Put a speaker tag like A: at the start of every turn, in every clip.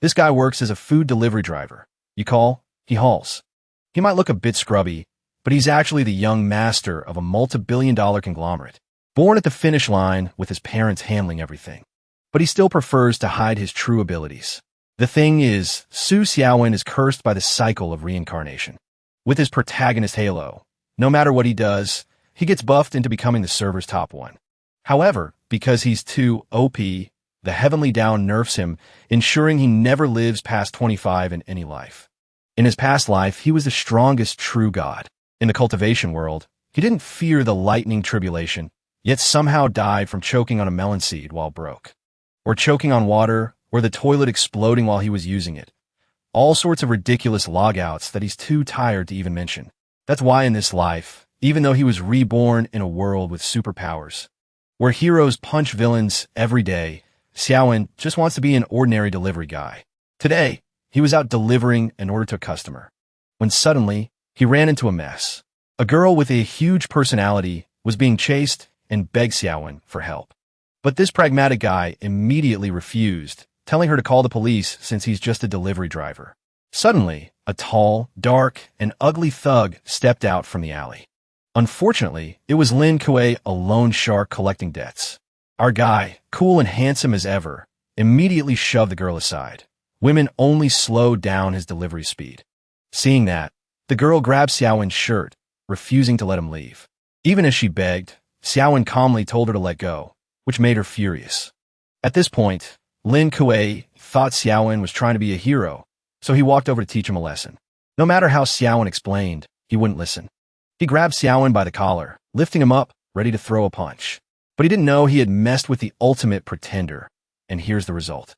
A: This guy works as a food delivery driver. You call, he hauls. He might look a bit scrubby, but he's actually the young master of a multi-billion-dollar conglomerate, born at the finish line with his parents handling everything. But he still prefers to hide his true abilities. The thing is, Su Xiaowen is cursed by the cycle of reincarnation. With his protagonist Yahello, no matter what he does, he gets buffed into becoming the server's top one. However, because he's too OP, the Heavenly Down nerfs him, ensuring he never lives past 25 in any life. In his past life, he was the strongest true god. In the cultivation world, he didn't fear the lightning tribulation, yet somehow died from choking on a melon seed while broke. Or choking on water, or the toilet exploding while he was using it. All sorts of ridiculous logouts that he's too tired to even mention. That's why in this life, even though he was reborn in a world with superpowers, where heroes punch villains every day, Xiaowen just wants to be an ordinary delivery guy. Today, he was out delivering an order to a customer, when suddenly, he ran into a mess. A girl with a huge personality was being chased and begged Xiaowen for help. But this pragmatic guy immediately refused, telling her to call the police since he's just a delivery driver. Suddenly, a tall, dark, and ugly thug stepped out from the alley. Unfortunately, it was Lin Kuei, a loan shark collecting debts. Our guy, cool and handsome as ever, immediately shoved the girl aside. Women only slowed down his delivery speed. Seeing that, the girl grabbed Xiaowen's shirt, refusing to let him leave. Even as she begged, Xiaowen calmly told her to let go, which made her furious. At this point, Lin Kuei thought Xiaowen was trying to be a hero, so he walked over to teach him a lesson. No matter how Xiaowen explained, he wouldn't listen. He grabbed Xiaowen by the collar, lifting him up, ready to throw a punch. But he didn't know he had messed with the ultimate pretender, and here's the result.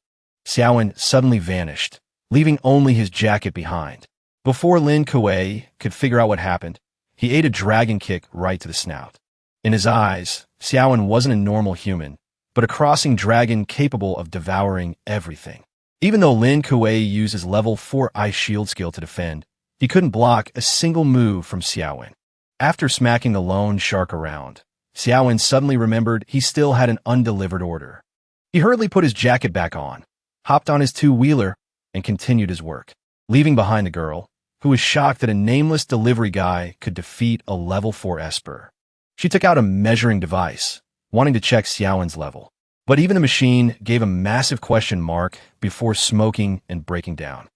A: Xiaowen suddenly vanished, leaving only his jacket behind. Before Lin Kuei could figure out what happened, he ate a dragon kick right to the snout. In his eyes, Xiaowen wasn't a normal human, but a crossing dragon capable of devouring everything. Even though Lin Kuei used his level 4 ice shield skill to defend, he couldn't block a single move from Xiaowen. After smacking the lone shark around, Xiaowen suddenly remembered he still had an undelivered order. He hurriedly put his jacket back on, hopped on his two-wheeler, and continued his work, leaving behind the girl, who was shocked that a nameless delivery guy could defeat a level 4 Esper. She took out a measuring device, wanting to check Xiaowen's level. But even the machine gave a massive question mark before smoking and breaking down.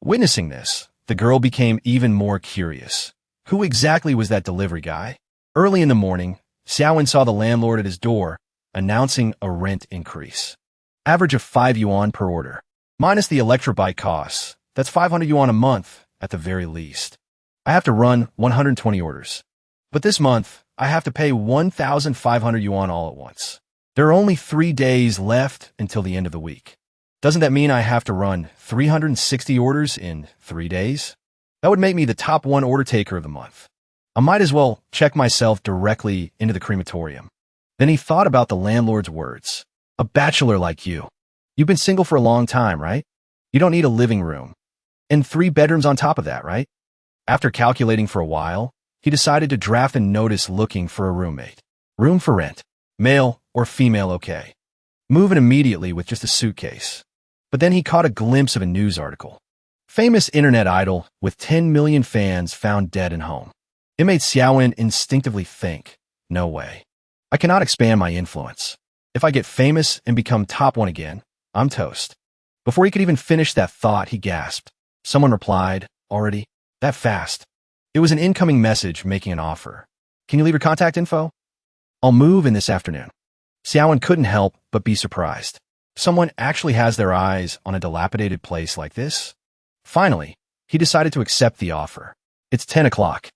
A: Witnessing this, the girl became even more curious. Who exactly was that delivery guy? Early in the morning, Xiaowen saw the landlord at his door, announcing a rent increase. Average of 5 yuan per order. Minus the electrobike costs, that's 500 yuan a month at the very least. I have to run 120 orders. But this month, I have to pay 1,500 yuan all at once. There are only 3 days left until the end of the week. Doesn't that mean I have to run 360 orders in 3 days? That would make me the top 1 order taker of the month. I might as well check myself directly into the crematorium. Then he thought about the landlord's words. A bachelor like you. You've been single for a long time, right? You don't need a living room. And 3 bedrooms on top of that, right? After calculating for a while, he decided to draft a notice looking for a roommate. Room for rent. Male or female okay. Moving immediately with just a suitcase. But then he caught a glimpse of a news article. Famous internet idol with 10 million fans found dead in home. It made Xiaowen instinctively think, no way. I cannot expand my influence. If I get famous and become top 1 again, I'm toast. Before he could even finish that thought, he gasped. Someone replied, already? That fast? It was an incoming message making an offer. Can you leave your contact info? I'll move in this afternoon. Xiaowen couldn't help but be surprised. Someone actually has their eyes on a dilapidated place like this? Finally, he decided to accept the offer. It's 10 o'clock.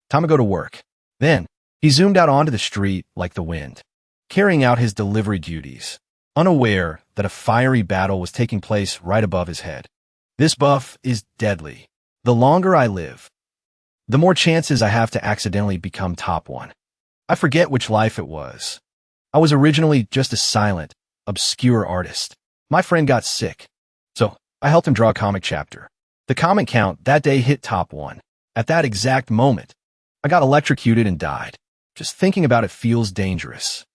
A: Time to go to work. Then, he zoomed out onto the street like the wind, carrying out his delivery duties, unaware that a fiery battle was taking place right above his head. This buff is deadly. The longer I live, the more chances I have to accidentally become top 1. I forget which life it was. I was originally just a silent, obscure artist. My friend got sick, so I helped him draw a comic chapter. The comic count that day hit top 1. At that exact moment, I got electrocuted and died. Just thinking about it feels dangerous.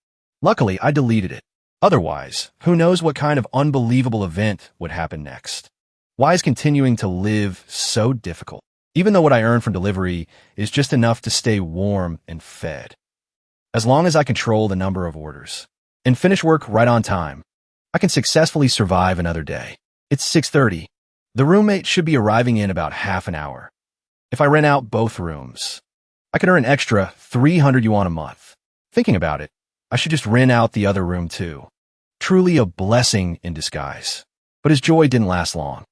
A: Luckily, I deleted it. Otherwise, who knows what kind of unbelievable event would happen next. Why is continuing to live so difficult? Even though what I earn from delivery is just enough to stay warm and fed. As long as I control the number of orders and finish work right on time, I can successfully survive another day. It's 6:30. The roommate should be arriving in about half an hour. If I rent out both rooms, I could earn an extra 300 yuan a month. Thinking about it, I should just rent out the other room too. Truly a blessing in disguise. But his joy didn't last long.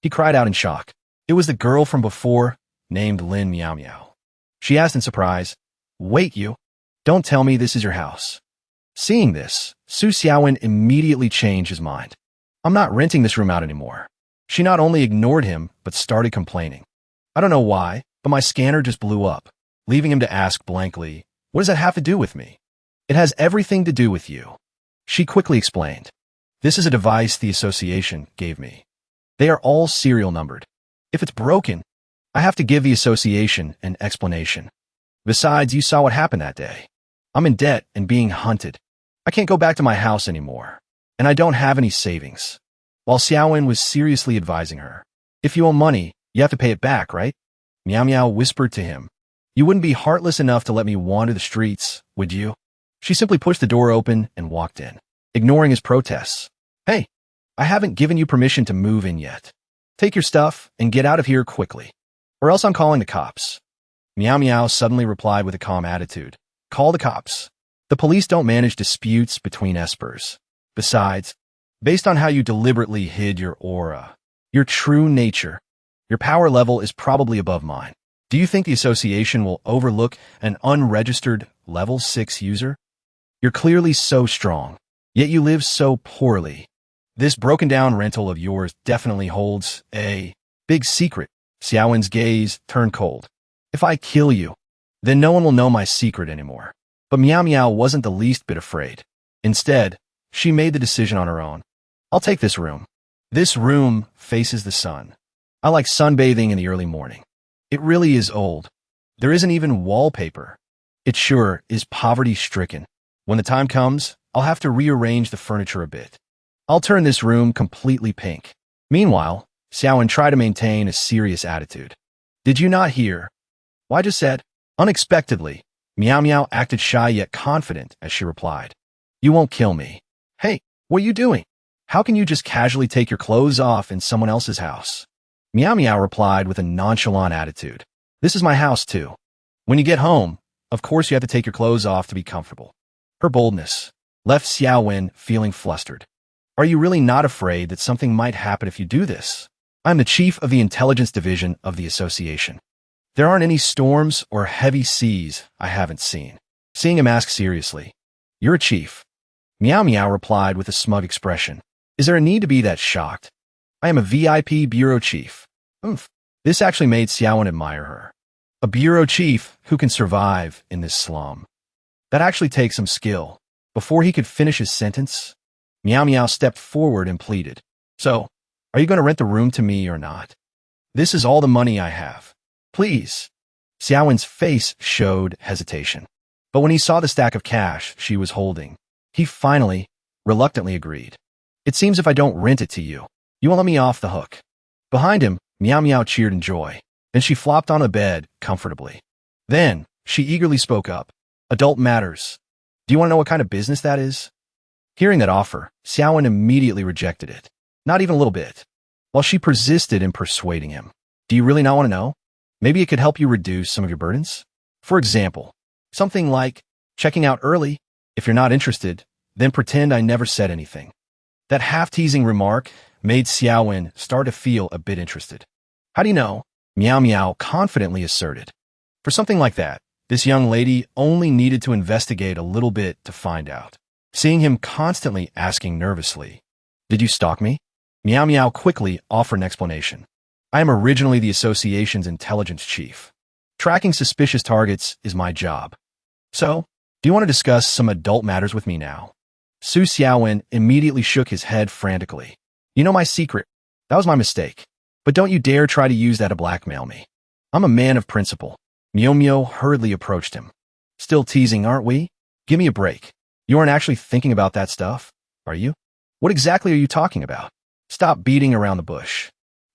A: He cried out in shock. It was the girl from before, named Lin Meow Meow. She asked in surprise, "Wait, you? Don't tell me this is your house." Seeing this, Su Xiaowen immediately changed his mind. "I'm not renting this room out anymore." She not only ignored him, but started complaining. I don't know why, but my scanner just blew up, leaving him to ask blankly, "What does that have to do with me?" "It has everything to do with you." She quickly explained. "This is a device the association gave me. They are all serial numbered. If it's broken, I have to give the association an explanation. Besides, you saw what happened that day. I'm in debt and being hunted. I can't go back to my house anymore, and I don't have any savings." While Xiaowen was seriously advising her, "If you owe money, you have to pay it back, right?" Meow Meow whispered to him, "You wouldn't be heartless enough to let me wander the streets, would you?" She simply pushed the door open and walked in, ignoring his protests. "Hey, I haven't given you permission to move in yet. Take your stuff and get out of here quickly, or else I'm calling the cops." Meow Meow suddenly replied with a calm attitude, "Call the cops. The police don't manage disputes between espers. Besides, based on how you deliberately hid your aura, your true nature, your power level is probably above mine. Do you think the association will overlook an unregistered level 6 user? You're clearly so strong, yet you live so poorly. This broken-down rental of yours definitely holds a big secret." Xiaowen's gaze turned cold. "If I kill you, then no one will know my secret anymore." But Meow Meow wasn't the least bit afraid. Instead, she made the decision on her own. "I'll take this room. This room faces the sun. I like sunbathing in the early morning. It really is old. There isn't even wallpaper. It sure is poverty-stricken. When the time comes, I'll have to rearrange the furniture a bit. I'll turn this room completely pink." Meanwhile, Xiaowen tried to maintain a serious attitude. "Did you not hear? Well, I just said." Unexpectedly, Meow Meow acted shy yet confident as she replied, "You won't kill me." "Hey, what are you doing? How can you just casually take your clothes off in someone else's house?" Meow Meow replied with a nonchalant attitude. "This is my house too. When you get home, of course you have to take your clothes off to be comfortable." Her boldness left Xiaowen feeling flustered. "Are you really not afraid that something might happen if you do this? I'm the chief of the intelligence division of the association. There aren't any storms or heavy seas I haven't seen." Seeing him ask seriously, "You're a chief?" Meow Meow replied with a smug expression. "Is there a need to be that shocked? I am a VIP bureau chief." Oomph. This actually made Xiaowen admire her. A bureau chief who can survive in this slum. That actually takes some skill. Before he could finish his sentence, Meow Meow stepped forward and pleaded, "So, are you going to rent the room to me or not? This is all the money I have. Please." Xiaowen's face showed hesitation. But when he saw the stack of cash she was holding, he finally, reluctantly agreed. "It seems if I don't rent it to you, you won't let me off the hook." Behind him, Meow Meow cheered in joy, and she flopped on a bed comfortably. Then, she eagerly spoke up. "Adult matters. Do you want to know what kind of business that is?" Hearing that offer, Xiaowen immediately rejected it. Not even a little bit. While she persisted in persuading him. "Do you really not want to know? Maybe it could help you reduce some of your burdens? For example, something like checking out early. If you're not interested, then pretend I never said anything." That half-teasing remark made Xiaowen start to feel a bit interested. "How do you know?" Meow Meow confidently asserted. For something like that, this young lady only needed to investigate a little bit to find out. Seeing him constantly asking nervously, "Did you stalk me?" Meow Meow quickly offered an explanation. "I am originally the association's intelligence chief. Tracking suspicious targets is my job. So, do you want to discuss some adult matters with me now?" Su Xiaowen immediately shook his head frantically. "You know my secret. That was my mistake. But don't you dare try to use that to blackmail me. I'm a man of principle." Meow Meow hurriedly approached him. "Still teasing, aren't we? Give me a break. You aren't actually thinking about that stuff, are you? What exactly are you talking about? Stop beating around the bush."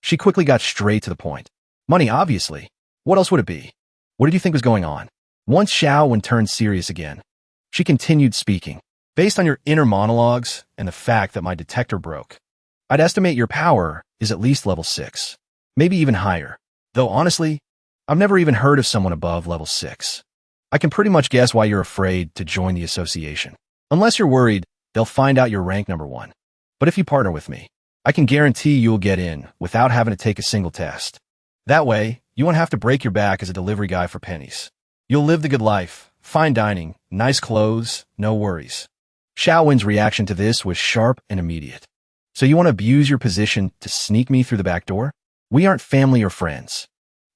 A: She quickly got straight to the point. Money, obviously. What else would it be? What did you think was going on? Once Xiaowen turned serious again, she continued speaking. Based on your inner monologues and the fact that my detector broke, I'd estimate your power is at least level 6, maybe even higher. Though honestly, I've never even heard of someone above level 6. I can pretty much guess why you're afraid to join the association. Unless you're worried, they'll find out you're rank number 1. But if you partner with me, I can guarantee you'll get in without having to take a single test. That way, you won't have to break your back as a delivery guy for pennies. You'll live the good life, fine dining, nice clothes, no worries. Xiaowen's reaction to this was sharp and immediate. So you want to abuse your position to sneak me through the back door? We aren't family or friends.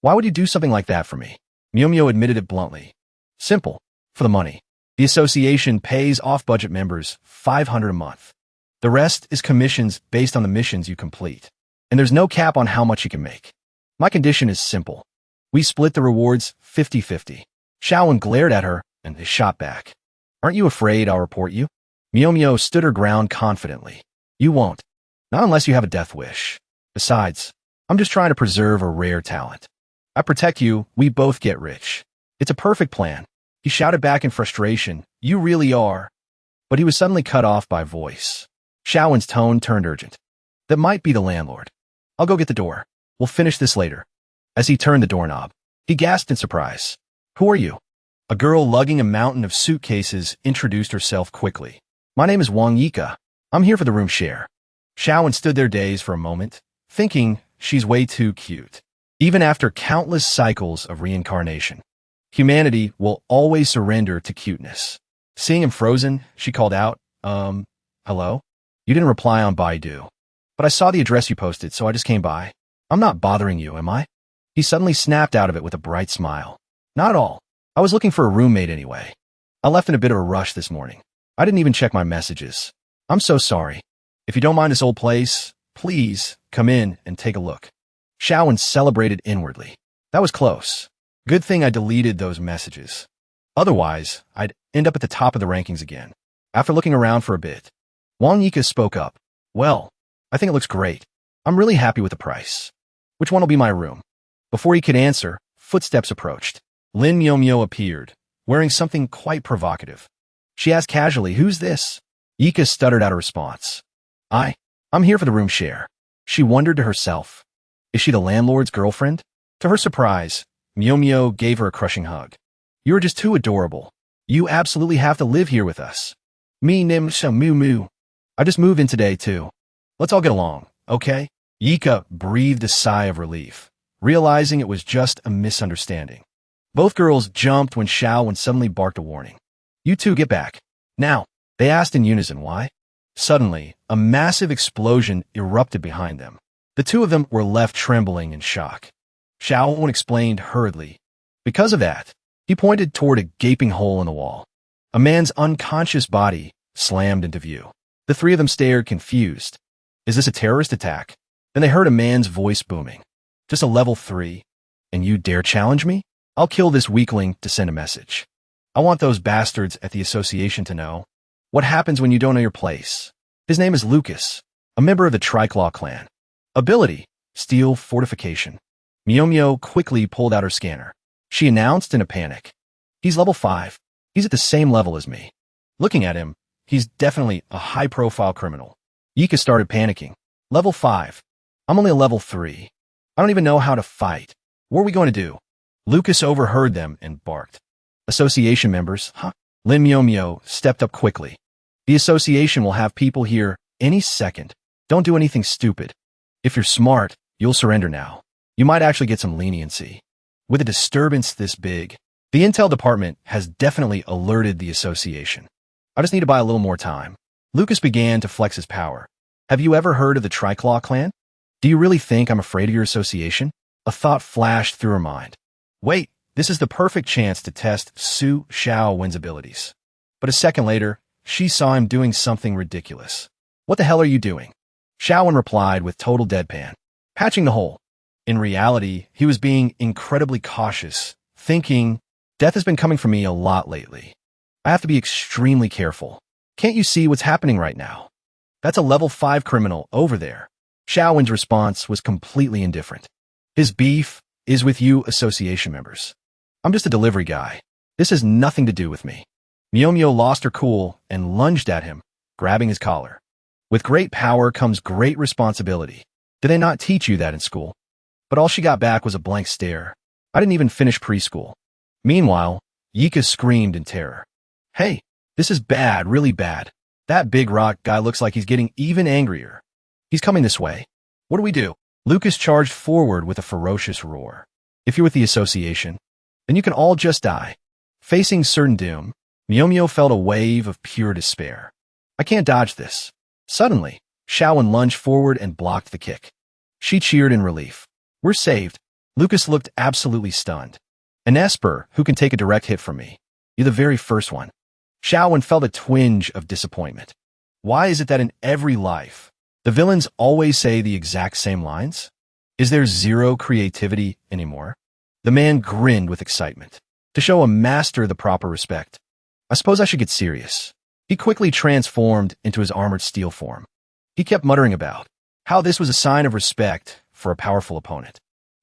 A: Why would you do something like that for me? Miu admitted it bluntly. Simple. For the money. The association pays off-budget members $500 a month. The rest is commissions based on the missions you complete. And there's no cap on how much you can make. My condition is simple. We split the rewards 50-50. Xiaowen glared at her and they shot back. Aren't you afraid I'll report you? Miu stood her ground confidently. You won't. Not unless you have a death wish. Besides, I'm just trying to preserve a rare talent. I protect you, we both get rich. It's a perfect plan. He shouted back in frustration. You really are. But he was suddenly cut off by a voice. Xiaowen's tone turned urgent. That might be the landlord. I'll go get the door. We'll finish this later. As he turned the doorknob, he gasped in surprise. Who are you? A girl lugging a mountain of suitcases introduced herself quickly. My name is Wong. I'm here for the room share. Xiaowen stood there dazed for a moment, thinking she's way too cute. Even after countless cycles of reincarnation, humanity will always surrender to cuteness. Seeing him frozen, she called out, hello? You didn't reply on Baidu. But I saw the address you posted, so I just came by. I'm not bothering you, am I? He suddenly snapped out of it with a bright smile. Not at all. I was looking for a roommate anyway. I left in a bit of a rush this morning. I didn't even check my messages. I'm so sorry. If you don't mind this old place, please come in and take a look. Xiaowen celebrated inwardly. That was close. Good thing I deleted those messages. Otherwise, I'd end up at the top of the rankings again. After looking around for a bit, Wong spoke up. Well, I think it looks great. I'm really happy with the price. Which one will be my room? Before he could answer, footsteps approached. Lin Miu appeared, wearing something quite provocative. She asked casually, who's this? Yika stuttered out a response. I'm here for the room share. She wondered to herself. Is she the landlord's girlfriend? To her surprise, Miu gave her a crushing hug. You are just too adorable. You absolutely have to live here with us. Me nim sha mu. I just moved in today too. Let's all get along, okay? Yika breathed a sigh of relief, realizing it was just a misunderstanding. Both girls jumped when Xiaowen suddenly barked a warning. You two get back. Now, they asked in unison why. Suddenly, a massive explosion erupted behind them. The two of them were left trembling in shock. Xiaowen explained hurriedly. Because of that, he pointed toward a gaping hole in the wall. A man's unconscious body slammed into view. The three of them stared confused. Is this a terrorist attack? Then they heard a man's voice booming. Just a level 3. And you dare challenge me? I'll kill this weakling to send a message. I want those bastards at the association to know what happens when you don't know your place. His name is Lucas, a member of the Triclaw clan. Ability, Steel Fortification. Miu quickly pulled out her scanner. She announced in a panic. He's level 5. He's at the same level as me. Looking at him, he's definitely a high-profile criminal. Yika started panicking. Level 5. I'm only a level 3. I don't even know how to fight. What are we going to do? Lucas overheard them and barked. Association members, huh? Lin Miu stepped up quickly. The association will have people here any second. Don't do anything stupid. If you're smart, you'll surrender now. You might actually get some leniency. With a disturbance this big, the intel department has definitely alerted the association. I just need to buy a little more time. Lucas began to flex his power. Have you ever heard of the Triclaw clan? Do you really think I'm afraid of your association? A thought flashed through her mind. Wait, this is the perfect chance to test Su Xiaowen's abilities. But a second later, she saw him doing something ridiculous. What the hell are you doing? Xiaowen replied with total deadpan. Patching the hole. In reality, he was being incredibly cautious, thinking, death has been coming for me a lot lately. I have to be extremely careful. Can't you see what's happening right now? That's a level 5 criminal over there. Xiaowen's response was completely indifferent. His beef is with you association members. I'm just a delivery guy. This has nothing to do with me. Miao lost her cool and lunged at him, grabbing his collar. With great power comes great responsibility. Did they not teach you that in school? But all she got back was a blank stare. I didn't even finish preschool. Meanwhile, Yika screamed in terror. Hey, this is bad, really bad. That big rock guy looks like he's getting even angrier. He's coming this way. What do we do? Lucas charged forward with a ferocious roar. If you're with the association, then you can all just die. Facing certain doom, Miao felt a wave of pure despair. I can't dodge this. Suddenly, Xiaowen lunged forward and blocked the kick. She cheered in relief. We're saved. Lucas looked absolutely stunned. An Esper who can take a direct hit from me. You're the very first one. Xiaowen felt a twinge of disappointment. Why is it that in every life, the villains always say the exact same lines? Is there zero creativity anymore? The man grinned with excitement. To show a master the proper respect, I suppose I should get serious. He quickly transformed into his armored steel form. He kept muttering about how this was a sign of respect for a powerful opponent.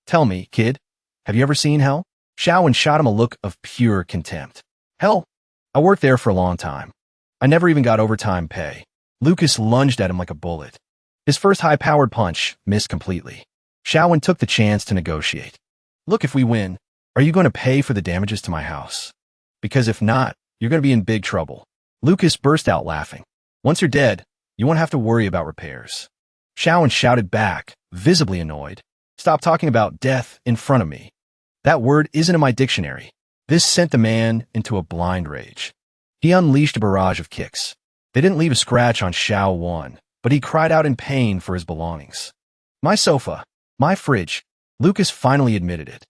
A: Tell me, kid, have you ever seen hell? Xiaowen shot him a look of pure contempt. Hell? I worked there for a long time. I never even got overtime pay. Lucas lunged at him like a bullet. His first high-powered punch missed completely. Xiaowen took the chance to negotiate. Look, if we win, are you going to pay for the damages to my house? Because if not, you're going to be in big trouble. Lucas burst out laughing. Once you're dead, you won't have to worry about repairs. Xiaowen shouted back, visibly annoyed. Stop talking about death in front of me. That word isn't in my dictionary. This sent the man into a blind rage. He unleashed a barrage of kicks. They didn't leave a scratch on Xiaowen, but he cried out in pain for his belongings. My sofa, my fridge. Lucas finally admitted it.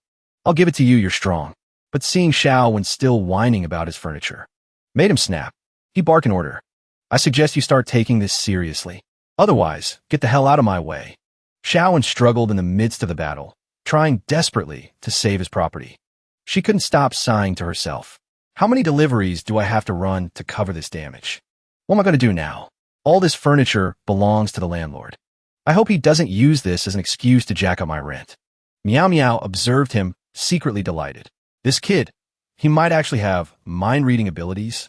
A: I'll give it to you, you're strong. But seeing Xiaowen still whining about his furniture made him snap. He barked an order. I suggest you start taking this seriously. Otherwise, get the hell out of my way. Xiaowen struggled in the midst of the battle, trying desperately to save his property. She couldn't stop sighing to herself. How many deliveries do I have to run to cover this damage? What am I going to do now? All this furniture belongs to the landlord. I hope he doesn't use this as an excuse to jack up my rent. Miao observed him, secretly delighted. This kid, he might actually have mind-reading abilities.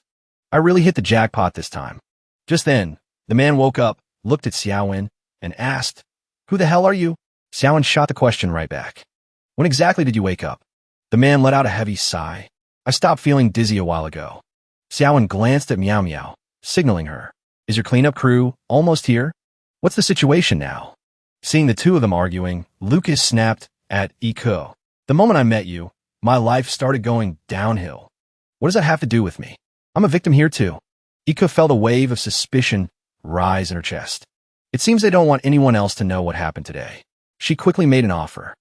A: I really hit the jackpot this time. Just then, the man woke up, looked at Xiaowen, and asked, Who the hell are you? Xiaowen shot the question right back. When exactly did you wake up? The man let out a heavy sigh. I stopped feeling dizzy a while ago. Xiaowen glanced at Miao, signaling her. Is your cleanup crew almost here? What's the situation now? Seeing the two of them arguing, Lucas snapped at Iko. The moment I met you, my life started going downhill. What does that have to do with me? I'm a victim here too. Iko felt a wave of suspicion rise in her chest. It seems they don't want anyone else to know what happened today. She quickly made an offer.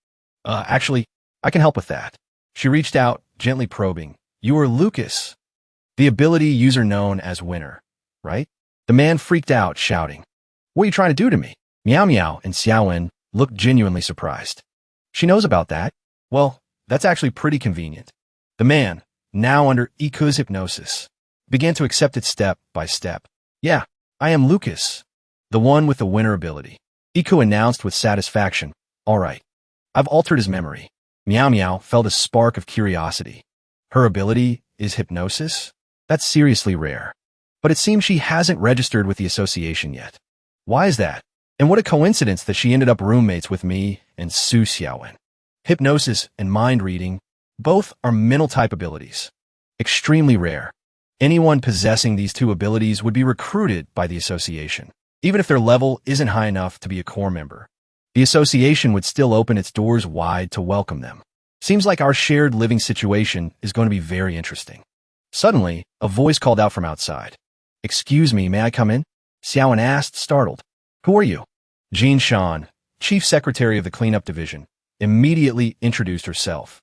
A: Actually, I can help with that. She reached out, gently probing. You are Lucas, the ability user known as Winner, right? The man freaked out, shouting. What are you trying to do to me? Miao and Xiaowen looked genuinely surprised. She knows about that. Well, that's actually pretty convenient. The man, now under Iko's hypnosis, began to accept it step by step. Yeah, I am Lucas, the one with the Winner ability. Iko announced with satisfaction. All right, I've altered his memory. Miao felt a spark of curiosity. Her ability is hypnosis? That's seriously rare. But it seems she hasn't registered with the association yet. Why is that? And what a coincidence that she ended up roommates with me and Su Xiaowen. Hypnosis and mind reading, both are mental type abilities. Extremely rare. Anyone possessing these two abilities would be recruited by the association. Even if their level isn't high enough to be a core member, the association would still open its doors wide to welcome them. Seems like our shared living situation is going to be very interesting. Suddenly, a voice called out from outside. Excuse me, may I come in? Xiaowen asked, startled. Who are you? Jean Shan, chief secretary of the cleanup division, immediately introduced herself.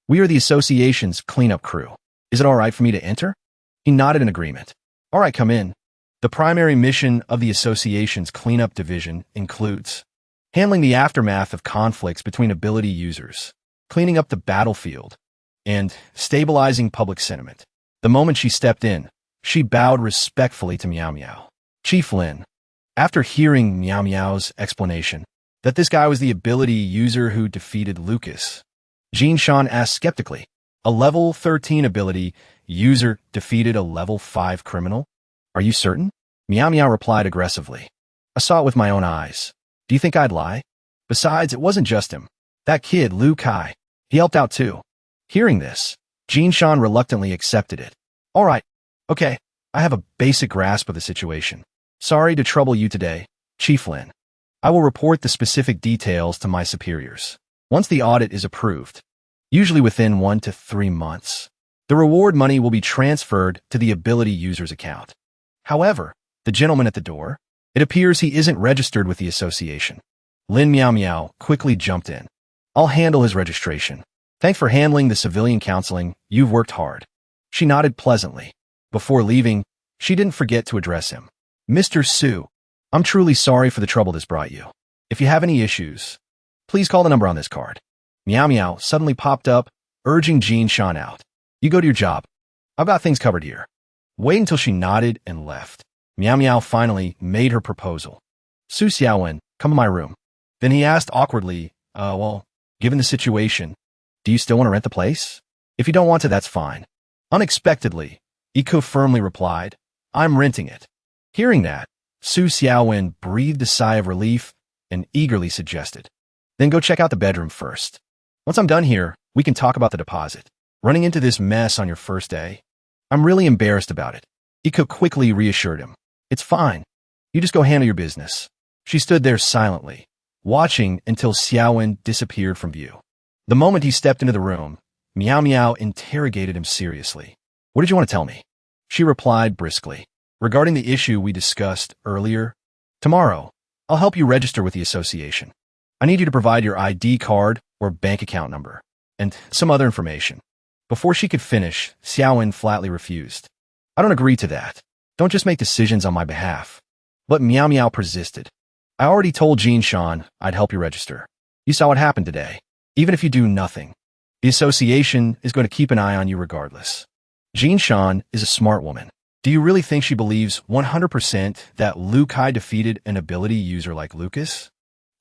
A: We are the association's cleanup crew. Is it all right for me to enter? He nodded in agreement. All right, come in. The primary mission of the association's cleanup division includes handling the aftermath of conflicts between ability users, cleaning up the battlefield, and stabilizing public sentiment. The moment she stepped in, she bowed respectfully to Miao. Chief Lin. After hearing Miao's explanation, that this guy was the ability user who defeated Lucas? Jin Shan asked skeptically. A level 13 ability user defeated a level 5 criminal? Are you certain? Meow Meow replied aggressively. I saw it with my own eyes. Do you think I'd lie? Besides, it wasn't just him. That kid, Liu Kai. He helped out too. Hearing this, Jin Shan reluctantly accepted it. All right. Okay. I have a basic grasp of the situation. Sorry to trouble you today, Chief Lin. I will report the specific details to my superiors. Once the audit is approved, usually within 1 to 3 months, the reward money will be transferred to the ability user's account. However, the gentleman at the door, it appears he isn't registered with the association. Lin Meow Meow quickly jumped in. I'll handle his registration. Thanks for handling the civilian counseling. You've worked hard. She nodded pleasantly. Before leaving, she didn't forget to address him. Mr. Su, I'm truly sorry for the trouble this brought you. If you have any issues, please call the number on this card. Meow Meow suddenly popped up, urging Jin Shan out. You go to your job. I've got things covered here. Wait until she nodded and left. Meow Meow finally made her proposal. Su Xiaowen, come in my room. Then he asked awkwardly, well, given the situation, do you still want to rent the place? If you don't want to, that's fine. Unexpectedly, Iko firmly replied, I'm renting it. Hearing that, Su Xiaowen breathed a sigh of relief and eagerly suggested, then go check out the bedroom first. Once I'm done here, we can talk about the deposit. Running into this mess on your first day? I'm really embarrassed about it. Iko quickly reassured him. It's fine. You just go handle your business. She stood there silently, watching until Xiaowen disappeared from view. The moment he stepped into the room, Meow Meow interrogated him seriously. What did you want to tell me? She replied briskly. Regarding the issue we discussed earlier, tomorrow, I'll help you register with the association. I need you to provide your ID card or bank account number, and some other information. Before she could finish, Xiaowen flatly refused. I don't agree to that. Don't just make decisions on my behalf. But Meow Meow persisted. I already told Jin Shan I'd help you register. You saw what happened today. Even if you do nothing, the association is going to keep an eye on you regardless. Jin Shan is a smart woman. Do you really think she believes 100% that Liu Kai defeated an ability user like Lucas?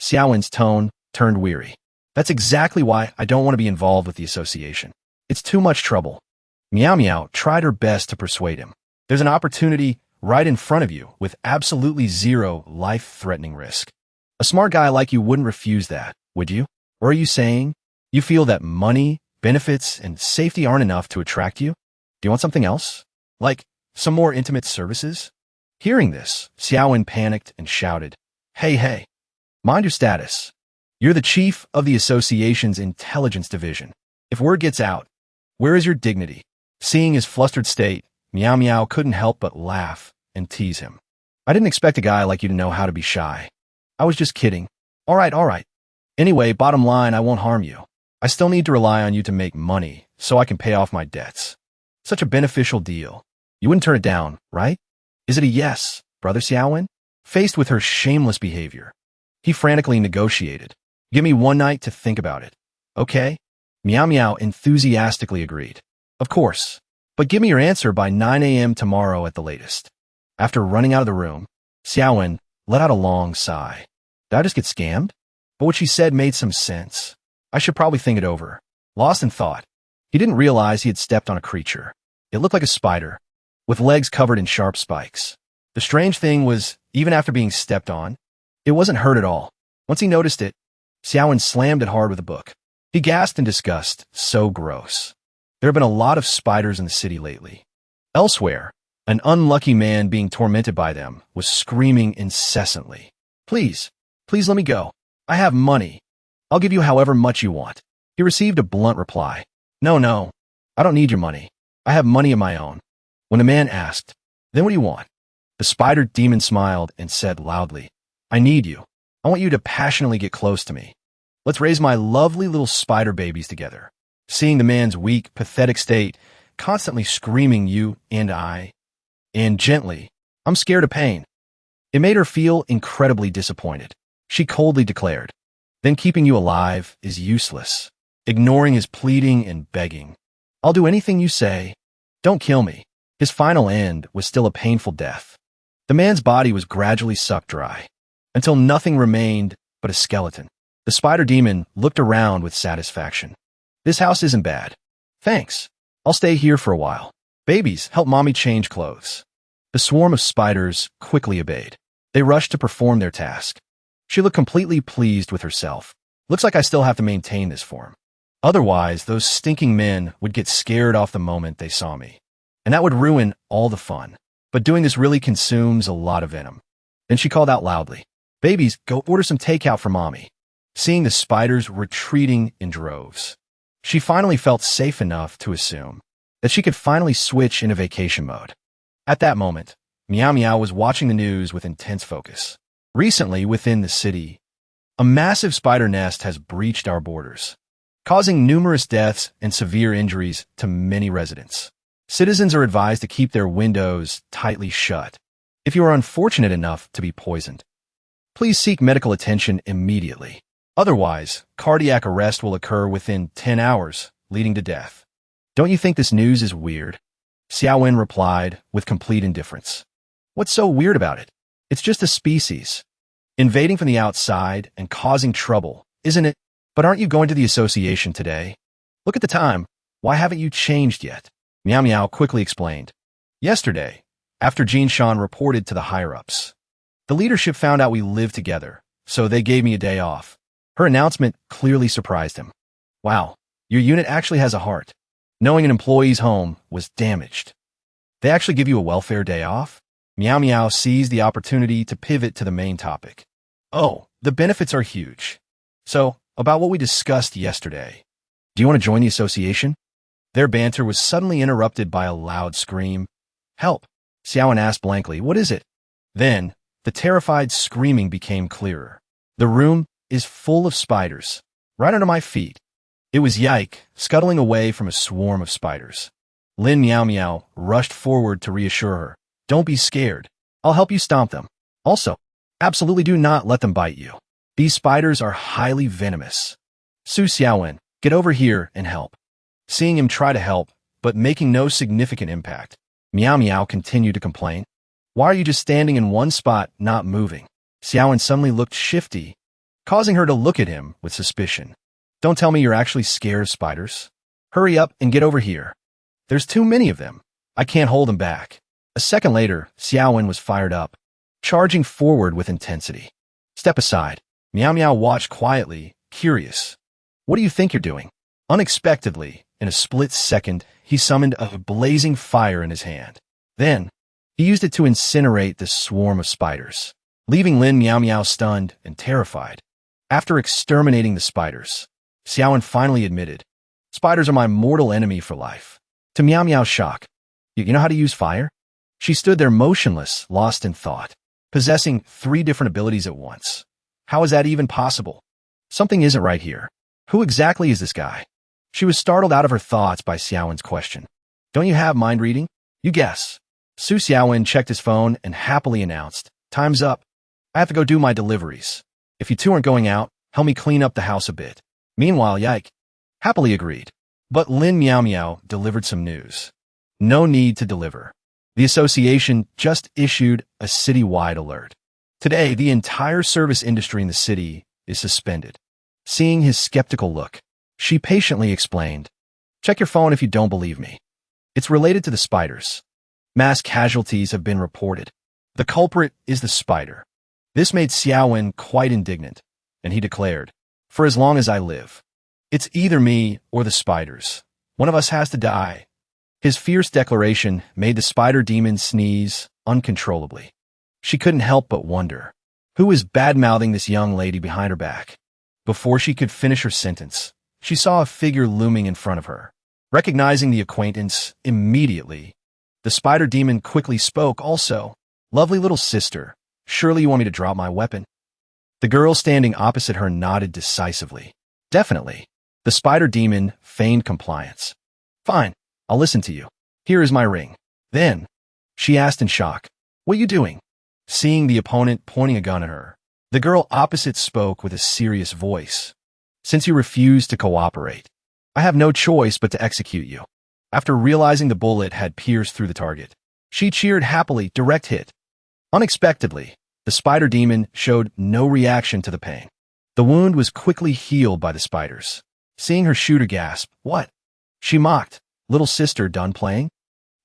A: Xiaowen's tone turned weary. That's exactly why I don't want to be involved with the association. It's too much trouble. Meow Meow tried her best to persuade him. There's an opportunity right in front of you with absolutely zero life-threatening risk. A smart guy like you wouldn't refuse that, would you? Or are you saying you feel that money, benefits, and safety aren't enough to attract you? Do you want something else? Like some more intimate services? Hearing this, Xiaowen panicked and shouted, Hey, mind your status. You're the chief of the association's intelligence division. If word gets out, where is your dignity? Seeing his flustered state, Meow Meow couldn't help but laugh and tease him. I didn't expect a guy like you to know how to be shy. I was just kidding. All right. Anyway, bottom line, I won't harm you. I still need to rely on you to make money so I can pay off my debts. Such a beneficial deal. You wouldn't turn it down, right? Is it a yes, Brother Xiaowen? Faced with her shameless behavior, he frantically negotiated. Give me one night to think about it. Okay? Meow Meow enthusiastically agreed. Of course. But give me your answer by 9 a.m. tomorrow at the latest. After running out of the room, Xiaowen let out a long sigh. Did I just get scammed? But what she said made some sense. I should probably think it over. Lost in thought, he didn't realize he had stepped on a creature. It looked like a spider, with legs covered in sharp spikes. The strange thing was, even after being stepped on, it wasn't hurt at all. Once he noticed it, Xiaowen slammed it hard with a book. He gasped in disgust. So gross. There have been a lot of spiders in the city lately. Elsewhere, an unlucky man being tormented by them was screaming incessantly. Please let me go. I have money. I'll give you however much you want. He received a blunt reply. No, I don't need your money. I have money of my own. When the man asked, then what do you want? The spider demon smiled and said loudly, I need you. I want you to passionately get close to me. Let's raise my lovely little spider babies together. Seeing the man's weak, pathetic state, constantly screaming you and I, and gently, I'm scared of pain. It made her feel incredibly disappointed. She coldly declared, then keeping you alive is useless. Ignoring his pleading and begging. I'll do anything you say. Don't kill me. His final end was still a painful death. The man's body was gradually sucked dry, until nothing remained but a skeleton. The spider demon looked around with satisfaction. This house isn't bad. Thanks. I'll stay here for a while. Babies, help mommy change clothes. The swarm of spiders quickly obeyed. They rushed to perform their task. She looked completely pleased with herself. Looks like I still have to maintain this form. Otherwise, those stinking men would get scared off the moment they saw me. And that would ruin all the fun. But doing this really consumes a lot of venom. Then she called out loudly, "Babies, go order some takeout for mommy." Seeing the spiders retreating in droves, she finally felt safe enough to assume that she could finally switch into vacation mode. At that moment, Meow Meow was watching the news with intense focus. Recently, within the city, a massive spider nest has breached our borders, causing numerous deaths and severe injuries to many residents. Citizens are advised to keep their windows tightly shut. If you are unfortunate enough to be poisoned, please seek medical attention immediately. Otherwise, cardiac arrest will occur within 10 hours, leading to death. Don't you think this news is weird? Xiaowen replied with complete indifference. What's so weird about it? It's just a species. Invading from the outside and causing trouble, isn't it? But aren't you going to the association today? Look at the time. Why haven't you changed yet? Meow Meow quickly explained. Yesterday, after Jean Shan reported to the higher-ups, the leadership found out we live together, so they gave me a day off. Her announcement clearly surprised him. Wow, your unit actually has a heart. Knowing an employee's home was damaged. They actually give you a welfare day off? Meow Meow seized the opportunity to pivot to the main topic. Oh, the benefits are huge. So, about what we discussed yesterday. Do you want to join the association? Their banter was suddenly interrupted by a loud scream. Help! Xiaowen asked blankly, what is it? Then, the terrified screaming became clearer. The room is full of spiders, right under my feet. It was Yike, scuttling away from a swarm of spiders. Lin Meow Meow rushed forward to reassure her. Don't be scared. I'll help you stomp them. Also, absolutely do not let them bite you. These spiders are highly venomous. Su Xiaowen, get over here and help. Seeing him try to help, but making no significant impact, Meow Meow continued to complain. Why are you just standing in one spot, not moving? Xiaowen suddenly looked shifty, causing her to look at him with suspicion. Don't tell me you're actually scared of spiders. Hurry up and get over here. There's too many of them. I can't hold them back. A second later, Xiaowen was fired up, charging forward with intensity. Step aside. Meow Meow watched quietly, curious. What do you think you're doing? Unexpectedly, in a split second, he summoned a blazing fire in his hand. Then, he used it to incinerate the swarm of spiders, leaving Lin Meow Meow stunned and terrified. After exterminating the spiders, Xiaowen finally admitted, spiders are my mortal enemy for life. To Meow Meow's shock, you know how to use fire? She stood there motionless, lost in thought, possessing 3 different abilities at once. How is that even possible? Something isn't right here. Who exactly is this guy? She was startled out of her thoughts by Xiaowen's question. Don't you have mind reading? You guess. Su Xiaowen checked his phone and happily announced, time's up. I have to go do my deliveries. If you two aren't going out, help me clean up the house a bit. Meanwhile, Yike happily agreed. But Lin Meow Meow delivered some news. No need to deliver. The association just issued a city-wide alert. Today, the entire service industry in the city is suspended. Seeing his skeptical look, she patiently explained, check your phone if you don't believe me. It's related to the spiders. Mass casualties have been reported. The culprit is the spider. This made Xiaowen quite indignant, and he declared, for as long as I live, it's either me or the spiders. One of us has to die. His fierce declaration made the spider demon sneeze uncontrollably. She couldn't help but wonder, who is bad-mouthing this young lady behind her back? Before she could finish her sentence, she saw a figure looming in front of her. Recognizing the acquaintance immediately, the spider demon quickly spoke also, lovely little sister, surely you want me to drop my weapon? The girl standing opposite her nodded decisively. Definitely. The spider demon feigned compliance. Fine, I'll listen to you. Here is my ring. Then, she asked in shock, what are you doing? Seeing the opponent pointing a gun at her, the girl opposite spoke with a serious voice. Since you refuse to cooperate, I have no choice but to execute you. After realizing the bullet had pierced through the target, she cheered happily, direct hit. Unexpectedly, the spider demon showed no reaction to the pain. The wound was quickly healed by the spiders. Seeing her shooter gasp, "What?" She mocked, "Little sister done playing?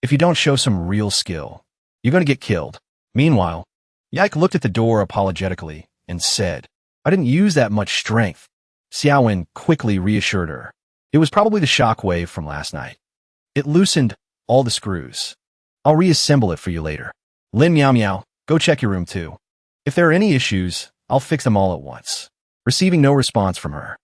A: If you don't show some real skill, you're going to get killed." Meanwhile, Yike looked at the door apologetically and said, "I didn't use that much strength." Xiaowen quickly reassured her. It was probably the shock wave from last night. It loosened all the screws. "I'll reassemble it for you later. Lin Meow Meow, go check your room too. If there are any issues, I'll fix them all at once." Receiving no response from her,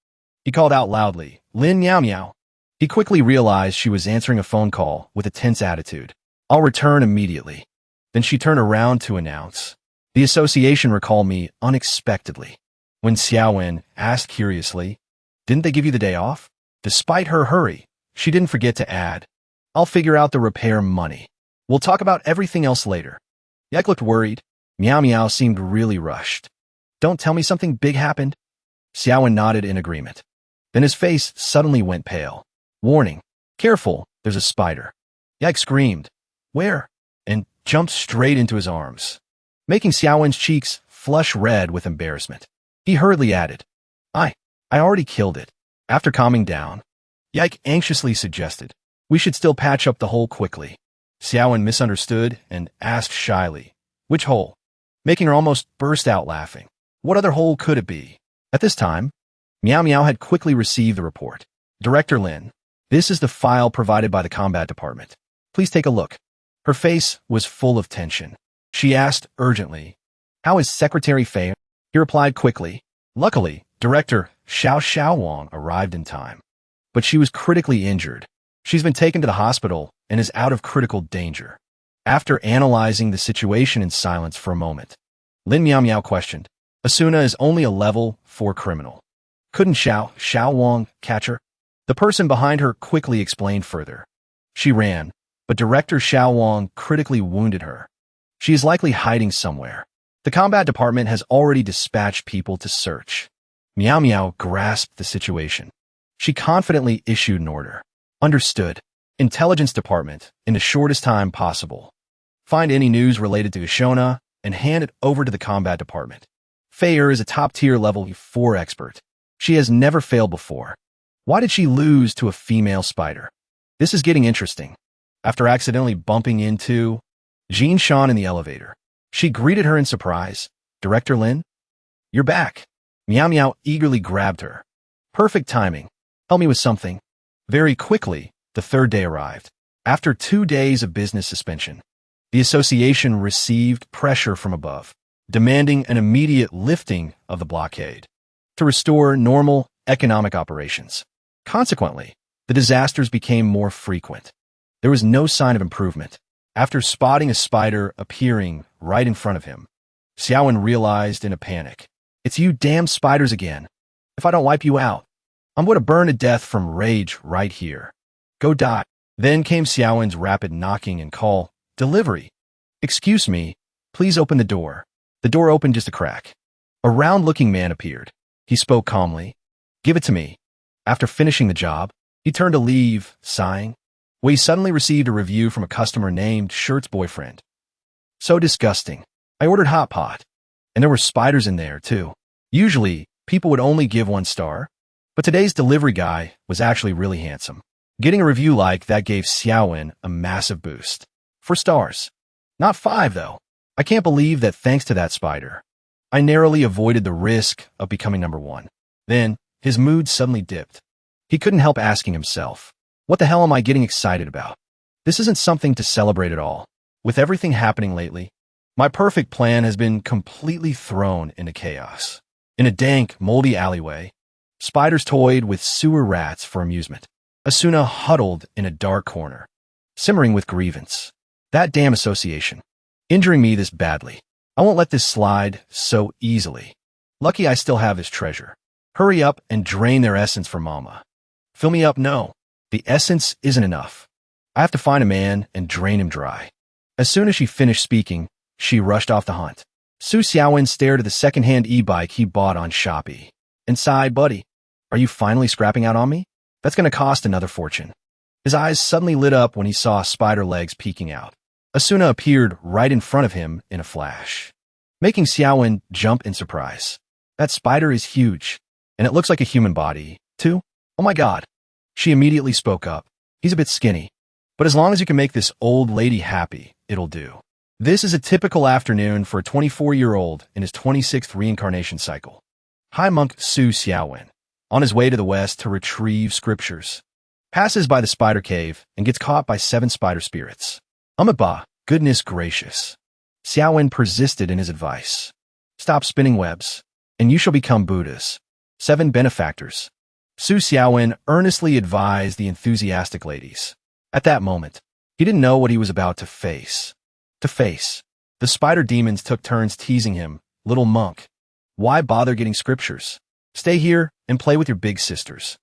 A: he called out loudly, "Lin Meow Meow." He quickly realized she was answering a phone call with a tense attitude. "I'll return immediately." Then she turned around to announce, "The association recalled me unexpectedly." When Xiaowen asked curiously, "Didn't they give you the day off?" Despite her hurry, she didn't forget to add, "I'll figure out the repair money. We'll talk about everything else later." Yike looked worried. Meow Meow seemed really rushed. "Don't tell me something big happened." Xiaowen nodded in agreement. Then his face suddenly went pale. "Warning, careful, there's a spider." Yike screamed, "Where?" and jumped straight into his arms, making Xiaowen's cheeks flush red with embarrassment. He hurriedly added, I already killed it." After calming down, Yike anxiously suggested, "We should still patch up the hole quickly." Xiaowen misunderstood and asked shyly, "Which hole?" making her almost burst out laughing. What other hole could it be? At this time, Meow Meow had quickly received the report. "Director Lin, this is the file provided by the combat department. Please take a look." Her face was full of tension. She asked urgently, "How is Secretary Fei?" He replied quickly. Luckily, Director Wong arrived in time. But she was critically injured. She's been taken to the hospital and is out of critical danger. After analyzing the situation in silence for a moment, Lin Meow Meow questioned, "Asuna is only a level 4 criminal. Couldn't Wong catch her?" The person behind her quickly explained further. She ran, but Director Wong critically wounded her. She is likely hiding somewhere. The combat department has already dispatched people to search. Meow Meow grasped the situation. She confidently issued an order. "Understood. Intelligence department, in the shortest time possible. Find any news related to Ashona and hand it over to the combat department. Fei is a top-tier level 4 expert. She has never failed before. Why did she lose to a female spider? This is getting interesting." After accidentally bumping into Jean Shan in the elevator, she greeted her in surprise. "Director Lin? You're back." Meow Meow eagerly grabbed her. "Perfect timing. Help me with something." Very quickly, the third day arrived. After 2 days of business suspension, the association received pressure from above, demanding an immediate lifting of the blockade to restore normal economic operations. Consequently, the disasters became more frequent. There was no sign of improvement. After spotting a spider appearing right in front of him, Xiaowen realized in a panic, "It's you damn spiders again. If I don't wipe you out, I'm going to burn to death from rage right here. Go die." Then came Xiaowen's rapid knocking and call, "Delivery." "Excuse me, please open the door." The door opened just a crack. A round-looking man appeared. He spoke calmly. "Give it to me." After finishing the job, he turned to leave, sighing. We suddenly received a review from a customer named Shirt's boyfriend. "So disgusting. I ordered hot pot, and there were spiders in there, too." Usually, people would only give 1 star, but today's delivery guy was actually really handsome. Getting a review like that gave Xiaowen a massive boost. 4 stars. Not 5, though. I can't believe that thanks to that spider, I narrowly avoided the risk of becoming number 1. Then, his mood suddenly dipped. He couldn't help asking himself, what the hell am I getting excited about? This isn't something to celebrate at all. With everything happening lately, my perfect plan has been completely thrown into chaos. In a dank, moldy alleyway, spiders toyed with sewer rats for amusement. Asuna huddled in a dark corner, simmering with grievance. That damn association, injuring me this badly. I won't let this slide so easily. Lucky I still have this treasure. Hurry up and drain their essence for Mama. Fill me up, no. The essence isn't enough. I have to find a man and drain him dry. As soon as she finished speaking, she rushed off the hunt. Su Xiaowen stared at the second-hand e-bike he bought on Shopee and sighed, "Buddy, are you finally scrapping out on me? That's going to cost another fortune." His eyes suddenly lit up when he saw spider legs peeking out. Asuna appeared right in front of him in a flash, making Xiaowen jump in surprise. That spider is huge. And it looks like a human body, too? Oh my god. She immediately spoke up. He's a bit skinny. But as long as you can make this old lady happy, it'll do. This is a typical afternoon for a 24-year-old in his 26th reincarnation cycle. High monk Su Xiaowen, on his way to the west to retrieve scriptures, passes by the spider cave and gets caught by 7 spider spirits. Ba, goodness gracious. Xiaowen persisted in his advice. Stop spinning webs, and you shall become Buddhas. 7 benefactors. Su Xiaowen earnestly advised the enthusiastic ladies. At that moment, he didn't know what he was about to face. The spider demons took turns teasing him. Little monk, why bother getting scriptures? Stay here and play with your big sisters.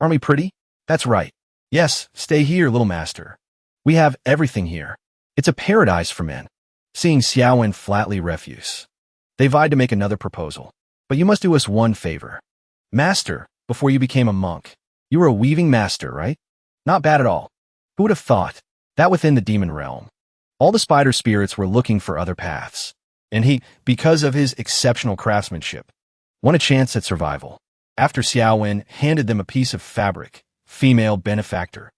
A: Aren't we pretty? That's right. Yes, stay here, little master. We have everything here. It's a paradise for men. Seeing Xiaowen flatly refuse, they vied to make another proposal. But you must do us one favor. Master, before you became a monk, you were a weaving master, right? Not bad at all. Who would have thought that within the demon realm, all the spider spirits were looking for other paths, and he, because of his exceptional craftsmanship, won a chance at survival. After Xiaowen handed them a piece of fabric, female benefactor,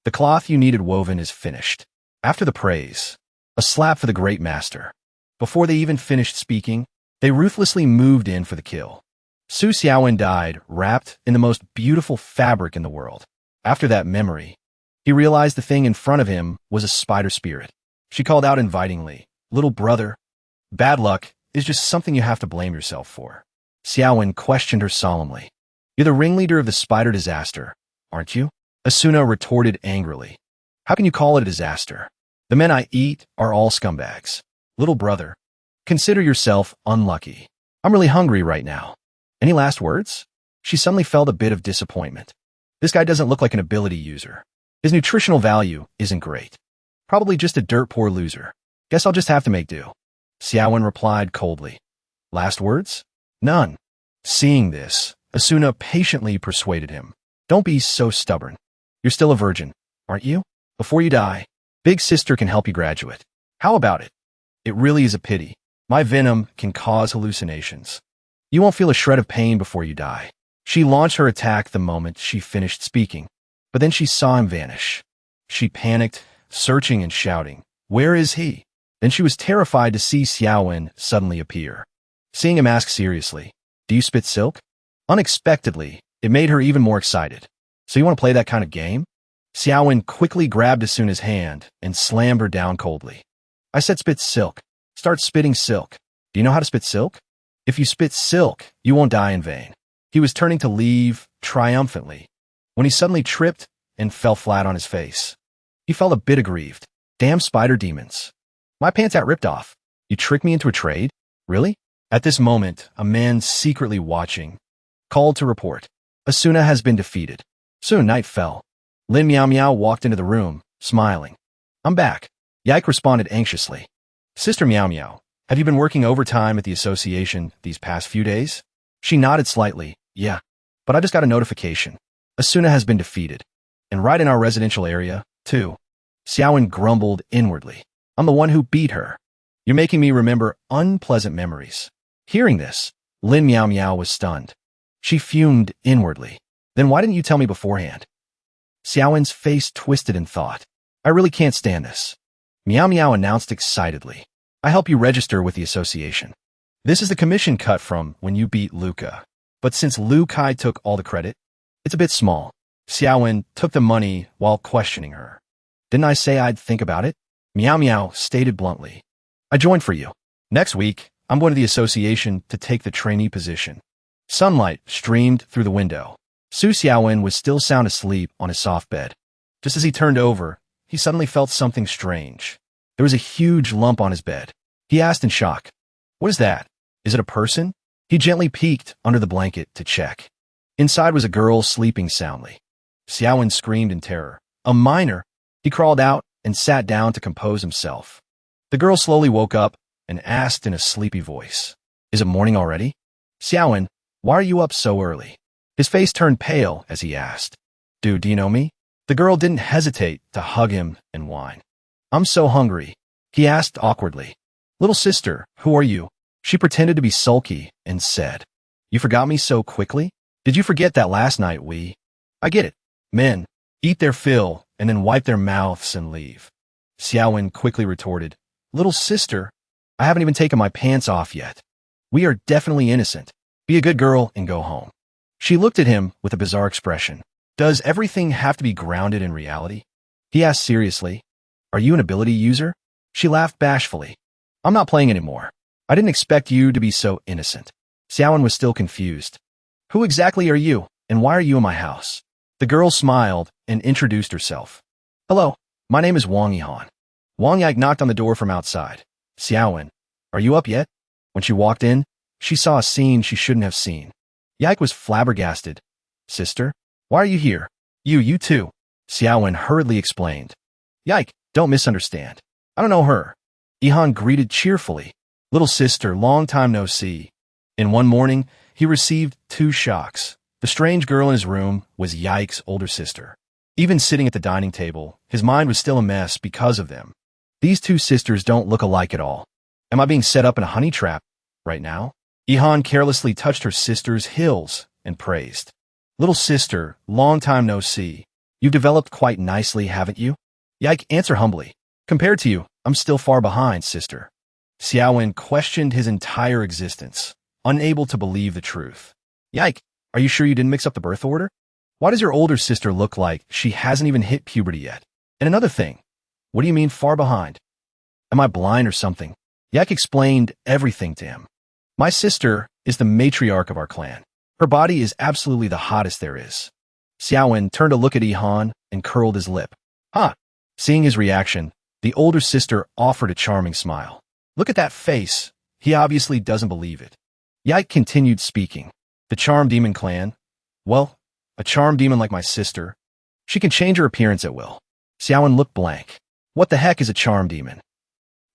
A: the cloth you needed woven is finished. After the praise, a slap for the great master. Before they even finished speaking, they ruthlessly moved in for the kill. Su Xiaowen died wrapped in the most beautiful fabric in the world. After that memory, he realized the thing in front of him was a spider spirit. She called out invitingly, "Little brother, bad luck is just something you have to blame yourself for." Xiaowen questioned her solemnly. "You're the ringleader of the spider disaster, aren't you?" Asuna retorted angrily. "How can you call it a disaster? The men I eat are all scumbags. Little brother, consider yourself unlucky. I'm really hungry right now. Any last words?" She suddenly felt a bit of disappointment. This guy doesn't look like an ability user. His nutritional value isn't great. Probably just a dirt-poor loser. Guess I'll just have to make do. Xiaowen replied coldly. Last words? None. Seeing this, Asuna patiently persuaded him. Don't be so stubborn. You're still a virgin, aren't you? Before you die, Big Sister can help you graduate. How about it? It really is a pity. My venom can cause hallucinations. You won't feel a shred of pain before you die. She launched her attack the moment she finished speaking, but then she saw him vanish. She panicked, searching and shouting, "Where is he?" Then she was terrified to see Xiaowen suddenly appear. Seeing him ask seriously, "Do you spit silk?" Unexpectedly, it made her even more excited. "So you want to play that kind of game?" Xiaowen quickly grabbed Asuna's hand and slammed her down coldly. "I said spit silk. Start spitting silk. Do you know how to spit silk? If you spit silk, you won't die in vain." He was turning to leave triumphantly when he suddenly tripped and fell flat on his face. He felt a bit aggrieved. Damn spider demons. My pants got ripped off. You tricked me into a trade? Really? At this moment, a man secretly watching called to report. Asuna has been defeated. Soon night fell. Lin Meow Meow walked into the room, smiling. "I'm back." Yike responded anxiously. "Sister Meow Meow, have you been working overtime at the association these past few days?" She nodded slightly. "Yeah, but I just got a notification. Asuna has been defeated. And right in our residential area, too." Xiaowen grumbled inwardly. "I'm the one who beat her. You're making me remember unpleasant memories." Hearing this, Lin Meow Meow was stunned. She fumed inwardly. "Then why didn't you tell me beforehand?" Xiaowen's face twisted in thought. "I really can't stand this." Meow Meow announced excitedly. "I help you register with the association. This is the commission cut from when you beat Luca. But since Lu Kai took all the credit, it's a bit small." Xiaowen took the money while questioning her. "Didn't I say I'd think about it?" Meow Meow stated bluntly. "I joined for you. Next week, I'm going to the association to take the trainee position." Sunlight streamed through the window. Su Xiaowen was still sound asleep on his soft bed. Just as he turned over, he suddenly felt something strange. There was a huge lump on his bed. He asked in shock, "What is that? Is it a person?" He gently peeked under the blanket to check. Inside was a girl sleeping soundly. Xiaowen screamed in terror. "A minor!" He crawled out and sat down to compose himself. The girl slowly woke up and asked in a sleepy voice, "Is it morning already?" "Xiaowen, why are you up so early?" His face turned pale as he asked, Do you know me?" The girl didn't hesitate to hug him and whine. "I'm so hungry," he asked awkwardly. "Little sister, who are you?" She pretended to be sulky and said, "You forgot me so quickly?" Did you forget that last night I get it. Men eat their fill and then wipe their mouths and leave. Xiaowen quickly retorted, little sister, I haven't even taken my pants off yet. We are definitely innocent. Be a good girl and go home. She looked at him with a bizarre expression. Does everything have to be grounded in reality? He asked seriously. Are you an ability user? She laughed bashfully. I'm not playing anymore. I didn't expect you to be so innocent. Xiaowen was still confused. Who exactly are you, and why are you in my house? The girl smiled and introduced herself. Hello, my name is Wong Yihan. Wang Yak knocked on the door from outside. Xiaowen, are you up yet? When she walked in, she saw a scene she shouldn't have seen. Yak was flabbergasted. Sister, why are you here? You too. Xiaowen hurriedly explained. Yak, don't misunderstand. I don't know her. Yihan greeted cheerfully. Little sister, long time no see. In one morning, he received 2 shocks. The strange girl in his room was Yike's older sister. Even sitting at the dining table, his mind was still a mess because of them. These 2 sisters don't look alike at all. Am I being set up in a honey trap right now? Yihan carelessly touched her sister's heels and praised. Little sister, long time no see. You've developed quite nicely, haven't you? Yike, answer humbly. Compared to you, I'm still far behind, sister. Xiaowen questioned his entire existence, unable to believe the truth. Yike, are you sure you didn't mix up the birth order? Why does your older sister look like she hasn't even hit puberty yet? And another thing, what do you mean far behind? Am I blind or something? Yak explained everything to him. My sister is the matriarch of our clan. Her body is absolutely the hottest there is. Xiaowen turned to look at Yihan and curled his lip. Huh. Seeing his reaction, the older sister offered a charming smile. Look at that face. He obviously doesn't believe it. Yak continued speaking. The Charm Demon clan? Well, a charm demon like my sister. She can change her appearance at will. Xiaowen looked blank. What the heck is a charm demon?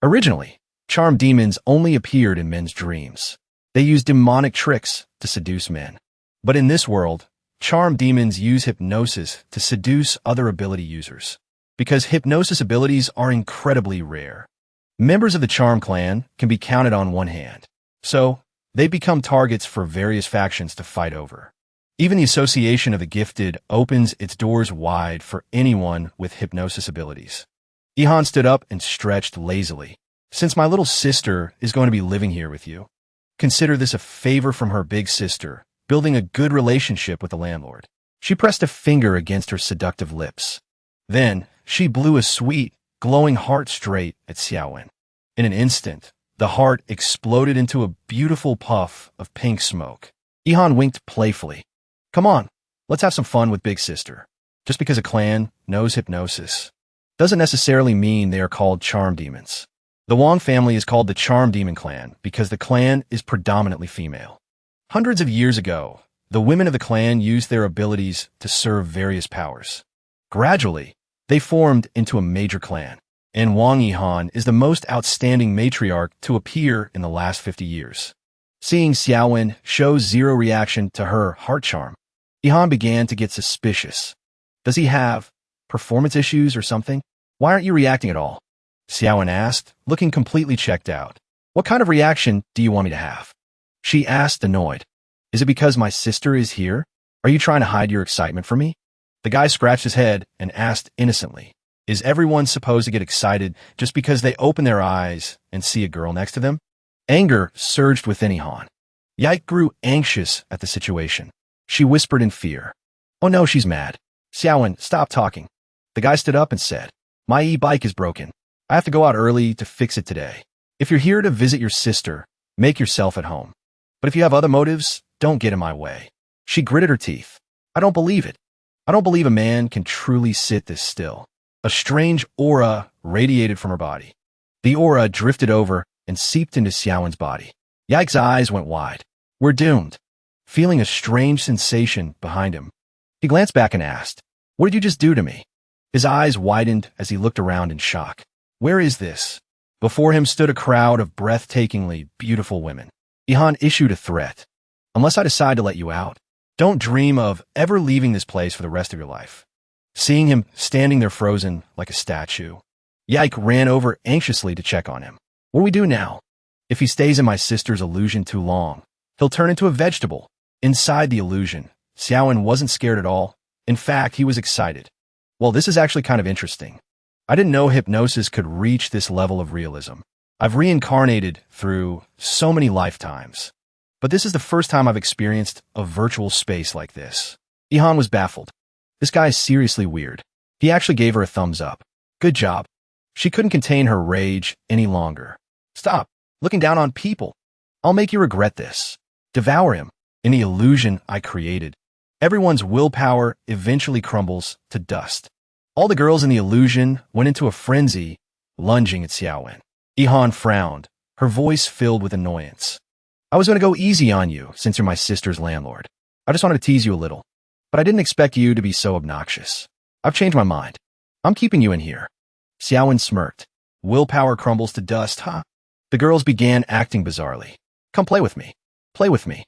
A: Originally, charm demons only appeared in men's dreams. They used demonic tricks to seduce men. But in this world, charm demons use hypnosis to seduce other ability users. Because hypnosis abilities are incredibly rare. Members of the Charm clan can be counted on one hand. So, they become targets for various factions to fight over. Even the Association of the Gifted opens its doors wide for anyone with hypnosis abilities. Yihan stood up and stretched lazily. Since my little sister is going to be living here with you, consider this a favor from her big sister, building a good relationship with the landlord. She pressed a finger against her seductive lips. Then, she blew a sweet, glowing heart straight at Xiaowen. In an instant, the heart exploded into a beautiful puff of pink smoke. Yihan winked playfully. Come on, let's have some fun with Big Sister. Just because a clan knows hypnosis doesn't necessarily mean they are called charm demons. The Wong family is called the Charm Demon clan because the clan is predominantly female. Hundreds of years ago, the women of the clan used their abilities to serve various powers. Gradually, they formed into a major clan, and Wang Yihan is the most outstanding matriarch to appear in the last 50 years. Seeing Xiaowen show zero reaction to her heart charm, Yihan began to get suspicious. Does he have performance issues or something? Why aren't you reacting at all? Xiaowen asked, looking completely checked out. What kind of reaction do you want me to have? She asked, annoyed. Is it because my sister is here? Are you trying to hide your excitement from me? The guy scratched his head and asked innocently, is everyone supposed to get excited just because they open their eyes and see a girl next to them? Anger surged within Yihan. Yike grew anxious at the situation. She whispered in fear. Oh no, she's mad. Xiaowen, stop talking. The guy stood up and said, my e-bike is broken. I have to go out early to fix it today. If you're here to visit your sister, make yourself at home. But if you have other motives, don't get in my way. She gritted her teeth. I don't believe it. I don't believe a man can truly sit this still. A strange aura radiated from her body. The aura drifted over and seeped into Xiaowen's body. Yike's eyes went wide. We're doomed. Feeling a strange sensation behind him, he glanced back and asked, what did you just do to me? His eyes widened as he looked around in shock. Where is this? Before him stood a crowd of breathtakingly beautiful women. Yihan issued a threat. Unless I decide to let you out, don't dream of ever leaving this place for the rest of your life. Seeing him standing there frozen like a statue, Yike ran over anxiously to check on him. What do we do now? If he stays in my sister's illusion too long, he'll turn into a vegetable. Inside the illusion, Xiaowen wasn't scared at all. In fact, he was excited. Well, this is actually kind of interesting. I didn't know hypnosis could reach this level of realism. I've reincarnated through so many lifetimes, but this is the first time I've experienced a virtual space like this. Ihan was baffled. This guy is seriously weird. He actually gave her a thumbs up. Good job. She couldn't contain her rage any longer. Stop looking down on people. I'll make you regret this. Devour him. In the illusion I created, everyone's willpower eventually crumbles to dust. All the girls in the illusion went into a frenzy, lunging at Xiaowen. Ihan frowned, her voice filled with annoyance. I was going to go easy on you since you're my sister's landlord. I just wanted to tease you a little, but I didn't expect you to be so obnoxious. I've changed my mind. I'm keeping you in here. Xiaowen smirked. Willpower crumbles to dust, huh? The girls began acting bizarrely. Come play with me. Play with me.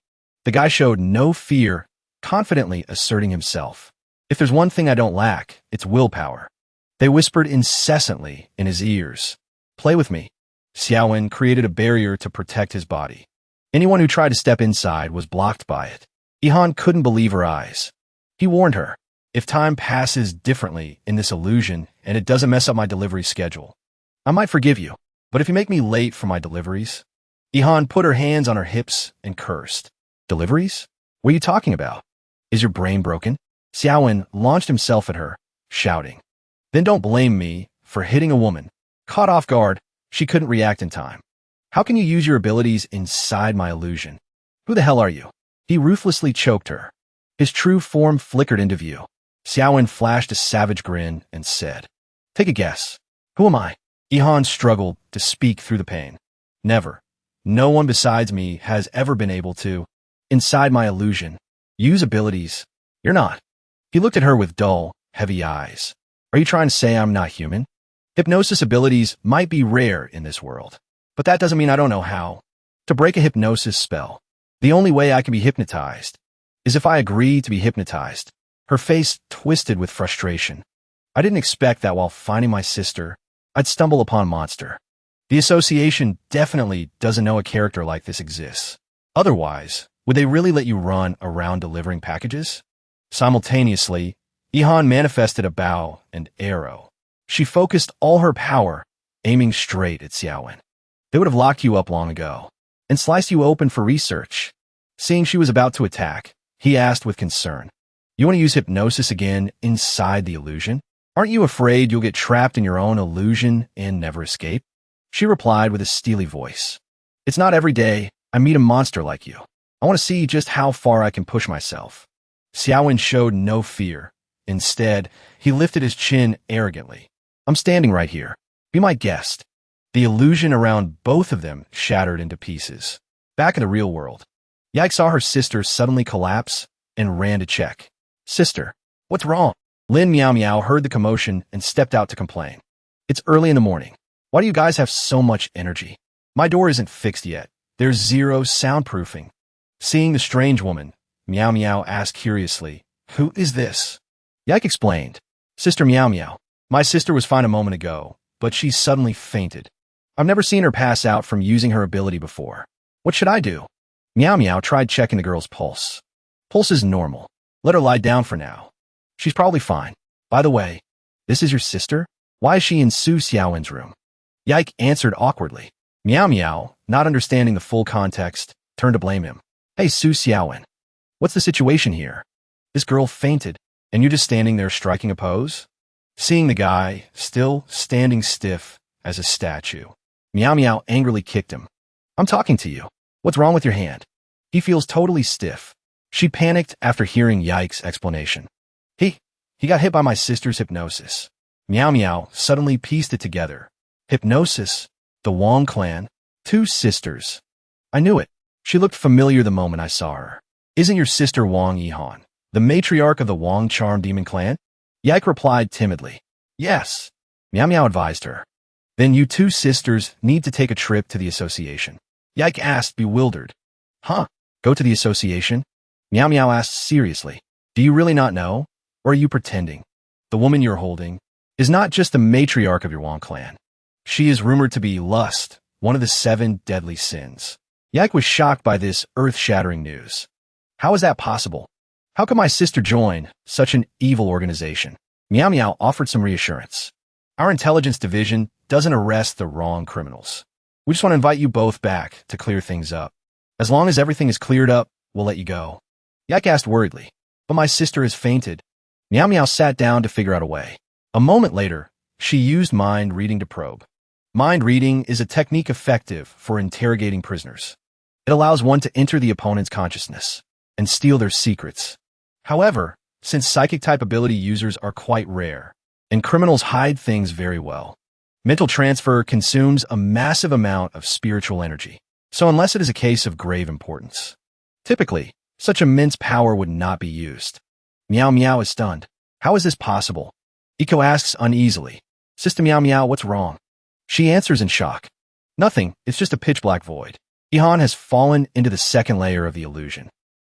A: The guy showed no fear, confidently asserting himself. If there's one thing I don't lack, it's willpower. They whispered incessantly in his ears. Play with me. Xiaowen created a barrier to protect his body. Anyone who tried to step inside was blocked by it. Ihan couldn't believe her eyes. He warned her, if time passes differently in this illusion and it doesn't mess up my delivery schedule, I might forgive you, but if you make me late for my deliveries... Ihan put her hands on her hips and cursed. Deliveries? What are you talking about? Is your brain broken? Xiaowen launched himself at her, shouting. Then don't blame me for hitting a woman. Caught off guard, she couldn't react in time. How can you use your abilities inside my illusion? Who the hell are you? He ruthlessly choked her. His true form flickered into view. Xiaowen flashed a savage grin and said, Take a guess. Who am I? Ihan struggled to speak through the pain. Never. No one besides me has ever been able to, inside my illusion, use abilities. You're not. He looked at her with dull, heavy eyes. Are you trying to say I'm not human? Hypnosis abilities might be rare in this world, but that doesn't mean I don't know how to break a hypnosis spell. The only way I can be hypnotized is if I agree to be hypnotized. Her face twisted with frustration. I didn't expect that while finding my sister, I'd stumble upon a monster. The association definitely doesn't know a character like this exists. Otherwise, would they really let you run around delivering packages? Simultaneously, Ihan manifested a bow and arrow. She focused all her power, aiming straight at Xiaowen. They would have locked you up long ago and sliced you open for research. Seeing she was about to attack, he asked with concern, You want to use hypnosis again inside the illusion? Aren't you afraid you'll get trapped in your own illusion and never escape? She replied with a steely voice. It's not every day I meet a monster like you. I want to see just how far I can push myself. Xiaowen showed no fear. Instead, he lifted his chin arrogantly. I'm standing right here. Be my guest. The illusion around both of them shattered into pieces. Back in the real world, Yike saw her sister suddenly collapse and ran to check. Sister, what's wrong? Lin Meow Meow heard the commotion and stepped out to complain. It's early in the morning. Why do you guys have so much energy? My door isn't fixed yet. There's zero soundproofing. Seeing the strange woman, Meow Meow asked curiously, Who is this? Yike explained. Sister Meow Meow. My sister was fine a moment ago, but she suddenly fainted. I've never seen her pass out from using her ability before. What should I do? Meow Meow tried checking the girl's pulse. Pulse is normal. Let her lie down for now. She's probably fine. By the way, this is your sister? Why is she in Su Xiaowen's room? Yike answered awkwardly. Meow Meow, not understanding the full context, turned to blame him. Hey, Su Xiaowen. What's the situation here? This girl fainted, and you're just standing there striking a pose? Seeing the guy, still standing stiff as a statue, Meow Meow angrily kicked him. I'm talking to you. What's wrong with your hand? He feels totally stiff. She panicked after hearing Yike's explanation. He got hit by my sister's hypnosis. Meow Meow suddenly pieced it together. Hypnosis? The Wong clan? 2 sisters. I knew it. She looked familiar the moment I saw her. Isn't your sister Wong Ihan, the matriarch of the Wong Charm Demon clan? Yike replied timidly. Yes. Meow Meow advised her. Then you 2 sisters need to take a trip to the association. Yike asked, bewildered. Huh? Go to the association? Meow Meow asked seriously. Do you really not know? Or are you pretending? The woman you're holding is not just the matriarch of your Wong clan. She is rumored to be lust, one of the 7 deadly sins. Yike was shocked by this earth-shattering news. How is that possible? How could my sister join such an evil organization? Meow Meow offered some reassurance. Our intelligence division doesn't arrest the wrong criminals. We just want to invite you both back to clear things up. As long as everything is cleared up, we'll let you go. Yak asked worriedly, but my sister has fainted. Meow Meow sat down to figure out a way. A moment later, she used mind reading to probe. Mind reading is a technique effective for interrogating prisoners. It allows one to enter the opponent's consciousness and steal their secrets. However, since psychic-type ability users are quite rare, and criminals hide things very well, mental transfer consumes a massive amount of spiritual energy. So unless it is a case of grave importance, typically, such immense power would not be used. Meow Meow is stunned. How is this possible? Iko asks uneasily. Sister Meow Meow, what's wrong? She answers in shock. Nothing, it's just a pitch-black void. Ihan has fallen into the second layer of the illusion.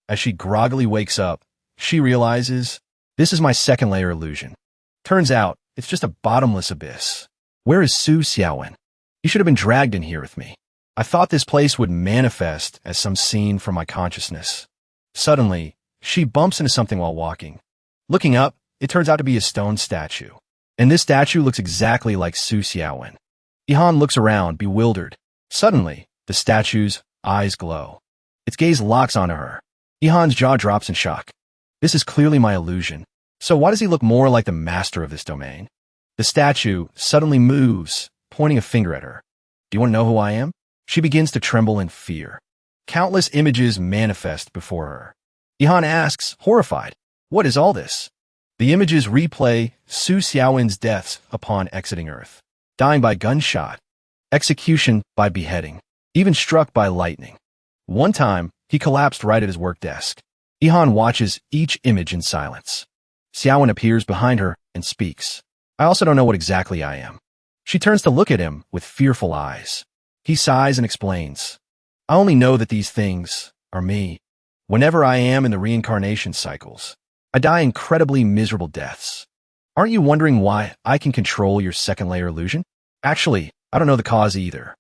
A: As she groggily wakes up, she realizes, this is my second layer illusion. Turns out, it's just a bottomless abyss. Where is Su Xiaowen? You should have been dragged in here with me. I thought this place would manifest as some scene from my consciousness. Suddenly, she bumps into something while walking. Looking up, it turns out to be a stone statue. And this statue looks exactly like Su Xiaowen. Ihan looks around, bewildered. Suddenly, the statue's eyes glow. Its gaze locks onto her. Ihan's jaw drops in shock. This is clearly my illusion. So why does he look more like the master of this domain? The statue suddenly moves, pointing a finger at her. Do you want to know who I am? She begins to tremble in fear. Countless images manifest before her. Ihan asks, horrified, what is all this? The images replay Su Xiaowen's deaths upon exiting Earth. Dying by gunshot, execution by beheading, even struck by lightning. One time, he collapsed right at his work desk. Ihan watches each image in silence. Xiaowen appears behind her and speaks. I also don't know what exactly I am. She turns to look at him with fearful eyes. He sighs and explains. I only know that these things are me. Whenever I am in the reincarnation cycles, I die incredibly miserable deaths. Aren't you wondering why I can control your second layer illusion? Actually, I don't know the cause either.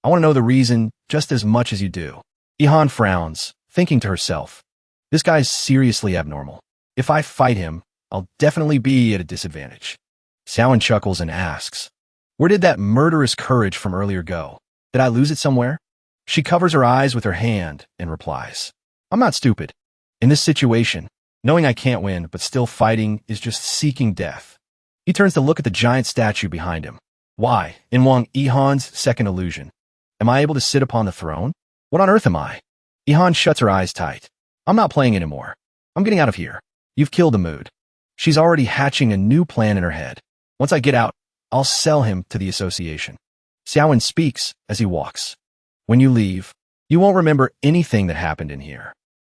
A: I want to know the reason just as much as you do. Ihan frowns, thinking to herself, this guy's seriously abnormal. If I fight him, I'll definitely be at a disadvantage. Xiaowen chuckles and asks, where did that murderous courage from earlier go? Did I lose it somewhere? She covers her eyes with her hand and replies, I'm not stupid. In this situation, knowing I can't win but still fighting is just seeking death. He turns to look at the giant statue behind him. Why, in Wong Ihan's second illusion, am I able to sit upon the throne? What on earth am I? Ihan shuts her eyes tight. I'm not playing anymore. I'm getting out of here. You've killed the mood. She's already hatching a new plan in her head. Once I get out, I'll sell him to the association. Xiaowen speaks as he walks. When you leave, you won't remember anything that happened in here.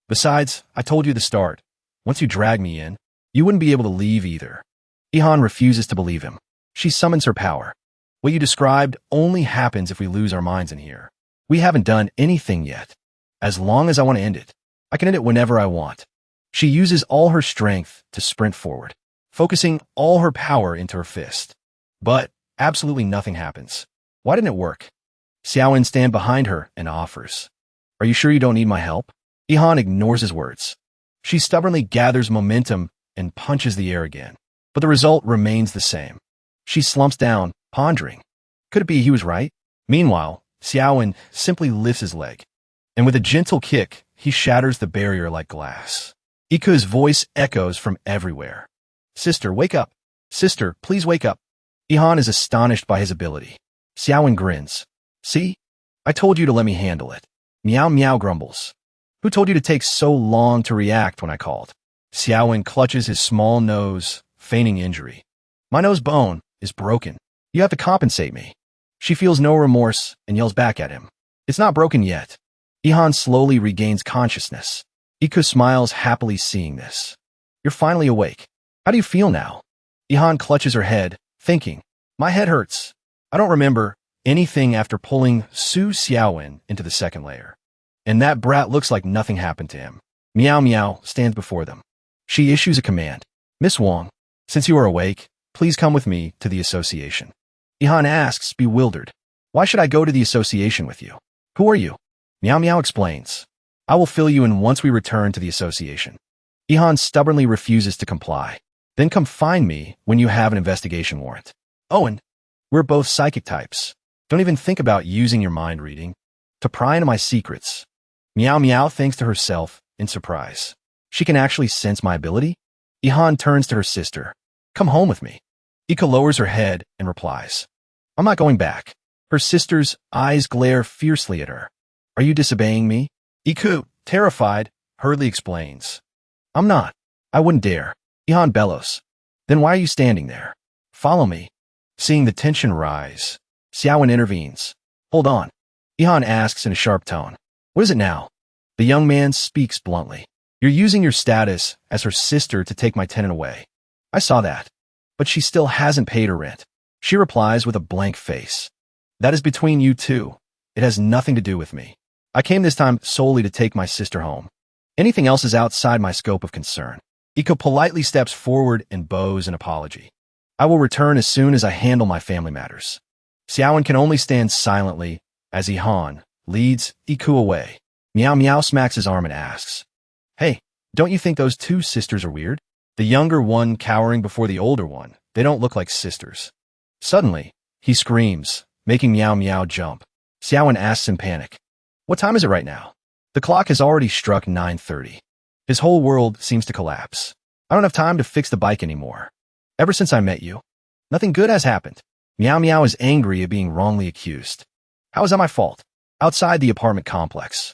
A: Besides, I told you to start. Once you drag me in, you wouldn't be able to leave either. Ihan refuses to believe him. She summons her power. What you described only happens if we lose our minds in here. We haven't done anything yet. As long as I want to end it, I can end it whenever I want. She uses all her strength to sprint forward, focusing all her power into her fist. But absolutely nothing happens. Why didn't it work? Xiaowen stands behind her and offers. Are you sure you don't need my help? Ihan ignores his words. She stubbornly gathers momentum and punches the air again. But the result remains the same. She slumps down, pondering. Could it be he was right? Meanwhile, Xiaowen simply lifts his leg. And with a gentle kick, he shatters the barrier like glass. Iku's voice echoes from everywhere. Sister, wake up. Sister, please wake up. Ihan is astonished by his ability. Xiaowen grins. See? I told you to let me handle it. Meow Meow grumbles. Who told you to take so long to react when I called? Xiaowen clutches his small nose, feigning injury. My nose bone is broken. You have to compensate me. She feels no remorse and yells back at him. It's not broken yet. Ihan slowly regains consciousness. Iku smiles happily seeing this. You're finally awake. How do you feel now? Ihan clutches her head, thinking, my head hurts. I don't remember anything after pulling Su Xiaowen into the second layer. And that brat looks like nothing happened to him. Meow Meow stands before them. She issues a command. Miss Wong, since you are awake, please come with me to the association. Ihan asks, bewildered. Why should I go to the association with you? Who are you? Meow Meow explains. I will fill you in once we return to the association. Ihan stubbornly refuses to comply. Then come find me when you have an investigation warrant. Oh, and we're both psychic types. Don't even think about using your mind reading to pry into my secrets. Meow Meow thinks to herself in surprise. She can actually sense my ability? Ihan turns to her sister. Come home with me. Ika lowers her head and replies. I'm not going back. Her sister's eyes glare fiercely at her. Are you disobeying me? Iku, terrified, hurriedly explains. I'm not. I wouldn't dare. Ihan bellows. Then why are you standing there? Follow me. Seeing the tension rise, Xiaowen intervenes. Hold on. Ihan asks in a sharp tone. What is it now? The young man speaks bluntly. You're using your status as her sister to take my tenant away. I saw that. But she still hasn't paid her rent. She replies with a blank face. That is between you two. It has nothing to do with me. I came this time solely to take my sister home. Anything else is outside my scope of concern. Iko politely steps forward and bows an apology. I will return as soon as I handle my family matters. Xiaowen can only stand silently as Ihan leads Iku away. Meow Meow smacks his arm and asks, Hey, don't you think those two sisters are weird? The younger one cowering before the older one. They don't look like sisters. Suddenly, he screams, making Meow Meow jump. Xiaowen asks in panic, What time is it right now? The clock has already struck 9:30. His whole world seems to collapse. I don't have time to fix the bike anymore. Ever since I met you, nothing good has happened. Meow Meow is angry at being wrongly accused. How is that my fault? Outside the apartment complex,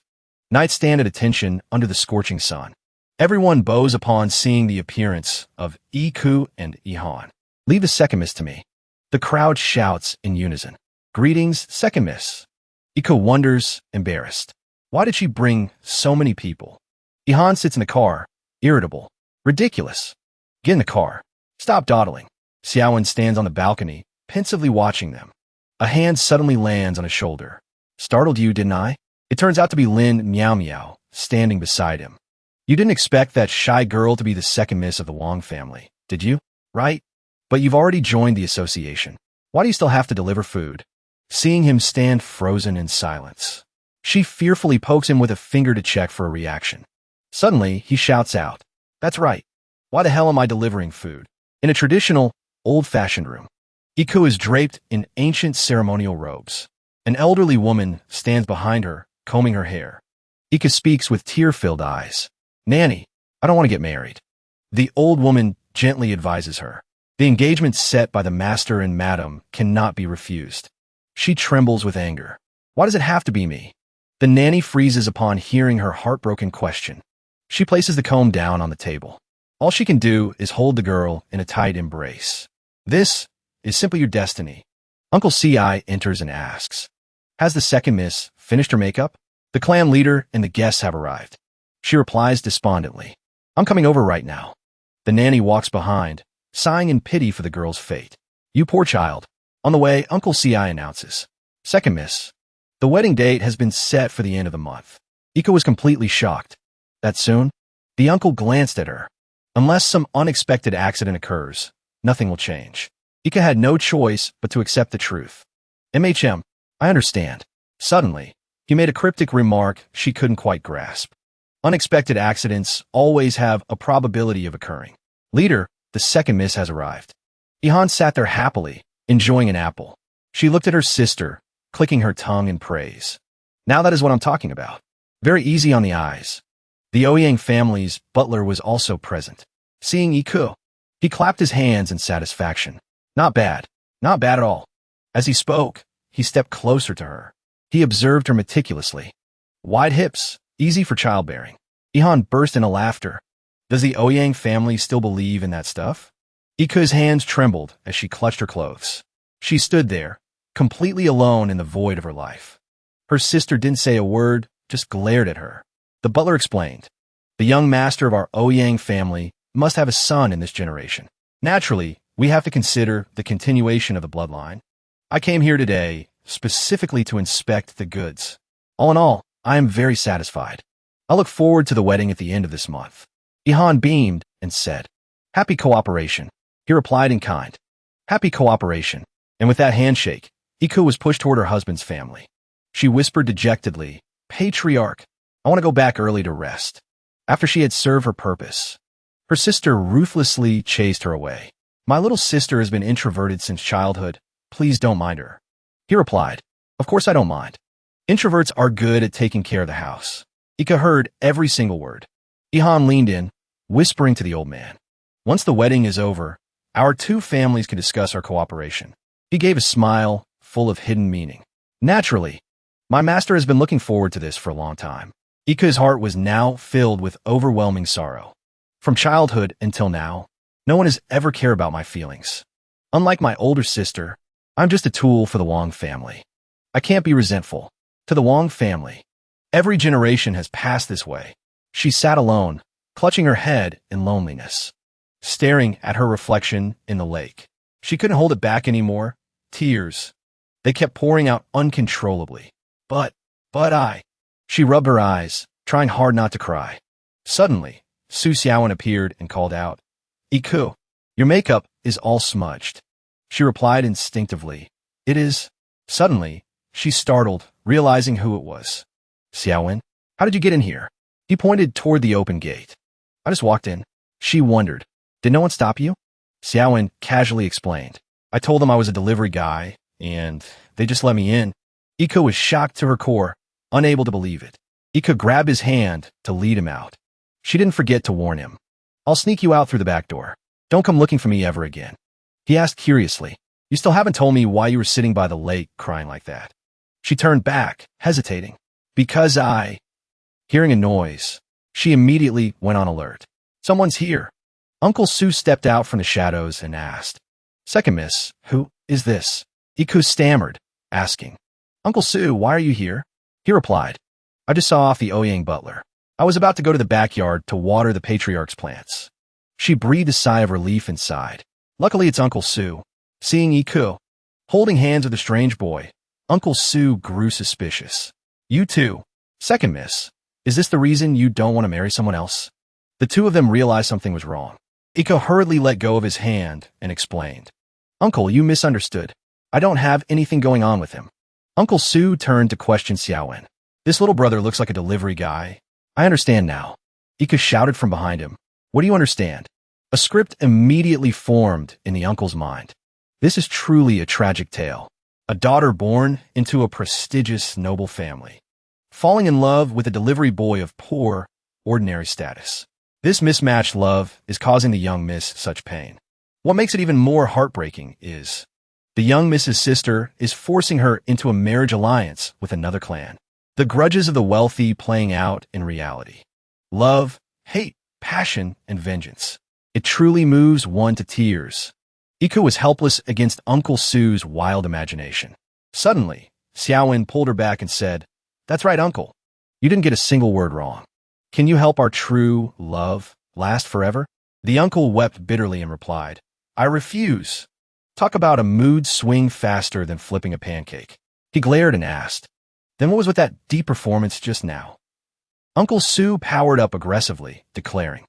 A: knights stand at attention under the scorching sun. Everyone bows upon seeing the appearance of Iku and Ihan. Leave the second miss to me. The crowd shouts in unison. Greetings, second miss. Iku wonders, embarrassed. Why did she bring so many people? Ihan sits in the car, irritable. Ridiculous. Get in the car. Stop dawdling. Xiaowen stands on the balcony, pensively watching them. A hand suddenly lands on his shoulder. Startled you, didn't I? It turns out to be Lin Meow Meow, standing beside him. You didn't expect that shy girl to be the second miss of the Wong family, did you? Right? But you've already joined the association. Why do you still have to deliver food? Seeing him stand frozen in silence, she fearfully pokes him with a finger to check for a reaction. Suddenly, he shouts out, That's right. Why the hell am I delivering food? In a traditional, old-fashioned room, Iku is draped in ancient ceremonial robes. An elderly woman stands behind her, combing her hair. Ika speaks with tear-filled eyes. Nanny, I don't want to get married. The old woman gently advises her. The engagement set by the master and madam cannot be refused. She trembles with anger. Why does it have to be me? The nanny freezes upon hearing her heartbroken question. She places the comb down on the table. All she can do is hold the girl in a tight embrace. This is simply your destiny. Uncle C.I. enters and asks, Has the second miss finished her makeup? The clan leader and the guests have arrived. She replies despondently, I'm coming over right now. The nanny walks behind, sighing in pity for the girl's fate. You poor child. On the way, Uncle C.I. announces, Second miss. The wedding date has been set for the end of the month. Ika was completely shocked. That soon? The uncle glanced at her. Unless some unexpected accident occurs, nothing will change. Ika had no choice but to accept the truth. MHM, I understand. Suddenly, he made a cryptic remark she couldn't quite grasp. Unexpected accidents always have a probability of occurring. Leader, the second miss has arrived. Ihan sat there happily, enjoying an apple. She looked at her sister, clicking her tongue in praise. Now that is what I'm talking about. Very easy on the eyes. The Ouyang family's butler was also present. Seeing Iku, he clapped his hands in satisfaction. Not bad. Not bad at all. As he spoke, he stepped closer to her. He observed her meticulously. Wide hips, easy for childbearing. Ihan burst into laughter. Does the Ouyang family still believe in that stuff? Iku's hands trembled as she clutched her clothes. She stood there, completely alone in the void of her life. Her sister didn't say a word, just glared at her. The butler explained, The young master of our Ouyang family must have a son in this generation. Naturally, we have to consider the continuation of the bloodline. I came here today specifically to inspect the goods. All in all, I am very satisfied. I look forward to the wedding at the end of this month. Ihan beamed and said, Happy cooperation. He replied in kind. Happy cooperation. And with that handshake, Iku was pushed toward her husband's family. She whispered dejectedly, Patriarch, I want to go back early to rest. After she had served her purpose, her sister ruthlessly chased her away. My little sister has been introverted since childhood. Please don't mind her. He replied, Of course I don't mind. Introverts are good at taking care of the house. Ika heard every single word. Ihan leaned in, whispering to the old man. Once the wedding is over, our two families can discuss our cooperation. He gave a smile full of hidden meaning. Naturally, my master has been looking forward to this for a long time. Ika's heart was now filled with overwhelming sorrow. From childhood until now, no one has ever cared about my feelings. Unlike my older sister, I'm just a tool for the Wong family. I can't be resentful. To the Wong family, every generation has passed this way. She sat alone, clutching her head in loneliness, staring at her reflection in the lake. She couldn't hold it back anymore. Tears. They kept pouring out uncontrollably. But I. She rubbed her eyes, trying hard not to cry. Suddenly, Su Xiaowen appeared and called out, Iku, your makeup is all smudged. She replied instinctively, It is. Suddenly, she startled, realizing who it was. Xiaowen, how did you get in here? He pointed toward the open gate. I just walked in. She wondered, Did no one stop you? Xiaowen casually explained. I told them I was a delivery guy, and they just let me in. Ika was shocked to her core, unable to believe it. Ika grabbed his hand to lead him out. She didn't forget to warn him. I'll sneak you out through the back door. Don't come looking for me ever again. He asked curiously, You still haven't told me why you were sitting by the lake crying like that. She turned back, hesitating. Because Hearing a noise, she immediately went on alert. Someone's here. Uncle Su stepped out from the shadows and asked, Second miss, who is this? Iku stammered, asking, Uncle Su, why are you here? He replied, I just saw off the Ouyang butler. I was about to go to the backyard to water the patriarch's plants. She breathed a sigh of relief and sighed. Luckily, it's Uncle Su. Seeing Iku holding hands with a strange boy, Uncle Su grew suspicious. You too. Second miss, is this the reason you don't want to marry someone else? The two of them realized something was wrong. Iko hurriedly let go of his hand and explained. Uncle, you misunderstood. I don't have anything going on with him. Uncle Su turned to question Xiaowen. This little brother looks like a delivery guy. I understand now. Ika shouted from behind him. What do you understand? A script immediately formed in the uncle's mind. This is truly a tragic tale. A daughter born into a prestigious noble family, falling in love with a delivery boy of poor, ordinary status. This mismatched love is causing the young miss such pain. What makes it even more heartbreaking is the young miss's sister is forcing her into a marriage alliance with another clan. The grudges of the wealthy playing out in reality. Love, hate, passion, and vengeance. It truly moves one to tears. Iku was helpless against Uncle Su's wild imagination. Suddenly, Xiaowen pulled her back and said, That's right, Uncle. You didn't get a single word wrong. Can you help our true love last forever? The uncle wept bitterly and replied, I refuse. Talk about a mood swing faster than flipping a pancake. He glared and asked, Then what was with that deep performance just now? Uncle Su powered up aggressively, declaring,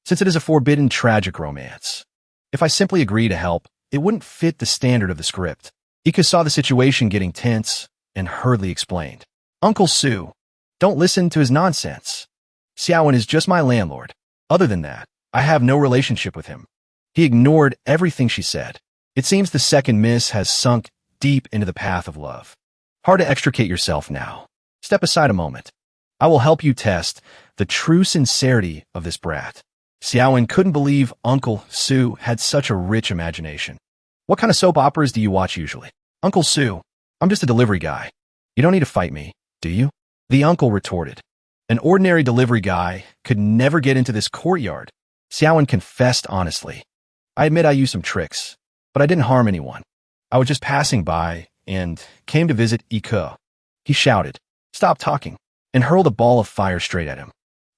A: Since it is a forbidden tragic romance, if I simply agree to help, it wouldn't fit the standard of the script. Ika saw the situation getting tense and hurriedly explained, Uncle Su, don't listen to his nonsense. Xiaowen is just my landlord. Other than that, I have no relationship with him. He ignored everything she said. It seems the second miss has sunk deep into the path of love. Hard to extricate yourself now. Step aside a moment. I will help you test the true sincerity of this brat. Xiaowen couldn't believe Uncle Su had such a rich imagination. What kind of soap operas do you watch usually? Uncle Su, I'm just a delivery guy. You don't need to fight me, do you? The uncle retorted. An ordinary delivery guy could never get into this courtyard. Xiaowen confessed honestly. I admit I used some tricks, but I didn't harm anyone. I was just passing by and came to visit Ika. He shouted, Stop talking, and hurled a ball of fire straight at him.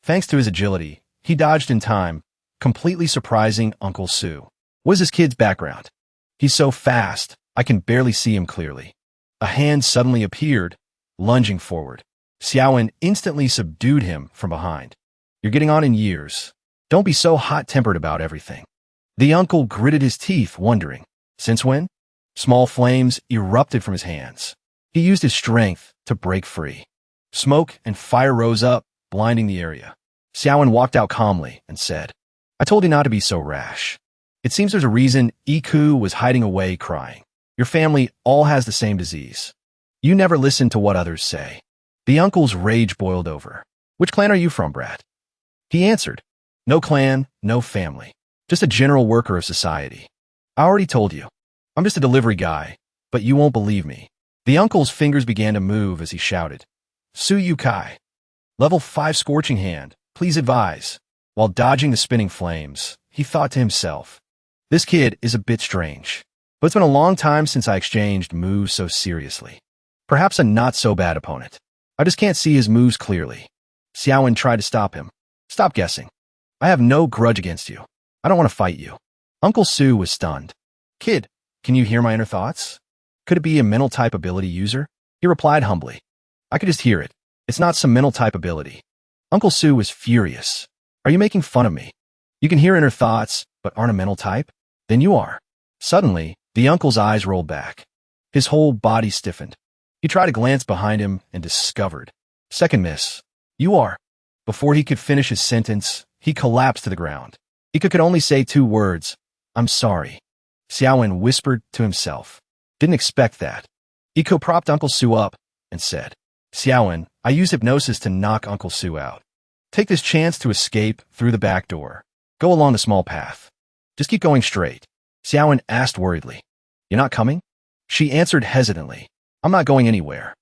A: Thanks to his agility, he dodged in time, completely surprising Uncle Su. What is this kid's background? He's so fast, I can barely see him clearly. A hand suddenly appeared, lunging forward. Xiaowen instantly subdued him from behind. You're getting on in years. Don't be so hot-tempered about everything. The uncle gritted his teeth, wondering, Since when? Small flames erupted from his hands. He used his strength to break free. Smoke and fire rose up, blinding the area. Xiaowen walked out calmly and said, I told you not to be so rash. It seems there's a reason Iku was hiding away crying. Your family all has the same disease. You never listen to what others say. The uncle's rage boiled over. Which clan are you from, brat? He answered, no clan, no family. Just a general worker of society. I already told you. I'm just a delivery guy, but you won't believe me. The uncle's fingers began to move as he shouted, Su Yukai. Level 5 Scorching Hand, please advise. While dodging the spinning flames, he thought to himself, this kid is a bit strange, but it's been a long time since I exchanged moves so seriously. Perhaps a not-so-bad opponent. I just can't see his moves clearly. Xiaowen tried to stop him. Stop guessing. I have no grudge against you. I don't want to fight you. Uncle Su was stunned. Kid, can you hear my inner thoughts? Could it be a mental type ability user? He replied humbly. I could just hear it. It's not some mental type ability. Uncle Su was furious. Are you making fun of me? You can hear inner thoughts, but aren't a mental type? Then you are. Suddenly, the uncle's eyes rolled back. His whole body stiffened. He tried to glance behind him and discovered. Second miss. You are. Before he could finish his sentence, he collapsed to the ground. Ika could only say 2 words. I'm sorry. Xiaowen whispered to himself. Didn't expect that. Iko propped Uncle Su up and said, Xiaowen, I used hypnosis to knock Uncle Su out. Take this chance to escape through the back door. Go along the small path. Just keep going straight. Xiaowen asked worriedly. You're not coming? She answered hesitantly. I'm not going anywhere.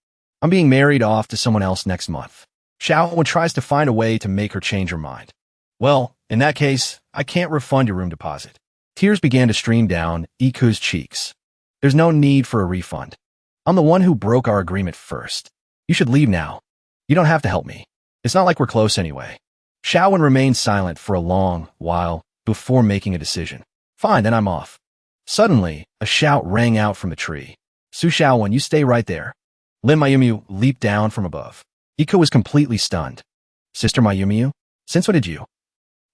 A: I'm being married off to someone else next month. Xiaowen tries to find a way to make her change her mind. Well, in that case, I can't refund your room deposit. Tears began to stream down Iku's cheeks. There's no need for a refund. I'm the one who broke our agreement first. You should leave now. You don't have to help me. It's not like we're close anyway. Xiaowen remained silent for a long while before making a decision. Fine, then I'm off. Suddenly, a shout rang out from the tree. Su Xiaowen, you stay right there. Lin Mayumiu leaped down from above. Iko was completely stunned. Sister Mayumiu, since when did you?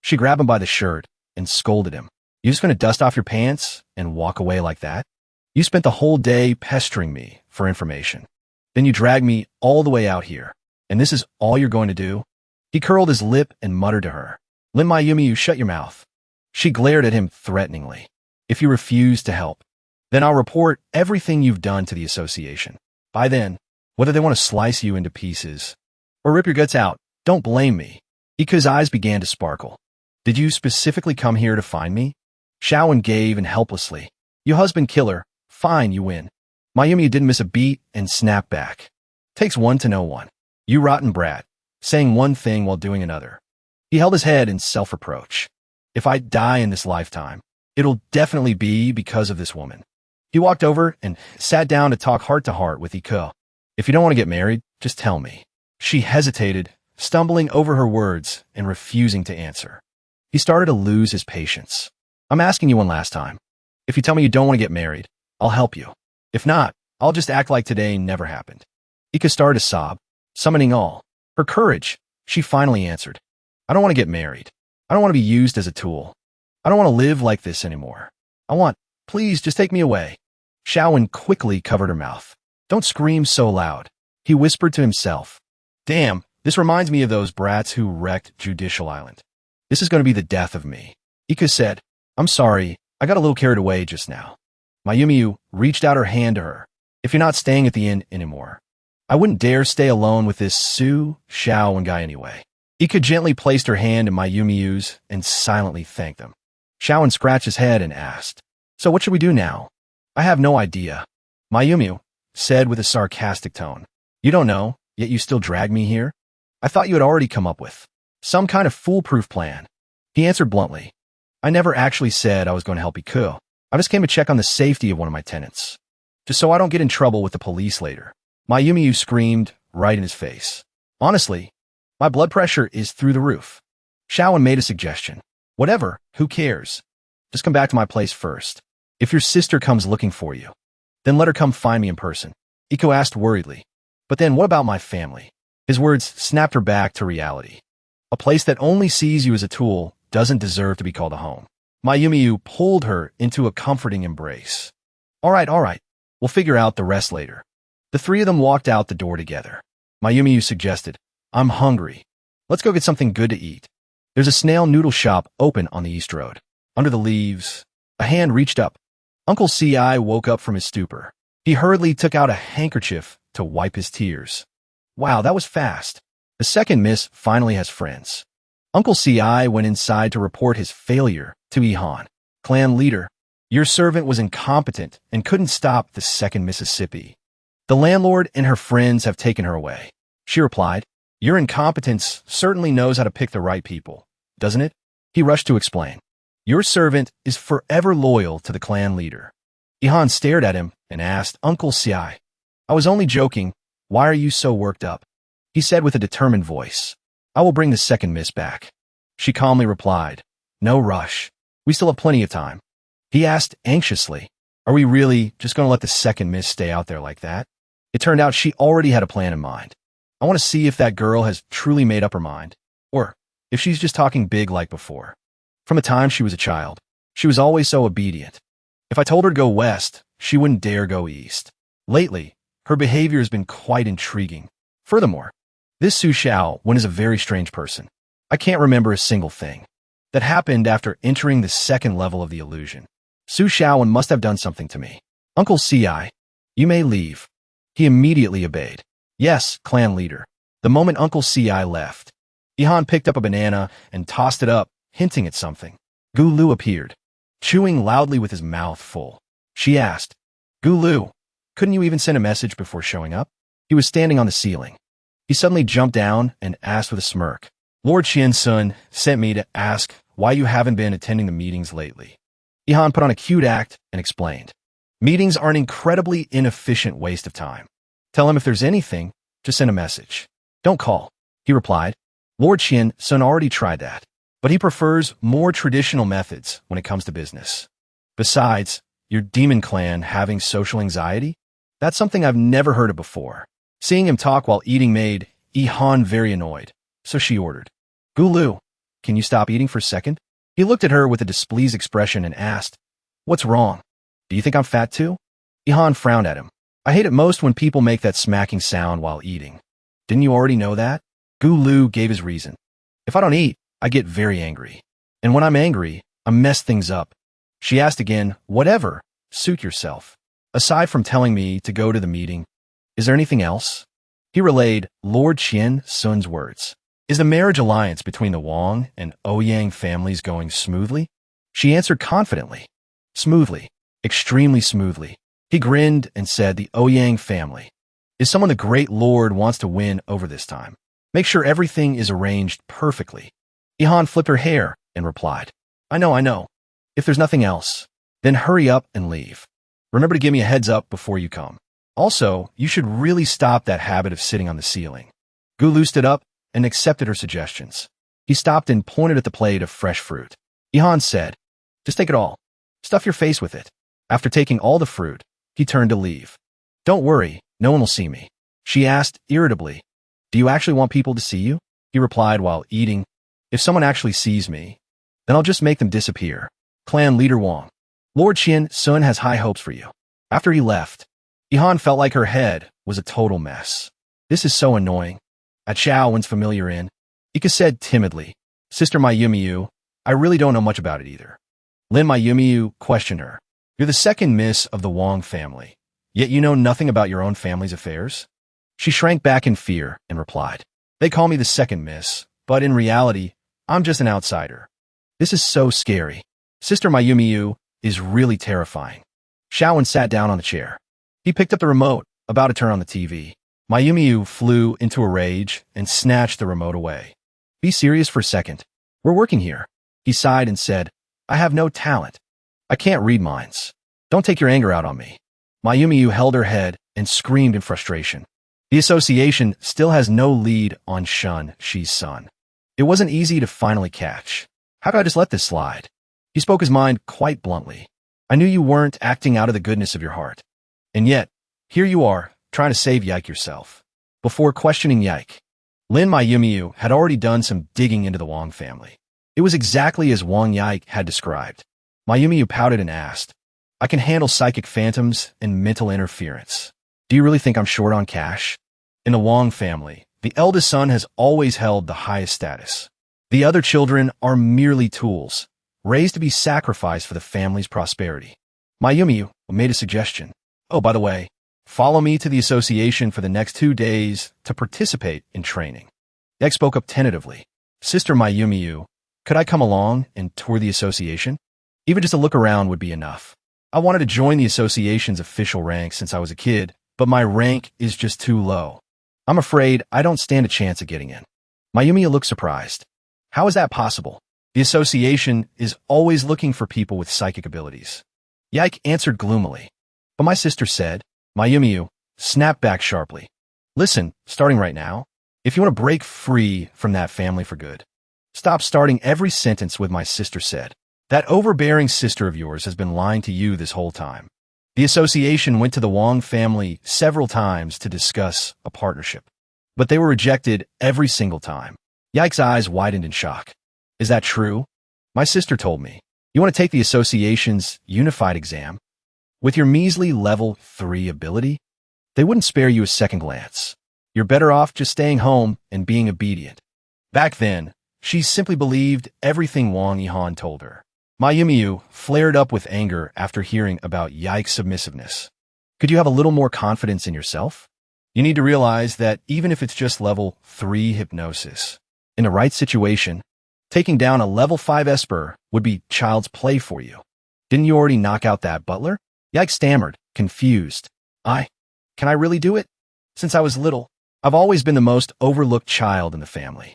A: She grabbed him by the shirt and scolded him. You just gonna dust off your pants and walk away like that? You spent the whole day pestering me for information. Then you dragged me all the way out here. And this is all you're going to do? He curled his lip and muttered to her. Lin Mayumi, you shut your mouth. She glared at him threateningly. If you refuse to help, then I'll report everything you've done to the association. By then, whether they want to slice you into pieces or rip your guts out, don't blame me. Ika's eyes began to sparkle. Did you specifically come here to find me? Xiaowen gave in helplessly. You husband killer. Fine, you win. Mayumi didn't miss a beat and snapped back. Takes one to know one. You rotten brat, saying one thing while doing another. He held his head in self-reproach. If I die in this lifetime, it'll definitely be because of this woman. He walked over and sat down to talk heart-to-heart with Iko. If you don't want to get married, just tell me. She hesitated, stumbling over her words and refusing to answer. He started to lose his patience. I'm asking you one last time. If you tell me you don't want to get married, I'll help you. If not, I'll just act like today never happened. Ika started to sob, summoning all her courage. She finally answered. I don't want to get married. I don't want to be used as a tool. I don't want to live like this anymore. Please just take me away. Xiaowen quickly covered her mouth. Don't scream so loud. He whispered to himself. Damn, this reminds me of those brats who wrecked Judicial Island. This is going to be the death of me. Ika said, I'm sorry, I got a little carried away just now. Mayumiu reached out her hand to her. If you're not staying at the inn anymore, I wouldn't dare stay alone with this Su Xiaowen guy anyway. Ika gently placed her hand in Mayumiu's and silently thanked him. Xiaowen scratched his head and asked, So what should we do now? I have no idea. Mayumiu said with a sarcastic tone. You don't know, yet you still drag me here? I thought you had already come up with some kind of foolproof plan. He answered bluntly. I never actually said I was going to help Iku. I just came to check on the safety of one of my tenants. Just so I don't get in trouble with the police later. Mayumiu screamed right in his face. Honestly, my blood pressure is through the roof. Xiaowen made a suggestion. Whatever, who cares? Just come back to my place first. If your sister comes looking for you, then let her come find me in person. Iko asked worriedly. But then what about my family? His words snapped her back to reality. A place that only sees you as a tool doesn't deserve to be called a home. Mayumiu pulled her into a comforting embrace. All right, we'll figure out the rest later. The three of them walked out the door together. Mayumiu suggested, I'm hungry. Let's go get something good to eat. There's a snail noodle shop open on the East Road. Under the leaves, a hand reached up. Uncle C.I. woke up from his stupor. He hurriedly took out a handkerchief to wipe his tears. Wow, that was fast. The second miss finally has friends. Uncle C.I. went inside to report his failure to Ihan, clan leader. Your servant was incompetent and couldn't stop the second Mississippi. The landlord and her friends have taken her away. She replied, your incompetence certainly knows how to pick the right people, doesn't it? He rushed to explain. Your servant is forever loyal to the clan leader. Ihan stared at him and asked, Uncle C.I., I was only joking. Why are you so worked up? He said with a determined voice, I will bring the second miss back. She calmly replied, no rush. We still have plenty of time. He asked anxiously, are we really just going to let the second miss stay out there like that? It turned out she already had a plan in mind. I want to see if that girl has truly made up her mind, or if she's just talking big like before. From the time she was a child, she was always so obedient. If I told her to go west, she wouldn't dare go east. Lately, her behavior has been quite intriguing. Furthermore, this Su Xiaowen is a very strange person. I can't remember a single thing that happened after entering the second level of the illusion. Su Xiaowen must have done something to me. Uncle C.I., you may leave. He immediately obeyed. Yes, clan leader. The moment Uncle C.I. left, Ihan picked up a banana and tossed it up, hinting at something. Gulu appeared, chewing loudly with his mouth full. She asked, Gulu, couldn't you even send a message before showing up? He was standing on the ceiling. He suddenly jumped down and asked with a smirk, Lord Qian-sun sent me to ask why you haven't been attending the meetings lately. Ihan put on a cute act and explained, meetings are an incredibly inefficient waste of time. Tell him if there's anything, just send a message. Don't call. He replied, Lord Qian-sun already tried that, but he prefers more traditional methods when it comes to business. Besides, your demon clan having social anxiety? That's something I've never heard of before. Seeing him talk while eating made Ihan very annoyed, so she ordered, Gulu, can you stop eating for a second? He looked at her with a displeased expression and asked, what's wrong? Do you think I'm fat too? Ihan frowned at him. I hate it most when people make that smacking sound while eating. Didn't you already know that? Gulu gave his reason. If I don't eat, I get very angry. And when I'm angry, I mess things up. She asked again, whatever, suit yourself. Aside from telling me to go to the meeting, is there anything else? He relayed Lord Qian-sun's words. Is the marriage alliance between the Wong and Ouyang families going smoothly? She answered confidently. Smoothly. Extremely smoothly. He grinned and said the Ouyang family is someone the great lord wants to win over this time. Make sure everything is arranged perfectly. Ihan flipped her hair and replied, I know. If there's nothing else, then hurry up and leave. Remember to give me a heads up before you come. Also, you should really stop that habit of sitting on the ceiling. Gulu stood up and accepted her suggestions. He stopped and pointed at the plate of fresh fruit. Ihan said, just take it all. Stuff your face with it. After taking all the fruit, he turned to leave. Don't worry, no one will see me. She asked irritably, do you actually want people to see you? He replied while eating, if someone actually sees me, then I'll just make them disappear. Clan leader Wong. Lord Qian-sun has high hopes for you. After he left, Ihan felt like her head was a total mess. This is so annoying. At Xiaowen's familiar inn, Ika said timidly, Sister Mayumiyu, I really don't know much about it either. Lin Mayumiyu questioned her. You're the second miss of the Wong family, yet you know nothing about your own family's affairs? She shrank back in fear and replied, they call me the second miss, but in reality, I'm just an outsider. This is so scary. Sister Mayumiyu is really terrifying. Xiaowen sat down on the chair. He picked up the remote, about to turn on the TV. Mayumiyu flew into a rage and snatched the remote away. Be serious for a second. We're working here. He sighed and said, I have no talent. I can't read minds. Don't take your anger out on me. Mayumiyu held her head and screamed in frustration. The association still has no lead on Shun, Shi's son. It wasn't easy to finally catch. How could I just let this slide? He spoke his mind quite bluntly. I knew you weren't acting out of the goodness of your heart. And yet, here you are, trying to save Yike yourself. Before questioning Yike, Lin Mayumiyu had already done some digging into the Wong family. It was exactly as Wong Yike had described. Mayumiyu pouted and asked, I can handle psychic phantoms and mental interference. Do you really think I'm short on cash? In the Wong family, the eldest son has always held the highest status. The other children are merely tools, raised to be sacrificed for the family's prosperity. Mayumi made a suggestion. Oh, by the way, follow me to the association for the next 2 days to participate in training. Yike spoke up tentatively. Sister Mayumi, could I come along and tour the association? Even just a look around would be enough. I wanted to join the association's official rank since I was a kid, but my rank is just too low. I'm afraid I don't stand a chance of getting in. Mayumi looked surprised. How is that possible? The association is always looking for people with psychic abilities. Yike answered gloomily. But my sister said, Mayumi snapped back sharply. Listen, starting right now, if you want to break free from that family for good, stop starting every sentence with my sister said. That overbearing sister of yours has been lying to you this whole time. The association went to the Wong family several times to discuss a partnership, but they were rejected every single time. Yike's eyes widened in shock. Is that true? My sister told me. You want to take the association's unified exam? With your measly level 3 ability? They wouldn't spare you a second glance. You're better off just staying home and being obedient. Back then, she simply believed everything Wong Yihan told her. Mayumi flared up with anger after hearing about Yike's submissiveness. Could you have a little more confidence in yourself? You need to realize that even if it's just level 3 hypnosis, in the right situation, taking down a level 5 Esper would be child's play for you. Didn't you already knock out that butler? Yike stammered, confused. Can I really do it? Since I was little, I've always been the most overlooked child in the family.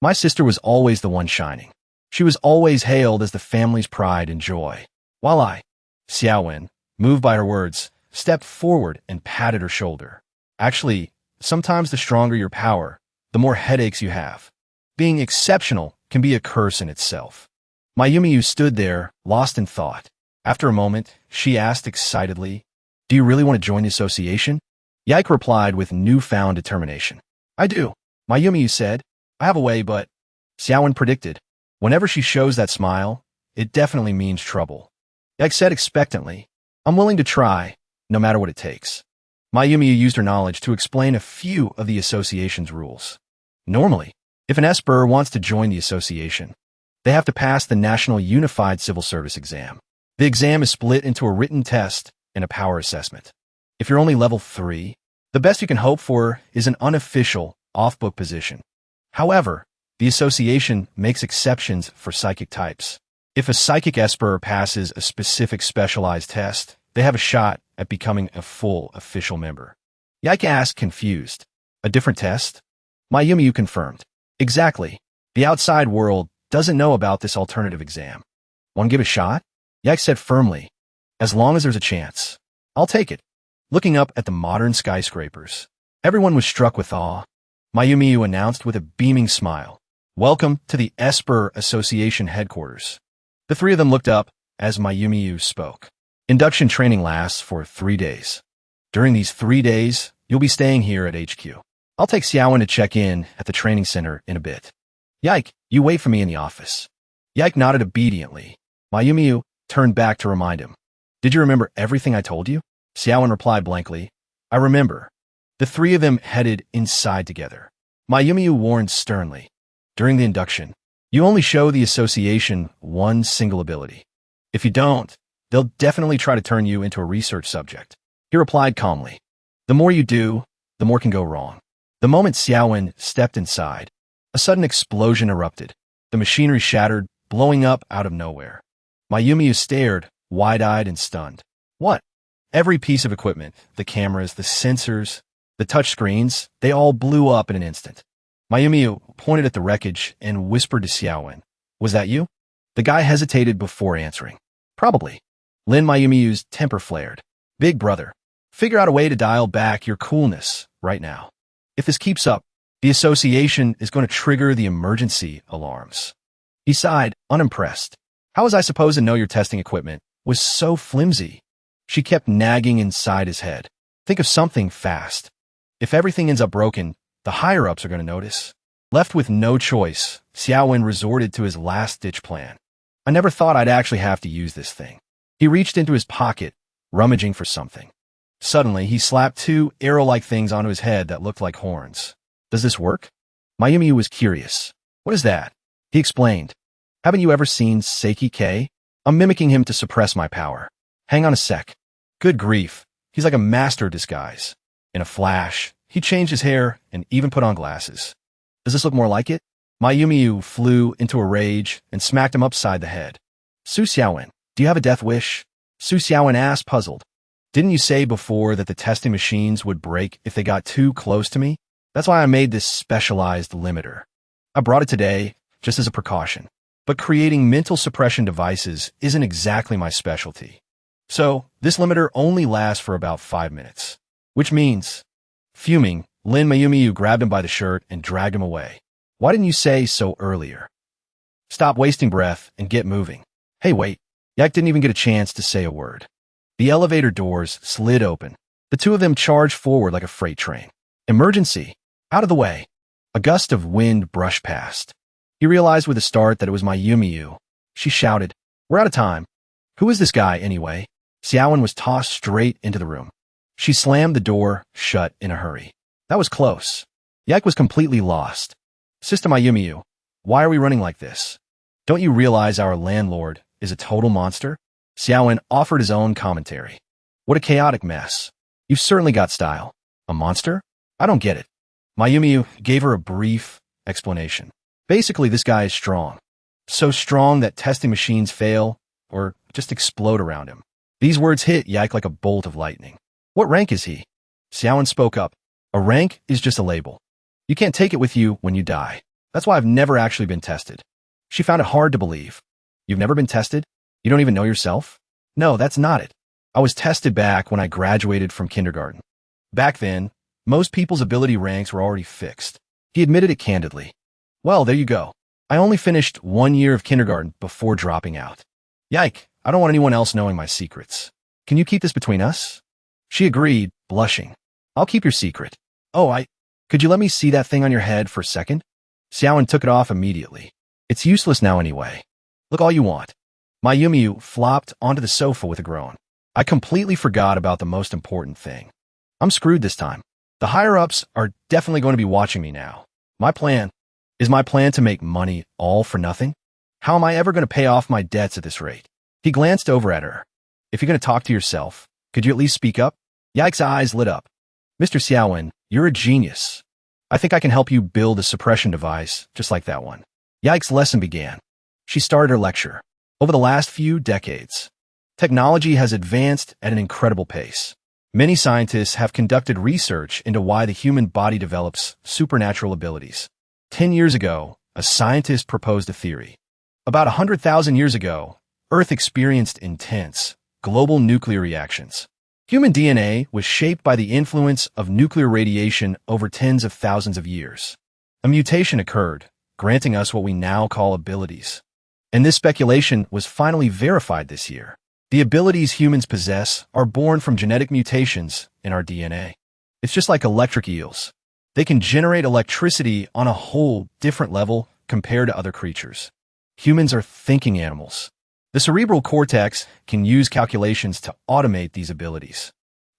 A: My sister was always the one shining. She was always hailed as the family's pride and joy. While Xiaowen, moved by her words, stepped forward and patted her shoulder. Actually, sometimes the stronger your power, the more headaches you have. Being exceptional can be a curse in itself. Mayumi stood there, lost in thought. After a moment, she asked excitedly, Do you really want to join the association? Yike replied with newfound determination. I do, Mayumi said. I have a way, but Xiaowen predicted. Whenever she shows that smile, it definitely means trouble. Yike said expectantly, I'm willing to try, no matter what it takes. Mayumi used her knowledge to explain a few of the association's rules. Normally, if an Esper wants to join the association, they have to pass the National Unified Civil Service exam. The exam is split into a written test and a power assessment. If you're only level 3, the best you can hope for is an unofficial, off-book position. However, the association makes exceptions for psychic types. If a psychic Esper passes a specific specialized test, they have a shot at becoming a full official member. Yike asked, confused. A different test? Mayumi confirmed. Exactly. The outside world doesn't know about this alternative exam. Want to give a shot? Yike said firmly. As long as there's a chance. I'll take it. Looking up at the modern skyscrapers, everyone was struck with awe. Mayumi announced with a beaming smile. Welcome to the Esper Association headquarters. The three of them looked up as Mayumi spoke. Induction training lasts for 3 days. During these 3 days, you'll be staying here at HQ. I'll take Xiaowen to check in at the training center in a bit. Yike, you wait for me in the office. Yike nodded obediently. Mayumi turned back to remind him. Did you remember everything I told you? Xiaowen replied blankly. I remember. The three of them headed inside together. Mayumi warned sternly. During the induction, you only show the association one single ability. If you don't, they'll definitely try to turn you into a research subject. He replied calmly. The more you do, the more can go wrong. The moment Xiaowen stepped inside, a sudden explosion erupted. The machinery shattered, blowing up out of nowhere. Mayumi stared, wide-eyed and stunned. What? Every piece of equipment, the cameras, the sensors, the touchscreens, they all blew up in an instant. Mayumi pointed at the wreckage and whispered to Xiaowen, Was that you? The guy hesitated before answering. Probably. Lin Mayumi's temper flared. Big brother, figure out a way to dial back your coolness right now. If this keeps up, the association is going to trigger the emergency alarms. He sighed, unimpressed. How was I supposed to know your testing equipment was so flimsy? She kept nagging inside his head. Think of something fast. If everything ends up broken, the higher-ups are going to notice. Left with no choice, Xiaowen resorted to his last-ditch plan. I never thought I'd actually have to use this thing. He reached into his pocket, rummaging for something. Suddenly, he slapped 2 arrow-like things onto his head that looked like horns. Does this work? Mayumi was curious. What is that? He explained. Haven't you ever seen Seiki K? I'm mimicking him to suppress my power. Hang on a sec. Good grief. He's like a master of disguise. In a flash, he changed his hair and even put on glasses. Does this look more like it? My Yumiyu flew into a rage and smacked him upside the head. Su Xiaowen, do you have a death wish? Su Xiaowen asked, puzzled. Didn't you say before that the testing machines would break if they got too close to me? That's why I made this specialized limiter. I brought it today, just as a precaution. But creating mental suppression devices isn't exactly my specialty. So, this limiter only lasts for about 5 minutes. Which means, fuming, Lin Mayumiyu grabbed him by the shirt and dragged him away. Why didn't you say so earlier? Stop wasting breath and get moving. Hey, wait. Yak didn't even get a chance to say a word. The elevator doors slid open. The two of them charged forward like a freight train. Emergency! Out of the way! A gust of wind brushed past. He realized with a start that it was my Yumiyu. She shouted, We're out of time. Who is this guy, anyway? Xiaowen was tossed straight into the room. She slammed the door shut in a hurry. That was close. Yak was completely lost. Sister Mayumiyu, why are we running like this? Don't you realize our landlord is a total monster? Xiaowen offered his own commentary. What a chaotic mess. You've certainly got style. A monster? I don't get it. Mayumiyu gave her a brief explanation. Basically, this guy is strong. So strong that testing machines fail or just explode around him. These words hit Yak like a bolt of lightning. What rank is he? Xiaowen spoke up. A rank is just a label. You can't take it with you when you die. That's why I've never actually been tested. She found it hard to believe. You've never been tested? You don't even know yourself? No, that's not it. I was tested back when I graduated from kindergarten. Back then, most people's ability ranks were already fixed. He admitted it candidly. Well, there you go. I only finished 1 year of kindergarten before dropping out. Yike, I don't want anyone else knowing my secrets. Can you keep this between us? She agreed, blushing. I'll keep your secret. Oh, could you let me see that thing on your head for a second? Xiaowen took it off immediately. It's useless now anyway. Look all you want. My Yumiyu flopped onto the sofa with a groan. I completely forgot about the most important thing. I'm screwed this time. The higher-ups are definitely going to be watching me now. Is my plan to make money all for nothing? How am I ever going to pay off my debts at this rate? He glanced over at her. If you're going to talk to yourself, could you at least speak up? Yike's eyes lit up. Mr. Xiaowen, you're a genius. I think I can help you build a suppression device just like that one. Yike's lesson began. She started her lecture. Over the last few decades, technology has advanced at an incredible pace. Many scientists have conducted research into why the human body develops supernatural abilities. 10 years ago, a scientist proposed a theory. About 100,000 years ago, Earth experienced intense, global nuclear reactions. Human DNA was shaped by the influence of nuclear radiation over tens of thousands of years. A mutation occurred, granting us what we now call abilities. And this speculation was finally verified this year. The abilities humans possess are born from genetic mutations in our DNA. It's just like electric eels. They can generate electricity on a whole different level compared to other creatures. Humans are thinking animals. The cerebral cortex can use calculations to automate these abilities.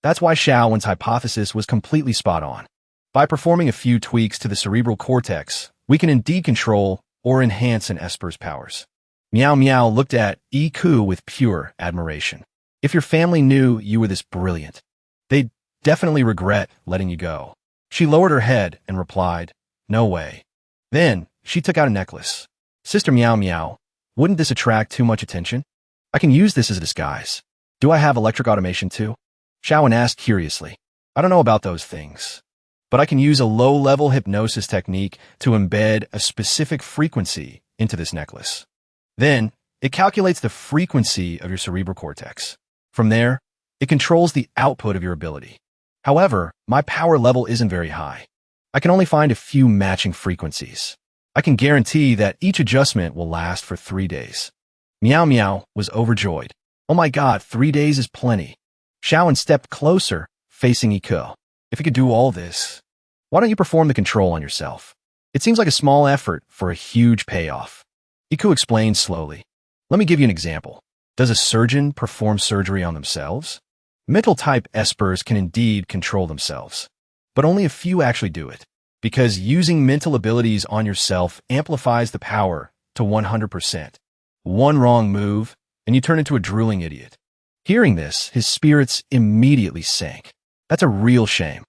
A: That's why Xiaowen's hypothesis was completely spot on. By performing a few tweaks to the cerebral cortex, we can indeed control or enhance an Esper's powers. Meow Meow looked at Iku with pure admiration. If your family knew you were this brilliant, they'd definitely regret letting you go. She lowered her head and replied, No way. Then, she took out a necklace. Sister Meow Meow, wouldn't this attract too much attention? I can use this as a disguise. Do I have electric automation too? Xiaowen asked curiously. I don't know about those things, but I can use a low-level hypnosis technique to embed a specific frequency into this necklace. Then, it calculates the frequency of your cerebral cortex. From there, it controls the output of your ability. However, my power level isn't very high. I can only find a few matching frequencies. I can guarantee that each adjustment will last for 3 days. Meow Meow was overjoyed. Oh my god, 3 days is plenty. Xiaowen stepped closer, facing Iko. If you could do all this, why don't you perform the control on yourself? It seems like a small effort for a huge payoff. Iku explained slowly. Let me give you an example. Does a surgeon perform surgery on themselves? Mental-type espers can indeed control themselves, but only a few actually do it, because using mental abilities on yourself amplifies the power to 100%. One wrong move, and you turn into a drooling idiot. Hearing this, his spirits immediately sank. That's a real shame.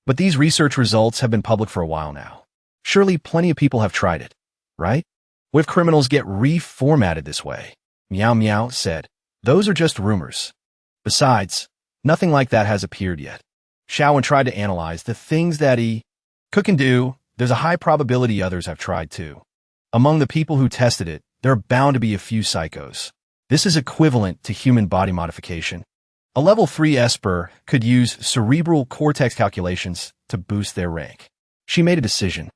A: But these research results have been public for a while now. Surely plenty of people have tried it, right? What if criminals get reformatted this way? Meow Meow said, those are just rumors. Besides, nothing like that has appeared yet. Shaowen tried to analyze the things that he could do. There's a high probability others have tried too. Among the people who tested it, there are bound to be a few psychos. This is equivalent to human body modification. A level 3 Esper could use cerebral cortex calculations to boost their rank. She made a decision.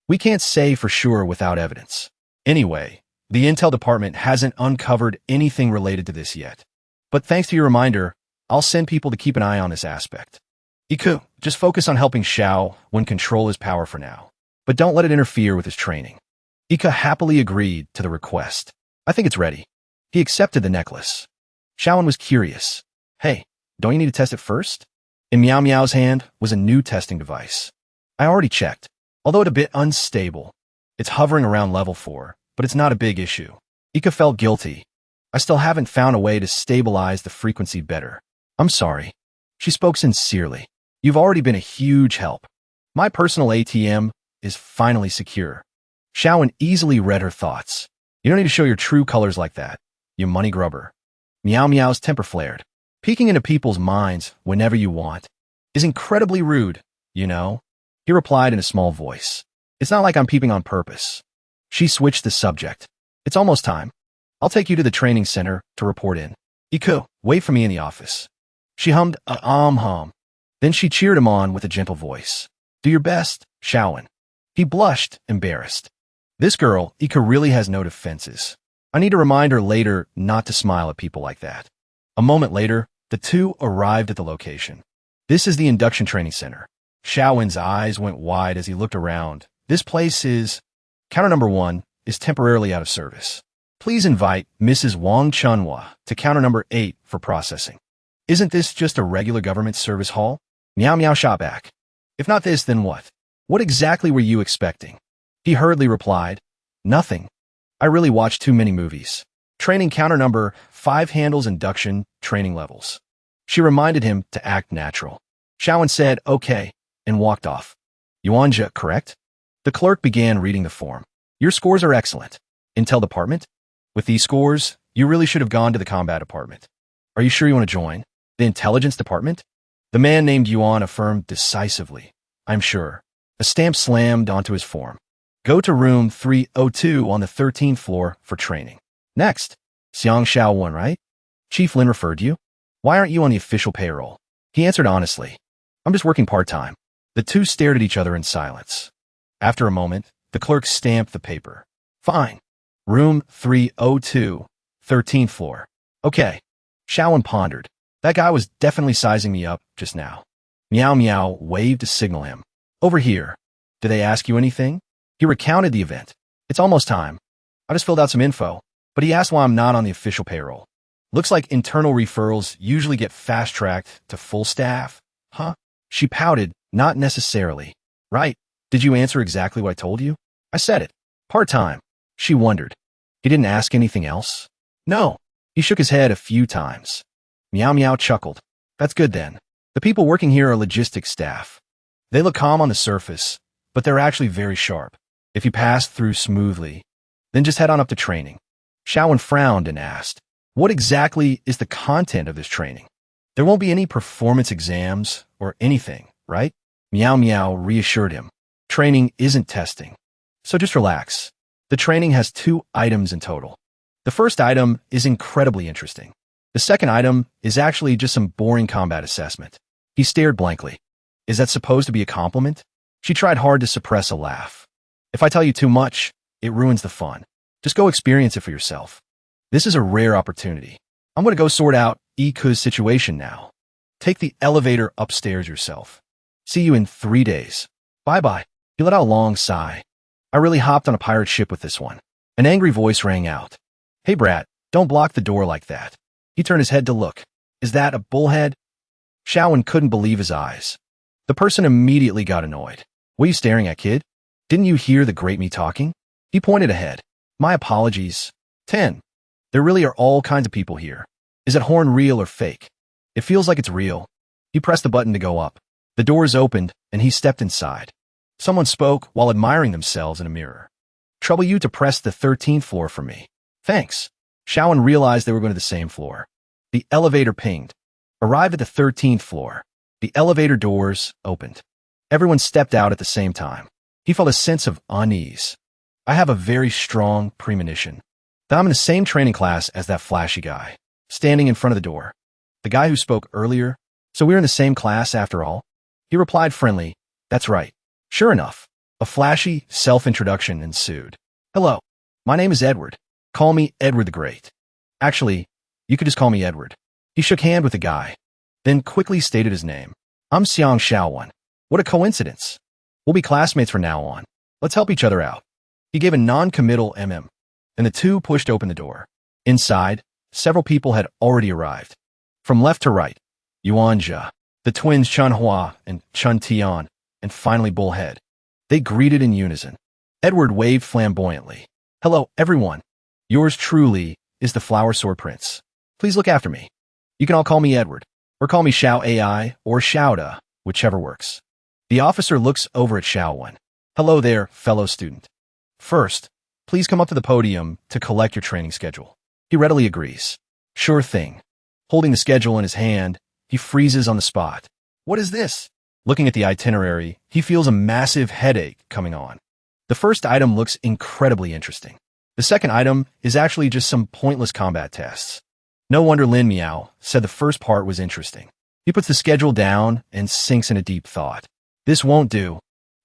A: We can't say for sure without evidence. Anyway, the Intel department hasn't uncovered anything related to this yet. But thanks to your reminder, I'll send people to keep an eye on this aspect. Iku, just focus on helping Xiao when control his power for now. But don't let it interfere with his training. Ika happily agreed to the request. I think it's ready. He accepted the necklace. Xiaowen was curious. Hey, don't you need to test it first? In Meow Meow's hand was a new testing device. I already checked, although it's a bit unstable. It's hovering around level 4, but it's not a big issue. Ika felt guilty. I still haven't found a way to stabilize the frequency better. I'm sorry. She spoke sincerely. You've already been a huge help. My personal ATM is finally secure. Xiaowen easily read her thoughts. You don't need to show your true colors like that, you money grubber. Meow Meow's temper flared. Peeking into people's minds whenever you want is incredibly rude, you know? He replied in a small voice. It's not like I'm peeping on purpose. She switched the subject. It's almost time. I'll take you to the training center to report in. Iku, wait for me in the office. She hummed a hum. Then she cheered him on with a gentle voice. Do your best, Xiaowen. He blushed, embarrassed. This girl, Ika, really has no defenses. I need to remind her later not to smile at people like that. A moment later, the two arrived at the location. This is the induction training center. Xiaowen's eyes went wide as he looked around. This place is... Counter number 1 is temporarily out of service. Please invite Mrs. Wong Chunhua to counter number 8 for processing. Isn't this just a regular government service hall? Meow Meow shot back. If not this, then what? What exactly were you expecting? He hurriedly replied, nothing. I really watched too many movies. Training counter number 5 handles induction training levels. She reminded him to act natural. Xiaowen said, okay, and walked off. Yuanja, correct? The clerk began reading the form. Your scores are excellent. Intel department? With these scores, you really should have gone to the combat department. Are you sure you want to join? The intelligence department? The man named Yuan affirmed decisively. I'm sure. A stamp slammed onto his form. Go to room 302 on the 13th floor for training. Next, Xiang Xiaowen, right? Chief Lin referred you. Why aren't you on the official payroll? He answered honestly. I'm just working part-time. The two stared at each other in silence. After a moment, the clerk stamped the paper. Fine. Room 302, 13th floor. Okay. Xiaowen pondered. That guy was definitely sizing me up just now. Meow Meow waved to signal him. Over here. Did they ask you anything? He recounted the event. It's almost time. I just filled out some info, but he asked why I'm not on the official payroll. Looks like internal referrals usually get fast-tracked to full staff. Huh? She pouted, not necessarily. Right. Did you answer exactly what I told you? I said it. Part-time. She wondered. He didn't ask anything else? No. He shook his head a few times. Meow Meow chuckled. That's good then. The people working here are logistics staff. They look calm on the surface, but they're actually very sharp. If you pass through smoothly, then just head on up to training. Xiaowen frowned and asked, what exactly is the content of this training? There won't be any performance exams or anything, right? Meow Meow reassured him. Training isn't testing. So just relax. The training has 2 items in total. The first item is incredibly interesting. The second item is actually just some boring combat assessment. He stared blankly. Is that supposed to be a compliment? She tried hard to suppress a laugh. If I tell you too much, it ruins the fun. Just go experience it for yourself. This is a rare opportunity. I'm going to go sort out Iku's situation now. Take the elevator upstairs yourself. See you in 3 days. Bye-bye. He let out a long sigh. I really hopped on a pirate ship with this one. An angry voice rang out. Hey, brat, don't block the door like that. He turned his head to look. Is that a bullhead? Xiaowen couldn't believe his eyes. The person immediately got annoyed. What are you staring at, kid? Didn't you hear the great me talking? He pointed ahead. My apologies. 10. There really are all kinds of people here. Is that horn real or fake? It feels like it's real. He pressed the button to go up. The doors opened, and he stepped inside. Someone spoke while admiring themselves in a mirror. Trouble you to press the 13th floor for me. Thanks. Shaowen realized they were going to the same floor. The elevator pinged. Arrived at the 13th floor. The elevator doors opened. Everyone stepped out at the same time. He felt a sense of unease. I have a very strong premonition that I'm in the same training class as that flashy guy, standing in front of the door. The guy who spoke earlier. So we're in the same class after all? He replied friendly, that's right. Sure enough, a flashy self-introduction ensued. Hello, my name is Edward. Call me Edward the Great. Actually, you could just call me Edward. He shook hand with the guy, then quickly stated his name. I'm Xiang Shaowen. What a coincidence. We'll be classmates from now on. Let's help each other out. He gave a non-committal and the two pushed open the door. Inside, several people had already arrived. From left to right, Yuan Jia, the twins Chunhua and Chun Tian, and finally Bullhead. They greeted in unison. Edward waved flamboyantly. Hello, everyone. Yours truly is the Flower Sword Prince. Please look after me. You can all call me Edward, or call me Xiao AI or Xiaoda, whichever works. The officer looks over at Shaowen. Hello there, fellow student. First, please come up to the podium to collect your training schedule. He readily agrees. Sure thing. Holding the schedule in his hand, he freezes on the spot. What is this? Looking at the itinerary, he feels a massive headache coming on. The first item looks incredibly interesting. The second item is actually just some pointless combat tests. No wonder Lin Miao said the first part was interesting. He puts the schedule down and sinks in a deep thought. This won't do.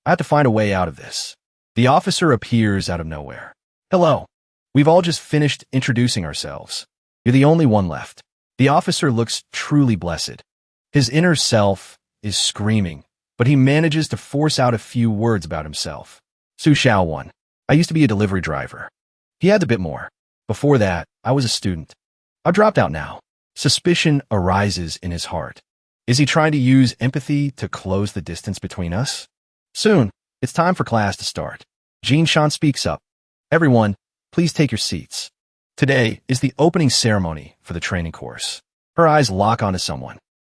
A: I have to find a way out of this. The officer appears out of nowhere. Hello. We've all just finished introducing ourselves. You're the only one left. The officer looks truly blessed. His inner self is screaming, but he manages to force out a few words about himself. Su Xiaowen. I used to be a delivery driver. He adds a bit more. Before that, I was a student. I've dropped out now. Suspicion arises in his heart. Is he trying to use empathy to close the distance between us? Soon, it's time for class to start. Jin Shan speaks up. Everyone, please take your seats. Today is the opening ceremony for the training course. Her eyes lock onto someone.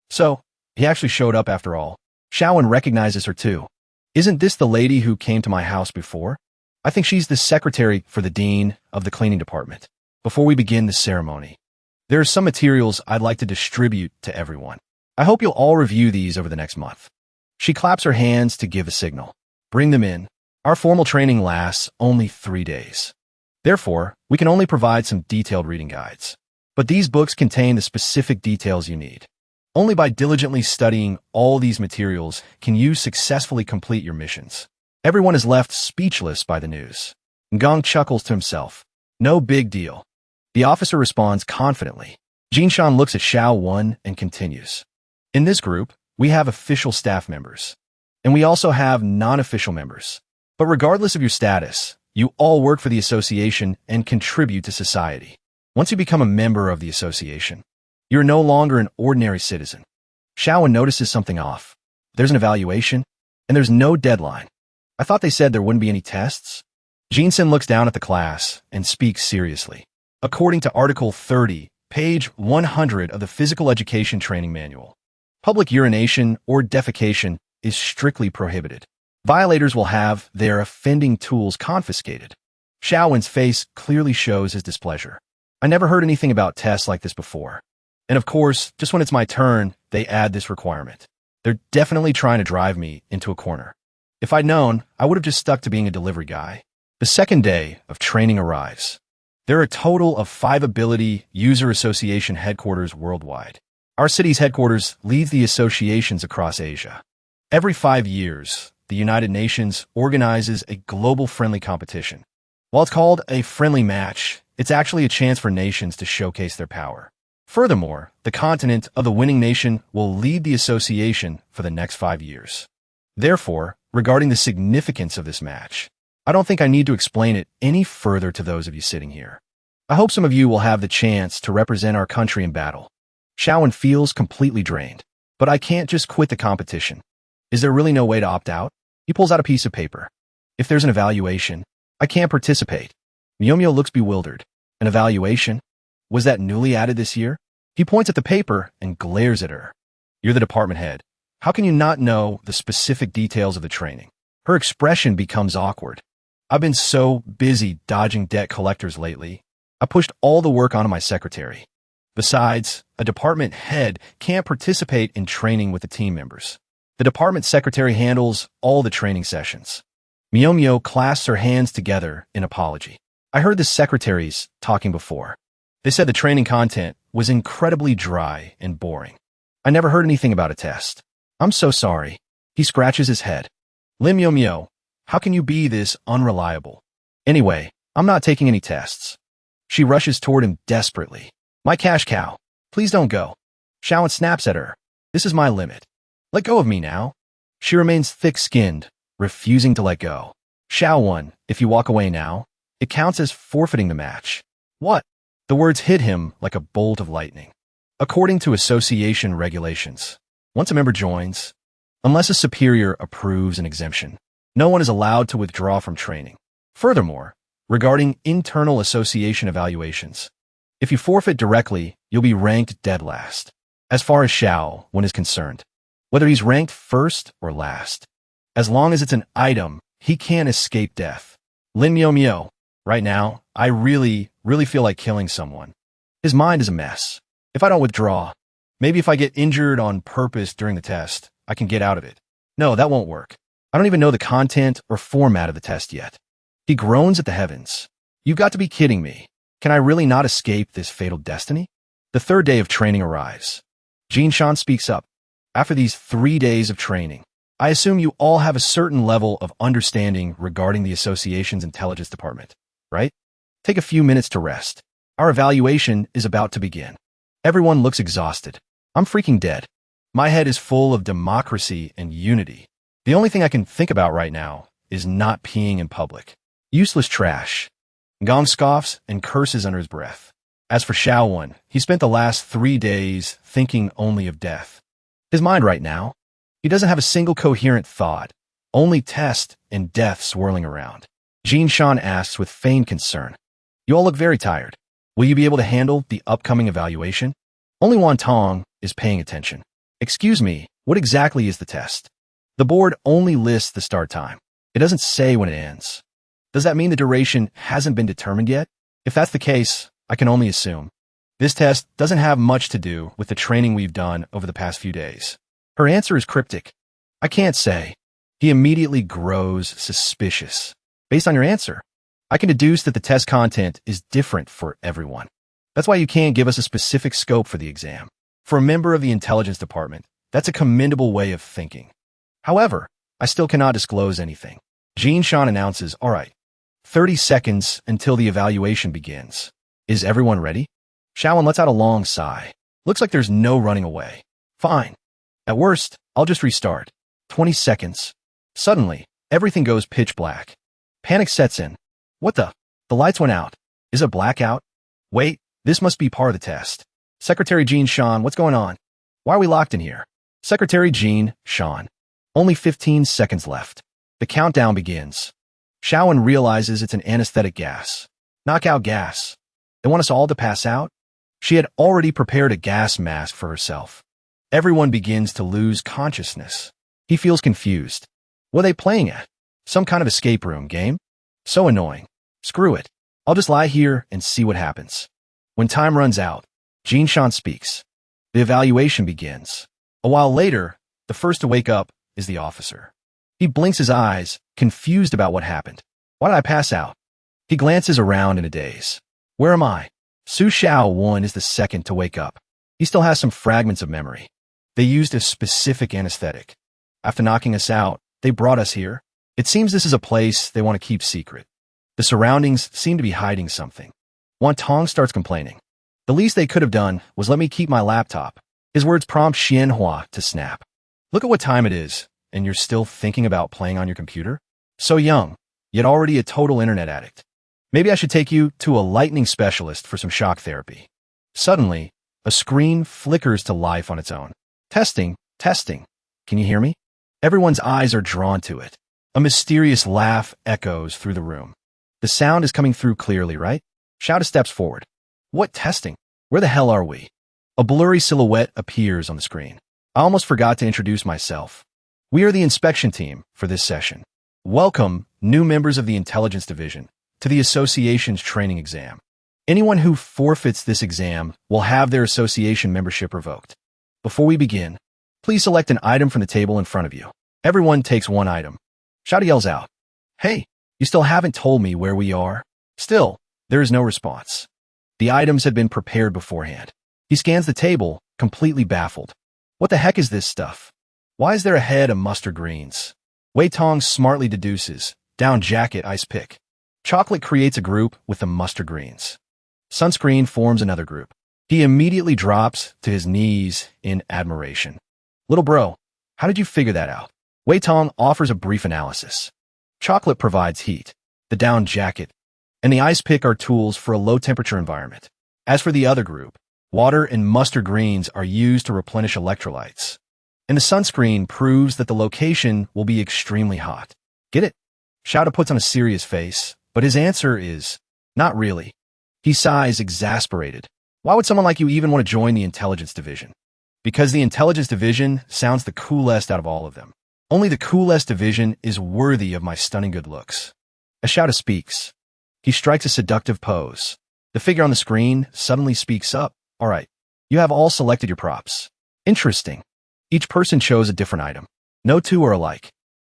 A: So, he actually showed up after all. Shaowen recognizes her too. Isn't this the lady who came to my house before? I think she's the secretary for the dean of the cleaning department. Before we begin the ceremony, there are some materials I'd like to distribute to everyone. I hope you'll all review these over the next month. She claps her hands to give a signal. Bring them in. Our formal training lasts only 3 days. Therefore, we can only provide some detailed reading guides. But these books contain the specific details you need. Only by diligently studying all these materials can you successfully complete your missions. Everyone is left speechless by the news. Gong chuckles to himself. No big deal. The officer responds confidently. Jinshan looks at Shaowen and continues. In this group, we have official staff members. And we also have non-official members. But regardless of your status, you all work for the association and contribute to society. Once you become a member of the association, you're no longer an ordinary citizen. Shaowen notices something off. There's an evaluation, and there's no deadline. I thought they said there wouldn't be any tests. Jinsen looks down at the class and speaks seriously. According to Article 30, page 100 of the Physical Education Training Manual, public urination or defecation is strictly prohibited. Violators will have their offending tools confiscated. Shaowen's face clearly shows his displeasure. I never heard anything about tests like this before. And of course, just when it's my turn, they add this requirement. They're definitely trying to drive me into a corner. If I'd known, I would have just stuck to being a delivery guy. The second day of training arrives. There are a total of 5 Ability User Association headquarters worldwide. Our city's headquarters leads the associations across Asia. Every 5 years, the United Nations organizes a global friendly competition. While it's called a friendly match, it's actually a chance for nations to showcase their power. Furthermore, the continent of the winning nation will lead the association for the next 5 years. Therefore, regarding the significance of this match, I don't think I need to explain it any further to those of you sitting here. I hope some of you will have the chance to represent our country in battle. Shaowen feels completely drained, but I can't just quit the competition. Is there really no way to opt out? He pulls out a piece of paper. If there's an evaluation, I can't participate. Myo looks bewildered. An evaluation? Was that newly added this year? He points at the paper and glares at her. You're the department head. How can you not know the specific details of the training? Her expression becomes awkward. I've been so busy dodging debt collectors lately. I pushed all the work onto my secretary. Besides, a department head can't participate in training with the team members. The department secretary handles all the training sessions. Myo clasps her hands together in apology. I heard the secretaries talking before. They said the training content was incredibly dry and boring. I never heard anything about a test. I'm so sorry. He scratches his head. Myo, how can you be this unreliable? Anyway, I'm not taking any tests. She rushes toward him desperately. My cash cow. Please don't go. Shaowen snaps at her. This is my limit. Let go of me now. She remains thick-skinned, refusing to let go. Shaowen, if you walk away now, it counts as forfeiting the match. What? The words hit him like a bolt of lightning. According to association regulations, once a member joins, unless a superior approves an exemption, no one is allowed to withdraw from training. Furthermore, regarding internal association evaluations, if you forfeit directly, you'll be ranked dead last. As far as Shaowen is concerned, whether he's ranked first or last, as long as it's an item, he can't escape death. Myo, right now, I really feel like killing someone. His mind is a mess. If I don't withdraw, maybe if I get injured on purpose during the test, I can get out of it. No, that won't work. I don't even know the content or format of the test yet. He groans at the heavens. You've got to be kidding me. Can I really not escape this fatal destiny? The third day of training arrives. Jinshan speaks up. After these 3 days of training, I assume you all have a certain level of understanding regarding the association's intelligence department, right? Take a few minutes to rest. Our evaluation is about to begin. Everyone looks exhausted. I'm freaking dead. My head is full of democracy and unity. The only thing I can think about right now is not peeing in public. Useless trash. Gong scoffs and curses under his breath. As for Shaowen, he spent the last 3 days thinking only of death. His mind right now, he doesn't have a single coherent thought, only test and death swirling around. Jinshan asks with feigned concern. You all look very tired. Will you be able to handle the upcoming evaluation? Only Wantong is paying attention. Excuse me, what exactly is the test? The board only lists the start time. It doesn't say when it ends. Does that mean the duration hasn't been determined yet? If that's the case, I can only assume. This test doesn't have much to do with the training we've done over the past few days. Her answer is cryptic. I can't say. He immediately grows suspicious. Based on your answer, I can deduce that the test content is different for everyone. That's why you can't give us a specific scope for the exam. For a member of the intelligence department, that's a commendable way of thinking. However, I still cannot disclose anything. Jinshan announces, all right, 30 seconds until the evaluation begins. Is everyone ready? Shaowen lets out a long sigh. Looks like there's no running away. Fine. At worst, I'll just restart. 20 seconds. Suddenly, everything goes pitch black. Panic sets in. What the? The lights went out. Is it blackout? Wait, this must be part of the test. Secretary Jinshan, what's going on? Why are we locked in here? Secretary Jinshan. Only 15 seconds left. The countdown begins. Shaowen realizes it's an anesthetic gas. Knockout gas. They want us all to pass out? She had already prepared a gas mask for herself. Everyone begins to lose consciousness. He feels confused. What are they playing at? Some kind of escape room game? So annoying. Screw it. I'll just lie here and see what happens. When time runs out, Jinshan speaks. The evaluation begins. A while later, the first to wake up is the officer. He blinks his eyes, confused about what happened. Why did I pass out? He glances around in a daze. Where am I? Su Shaowen is the second to wake up. He still has some fragments of memory. They used a specific anesthetic. After knocking us out, they brought us here. It seems this is a place they want to keep secret. The surroundings seem to be hiding something. Wantong starts complaining. The least they could have done was let me keep my laptop. His words prompt Xianhua to snap. Look at what time it is, and you're still thinking about playing on your computer? So young, yet already a total internet addict. Maybe I should take you to a lightning specialist for some shock therapy. Suddenly, a screen flickers to life on its own. Testing, testing. Can you hear me? Everyone's eyes are drawn to it. A mysterious laugh echoes through the room. The sound is coming through clearly, right? Shouda steps forward. What testing? Where the hell are we? A blurry silhouette appears on the screen. I almost forgot to introduce myself. We are the inspection team for this session. Welcome, new members of the Intelligence Division, to the Association's training exam. Anyone who forfeits this exam will have their association membership revoked. Before we begin, please select an item from the table in front of you. Everyone takes one item. Shouda yells out, "Hey, you still haven't told me where we are?" Still, there is no response. The items had been prepared beforehand. He scans the table, completely baffled. What the heck is this stuff? Why is there a head of mustard greens? Wei Tong smartly deduces, down jacket, ice pick. Chocolate creates a group with the mustard greens. Sunscreen forms another group. He immediately drops to his knees in admiration. Little bro, how did you figure that out? Wei Tong offers a brief analysis. Chocolate provides heat, the down jacket, and the ice pick are tools for a low-temperature environment. As for the other group, water and mustard greens are used to replenish electrolytes. And the sunscreen proves that the location will be extremely hot. Get it? Shouda puts on a serious face, but his answer is, not really. He sighs, exasperated. Why would someone like you even want to join the Intelligence Division? Because the Intelligence Division sounds the coolest out of all of them. Only the coolest division is worthy of my stunning good looks. As Shouda speaks, he strikes a seductive pose. The figure on the screen suddenly speaks up. All right, you have all selected your props. Interesting. Each person chose a different item. No two are alike.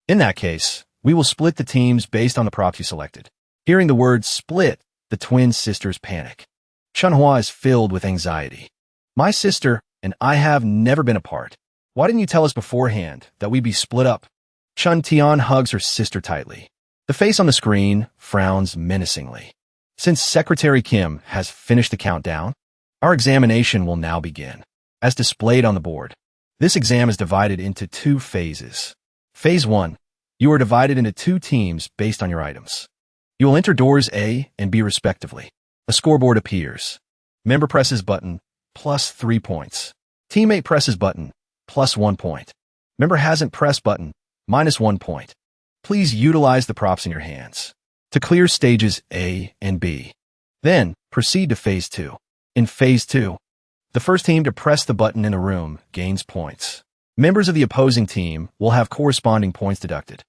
A: In that case, we will split the teams based on the props you selected. Hearing the word split, the twin sisters panic. Chunhua is filled with anxiety. My sister and I have never been apart. Why didn't you tell us beforehand that we'd be split up? Chun Tian hugs her sister tightly. The face on the screen frowns menacingly. Since Secretary Kim has finished the countdown, our examination will now begin. As displayed on the board, this exam is divided into two phases. Phase 1. You are divided into two teams based on your items. You will enter doors A and B respectively. A scoreboard appears. Member presses button, +3 points. Teammate presses button, +1 point. Member hasn't pressed button, -1 point. Please utilize the props in your hands to clear stages A and B. Then, proceed to Phase 2. In Phase 2, the first team to press the button in the room gains points. Members of the opposing team will have corresponding points deducted.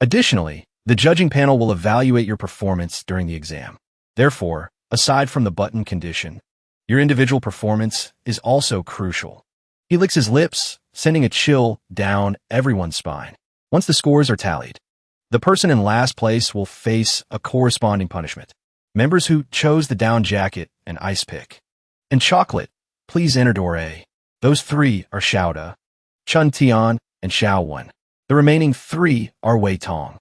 A: Additionally, the judging panel will evaluate your performance during the exam. Therefore, aside from the button condition, your individual performance is also crucial. He licks his lips, sending a chill down everyone's spine. Once the scores are tallied, the person in last place will face a corresponding punishment. Members who chose the down jacket and ice pick and chocolate, please enter door A. Those three are Shouda, Chun Tian, and Xiao Wen. The remaining three are Wei Tong,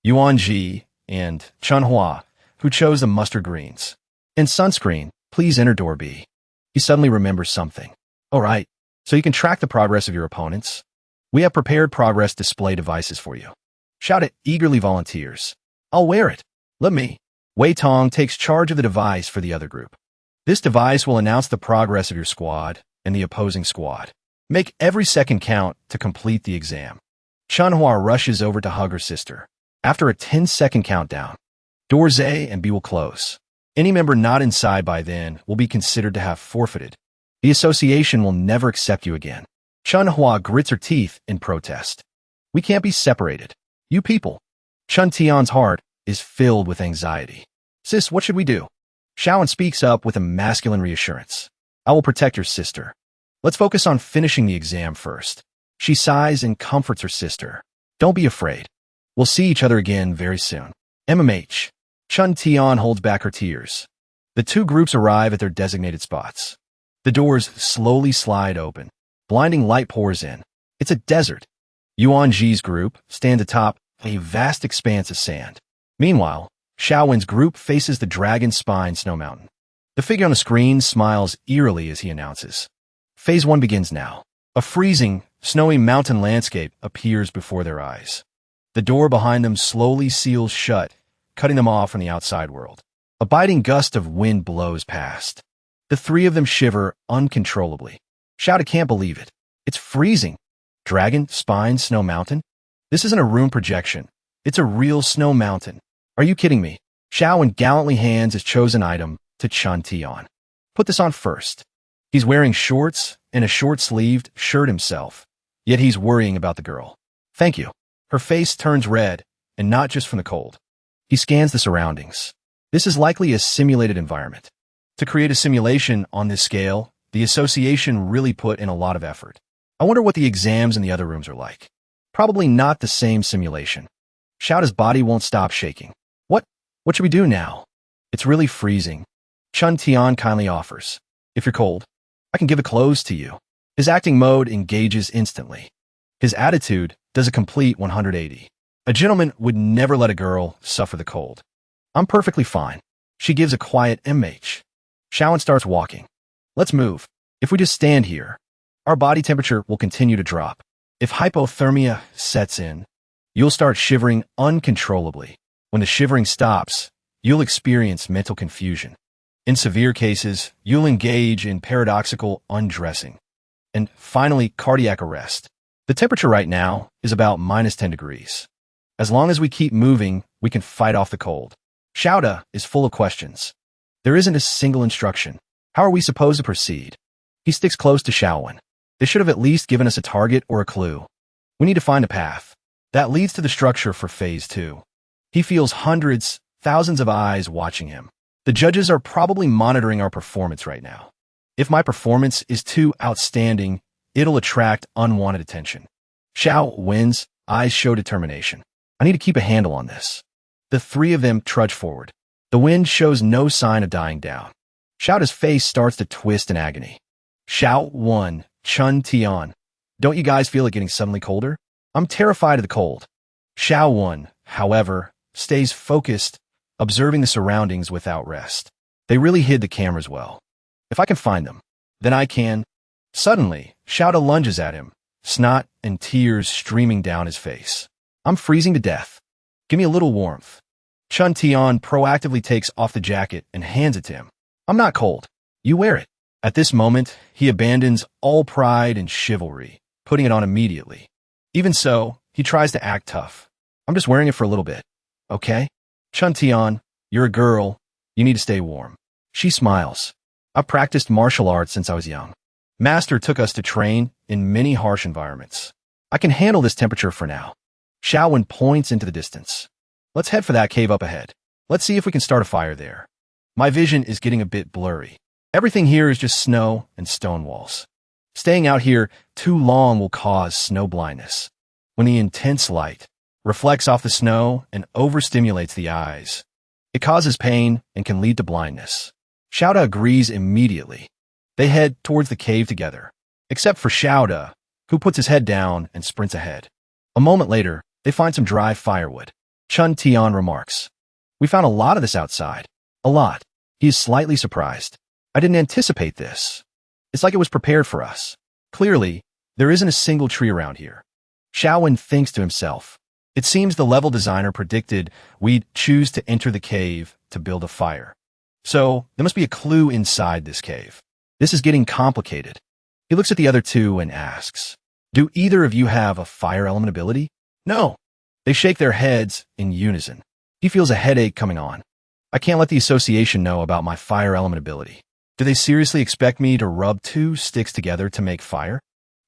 A: Yuan Ji, and Chunhua, who chose the mustard greens. In Sunscreen, please enter door B. He suddenly remembers something. All right, so you can track the progress of your opponents. We have prepared progress display devices for you. Shouda eagerly volunteers. I'll wear it. Let me. Wei Tong takes charge of the device for the other group. This device will announce the progress of your squad and the opposing squad. Make every second count to complete the exam. Chunhua rushes over to hug her sister. After a 10-second countdown, doors A and B will close. Any member not inside by then will be considered to have forfeited. The association will never accept you again. Chunhua grits her teeth in protest. We can't be separated. You people. Chun Tian's heart is filled with anxiety. Sis, what should we do? Xiaowen speaks up with a masculine reassurance. I will protect your sister. Let's focus on finishing the exam first. She sighs and comforts her sister. Don't be afraid. We'll see each other again very soon. MMH. Chun Tian holds back her tears. The two groups arrive at their designated spots. The doors slowly slide open. Blinding light pours in. It's a desert. Yuan Ji's group stands atop a vast expanse of sand. Meanwhile, Xiaowen's group faces the Dragon Spine Snow Mountain. The figure on the screen smiles eerily as he announces. Phase 1 begins now. A freezing, snowy mountain landscape appears before their eyes. The door behind them slowly seals shut, cutting them off from the outside world. A biting gust of wind blows past. The three of them shiver uncontrollably. Shouda can't believe it. It's freezing. Dragon, Spine, Snow Mountain? This isn't a room projection. It's a real snow mountain. Are you kidding me? Xiaowen gallantly hands his chosen item to Chun Tian. Put this on first. He's wearing shorts and a short-sleeved shirt himself, yet he's worrying about the girl. Thank you. Her face turns red, and not just from the cold. He scans the surroundings. This is likely a simulated environment. To create a simulation on this scale, the association really put in a lot of effort. I wonder what the exams in the other rooms are like. Probably not the same simulation. Xiaoda's body won't stop shaking. What should we do now? It's really freezing. Chun Tian kindly offers. If you're cold, I can give the clothes to you. His acting mode engages instantly. His attitude does a complete 180. A gentleman would never let a girl suffer the cold. I'm perfectly fine. She gives a quiet MH. Xiaowen starts walking. Let's move. If we just stand here, our body temperature will continue to drop. If hypothermia sets in, you'll start shivering uncontrollably. When the shivering stops, you'll experience mental confusion. In severe cases, you'll engage in paradoxical undressing. And finally, cardiac arrest. The temperature right now is about -10 degrees. As long as we keep moving, we can fight off the cold. Xiaoda is full of questions. There isn't a single instruction. How are we supposed to proceed? He sticks close to Xiaowen. They should have at least given us a target or a clue. We need to find a path. That leads to the structure for Phase 2. He feels hundreds, thousands of eyes watching him. The judges are probably monitoring our performance right now. If my performance is too outstanding, it'll attract unwanted attention. Xiao wins, eyes show determination. I need to keep a handle on this. The three of them trudge forward. The wind shows no sign of dying down. Xiaoda's face starts to twist in agony. Xiao won, Chun Tian. Don't you guys feel it getting suddenly colder? I'm terrified of the cold. Xiao won, however, stays focused, observing the surroundings without rest. They really hid the cameras well. If I can find them, then I can. Suddenly, Xiaoda lunges at him, snot and tears streaming down his face. I'm freezing to death. Give me a little warmth. Chun Tian proactively takes off the jacket and hands it to him. I'm not cold. You wear it. At this moment, he abandons all pride and chivalry, putting it on immediately. Even so, he tries to act tough. I'm just wearing it for a little bit. Okay? Chun Tian, you're a girl. You need to stay warm. She smiles. I've practiced martial arts since I was young. Master took us to train in many harsh environments. I can handle this temperature for now. Xiaowen points into the distance. Let's head for that cave up ahead. Let's see if we can start a fire there. My vision is getting a bit blurry. Everything here is just snow and stone walls. Staying out here too long will cause snow blindness. When the intense light reflects off the snow and overstimulates the eyes, it causes pain and can lead to blindness. Xiaoda agrees immediately. They head towards the cave together, except for Xiaoda, who puts his head down and sprints ahead. A moment later, they find some dry firewood. Chun Tian remarks, "We found a lot of this outside. A lot." He is slightly surprised. I didn't anticipate this. It's like it was prepared for us. Clearly, there isn't a single tree around here. Xiaowen thinks to himself, it seems the level designer predicted we'd choose to enter the cave to build a fire. So, there must be a clue inside this cave. This is getting complicated. He looks at the other two and asks, do either of you have a fire element ability? No. They shake their heads in unison. He feels a headache coming on. I can't let the association know about my fire element ability. Do they seriously expect me to rub two sticks together to make fire?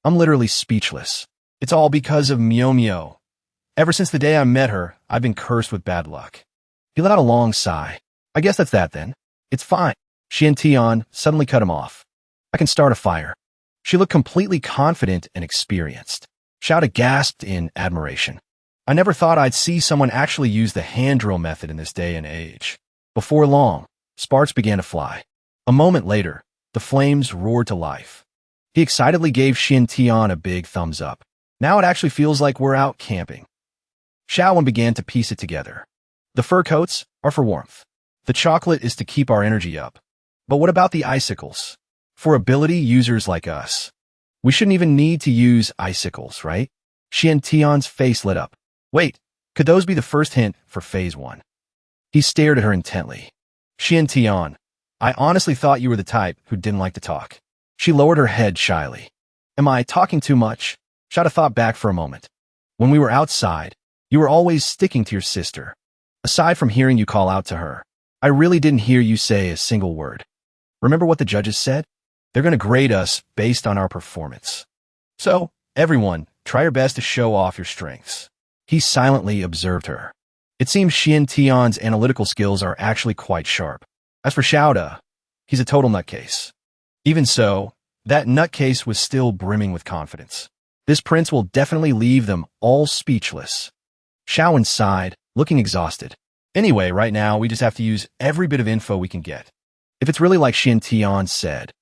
A: I'm literally speechless. It's all because of Mio Mio. Ever since the day I met her, I've been cursed with bad luck. He let out a long sigh. I guess that's that then. It's fine. She and Tian suddenly cut him off. I can start a fire. She looked completely confident and experienced. Xiaoda gasped in admiration. I never thought I'd see someone actually use the hand drill method in this day and age. Before long, sparks began to fly. A moment later, the flames roared to life. He excitedly gave Xin Tian a big thumbs up. Now it actually feels like we're out camping. Xiaowen began to piece it together. The fur coats are for warmth. The chocolate is to keep our energy up. But what about the icicles? For ability users like us, we shouldn't even need to use icicles, right? Xin Tian's face lit up. Wait, could those be the first hint for Phase 1? He stared at her intently. Xin Tian, I honestly thought you were the type who didn't like to talk. She lowered her head shyly. Am I talking too much? Xiaoda thought back for a moment. When we were outside, you were always sticking to your sister. Aside from hearing you call out to her, I really didn't hear you say a single word. Remember what the judges said? They're going to grade us based on our performance. So, everyone, try your best to show off your strengths. He silently observed her. It seems Xian Tian's analytical skills are actually quite sharp. As for Xiaoda, he's a total nutcase. Even so, that nutcase was still brimming with confidence. This prince will definitely leave them all speechless. Xiaowen sighed, looking exhausted. Anyway, right now, we just have to use every bit of info we can get. If it's really like Xian Tian said,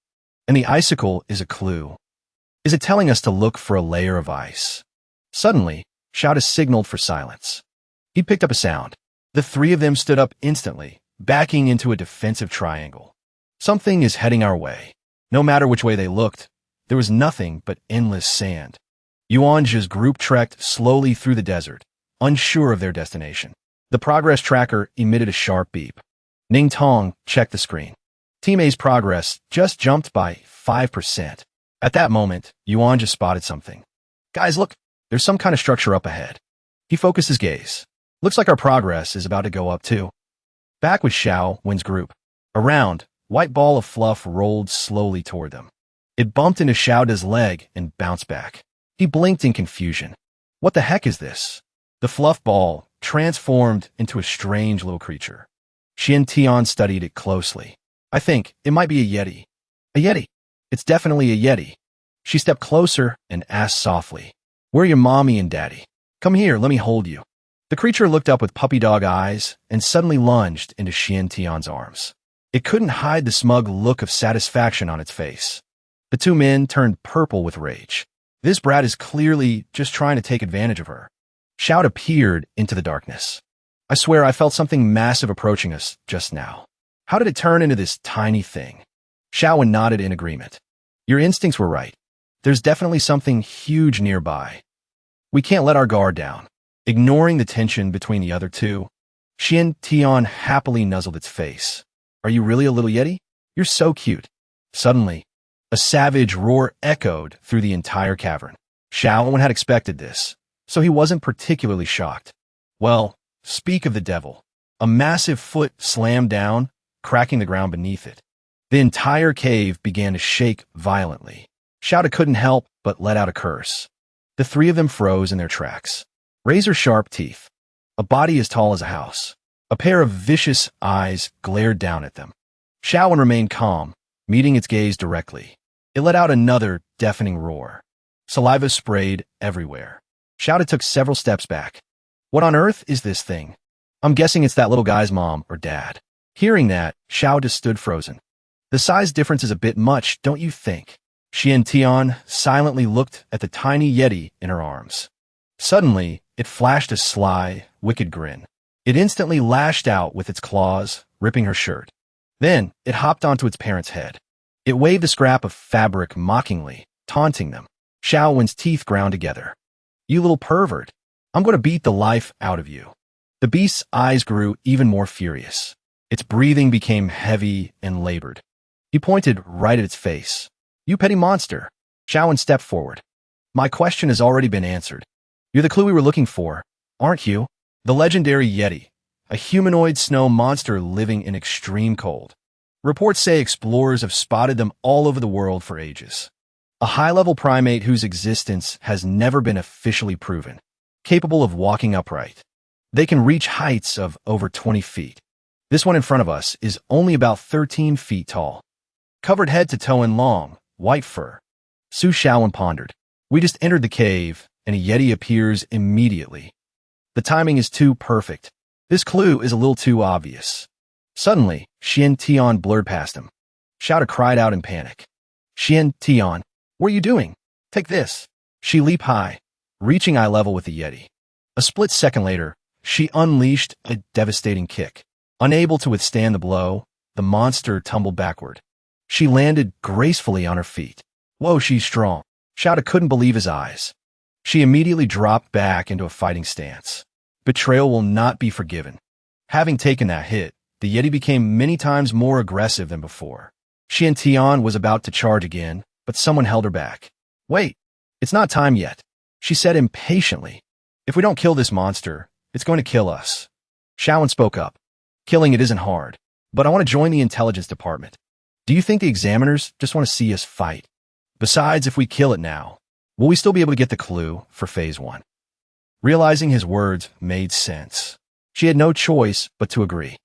A: and the icicle is a clue, is it telling us to look for a layer of ice? Suddenly, Xiaoda signaled for silence. He picked up a sound. The three of them stood up instantly, backing into a defensive triangle. Something is heading our way. No matter which way they looked, there was nothing but endless sand. Yuanji's group trekked slowly through the desert, unsure of their destination. The progress tracker emitted a sharp beep. Ning Tong checked the screen. Team A's progress just jumped by 5%. At that moment, Yuanji spotted something. Guys, look, there's some kind of structure up ahead. He focused his gaze. Looks like our progress is about to go up too. Back with Xiao Wen's group. A round, white ball of fluff rolled slowly toward them. It bumped into Xiaoda's leg and bounced back. He blinked in confusion. What the heck is this? The fluff ball transformed into a strange little creature. Xian Tian studied it closely. I think it might be a Yeti. A Yeti. It's definitely a Yeti. She stepped closer and asked softly, "Where are your mommy and daddy? Come here, let me hold you." The creature looked up with puppy dog eyes and suddenly lunged into Xian Tian's arms. It couldn't hide the smug look of satisfaction on its face. The two men turned purple with rage. This brat is clearly just trying to take advantage of her. Shout appeared into the darkness. I swear I felt something massive approaching us just now. How did it turn into this tiny thing? Xiaowen nodded in agreement. Your instincts were right. There's definitely something huge nearby. We can't let our guard down. Ignoring the tension between the other two, Xian Tian happily nuzzled its face. Are you really a little Yeti? You're so cute. Suddenly, a savage roar echoed through the entire cavern. Xiaowen had expected this, so he wasn't particularly shocked. Well, speak of the devil. A massive foot slammed down, cracking the ground beneath it. The entire cave began to shake violently. Xiaoda couldn't help but let out a curse. The three of them froze in their tracks. Razor-sharp teeth. A body as tall as a house. A pair of vicious eyes glared down at them. Xiaowen remained calm, meeting its gaze directly. It let out another deafening roar. Saliva sprayed everywhere. Xiaoda took several steps back. What on earth is this thing? I'm guessing it's that little guy's mom or dad. Hearing that, Xiaoda stood frozen. The size difference is a bit much, don't you think? Xian Tian silently looked at the tiny Yeti in her arms. Suddenly, it flashed a sly, wicked grin. It instantly lashed out with its claws, ripping her shirt. Then, it hopped onto its parents' head. It waved a scrap of fabric mockingly, taunting them. Xiaowen's teeth ground together. You little pervert. I'm going to beat the life out of you. The beast's eyes grew even more furious. Its breathing became heavy and labored. He pointed right at its face. You petty monster. Xiaowen stepped forward. My question has already been answered. You're the clue we were looking for, aren't you? The legendary Yeti, a humanoid snow monster living in extreme cold. Reports say explorers have spotted them all over the world for ages. A high-level primate whose existence has never been officially proven, capable of walking upright. They can reach heights of over 20 feet. This one in front of us is only about 13 feet tall. Covered head to toe in long, white fur. Su Xiaowen pondered. We just entered the cave, and a Yeti appears immediately. The timing is too perfect. This clue is a little too obvious. Suddenly, Xian Tian blurred past him. Xiaoda cried out in panic. Xian Tian, what are you doing? Take this. She leaped high, reaching eye level with the Yeti. A split second later, she unleashed a devastating kick. Unable to withstand the blow, the monster tumbled backward. She landed gracefully on her feet. Whoa, she's strong. Xiaoda couldn't believe his eyes. She immediately dropped back into a fighting stance. Betrayal will not be forgiven. Having taken that hit, the Yeti became many times more aggressive than before. Xian Tian was about to charge again, but someone held her back. Wait, it's not time yet, she said impatiently. If we don't kill this monster, it's going to kill us. Shaowen spoke up. Killing it isn't hard, but I want to join the intelligence department. Do you think the examiners just want to see us fight? Besides, if we kill it now, will we still be able to get the clue for Phase 1? Realizing his words made sense, she had no choice but to agree.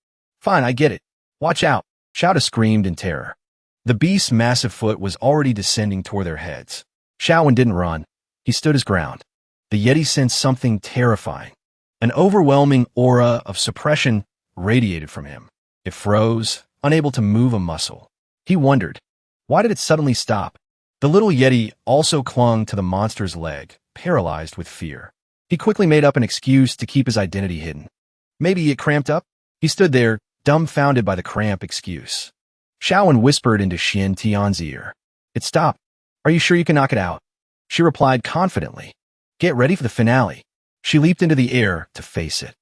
A: Fine, I get it. Watch out, Shouda screamed in terror. The beast's massive foot was already descending toward their heads. Shaowen didn't run. He stood his ground. The Yeti sensed something terrifying. An overwhelming aura of suppression radiated from him. It froze, unable to move a muscle. He wondered, why did it suddenly stop? The little Yeti also clung to the monster's leg, paralyzed with fear. He quickly made up an excuse to keep his identity hidden. Maybe it cramped up? He stood there, dumbfounded by the cramp excuse. Shaowen whispered into Xian Tian's ear. It stopped. Are you sure you can knock it out? She replied confidently. Get ready for the finale. She leaped into the air to face it.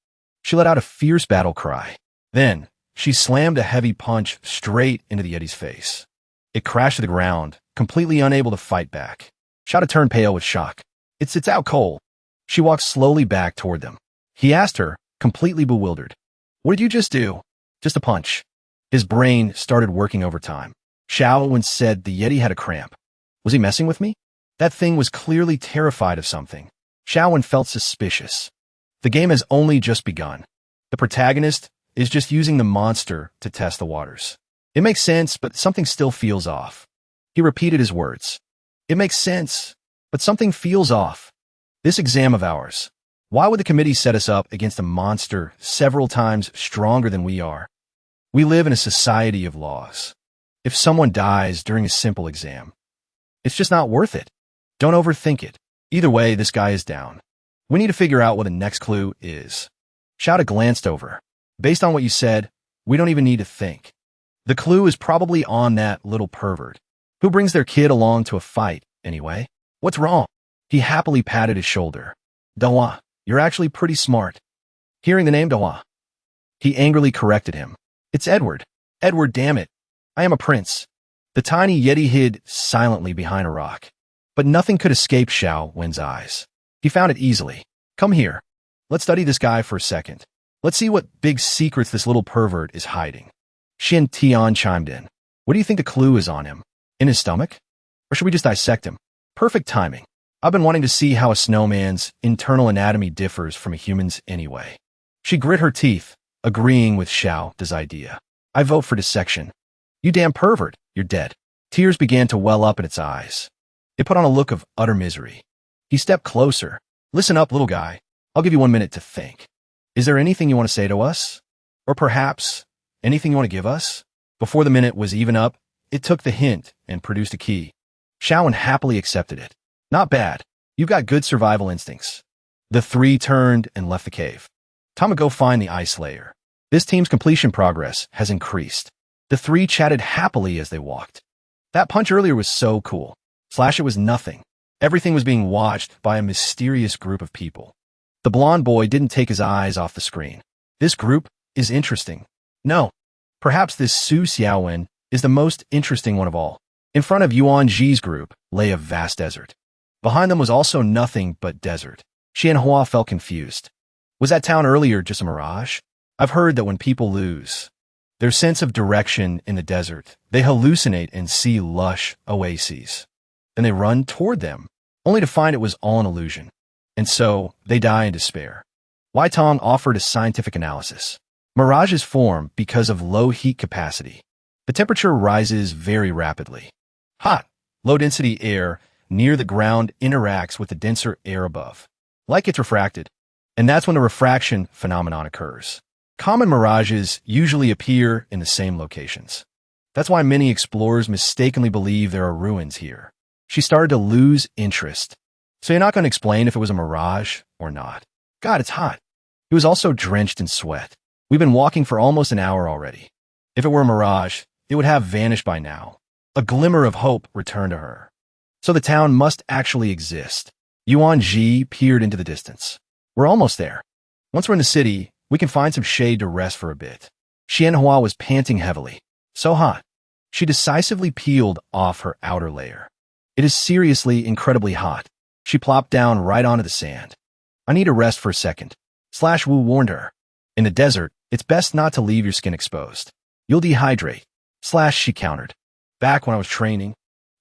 A: She let out a fierce battle cry. Then, she slammed a heavy punch straight into the Yeti's face. It crashed to the ground, completely unable to fight back. Shouda turned pale with shock. It's out cold. She walked slowly back toward them. He asked her, completely bewildered. What did you just do? Just a punch. His brain started working overtime. Shaowen said the Yeti had a cramp. Was he messing with me? That thing was clearly terrified of something. Shaowen felt suspicious. The game has only just begun. The protagonist is just using the monster to test the waters. It makes sense, but something still feels off. He repeated his words. It makes sense, but something feels off. This exam of ours. Why would the committee set us up against a monster several times stronger than we are? We live in a society of laws. If someone dies during a simple exam, it's just not worth it. Don't overthink it. Either way, this guy is down. We need to figure out what the next clue is. Shouda glanced over. Based on what you said, we don't even need to think. The clue is probably on that little pervert. Who brings their kid along to a fight, anyway? What's wrong? He happily patted his shoulder. Dahua, you're actually pretty smart. Hearing the name Dahua, he angrily corrected him. It's Edward. Edward, damn it. I am a prince. The tiny Yeti hid silently behind a rock. But nothing could escape Xiao Wen's eyes. He found it easily. Come here. Let's study this guy for a second. Let's see what big secrets this little pervert is hiding. Xian Tian chimed in. What do you think the clue is on him? In his stomach? Or should we just dissect him? Perfect timing. I've been wanting to see how a snowman's internal anatomy differs from a human's anyway. She grit her teeth, agreeing with Xiao's idea. I vote for dissection. You damn pervert, you're dead. Tears began to well up in its eyes. It put on a look of utter misery. He stepped closer. Listen up, little guy. I'll give you 1 minute to think. Is there anything you want to say to us? Or perhaps, anything you want to give us? Before the minute was even up, it took the hint and produced a key. Shaowen happily accepted it. Not bad. You've got good survival instincts. The three turned and left the cave. Time to go find the ice layer. This team's completion progress has increased. The three chatted happily as they walked. That punch earlier was so cool. It was nothing. Everything was being watched by a mysterious group of people. The blonde boy didn't take his eyes off the screen. This group is interesting. No, perhaps this Su Xiaowen is the most interesting one of all. In front of Yuan Ji's group lay a vast desert. Behind them was also nothing but desert. Xianhua felt confused. Was that town earlier just a mirage? I've heard that when people lose their sense of direction in the desert, they hallucinate and see lush oases. Then they run toward them, only to find it was all an illusion. And so, they die in despair. Wai Tong offered a scientific analysis. Mirages form because of low heat capacity. The temperature rises very rapidly. Hot, low-density air near the ground interacts with the denser air above. Light gets refracted, and that's when the refraction phenomenon occurs. Common mirages usually appear in the same locations. That's why many explorers mistakenly believe there are ruins here. She started to lose interest. So you're not going to explain if it was a mirage or not. God, it's hot. He was also drenched in sweat. We've been walking for almost an hour already. If it were a mirage, it would have vanished by now. A glimmer of hope returned to her. So the town must actually exist. Yuan Ji peered into the distance. We're almost there. Once we're in the city, we can find some shade to rest for a bit. Xianhua was panting heavily. So hot. She decisively peeled off her outer layer. It is seriously incredibly hot. She plopped down right onto the sand. I need to rest for a second. Wu warned her. In the desert, it's best not to leave your skin exposed. You'll dehydrate. She countered. Back when I was training,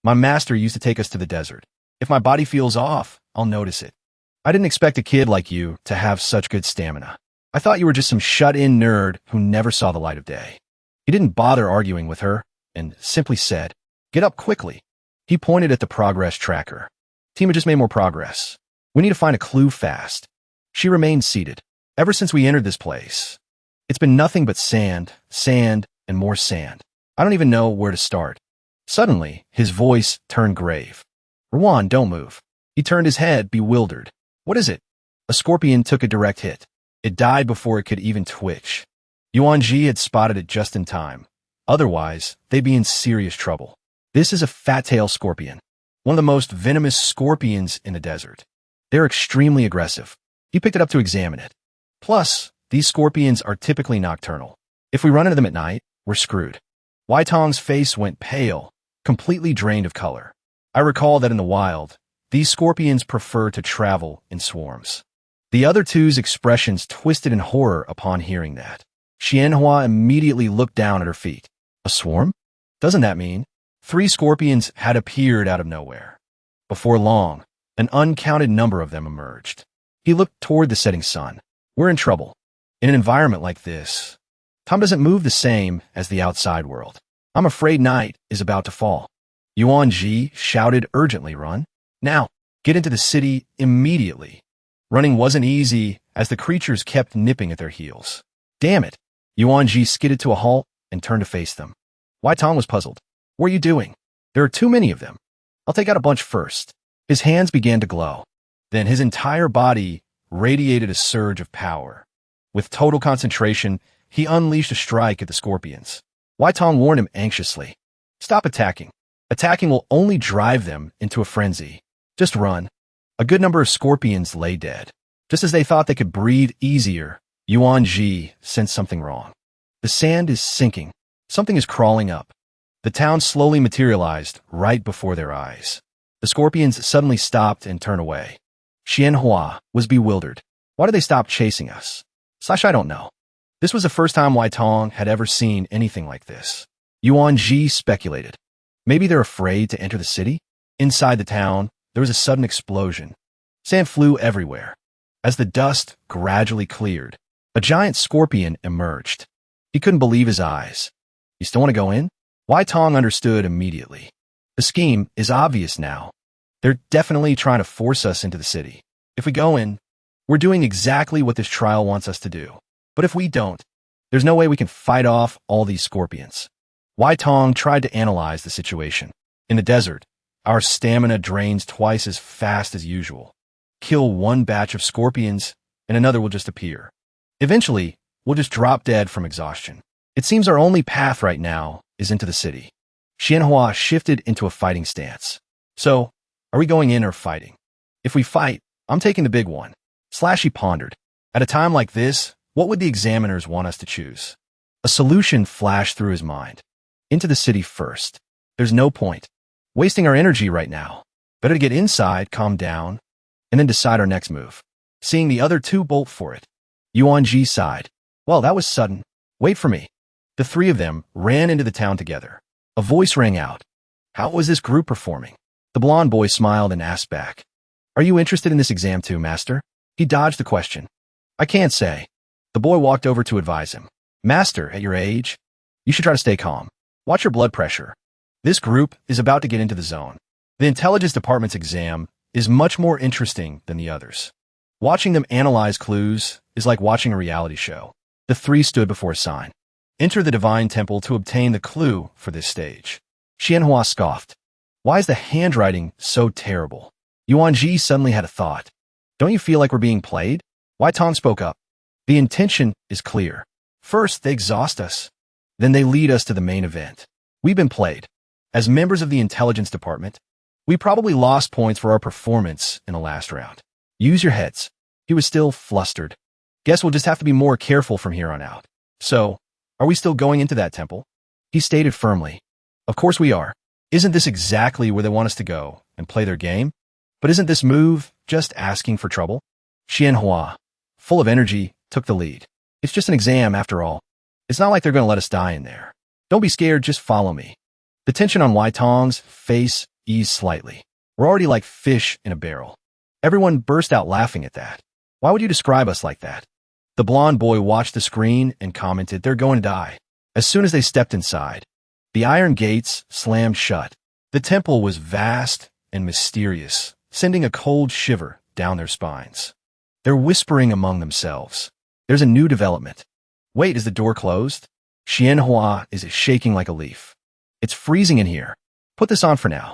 A: my master used to take us to the desert. If my body feels off, I'll notice it. I didn't expect a kid like you to have such good stamina. I thought you were just some shut-in nerd who never saw the light of day. He didn't bother arguing with her and simply said, "Get up quickly." He pointed at the progress tracker. Team had just made more progress. We need to find a clue fast. She remained seated. Ever since we entered this place, it's been nothing but sand, sand, and more sand. I don't even know where to start. Suddenly, his voice turned grave. "Rowan, don't move." He turned his head, bewildered. "What is it?" A scorpion took a direct hit. It died before it could even twitch. Yuanji had spotted it just in time. Otherwise, they'd be in serious trouble. This is a fat-tailed scorpion, one of the most venomous scorpions in the desert. They're extremely aggressive. He picked it up to examine it. Plus, these scorpions are typically nocturnal. If we run into them at night, we're screwed. Wai Tong's face went pale, completely drained of color. I recall that in the wild, these scorpions prefer to travel in swarms. The other two's expressions twisted in horror upon hearing that. Xianhua immediately looked down at her feet. A swarm? Doesn't that mean 3 scorpions had appeared out of nowhere? Before long, an uncounted number of them emerged. He looked toward the setting sun. We're in trouble. In an environment like this, time doesn't move the same as the outside world. I'm afraid night is about to fall. Yuan Ji shouted urgently, "Run. Now, get into the city immediately." Running wasn't easy as the creatures kept nipping at their heels. Damn it. Yuan Ji skidded to a halt and turned to face them. Wai Tong was puzzled. "What are you doing? There are too many of them. I'll take out a bunch first." His hands began to glow. Then his entire body radiated a surge of power. With total concentration, he unleashed a strike at the scorpions. Wai Tong warned him anxiously. "Stop attacking. Attacking will only drive them into a frenzy. Just run." A good number of scorpions lay dead. Just as they thought they could breathe easier, Yuan Ji sensed something wrong. The sand is sinking. Something is crawling up. The town slowly materialized right before their eyes. The scorpions suddenly stopped and turned away. Xianhua was bewildered. Why did they stop chasing us? I don't know. This was the first time Wai Tong had ever seen anything like this. Yuan Ji speculated. Maybe they're afraid to enter the city? Inside the town, there was a sudden explosion. Sand flew everywhere. As the dust gradually cleared, a giant scorpion emerged. He couldn't believe his eyes. "You still want to go in?" Wai Tong understood immediately. The scheme is obvious now. They're definitely trying to force us into the city. If we go in, we're doing exactly what this trial wants us to do. But if we don't, there's no way we can fight off all these scorpions. Wai Tong tried to analyze the situation. In the desert, our stamina drains twice as fast as usual. Kill one batch of scorpions, and another will just appear. Eventually, we'll just drop dead from exhaustion. It seems our only path right now is into the city. Xianhua shifted into a fighting stance. "So, are we going in or fighting? If we fight, I'm taking the big one." He pondered. At a time like this, what would the examiners want us to choose? A solution flashed through his mind. Into the city first. There's no point wasting our energy right now. Better to get inside, calm down, and then decide our next move. Seeing the other two bolt for it, Yuan Ji sighed. "Well, that was sudden. Wait for me." The 3 of them ran into the town together. A voice rang out. How was this group performing? The blonde boy smiled and asked back. "Are you interested in this exam too, Master?" He dodged the question. "I can't say." The boy walked over to advise him. "Master, at your age, you should try to stay calm. Watch your blood pressure. This group is about to get into the zone. The intelligence department's exam is much more interesting than the others. Watching them analyze clues is like watching a reality show." The 3 stood before a sign. "Enter the divine temple to obtain the clue for this stage." Xianhua scoffed. "Why is the handwriting so terrible?" Yuan Ji suddenly had a thought. "Don't you feel like we're being played?" Wai Tong spoke up. "The intention is clear. First, they exhaust us. Then they lead us to the main event. We've been played. As members of the intelligence department, we probably lost points for our performance in the last round. Use your heads." He was still flustered. "Guess we'll just have to be more careful from here on out. So, are we still going into that temple?" He stated firmly. "Of course we are. Isn't this exactly where they want us to go and play their game? But isn't this move just asking for trouble?" Xianhua, full of energy, took the lead. It's just an exam after all. It's not like they're going to let us die in there. Don't be scared, just follow me. The tension on Wai Tong's face eased slightly. We're already like fish in a barrel. Everyone burst out laughing at that. Why would you describe us like that? The blonde boy watched the screen and commented, they're going to die. As soon as they stepped inside, the iron gates slammed shut. The temple was vast and mysterious, sending a cold shiver down their spines. They're whispering among themselves. There's a new development. Wait, is the door closed? Xianhua is shaking like a leaf. It's freezing in here. Put this on for now.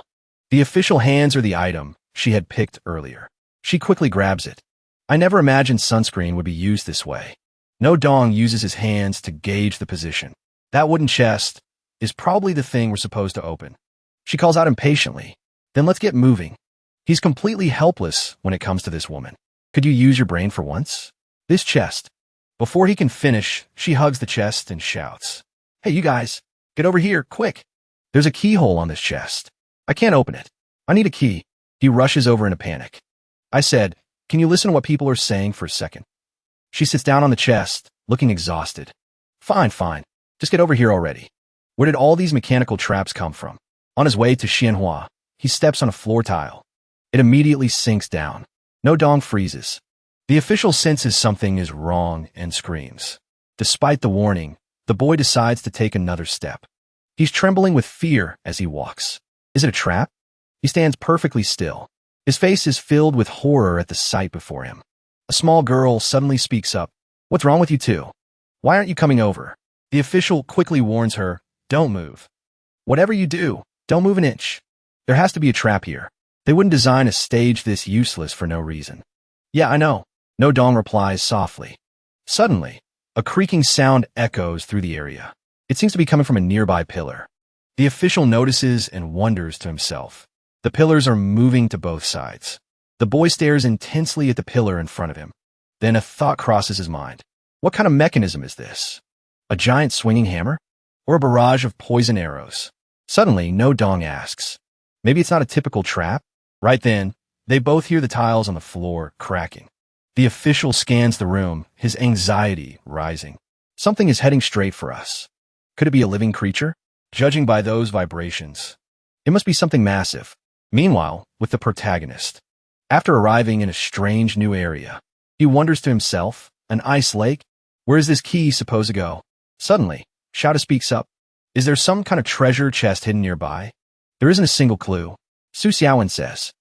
A: The official hands her the item she had picked earlier. She quickly grabs it. I never imagined sunscreen would be used this way. No Dong uses his hands to gauge the position. That wooden chest is probably the thing we're supposed to open. She calls out impatiently. Then let's get moving. He's completely helpless when it comes to this woman. Could you use your brain for once? This chest. Before he can finish, she hugs the chest and shouts. Hey, you guys, get over here, quick. There's a keyhole on this chest. I can't open it. I need a key. He rushes over in a panic. I said, can you listen to what people are saying for a second? She sits down on the chest, looking exhausted. Fine. Just get over here already. Where did all these mechanical traps come from? On his way to Xianhua, he steps on a floor tile. It immediately sinks down. No Dong freezes. The official senses something is wrong and screams. Despite the warning, the boy decides to take another step. He's trembling with fear as he walks. Is it a trap? He stands perfectly still. His face is filled with horror at the sight before him. A small girl suddenly speaks up. What's wrong with you two? Why aren't you coming over? The official quickly warns her, don't move. Whatever you do, don't move an inch. There has to be a trap here. They wouldn't design a stage this useless for no reason. Yeah, I know. No Dong replies softly. Suddenly, a creaking sound echoes through the area. It seems to be coming from a nearby pillar. The official notices and wonders to himself. The pillars are moving to both sides. The boy stares intensely at the pillar in front of him. Then a thought crosses his mind. What kind of mechanism is this? A giant swinging hammer? Or a barrage of poison arrows? Suddenly, No Dong asks. Maybe it's not a typical trap? Right then, they both hear the tiles on the floor cracking. The official scans the room, his anxiety rising. Something is heading straight for us. Could it be a living creature? Judging by those vibrations, it must be something massive. Meanwhile, with the protagonist. After arriving in a strange new area, he wonders to himself, an ice lake? Where is this key supposed to go? Suddenly, Shouda speaks up. Is there some kind of treasure chest hidden nearby? There isn't a single clue. Su Xiaowen says.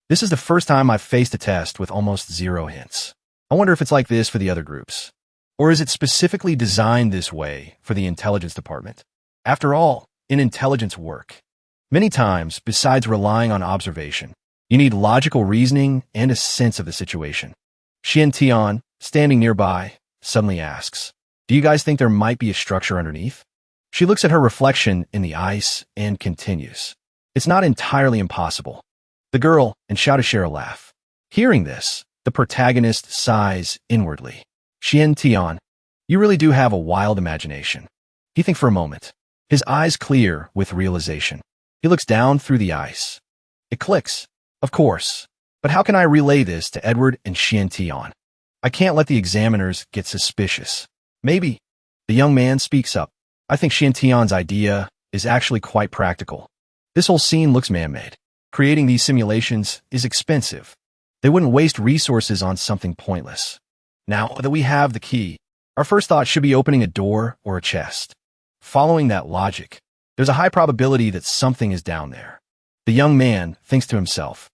A: This is the first time I've faced a test with almost zero hints. I wonder if it's like this for the other groups. Or is it specifically designed this way for the intelligence department? After all, in intelligence work, many times, besides relying on observation, you need logical reasoning and a sense of the situation. Xian Tian, standing nearby, suddenly asks, do you guys think there might be a structure underneath? She looks at her reflection in the ice and continues. It's not entirely impossible. The girl and Shouda share a laugh. Hearing this, the protagonist sighs inwardly. Xian Tian, you really do have a wild imagination. He thinks for a moment. His eyes clear with realization. He looks down through the ice. It clicks. Of course. But how can I relay this to Edward and Xian Tian? I can't let the examiners get suspicious. Maybe. The young man speaks up. I think Xian Tian's idea is actually quite practical. This whole scene looks man-made. Creating these simulations is expensive. They wouldn't waste resources on something pointless. Now that we have the key, our first thought should be opening a door or a chest. Following that logic, there's a high probability that something is down there. The young man thinks to himself,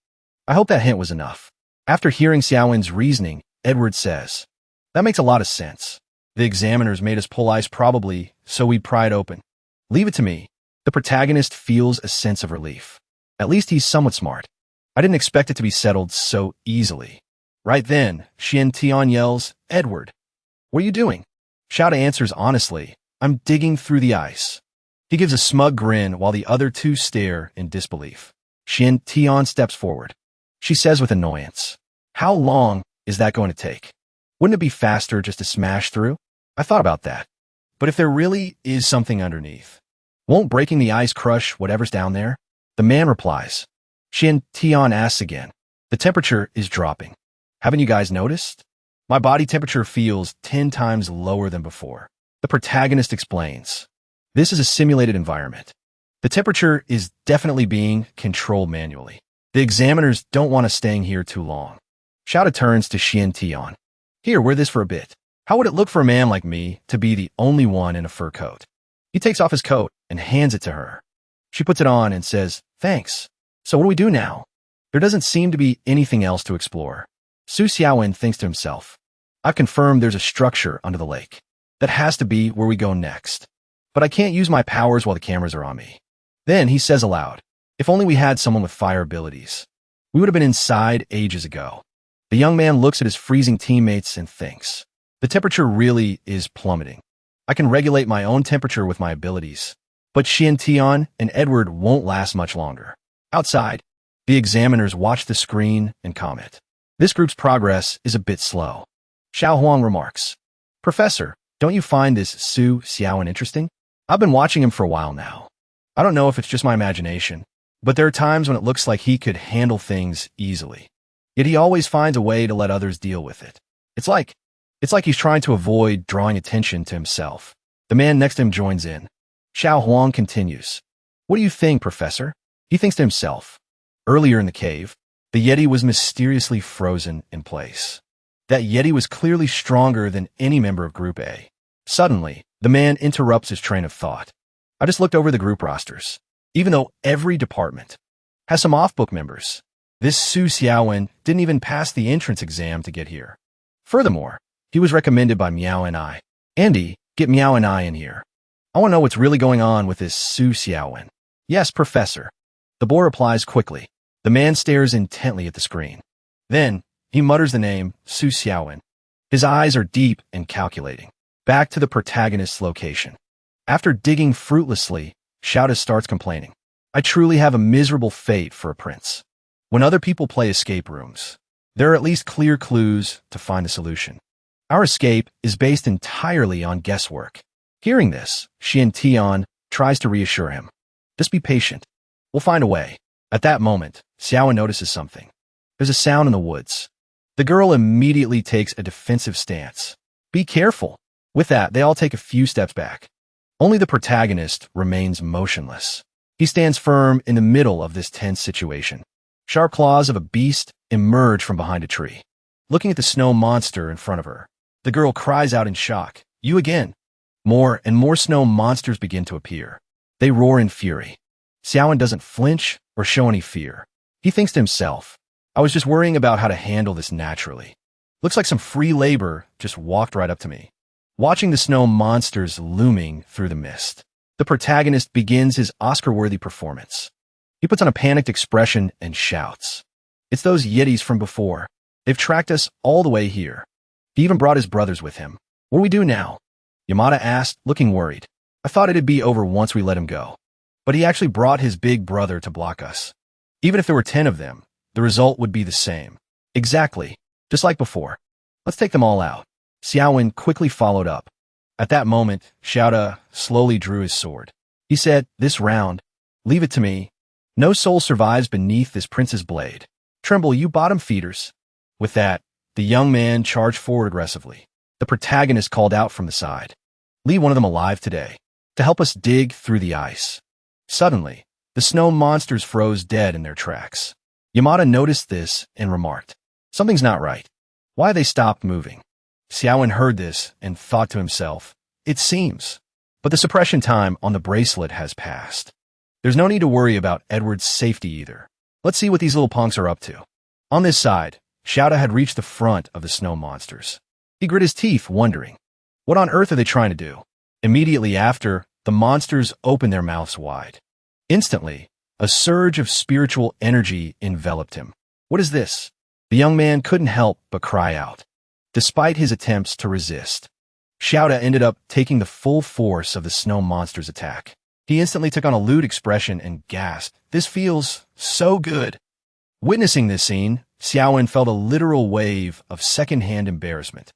A: I hope that hint was enough. After hearing Xiaowen's reasoning, Edward says, that makes a lot of sense. The examiners made us pull ice probably so we'd pry it open. Leave it to me. The protagonist feels a sense of relief. At least he's somewhat smart. I didn't expect it to be settled so easily. Right then, Xian Tian yells, Edward, what are you doing? Shouda answers honestly, I'm digging through the ice. He gives a smug grin while the other two stare in disbelief. Xian Tian steps forward. She says with annoyance, how long is that going to take? Wouldn't it be faster just to smash through? I thought about that. But if there really is something underneath, won't breaking the ice crush whatever's down there? The man replies. Xian Tian asks again. The temperature is dropping. Haven't you guys noticed? My body temperature feels 10 times lower than before. The protagonist explains. This is a simulated environment. The temperature is definitely being controlled manually. The examiners don't want us staying here too long. Shouda turns to Xian. Here, wear this for a bit. How would it look for a man like me to be the only one in a fur coat? He takes off his coat and hands it to her. She puts it on and says, thanks. So what do we do now? There doesn't seem to be anything else to explore. Su Xiaowen thinks to himself, I've confirmed there's a structure under the lake. That has to be where we go next. But I can't use my powers while the cameras are on me. Then he says aloud, if only we had someone with fire abilities. We would have been inside ages ago. The young man looks at his freezing teammates and thinks, the temperature really is plummeting. I can regulate my own temperature with my abilities. But Xian and Edward won't last much longer. Outside, the examiners watch the screen and comment. This group's progress is a bit slow. Xiao Huang remarks, Professor, don't you find this Su Xiaowen interesting? I've been watching him for a while now. I don't know if it's just my imagination, but there are times when it looks like he could handle things easily. Yet he always finds a way to let others deal with it. It's like he's trying to avoid drawing attention to himself. The man next to him joins in. Xiao Huang continues. What do you think, Professor? He thinks to himself. Earlier in the cave, the Yeti was mysteriously frozen in place. That Yeti was clearly stronger than any member of Group A. Suddenly, the man interrupts his train of thought. I just looked over the group rosters. Even though every department has some off-book members, this Su Xiaowen didn't even pass the entrance exam to get here. Furthermore, he was recommended by Meow and I. Andy, get Meow and I in here. I want to know what's really going on with this Su Xiaowen. Yes, Professor. The boy replies quickly. The man stares intently at the screen. Then, he mutters the name Su Xiaowen. His eyes are deep and calculating. Back to the protagonist's location. After digging fruitlessly, Shouda starts complaining. I truly have a miserable fate for a prince. When other people play escape rooms, there are at least clear clues to find the solution. Our escape is based entirely on guesswork. Hearing this, Xian tries to reassure him. Just be patient. We'll find a way. At that moment, Xiaowen notices something. There's a sound in the woods. The girl immediately takes a defensive stance. Be careful. With that, they all take a few steps back. Only the protagonist remains motionless. He stands firm in the middle of this tense situation. Sharp claws of a beast emerge from behind a tree. Looking at the snow monster in front of her, the girl cries out in shock, You again! More and more snow monsters begin to appear. They roar in fury. Xiaowen doesn't flinch or show any fear. He thinks to himself, I was just worrying about how to handle this naturally. Looks like some free labor just walked right up to me. Watching the snow monsters looming through the mist, the protagonist begins his Oscar-worthy performance. He puts on a panicked expression and shouts, It's those Yetis from before. They've tracked us all the way here. He even brought his brothers with him. What do we do now? Yamada asked, looking worried. I thought it'd be over once we let him go. But he actually brought his big brother to block us. Even if there were 10 of them, the result would be the same. Exactly. Just like before. Let's take them all out. Xiaowen quickly followed up. At that moment, Shouda slowly drew his sword. He said, This round, leave it to me. No soul survives beneath this prince's blade. Tremble, you bottom feeders. With that, the young man charged forward aggressively. The protagonist called out from the side. Leave one of them alive today, to help us dig through the ice. Suddenly, the snow monsters froze dead in their tracks. Yamada noticed this and remarked, Something's not right. Why they stopped moving? Xiaowen heard this and thought to himself, It seems. But the suppression time on the bracelet has passed. There's no need to worry about Edward's safety either. Let's see what these little punks are up to. On this side, Shouda had reached the front of the snow monsters. He grit his teeth, wondering, what on earth are they trying to do? Immediately after, the monsters opened their mouths wide. Instantly, a surge of spiritual energy enveloped him. What is this? The young man couldn't help but cry out. Despite his attempts to resist, Shouda ended up taking the full force of the snow monster's attack. He instantly took on a lewd expression and gasped, This feels so good. Witnessing this scene, Xiaowen felt a literal wave of second-hand embarrassment.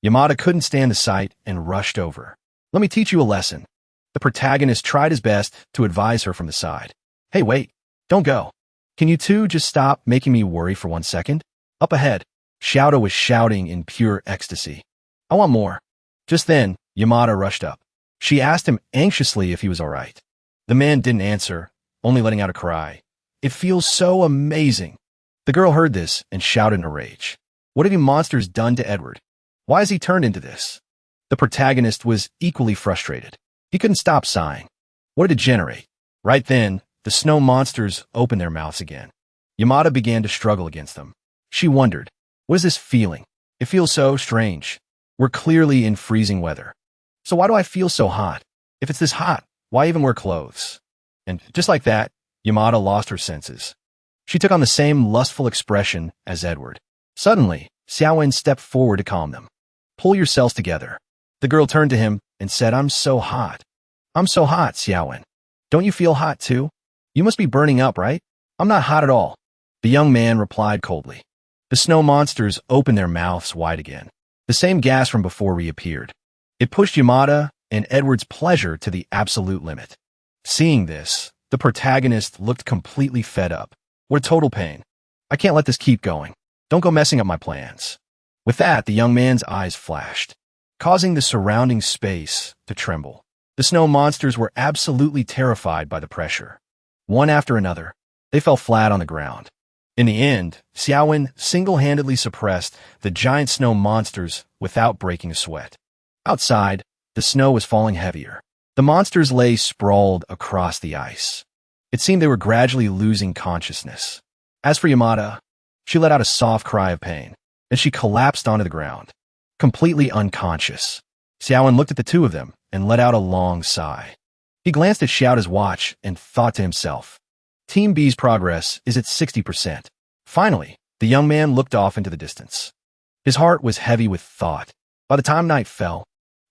A: Yamada couldn't stand the sight and rushed over. Let me teach you a lesson. The protagonist tried his best to advise her from the side. Hey, wait, don't go. Can you two just stop making me worry for 1 second? Up ahead, Shouda was shouting in pure ecstasy. I want more. Just then, Yamada rushed up. She asked him anxiously if he was all right. The man didn't answer, only letting out a cry. It feels so amazing. The girl heard this and shouted in a rage. What have you monsters done to Edward? Why has he turned into this? The protagonist was equally frustrated. He couldn't stop sighing. What a degenerate. Right then, the snow monsters opened their mouths again. Yamada began to struggle against them. She wondered, what is this feeling? It feels so strange. We're clearly in freezing weather. So why do I feel so hot? If it's this hot, why even wear clothes? And just like that, Yamada lost her senses. She took on the same lustful expression as Edward. Suddenly, Xiaowen stepped forward to calm them. Pull yourselves together. The girl turned to him and said, I'm so hot. I'm so hot, Xiaowen. Don't you feel hot too? You must be burning up, right? I'm not hot at all. The young man replied coldly. The snow monsters opened their mouths wide again. The same gas from before reappeared. It pushed Yamada and Edward's pleasure to the absolute limit. Seeing this, the protagonist looked completely fed up. What a total pain. I can't let this keep going. Don't go messing up my plans. With that, the young man's eyes flashed, causing the surrounding space to tremble. The snow monsters were absolutely terrified by the pressure. One after another, they fell flat on the ground. In the end, Xiaowen single-handedly suppressed the giant snow monsters without breaking a sweat. Outside, the snow was falling heavier. The monsters lay sprawled across the ice. It seemed they were gradually losing consciousness. As for Yamada, she let out a soft cry of pain, and she collapsed onto the ground, completely unconscious. Xiaowen looked at the two of them and let out a long sigh. He glanced at Xiaoda's watch and thought to himself, Team B's progress is at 60%. Finally, the young man looked off into the distance. His heart was heavy with thought. By the time night fell,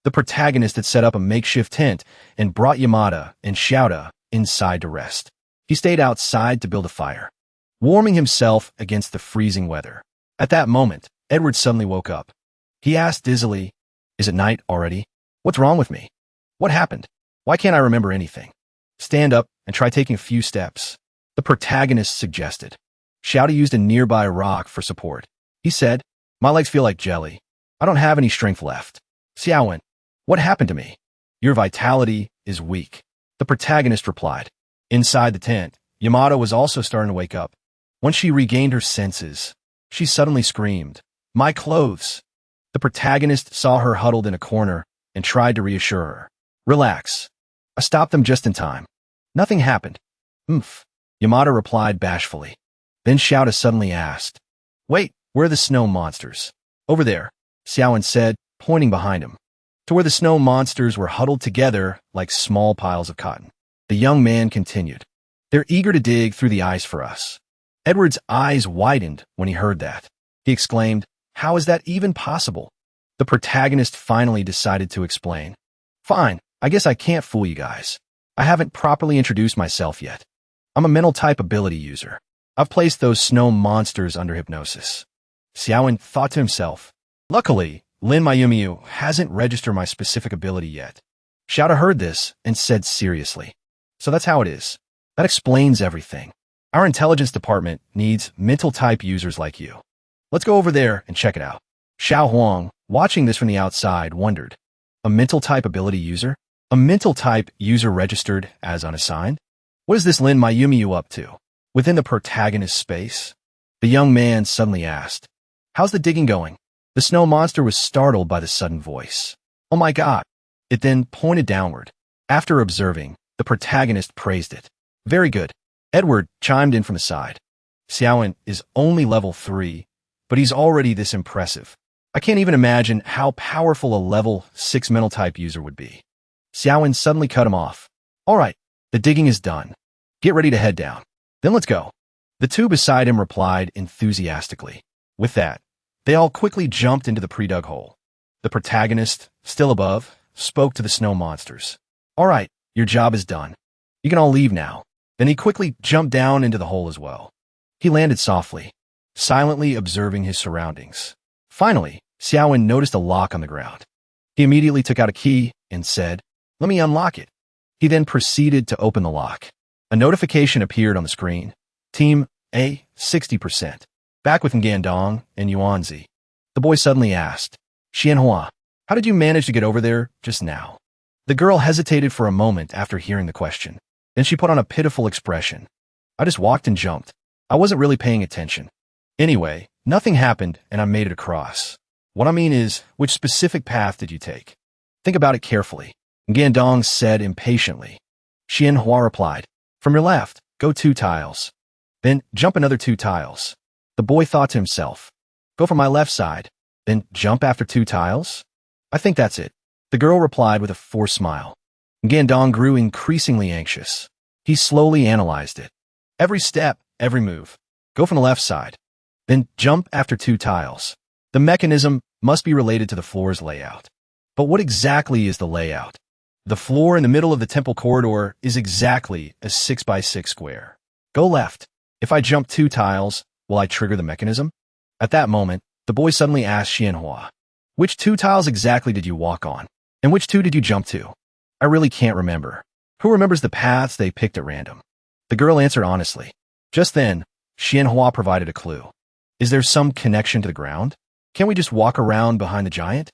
A: the protagonist had set up a makeshift tent and brought Yamada and Xiaoda inside to rest. He stayed outside to build a fire, warming himself against the freezing weather. At that moment, Edward suddenly woke up. He asked dizzily, Is it night already? What's wrong with me? What happened? Why can't I remember anything? Stand up and try taking a few steps, the protagonist suggested. Xiaoda used a nearby rock for support. He said, My legs feel like jelly. I don't have any strength left. Xiaowen, what happened to me? Your vitality is weak, the protagonist replied. Inside the tent, Yamada was also starting to wake up. Once she regained her senses, she suddenly screamed, My clothes! The protagonist saw her huddled in a corner and tried to reassure her. Relax. I stopped them just in time. Nothing happened. Yamada replied bashfully. Then Xiaoda suddenly asked, Wait, where are the snow monsters? Over there, Xiaowen said, pointing behind him, to where the snow monsters were huddled together like small piles of cotton. The young man continued, They're eager to dig through the ice for us. Edward's eyes widened when he heard that. He exclaimed, How is that even possible? The protagonist finally decided to explain. Fine, I guess I can't fool you guys. I haven't properly introduced myself yet. I'm a mental type ability user. I've placed those snow monsters under hypnosis. Xiaowen thought to himself, Luckily, Lin Mayumiyu hasn't registered my specific ability yet. Xiaoda heard this and said seriously, So that's how it is. That explains everything. Our intelligence department needs mental type users like you. Let's go over there and check it out. Xiao Huang, watching this from the outside, wondered, A mental type ability user? A mental type user registered as unassigned? What is this Lin Mayumiyu up to? Within the protagonist's space? The young man suddenly asked, How's the digging going? The snow monster was startled by the sudden voice. Oh my god. It then pointed downward. After observing, the protagonist praised it. Very good. Edward chimed in from the side. Xiaowen is only level 3, but he's already this impressive. I can't even imagine how powerful a level 6 mental type user would be. Xiaowen suddenly cut him off. All right, the digging is done. Get ready to head down. Then let's go. The two beside him replied enthusiastically. With that, they all quickly jumped into the pre-dug hole. The protagonist, still above, spoke to the snow monsters. All right, your job is done. You can all leave now. Then he quickly jumped down into the hole as well. He landed softly, silently observing his surroundings. Finally, Xiaowen noticed a lock on the ground. He immediately took out a key and said, Let me unlock it. He then proceeded to open the lock. A notification appeared on the screen. Team A, 60%. Back with Ngandong and Yuanzi. The boy suddenly asked, Xianhua, how did you manage to get over there just now? The girl hesitated for a moment after hearing the question. Then she put on a pitiful expression. I just walked and jumped. I wasn't really paying attention. Anyway, nothing happened and I made it across. What I mean is, which specific path did you take? Think about it carefully. Ngandong said impatiently. Xianhua replied, from your left, go 2 tiles. Then jump another 2 tiles. The boy thought to himself, go from my left side, then jump after 2 tiles? I think that's it. The girl replied with a forced smile. Ngandong grew increasingly anxious. He slowly analyzed it. Every step, every move. Go from the left side. Then jump after 2 tiles. The mechanism must be related to the floor's layout. But what exactly is the layout? The floor in the middle of the temple corridor is exactly a 6x6 square. Go left. If I jump 2 tiles, will I trigger the mechanism? At that moment, the boy suddenly asked Xianhua, which 2 tiles exactly did you walk on? And which 2 did you jump to? I really can't remember. Who remembers the paths they picked at random? The girl answered honestly. Just then, Xianhua provided a clue. Is there some connection to the ground? Can't we just walk around behind the giant?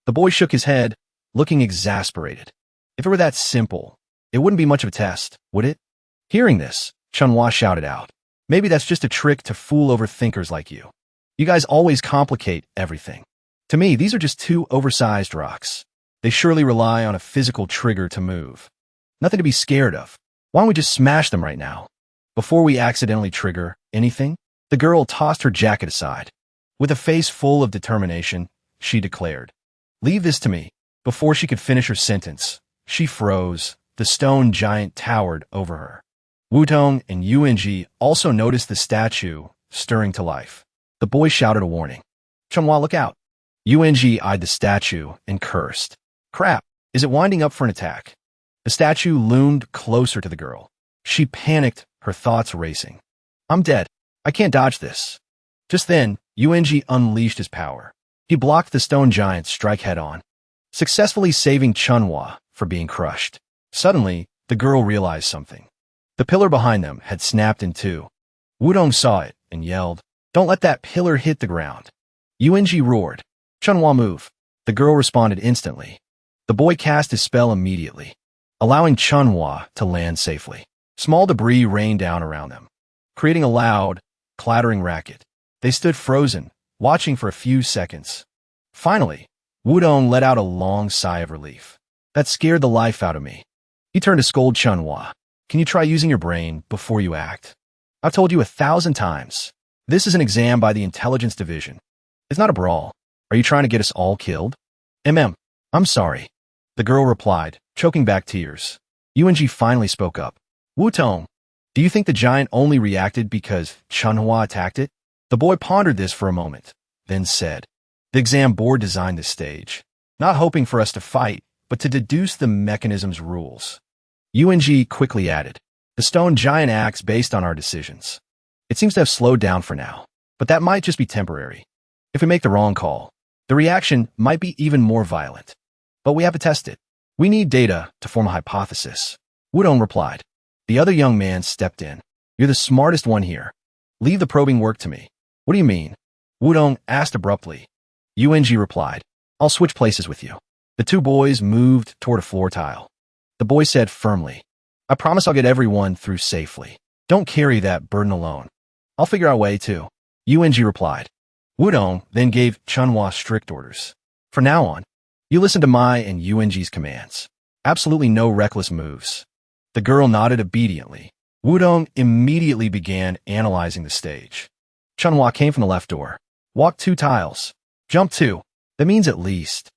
A: The boy shook his head, looking exasperated. If it were that simple, it wouldn't be much of a test, would it? Hearing this, Chunhua shouted out. Maybe that's just a trick to fool over thinkers like you. You guys always complicate everything. To me, these are just 2 oversized rocks. They surely rely on a physical trigger to move. Nothing to be scared of. Why don't we just smash them right now? Before we accidentally trigger anything? The girl tossed her jacket aside. With a face full of determination, she declared, leave this to me. Before she could finish her sentence, she froze. The stone giant towered over her. Wutong and Yuanji also noticed the statue stirring to life. The boy shouted a warning. Chunhua, look out. Yuanji eyed the statue and cursed. Crap, is it winding up for an attack? The statue loomed closer to the girl. She panicked, her thoughts racing. I'm dead. I can't dodge this. Just then, Yuanji unleashed his power. He blocked the stone giant's strike head-on, successfully saving Chunhua from being crushed. Suddenly, the girl realized something. The pillar behind them had snapped in 2. Wudong saw it and yelled, don't let that pillar hit the ground. Yuanji roared, Chunhua, move. The girl responded instantly. The boy cast his spell immediately, allowing Chunhua to land safely. Small debris rained down around them, creating a loud, clattering racket. They stood frozen, watching for a few seconds. Finally, Wudong let out a long sigh of relief. That scared the life out of me. He turned to scold Chunhua. Can you try using your brain before you act? I've told you 1,000 times. This is an exam by the intelligence division. It's not a brawl. Are you trying to get us all killed? I'm sorry. The girl replied, choking back tears. Yuanji finally spoke up. Wutong, do you think the giant only reacted because Chunhua attacked it? The boy pondered this for a moment, then said, the exam board designed this stage, not hoping for us to fight, but to deduce the mechanism's rules. Yuanji quickly added, the stone giant acts based on our decisions. It seems to have slowed down for now, but that might just be temporary. If we make the wrong call, the reaction might be even more violent. But we have to test it. We need data to form a hypothesis. Wudong replied. The other young man stepped in. You're the smartest one here. Leave the probing work to me. What do you mean? Wudong asked abruptly. Yuanji replied. I'll switch places with you. The 2 boys moved toward a floor tile. The boy said firmly, I promise I'll get everyone through safely. Don't carry that burden alone. I'll figure out a way too. Yuanji replied. Wudong then gave Chunhua strict orders. From now on, you listen to my and Yuanji's commands. Absolutely no reckless moves. The girl nodded obediently. Wudong immediately began analyzing the stage. Chunhua came from the left door. Walk 2 tiles. Jump 2. That means at least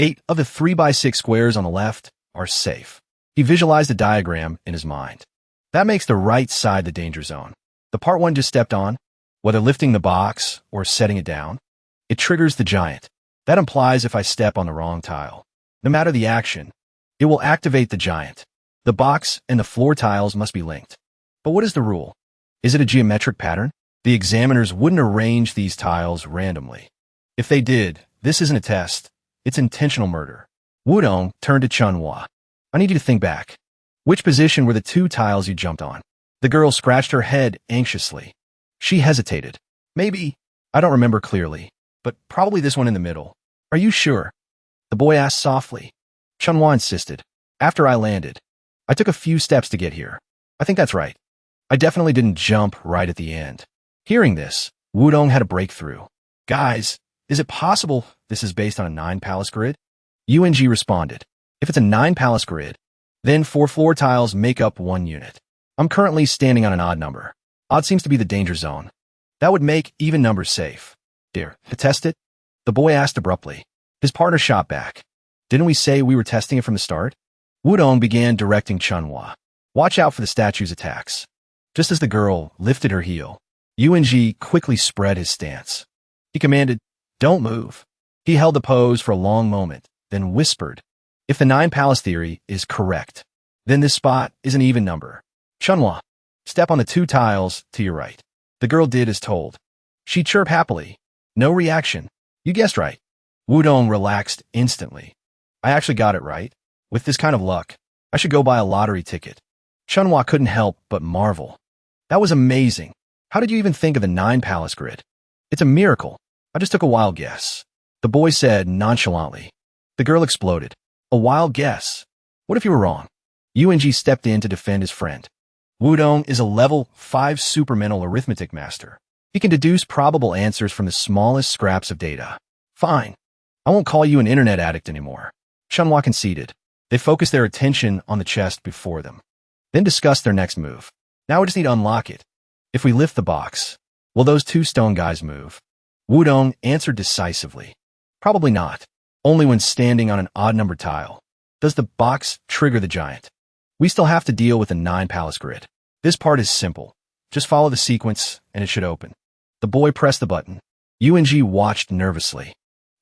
A: 8 of the 3x6 squares on the left are safe. He visualized a diagram in his mind. That makes the right side the danger zone. The part one just stepped on, whether lifting the box or setting it down, it triggers the giant. That implies if I step on the wrong tile, no matter the action, it will activate the giant. The box and the floor tiles must be linked. But what is the rule? Is it a geometric pattern? The examiners wouldn't arrange these tiles randomly. If they did, this isn't a test. It's intentional murder. Wudong turned to Chunhua. I need you to think back. Which position were the 2 tiles you jumped on? The girl scratched her head anxiously. She hesitated. Maybe I don't remember clearly, but probably this one in the middle. Are you sure? The boy asked softly. Chunhwa insisted. After I landed, I took a few steps to get here. I think that's right. I definitely didn't jump right at the end. Hearing this, Wudong had a breakthrough. Guys, is it possible this is based on a 9-palace grid? UNG responded. If it's a 9-palace grid, then 4 floor tiles make up 1 unit. I'm currently standing on an odd number. Odd seems to be the danger zone. That would make even numbers safe. Dare to test it? The boy asked abruptly. His partner shot back. Didn't we say we were testing it from the start? Wudong began directing Chunhwa. Watch out for the statue's attacks. Just as the girl lifted her heel, UNG quickly spread his stance. He commanded, don't move. He held the pose for a long moment, then whispered, if the 9-palace theory is correct, then this spot is an even number. Chunhwa, step on the 2 tiles to your right. The girl did as told. She chirped happily. No reaction. You guessed right. Wudong relaxed instantly. I actually got it right. With this kind of luck, I should go buy a lottery ticket. Chunhwa couldn't help but marvel. That was amazing. How did you even think of the 9-palace grid? It's a miracle. I just took a wild guess. The boy said nonchalantly. The girl exploded. A wild guess? What if you were wrong? UNG stepped in to defend his friend. Wudong is a level 5 supermental arithmetic master. He can deduce probable answers from the smallest scraps of data. Fine. I won't call you an internet addict anymore. Chunhwa conceded. They focused their attention on the chest before them, then discussed their next move. Now we just need to unlock it. If we lift the box, will those 2 stone guys move? Wudong answered decisively. Probably not. Only when standing on an odd-numbered tile. Does the box trigger the giant? We still have to deal with the 9-palace grid. This part is simple. Just follow the sequence, and it should open. The boy pressed the button. UNG watched nervously.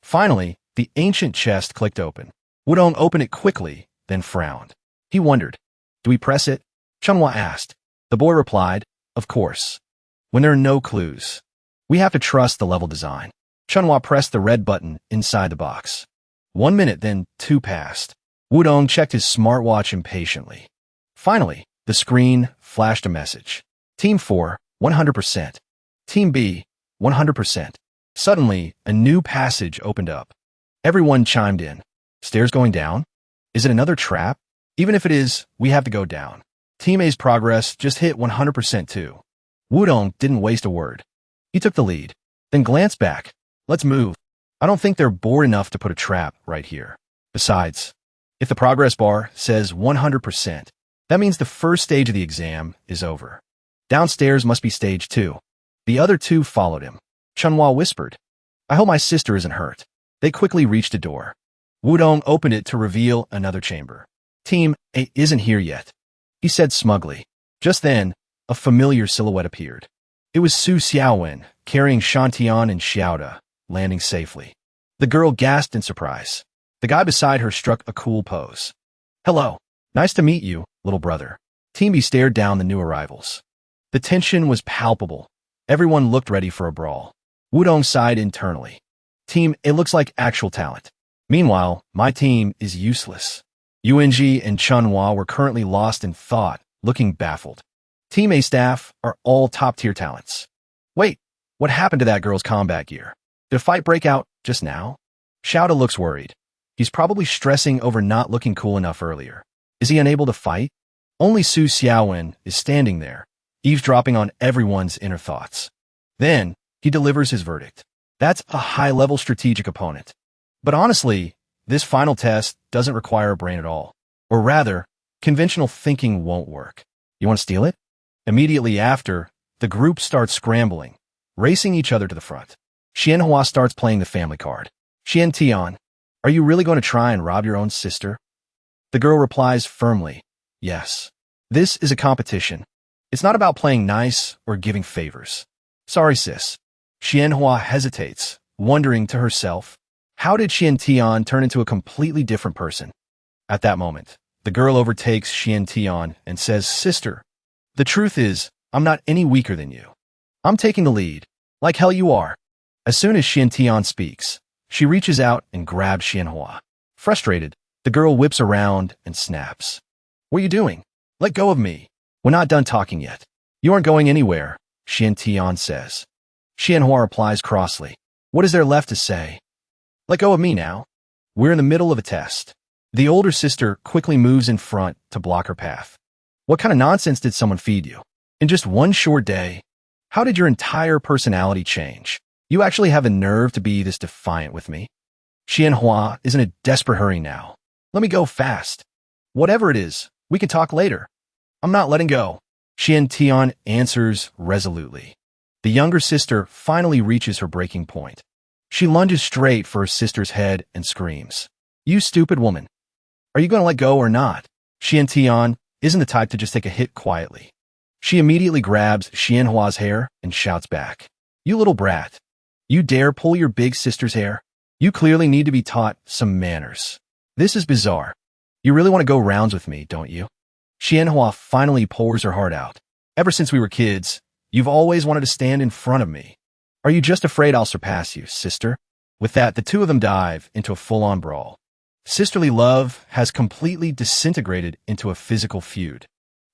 A: Finally, the ancient chest clicked open. Wudong opened it quickly, then frowned. He wondered, do we press it? Chunhwa asked. The boy replied, of course. When there are no clues, we have to trust the level design. Chunhwa pressed the red button inside the box. 1 minute, then 2 passed. Wudong checked his smartwatch impatiently. Finally, the screen flashed a message. Team 4, 100%. Team B, 100%. Suddenly, a new passage opened up. Everyone chimed in. Stairs going down? Is it another trap? Even if it is, we have to go down. Team A's progress just hit 100% too. Wudong didn't waste a word. He took the lead, then glanced back. Let's move. I don't think they're bored enough to put a trap right here. Besides, if the progress bar says 100%, that means the first stage of the exam is over. Downstairs must be stage 2. The other 2 followed him. Chunhwa whispered, I hope my sister isn't hurt. They quickly reached a door. Wudong opened it to reveal another chamber. Team A isn't here yet, he said smugly. Just then, a familiar silhouette appeared. It was Su Xiaowen, carrying Shantian and Xiaoda, landing safely. The girl gasped in surprise. The guy beside her struck a cool pose. Hello. Nice to meet you, little brother. Team B stared down the new arrivals. The tension was palpable. Everyone looked ready for a brawl. Wudong sighed internally. Team A looks like actual talent. Meanwhile, my team is useless. UNG and Chunhwa were currently lost in thought, looking baffled. Team A staff are all top-tier talents. Wait, what happened to that girl's combat gear? Did a fight break out just now? Xiaoda looks worried. He's probably stressing over not looking cool enough earlier. Is he unable to fight? Only Su Xiaowen is standing there, eavesdropping on everyone's inner thoughts. Then, he delivers his verdict. That's a high-level strategic opponent. But honestly, this final test doesn't require a brain at all. Or rather, conventional thinking won't work. You want to steal it? Immediately after, the group starts scrambling, racing each other to the front. Xianhua starts playing the family card. Xiantian, are you really going to try and rob your own sister? The girl replies firmly, yes. This is a competition. It's not about playing nice or giving favors. Sorry, sis. Xianhua hesitates, wondering to herself, how did Xiantian turn into a completely different person? At that moment, the girl overtakes Xiantian and says, Sister, the truth is, I'm not any weaker than you. I'm taking the lead. Like hell you are. As soon as Xiantian speaks, she reaches out and grabs Xianhua. Frustrated, the girl whips around and snaps. What are you doing? Let go of me. We're not done talking yet. You aren't going anywhere, Xiantian says. Xianhua replies crossly. What is there left to say? Let go of me now. We're in the middle of a test. The older sister quickly moves in front to block her path. What kind of nonsense did someone feed you? In just one short day, how did your entire personality change? You actually have the nerve to be this defiant with me? Xianhua is in a desperate hurry now. Let me go fast. Whatever it is, we can talk later. I'm not letting go. Xiantian answers resolutely. The younger sister finally reaches her breaking point. She lunges straight for her sister's head and screams, You stupid woman. Are you going to let go or not? Xiantian isn't the type to just take a hit quietly. She immediately grabs Xianhua's hair and shouts back, You little brat. You dare pull your big sister's hair? You clearly need to be taught some manners. This is bizarre. You really want to go rounds with me, don't you? Xianhua finally pours her heart out. Ever since we were kids, you've always wanted to stand in front of me. Are you just afraid I'll surpass you, sister? With that, the two of them dive into a full-on brawl. Sisterly love has completely disintegrated into a physical feud.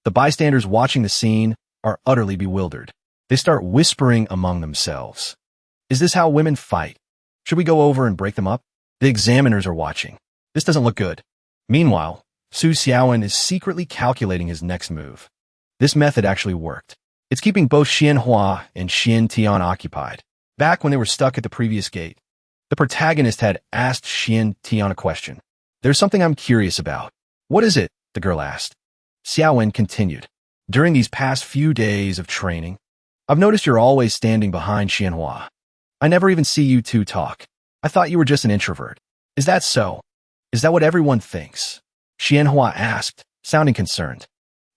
A: The bystanders watching the scene are utterly bewildered. They start whispering among themselves. Is this how women fight? Should we go over and break them up? The examiners are watching. This doesn't look good. Meanwhile, Su Xiaowen is secretly calculating his next move. This method actually worked. It's keeping both Xianhua and Xiantian occupied. Back when they were stuck at the previous gate, the protagonist had asked Xiantian a question. There's something I'm curious about. What is it? The girl asked. Xiaowen continued. During these past few days of training, I've noticed you're always standing behind Xianhua. I never even see you two talk. I thought you were just an introvert. Is that so? Is that what everyone thinks? Xianhua asked, sounding concerned.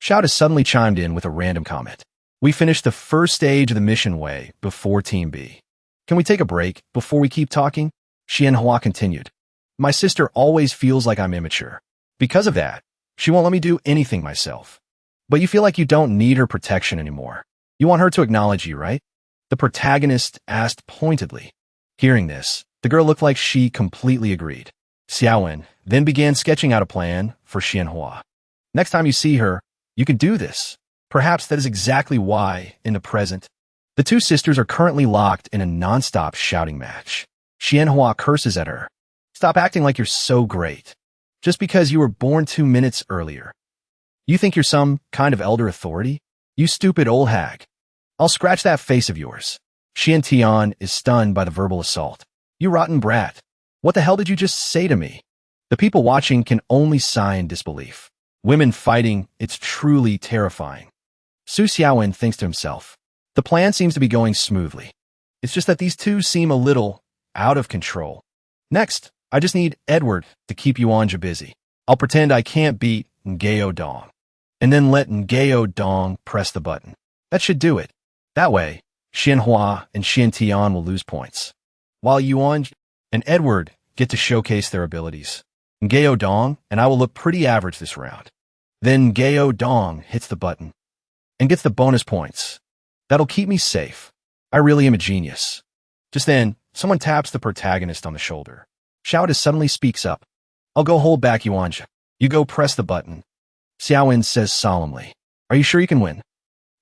A: Xiao has suddenly chimed in with a random comment. We finished the first stage of the mission way before Team B. Can we take a break before we keep talking? Xianhua continued. My sister always feels like I'm immature. Because of that, she won't let me do anything myself. But you feel like you don't need her protection anymore. You want her to acknowledge you, right? The protagonist asked pointedly. Hearing this, the girl looked like she completely agreed. Xiaowen then began sketching out a plan for Xianhua. Next time you see her, you can do this. Perhaps that is exactly why, in the present, the two sisters are currently locked in a non-stop shouting match. Xianhua curses at her. Stop acting like you're so great. Just because you were born 2 minutes earlier. You think you're some kind of elder authority? You stupid old hag. I'll scratch that face of yours. Xiantian is stunned by the verbal assault. You rotten brat. What the hell did you just say to me? The people watching can only sigh in disbelief. Women fighting, it's truly terrifying. Su Xiaowen thinks to himself. The plan seems to be going smoothly. It's just that these two seem a little out of control. Next, I just need Edward to keep Yuanja busy. I'll pretend I can't beat Ngao Dong. And then let Ngao Dong press the button. That should do it. That way, Xianhua and Xiantian will lose points, while Yuan and Edward get to showcase their abilities. Ngao Dong and I will look pretty average this round. Then Ngao Dong hits the button and gets the bonus points. That'll keep me safe. I really am a genius. Just then, someone taps the protagonist on the shoulder. Xiao suddenly speaks up. I'll go hold back Yuanja. You go press the button. Xiaowen says solemnly. Are you sure you can win?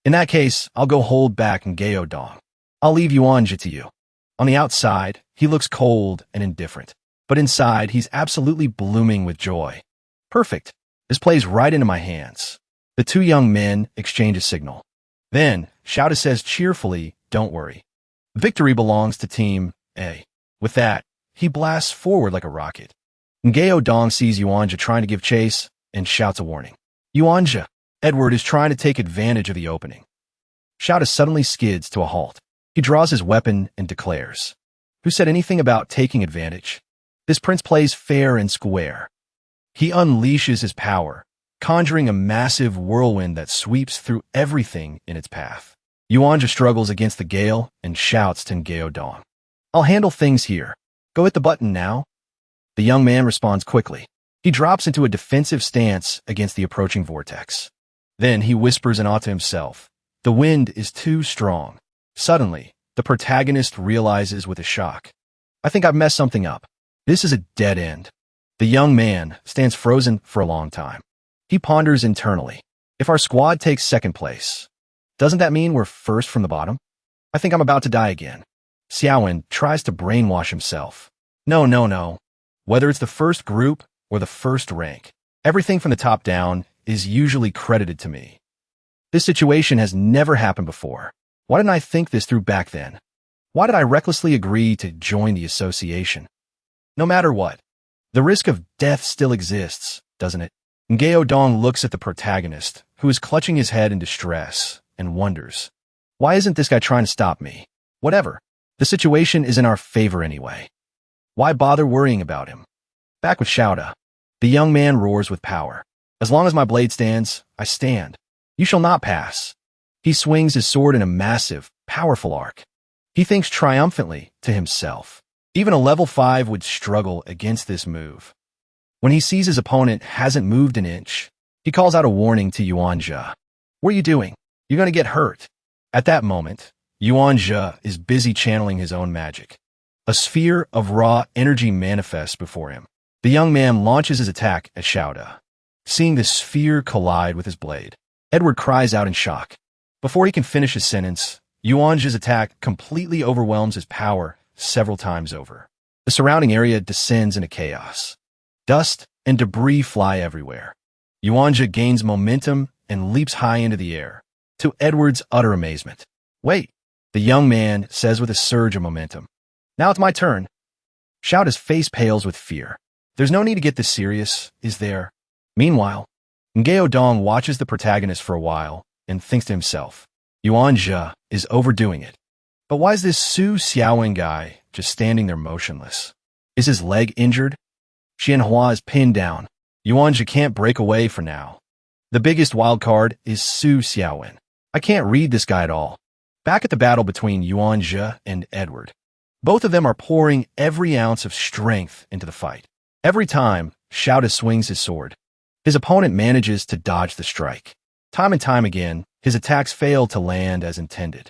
A: In that case, I'll go hold back Ngao Dong. I'll leave Yuanja to you. On the outside, he looks cold and indifferent. But inside, he's absolutely blooming with joy. Perfect. This plays right into my hands. The two young men exchange a signal. Then, Xiao says cheerfully, don't worry. Victory belongs to Team A. With that, he blasts forward like a rocket. Ngao Dong sees Yuanja trying to give chase and shouts a warning. Yuanja! Edward is trying to take advantage of the opening. Xiao suddenly skids to a halt. He draws his weapon and declares. Who said anything about taking advantage? This prince plays fair and square. He unleashes his power, conjuring a massive whirlwind that sweeps through everything in its path. Yuanja struggles against the gale and shouts to Ngao Dong. I'll handle things here. Go hit the button now. The young man responds quickly. He drops into a defensive stance against the approaching vortex. Then he whispers an oath to himself. The wind is too strong. Suddenly, the protagonist realizes with a shock. I think I've messed something up. This is a dead end. The young man stands frozen for a long time. He ponders internally. If our squad takes second place, doesn't that mean we're first from the bottom? I think I'm about to die again. Xiaowen tries to brainwash himself. No, no, no. Whether it's the first group or the first rank, everything from the top down is usually credited to me. This situation has never happened before. Why didn't I think this through back then? Why did I recklessly agree to join the association? No matter what, the risk of death still exists, doesn't it? Ngao Dong looks at the protagonist, who is clutching his head in distress, and wonders, why isn't this guy trying to stop me? Whatever. The situation is in our favor anyway. Why bother worrying about him? Back with Shouda. The young man roars with power. As long as my blade stands, I stand. You shall not pass. He swings his sword in a massive, powerful arc. He thinks triumphantly to himself. Even a level 5 would struggle against this move. When he sees his opponent hasn't moved an inch, he calls out a warning to Yuanjia. What are you doing? You're going to get hurt. At that moment, Yuanjia is busy channeling his own magic. A sphere of raw energy manifests before him. The young man launches his attack at Shouda. Seeing the sphere collide with his blade, Edward cries out in shock. Before he can finish his sentence, Yuanjia's attack completely overwhelms his power several times over. The surrounding area descends into chaos. Dust and debris fly everywhere. Yuanjia gains momentum and leaps high into the air, to Edward's utter amazement. Wait, the young man says with a surge of momentum. Now it's my turn. Shouda's face pales with fear. There's no need to get this serious, is there? Meanwhile, Ngao Dong watches the protagonist for a while and thinks to himself, Yuanjia is overdoing it. But why is this Su Xiaowen guy just standing there motionless? Is his leg injured? Xianhua is pinned down. Yuanjia can't break away for now. The biggest wild card is Su Xiaowen. I can't read this guy at all. Back at the battle between Yuanjia and Edward. Both of them are pouring every ounce of strength into the fight. Every time, Shouda swings his sword. His opponent manages to dodge the strike. Time and time again, his attacks fail to land as intended.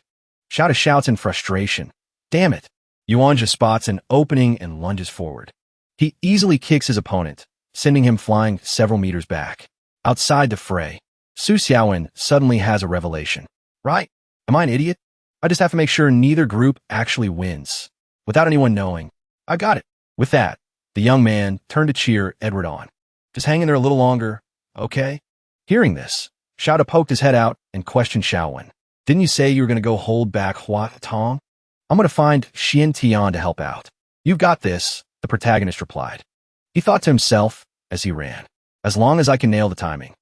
A: Shouda shouts in frustration. Damn it! Yuanjia spots an opening and lunges forward. He easily kicks his opponent, sending him flying several meters back. Outside the fray, Su Xiaowen suddenly has a revelation. Right? Am I an idiot? I just have to make sure neither group actually wins. Without anyone knowing. I got it. With that, the young man turned to cheer Edward on. Just hang in there a little longer, okay? Hearing this, Shouda poked his head out and questioned Xiaowen. Didn't you say you were going to go hold back Hua Tong? I'm going to find Xian Tian to help out. You've got this, the protagonist replied. He thought to himself as he ran. As long as I can nail the timing,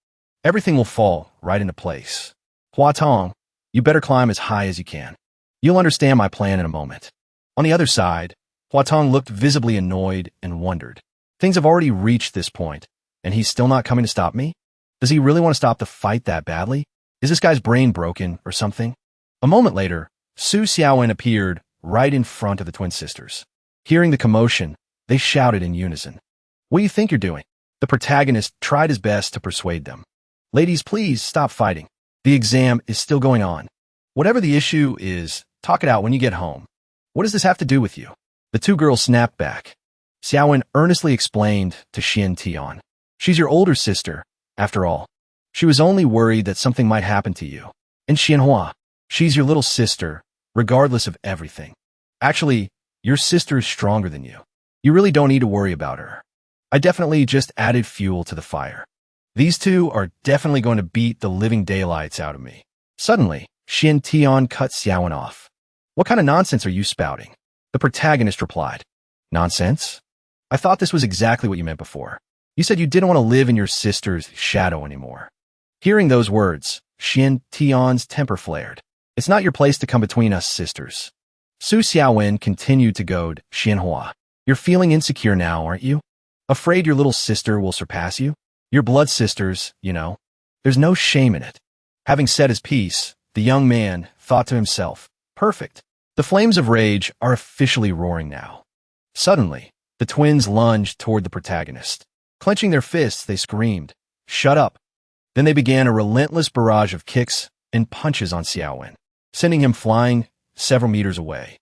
A: everything will fall right into place. Hua Tong, you better climb as high as you can. You'll understand my plan in a moment. On the other side, Hua Tong looked visibly annoyed and wondered. Things have already reached this point, and he's still not coming to stop me? Does he really want to stop the fight that badly? Is this guy's brain broken or something? A moment later, Su Xiaowen appeared right in front of the twin sisters. Hearing the commotion, they shouted in unison. What do you think you're doing? The protagonist tried his best to persuade them. Ladies, please stop fighting. The exam is still going on. Whatever the issue is, talk it out when you get home. What does this have to do with you? The two girls snapped back. Xiaowen earnestly explained to Xian Tian. She's your older sister, after all. She was only worried that something might happen to you. And Xianhua, she's your little sister, regardless of everything. Actually, your sister is stronger than you. You really don't need to worry about her. I definitely just added fuel to the fire. These two are definitely going to beat the living daylights out of me. Suddenly, Xian Tian cut Xiaowen off. What kind of nonsense are you spouting? The protagonist replied. Nonsense? I thought this was exactly what you meant before. You said you didn't want to live in your sister's shadow anymore. Hearing those words, Xian Tian's temper flared. It's not your place to come between us sisters. Su Xiaowen continued to goad Xianhua. You're feeling insecure now, aren't you? Afraid your little sister will surpass you? Your blood sisters, you know. There's no shame in it. Having said his piece, the young man thought to himself, perfect. The flames of rage are officially roaring now. Suddenly, the twins lunged toward the protagonist. Clenching their fists, they screamed, shut up. Then they began a relentless barrage of kicks and punches on Xiaowen, sending him flying several meters away.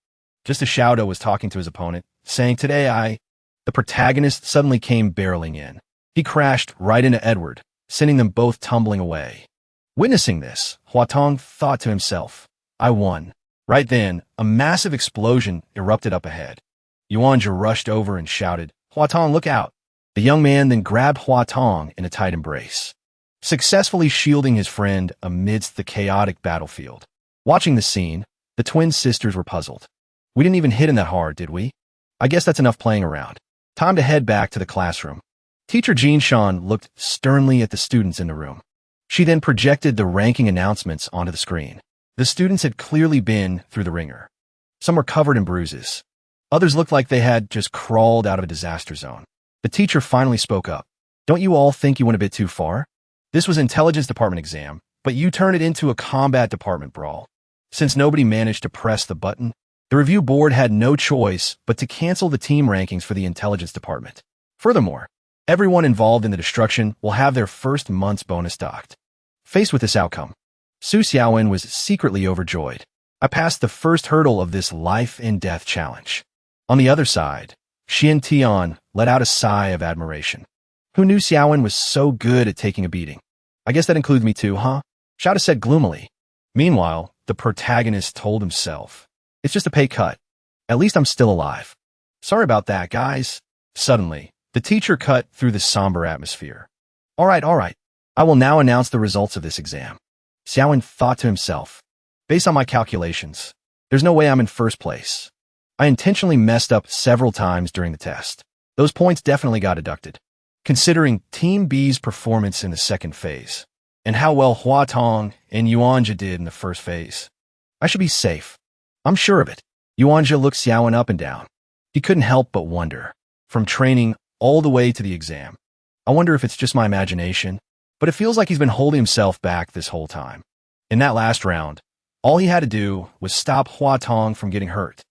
A: Just as Shouda was talking to his opponent, saying, the protagonist suddenly came barreling in. He crashed right into Edward, sending them both tumbling away. Witnessing this, Hua Tong thought to himself, I won. Right then, a massive explosion erupted up ahead. Yuanja rushed over and shouted, "Hua Tong, look out!" The young man then grabbed Hua Tong in a tight embrace, successfully shielding his friend amidst the chaotic battlefield. Watching the scene, the twin sisters were puzzled. We didn't even hit him that hard, did we? I guess that's enough playing around. Time to head back to the classroom. Teacher Jean Shan looked sternly at the students in the room. She then projected the ranking announcements onto the screen. The students had clearly been through the ringer. Some were covered in bruises. Others looked like they had just crawled out of a disaster zone. The teacher finally spoke up. "Don't you all think you went a bit too far? This was an intelligence department exam, but you turned it into a combat department brawl. Since nobody managed to press the button, the review board had no choice but to cancel the team rankings for the intelligence department. Furthermore, everyone involved in the destruction will have their first month's bonus docked." Faced with this outcome, Su Xiaowen was secretly overjoyed. I passed the first hurdle of this life and death challenge. On the other side, Xian Tian let out a sigh of admiration. Who knew Xiaowen was so good at taking a beating? I guess that includes me too, huh? Shouda said gloomily. Meanwhile, the protagonist told himself, "It's just a pay cut. At least I'm still alive. Sorry about that, guys." Suddenly, the teacher cut through the somber atmosphere. All right. I will now announce the results of this exam." Xiaowen thought to himself, "Based on my calculations, there's no way I'm in first place. I intentionally messed up several times during the test. Those points definitely got deducted. Considering Team B's performance in the second phase, and how well Hua Tong and Yuanja did in the first phase, I should be safe. I'm sure of it." Yuanja looked Xiaowen up and down. He couldn't help but wonder, from training all the way to the exam, I wonder if it's just my imagination, but it feels like he's been holding himself back this whole time. In that last round, all he had to do was stop Hua Tong from getting hurt,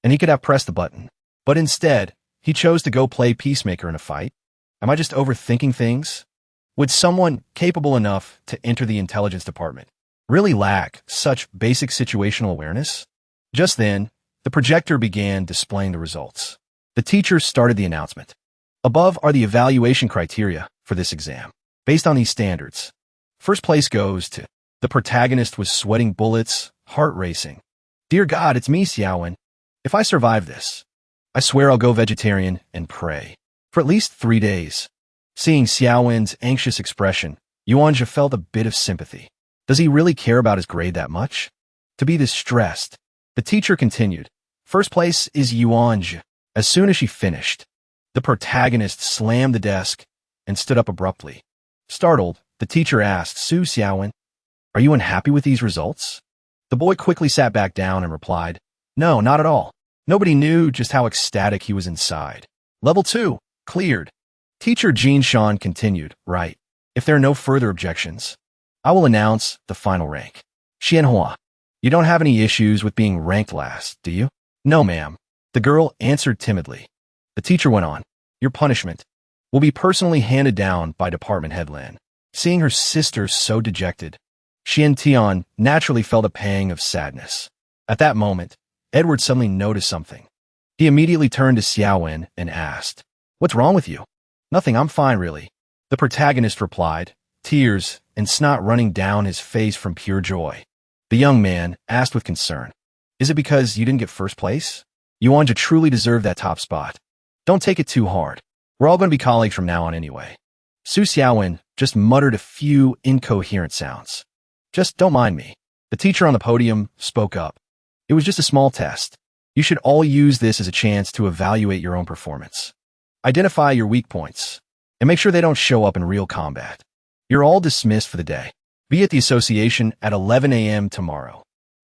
A: and he could have pressed the button. But instead, he chose to go play peacemaker in a fight. Am I just overthinking things? Would someone capable enough to enter the intelligence department really lack such basic situational awareness? Just then, the projector began displaying the results. The teacher started the announcement. Above are the evaluation criteria for this exam. Based on these standards, first place goes to... The protagonist was sweating bullets, heart racing. "Dear God, it's me, Xiaowen. If I survive this, I swear I'll go vegetarian and pray for at least 3 days." Seeing Xiaowen's anxious expression, Yuanja felt a bit of sympathy. Does he really care about his grade that much? To be this stressed? The teacher continued. "First place is Yuanja." As soon as she finished, the protagonist slammed the desk and stood up abruptly. Startled, the teacher asked, "Su Xiaowen, are you unhappy with these results?" The boy quickly sat back down and replied, "No, not at all." Nobody knew just how ecstatic he was inside. Level 2, cleared. Teacher Jean Shan continued, "Right. If there are no further objections, I will announce the final rank. Xianhua, you don't have any issues with being ranked last, do you?" "No, ma'am." The girl answered timidly. The teacher went on, "Your punishment will be personally handed down by department head Lin." Seeing her sister so dejected, Xian Tian naturally felt a pang of sadness. At that moment, Edward suddenly noticed something. He immediately turned to Xiaowen and asked, "What's wrong with you?" "Nothing, I'm fine, really," the protagonist replied, tears and snot running down his face from pure joy. The young man asked with concern, "Is it because you didn't get first place? Yuanja truly deserved that top spot. Don't take it too hard. We're all going to be colleagues from now on anyway." Su Xiaowen just muttered a few incoherent sounds. "Just don't mind me." The teacher on the podium spoke up. "It was just a small test. You should all use this as a chance to evaluate your own performance. Identify your weak points, and make sure they don't show up in real combat. You're all dismissed for the day. Be at the association at 11 a.m. tomorrow.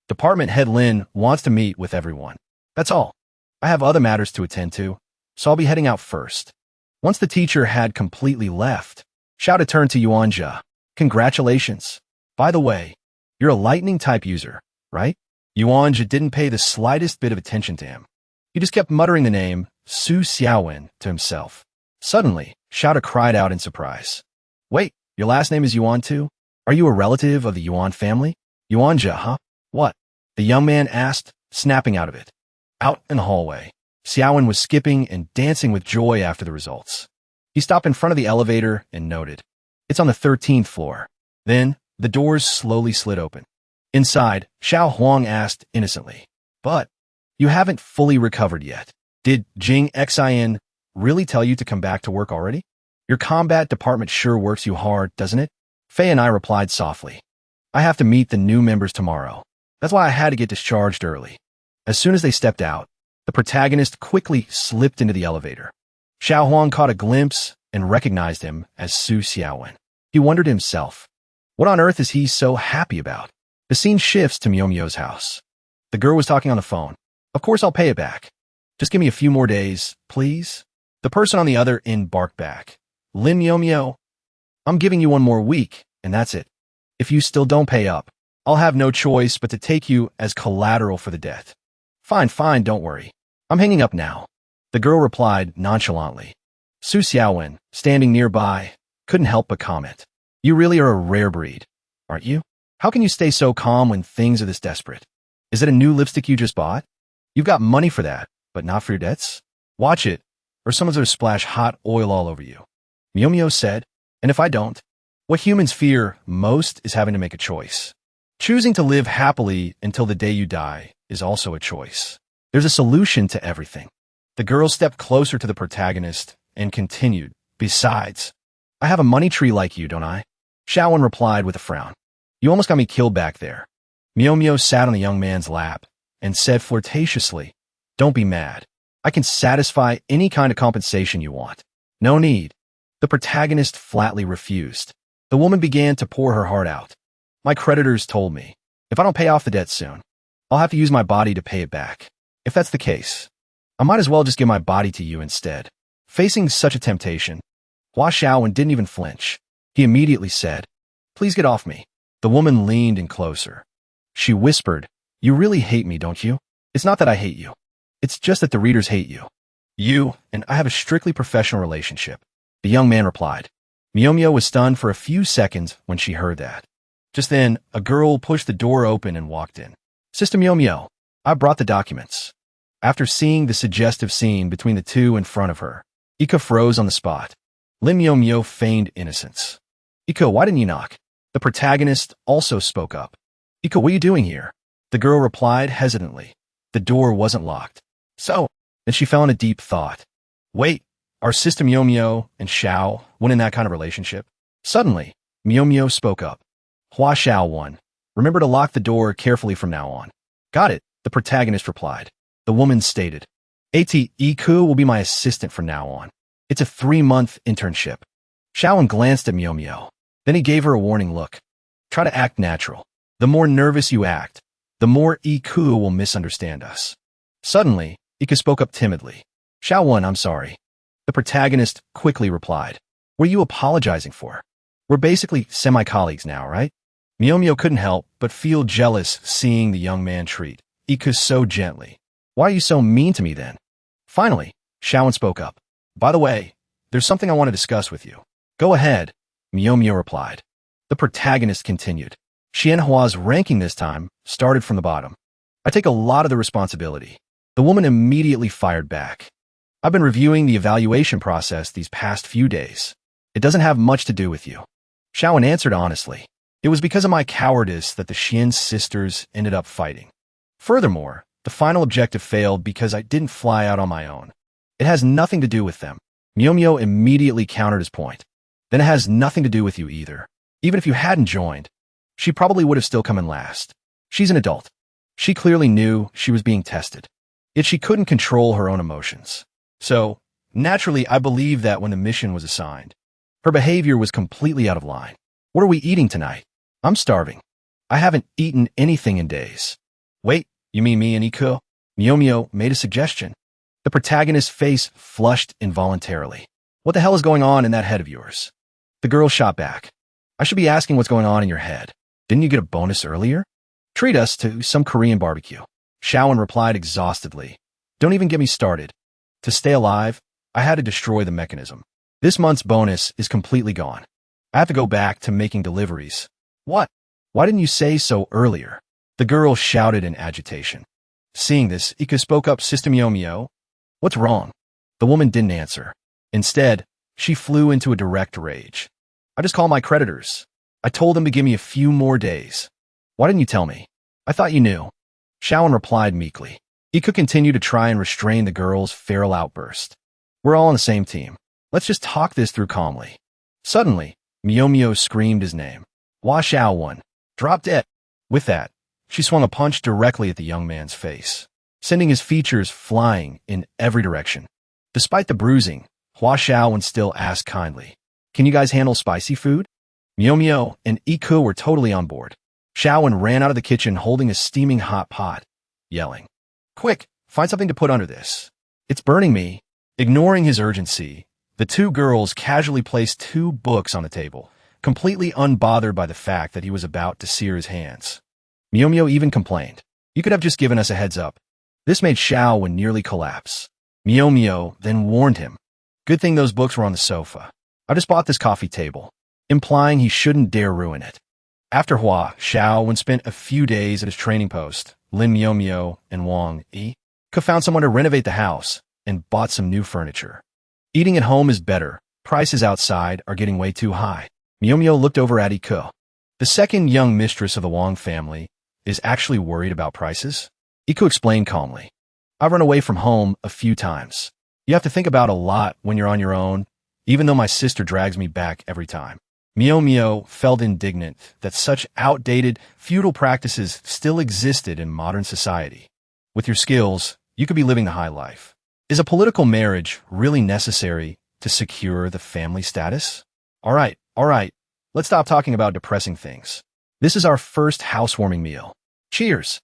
A: Department head Lin wants to meet with everyone. That's all. I have other matters to attend to, so I'll be heading out first." Once the teacher had completely left, Shouda turned to Yuanja. "Congratulations. By the way, you're a lightning-type user, right?" Yuanja didn't pay the slightest bit of attention to him. He just kept muttering the name Su Xiaowen to himself. Suddenly, Shouda cried out in surprise. "Wait, your last name is Yuan too? Are you a relative of the Yuan family?" "Yuanja, huh? What?" the young man asked, snapping out of it. Out in the hallway, Xiaowen was skipping and dancing with joy after the results. He stopped in front of the elevator and noted, "It's on the 13th floor." Then, the doors slowly slid open. Inside, Xiao Huang asked innocently. But you haven't fully recovered yet. Did Jing Xin really tell you to come back to work already? Your combat department sure works you hard, doesn't it? Fei and I replied softly. I have to meet the new members tomorrow. That's why I had to get discharged early. As soon as they stepped out, the protagonist quickly slipped into the elevator. Xiao Huang caught a glimpse and recognized him as Su Xiaowen. He wondered to himself, what on earth is he so happy about? The scene shifts to Miu house. The girl was talking on the phone. Of course I'll pay it back. Just give me a few more days, please. The person on the other end barked back. Lin Miu, I'm giving you one more week, and that's it. If you still don't pay up, I'll have no choice but to take you as collateral for the debt. Fine, don't worry. I'm hanging up now. The girl replied nonchalantly. Su Xiaowen, standing nearby, couldn't help but comment. You really are a rare breed, aren't you? How can you stay so calm when things are this desperate? Is it a new lipstick you just bought? You've got money for that, but not for your debts? Watch it, or someone's going to splash hot oil all over you. Miu said, and if I don't? What humans fear most is having to make a choice. Choosing to live happily until the day you die is also a choice. There's a solution to everything. The girl stepped closer to the protagonist and continued, besides, I have a money tree like you, don't I? Xiaowen replied with a frown. You almost got me killed back there. Miu sat on the young man's lap and said flirtatiously, don't be mad. I can satisfy any kind of compensation you want. No need. The protagonist flatly refused. The woman began to pour her heart out. My creditors told me, if I don't pay off the debt soon, I'll have to use my body to pay it back. If that's the case, I might as well just give my body to you instead. Facing such a temptation, Hua Xiaowen didn't even flinch. He immediately said, please get off me. The woman leaned in closer. She whispered, you really hate me, don't you? It's not that I hate you. It's just that the readers hate you. You and I have a strictly professional relationship. The young man replied. Miu was stunned for a few seconds when she heard that. Just then, a girl pushed the door open and walked in. Sister Miu, I brought the documents. After seeing the suggestive scene between the two in front of her, Ika froze on the spot. Lin Miu feigned innocence. Ika, why didn't you knock? The protagonist also spoke up. Ika, what are you doing here? The girl replied hesitantly. The door wasn't locked. So, then she fell in a deep thought. Wait, are Sister Miu and Xiao one in that kind of relationship? Suddenly, Miu spoke up. Hua Xiaowen, remember to lock the door carefully from now on. Got it, the protagonist replied. The woman stated. Iku will be my assistant from now on. It's a 3-month internship. Xiaowen glanced at Miu. Then he gave her a warning look. Try to act natural. The more nervous you act, the more Iku will misunderstand us. Suddenly, Ika spoke up timidly. Xiaowen, I'm sorry. The protagonist quickly replied. What are you apologizing for? We're basically semi-colleagues now, right? Miu couldn't help but feel jealous seeing the young man treat Ika so gently. Why are you so mean to me then? Finally, Xiaowen spoke up. By the way, there's something I want to discuss with you. Go ahead, Miu replied. The protagonist continued. Xianhua's ranking this time started from the bottom. I take a lot of the responsibility. The woman immediately fired back. I've been reviewing the evaluation process these past few days. It doesn't have much to do with you. Xiaowen answered honestly. It was because of my cowardice that the Xian sisters ended up fighting. Furthermore, the final objective failed because I didn't fly out on my own. It has nothing to do with them. Miu immediately countered his point. Then it has nothing to do with you either. Even if you hadn't joined, she probably would have still come in last. She's an adult. She clearly knew she was being tested. Yet she couldn't control her own emotions. So, naturally, I believe that when the mission was assigned, her behavior was completely out of line. What are we eating tonight? I'm starving. I haven't eaten anything in days. Wait, you mean me and Iko? Miu made a suggestion. The protagonist's face flushed involuntarily. What the hell is going on in that head of yours? The girl shot back. I should be asking what's going on in your head. Didn't you get a bonus earlier? Treat us to some Korean barbecue. Xiaowen replied exhaustedly. Don't even get me started. To stay alive, I had to destroy the mechanism. This month's bonus is completely gone. I have to go back to making deliveries. What? Why didn't you say so earlier? The girl shouted in agitation. Seeing this, Ika spoke up. Sister Miu, what's wrong? The woman didn't answer. Instead, she flew into a direct rage. I just called my creditors. I told them to give me a few more days. Why didn't you tell me? I thought you knew. Shaowen replied meekly. Iku continued to try and restrain the girl's feral outburst. We're all on the same team. Let's just talk this through calmly. Suddenly, Mio screamed his name. Hua Shaowen. Drop dead. With that, she swung a punch directly at the young man's face, sending his features flying in every direction. Despite the bruising, Hua Shaowen still asked kindly, Can you guys handle spicy food? Mio and Iku were totally on board. Shaowen ran out of the kitchen holding a steaming hot pot, yelling, Quick, find something to put under this. It's burning me. Ignoring his urgency, the two girls casually placed 2 books on the table, completely unbothered by the fact that he was about to sear his hands. Mio even complained, You could have just given us a heads up. This made Shaowen nearly collapse. Mio then warned him, Good thing those books were on the sofa. I just bought this coffee table, implying he shouldn't dare ruin it. After Hua Shaowen spent a few days at his training post, Lin Mio and Wong found someone to renovate the house and bought some new furniture. Eating at home is better. Prices outside are getting way too high. Mio looked over at Iku. The second young mistress of the Wong family is actually worried about prices. Iku explained calmly. I've run away from home a few times. You have to think about a lot when you're on your own, even though my sister drags me back every time. Mio felt indignant that such outdated, feudal practices still existed in modern society. With your skills, you could be living the high life. Is a political marriage really necessary to secure the family status? All right, let's stop talking about depressing things. This is our first housewarming meal. Cheers!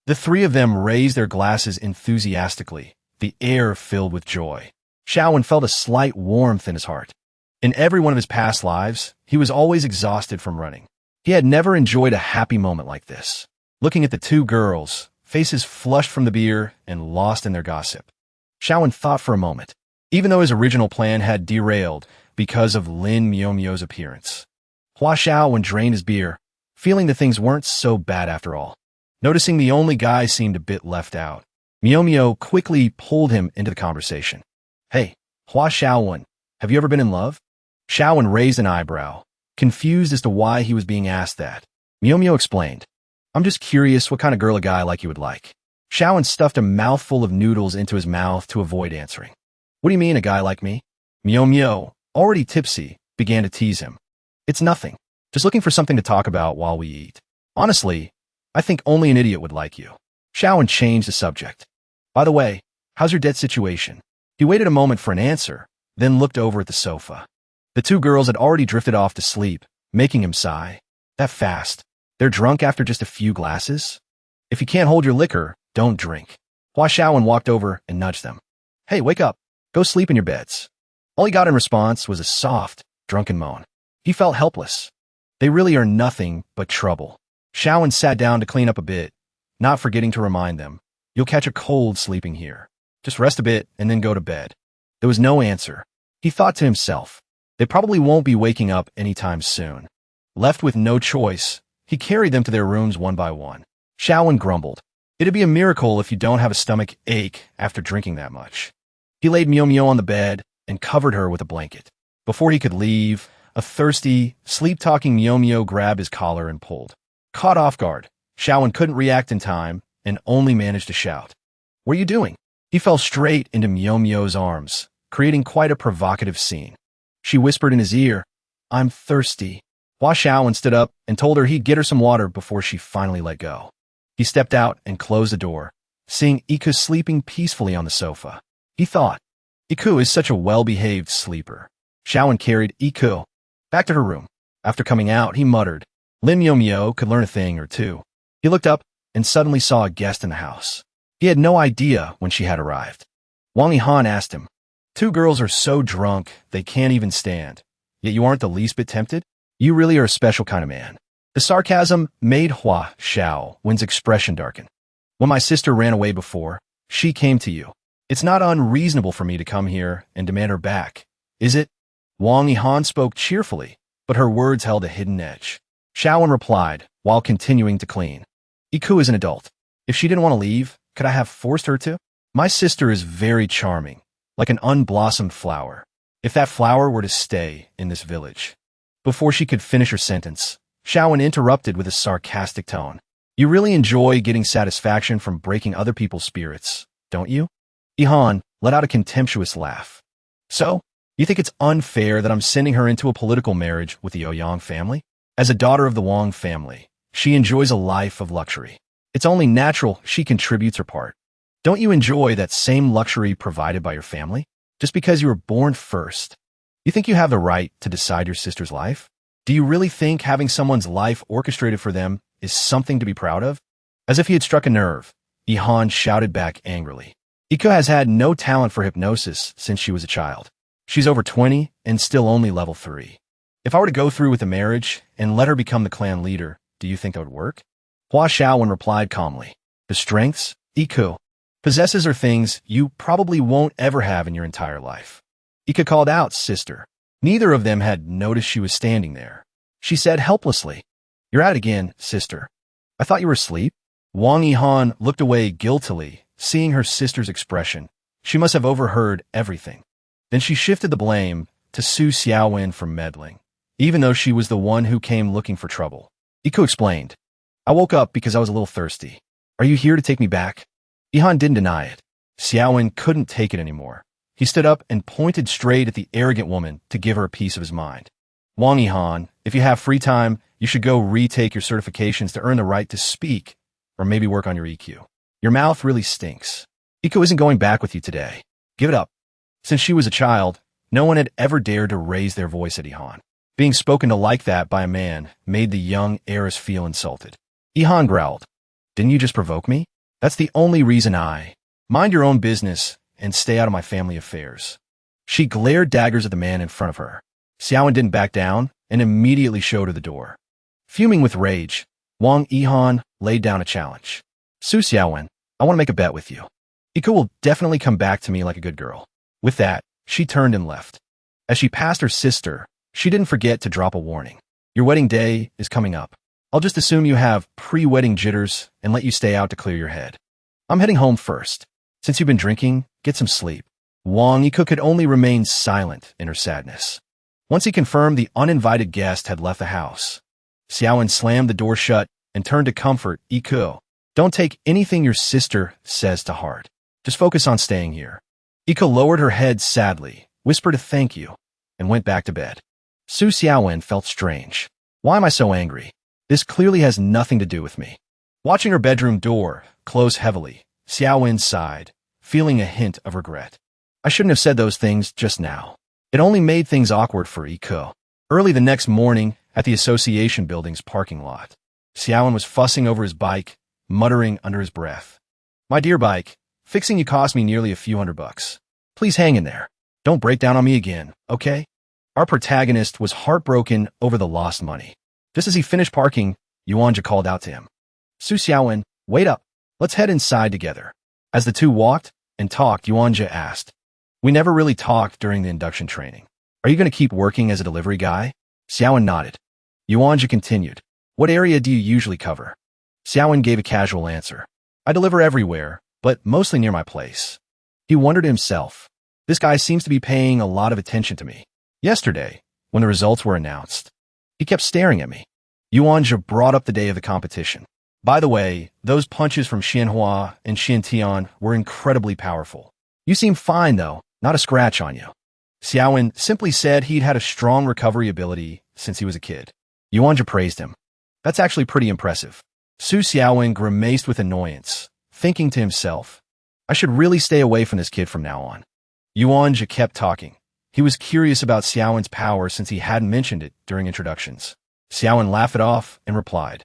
A: The 3 of them raised their glasses enthusiastically, the air filled with joy. Shaowen felt a slight warmth in his heart. In every one of his past lives, he was always exhausted from running. He had never enjoyed a happy moment like this. Looking at the 2 girls, faces flushed from the beer and lost in their gossip, Shaowen thought for a moment, even though his original plan had derailed because of Lin Mio's appearance. Hua Shaowen drained his beer, feeling that things weren't so bad after all. Noticing the only guy seemed a bit left out, Mio quickly pulled him into the conversation. Hey, Hua Shaowen, have you ever been in love? Shaowen raised an eyebrow, confused as to why he was being asked that. Mio explained, I'm just curious what kind of girl a guy like you would like. Shaowen stuffed a mouthful of noodles into his mouth to avoid answering. What do you mean, a guy like me? Mio, already tipsy, began to tease him. It's nothing. Just looking for something to talk about while we eat. Honestly, I think only an idiot would like you. Shaowen changed the subject. By the way, how's your debt situation? He waited a moment for an answer, then looked over at the sofa. The 2 girls had already drifted off to sleep, making him sigh. That fast. They're drunk after just a few glasses? If you can't hold your liquor, don't drink. Hua Shaowen walked over and nudged them. Hey, wake up. Go sleep in your beds. All he got in response was a soft, drunken moan. He felt helpless. They really are nothing but trouble. Shaowen sat down to clean up a bit, not forgetting to remind them, You'll catch a cold sleeping here. Just rest a bit and then go to bed. There was no answer. He thought to himself, They probably won't be waking up anytime soon. Left with no choice, he carried them to their rooms one by one. Shaowen grumbled, It'd be a miracle if you don't have a stomach ache after drinking that much. He laid Mio on the bed and covered her with a blanket. Before he could leave, a thirsty, sleep-talking Mio grabbed his collar and pulled. Caught off guard, Shaowen couldn't react in time and only managed to shout, What are you doing? He fell straight into Mio's arms, creating quite a provocative scene. She whispered in his ear, I'm thirsty. Hua Shaowen stood up and told her he'd get her some water before she finally let go. He stepped out and closed the door, seeing Iku sleeping peacefully on the sofa. He thought, Iku is such a well-behaved sleeper. Shaowen carried Iku back to her room. After coming out, he muttered, Lin Mio could learn a thing or two. He looked up and suddenly saw a guest in the house. He had no idea when she had arrived. Wang Han asked him, 2 girls are so drunk they can't even stand, yet you aren't the least bit tempted? You really are a special kind of man. The sarcasm made Hua Shaowen's expression darken. When my sister ran away before, she came to you. It's not unreasonable for me to come here and demand her back, is it? Wang Han spoke cheerfully, but her words held a hidden edge. Shaowen replied, while continuing to clean. Iku is an adult. If she didn't want to leave, could I have forced her to? My sister is very charming, like an unblossomed flower. If that flower were to stay in this village. Before she could finish her sentence, Shaowen interrupted with a sarcastic tone. You really enjoy getting satisfaction from breaking other people's spirits, don't you? Ihan let out a contemptuous laugh. So, you think it's unfair that I'm sending her into a political marriage with the Ouyang family? As a daughter of the Wong family, she enjoys a life of luxury. It's only natural she contributes her part. Don't you enjoy that same luxury provided by your family? Just because you were born first. You think you have the right to decide your sister's life? Do you really think having someone's life orchestrated for them is something to be proud of? As if he had struck a nerve, Ihan shouted back angrily. Iko has had no talent for hypnosis since she was a child. She's over 20 and still only level 3. If I were to go through with the marriage and let her become the clan leader, do you think that would work? Hua Xiaowen replied calmly. The strengths Iko possesses are things you probably won't ever have in your entire life. Ika called out, sister. Neither of them had noticed she was standing there. She said helplessly, You're at it again, sister. I thought you were asleep. Wang Ihan looked away guiltily, seeing her sister's expression. She must have overheard everything. Then she shifted the blame to Su Xiaowen for meddling, even though she was the one who came looking for trouble. Iko explained, I woke up because I was a little thirsty. Are you here to take me back? Ihan didn't deny it. Xiaowen couldn't take it anymore. He stood up and pointed straight at the arrogant woman to give her a piece of his mind. Wang Ihan, if you have free time, you should go retake your certifications to earn the right to speak, or maybe work on your EQ. Your mouth really stinks. Iko isn't going back with you today. Give it up. Since she was a child, no one had ever dared to raise their voice at Ihan. Being spoken to like that by a man made the young heiress feel insulted. Ihan growled, Didn't you just provoke me? That's the only reason I. Mind your own business and stay out of my family affairs. She glared daggers at the man in front of her. Xiaowen didn't back down and immediately showed her the door. Fuming with rage, Wang Ihan laid down a challenge. Su Xiaowen, I want to make a bet with you. Iko will definitely come back to me like a good girl. With that, she turned and left. As she passed her sister, she didn't forget to drop a warning. Your wedding day is coming up. I'll just assume you have pre-wedding jitters and let you stay out to clear your head. I'm heading home first. Since you've been drinking, get some sleep. Wang Iko could only remain silent in her sadness. Once he confirmed the uninvited guest had left the house, Xiaowen slammed the door shut and turned to comfort Iko. Don't take anything your sister says to heart. Just focus on staying here. Iko lowered her head sadly, whispered a thank you, and went back to bed. Su Xiaowen felt strange. Why am I so angry? This clearly has nothing to do with me. Watching her bedroom door close heavily, Xiaowen sighed, feeling a hint of regret. I shouldn't have said those things just now. It only made things awkward for Iko. Early the next morning, at the association building's parking lot, Xiaowen was fussing over his bike, muttering under his breath. My dear bike, fixing you cost me nearly a few $100. Please hang in there. Don't break down on me again, okay? Our protagonist was heartbroken over the lost money. Just as he finished parking, Yuanja called out to him. Su Xiaowen, wait up. Let's head inside together. As the two walked and talked, Yuanja asked, We never really talked during the induction training. Are you going to keep working as a delivery guy? Xiaowen nodded. Yuanja continued, What area do you usually cover? Xiaowen gave a casual answer. I deliver everywhere, but mostly near my place. He wondered to himself. This guy seems to be paying a lot of attention to me. Yesterday, when the results were announced, he kept staring at me. Yuanja brought up the day of the competition. By the way, those punches from Xianhua and Xiantian were incredibly powerful. You seem fine, though, not a scratch on you. Xiaowen simply said he'd had a strong recovery ability since he was a kid. Yuanja praised him. That's actually pretty impressive. Su Xiaowen grimaced with annoyance, thinking to himself, I should really stay away from this kid from now on. Yuanja kept talking. He was curious about Xiaowen's power since he hadn't mentioned it during introductions. Xiaowen laughed it off and replied,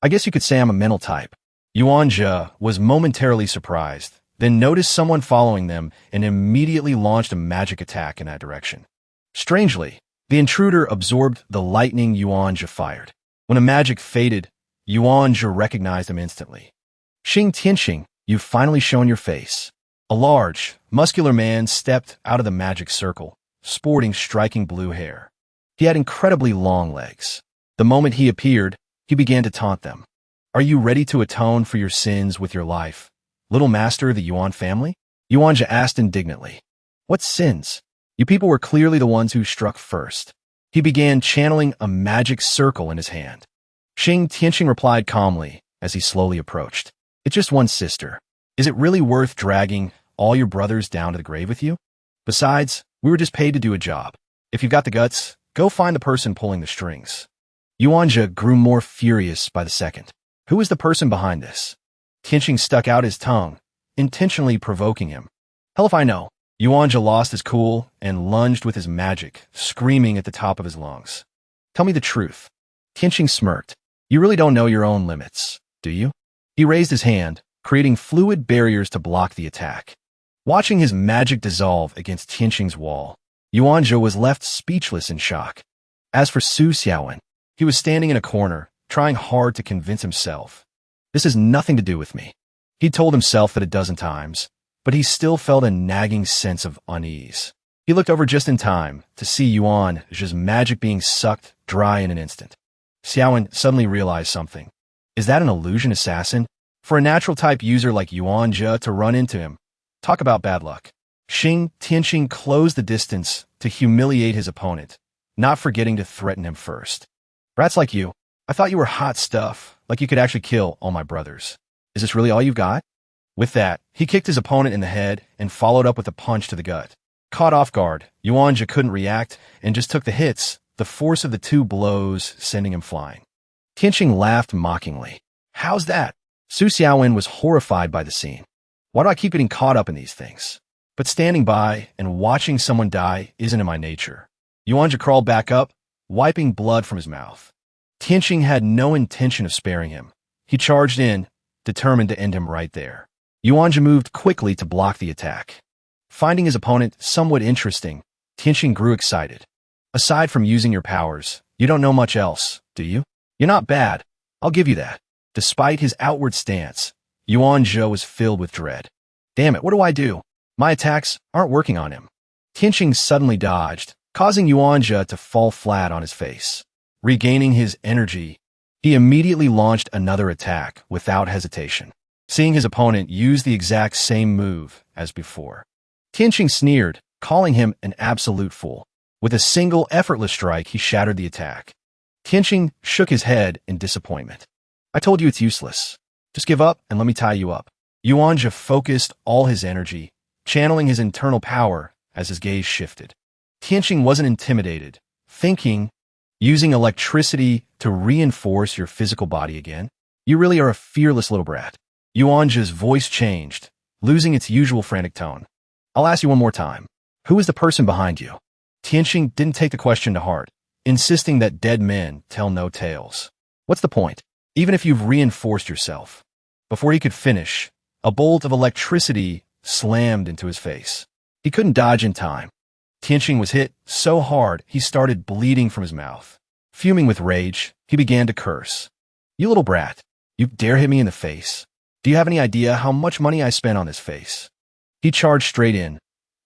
A: I guess you could say I'm a mental type. Yuanja was momentarily surprised, then noticed someone following them and immediately launched a magic attack in that direction. Strangely, the intruder absorbed the lightning Yuanja fired. When the magic faded, Yuanja recognized him instantly. Xing Tianxing, you've finally shown your face. A large, muscular man stepped out of the magic circle, sporting striking blue hair. He had incredibly long legs. The moment he appeared, he began to taunt them. Are you ready to atone for your sins with your life, little master of the Yuan family? Yuanja asked indignantly. What sins? You people were clearly the ones who struck first. He began channeling a magic circle in his hand. Xing Tianxing replied calmly, as he slowly approached. It's just one sister. Is it really worth dragging all your brothers down to the grave with you? Besides, we were just paid to do a job. If you've got the guts, go find the person pulling the strings. Yuanja grew more furious by the second. Who is the person behind this? Tianqing stuck out his tongue, intentionally provoking him. Hell if I know. Yuanja lost his cool and lunged with his magic, screaming at the top of his lungs. Tell me the truth. Tianqing smirked. You really don't know your own limits, do you? He raised his hand, creating fluid barriers to block the attack. Watching his magic dissolve against Tianqing's wall, Yuanja was left speechless in shock. As for Su Xiaowen, he was standing in a corner, trying hard to convince himself. This has nothing to do with me. He told himself that a dozen times, but he still felt a nagging sense of unease. He looked over just in time to see Yuan's magic being sucked dry in an instant. Xiaowen suddenly realized something. Is that an illusion assassin? For a natural-type user like Yuanja to run into him, talk about bad luck. Tianqing closed the distance to humiliate his opponent, not forgetting to threaten him first. Rats like you, I thought you were hot stuff, like you could actually kill all my brothers. Is this really all you've got? With that, he kicked his opponent in the head and followed up with a punch to the gut. Caught off guard, Yuanja couldn't react and just took the hits, the force of the two blows sending him flying. Tianqing laughed mockingly. How's that? Su Xiaowen was horrified by the scene. Why do I keep getting caught up in these things? But standing by and watching someone die isn't in my nature. Yuanja crawled back up, wiping blood from his mouth. Tianqing had no intention of sparing him. He charged in, determined to end him right there. Yuanja moved quickly to block the attack. Finding his opponent somewhat interesting, Tianqing grew excited. Aside from using your powers, you don't know much else, do you? You're not bad. I'll give you that. Despite his outward stance, Yuanja was filled with dread. Damn it, what do I do? My attacks aren't working on him. Tianqing suddenly dodged, causing Yuanja to fall flat on his face. Regaining his energy, he immediately launched another attack without hesitation, seeing his opponent use the exact same move as before. Tianqing sneered, calling him an absolute fool. With a single effortless strike, he shattered the attack. Tianqing shook his head in disappointment. I told you it's useless. Just give up and let me tie you up. Yuanja focused all his energy, channeling his internal power as his gaze shifted. Tianqing wasn't intimidated, thinking, using electricity to reinforce your physical body again? You really are a fearless little brat. Yuanja's voice changed, losing its usual frantic tone. I'll ask you one more time. Who is the person behind you? Tianqing didn't take the question to heart, insisting that dead men tell no tales. What's the point, even if you've reinforced yourself? Before he could finish, a bolt of electricity slammed into his face. He couldn't dodge in time. Tianqing was hit so hard he started bleeding from his mouth. Fuming with rage, he began to curse. You little brat, you dare hit me in the face. Do you have any idea how much money I spent on this face? He charged straight in,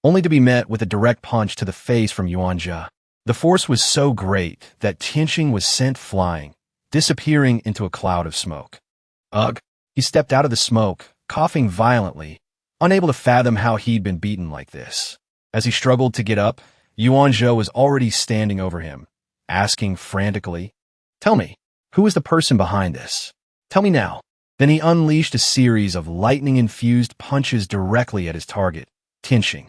A: only to be met with a direct punch to the face from Yuanja. The force was so great that Tianqing was sent flying, disappearing into a cloud of smoke. Ugh! He stepped out of the smoke, coughing violently, unable to fathom how he'd been beaten like this. As he struggled to get up, Yuanja was already standing over him, asking frantically, Tell me, who is the person behind this? Tell me now. Then he unleashed a series of lightning-infused punches directly at his target, Tianqing.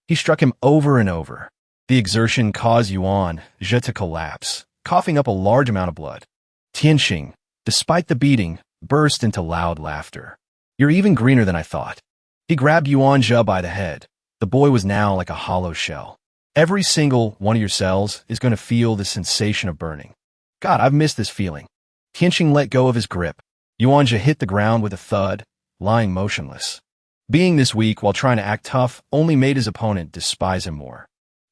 A: He struck him over and over. The exertion caused Yuanja to collapse, coughing up a large amount of blood. Tianqing, despite the beating, burst into loud laughter. You're even greener than I thought. He grabbed Yuanja by the head. The boy was now like a hollow shell. Every single one of your cells is going to feel the sensation of burning. God, I've missed this feeling. Tianqing let go of his grip. Yuanja hit the ground with a thud, lying motionless. Being this weak while trying to act tough only made his opponent despise him more.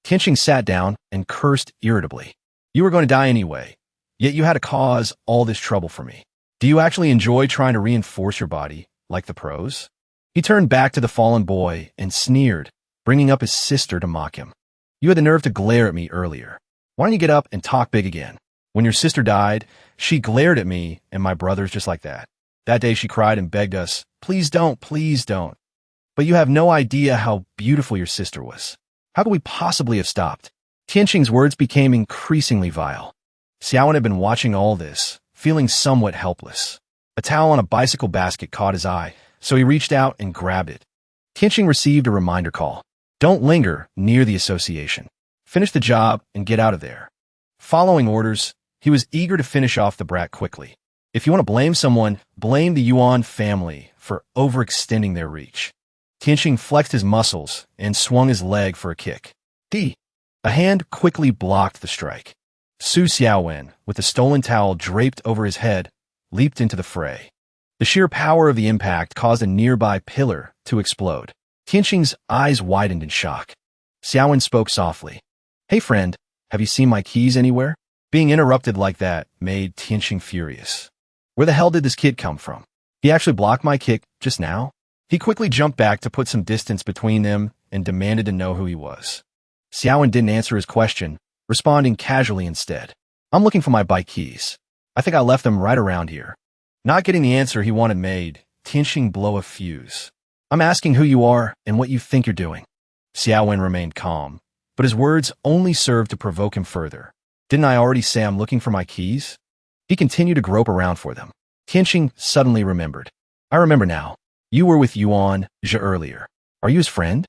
A: Tianqing sat down and cursed irritably. You were going to die anyway, yet you had to cause all this trouble for me. Do you actually enjoy trying to reinforce your body, like the pros? He turned back to the fallen boy and sneered, bringing up his sister to mock him. You had the nerve to glare at me earlier. Why don't you get up and talk big again? When your sister died, she glared at me and my brothers just like that. That day she cried and begged us, please don't, please don't. But you have no idea how beautiful your sister was. How could we possibly have stopped? Tianqing's words became increasingly vile. Xiaowen had been watching all this, feeling somewhat helpless. A towel on a bicycle basket caught his eye, so he reached out and grabbed it. Tianqing received a reminder call. Don't linger near the association. Finish the job and get out of there. Following orders, he was eager to finish off the brat quickly. If you want to blame someone, blame the Yuan family for overextending their reach. Tianqing flexed his muscles and swung his leg for a kick. A hand quickly blocked the strike. Su Xiaowen, with the stolen towel draped over his head, leaped into the fray. The sheer power of the impact caused a nearby pillar to explode. Tianqing's eyes widened in shock. Xiaowen spoke softly. Hey friend, have you seen my keys anywhere? Being interrupted like that made Tianqing furious. Where the hell did this kid come from? He actually blocked my kick just now? He quickly jumped back to put some distance between them and demanded to know who he was. Xiaowen didn't answer his question, responding casually instead. I'm looking for my bike keys. I think I left them right around here. Not getting the answer he wanted made Tianqing blow a fuse. I'm asking who you are and what you think you're doing. Xiaowen remained calm, but his words only served to provoke him further. Didn't I already say I'm looking for my keys? He continued to grope around for them. Tianqing suddenly remembered. I remember now. You were with Yuan Zhe earlier. Are you his friend?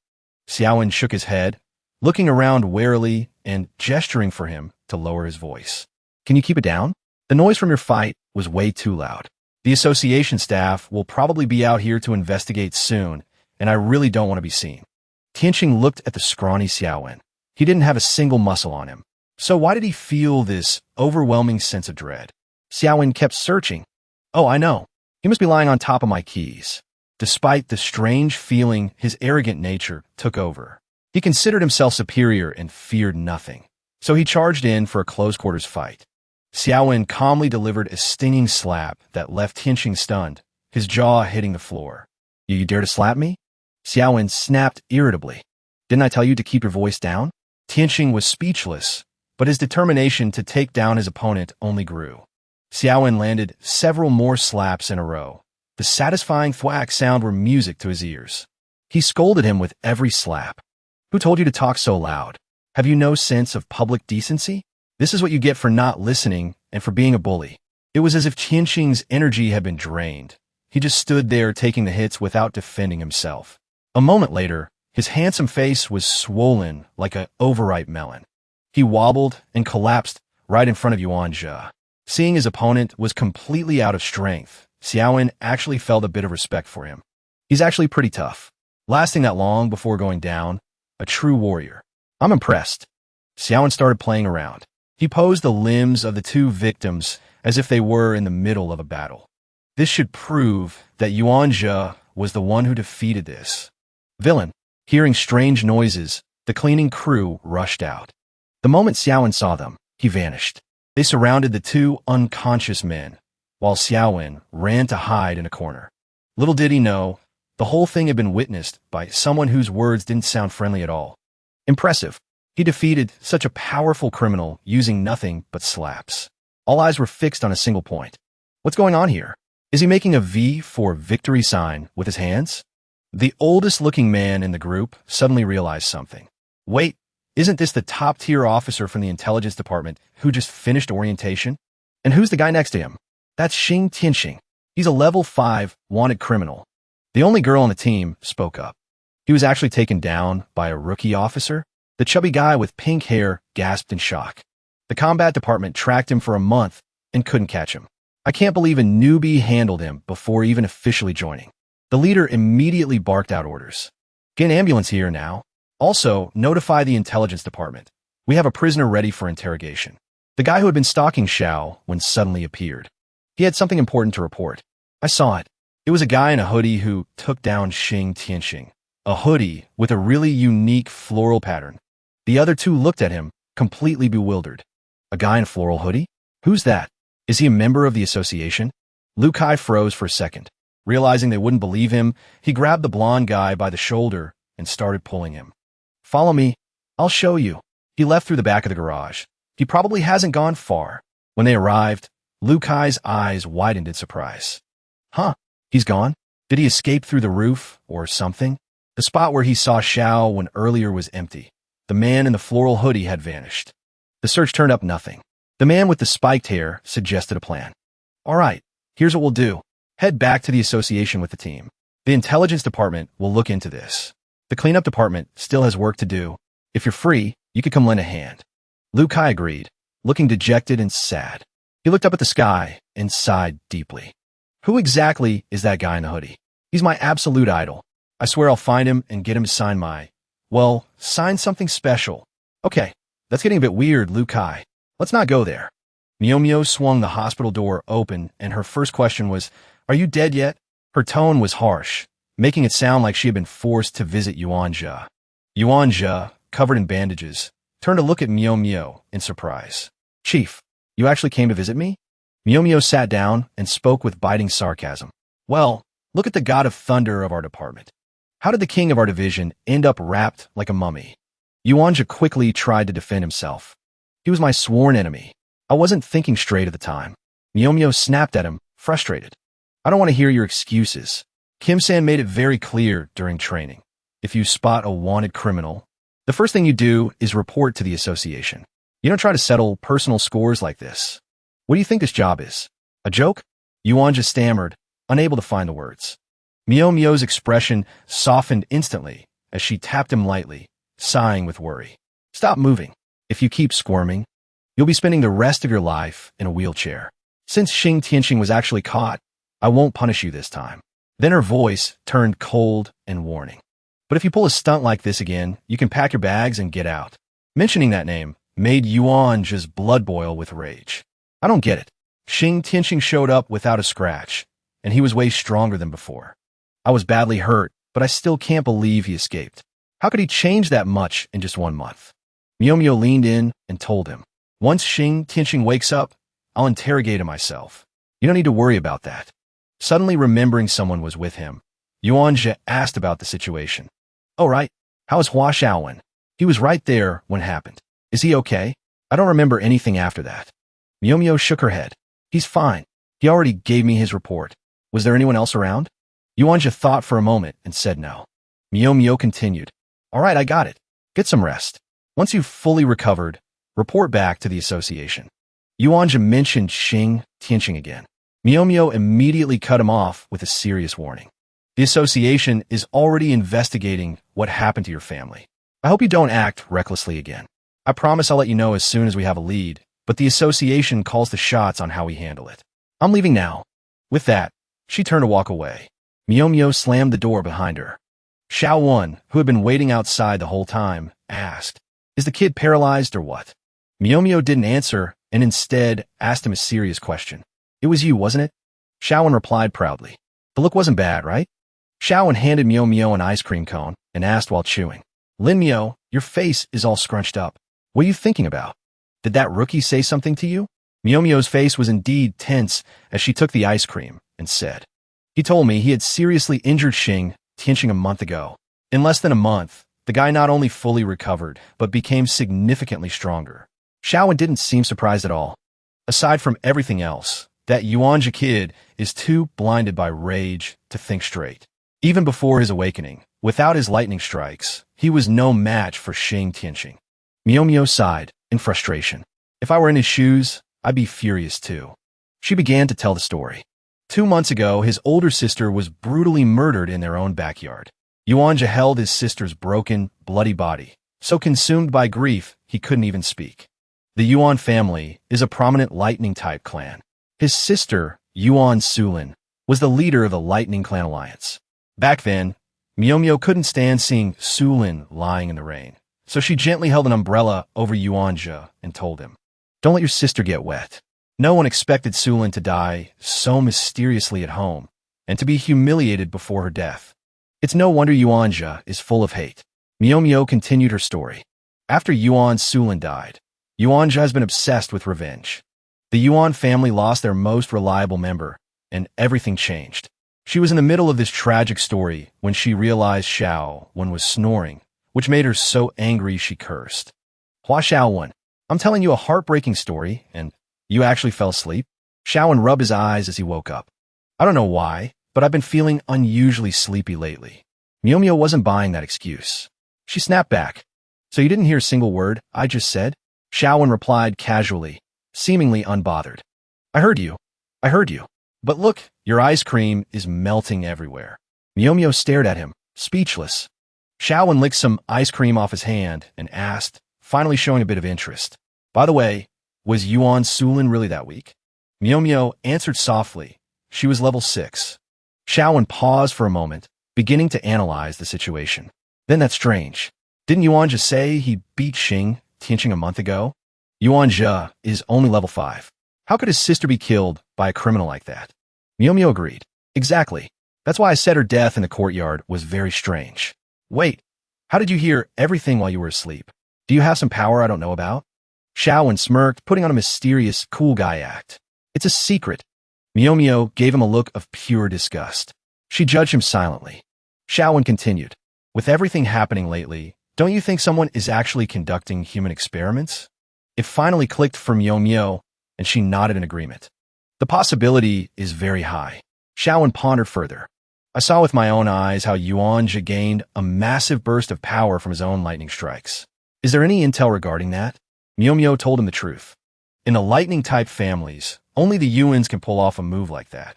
A: Xiaowen shook his head, looking around warily and gesturing for him to lower his voice. Can you keep it down? The noise from your fight was way too loud. The association staff will probably be out here to investigate soon, and I really don't want to be seen. Tianqing looked at the scrawny Xiaowen. He didn't have a single muscle on him. So why did he feel this overwhelming sense of dread? Xiaowen kept searching. Oh, I know. He must be lying on top of my keys. Despite the strange feeling, his arrogant nature took over. He considered himself superior and feared nothing. So he charged in for a close-quarters fight. Xiaowen calmly delivered a stinging slap that left Tianqing stunned, his jaw hitting the floor. You dare to slap me? Xiaowen snapped irritably. Didn't I tell you to keep your voice down? Tianqing was speechless, but his determination to take down his opponent only grew. Xiaowen landed several more slaps in a row. The satisfying thwack sound were music to his ears. He scolded him with every slap. Who told you to talk so loud? Have you no sense of public decency? This is what you get for not listening and for being a bully. It was as if Tianqing's energy had been drained. He just stood there taking the hits without defending himself. A moment later, his handsome face was swollen like an overripe melon. He wobbled and collapsed right in front of Yuan Zhe. Seeing his opponent was completely out of strength, Xiaowen actually felt a bit of respect for him. He's actually pretty tough. Lasting that long before going down, a true warrior. I'm impressed. Xiaowen started playing around. He posed the limbs of the two victims as if they were in the middle of a battle. This should prove that Yuan Zhe was the one who defeated this villain. Hearing strange noises, the cleaning crew rushed out. The moment Xiaowen saw them, he vanished. They surrounded the two unconscious men, while Xiaowen ran to hide in a corner. Little did he know, the whole thing had been witnessed by someone whose words didn't sound friendly at all. Impressive. He defeated such a powerful criminal using nothing but slaps. All eyes were fixed on a single point. What's going on here? Is he making a V for victory sign with his hands? The oldest-looking man in the group suddenly realized something. Wait, isn't this the top-tier officer from the intelligence department who just finished orientation? And who's the guy next to him? That's Xing Tianqing. He's a level 5 wanted criminal. The only girl on the team spoke up. He was actually taken down by a rookie officer. The chubby guy with pink hair gasped in shock. The combat department tracked him for a month and couldn't catch him. I can't believe a newbie handled him before even officially joining. The leader immediately barked out orders. Get an ambulance here now. Also, notify the intelligence department. We have a prisoner ready for interrogation. The guy who had been stalking Xiao when suddenly appeared. He had something important to report. I saw it. It was a guy in a hoodie who took down Xing Tianqing. A hoodie with a really unique floral pattern. The other two looked at him, completely bewildered. A guy in a floral hoodie? Who's that? Is he a member of the association? Lu Kai froze for a second. Realizing they wouldn't believe him, he grabbed the blonde guy by the shoulder and started pulling him. Follow me. I'll show you. He left through the back of the garage. He probably hasn't gone far. When they arrived, Lu Kai's eyes widened in surprise. Huh? He's gone? Did he escape through the roof or something? The spot where he saw Xiao when earlier was empty. The man in the floral hoodie had vanished. The search turned up nothing. The man with the spiked hair suggested a plan. All right, here's what we'll do. Head back to the association with the team. The intelligence department will look into this. The cleanup department still has work to do. If you're free, you could come lend a hand. Liu Kai agreed, looking dejected and sad. He looked up at the sky and sighed deeply. Who exactly is that guy in the hoodie? He's my absolute idol. I swear I'll find him and get him to sign something special. Okay, that's getting a bit weird, Liu Kai. Let's not go there. Miao swung the hospital door open, and her first question was, "Are you dead yet?" Her tone was harsh, making it sound like she had been forced to visit Yuanja. Yuanja, covered in bandages, turned to look at Miao in surprise. "Chief, you actually came to visit me?" Miao sat down and spoke with biting sarcasm. "Well, look at the god of thunder of our department. How did the king of our division end up wrapped like a mummy?" Yuanja quickly tried to defend himself. "He was my sworn enemy. I wasn't thinking straight at the time." Miao snapped at him, frustrated. "I don't want to hear your excuses. Kim-san made it very clear during training. If you spot a wanted criminal, the first thing you do is report to the association. You don't try to settle personal scores like this. What do you think this job is? A joke?" Yuanja stammered, unable to find the words. Miao's expression softened instantly as she tapped him lightly, sighing with worry. "Stop moving. If you keep squirming, you'll be spending the rest of your life in a wheelchair. Since Xing Tianxing was actually caught, I won't punish you this time." Then her voice turned cold and warning. "But if you pull a stunt like this again, you can pack your bags and get out." Mentioning that name made Yuanja's blood boil with rage. "I don't get it. Xing Tianxing showed up without a scratch, and he was way stronger than before. I was badly hurt, but I still can't believe he escaped. How could he change that much in just 1 month?" Miao leaned in and told him, "Once Xing Tianxing wakes up, I'll interrogate him myself. You don't need to worry about that." Suddenly remembering someone was with him, Yuanja asked about the situation. "Oh, right. How is Hua Xiaowen? He was right there when it happened. Is he okay? I don't remember anything after that." Miao shook her head. "He's fine. He already gave me his report. Was there anyone else around?" Yuanja thought for a moment and said no. Miao continued, "All right, I got it. Get some rest. Once you've fully recovered, report back to the association." Yuanja mentioned Xing Tianxing again. Miao immediately cut him off with a serious warning. "The association is already investigating what happened to your family. I hope you don't act recklessly again. I promise I'll let you know as soon as we have a lead, but the association calls the shots on how we handle it. I'm leaving now." With that, she turned to walk away. Miao slammed the door behind her. Xiaowen, who had been waiting outside the whole time, asked, "Is the kid paralyzed or what?" Miao didn't answer and instead asked him a serious question. "It was you, wasn't it?" Xiaowen replied proudly. "The look wasn't bad, right?" Xiaowen handed Miao an ice cream cone and asked while chewing, "Lin Miao, your face is all scrunched up. What are you thinking about? Did that rookie say something to you?" Miao's face was indeed tense as she took the ice cream and said, "He told me he had seriously injured Xing Tianxing a month ago. In less than a month, the guy not only fully recovered, but became significantly stronger." Xiaowen didn't seem surprised at all. Aside from everything else, that Yuanja kid is too blinded by rage to think straight. Even before his awakening, without his lightning strikes, he was no match for Xing Tianxing. Miao sighed in frustration. "If I were in his shoes, I'd be furious too." She began to tell the story. 2 months ago, his older sister was brutally murdered in their own backyard. Yuanja held his sister's broken, bloody body, so consumed by grief he couldn't even speak. The Yuan family is a prominent lightning-type clan. His sister, Yuan Sulin, was the leader of the Lightning Clan Alliance. Back then, Miao couldn't stand seeing Sulin lying in the rain, so she gently held an umbrella over Yuanja and told him, "Don't let your sister get wet." No one expected Sulin to die so mysteriously at home and to be humiliated before her death. It's no wonder Yuanja is full of hate. Miao continued her story. After Yuan Sulin died, Yuanja has been obsessed with revenge. The Yuan family lost their most reliable member, and everything changed. She was in the middle of this tragic story when she realized Xiaowen was snoring, which made her so angry she cursed. "Hua Xiaowen, I'm telling you a heartbreaking story, and you actually fell asleep?" Xiaowen rubbed his eyes as he woke up. "I don't know why, but I've been feeling unusually sleepy lately." Miao wasn't buying that excuse. She snapped back. "So you didn't hear a single word I just said?" Xiaowen replied casually, seemingly unbothered. I heard you. But look, your ice cream is melting everywhere. Miomio stared at him, speechless. Shaowen licked some ice cream off his hand and asked, finally showing a bit of interest. By the way, was Yuan Sulin really that weak? Miomio answered softly. She was level 6. Shaowen paused for a moment, beginning to analyze the situation. Then that's strange. Didn't Yuan just say he beat Xing Tianqing a month ago? Yuan Zhe is only level 5. How could his sister be killed by a criminal like that? Miomio agreed. Exactly. That's why I said her death in the courtyard was very strange. Wait, how did you hear everything while you were asleep? Do you have some power I don't know about? Shaowen smirked, putting on a mysterious, cool guy act. It's a secret. Miomio gave him a look of pure disgust. She judged him silently. Shaowen continued. With everything happening lately, don't you think someone is actually conducting human experiments? It finally clicked for Miomio, and she nodded in agreement. The possibility is very high. Shaowen pondered further. I saw with my own eyes how Yuan Zhe gained a massive burst of power from his own lightning strikes. Is there any intel regarding that? Miomio told him the truth. In the lightning-type families, only the Yuans can pull off a move like that.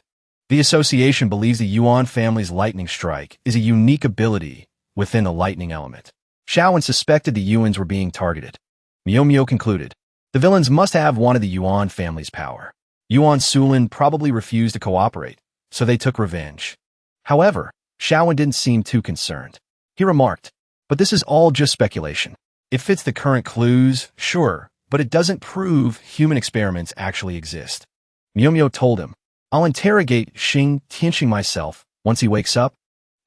A: The association believes the Yuan family's lightning strike is a unique ability within the lightning element. Shaowen suspected the Yuans were being targeted. Miomio concluded. The villains must have wanted the Yuan family's power. Yuan Sulin probably refused to cooperate, so they took revenge. However, Shaowen didn't seem too concerned. He remarked, but this is all just speculation. It fits the current clues, sure, but it doesn't prove human experiments actually exist. Miomio told him, I'll interrogate Xing Tianqing myself once he wakes up.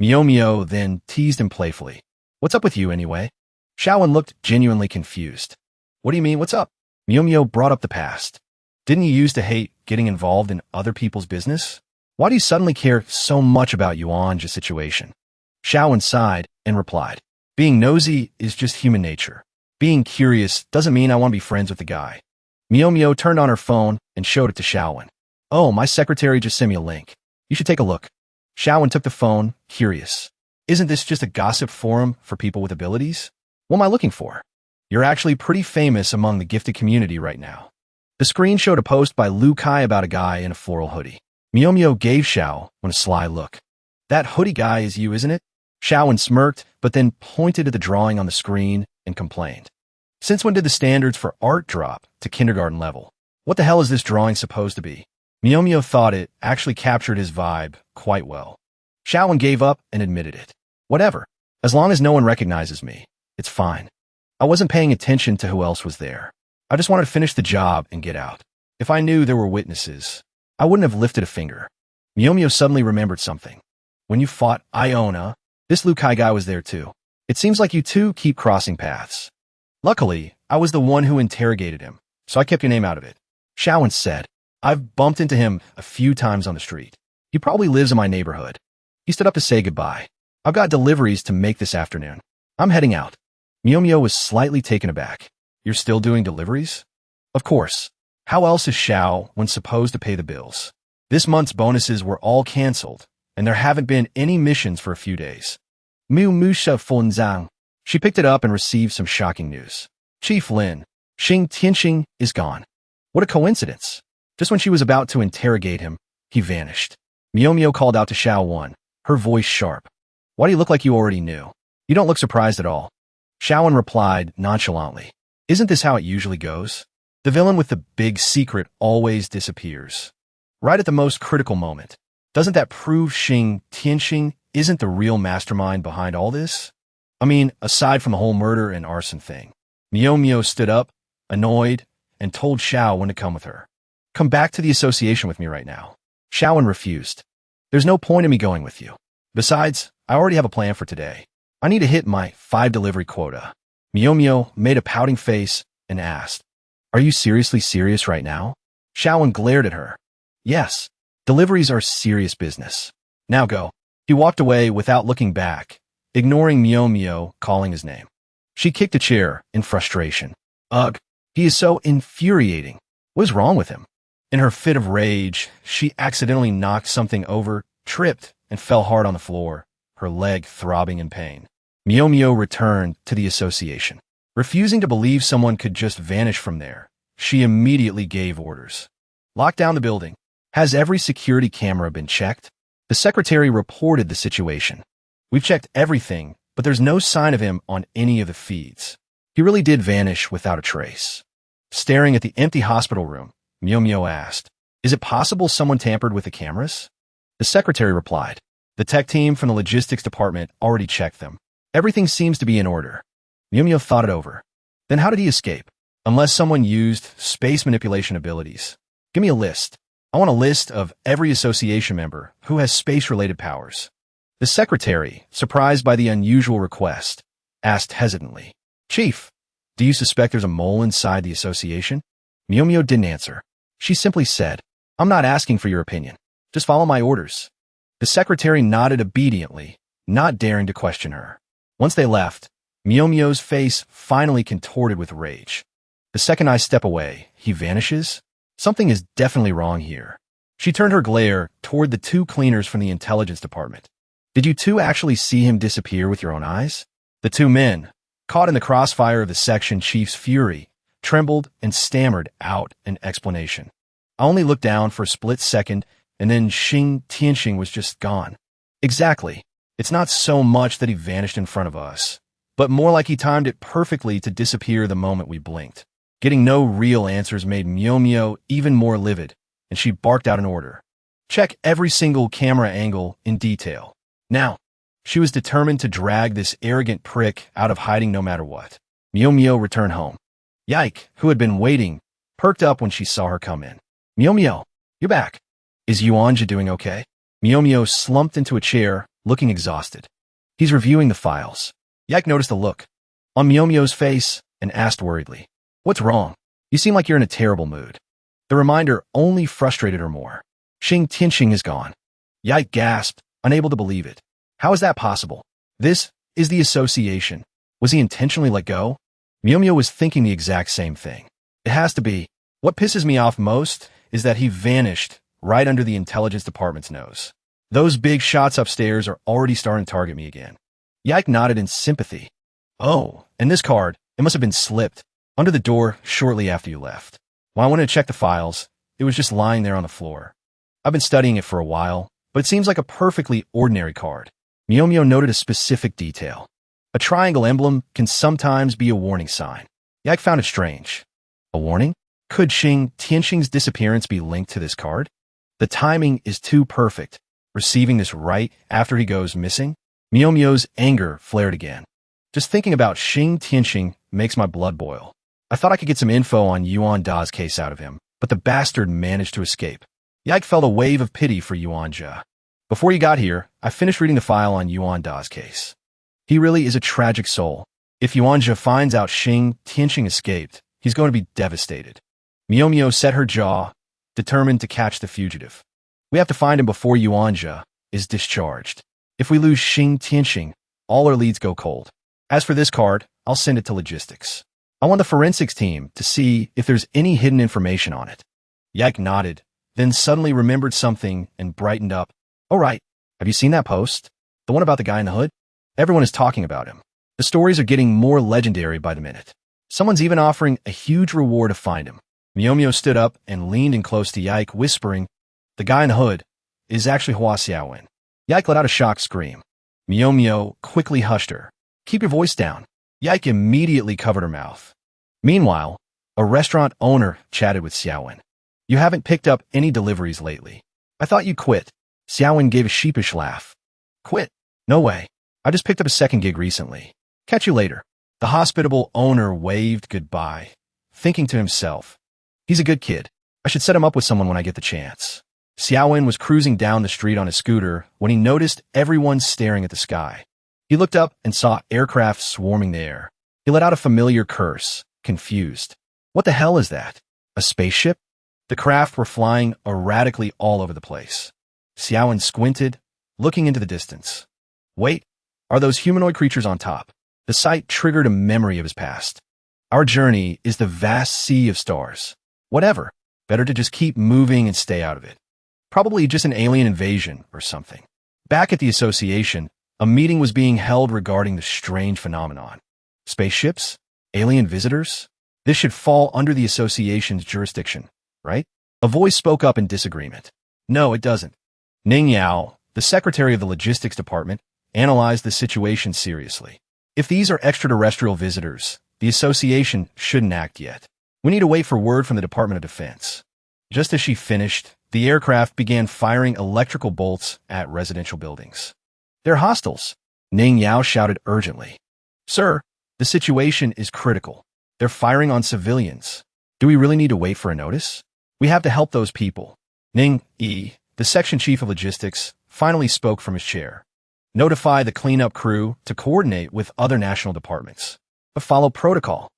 A: Miomio then teased him playfully. What's up with you anyway? Shaowen looked genuinely confused. What do you mean, what's up? Miomio brought up the past. Didn't you used to hate getting involved in other people's business? Why do you suddenly care so much about Yuan Zhe's situation? Shaowen sighed and replied, being nosy is just human nature. Being curious doesn't mean I want to be friends with the guy. Miomio turned on her phone and showed it to Shaowen. Oh, my secretary just sent me a link. You should take a look. Shaowen took the phone, curious. Isn't this just a gossip forum for people with abilities? What am I looking for? You're actually pretty famous among the gifted community right now. The screen showed a post by Lu Kai about a guy in a floral hoodie. Miomio gave Shaowen a sly look. That hoodie guy is you, isn't it? Shaowen smirked, but then pointed at the drawing on the screen and complained. Since when did the standards for art drop to kindergarten level? What the hell is this drawing supposed to be? Miomio thought it actually captured his vibe quite well. Shaowen gave up and admitted it. Whatever. As long as no one recognizes me, it's fine. I wasn't paying attention to who else was there. I just wanted to finish the job and get out. If I knew there were witnesses, I wouldn't have lifted a finger. Miomio suddenly remembered something. When you fought Iona, this Lu Kai guy was there too. It seems like you two keep crossing paths. Luckily, I was the one who interrogated him, so I kept your name out of it. Shaowen said, I've bumped into him a few times on the street. He probably lives in my neighborhood. He stood up to say goodbye. I've got deliveries to make this afternoon. I'm heading out. Miomio was slightly taken aback. You're still doing deliveries? Of course. How else is Shaowen supposed to pay the bills? This month's bonuses were all canceled, and there haven't been any missions for a few days. Mu Musha Funzang. She picked it up and received some shocking news. Chief Lin, Xing Tianqing is gone. What a coincidence. Just when she was about to interrogate him, he vanished. Miomio called out to Shaowen, her voice sharp. Why do you look like you already knew? You don't look surprised at all. Shaowen replied nonchalantly. Isn't this how it usually goes? The villain with the big secret always disappears. Right at the most critical moment. Doesn't that prove Xing Tianqing isn't the real mastermind behind all this? I mean, aside from the whole murder and arson thing. Miomio stood up, annoyed, and told Shaowen to come with her. Come back to the association with me right now. Shaowen refused. There's no point in me going with you. Besides, I already have a plan for today. I need to hit my 5 delivery quota. Miomio made a pouting face and asked, Are you seriously serious right now? Shaowen glared at her. Yes, deliveries are serious business. Now go. He walked away without looking back, ignoring Miomio calling his name. She kicked a chair in frustration. Ugh, he is so infuriating. What is wrong with him? In her fit of rage, she accidentally knocked something over, tripped, and fell hard on the floor, her leg throbbing in pain. Miomio returned to the association. Refusing to believe someone could just vanish from there, she immediately gave orders. Lock down the building. Has every security camera been checked? The secretary reported the situation. We've checked everything, but there's no sign of him on any of the feeds. He really did vanish without a trace. Staring at the empty hospital room, Myo asked, "Is it possible someone tampered with the cameras?" The secretary replied, "The tech team from the logistics department already checked them. Everything seems to be in order." Myo thought it over. Then how did he escape? Unless someone used space manipulation abilities. Give me a list. I want a list of every association member who has space-related powers. The secretary, surprised by the unusual request, asked hesitantly, "Chief, do you suspect there's a mole inside the association?" Myo didn't answer. She simply said, "I'm not asking for your opinion. Just follow my orders." The secretary nodded obediently, not daring to question her. Once they left, Myo's face finally contorted with rage. The second I step away, he vanishes? Something is definitely wrong here. She turned her glare toward the two cleaners from the intelligence department. "Did you two actually see him disappear with your own eyes?" The two men, caught in the crossfire of the section chief's fury, trembled and stammered out an explanation. "I only looked down for a split second, and then Xing Tianxing was just gone." Exactly. It's not so much that he vanished in front of us, but more like he timed it perfectly to disappear the moment we blinked. Getting no real answers made Myo even more livid, and she barked out an order. "Check every single camera angle in detail. Now." She was determined to drag this arrogant prick out of hiding no matter what. Myo returned home. Yike, who had been waiting, perked up when she saw her come in. "Myo, you're back. Is Yuanja doing okay?" Myo slumped into a chair, looking exhausted. "He's reviewing the files." Yike noticed a look on Myo's face and asked worriedly, "What's wrong? You seem like you're in a terrible mood." The reminder only frustrated her more. "Xing Tianxing is gone." Yike gasped, unable to believe it. "How is that possible? This is the association. Was he intentionally let go?" Myo was thinking the exact same thing. It has to be. What pisses me off most is that he vanished right under the intelligence department's nose. Those big shots upstairs are already starting to target me again. Yike nodded in sympathy. "Oh, and this card, it must have been slipped under the door shortly after you left. When I wanted to check the files, it was just lying there on the floor. I've been studying it for a while, but it seems like a perfectly ordinary card." Myo noted a specific detail. A triangle emblem can sometimes be a warning sign. Yike found it strange. A warning? Could Xing Tianxing's disappearance be linked to this card? The timing is too perfect. Receiving this right after he goes missing? Myo's anger flared again. Just thinking about Xing Tianxing makes my blood boil. I thought I could get some info on Yuan Da's case out of him, but the bastard managed to escape. Yike felt a wave of pity for Yuan Da. "Before you got here, I finished reading the file on Yuan Da's case. He really is a tragic soul. If Yuan Da finds out Xing Tianxing escaped, he's going to be devastated." Myo set her jaw, determined to catch the fugitive. "We have to find him before Yuan Da is discharged. If we lose Xing Tianxing, all our leads go cold. As for this card, I'll send it to logistics. I want the forensics team to see if there's any hidden information on it." Yike nodded, then suddenly remembered something and brightened up. "Oh, right. Have you seen that post? The one about the guy in the hood? Everyone is talking about him. The stories are getting more legendary by the minute. Someone's even offering a huge reward to find him." Myo stood up and leaned in close to Yike, whispering, "The guy in the hood is actually Hua Xiaowen." Yike let out a shocked scream. Myo quickly hushed her. "Keep your voice down." Yike immediately covered her mouth. Meanwhile, a restaurant owner chatted with Xiaowen. "You haven't picked up any deliveries lately. I thought you quit." Xiaowen gave a sheepish laugh. "Quit? No way. I just picked up a second gig recently. Catch you later." The hospitable owner waved goodbye, thinking to himself, "He's a good kid. I should set him up with someone when I get the chance." Xiaowen was cruising down the street on his scooter when he noticed everyone staring at the sky. He looked up and saw aircraft swarming the air. He let out a familiar curse, confused. What the hell is that? A spaceship? The craft were flying erratically all over the place. Xiaowen squinted, looking into the distance. Wait, are those humanoid creatures on top? The sight triggered a memory of his past. Our journey is the vast sea of stars. Whatever. Better to just keep moving and stay out of it. Probably just an alien invasion or something. Back at the association, a meeting was being held regarding the strange phenomenon. Spaceships? Alien visitors? This should fall under the association's jurisdiction, right? A voice spoke up in disagreement. No, it doesn't. Ning Yao, the secretary of the logistics department, analyzed the situation seriously. If these are extraterrestrial visitors, the association shouldn't act yet. We need to wait for word from the Department of Defense. Just as she finished, the aircraft began firing electrical bolts at residential buildings. They're hostiles, Ning Yao shouted urgently. Sir, the situation is critical. They're firing on civilians. Do we really need to wait for a notice? We have to help those people. Ning Yi, the section chief of logistics, finally spoke from his chair. Notify the cleanup crew to coordinate with other national departments. But follow protocol.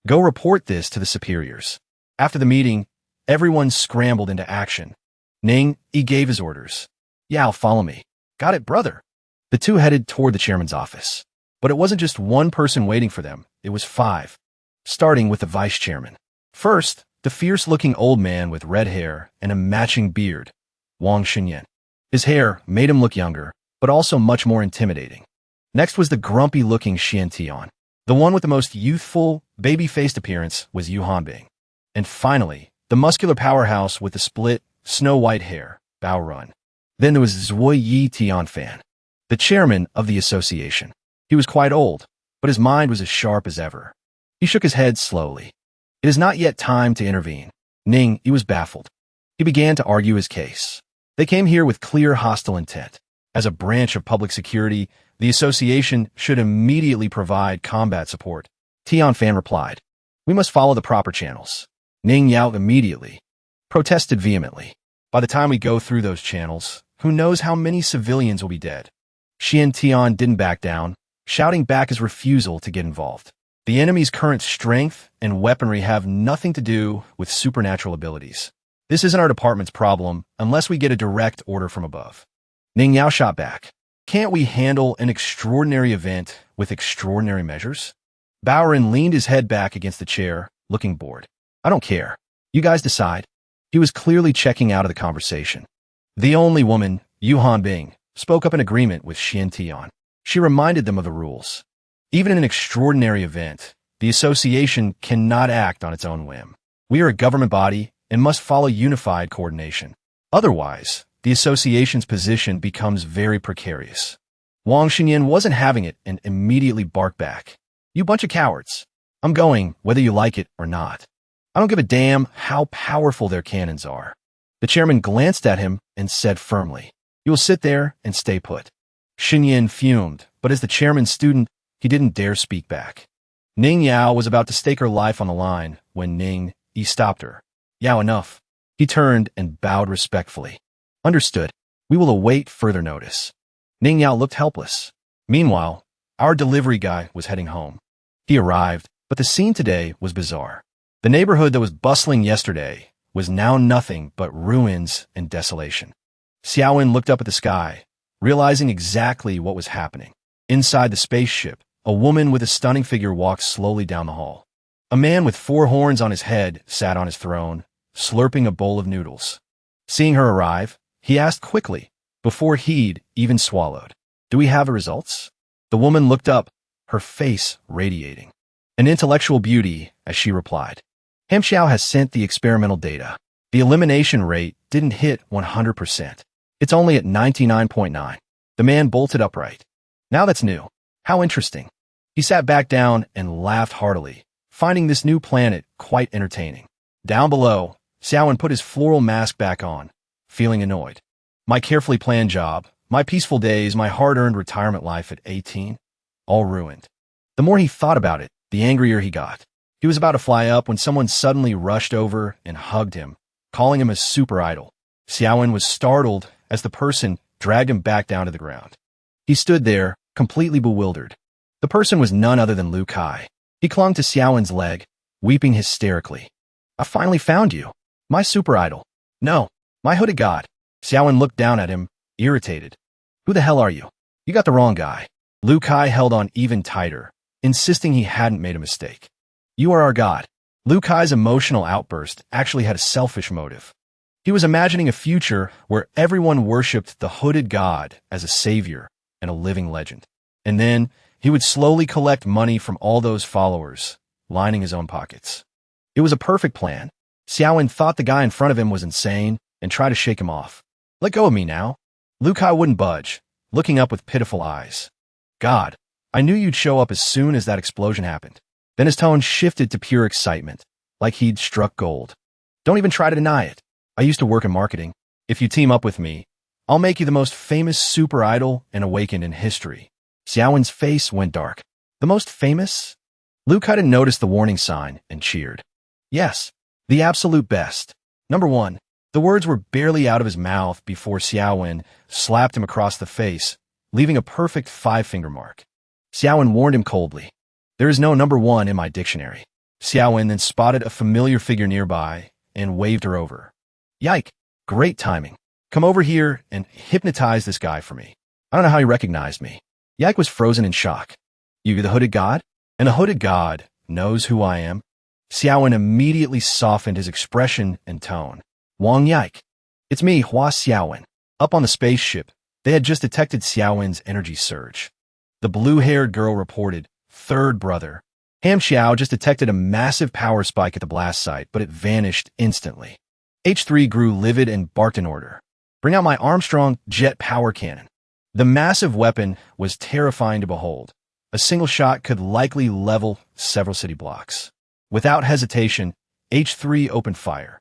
A: Go report this to the superiors. After the meeting, everyone scrambled into action. Ning Yi gave his orders. Yao, follow me. Got it, brother. The two headed toward the chairman's office. But it wasn't just one person waiting for them, it was 5. Starting with the vice chairman. First, the fierce-looking old man with red hair and a matching beard, Wong. His hair made him look younger, but also much more intimidating. Next was the grumpy-looking Xian. The one with the most youthful, baby-faced appearance was Yu Hanbing. And finally, the muscular powerhouse with the split, snow-white hair, Bao Run. Then there was Zui Yi Tianfan, the chairman of the association. He was quite old, but his mind was as sharp as ever. He shook his head slowly. It is not yet time to intervene. Ning, he was baffled. He began to argue his case. They came here with clear hostile intent. As a branch of public security, the association should immediately provide combat support. Tianfan replied, We must follow the proper channels. Ning Yao immediately protested vehemently. By the time we go through those channels, who knows how many civilians will be dead? Tian didn't back down, shouting back his refusal to get involved. The enemy's current strength and weaponry have nothing to do with supernatural abilities. This isn't our department's problem unless we get a direct order from above. Ning Yao shot back. Can't we handle an extraordinary event with extraordinary measures? Baorin leaned his head back against the chair, looking bored. I don't care. You guys decide. He was clearly checking out of the conversation. The only woman, Yu Hanbing, spoke up in agreement with Tian. She reminded them of the rules. Even in an extraordinary event, the association cannot act on its own whim. We are a government body and must follow unified coordination. Otherwise, the association's position becomes very precarious. Wong wasn't having it and immediately barked back. You bunch of cowards. I'm going, whether you like it or not. I don't give a damn how powerful their cannons are. The chairman glanced at him and said firmly, You will sit there and stay put. Xinyan fumed, but as the chairman's student, he didn't dare speak back. Ning Yao was about to stake her life on the line when Ning Yi stopped her. Yao, enough. He turned and bowed respectfully. Understood. We will await further notice. Ning Yao looked helpless. Meanwhile, our delivery guy was heading home. He arrived, but the scene today was bizarre. The neighborhood that was bustling yesterday was now nothing but ruins and desolation. Xiaowen looked up at the sky, realizing exactly what was happening. Inside the spaceship, a woman with a stunning figure walked slowly down the hall. A man with 4 horns on his head sat on his throne, slurping a bowl of noodles. Seeing her arrive, he asked quickly, before he'd even swallowed, Do we have the results? The woman looked up, her face radiating. An intellectual beauty, as she replied. Hamxiao has sent the experimental data. The elimination rate didn't hit 100%. It's only at 99.9. The man bolted upright. Now that's new. How interesting. He sat back down and laughed heartily, finding this new planet quite entertaining. Down below, Xiaowen put his floral mask back on, feeling annoyed. My carefully planned job, my peaceful days, my hard-earned retirement life at 18, all ruined. The more he thought about it, the angrier he got. He was about to fly up when someone suddenly rushed over and hugged him, calling him a super idol. Xiaowen was startled as the person dragged him back down to the ground. He stood there, completely bewildered. The person was none other than Lu Kai. He clung to Xiaowen's leg, weeping hysterically. I finally found you. My super idol. No, my hooded god. Xiaowen looked down at him, irritated. Who the hell are you? You got the wrong guy. Lu Kai held on even tighter, insisting he hadn't made a mistake. You are our god. Lu Kai's emotional outburst actually had a selfish motive. He was imagining a future where everyone worshipped the hooded god as a savior and a living legend. And then he would slowly collect money from all those followers, lining his own pockets. It was a perfect plan. Xiaowen thought the guy in front of him was insane and tried to shake him off. Let go of me now. Liu Kai wouldn't budge, looking up with pitiful eyes. God, I knew you'd show up as soon as that explosion happened. Then his tone shifted to pure excitement, like he'd struck gold. Don't even try to deny it. I used to work in marketing. If you team up with me, I'll make you the most famous super idol and awakened in history. Xiaowen's face went dark. The most famous? Liu Kai didn't notice the warning sign and cheered. Yes, the absolute best. Number one. The words were barely out of his mouth before Xiaowen slapped him across the face, leaving a perfect 5-finger mark. Xiaowen warned him coldly. There is no number one in my dictionary. Xiaowen then spotted a familiar figure nearby and waved her over. Yike, great timing. Come over here and hypnotize this guy for me. I don't know how he recognized me. Yike was frozen in shock. You the hooded god? And a hooded god knows who I am? Xiaowen immediately softened his expression and tone. Wong Yike. It's me, Hua Xiaowen. Up on the spaceship, they had just detected Xiaowen's energy surge. The blue-haired girl reported, third brother. Ham Xiao just detected a massive power spike at the blast site, but it vanished instantly. H3 grew livid and barked an order. Bring out my Armstrong jet power cannon. The massive weapon was terrifying to behold. A single shot could likely level several city blocks. Without hesitation, H3 opened fire.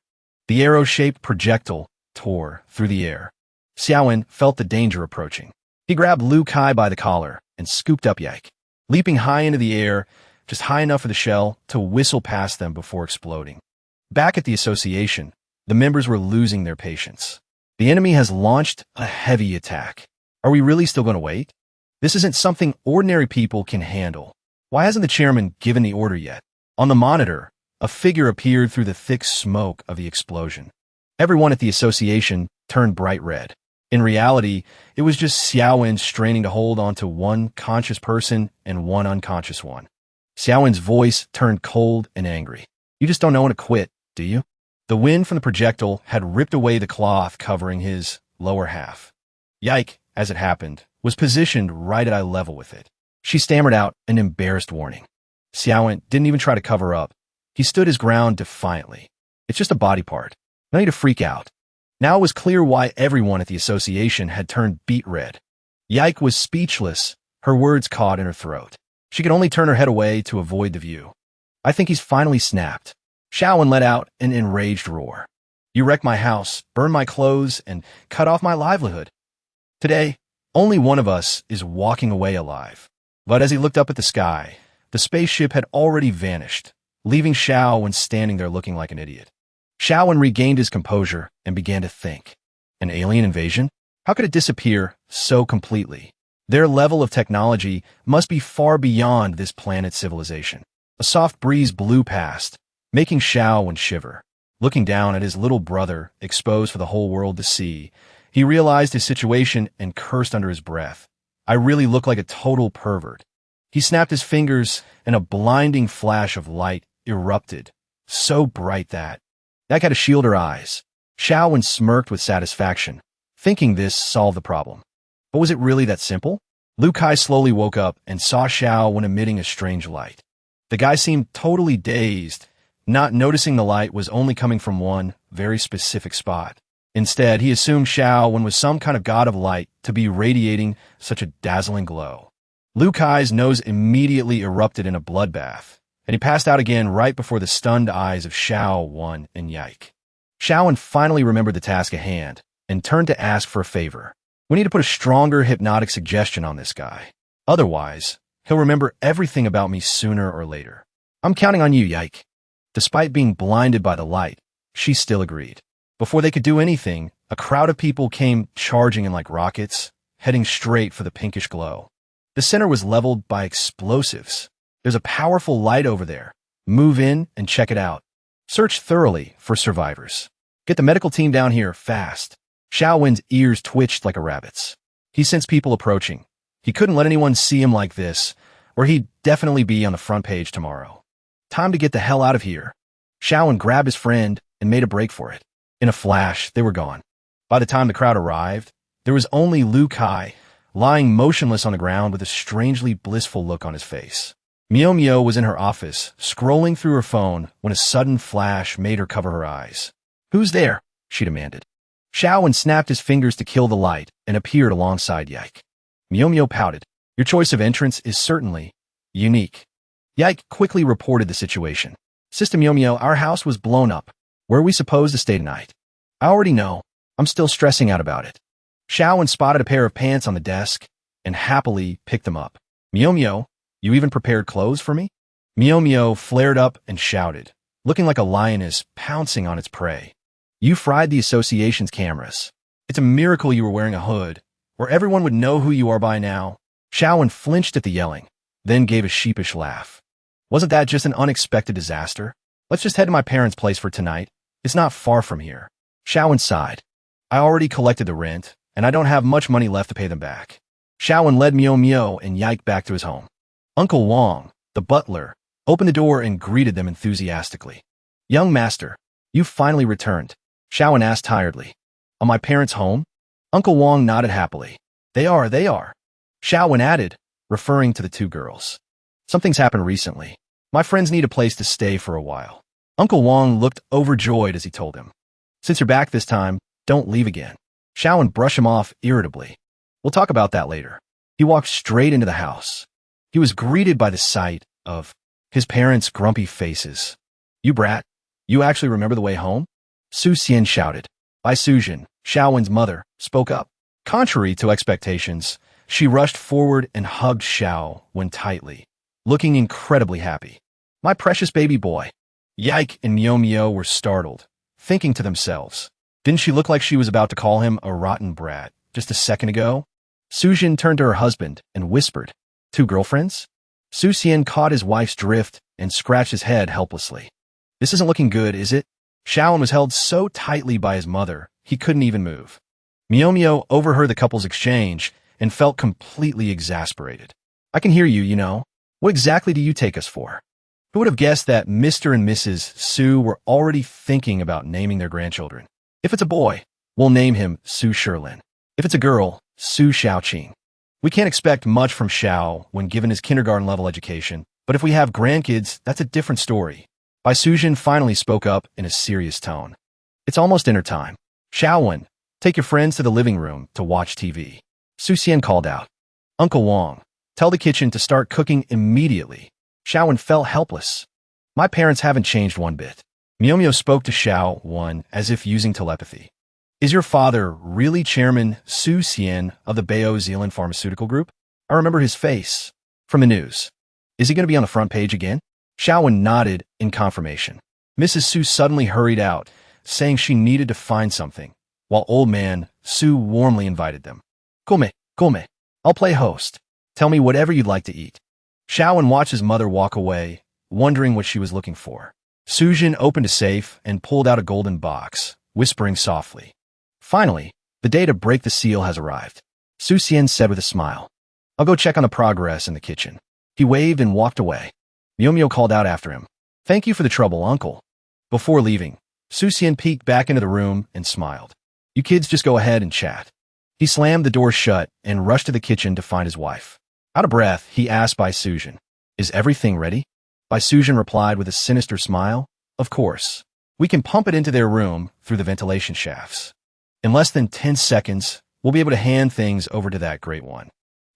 A: The arrow-shaped projectile tore through the air. Xiaowen felt the danger approaching. He grabbed Liu Kai by the collar and scooped up Yike, leaping high into the air, just high enough for the shell to whistle past them before exploding. Back at the association, the members were losing their patience. The enemy has launched a heavy attack. Are we really still going to wait? This isn't something ordinary people can handle. Why hasn't the chairman given the order yet? On the monitor, a figure appeared through the thick smoke of the explosion. Everyone at the association turned bright red. In reality, it was just Xiaowen straining to hold on to one conscious person and one unconscious one. Xiaowen's voice turned cold and angry. You just don't know when to quit, do you? The wind from the projectile had ripped away the cloth covering his lower half. Yike, as it happened, was positioned right at eye level with it. She stammered out an embarrassed warning. Xiaowen didn't even try to cover up. He stood his ground defiantly. It's just a body part. No need to freak out. Now it was clear why everyone at the association had turned beet red. Yike was speechless, her words caught in her throat. She could only turn her head away to avoid the view. I think he's finally snapped. Xiaowen let out an enraged roar. You wrecked my house, burned my clothes, and cut off my livelihood. Today, only one of us is walking away alive. But as he looked up at the sky, the spaceship had already vanished, leaving Xiaowen standing there looking like an idiot. Xiaowen regained his composure and began to think. An alien invasion? How could it disappear so completely? Their level of technology must be far beyond this planet's civilization. A soft breeze blew past, making Xiaowen shiver. Looking down at his little brother, exposed for the whole world to see, he realized his situation and cursed under his breath. I really look like a total pervert. He snapped his fingers and a blinding flash of light erupted, so bright that had to shield her eyes. Xiaowen smirked with satisfaction, thinking this solved the problem. But was it really that simple? Liu Kai slowly woke up and saw Xiaowen emitting a strange light. The guy seemed totally dazed, not noticing the light was only coming from one very specific spot. Instead, he assumed Xiaowen was some kind of god of light to be radiating such a dazzling glow. Liu Kai's nose immediately erupted in a bloodbath, and he passed out again right before the stunned eyes of Xiaowen and Yike. Xiaowen finally remembered the task at hand and turned to ask for a favor. We need to put a stronger hypnotic suggestion on this guy. Otherwise, he'll remember everything about me sooner or later. I'm counting on you, Yike. Despite being blinded by the light, she still agreed. Before they could do anything, a crowd of people came charging in like rockets, heading straight for the pinkish glow. The center was leveled by explosives. There's a powerful light over there. Move in and check it out. Search thoroughly for survivors. Get the medical team down here fast. Xiaowen's ears twitched like a rabbit's. He sensed people approaching. He couldn't let anyone see him like this, or he'd definitely be on the front page tomorrow. Time to get the hell out of here. Xiaowen grabbed his friend and made a break for it. In a flash, they were gone. By the time the crowd arrived, there was only Liu Kai, lying motionless on the ground with a strangely blissful look on his face. Miao Miao was in her office, scrolling through her phone when a sudden flash made her cover her eyes. Who's there? She demanded. Xiaowen snapped his fingers to kill the light and appeared alongside Yike. Miomio pouted. Your choice of entrance is certainly unique. Yike quickly reported the situation. System Miomio, our house was blown up. Where are we supposed to stay tonight? I already know. I'm still stressing out about it. Xiaowen spotted a pair of pants on the desk and happily picked them up. Miomio, you even prepared clothes for me? Miomio flared up and shouted, looking like a lioness pouncing on its prey. You fried the association's cameras. It's a miracle you were wearing a hood, or everyone would know who you are by now. Xiaowen flinched at the yelling, then gave a sheepish laugh. Wasn't that just an unexpected disaster? Let's just head to my parents' place for tonight. It's not far from here. Xiaowen sighed. I already collected the rent, and I don't have much money left to pay them back. Xiaowen led Miomio and Yike back to his home. Uncle Wong, the butler, opened the door and greeted them enthusiastically. Young master, you finally returned, Xiaowen asked tiredly. Are my parents home? Uncle Wong nodded happily. They are. Xiaowen added, referring to the two girls. Something's happened recently. My friends need a place to stay for a while. Uncle Wong looked overjoyed as he told him. Since you're back this time, don't leave again. Xiaowen brushed him off irritably. We'll talk about that later. He walked straight into the house. He was greeted by the sight of his parents' grumpy faces. You brat, you actually remember the way home? Su Xian shouted. Bai Sujin, Xiaowen's mother, spoke up. Contrary to expectations, she rushed forward and hugged Xiaowen tightly, looking incredibly happy. My precious baby boy. Yike and Miomio were startled, thinking to themselves, didn't she look like she was about to call him a rotten brat just a second ago? Sujin turned to her husband and whispered, two girlfriends? Su Xian caught his wife's drift and scratched his head helplessly. This isn't looking good, is it? Xiaowen was held so tightly by his mother, he couldn't even move. Miomio overheard the couple's exchange and felt completely exasperated. I can hear you, you know. What exactly do you take us for? Who would have guessed that Mr. and Mrs. Su were already thinking about naming their grandchildren? If it's a boy, we'll name him Su Sherlin. If it's a girl, Su Xiaoqing. We can't expect much from Xiao when given his kindergarten-level education, but if we have grandkids, that's a different story. Bai Sujin finally spoke up in a serious tone. It's almost dinner time. Xiaowen, take your friends to the living room to watch TV. Su Xian called out. Uncle Wong, tell the kitchen to start cooking immediately. Xiaowen felt helpless. My parents haven't changed one bit. Miomio spoke to Xiaowen as if using telepathy. Is your father really Chairman Su Xian of the Bayo Zealand Pharmaceutical Group? I remember his face from the news. Is he going to be on the front page again? Xiaowen nodded in confirmation. Mrs. Su suddenly hurried out, saying she needed to find something, while old man Su warmly invited them. Come. I'll play host. Tell me whatever you'd like to eat. Xiaowen watched his mother walk away, wondering what she was looking for. Sujin opened a safe and pulled out a golden box, whispering softly. Finally, the day to break the seal has arrived. Su Xian said with a smile. I'll go check on the progress in the kitchen. He waved and walked away. Miomio called out after him. Thank you for the trouble, uncle. Before leaving, Su Xian peeked back into the room and smiled. You kids just go ahead and chat. He slammed the door shut and rushed to the kitchen to find his wife. Out of breath, he asked Bai Sujin, Is everything ready? Bai Sujin replied with a sinister smile, Of course. We can pump it into their room through the ventilation shafts. In less than 10 seconds, we'll be able to hand things over to that great one.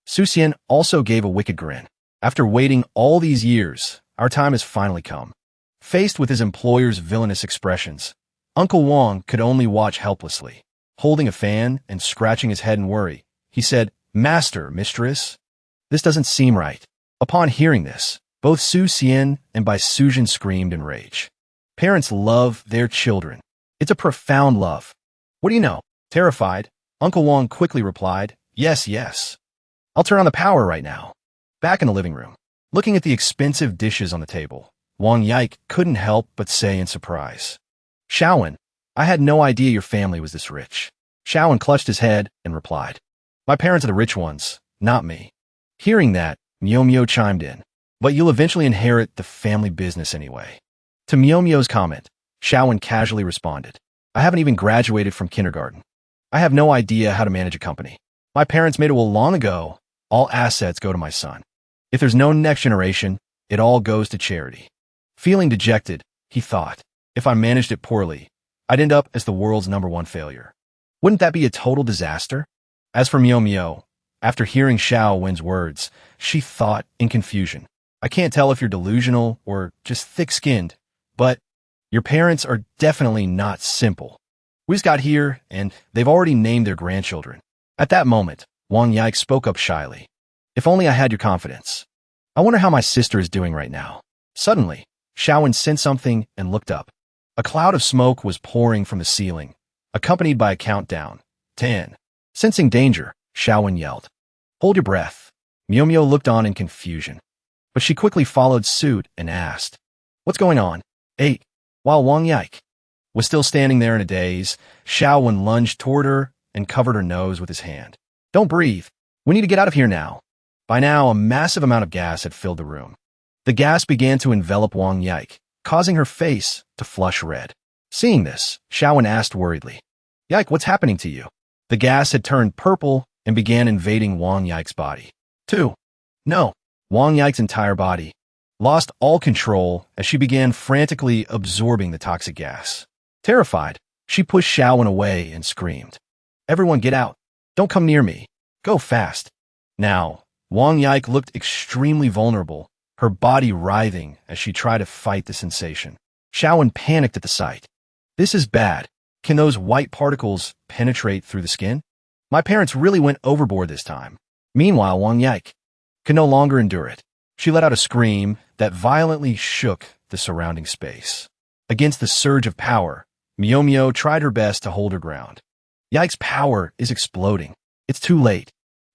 A: Su Xian also gave a wicked grin. After waiting all these years, our time has finally come. Faced with his employer's villainous expressions, Uncle Wong could only watch helplessly. Holding a fan and scratching his head in worry, he said, Master, mistress, this doesn't seem right. Upon hearing this, both Su Xian and Bai Sujin screamed in rage. Parents love their children. It's a profound love. What do you know? Terrified, Uncle Wong quickly replied, Yes. I'll turn on the power right now. Back in the living room, looking at the expensive dishes on the table, Wong Yike couldn't help but say in surprise, Xiaowen, I had no idea your family was this rich. Xiaowen clutched his head and replied, My parents are the rich ones, not me. Hearing that, Miomio chimed in, But you'll eventually inherit the family business anyway. To Miomio's comment, Xiaowen casually responded, I haven't even graduated from kindergarten. I have no idea how to manage a company. My parents made a will long ago. All assets go to my son. If there's no next generation, it all goes to charity. Feeling dejected, he thought, if I managed it poorly, I'd end up as the world's #1 failure. Wouldn't that be a total disaster? As for Mio Mio, after hearing Xiao Wen's words, she thought in confusion. I can't tell if you're delusional or just thick-skinned, but your parents are definitely not simple. We just got here, and they've already named their grandchildren. At that moment, Wong Yike spoke up shyly. If only I had your confidence. I wonder how my sister is doing right now. Suddenly, Xiao Wen sensed something and looked up. A cloud of smoke was pouring from the ceiling, accompanied by a countdown. 10. Sensing danger, Xiao Wen yelled. Hold your breath. Mio Mio looked on in confusion. But she quickly followed suit and asked, What's going on? 8. While Wong Yike was still standing there in a daze, Xiao Wen lunged toward her and covered her nose with his hand. Don't breathe. We need to get out of here now. By now, a massive amount of gas had filled the room. The gas began to envelop Wong Yike, causing her face to flush red. Seeing this, Xiao Wen asked worriedly, Yike, what's happening to you? The gas had turned purple and began invading Wong Yike's body. 2. No. Wong Yike's entire body lost all control as she began frantically absorbing the toxic gas. Terrified, she pushed Xiao Wen away and screamed, Everyone get out. Don't come near me. Go fast. Now, Wong Yike looked extremely vulnerable, her body writhing as she tried to fight the sensation. Xiao Wen panicked at the sight. This is bad. Can those white particles penetrate through the skin? My parents really went overboard this time. Meanwhile, Wong Yike could no longer endure it. She let out a scream that violently shook the surrounding space. Against the surge of power, Mio Mio tried her best to hold her ground. Yike's power is exploding. It's too late.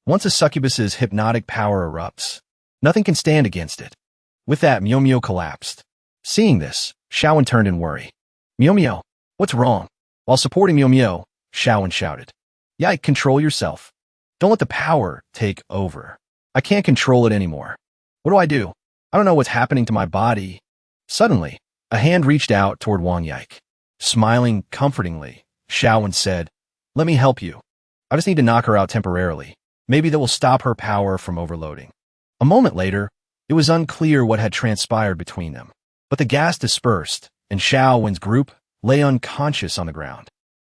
A: Once a succubus's hypnotic power erupts, nothing can stand against it. With that, Mio Mio collapsed. Seeing this, Xiao Wen turned in worry. Mio Mio, what's wrong? While supporting Mio Mio, Xiao Wen shouted, Yike, control yourself. Don't let the power take over. I can't control it anymore. What do? I don't know what's happening to my body. Suddenly, a hand reached out toward Wong Yike. Smiling comfortingly, Xiao Wen said, Let me help you. I just need to knock her out temporarily. Maybe that will stop her power from overloading. A moment later, it was unclear what had transpired between them. But the gas dispersed, and Xiao Wen's group lay unconscious on the ground.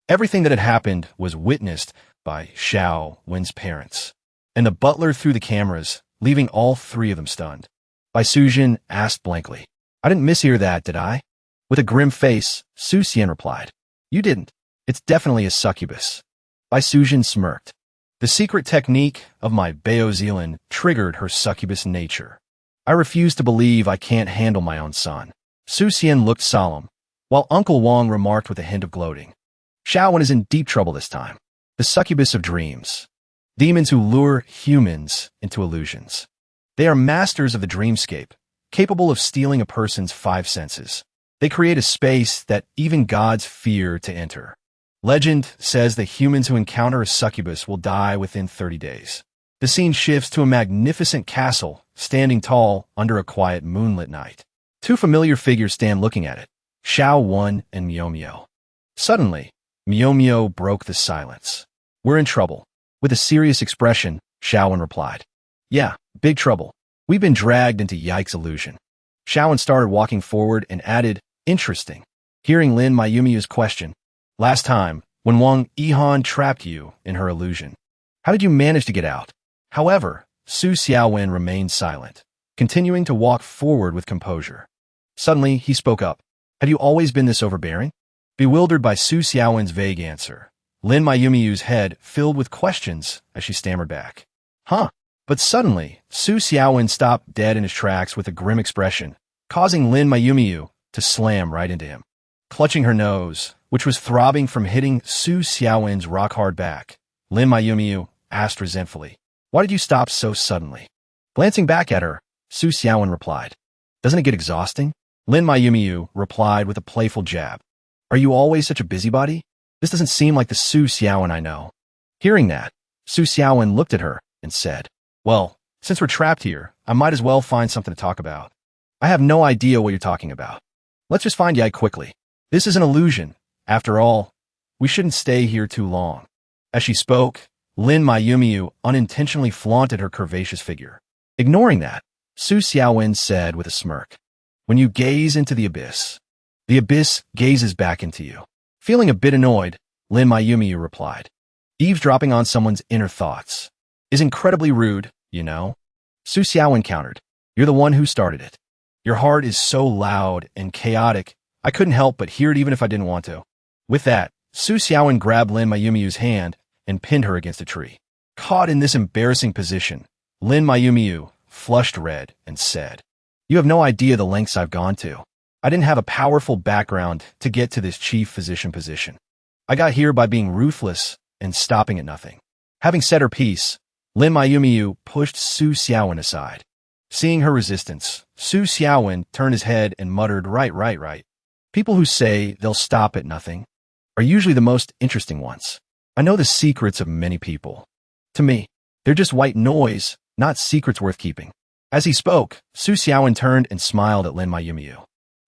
A: Everything that had happened was witnessed by Xiao Wen's parents, and the butler threw the cameras, leaving all three of them stunned. Bai Sujin asked blankly, I didn't mishear that, did I? With a grim face, Su Xian replied, You didn't. It's definitely a succubus. Bai Sujin smirked. The secret technique of my Bao Zealand triggered her succubus nature. I refuse to believe I can't handle my own son. Su Xian looked solemn, while Uncle Wong remarked with a hint of gloating. Xiao Wen is in deep trouble this time. The succubus of dreams. Demons who lure humans into illusions. They are masters of the dreamscape, capable of stealing a person's 5 senses. They create a space that even gods fear to enter. Legend says that humans who encounter a succubus will die within 30 days. The scene shifts to a magnificent castle, standing tall under a quiet moonlit night. 2 familiar figures stand looking at it, Xiao Wen and Mio Mio. Suddenly, Mio Mio broke the silence. We're in trouble. With a serious expression, Xiao Wen replied. Yeah, big trouble. We've been dragged into Yike's illusion. Xiao Wen started walking forward and added, Interesting. Hearing Lin Mayumi's question, Last time, when Wang Yihan trapped you in her illusion, how did you manage to get out? However, Su Xiaowen remained silent, continuing to walk forward with composure. Suddenly, he spoke up. Have you always been this overbearing? Bewildered by Su Xiaowen's vague answer, Lin Mayumi's head filled with questions as she stammered back. Huh? But suddenly, Su Xiaowen stopped dead in his tracks with a grim expression, causing Lin Mayumiu to slam right into him. Clutching her nose, which was throbbing from hitting Su Xiaowen's rock-hard back, Lin Mayumiu asked resentfully, Why did you stop so suddenly? Glancing back at her, Su Xiaowen replied, Doesn't it get exhausting? Lin Mayumiu replied with a playful jab. Are you always such a busybody? This doesn't seem like the Su Xiaowen I know. Hearing that, Su Xiaowen looked at her and said, Well, since we're trapped here, I might as well find something to talk about. I have no idea what you're talking about. Let's just find Yike quickly. This is an illusion. After all, we shouldn't stay here too long. As she spoke, Lin Mayumiu unintentionally flaunted her curvaceous figure. Ignoring that, Su Xiaowen said with a smirk, When you gaze into the abyss gazes back into you. Feeling a bit annoyed, Lin Mayumiyu replied. Eavesdropping on someone's inner thoughts is incredibly rude, you know. Su Xiaowen countered. You're the one who started it. Your heart is so loud and chaotic, I couldn't help but hear it even if I didn't want to. With that, Su Xiaowen grabbed Lin Mayumiyu's hand and pinned her against a tree. Caught in this embarrassing position, Lin Mayumiyu flushed red and said, You have no idea the lengths I've gone to. I didn't have a powerful background to get to this chief physician position. I got here by being ruthless and stopping at nothing. Having said her piece, Lin Mayumiyu pushed Su Xiaowen aside. Seeing her resistance, Su Xiaowen turned his head and muttered, Right. People who say they'll stop at nothing are usually the most interesting ones. I know the secrets of many people. To me, they're just white noise, not secrets worth keeping. As he spoke, Su Xiaowen turned and smiled at Lin Mayumiyu.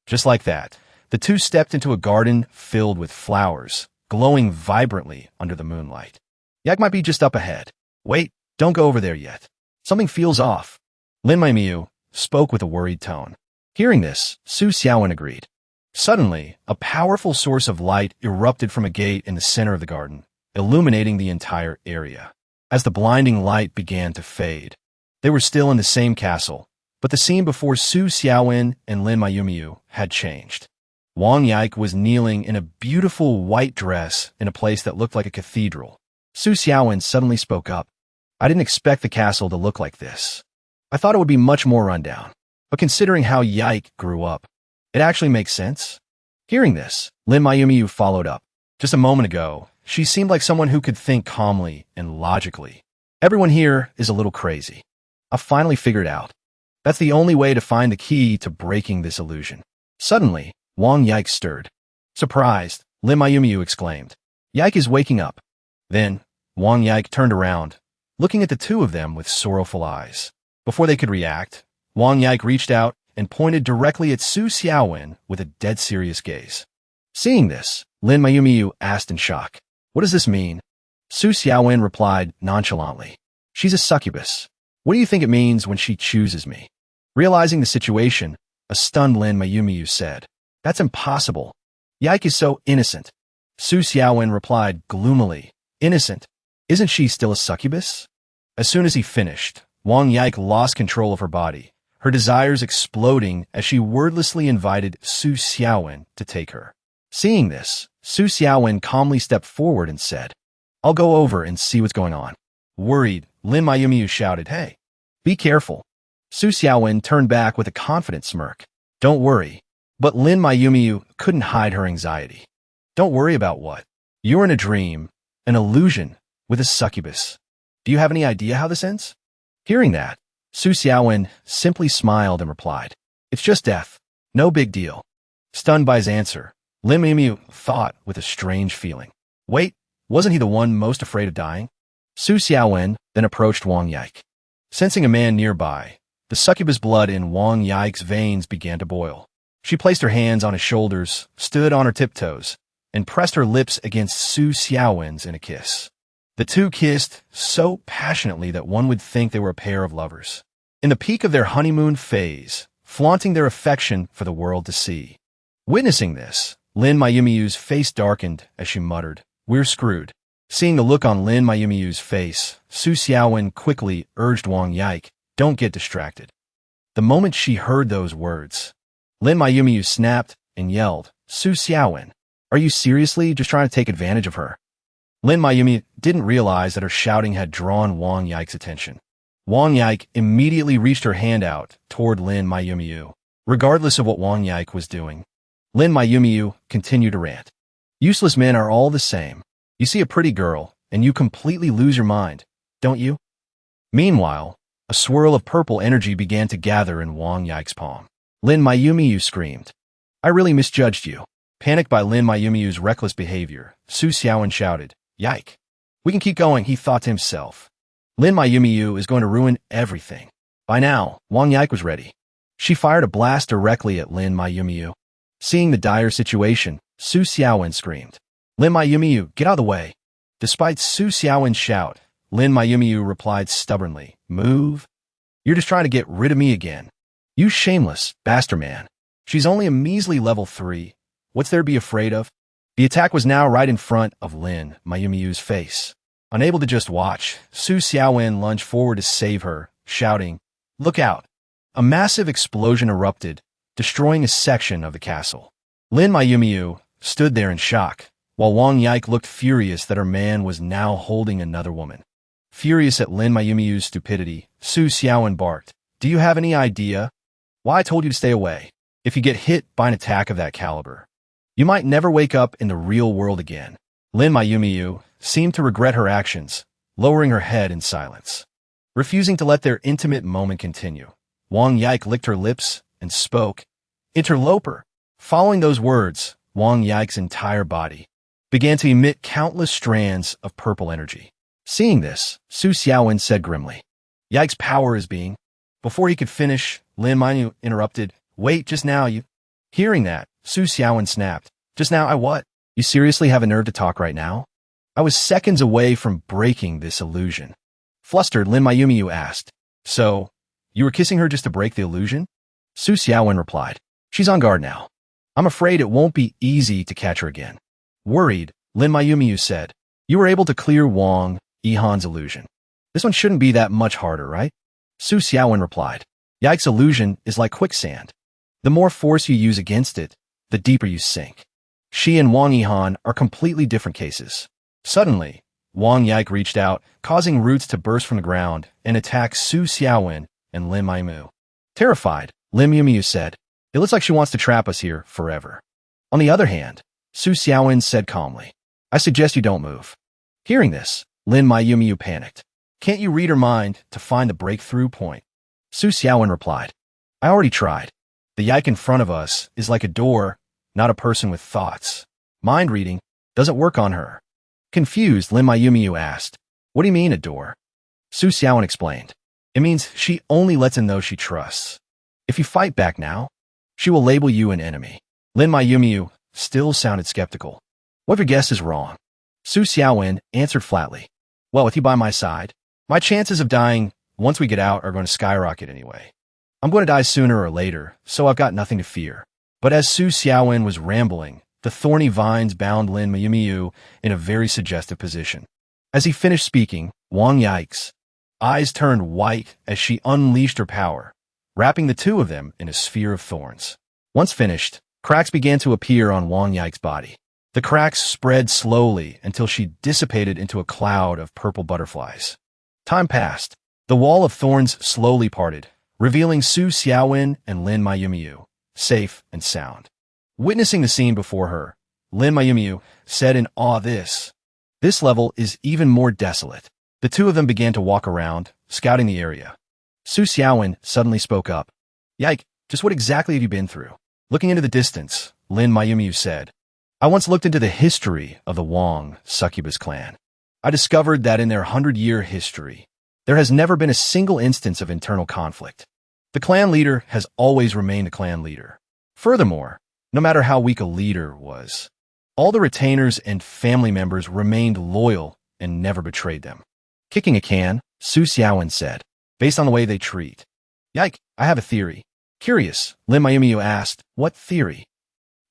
A: Just like that, the two stepped into a garden filled with flowers, glowing vibrantly under the moonlight. Yak might be just up ahead. Wait, don't go over there yet. Something feels off. Lin Mayumiyu spoke with a worried tone. Hearing this, Su Xiaowen agreed. Suddenly, a powerful source of light erupted from a gate in the center of the garden, illuminating the entire area. As the blinding light began to fade, they were still in the same castle, but the scene before Su Xiaowen and Lin Mayumiyu had changed. Wong Yike was kneeling in a beautiful white dress in a place that looked like a cathedral. Su Xiaowen suddenly spoke up. I didn't expect the castle to look like this. I thought it would be much more rundown, but considering how Yike grew up, it actually makes sense. Hearing this, Lin Mayumiyu followed up. Just a moment ago, she seemed like someone who could think calmly and logically. Everyone here is a little crazy. I finally figured out. That's the only way to find the key to breaking this illusion. Suddenly, Wong Yike stirred. Surprised, Lin Mayumiyu exclaimed, Yike is waking up. Then, Wong Yike turned around, looking at the two of them with sorrowful eyes. Before they could react, Wong Yike reached out and pointed directly at Su Xiaowen with a dead serious gaze. Seeing this, Lin Mayumiyu asked in shock, What does this mean? Su Xiaowen replied nonchalantly, She's a succubus. What do you think it means when she chooses me? Realizing the situation, a stunned Lin Mayumiyu said, That's impossible. Yike is so innocent. Su Xiaowen replied gloomily, Innocent? Isn't she still a succubus? As soon as he finished, Wong Yike lost control of her body, her desires exploding as she wordlessly invited Su Xiaowen to take her. Seeing this, Su Xiaowen calmly stepped forward and said, I'll go over and see what's going on. Worried, Lin Mayumiyu shouted, Hey, be careful. Su Xiaowen turned back with a confident smirk. Don't worry. But Lin Mayumiyu couldn't hide her anxiety. Don't worry about what? You're in a dream, an illusion, with a succubus. Do you have any idea how this ends? Hearing that, Su Xiaowen simply smiled and replied, It's just death. No big deal. Stunned by his answer, Lin Mayumiyu thought with a strange feeling. Wait, wasn't he the one most afraid of dying? Su Xiaowen then approached Wong Yike. Sensing a man nearby, the succubus blood in Wong Yike's veins began to boil. She placed her hands on his shoulders, stood on her tiptoes, and pressed her lips against Su Xiaowen's in a kiss. The two kissed so passionately that one would think they were a pair of lovers, in the peak of their honeymoon phase, flaunting their affection for the world to see. Witnessing this, Lin Mayumiyu's face darkened as she muttered, We're screwed. Seeing the look on Lin Mayumiyu's face, Su Xiaowen quickly urged Wong Yike, Don't get distracted. The moment she heard those words, Lin Mayumiyu snapped and yelled, Su Xiaowen, are you seriously just trying to take advantage of her? Lin Mayumiyu didn't realize that her shouting had drawn Wong Yike's attention. Wong Yike immediately reached her hand out toward Lin Mayumiyu, regardless of what Wong Yike was doing. Lin Mayumiyu continued to rant. Useless men are all the same. You see a pretty girl, and you completely lose your mind, don't you? Meanwhile, a swirl of purple energy began to gather in Wong Yike's palm. Lin Mayumiyu screamed. I really misjudged you. Panicked by Lin Mayumiyu's reckless behavior, Su Xiaowen shouted, Yike. We can keep going, he thought to himself. Lin Mayumiyu is going to ruin everything. By now, Wong Yike was ready. She fired a blast directly at Lin Mayumiyu. Seeing the dire situation, Su Xiaowen screamed, Lin Mayumiyu, get out of the way. Despite Su Xiaowen's shout, Lin Mayumiyu replied stubbornly, Move. You're just trying to get rid of me again. You shameless bastard man. She's only a measly level 3. What's there to be afraid of? The attack was now right in front of Lin Mayumiyu's face. Unable to just watch, Su Xiaowen lunged forward to save her, shouting, "Look out!" A massive explosion erupted, destroying a section of the castle. Lin Mayumiyu stood there in shock, while Wong Yike looked furious that her man was now holding another woman. Furious at Lin Mayumiyu's stupidity, Su Xiaowen barked, "Do you have any idea why I told you to stay away? If you get hit by an attack of that caliber, you might never wake up in the real world again." Lin Mayumiyu seemed to regret her actions, lowering her head in silence. Refusing to let their intimate moment continue, Wong Yike licked her lips and spoke, "Interloper." Following those words, Wong Yike's entire body began to emit countless strands of purple energy. Seeing this, Su Xiaowen said grimly, "Yike's power is being—" Before he could finish, Lin Mayumiyu interrupted, "Wait, just now you—" Hearing that, Su Xiaowen snapped, "Just now I what? You seriously have a nerve to talk right now? I was seconds away from breaking this illusion." Flustered, Lin Mayumiyu asked, "So, you were kissing her just to break the illusion?" Su Xiaowen replied, "She's on guard now. I'm afraid it won't be easy to catch her again." Worried, Lin Mayumiyu said, "You were able to clear Wong Yihan's illusion. This one shouldn't be that much harder, right?" Su Xiaowen replied, "Yike's illusion is like quicksand. The more force you use against it, the deeper you sink. She and Wong Yihan are completely different cases." Suddenly, Wong Yike reached out, causing roots to burst from the ground and attack Su Xiaowen and Lin Mayumiyu. Terrified, Lin Mayumiyu said, "It looks like she wants to trap us here forever." On the other hand, Su Xiaowen said calmly, "I suggest you don't move." Hearing this, Lin Mayumiyu panicked. "Can't you read her mind to find the breakthrough point?" Su Xiaowen replied, "I already tried. The Yike in front of us is like a door, not a person with thoughts. Mind reading doesn't work on her." Confused, Lin Mayumiyu asked, "What do you mean, a door?" Su Xiaowen explained, "It means she only lets in those she trusts. If you fight back now, she will label you an enemy." Lin Mayumiyu still sounded skeptical. "What if your guess is wrong?" Su Xiaowen answered flatly, "Well, with you by my side, my chances of dying once we get out are going to skyrocket anyway. I'm going to die sooner or later, so I've got nothing to fear." But as Su Xiaowen was rambling, the thorny vines bound Lin Mayumiyu in a very suggestive position. As he finished speaking, Wong Yike's eyes turned white as she unleashed her power, wrapping the two of them in a sphere of thorns. Once finished, cracks began to appear on Wong Yike's body. The cracks spread slowly until she dissipated into a cloud of purple butterflies. Time passed. The wall of thorns slowly parted, revealing Su Xiaowen and Lin Mayumiyu, safe and sound. Witnessing the scene before her, Lin Mayumiyu said in awe, This level is even more desolate." The two of them began to walk around, scouting the area. Su Xiaowen suddenly spoke up. "Yike, just what exactly have you been through?" Looking into the distance, Lin Mayumiyu said, "I once looked into the history of the Wong succubus clan. I discovered that in their 100-year history, there has never been a single instance of internal conflict. The clan leader has always remained a clan leader. Furthermore, no matter how weak a leader was, all the retainers and family members remained loyal and never betrayed them." Kicking a can, Su Xiaowen said, "Based on the way they treat." "Yike, I have a theory." Curious, Lin Mayumiyu asked, "What theory?"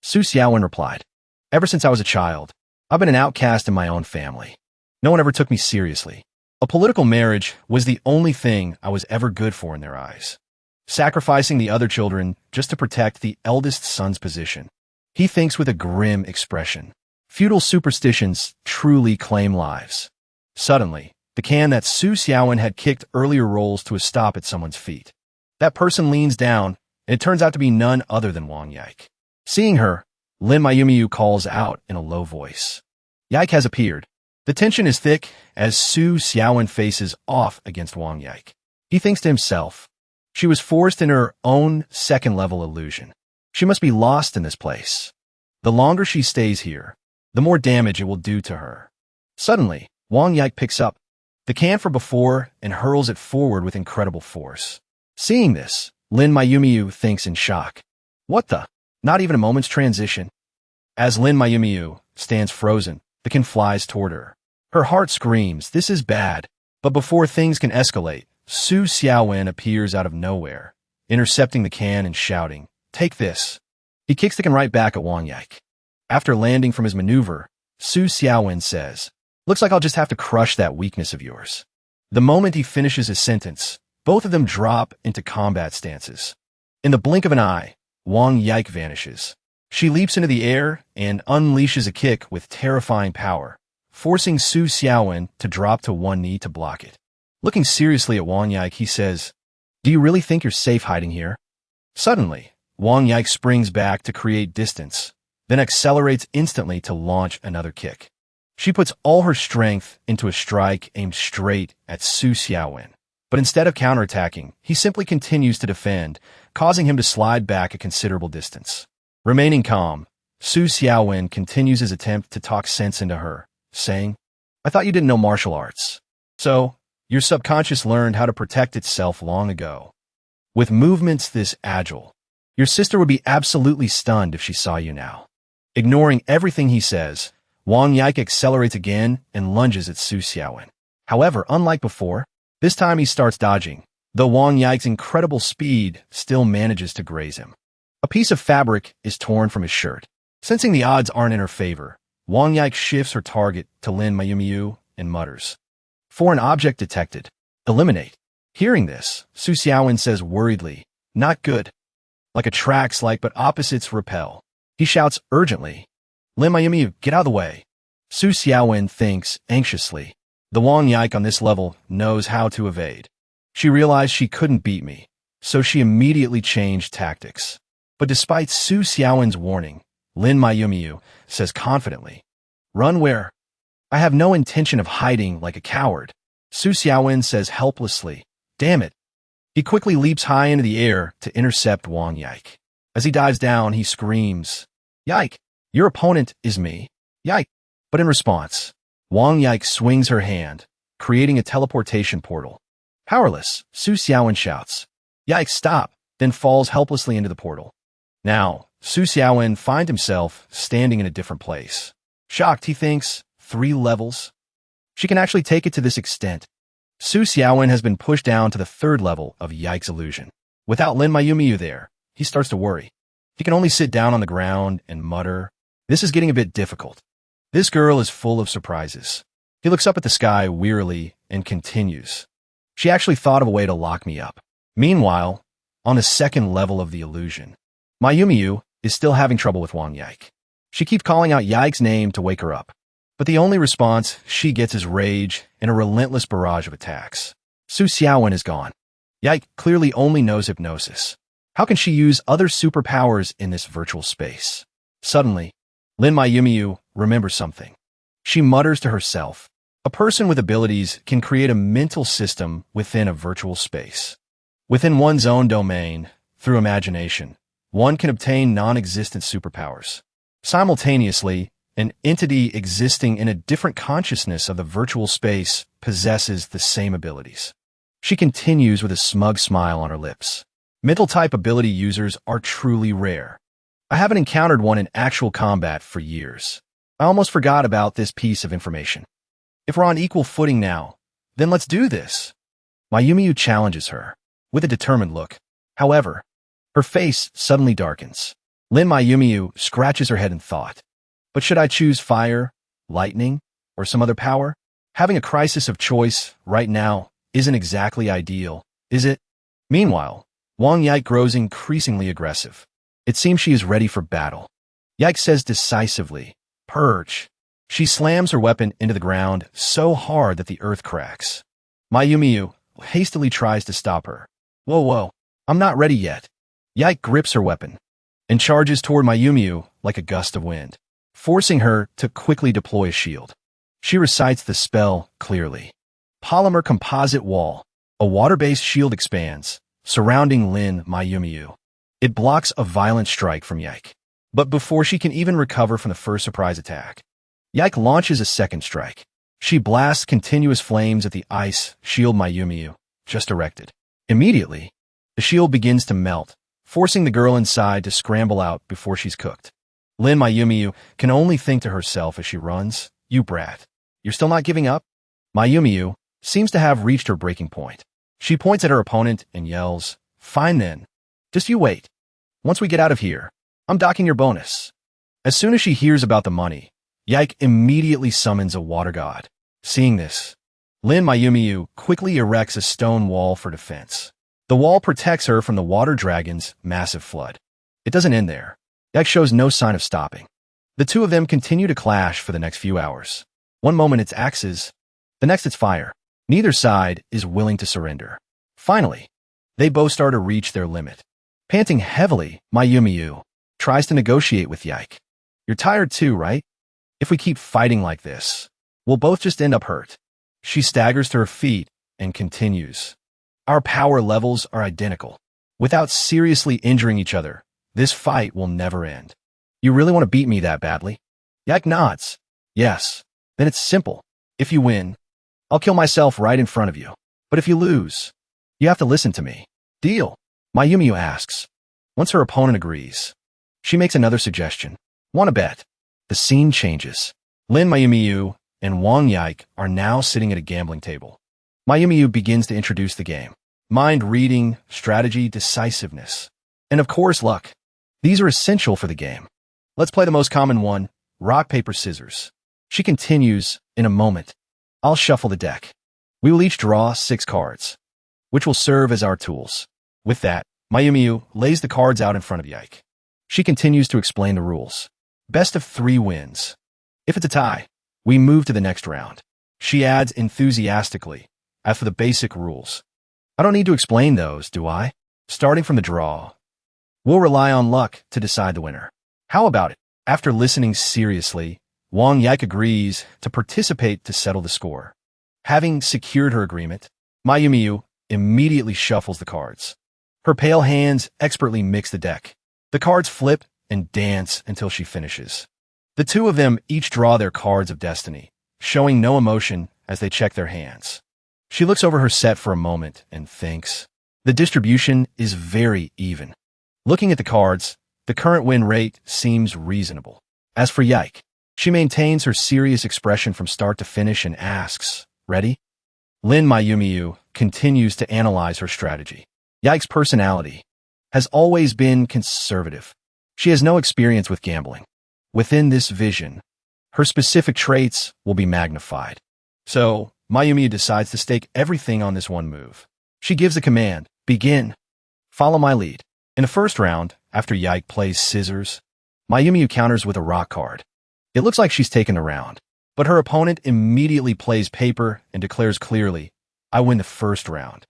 A: Su Xiaowen replied, "Ever since I was a child, I've been an outcast in my own family. No one ever took me seriously. A political marriage was the only thing I was ever good for in their eyes, sacrificing the other children just to protect the eldest son's position." He thinks with a grim expression. Feudal superstitions truly claim lives. Suddenly, the can that Su Xiaowen had kicked earlier rolls to a stop at someone's feet. That person leans down, and it turns out to be none other than Wong Yike. Seeing her, Lin Mayumiyu calls out in a low voice. Yike has appeared. The tension is thick as Su Xiaowen faces off against Wong Yike. He thinks to himself, she was forced in her own second-level illusion. She must be lost in this place. The longer she stays here, the more damage it will do to her. Suddenly, Wong Yike picks up the can from before and hurls it forward with incredible force. Seeing this, Lin Mayumiyu thinks in shock. What the? Not even a moment's transition. As Lin Mayumiyu stands frozen, the can flies toward her. Her heart screams, this is bad. But before things can escalate, Su Xiaowen appears out of nowhere, intercepting the can and shouting, take this. He kicks the can right back at Wong Yike. After landing from his maneuver, Su Xiaowen says, "Looks like I'll just have to crush that weakness of yours." The moment he finishes his sentence, both of them drop into combat stances. In the blink of an eye, Wong Yike vanishes. She leaps into the air and unleashes a kick with terrifying power, forcing Su Xiaowen to drop to one knee to block it. Looking seriously at Wong Yike, he says, "Do you really think you're safe hiding here?" Suddenly, Wong Yike springs back to create distance, then accelerates instantly to launch another kick. She puts all her strength into a strike aimed straight at Su Xiaowen. But instead of counterattacking, he simply continues to defend, causing him to slide back a considerable distance. Remaining calm, Su Xiaowen continues his attempt to talk sense into her, saying, "I thought you didn't know martial arts. So, your subconscious learned how to protect itself long ago. With movements this agile, your sister would be absolutely stunned if she saw you now." Ignoring everything he says, Wong Yike accelerates again and lunges at Su Xiaowen. However, unlike before, this time he starts dodging, though Wong Yike's incredible speed still manages to graze him. A piece of fabric is torn from his shirt. Sensing the odds aren't in her favor, Wong Yike shifts her target to Lin Mayumiyu and mutters, "For an object detected. Eliminate." Hearing this, Su Xiaowen says worriedly, "Not good." Like attracts like but opposites repel. He shouts urgently, "Lin Mayumiyu, get out of the way." Su Xiaowen thinks anxiously. The Wong Yike on this level knows how to evade. She realized she couldn't beat me, so she immediately changed tactics. But despite Su Xiaowen's warning, Lin Mayumiyu says confidently, "Run where?" "I have no intention of hiding like a coward." Su Xiaowen says helplessly, "Damn it." He quickly leaps high into the air to intercept Wong Yike. As he dives down, he screams, "Yike, your opponent is me. Yike." But in response, Wong Yike swings her hand, creating a teleportation portal. Powerless, Su Xiaowen shouts, "Yike, stop," then falls helplessly into the portal. Now, Su Xiaowen finds himself standing in a different place. Shocked, he thinks, 3 levels? She can actually take it to this extent. Su Xiaowen has been pushed down to the 3rd level of Yike's illusion. Without Lin Mayumiyu there, he starts to worry. He can only sit down on the ground and mutter, "This is getting a bit difficult." This girl is full of surprises. He looks up at the sky wearily and continues, "She actually thought of a way to lock me up." Meanwhile, on the 2nd level of the illusion, Mayumiyu is still having trouble with Wong Yike. She keeps calling out Yike's name to wake her up, but the only response she gets is rage and a relentless barrage of attacks. Su Xiaowen is gone. Yike clearly only knows hypnosis. How can she use other superpowers in this virtual space? Suddenly, Lin Mayumiyu remembers something. She mutters to herself, "A person with abilities can create a mental system within a virtual space. Within one's own domain, through imagination, one can obtain non-existent superpowers. Simultaneously, an entity existing in a different consciousness of the virtual space possesses the same abilities." She continues with a smug smile on her lips. Mental-type ability users are truly rare. I haven't encountered one in actual combat for years. I almost forgot about this piece of information. If we're on equal footing now, then let's do this. Mayumiyu challenges her, with a determined look. However, her face suddenly darkens. Lin Mayumiyu scratches her head in thought. But should I choose fire, lightning, or some other power? Having a crisis of choice right now isn't exactly ideal, is it? Meanwhile, Wong Yike grows increasingly aggressive. It seems she is ready for battle. Yike says decisively, "Purge." She slams her weapon into the ground so hard that the earth cracks. Mayumiyu hastily tries to stop her. Whoa, I'm not ready yet." Yike grips her weapon and charges toward Mayumiyu like a gust of wind, forcing her to quickly deploy a shield. She recites the spell clearly. Polymer composite wall. A water-based shield expands, surrounding Lin Mayumiyu. It blocks a violent strike from Yike. But before she can even recover from the first surprise attack, Yike launches a second strike. She blasts continuous flames at the ice shield Mayumiyu just erected. Immediately, the shield begins to melt, forcing the girl inside to scramble out before she's cooked. Lin Mayumiyu can only think to herself as she runs, "You brat. You're still not giving up?" Mayumiyu seems to have reached her breaking point. She points at her opponent and yells, "Fine then. Just you wait. Once we get out of here, I'm docking your bonus." As soon as she hears about the money, Yike immediately summons a water god. Seeing this, Lin Mayumiyu quickly erects a stone wall for defense. The wall protects her from the water dragon's massive flood. It doesn't end there. Yike shows no sign of stopping. The two of them continue to clash for the next few hours. One moment it's axes, the next it's fire. Neither side is willing to surrender. Finally, they both start to reach their limit. Panting heavily, Mayumiyu tries to negotiate with Yike. You're tired too, right? If we keep fighting like this, we'll both just end up hurt. She staggers to her feet and continues. Our power levels are identical. Without seriously injuring each other, this fight will never end. You really want to beat me that badly? Yike nods. Yes. Then it's simple. If you win, I'll kill myself right in front of you. But if you lose, you have to listen to me. Deal? Mayumiyu asks. Once her opponent agrees, she makes another suggestion. Want to bet? The scene changes. Lin Mayumiyu and Wong Yike are now sitting at a gambling table. Mayumiyu begins to introduce the game. Mind reading, strategy, decisiveness, and of course luck. These are essential for the game. Let's play the most common one, rock, paper, scissors. She continues, in a moment. I'll shuffle the deck. We will each draw 6 cards, which will serve as our tools. With that, Mayumiyu lays the cards out in front of Yike. She continues to explain the rules. Best of 3 wins. If it's a tie, we move to the next round. She adds enthusiastically, as for the basic rules. I don't need to explain those, do I? Starting from the draw, we'll rely on luck to decide the winner. How about it? After listening seriously, Wong Yike agrees to participate to settle the score. Having secured her agreement, Mayumiyu immediately shuffles the cards. Her pale hands expertly mix the deck. The cards flip and dance until she finishes. The two of them each draw their cards of destiny, showing no emotion as they check their hands. She looks over her set for a moment and thinks. The distribution is very even. Looking at the cards, the current win rate seems reasonable. As for Yike, she maintains her serious expression from start to finish and asks, ready? Lin Mayumiyu continues to analyze her strategy. Yike's personality has always been conservative. She has no experience with gambling. Within this vision, her specific traits will be magnified. So, Mayumiyu decides to stake everything on this one move. She gives a command, begin. Follow my lead. In the first round, after Yike plays scissors, Mayumiyu counters with a rock card. It looks like she's taken the round, but her opponent immediately plays paper and declares clearly, I win the first round.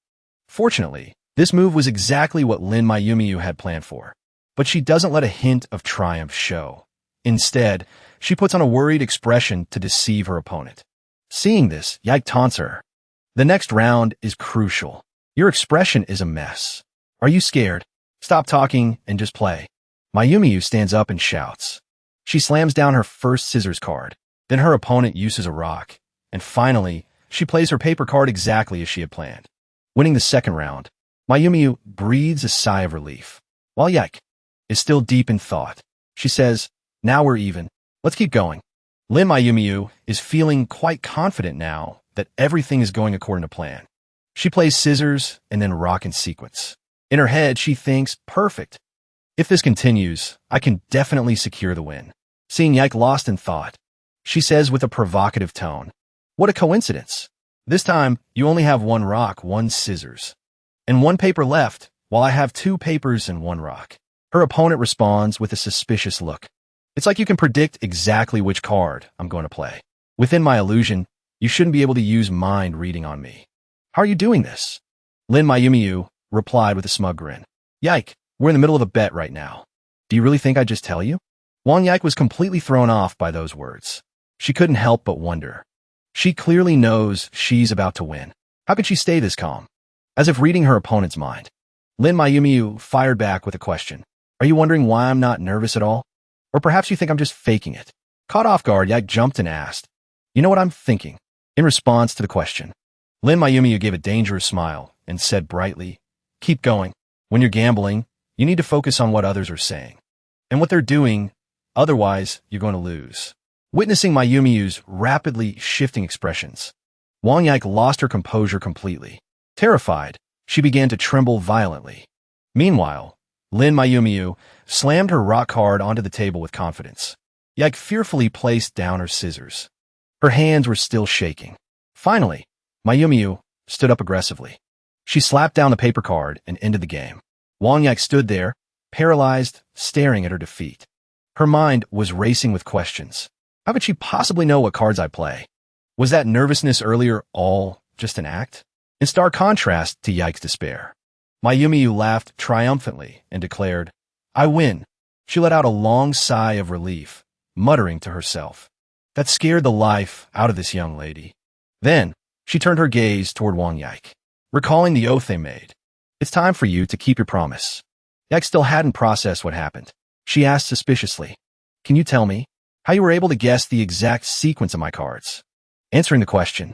A: Fortunately, this move was exactly what Lin Mayumiyu had planned for, but she doesn't let a hint of triumph show. Instead, she puts on a worried expression to deceive her opponent. Seeing this, Yike taunts her. The next round is crucial. Your expression is a mess. Are you scared? Stop talking and just play. Mayumiyu stands up and shouts. She slams down her first scissors card. Then her opponent uses a rock. And finally, she plays her paper card exactly as she had planned. Winning the second round, Mayumiyu breathes a sigh of relief. While Yike is still deep in thought, she says, now we're even. Let's keep going. Lin Mayumiyu is feeling quite confident now that everything is going according to plan. She plays scissors and then rock in sequence. In her head, she thinks, perfect. If this continues, I can definitely secure the win. Seeing Yike lost in thought, she says with a provocative tone, what a coincidence. This time, you only have 1 rock, 1 scissors, and 1 paper left, while I have 2 papers and 1 rock. Her opponent responds with a suspicious look. It's like you can predict exactly which card I'm going to play. Within my illusion, you shouldn't be able to use mind reading on me. How are you doing this? Lin Mayumiyu replied with a smug grin. Yike, we're in the middle of a bet right now. Do you really think I'd just tell you? Wong Yike was completely thrown off by those words. She couldn't help but wonder. She clearly knows she's about to win. How could she stay this calm? As if reading her opponent's mind. Lin Mayumiyu fired back with a question. Are you wondering why I'm not nervous at all? Or perhaps you think I'm just faking it? Caught off guard, Yike jumped and asked, you know what I'm thinking? In response to the question, Lin Mayumiyu gave a dangerous smile and said brightly, keep going. When you're gambling, you need to focus on what others are saying and what they're doing, otherwise you're going to lose. Witnessing Mayumiyu's rapidly shifting expressions, Wong Yike lost her composure completely. Terrified, she began to tremble violently. Meanwhile, Lin Mayumiyu slammed her rock card onto the table with confidence. Yike fearfully placed down her scissors. Her hands were still shaking. Finally, Mayumiyu stood up aggressively. She slapped down the paper card and ended the game. Wong Yike stood there, paralyzed, staring at her defeat. Her mind was racing with questions. How could she possibly know what cards I play? Was that nervousness earlier all just an act? In stark contrast to Yike's despair, Mayumiyu laughed triumphantly and declared, "I win." She let out a long sigh of relief, muttering to herself. That scared the life out of this young lady. Then, she turned her gaze toward Wong Yike, recalling the oath they made. "It's time for you to keep your promise." Yike still hadn't processed what happened. She asked suspiciously, "Can you tell me how you were able to guess the exact sequence of my cards?" Answering the question,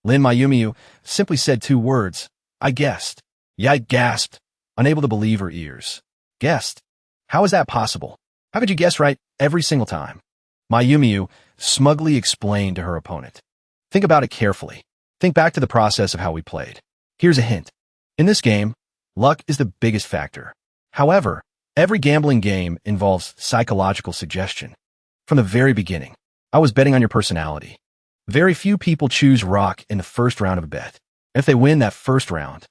A: Lin Mayumiyu simply said 2 words, "I guessed." Yike gasped, unable to believe her ears. "Guessed? How is that possible? How could you guess right every single time?" Mayumiyu smugly explained to her opponent. "Think about it carefully. Think back to the process of how we played. Here's a hint. In this game, luck is the biggest factor. However, every gambling game involves psychological suggestion. From the very beginning, I was betting on your personality. Very few people choose rock in the first round of a bet. If they win that first round,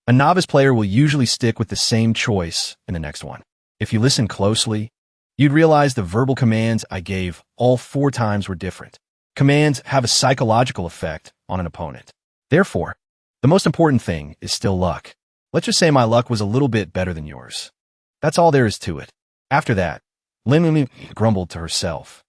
A: a novice player will usually stick with the same choice in the next one. If you listen closely, you'd realize the verbal commands I gave all 4 times were different. Commands have a psychological effect on an opponent. Therefore, the most important thing is still luck. Let's just say my luck was a little bit better than yours. That's all there is to it." After that, Lin grumbled to herself.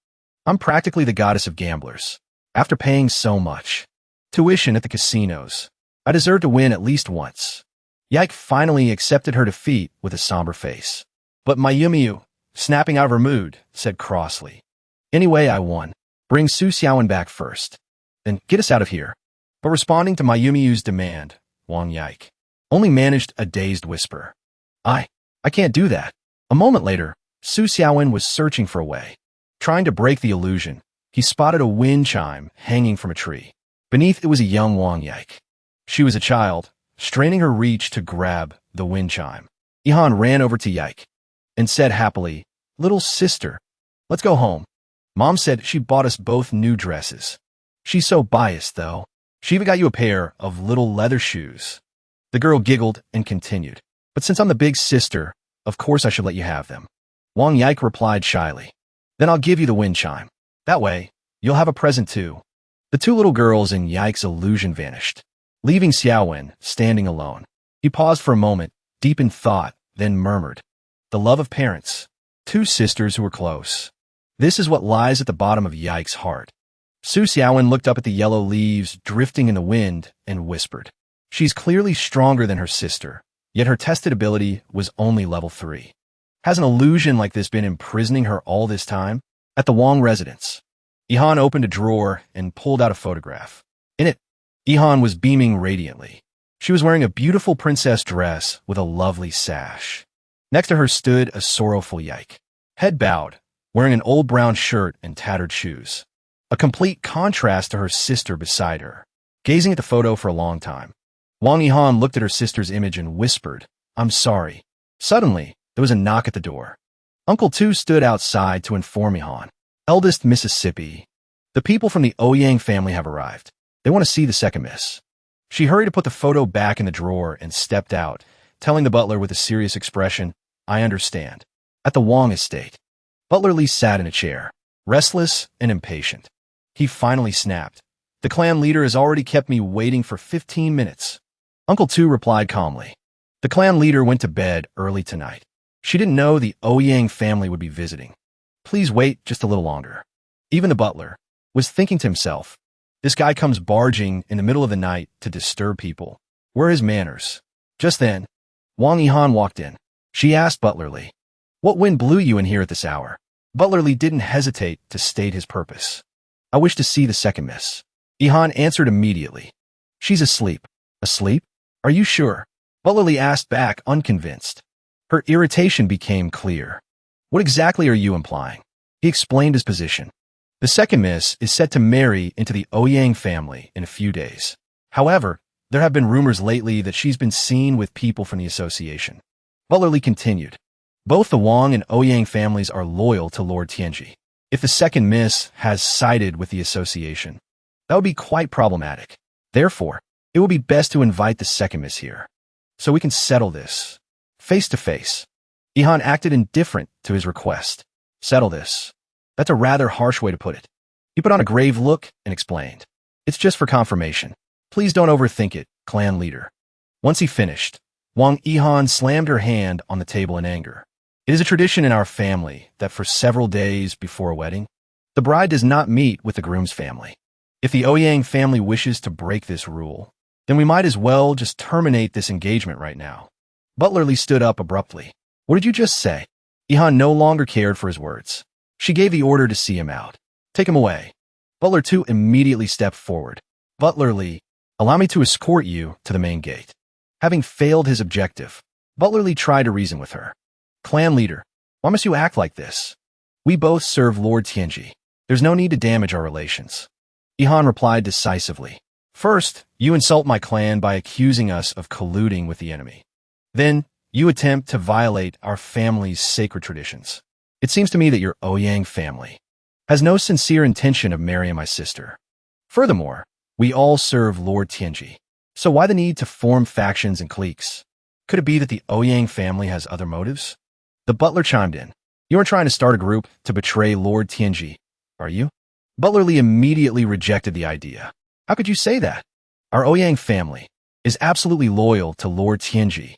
A: "I'm practically the goddess of gamblers. After paying so much tuition at the casinos, I deserve to win at least once." Yike finally accepted her defeat with a somber face. But Mayumiyu, snapping out of her mood, said crossly, "Anyway, I won. Bring Su Xiaowen back first, and get us out of here." But responding to Mayumiyu's demand, Wong Yike only managed a dazed whisper. I can't do that." A moment later, Su Xiaowen was searching for a way. Trying to break the illusion, he spotted a wind chime hanging from a tree. Beneath it was a young Wong Yike. She was a child, straining her reach to grab the wind chime. Ihan ran over to Yike and said happily, "Little sister, let's go home. Mom said she bought us both new dresses. She's so biased, though. She even got you a pair of little leather shoes." The girl giggled and continued, "But since I'm the big sister, of course I should let you have them." Wong Yike replied shyly, "Then I'll give you the wind chime. That way, you'll have a present too." The 2 little girls in Yike's illusion vanished, leaving Xiaowen standing alone. He paused for a moment, deep in thought, then murmured, "The love of parents. 2 sisters who were close. This is what lies at the bottom of Yike's heart." Su Xiaowen looked up at the yellow leaves drifting in the wind and whispered, "She's clearly stronger than her sister, yet her tested ability was only level 3. Has an illusion like this been imprisoning her all this time?" At the Wong residence, Ihan opened a drawer and pulled out a photograph. In it, Ihan was beaming radiantly. She was wearing a beautiful princess dress with a lovely sash. Next to her stood a sorrowful Yike, head bowed, wearing an old brown shirt and tattered shoes. A complete contrast to her sister beside her. Gazing at the photo for a long time, Wang Ihan looked at her sister's image and whispered, "I'm sorry." Suddenly, there was a knock at the door. Uncle Tu stood outside to inform Ihan. "Eldest Mississippi, the people from the Ouyang family have arrived. They want to see the second miss." She hurried to put the photo back in the drawer and stepped out, telling the butler with a serious expression, "I understand." At the Wong estate, Butler Lee sat in a chair, restless and impatient. He finally snapped. "The clan leader has already kept me waiting for 15 minutes. Uncle Tu replied calmly. The clan leader went to bed early tonight. She didn't know the Ouyang family would be visiting. Please wait just a little longer. Even the butler was thinking to himself, this guy comes barging in the middle of the night to disturb people. Where are his manners? Just then, Wang Ihan walked in. She asked Butler Lee, "What wind blew you in here at this hour?" Butler Lee didn't hesitate to state his purpose. "I wish to see the second miss." Ihan answered immediately. "She's asleep." "Asleep? Are you sure?" Butler Lee asked back, unconvinced. Her irritation became clear. "What exactly are you implying?" He explained his position. The second miss is set to marry into the Ouyang family in a few days. However, there have been rumors lately that she's been seen with people from the association. Butler Lee continued. Both the Wong and Ouyang families are loyal to Lord Tianji. If the second miss has sided with the association, that would be quite problematic. Therefore, it will be best to invite the second miss here, so we can settle this face to face. Ihan acted indifferent to his request. Settle this. That's a rather harsh way to put it. He put on a grave look and explained. It's just for confirmation. Please don't overthink it, clan leader. Once he finished, Wong Ihan slammed her hand on the table in anger. It is a tradition in our family that for several days before a wedding, the bride does not meet with the groom's family. If the Ouyang family wishes to break this rule, then we might as well just terminate this engagement right now. Butler Lee stood up abruptly. What did you just say? Ihan no longer cared for his words. She gave the order to see him out. Take him away. Butler 2 immediately stepped forward. Butler Lee, allow me to escort you to the main gate. Having failed his objective, Butler Lee tried to reason with her. Clan leader, why must you act like this? We both serve Lord Tianji. There's no need to damage our relations. Ihan replied decisively. First, you insult my clan by accusing us of colluding with the enemy. Then, you attempt to violate our family's sacred traditions. It seems to me that your Ouyang family has no sincere intention of marrying my sister. Furthermore, we all serve Lord Tianji. So why the need to form factions and cliques? Could it be that the Ouyang family has other motives? The butler chimed in. You aren't trying to start a group to betray Lord Tianji, are you? Butler Lee immediately rejected the idea. How could you say that? Our Ouyang family is absolutely loyal to Lord Tianji.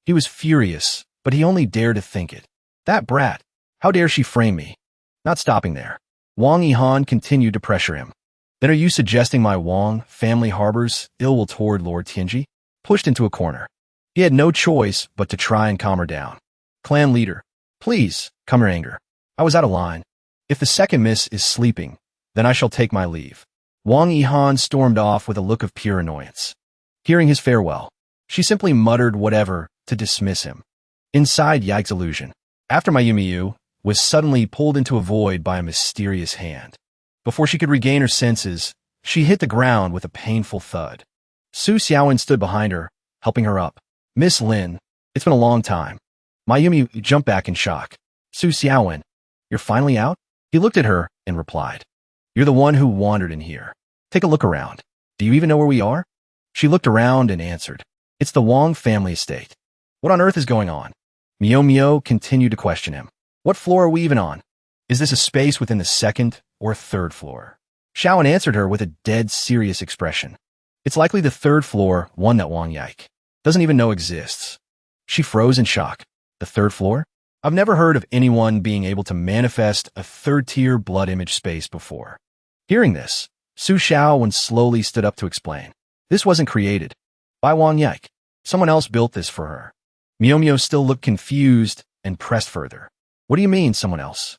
A: He was furious, but he only dared to think it. That brat, how dare she frame me? Not stopping there, Wong Ihan continued to pressure him. Then are you suggesting my Wong family harbors ill will toward Lord Tianji? Pushed into a corner. He had no choice but to try and calm her down. Clan leader, please, calm your anger. I was out of line. If the second miss is sleeping, then I shall take my leave. Wong Ihan stormed off with a look of pure annoyance. Hearing his farewell, she simply muttered whatever to dismiss him. Inside Yike's illusion, after Mayumiyu was suddenly pulled into a void by a mysterious hand. Before she could regain her senses, she hit the ground with a painful thud. Su Xiaowen stood behind her, helping her up. Miss Lin, it's been a long time. Mayumi jumped back in shock. Su Xiaowen, you're finally out? He looked at her and replied. You're the one who wandered in here. Take a look around. Do you even know where we are? She looked around and answered. It's the Wong family estate. What on earth is going on? Mio Mio continued to question him. What floor are we even on? Is this a space within the second or third floor? Xiaowen answered her with a dead serious expression. It's likely the third floor, one that Wang Yike doesn't even know exists. She froze in shock. The third floor? I've never heard of anyone being able to manifest a third-tier blood image space before. Hearing this, Su Xiaowen slowly stood up to explain. This wasn't created by Wang Yike. Someone else built this for her. Mio Mio still looked confused and pressed further. What do you mean, someone else?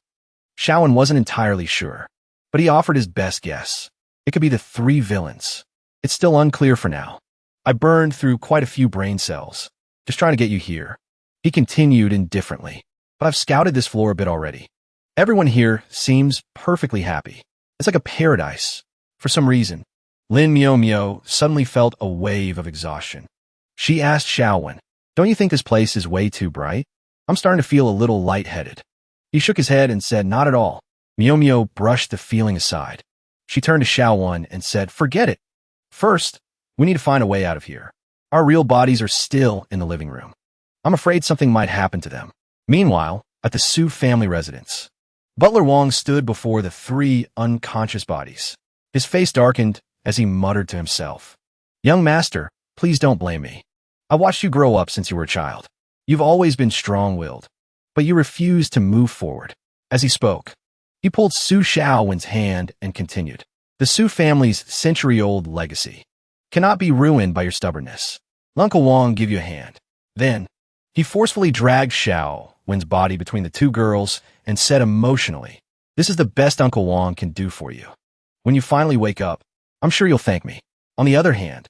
A: Xiaowen wasn't entirely sure, but he offered his best guess. It could be the three villains. It's still unclear for now. I burned through quite a few brain cells, just trying to get you here. He continued indifferently, but I've scouted this floor a bit already. Everyone here seems perfectly happy. It's like a paradise. For some reason, Lin Mio Mio suddenly felt a wave of exhaustion. She asked Xiaowen, don't you think this place is way too bright? I'm starting to feel a little lightheaded. He shook his head and said, not at all. Mio Mio brushed the feeling aside. She turned to Xiaowen and said, forget it. First, we need to find a way out of here. Our real bodies are still in the living room. I'm afraid something might happen to them. Meanwhile, at the Su family residence, Butler Wong stood before the three unconscious bodies. His face darkened as he muttered to himself. Young master, please don't blame me. I watched you grow up since you were a child. You've always been strong-willed, but you refused to move forward. As he spoke, he pulled Su Xiaowen's hand and continued. The Su family's century-old legacy cannot be ruined by your stubbornness. Uncle Wong give you a hand. Then, he forcefully dragged Xiaowen's body between the two girls and said emotionally, this is the best Uncle Wong can do for you. When you finally wake up, I'm sure you'll thank me. On the other hand,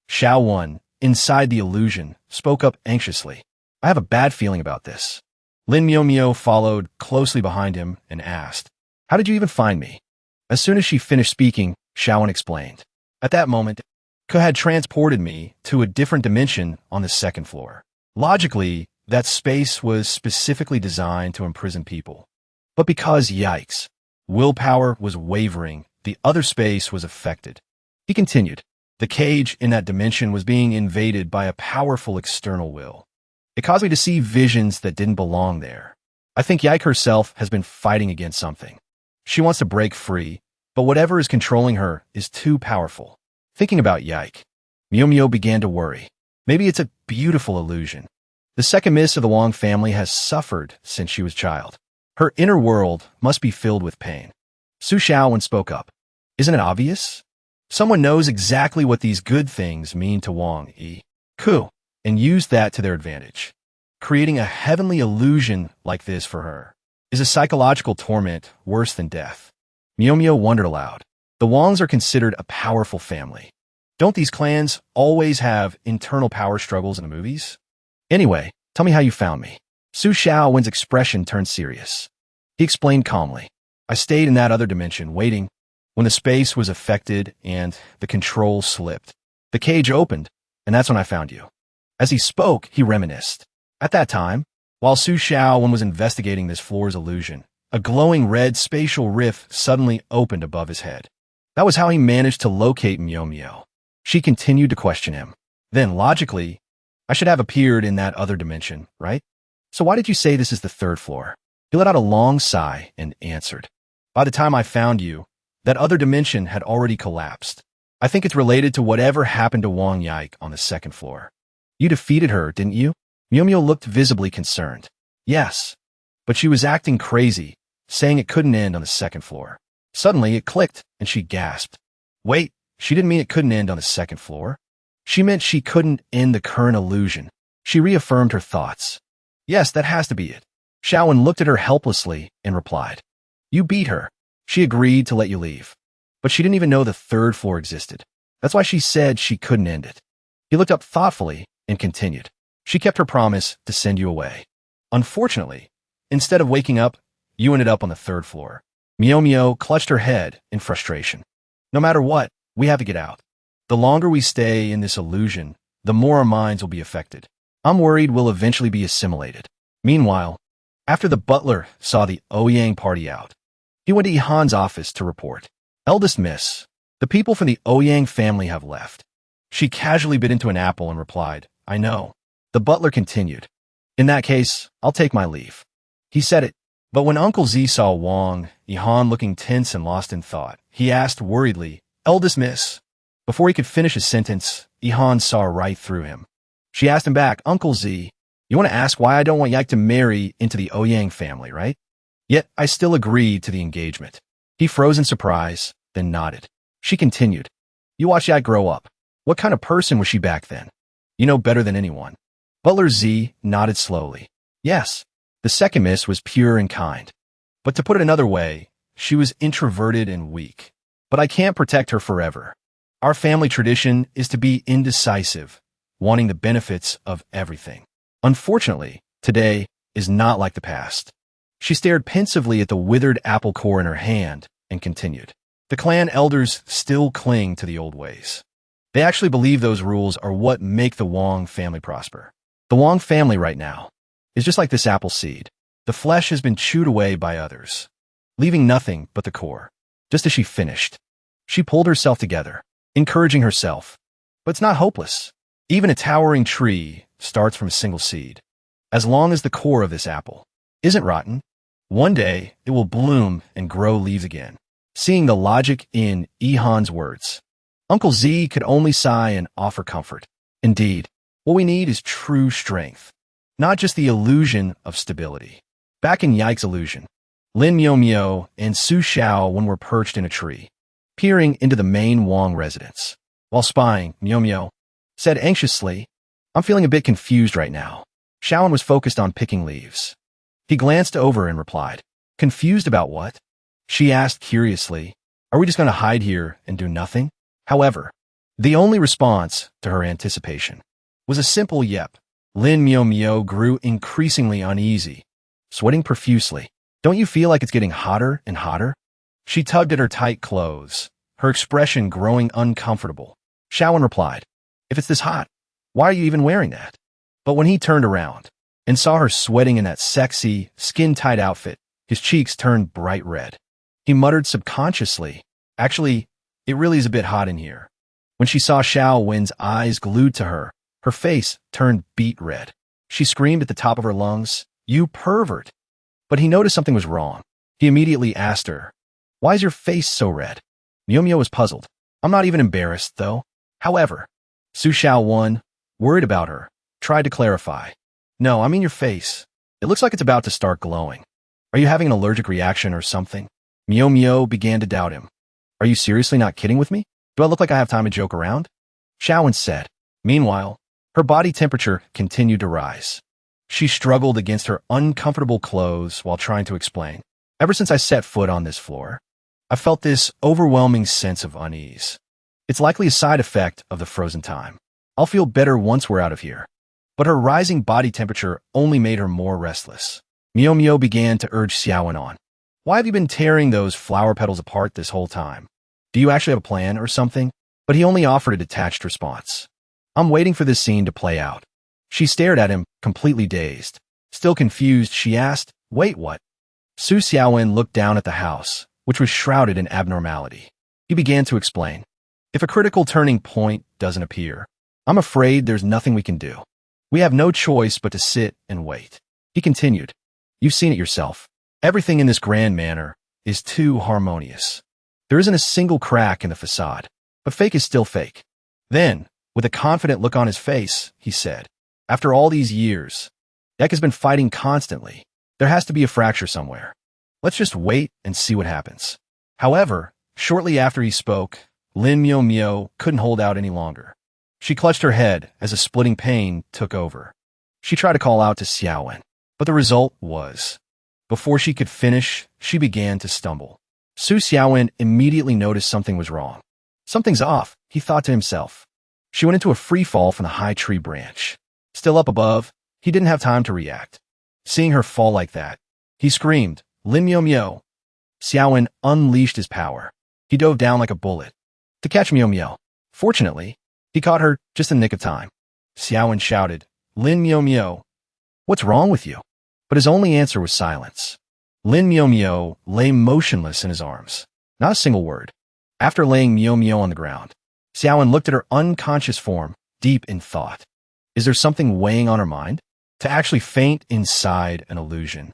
A: Xiaowen, inside the illusion, spoke up anxiously. I have a bad feeling about this. Lin Mio Mio followed closely behind him and asked, how did you even find me? As soon as she finished speaking, Xiaowen explained. At that moment, Ke had transported me to a different dimension on the second floor. Logically, that space was specifically designed to imprison people. But because, yikes, willpower was wavering, the other space was affected. He continued. The cage in that dimension was being invaded by a powerful external will. It caused me to see visions that didn't belong there. I think Yike herself has been fighting against something. She wants to break free, but whatever is controlling her is too powerful. Thinking about Yike, Myo began to worry. Maybe it's a beautiful illusion. The second miss of the Wong family has suffered since she was a child. Her inner world must be filled with pain. Su Xiaowen spoke up. Isn't it obvious? Someone knows exactly what these good things mean to Wong Ku, and used that to their advantage. Creating a heavenly illusion like this for her is a psychological torment worse than death. Myo wondered aloud. The Wongs are considered a powerful family. Don't these clans always have internal power struggles in the movies? Anyway, tell me how you found me. Su Xiaowen's expression turned serious. He explained calmly. I stayed in that other dimension, waiting. When the space was affected and the control slipped, the cage opened, and that's when I found you. As he spoke, he reminisced. At that time, while Su Xiaowen was investigating this floor's illusion, a glowing red spatial rift suddenly opened above his head. That was how he managed to locate Myo. She continued to question him. Then, logically, I should have appeared in that other dimension, right? So why did you say this is the third floor? He let out a long sigh and answered. By the time I found you, that other dimension had already collapsed. I think it's related to whatever happened to Wong Yike on the second floor. You defeated her, didn't you? Myo looked visibly concerned. Yes, but she was acting crazy, saying it couldn't end on the second floor. Suddenly, it clicked, and she gasped. Wait, she didn't mean it couldn't end on the second floor. She meant she couldn't end the current illusion. She reaffirmed her thoughts. Yes, that has to be it. Xiaowen looked at her helplessly and replied. You beat her. She agreed to let you leave. But she didn't even know the third floor existed. That's why she said she couldn't end it. He looked up thoughtfully and continued. She kept her promise to send you away. Unfortunately, instead of waking up, you ended up on the third floor. Myo clutched her head in frustration. No matter what, we have to get out. The longer we stay in this illusion, the more our minds will be affected. I'm worried we'll eventually be assimilated. Meanwhile, after the butler saw the Ouyang party out, he went to Yihan's office to report. Eldest miss, the people from the Ouyang family have left. She casually bit into an apple and replied, I know. The butler continued. In that case, I'll take my leave. He said it, but when Uncle Z saw Wong, Yihan looking tense and lost in thought, he asked worriedly, Eldest miss. Before he could finish his sentence, Yihan saw right through him. She asked him back, Uncle Z, you want to ask why I don't want Yike to marry into the Ouyang family, right? Yet I still agreed to the engagement. He froze in surprise, then nodded. She continued. You watched Yike grow up. What kind of person was she back then? You know better than anyone. Butler Z nodded slowly. Yes, the second miss was pure and kind. But to put it another way, she was introverted and weak. But I can't protect her forever. Our family tradition is to be indecisive, wanting the benefits of everything. Unfortunately, today is not like the past. She stared pensively at the withered apple core in her hand and continued. The clan elders still cling to the old ways. They actually believe those rules are what make the Wong family prosper. The Wong family right now is just like this apple seed. The flesh has been chewed away by others, leaving nothing but the core. Just as she finished, she pulled herself together, encouraging herself. But it's not hopeless. Even a towering tree starts from a single seed. As long as the core of this apple isn't rotten, one day it will bloom and grow leaves again. Seeing the logic in Yihan's words, Uncle Z could only sigh and offer comfort. Indeed, what we need is true strength, not just the illusion of stability. Back in Yike's illusion, Lin Myo and Su Xiaowen were perched in a tree, peering into the main Wong residence. While spying, Myo said anxiously, I'm feeling a bit confused right now. Xiaowen was focused on picking leaves. He glanced over and replied, Confused about what? She asked curiously, Are we just going to hide here and do nothing? However, the only response to her anticipation was a simple yep. Lin Myo grew increasingly uneasy, sweating profusely. Don't you feel like it's getting hotter and hotter? She tugged at her tight clothes, her expression growing uncomfortable. Xiaowen replied, If it's this hot, why are you even wearing that? But when he turned around and saw her sweating in that sexy, skin-tight outfit, his cheeks turned bright red. He muttered subconsciously, "Actually, it really is a bit hot in here." When she saw Xiao Wen's eyes glued to her, her face turned beet red. She screamed at the top of her lungs, "You pervert!" But he noticed something was wrong. He immediately asked her, "Why is your face so red?" Miu was puzzled. "I'm not even embarrassed, though." However, Su Xiaowen, worried about her, tried to clarify. "No, I mean your face. It looks like it's about to start glowing. Are you having an allergic reaction or something?" Miu began to doubt him. "Are you seriously not kidding with me? Do I look like I have time to joke around?" Xiaowen said. Meanwhile, her body temperature continued to rise. She struggled against her uncomfortable clothes while trying to explain. "Ever since I set foot on this floor, I felt this overwhelming sense of unease. It's likely a side effect of the frozen time. I'll feel better once we're out of here." But her rising body temperature only made her more restless. Miu began to urge Xiaowen on. "Why have you been tearing those flower petals apart this whole time? Do you actually have a plan or something?" But he only offered a detached response. "I'm waiting for this scene to play out." She stared at him, completely dazed. Still confused, she asked, "Wait, what?" Su Xiaowen looked down at the house, which was shrouded in abnormality. He began to explain. "If a critical turning point doesn't appear, I'm afraid there's nothing we can do. We have no choice but to sit and wait." He continued, "You've seen it yourself. Everything in this grand manor is too harmonious. There isn't a single crack in the facade, but fake is still fake." Then, with a confident look on his face, he said, "After all these years, Yek has been fighting constantly. There has to be a fracture somewhere. Let's just wait and see what happens." However, shortly after he spoke, Lin Miu couldn't hold out any longer. She clutched her head as a splitting pain took over. She tried to call out to Xiaowen, but the result was, before she could finish, she began to stumble. Su Xiaowen immediately noticed something was wrong. "Something's off," he thought to himself. She went into a free fall from the high tree branch. Still up above, he didn't have time to react. Seeing her fall like that, he screamed, "Lin Miu!" Xiaowen unleashed his power. He dove down like a bullet to catch Miu. Fortunately, he caught her just in the nick of time. Xiaowen shouted, "Lin Miu, what's wrong with you?" But his only answer was silence. Lin Miu lay motionless in his arms. Not a single word. After laying Miu on the ground, Xiaowen looked at her unconscious form, deep in thought. Is there something weighing on her mind? To actually faint inside an illusion.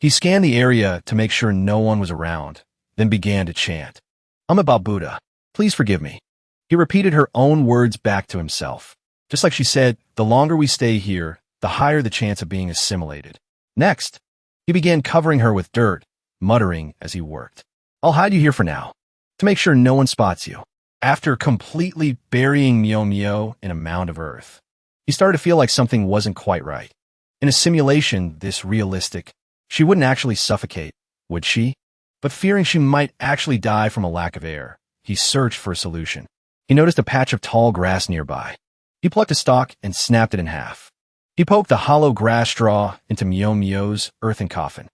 A: He scanned the area to make sure no one was around, then began to chant. "I'm about Buddha. Please forgive me." He repeated her own words back to himself. Just like she said, the longer we stay here, the higher the chance of being assimilated. Next, he began covering her with dirt, muttering as he worked. "I'll hide you here for now, to make sure no one spots you." After completely burying Miu in a mound of earth, he started to feel like something wasn't quite right. In a simulation this realistic, she wouldn't actually suffocate, would she? But fearing she might actually die from a lack of air, he searched for a solution. He noticed a patch of tall grass nearby. He plucked a stalk and snapped it in half. He poked the hollow grass straw into Miu's earthen coffin.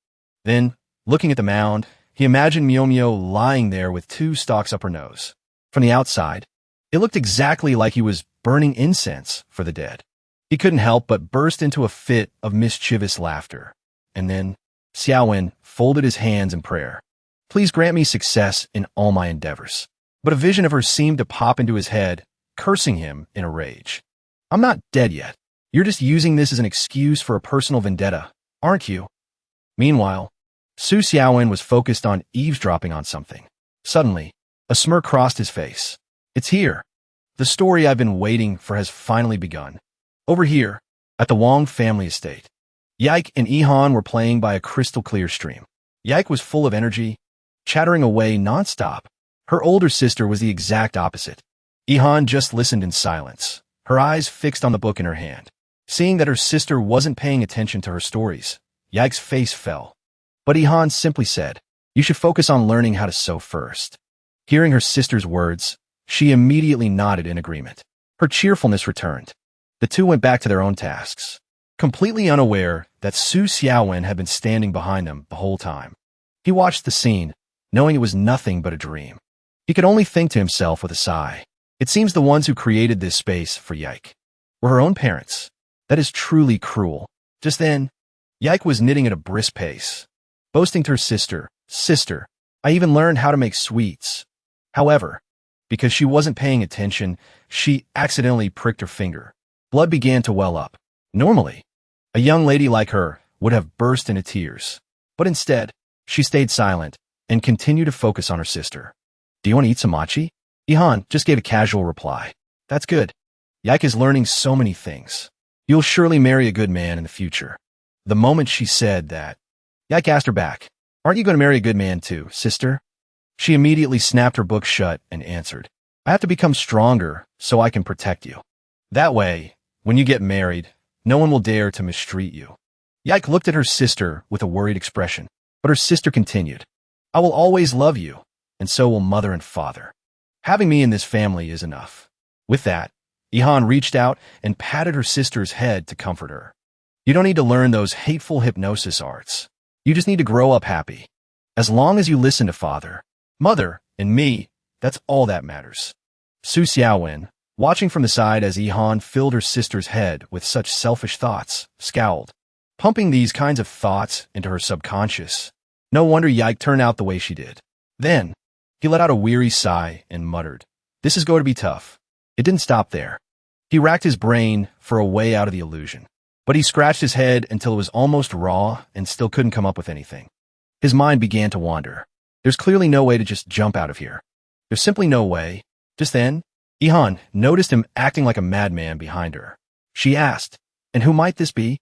A: Then, looking at the mound, he imagined Miu lying there with two stalks up her nose. From the outside, it looked exactly like he was burning incense for the dead. He couldn't help but burst into a fit of mischievous laughter. And then, Xiaowen folded his hands in prayer. "Please grant me success in all my endeavors." But a vision of her seemed to pop into his head, cursing him in a rage. "I'm not dead yet. You're just using this as an excuse for a personal vendetta, aren't you?" Meanwhile, Su Xiaowen was focused on eavesdropping on something. Suddenly, a smirk crossed his face. "It's here. The story I've been waiting for has finally begun." Over here, at the Wong family estate, Yike and Ihan were playing by a crystal-clear stream. Yike was full of energy, chattering away nonstop. Her older sister was the exact opposite. Ihan just listened in silence, her eyes fixed on the book in her hand. Seeing that her sister wasn't paying attention to her stories, Yike's face fell. But Ihan simply said, "You should focus on learning how to sew first." Hearing her sister's words, she immediately nodded in agreement. Her cheerfulness returned. The two went back to their own tasks, completely unaware that Su Xiaowen had been standing behind them the whole time. He watched the scene, knowing it was nothing but a dream. He could only think to himself with a sigh. It seems the ones who created this space for Yike were her own parents. That is truly cruel. Just then, Yike was knitting at a brisk pace, boasting to her sister, "Sister, I even learned how to make sweets. However, because she wasn't paying attention, she accidentally pricked her finger. Blood began to well up. Normally, a young lady like her would have burst into tears. But instead, she stayed silent and continued to focus on her sister. Do you want to eat some mochi? Ihan just gave a casual reply. That's good. Yike is learning so many things. You'll surely marry a good man in the future. The moment she said that, Yike asked her back, Aren't you going to marry a good man too, sister? She immediately snapped her book shut and answered, I have to become stronger so I can protect you. That way, when you get married, no one will dare to mistreat you. Yike looked at her sister with a worried expression, but her sister continued, I will always love you, and so will mother and father. Having me in this family is enough. With that, Ihan reached out and patted her sister's head to comfort her. You don't need to learn those hateful hypnosis arts. You just need to grow up happy. As long as you listen to father, mother, and me, that's all that matters. Su Xiaowen, watching from the side as Ihan filled her sister's head with such selfish thoughts, scowled, pumping these kinds of thoughts into her subconscious. No wonder Yike turned out the way she did. Then, he let out a weary sigh and muttered, This is going to be tough. It didn't stop there. He racked his brain for a way out of the illusion, but he scratched his head until it was almost raw and still couldn't come up with anything. His mind began to wander. There's clearly no way to just jump out of here. There's simply no way. Just then, Ihan noticed him acting like a madman behind her. She asked, And who might this be?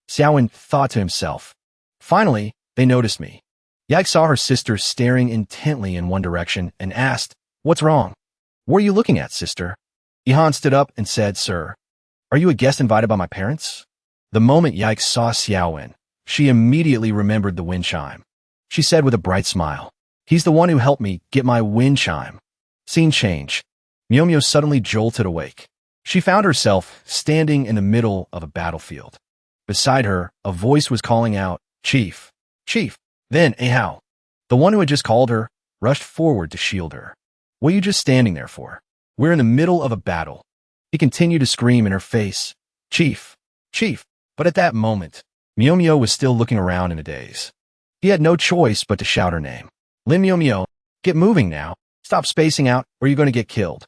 A: Xiaowen thought to himself. Finally, they noticed me. Yike saw her sister staring intently in one direction and asked, What's wrong? What are you looking at, sister? Ihan stood up and said, Sir, are you a guest invited by my parents? The moment Yike saw Xiaowen, she immediately remembered the wind chime. She said with a bright smile, He's the one who helped me get my wind chime. Scene change. Miomio suddenly jolted awake. She found herself standing in the middle of a battlefield. Beside her, a voice was calling out, Chief, Chief. Then Ahao, the one who had just called her, rushed forward to shield her. What are you just standing there for? We're in the middle of a battle. He continued to scream in her face, Chief, Chief. But at that moment, Miomio was still looking around in a daze. He had no choice but to shout her name. Lin Miomio, get moving now. Stop spacing out or you're going to get killed.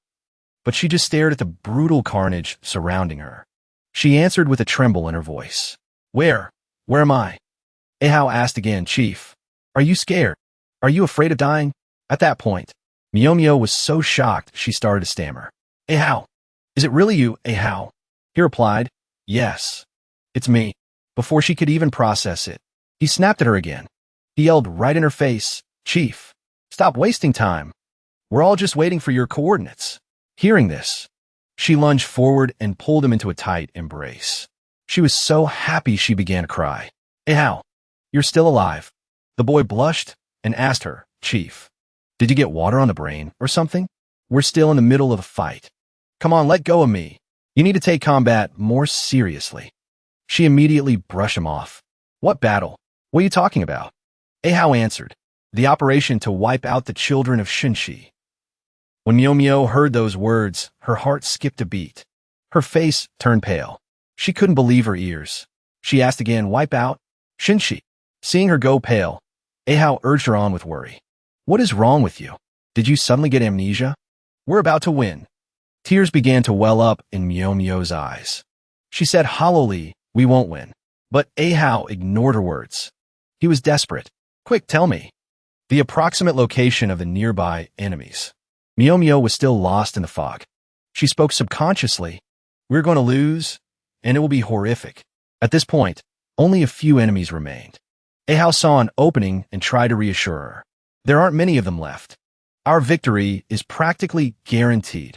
A: But she just stared at the brutal carnage surrounding her. She answered with a tremble in her voice. Where am I? Ahao asked again, Chief, are you scared? Are you afraid of dying? At that point, Miomio was so shocked she started to stammer. Ahao, is it really you, Ahao? He replied, Yes, it's me. Before she could even process it, he snapped at her again. He yelled right in her face, Chief, stop wasting time. We're all just waiting for your coordinates. Hearing this, she lunged forward and pulled him into a tight embrace. She was so happy she began to cry. Ahao, you're still alive. The boy blushed and asked her, Chief, did you get water on the brain or something? We're still in the middle of a fight. Come on, let go of me. You need to take combat more seriously. She immediately brushed him off. What battle? What are you talking about? Ahao answered, the operation to wipe out the children of Shinshi. When Miomio heard those words, her heart skipped a beat. Her face turned pale. She couldn't believe her ears. She asked again, wipe out? Shinshi. Seeing her go pale, Ahao urged her on with worry. What is wrong with you? Did you suddenly get amnesia? We're about to win. Tears began to well up in Miomio's eyes. She said hollowly, we won't win. But Ahao ignored her words. He was desperate. Quick, tell me. The approximate location of the nearby enemies. Miomio was still lost in the fog. She spoke subconsciously. We're going to lose, and it will be horrific. At this point, only a few enemies remained. Ahao saw an opening and tried to reassure her. There aren't many of them left. Our victory is practically guaranteed.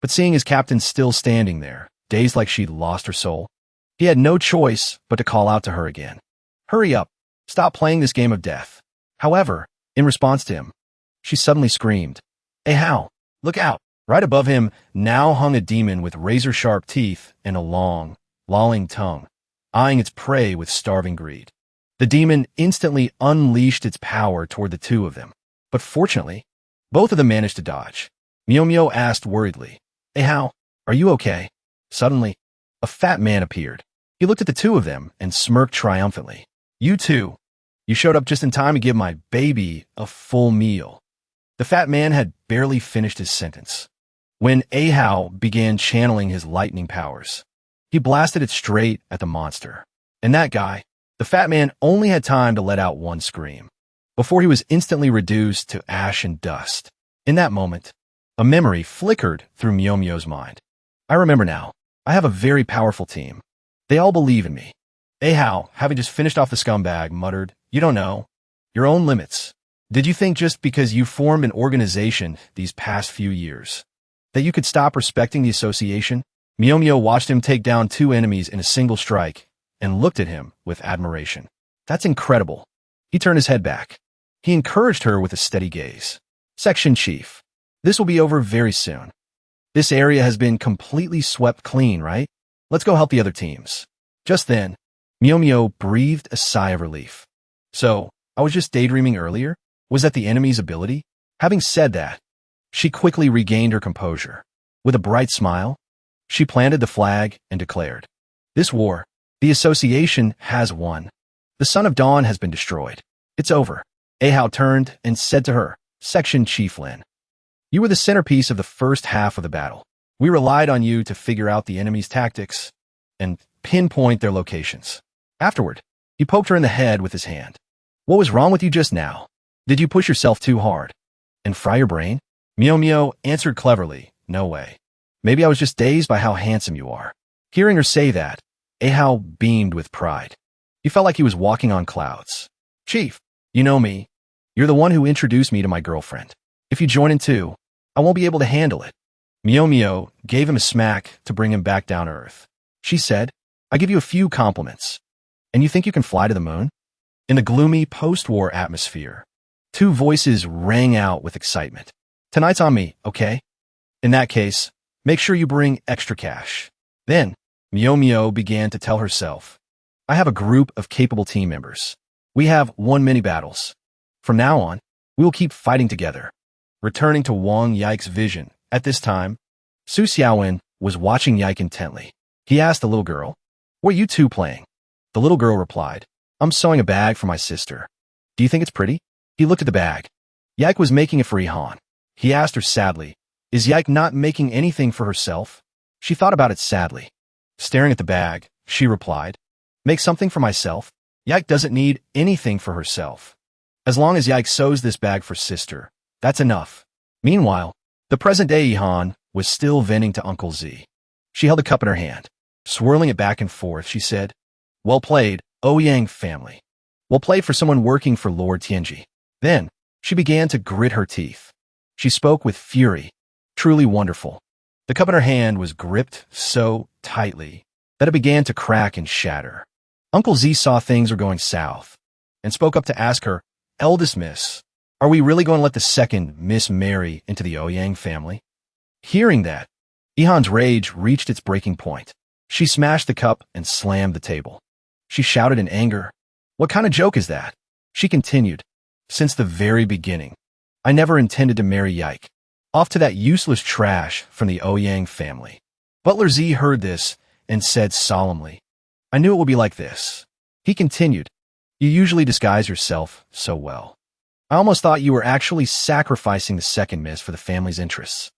A: But seeing his captain still standing there, dazed like she'd lost her soul, he had no choice but to call out to her again. Hurry up. Stop playing this game of death. However, in response to him, she suddenly screamed, Ahao, look out. Right above him now hung a demon with razor-sharp teeth and a long, lolling tongue, eyeing its prey with starving greed. The demon instantly unleashed its power toward the two of them. But fortunately, both of them managed to dodge. Miomio asked worriedly, Ahao, are you okay? Suddenly, a fat man appeared. He looked at the two of them and smirked triumphantly. You two. You showed up just in time to give my baby a full meal. The fat man had barely finished his sentence when Ahau began channeling his lightning powers. He blasted it straight at the monster. And that guy, the fat man, only had time to let out one scream before he was instantly reduced to ash and dust. In that moment, a memory flickered through Miomyo's mind. I remember now. I have a very powerful team. They all believe in me. Ahau, having just finished off the scumbag, muttered, "You don't know your own limits. Did you think just because you formed an organization these past few years that you could stop respecting the association?" Miomyo watched him take down 2 enemies in a single strike and looked at him with admiration. "That's incredible." He turned his head back. He encouraged her with a steady gaze. "Section Chief, this will be over very soon. This area has been completely swept clean, right? Let's go help the other teams." Just then, Miomyo breathed a sigh of relief. "So, I was just daydreaming earlier? Was that the enemy's ability?" Having said that, she quickly regained her composure. With a bright smile, she planted the flag and declared, "This war, the association has won. The Son of Dawn has been destroyed. It's over." Ahau turned and said to her, "Section Chief Lin, you were the centerpiece of the first half of the battle. We relied on you to figure out the enemy's tactics and pinpoint their locations." Afterward, he poked her in the head with his hand. "What was wrong with you just now? Did you push yourself too hard and fry your brain?" Miomyo answered cleverly, "No way. Maybe I was just dazed by how handsome you are." Hearing her say that, Ahau beamed with pride. He felt like he was walking on clouds. "Chief, you know me. You're the one who introduced me to my girlfriend. If you join in too, I won't be able to handle it." Miomyo gave him a smack to bring him back down to earth. She said, "I give you a few compliments, and you think you can fly to the moon?" In the gloomy post-war atmosphere, 2 voices rang out with excitement. "Tonight's on me, okay? In that case, make sure you bring extra cash." Then, Miomyo began to tell herself, "I have a group of capable team members. We have won many battles. From now on, we will keep fighting together." Returning to Wong Yike's vision, at this time, Su Xiaowen was watching Yike intently. He asked the little girl, "What are you 2 playing?" The little girl replied, "I'm sewing a bag for my sister. Do you think it's pretty?" He looked at the bag. Yike was making it for Ihan. He asked her sadly, "Is Yike not making anything for herself?" She thought about it sadly. Staring at the bag, she replied, "Make something for myself? Yike doesn't need anything for herself. As long as Yike sews this bag for sister, that's enough." Meanwhile, the present-day Ihan was still venting to Uncle Z. She held a cup in her hand. Swirling it back and forth, she said, "Well played, Ouyang family. Well played for someone working for Lord Tianji." Then, she began to grit her teeth. She spoke with fury. Truly wonderful. The cup in her hand was gripped so tightly that it began to crack and shatter. Uncle Z saw things were going south and spoke up to ask her, "Eldest miss, are we really going to let the second Miss marry into the Ouyang family?" Hearing that, Ihan's rage reached its breaking point. She smashed the cup and slammed the table. She shouted in anger, "What kind of joke is that?" She continued, "Since the very beginning, I never intended to marry Yike. Off to that useless trash from the Ouyang family." Butler Z heard this and said solemnly, "I knew it would be like this." He continued, "You usually disguise yourself so well. I almost thought you were actually sacrificing the second miss for the family's interests."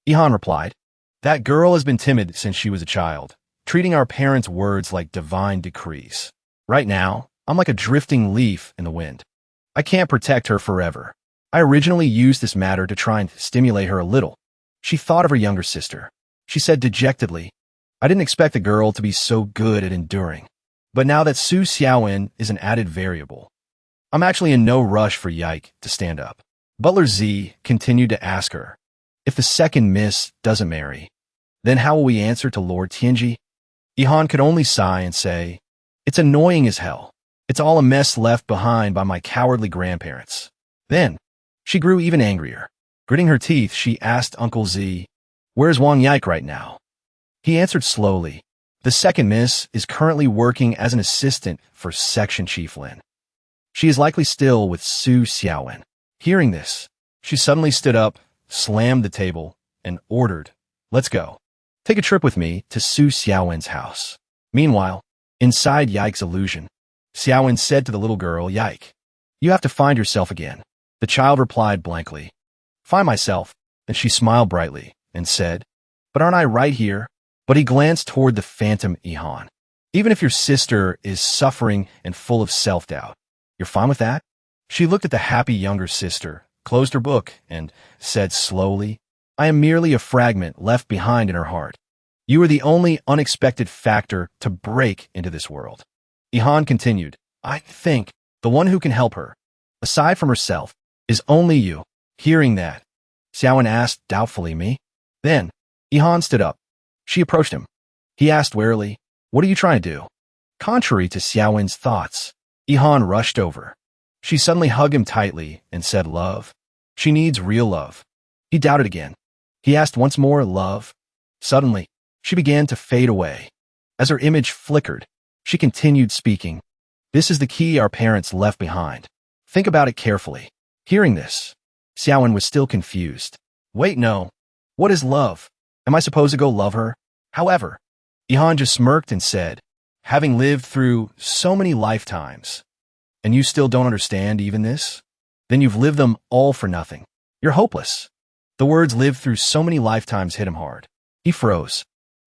A: Ihan replied, "That girl has been timid since she was a child, treating our parents' words like divine decrees. Right now, I'm like a drifting leaf in the wind. I can't protect her forever. I originally used this matter to try and stimulate her a little." She thought of her younger sister. She said dejectedly, "I didn't expect the girl to be so good at enduring. But now that Su Xiaowen is an added variable, I'm actually in no rush for Yike to stand up." Butler Z continued to ask her, "If the second miss doesn't marry, then how will we answer to Lord Tianji?" Ihan could only sigh and say, "It's annoying as hell. It's all a mess left behind by my cowardly grandparents." Then, she grew even angrier. Gritting her teeth, she asked Uncle Z, "Where's Wong Yike right now?" He answered slowly, "The second miss is currently working as an assistant for Section Chief Lin. She is likely still with Su Xiaowen." Hearing this, she suddenly stood up, slammed the table, and ordered, "Let's go. Take a trip with me to Su Xiaowen's house." Meanwhile, inside Yike's illusion, Xiaowen said to the little girl, "Yike, You have to find yourself again. The child replied blankly. Find myself. Then she smiled brightly and said, But aren't I right here? But he glanced toward the phantom Ihan. Even if your sister is suffering and full of self-doubt, you're fine with that? She looked at the happy younger sister, closed her book, and said slowly, I am merely a fragment left behind in her heart. You are the only unexpected factor to break into this world. Ihan continued, I think the one who can help her, aside from herself, is only you. Hearing that, Xiaowen asked doubtfully, me? Then, Ihan stood up. She approached him. He asked warily, What are you trying to do? Contrary to Xiaowen's thoughts, Ihan rushed over. She suddenly hugged him tightly and said, Love. She needs real love. He doubted again. He asked once more, Love. Suddenly, she began to fade away. As her image flickered, she continued speaking. This is the key our parents left behind. Think about it carefully. Hearing this, Xiaowen was still confused. Wait, no. What is love? Am I supposed to go love her? However, Ihan just smirked and said, Having lived through so many lifetimes, and you still don't understand even this? Then you've lived them all for nothing. You're hopeless. The words lived through so many lifetimes hit him hard. He froze.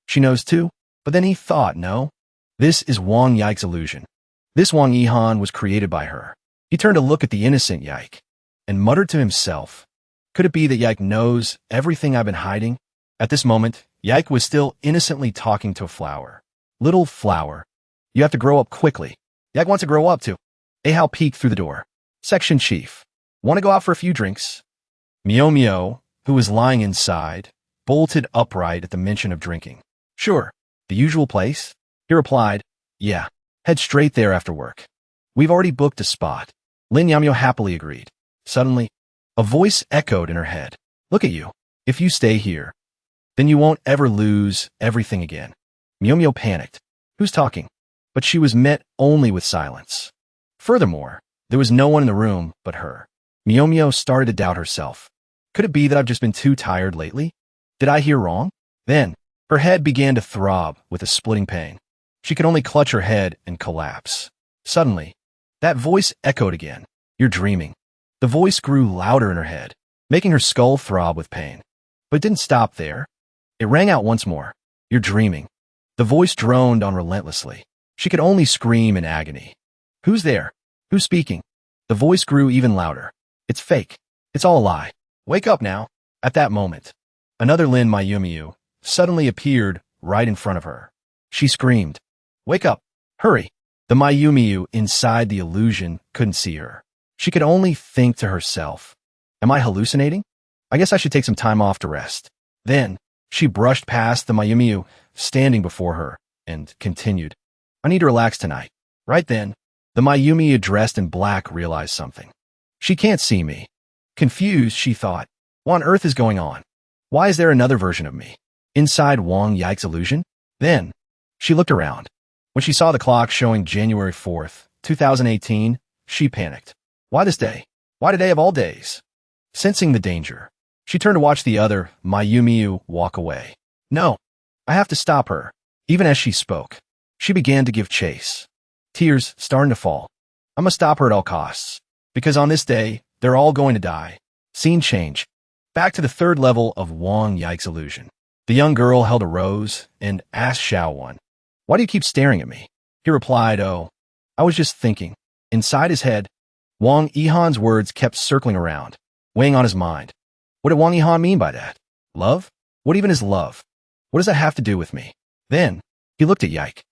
A: She knows too, but then he thought, no. This is Wong Yike's illusion. This Wong Ihan was created by her. He turned to look at the innocent Yike and muttered to himself, Could it be that Yike knows everything I've been hiding? At this moment, Yike was still innocently talking to a flower. Little flower, you have to grow up quickly. Yike wants to grow up too. Ahao peeked through the door. Section chief, want to go out for a few drinks? Mio Mio, who was lying inside, bolted upright at the mention of drinking. Sure, the usual place? He replied, Yeah, head straight there after work. We've already booked a spot. Lin Yamyo happily agreed. Suddenly, a voice echoed in her head. Look at you. If you stay here, then you won't ever lose everything again. Mio Mio panicked. Who's talking? But she was met only with silence. Furthermore, there was no one in the room but her. Mio Mio started to doubt herself. Could it be that I've just been too tired lately? Did I hear wrong? Then, her head began to throb with a splitting pain. She could only clutch her head and collapse. Suddenly, that voice echoed again. You're dreaming. The voice grew louder in her head, making her skull throb with pain. But it didn't stop there. It rang out once more. You're dreaming. The voice droned on relentlessly. She could only scream in agony. Who's there? Who's speaking? The voice grew even louder. It's fake. It's all a lie. Wake up now. At that moment, another Lin Mayumiyu suddenly appeared right in front of her. She screamed, Wake up. Hurry. The Mayumiyu inside the illusion couldn't see her. She could only think to herself, Am I hallucinating? I guess I should take some time off to rest. Then, she brushed past the Mayumiyu standing before her and continued, I need to relax tonight. Right then, the Mayumiyu dressed in black realized something. She can't see me. Confused, she thought, What on earth is going on? Why is there another version of me inside Wong Yike's illusion? Then, she looked around. When she saw the clock showing January 4th, 2018, she panicked. Why this day? Why today of all days? Sensing the danger, she turned to watch the other Mayumiyu walk away. No, I have to stop her. Even as she spoke, she began to give chase. Tears starting to fall. I must stop her at all costs, because on this day, they're all going to die. Scene change. Back to the third level of Wong Yike's illusion. The young girl held a rose and asked Xiaowen, Why do you keep staring at me? He replied, Oh, I was just thinking. Inside his head, Wong Ihan's words kept circling around, weighing on his mind. What did Wong Ihan mean by that? Love? What even is love? What does that have to do with me? Then, he looked at Yike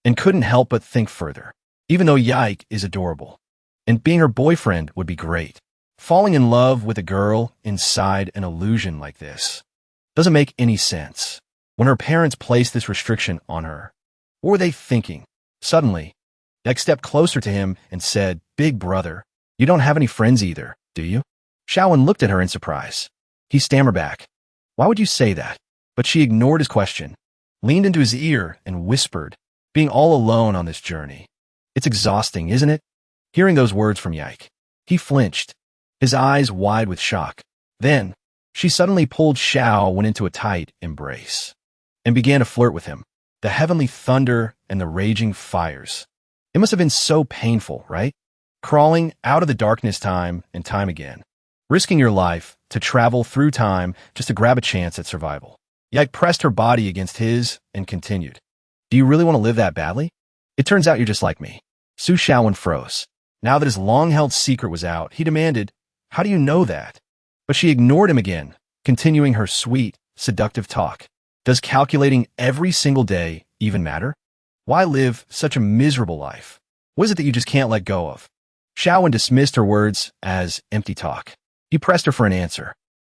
A: and couldn't help but think further. Even though Yike is adorable, and being her boyfriend would be great, falling in love with a girl inside an illusion like this doesn't make any sense. When her parents placed this restriction on her, what were they thinking? Suddenly, Yike stepped closer to him and said, Big brother, you don't have any friends either, do you? Xiaowen looked at her in surprise. He stammered back. Why would you say that? But she ignored his question, leaned into his ear and whispered, being all alone on this journey. It's exhausting, isn't it? Hearing those words from Yike, he flinched, his eyes wide with shock. Then, she suddenly pulled Xiaowen into a tight embrace and began to flirt with him. The heavenly thunder and the raging fires. It must have been so painful, right? crawling out of the darkness time and time again, risking your life to travel through time just to grab a chance at survival. Yike pressed her body against his and continued. Do you really want to live that badly? It turns out you're just like me. Su Shaowen froze. Now that his long-held secret was out, he demanded, how do you know that? But she ignored him again, continuing her sweet, seductive talk. Does calculating every single day even matter? Why live such a miserable life? What is it that you just can't let go of? Shaowen dismissed her words as empty talk. He pressed her for an answer.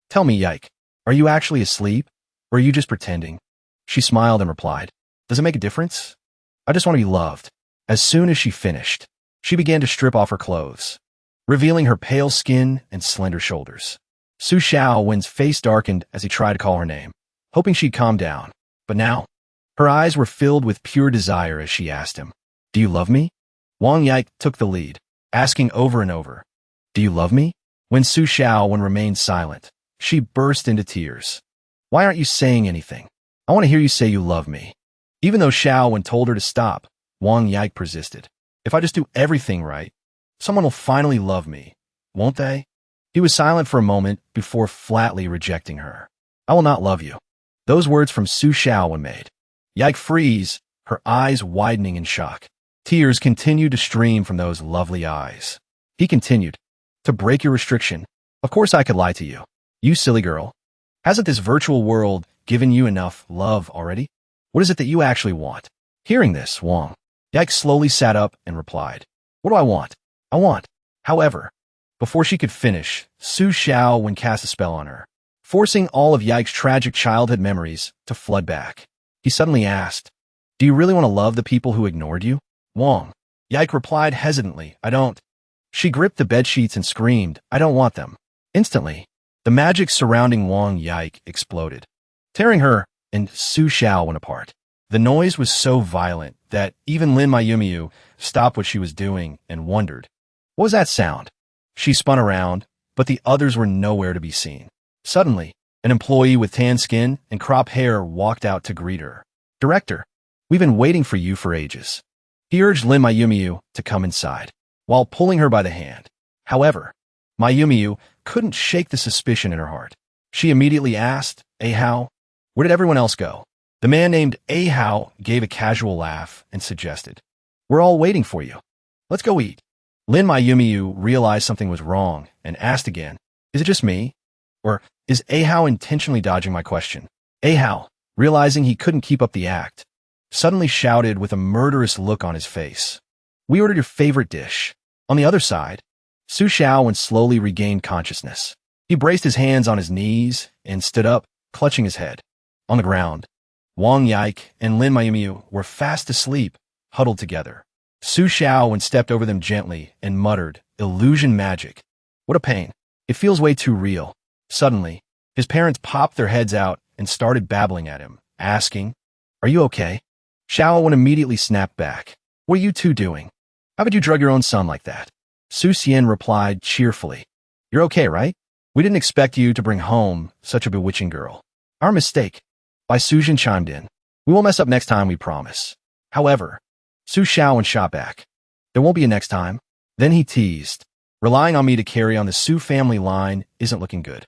A: Tell me, Yike, are you actually asleep, or are you just pretending? She smiled and replied, does it make a difference? I just want to be loved. As soon as she finished, she began to strip off her clothes, revealing her pale skin and slender shoulders. Su Shaowen's face darkened as he tried to call her name, hoping she'd calm down. But now, her eyes were filled with pure desire as she asked him, do you love me? Wong Yike took the lead, asking over and over, do you love me? When Su Shaowen remained silent, she burst into tears. Why aren't you saying anything? I want to hear you say you love me. Even though Shaowen told her to stop, Wong Yike persisted. If I just do everything right, someone will finally love me, won't they? He was silent for a moment before flatly rejecting her. I will not love you. Those words from Su Shaowen made Yike freeze, her eyes widening in shock. Tears continued to stream from those lovely eyes. He continued, to break your restriction, of course I could lie to you. You silly girl. Hasn't this virtual world given you enough love already? What is it that you actually want? Hearing this, Wong Yike slowly sat up and replied, what do I want? I want. However, before she could finish, Su Shaowen cast a spell on her, forcing all of Yike's tragic childhood memories to flood back. He suddenly asked, do you really want to love the people who ignored you? Wong Yike replied hesitantly, I don't. She gripped the bedsheets and screamed, I don't want them. Instantly, the magic surrounding Wong Yike exploded, tearing her and Su Shaowen apart. The noise was so violent that even Lin Mayumiu stopped what she was doing and wondered, what was that sound? She spun around, but the others were nowhere to be seen. Suddenly, an employee with tan skin and cropped hair walked out to greet her. Director, we've been waiting for you for ages. He urged Lin Mayumiu to come inside, while pulling her by the hand. However, Mayumiu couldn't shake the suspicion in her heart. She immediately asked, Ahao, where did everyone else go? The man named Ahao gave a casual laugh and suggested, we're all waiting for you. Let's go eat. Lin Mayumiu realized something was wrong and asked again, is it just me? Or is Ahao intentionally dodging my question? Ahao, realizing he couldn't keep up the act, suddenly shouted with a murderous look on his face, we ordered your favorite dish. On the other side, Su Shaowen slowly regained consciousness. He braced his hands on his knees and stood up, clutching his head. On the ground, Wong Yike and Lin Mayumiu were fast asleep, huddled together. Su Shaowen stepped over them gently and muttered, illusion magic. What a pain. It feels way too real. Suddenly, his parents popped their heads out and started babbling at him, asking, are you okay? Shaowen immediately snapped back. What are you two doing? How could you drug your own son like that? Su Xian replied cheerfully, you're okay, right? We didn't expect you to bring home such a bewitching girl. Our mistake. Bai Sujin chimed in. We won't mess up next time, we promise. However, Su Shaowen shot back. There won't be a next time. Then he teased. Relying on me to carry on the Su family line isn't looking good.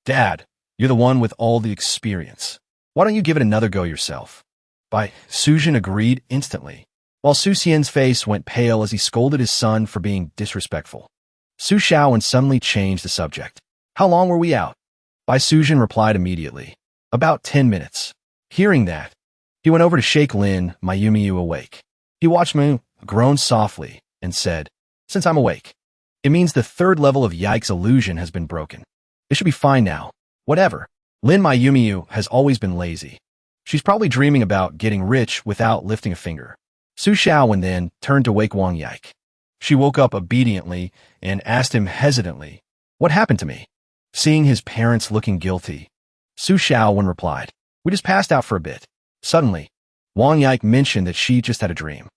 A: Dad, you're the one with all the experience. Why don't you give it another go yourself? Bai Sujin agreed instantly, while Su Xian's face went pale as he scolded his son for being disrespectful. Su Shaowen suddenly changed the subject. How long were we out? Bai Sujin replied immediately. About 10 minutes. Hearing that, he went over to shake Lin Mayumiu awake. He watched Mu groan softly and said, since I'm awake, it means the third level of Yike's illusion has been broken. It should be fine now. Whatever. Lin Mayumiu has always been lazy. She's probably dreaming about getting rich without lifting a finger. Su Shaowen then turned to wake Wong Yike. She woke up obediently and asked him hesitantly, what happened to me? Seeing his parents looking guilty, Su Shaowen replied, we just passed out for a bit. Suddenly, Wong Yike mentioned that she just had a dream.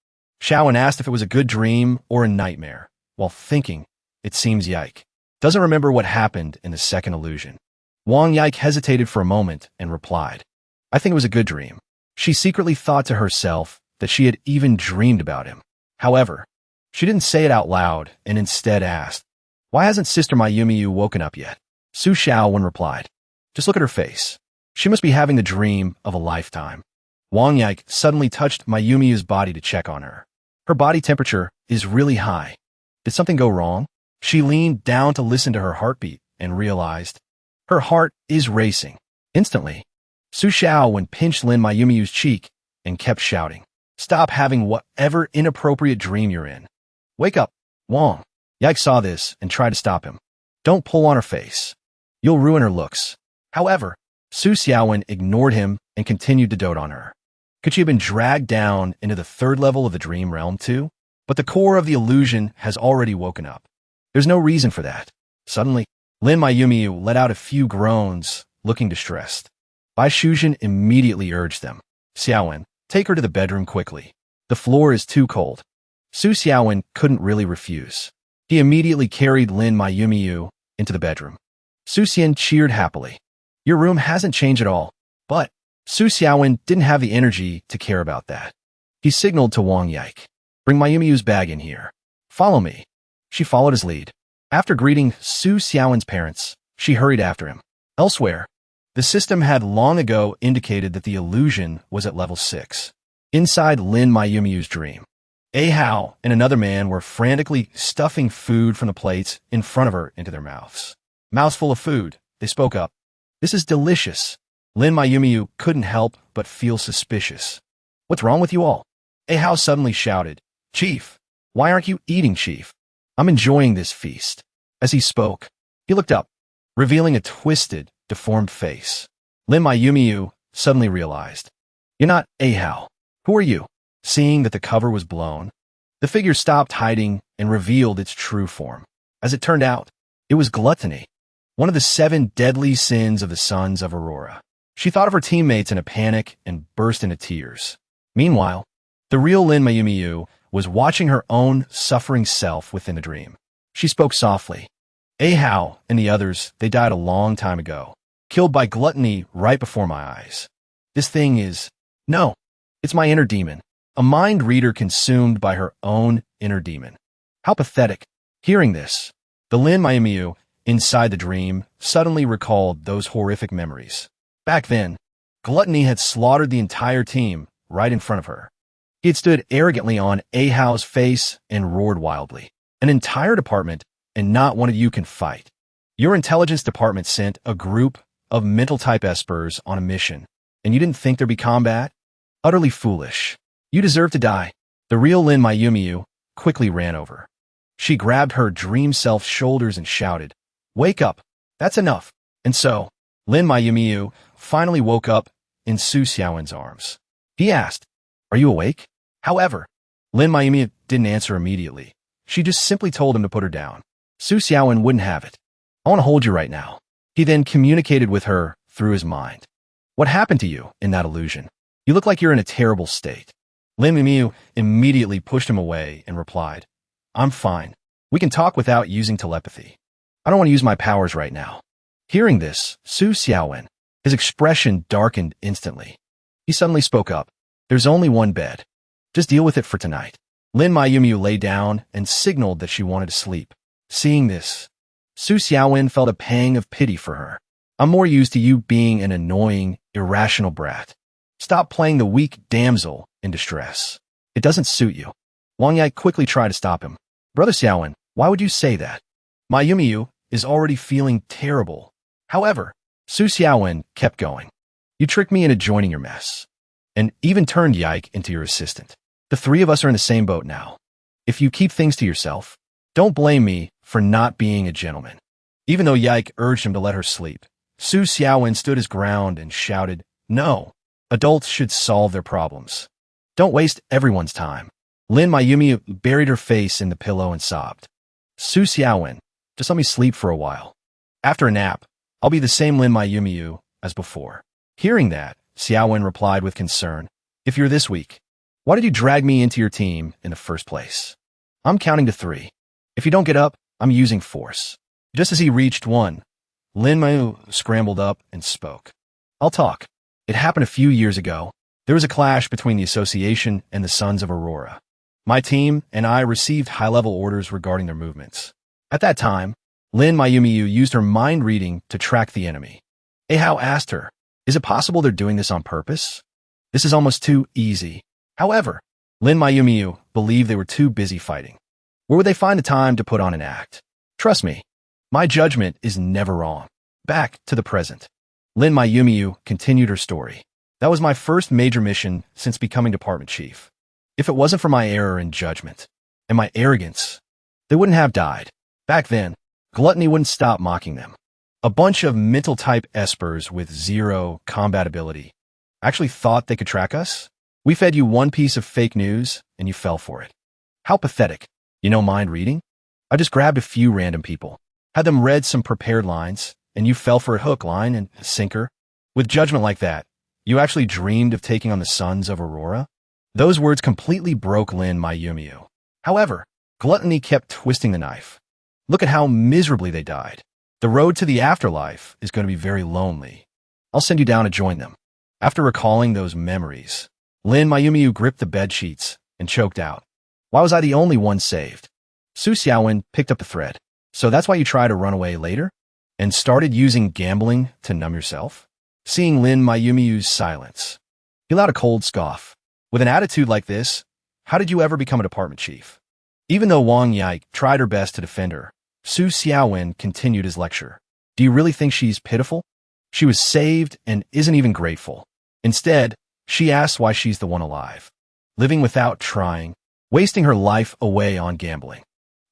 A: Shaowen asked if it was a good dream or a nightmare, while thinking, it seems Yike doesn't remember what happened in the second illusion. Wong Yike hesitated for a moment and replied, I think it was a good dream. She secretly thought to herself that she had even dreamed about him. However, She didn't say it out loud and instead asked, "Why hasn't Sister Mayumiyu woken up yet?" Su Xiaowen replied, "Just look at her face. She must be having the dream of a lifetime." Wong Yike suddenly touched Mayumiyu's body to check on her. Her body temperature is really high. Did something go wrong? She leaned down to listen to her heartbeat and realized her heart is racing. Instantly, Su Xiaowen pinched Lin Mayumiyu's cheek and kept shouting, "Stop having whatever inappropriate dream you're in. Wake up, Wong." Yike saw this and tried to stop him. "Don't pull on her face. You'll ruin her looks." However, Su Xiaowen ignored him and continued to dote on her. Could she have been dragged down into the third level of the dream realm too? But the core of the illusion has already woken up. There's no reason for that. Suddenly, Lin Mayumiyu let out a few groans, looking distressed. Bai Shujin immediately urged them, "Xiaowen, take her to the bedroom quickly. The floor is too cold." Su Xiaowen couldn't really refuse. He immediately carried Lin Mayumiyu into the bedroom. Su Xian cheered happily. "Your room hasn't changed at all." But Su Xiaowen didn't have the energy to care about that. He signaled to Wong Yike, "Bring Mayumiyu's bag in here. Follow me." She followed his lead. After greeting Su Xiaowen's parents, she hurried after him. Elsewhere, the system had long ago indicated that the illusion was at level 6. Inside Lin Mayumiyu's dream, A Hao and another man were frantically stuffing food from the plates in front of her into their mouths. Mouths full of food, they spoke up. "This is delicious." Lin Mayumiyu couldn't help but feel suspicious. "What's wrong with you all?" A Hao suddenly shouted, "Chief, why aren't you eating, Chief? I'm enjoying this feast." As he spoke, he looked up, revealing a twisted, deformed face. Lin Mayumiyu suddenly realized, "You're not A Hao. Who are you?" Seeing that the cover was blown, the figure stopped hiding and revealed its true form. As it turned out, it was gluttony, one of the 7 deadly sins of the sons of Aurora. She thought of her teammates in a panic and burst into tears. Meanwhile, the real Lin Mayumiyu was watching her own suffering self within the dream. She spoke softly. "A Hao and the others, they died a long time ago, killed by gluttony right before my eyes. This thing is... No, it's my inner demon, a mind reader consumed by her own inner demon." How pathetic. Hearing this, the Lin Mayumiyu inside the dream suddenly recalled those horrific memories. Back then, gluttony had slaughtered the entire team right in front of her. He had stood arrogantly on A Hao's face and roared wildly. "An entire department, and not one of you can fight. Your intelligence department sent a group of mental-type espers on a mission, and you didn't think there'd be combat? Utterly foolish. You deserve to die." The real Lin Mayumiyu quickly ran over. She grabbed her dream self's shoulders and shouted, "Wake up! That's enough!" And so, Lin Mayumiyu finally woke up in Su Xiaowen's arms. He asked, "Are you awake?" However, Lin Mayumiyu didn't answer immediately. She just simply told him to put her down. Su Xiaowen wouldn't have it. "I want to hold you right now." He then communicated with her through his mind. "What happened to you in that illusion? You look like you're in a terrible state." Lin Mayumiyu immediately pushed him away and replied, "I'm fine. We can talk without using telepathy. I don't want to use my powers right now." Hearing this, Su Xiaowen, his expression darkened instantly. He suddenly spoke up. "There's only one bed. Just deal with it for tonight." Lin Mayumiyu lay down and signaled that she wanted to sleep. Seeing this, Su Xiaowen felt a pang of pity for her. "I'm more used to you being an annoying, irrational brat. Stop playing the weak damsel in distress. It doesn't suit you." Wang Yai quickly tried to stop him. "Brother Xiaowen, why would you say that? Mayumiyu is already feeling terrible." However, Su Xiaowen kept going. "You tricked me into joining your mess, and even turned Yike into your assistant. The 3 of us are in the same boat now. If you keep things to yourself, don't blame me for not being a gentleman." Even though Yike urged him to let her sleep, Su Xiaowen stood his ground and shouted, "No, adults should solve their problems. Don't waste everyone's time." Lin Mayumiyu buried her face in the pillow and sobbed. "Su Xiaowen, just let me sleep for a while. After a nap, I'll be the same Lin Mayumiyu as before." Hearing that, Xiaowen replied with concern, "If you're this weak, why did you drag me into your team in the first place? I'm counting to 3. If you don't get up, I'm using force." Just as he reached 1, Lin Mayumiyu scrambled up and spoke. "I'll talk. It happened a few years ago. There was a clash between the association and the Sons of Aurora. My team and I received high-level orders regarding their movements. At that time, Lin Mayumiyu used her mind reading to track the enemy. Ahao asked her, "Is it possible they're doing this on purpose? This is almost too easy." However, Lin Mayumiyu believed they were too busy fighting. Where would they find the time to put on an act? Trust me, my judgment is never wrong. Back to the present. Lin Mayumiyu continued her story. That was my first major mission since becoming department chief. If it wasn't for my error in judgment and my arrogance, they wouldn't have died. Back then, gluttony wouldn't stop mocking them. A bunch of mental-type espers with zero combat ability actually thought they could track us? We fed you one piece of fake news, and you fell for it. How pathetic. You know mind reading? I just grabbed a few random people, had them read some prepared lines, and you fell for a hook, line, and sinker? With judgment like that, you actually dreamed of taking on the sons of Aurora? Those words completely broke Lin Mayumiyu. However, gluttony kept twisting the knife. Look at how miserably they died. The road to the afterlife is going to be very lonely. I'll send you down to join them. After recalling those memories, Lin Mayumiyu gripped the bed sheets and choked out. Why was I the only one saved? Su Xiaowen picked up the thread. So that's why you tried to run away later? And started using gambling to numb yourself? Seeing Lin Mayumiyu's silence, he let out a cold scoff. With an attitude like this, how did you ever become a department chief? Even though Wong tried her best to defend her, Su Xiaowen continued his lecture. Do you really think she's pitiful? She was saved and isn't even grateful. Instead, she asks why she's the one alive, living without trying, wasting her life away on gambling.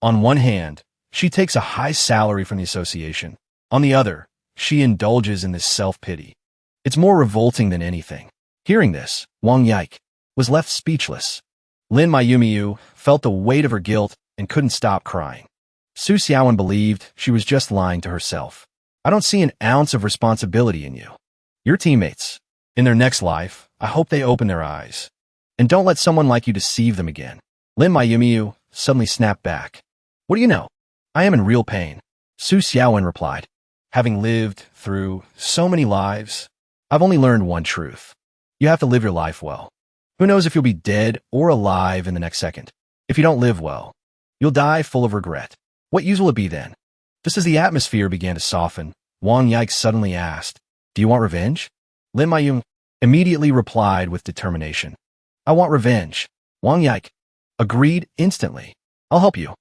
A: On one hand, she takes a high salary from the association. On the other, she indulges in this self-pity. It's more revolting than anything. Hearing this, Wong was left speechless. Lin Mayumiyu felt the weight of her guilt and couldn't stop crying. Su Xiaowen believed she was just lying to herself. I don't see an ounce of responsibility in you. Your teammates, in their next life, I hope they open their eyes. And don't let someone like you deceive them again. Lin Mayumiyu suddenly snapped back. What do you know? I am in real pain. Su Xiaowen replied. Having lived through so many lives, I've only learned one truth. You have to live your life well. Who knows if you'll be dead or alive in the next second? If you don't live well, you'll die full of regret. What use will it be then? Just as the atmosphere began to soften, Wong suddenly asked, "Do you want revenge?" Lin Mayumiyu immediately replied with determination. "I want revenge." Wong agreed instantly. "I'll help you.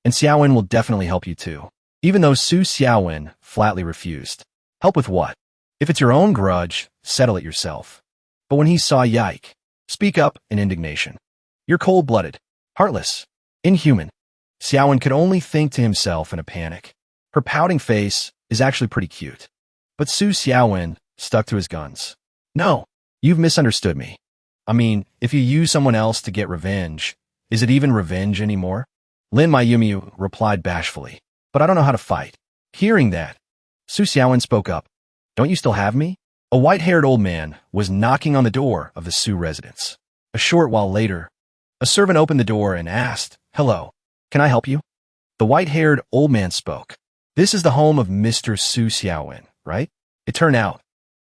A: And Xiaowen will definitely help you too." Even though Su Xiaowen flatly refused. Help with what? If it's your own grudge, settle it yourself. But when he saw speak up in indignation. You're cold-blooded, heartless, inhuman. Xiaowen could only think to himself in a panic. Her pouting face is actually pretty cute. But Su Xiaowen stuck to his guns. No, you've misunderstood me. I mean, if you use someone else to get revenge, is it even revenge anymore? Lin Mayumiyu replied bashfully. But I don't know how to fight. Hearing that, Su Xiaowen spoke up. Don't you still have me? A white-haired old man was knocking on the door of the Su residence. A short while later, a servant opened the door and asked, "Hello, can I help you?" The white-haired old man spoke. This is the home of Mr. Su Xiaowen, right? It turned out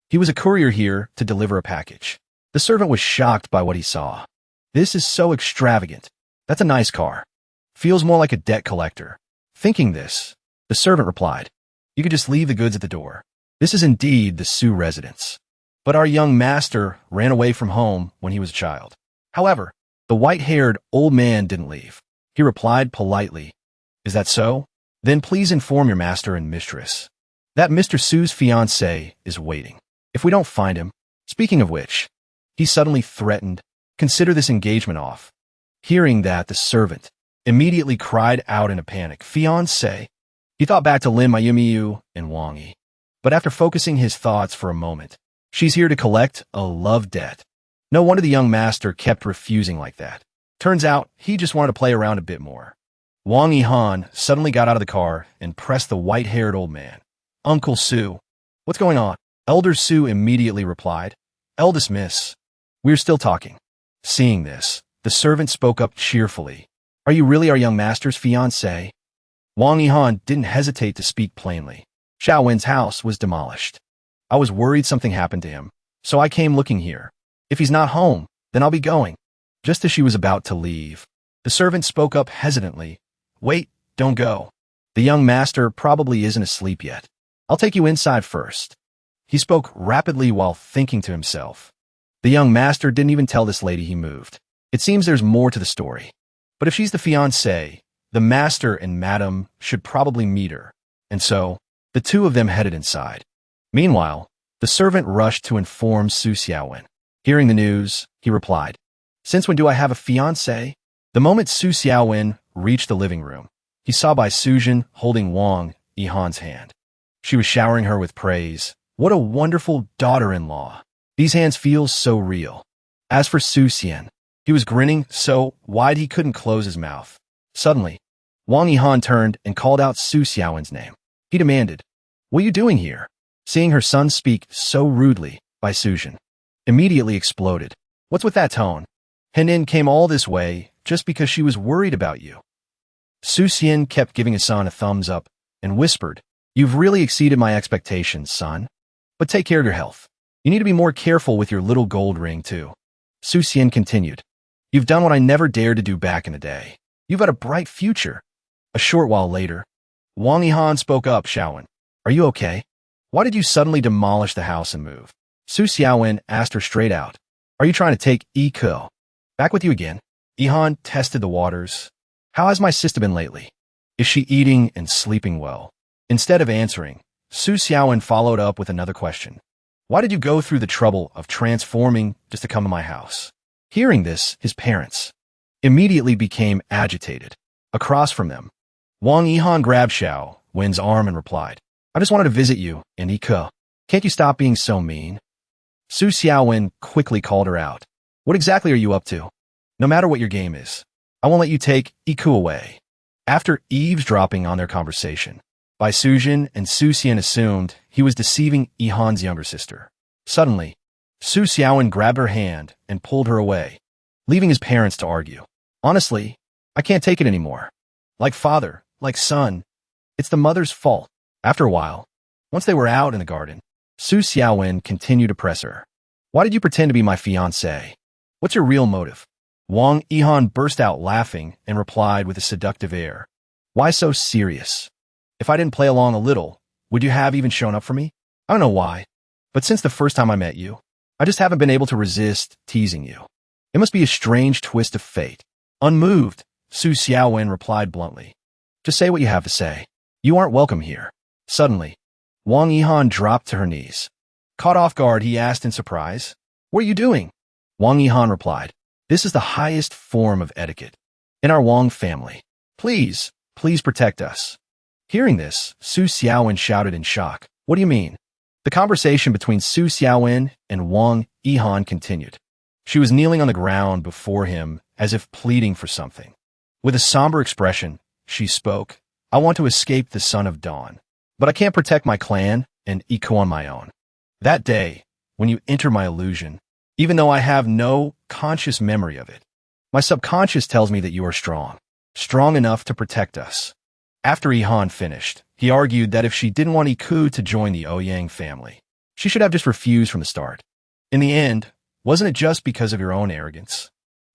A: he was a courier here to deliver a package. The servant was shocked by what he saw. This is so extravagant. That's a nice car. Feels more like a debt collector. Thinking this, the servant replied, "You could just leave the goods at the door. This is indeed the Su residence. But our young master ran away from home when he was a child." However, the white-haired old man didn't leave. He replied politely, "Is that so? Then please inform your master and mistress that Mr. Su's fiancé is waiting. If we don't find him," speaking of which, he suddenly threatened, "Consider this engagement off." Hearing that, the servant immediately cried out in a panic, "Fiancé?" He thought back to Lin Mayumiyu and Wong. But after focusing his thoughts for a moment, she's here to collect a love debt. No wonder the young master kept refusing like that. Turns out, he just wanted to play around a bit more. Wang Yihan suddenly got out of the car and pressed the white-haired old man. "Uncle Su, what's going on?" Elder Su immediately replied, "Eldest miss, we're still talking." Seeing this, the servant spoke up cheerfully. "Are you really our young master's fiancé?" Wang Yihan didn't hesitate to speak plainly. Xiaowen's house was demolished. I was worried something happened to him, so I came looking here. If he's not home, then I'll be going. Just as she was about to leave, The servant spoke up hesitantly. Wait, don't go. The young master probably isn't asleep yet. I'll take you inside first. He spoke rapidly while thinking to himself. The young master didn't even tell this lady he moved. It seems there's more to the story. But if she's the fiancée, the master and madam should probably meet her. And so, the two of them headed inside. Meanwhile, the servant rushed to inform Su Xiaowen. Hearing the news, he replied, Since when do I have a fiancé? The moment Su Xiaowen reached the living room, he saw Bai Sujin holding Wong, Yihan's hand. She was showering her with praise. What a wonderful daughter-in-law. These hands feel so real. As for Su Xian, he was grinning so wide he couldn't close his mouth. Suddenly, Wang Yihan turned and called out Su Xiaowen's name. He demanded, What are you doing here? Seeing her son speak so rudely, Bai Sujin immediately exploded. What's with that tone? Henin came all this way just because she was worried about you. Su Xian kept giving his son a thumbs up and whispered, You've really exceeded my expectations, son. But take care of your health. You need to be more careful with your little gold ring, too. Su Xian continued, You've done what I never dared to do back in the day. You've got a bright future. A short while later, Wang Yihan spoke up, Xiaowen. Are you okay? Why did you suddenly demolish the house and move? Su Xiaowen asked her straight out. Are you trying to take Iko back with you again? Yihan tested the waters. How has my sister been lately? Is she eating and sleeping well? Instead of answering, Su Xiaowen followed up with another question. Why did you go through the trouble of transforming just to come to my house? Hearing this, his parents immediately became agitated. Across from them, Wang Yihan grabbed Xiao Wen's arm and replied, I just wanted to visit you, and Iko. Can't you stop being so mean? Su Xiaowen quickly called her out. What exactly are you up to? No matter what your game is, I won't let you take Iko away. After eavesdropping on their conversation, Bai Sujin and Su Xian assumed he was deceiving Yihan's younger sister. Suddenly, Su Xiaowen grabbed her hand and pulled her away, leaving his parents to argue. Honestly, I can't take it anymore. Like father, like son, it's the mother's fault. After a while, once they were out in the garden, Su Xiaowen continued to press her. Why did you pretend to be my fiancé? What's your real motive? Wang Yihan burst out laughing and replied with a seductive air. Why so serious? If I didn't play along a little, would you have even shown up for me? I don't know why, but since the first time I met you, I just haven't been able to resist teasing you. It must be a strange twist of fate. Unmoved, Su Xiaowen replied bluntly. Just say what you have to say. You aren't welcome here. Suddenly, Wang Yihan dropped to her knees. Caught off guard, he asked in surprise, What are you doing? Wang Yihan replied, This is the highest form of etiquette in our Wong family. Please, please protect us. Hearing this, Su Xiaowen shouted in shock. What do you mean? The conversation between Su Xiaowen and Wang Yihan continued. She was kneeling on the ground before him as if pleading for something. With a somber expression, she spoke, I want to escape the son of dawn, but I can't protect my clan and Iko on my own. That day, when you enter my illusion, even though I have no conscious memory of it, my subconscious tells me that you are strong, strong enough to protect us. After Yihan finished, he argued that if she didn't want Iku to join the Ouyang family, she should have just refused from the start. In the end, wasn't it just because of your own arrogance?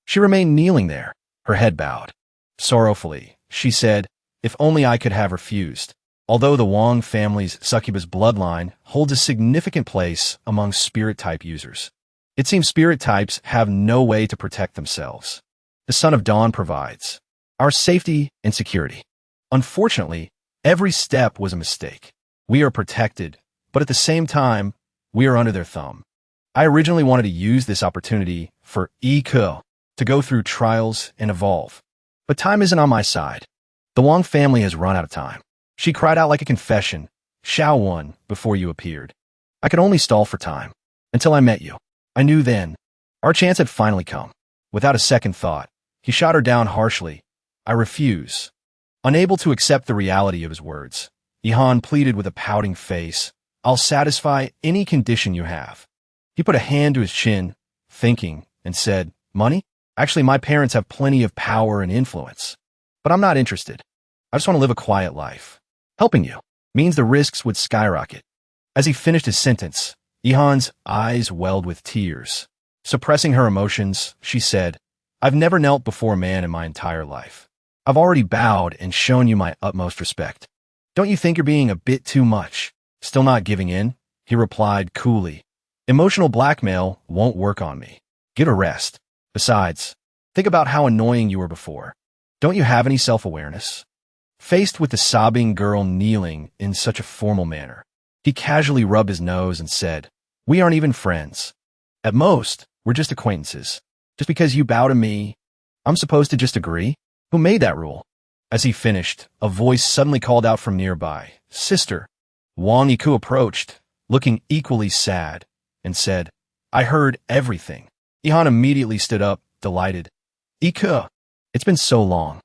A: She remained kneeling there, her head bowed. Sorrowfully, she said, If only I could have refused. Although the Wong family's succubus bloodline holds a significant place among spirit-type users, it seems spirit types have no way to protect themselves. The Son of Dawn provides our safety and security. Unfortunately, every step was a mistake. We are protected, but at the same time, we are under their thumb. I originally wanted to use this opportunity for Iko to go through trials and evolve, but time isn't on my side. The Wong family has run out of time. She cried out like a confession, Xiao Wen, before you appeared. I could only stall for time, until I met you. I knew then. Our chance had finally come. Without a second thought, he shot her down harshly. I refuse. Unable to accept the reality of his words, Yihan pleaded with a pouting face, I'll satisfy any condition you have. He put a hand to his chin, thinking, and said, Money? Actually, my parents have plenty of power and influence. But I'm not interested. I just want to live a quiet life. Helping you means the risks would skyrocket. As he finished his sentence, Yihan's eyes welled with tears. Suppressing her emotions, she said, I've never knelt before a man in my entire life. I've already bowed and shown you my utmost respect. Don't you think you're being a bit too much? Still not giving in? He replied coolly. Emotional blackmail won't work on me. Get a rest. Besides, think about how annoying you were before. Don't you have any self-awareness? Faced with the sobbing girl kneeling in such a formal manner, he casually rubbed his nose and said, We aren't even friends. At most, we're just acquaintances. Just because you bow to me, I'm supposed to just agree? Who made that rule? As he finished, a voice suddenly called out from nearby, Sister. Wong Yiku approached, looking equally sad, and said, I heard everything. Ihan immediately stood up, delighted. Yiku, it's been so long.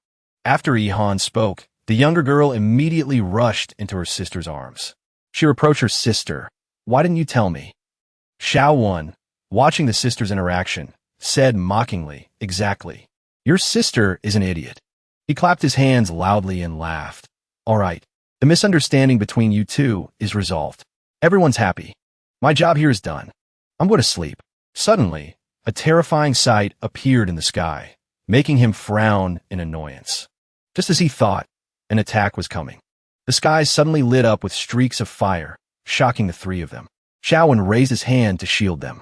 A: After Ihan spoke, the younger girl immediately rushed into her sister's arms. She reproached her sister. Why didn't you tell me? Xiao, watching the sisters' interaction, said mockingly, Exactly. Your sister is an idiot. He clapped his hands loudly and laughed. All right, the misunderstanding between you two is resolved. Everyone's happy. My job here is done. I'm going to sleep. Suddenly, a terrifying sight appeared in the sky, making him frown in annoyance. Just as he thought, an attack was coming. The sky suddenly lit up with streaks of fire, shocking the three of them. Xiaowen raised his hand to shield them.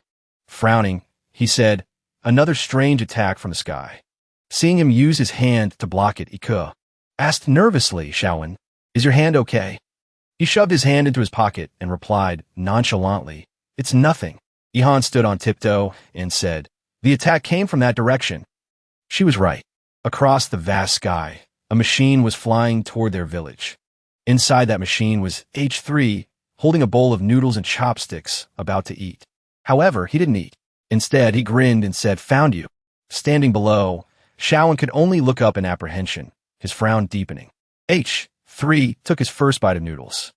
A: Frowning, he said, Another strange attack from the sky. Seeing him use his hand to block it, Yiku asked nervously, Xiaowen, Is your hand okay? He shoved his hand into his pocket and replied nonchalantly, It's nothing. Ihan stood on tiptoe and said, The attack came from that direction. She was right. Across the vast sky, a machine was flying toward their village. Inside that machine was H3, holding a bowl of noodles and chopsticks, about to eat. However, he didn't eat. Instead, he grinned and said, Found you. Standing below, Xiaowen could only look up in apprehension, his frown deepening. H3 took his first bite of noodles.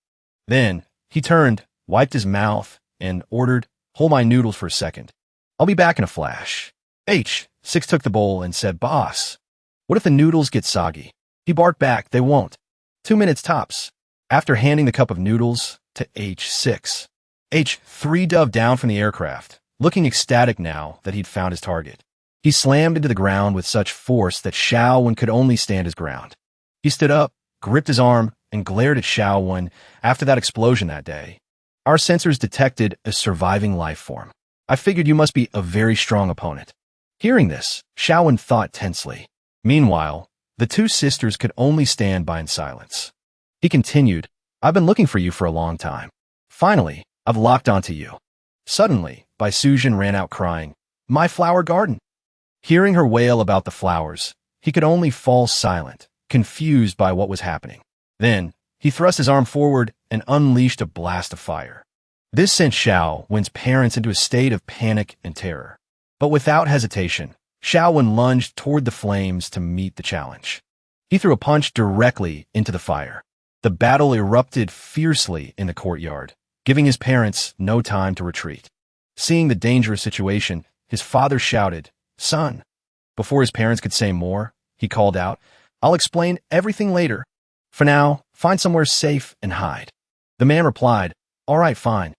A: Then, he turned, wiped his mouth, and ordered, Hold my noodles for a second. I'll be back in a flash. H6 took the bowl and said, Boss, what if the noodles get soggy? He barked back, They won't. 2 minutes tops. After handing the cup of noodles to H6, H3 dove down from the aircraft, looking ecstatic now that he'd found his target. He slammed into the ground with such force that Xiaowen could only stand his ground. He stood up, gripped his arm, and glared at Xiaowen after that explosion that day. Our sensors detected a surviving life form. I figured you must be a very strong opponent. Hearing this, Xiaowen thought tensely. Meanwhile, the two sisters could only stand by in silence. He continued, I've been looking for you for a long time. Finally, I've locked onto you. Suddenly, Bai Sujin ran out crying, My flower garden. Hearing her wail about the flowers, he could only fall silent, confused by what was happening. Then, he thrust his arm forward and unleashed a blast of fire. This sent Xiaowen's parents into a state of panic and terror. But without hesitation, Xiaowen lunged toward the flames to meet the challenge. He threw a punch directly into the fire. The battle erupted fiercely in the courtyard, giving his parents no time to retreat. Seeing the dangerous situation, his father shouted, Son. Before his parents could say more, he called out, I'll explain everything later. For now, find somewhere safe and hide. The man replied, All right, fine.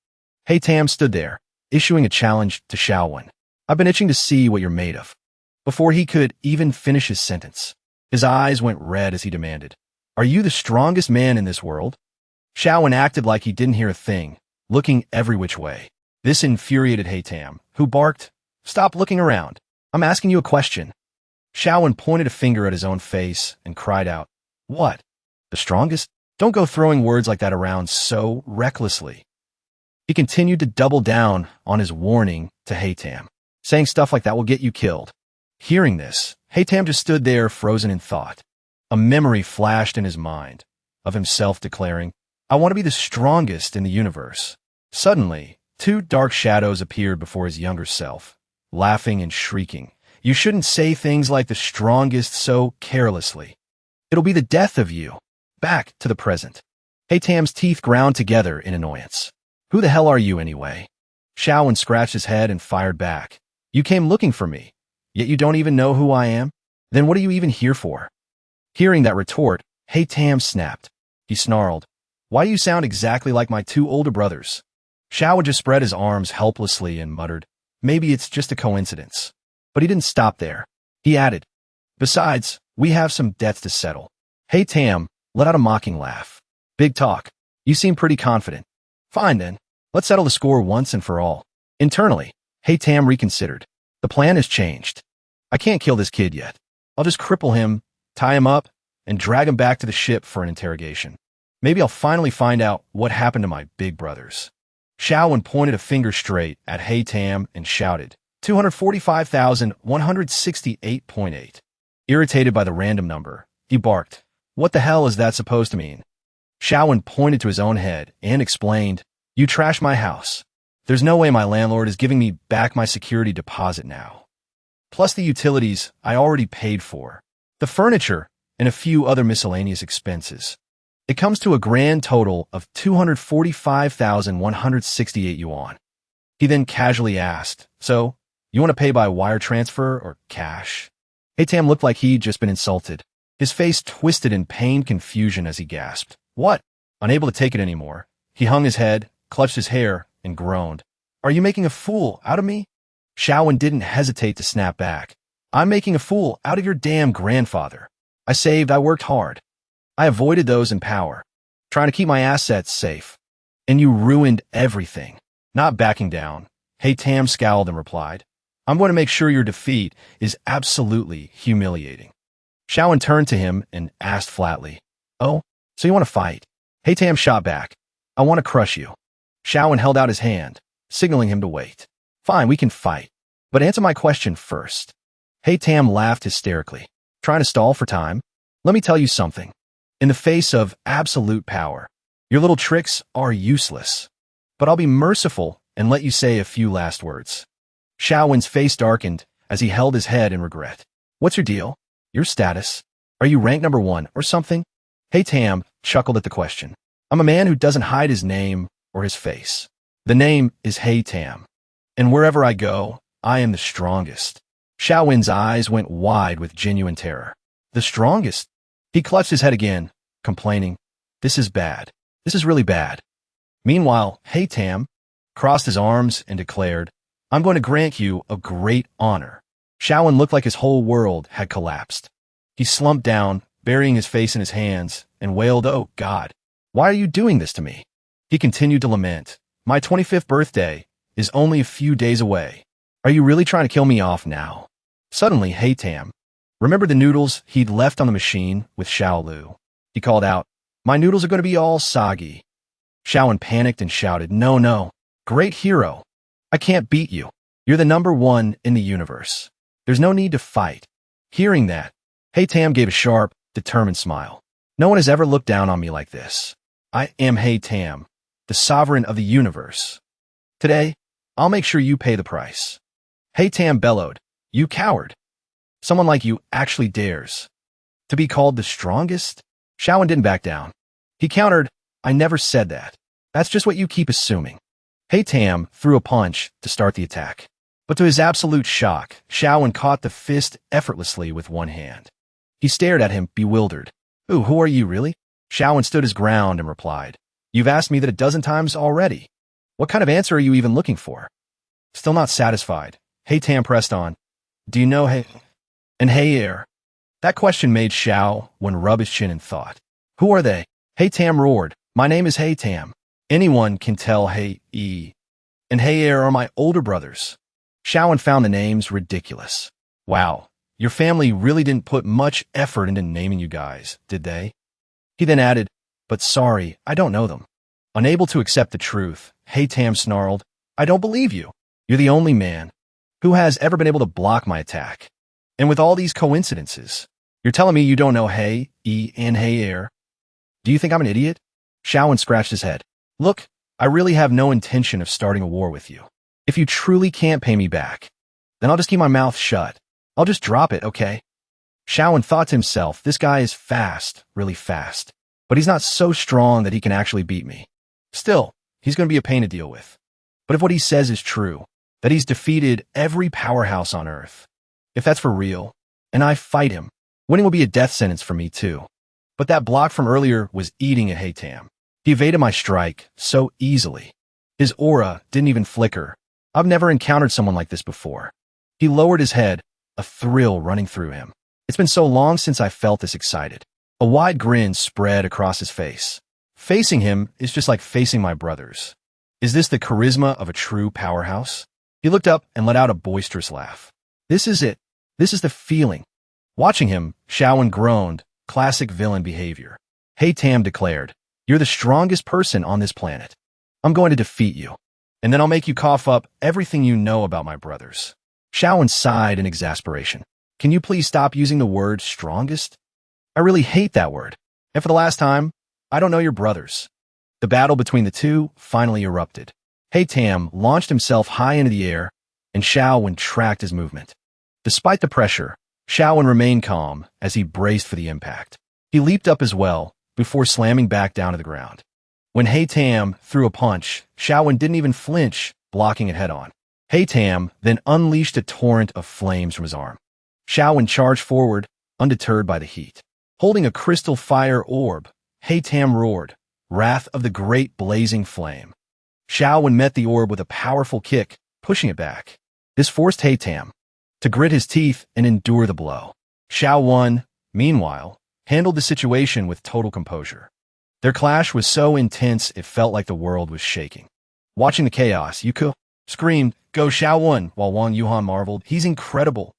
A: Tam stood there, issuing a challenge to Xiaowen. I've been itching to see what you're made of. Before he could even finish his sentence, his eyes went red as he demanded, Are you the strongest man in this world? Xiaowen acted like he didn't hear a thing, looking every which way. This infuriated Tam, who barked, Stop looking around. I'm asking you a question. Xiaowen pointed a finger at his own face and cried out, What? The strongest? Don't go throwing words like that around so recklessly. He continued to double down on his warning to Tam, saying stuff like that will get you killed. Hearing this, Tam just stood there frozen in thought. A memory flashed in his mind of himself declaring, I want to be the strongest in the universe. Suddenly, two dark shadows appeared before his younger self, laughing and shrieking. You shouldn't say things like the strongest so carelessly. It'll be the death of you. Back to the present. Tam's teeth ground together in annoyance. Who the hell are you anyway? Xiaowen scratched his head and fired back. You came looking for me, yet you don't even know who I am? Then what are you even here for? Hearing that retort, Tam snapped. He snarled, Why do you sound exactly like my two older brothers? Xiaowen just spread his arms helplessly and muttered, Maybe it's just a coincidence. But he didn't stop there. He added, "Besides, we have some debts to settle." Hey Tam let out a mocking laugh. "Big talk. You seem pretty confident. Fine then. Let's settle the score once and for all." Internally, Hey Tam reconsidered. The plan has changed. I can't kill this kid yet. I'll just cripple him, tie him up, and drag him back to the ship for an interrogation. Maybe I'll finally find out what happened to my big brothers. Shaolin pointed a finger straight at Hey Tam and shouted, 245,168.8. Irritated by the random number, he barked, "What the hell is that supposed to mean?" Shaolin pointed to his own head and explained, "You trashed my house. There's no way my landlord is giving me back my security deposit now. Plus the utilities I already paid for, the furniture, and a few other miscellaneous expenses. It comes to a grand total of 245,168 yuan. He then casually asked, "So, you want to pay by wire transfer or cash?" Hey Tam looked like he'd just been insulted. His face twisted in pained confusion as he gasped, "What?" Unable to take it anymore, he hung his head, clutched his hair, and groaned. "Are you making a fool out of me?" Shaolin didn't hesitate to snap back. "I'm making a fool out of your damn grandfather. I worked hard. I avoided those in power, trying to keep my assets safe. And you ruined everything." Not backing down, Hey Tam scowled and replied, "I'm going to make sure your defeat is absolutely humiliating." Shaolin turned to him and asked flatly, "Oh, so you want to fight?" Hey Tam shot back, "I want to crush you." Shaolin held out his hand, signaling him to wait. "Fine, we can fight. But answer my question first." Hey Tam laughed hysterically. "Trying to stall for time? Let me tell you something. In the face of absolute power, your little tricks are useless. But I'll be merciful and let you say a few last words." Shaolin's face darkened as he held his head in regret. "What's your deal? Your status? Are you rank number 1 or something?" Hey Tam chuckled at the question. "I'm a man who doesn't hide his name or his face. The name is Hey Tam. And wherever I go, I am the strongest." Shaolin's eyes went wide with genuine terror. "The strongest?" He clutched his head again, complaining, "This is bad. This is really bad." Meanwhile, Hey Tam crossed his arms and declared, "I'm going to grant you a great honor." Shaolin looked like his whole world had collapsed. He slumped down, burying his face in his hands, and wailed, "Oh God, why are you doing this to me?" He continued to lament, "My 25th birthday is only a few days away. Are you really trying to kill me off now?" Suddenly, Hey Tam remembered the noodles he'd left on the machine with Xiaolu. He called out, "My noodles are going to be all soggy." Shaolin panicked and shouted, "No, no, great hero. I can't beat you. You're the number 1 in the universe. There's no need to fight." Hearing that, Hey Tam gave a sharp, determined smile. "No one has ever looked down on me like this. I am Hey Tam, the sovereign of the universe. Today, I'll make sure you pay the price." Hey Tam bellowed, "You coward. Someone like you actually dares to be called the strongest?" Shaolin didn't back down. He countered, "I never said that. That's just what you keep assuming." Hey Tam threw a punch to start the attack. But to his absolute shock, Shaolin caught the fist effortlessly with one hand. He stared at him, bewildered. "Ooh, who are you, really?" Shaolin stood his ground and replied, "You've asked me that a dozen times already. What kind of answer are you even looking for?" Still not satisfied, Hey Tam pressed on, "Do you know Hey and Hey Air?" That question made Shaolin rub his chin in thought. "Who are they?" Hey Tam roared, "My name is Hey Tam. Anyone can tell Hey E and Hey Air are my older brothers." Shaolin found the names ridiculous. "Wow, your family really didn't put much effort into naming you guys, did they?" He then added, "But sorry, I don't know them." Unable to accept the truth, Hey Tam snarled, "I don't believe you. You're the only man who has ever been able to block my attack. And with all these coincidences, you're telling me you don't know Hey E and Hey Air? Do you think I'm an idiot?" Shaolin scratched his head. "Look, I really have no intention of starting a war with you. If you truly can't pay me back, then I'll just keep my mouth shut. I'll just drop it, okay?" Shaolin thought to himself, this guy is fast, really fast, but he's not so strong that he can actually beat me. Still, he's going to be a pain to deal with. But if what he says is true, that he's defeated every powerhouse on Earth, if that's for real, and I fight him, winning will be a death sentence for me too. But that block from earlier was eating at Hey Tam. He evaded my strike so easily. His aura didn't even flicker. I've never encountered someone like this before. He lowered his head, a thrill running through him. It's been so long since I felt this excited. A wide grin spread across his face. Facing him is just like facing my brothers. Is this the charisma of a true powerhouse? He looked up and let out a boisterous laugh. This is it. This is the feeling. Watching him, Xiaowen groaned, classic villain behavior. Hey Tam declared, you're the strongest person on this planet. I'm going to defeat you. And then I'll make you cough up everything you know about my brothers. Xiaowen sighed in exasperation. Can you please stop using the word strongest? I really hate that word. And for the last time, I don't know your brothers. The battle between the two finally erupted. Hey Tam launched himself high into the air, and Xiaowen tracked his movement. Despite the pressure, Xiaowen remained calm as he braced for the impact. He leaped up as well, before slamming back down to the ground. When Hey Tam threw a punch, Xiaowen didn't even flinch, blocking it head-on. Hey Tam then unleashed a torrent of flames from his arm. Xiaowen charged forward, undeterred by the heat. Holding a crystal fire orb, Hey Tam roared, Wrath of the Great Blazing Flame. Xiaowen met the orb with a powerful kick, pushing it back. This forced Hey Tam to grit his teeth and endure the blow. Xiaowen, meanwhile, handled the situation with total composure. Their clash was so intense it felt like the world was shaking. Watching the chaos, Yuko screamed, Go Xiaowen, while Wong Yuhan marveled, He's incredible.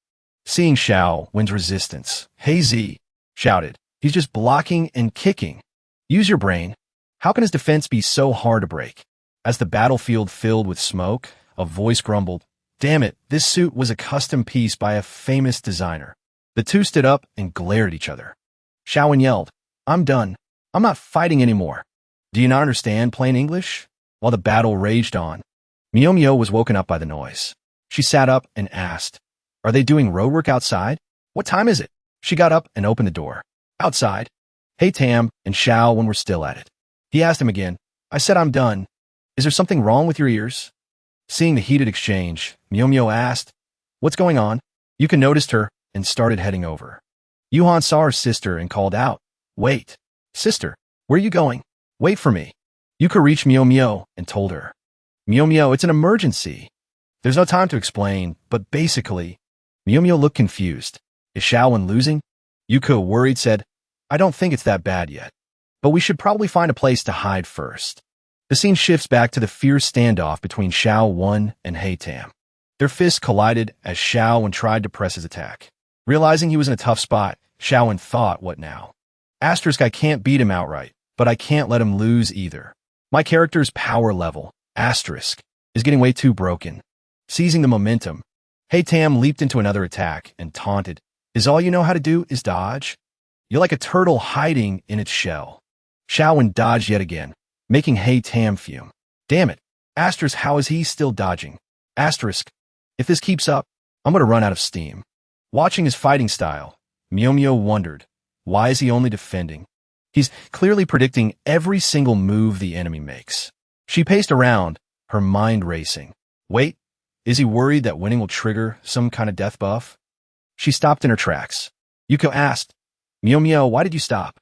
A: Seeing Xiaowen's resistance, Hey Z shouted, He's just blocking and kicking. Use your brain. How can his defense be so hard to break? As the battlefield filled with smoke, a voice grumbled, Damn it, this suit was a custom piece by a famous designer. The two stood up and glared at each other. Xiaowen yelled, I'm done. I'm not fighting anymore. Do you not understand plain English? While the battle raged on, Mio was woken up by the noise. She sat up and asked, Are they doing roadwork outside? What time is it? She got up and opened the door. Outside. Hey Tam and Xiaowen were still at it. He asked him again, I said I'm done. Is there something wrong with your ears? Seeing the heated exchange, Mio asked, What's going on? Yuka noticed her and started heading over. Yuhan saw her sister and called out, Wait. Sister, where are you going? Wait for me. Yuka reached Mio and told her. Mio, it's an emergency. There's no time to explain, but basically, Mio looked confused. Is Xiaowen losing? Yuka, worried, said, I don't think it's that bad yet. But we should probably find a place to hide first. The scene shifts back to the fierce standoff between Xiaowen and Hey Tam. Their fists collided as Xiaowen tried to press his attack. Realizing he was in a tough spot, Xiaowen thought, what now? Asterisk, I can't beat him outright, but I can't let him lose either. My character's power level, asterisk, is getting way too broken. Seizing the momentum, Hey Tam leaped into another attack and taunted, Is all you know how to do is dodge? You're like a turtle hiding in its shell. Xiaowen dodged yet again, making Hey Tam fume. Damn it. Asterisk, how is he still dodging? Asterisk, if this keeps up, I'm going to run out of steam. Watching his fighting style, Mio wondered, why is he only defending? He's clearly predicting every single move the enemy makes. She paced around, her mind racing. Wait, is he worried that winning will trigger some kind of death buff? She stopped in her tracks. Yuko asked, Mio, why did you stop?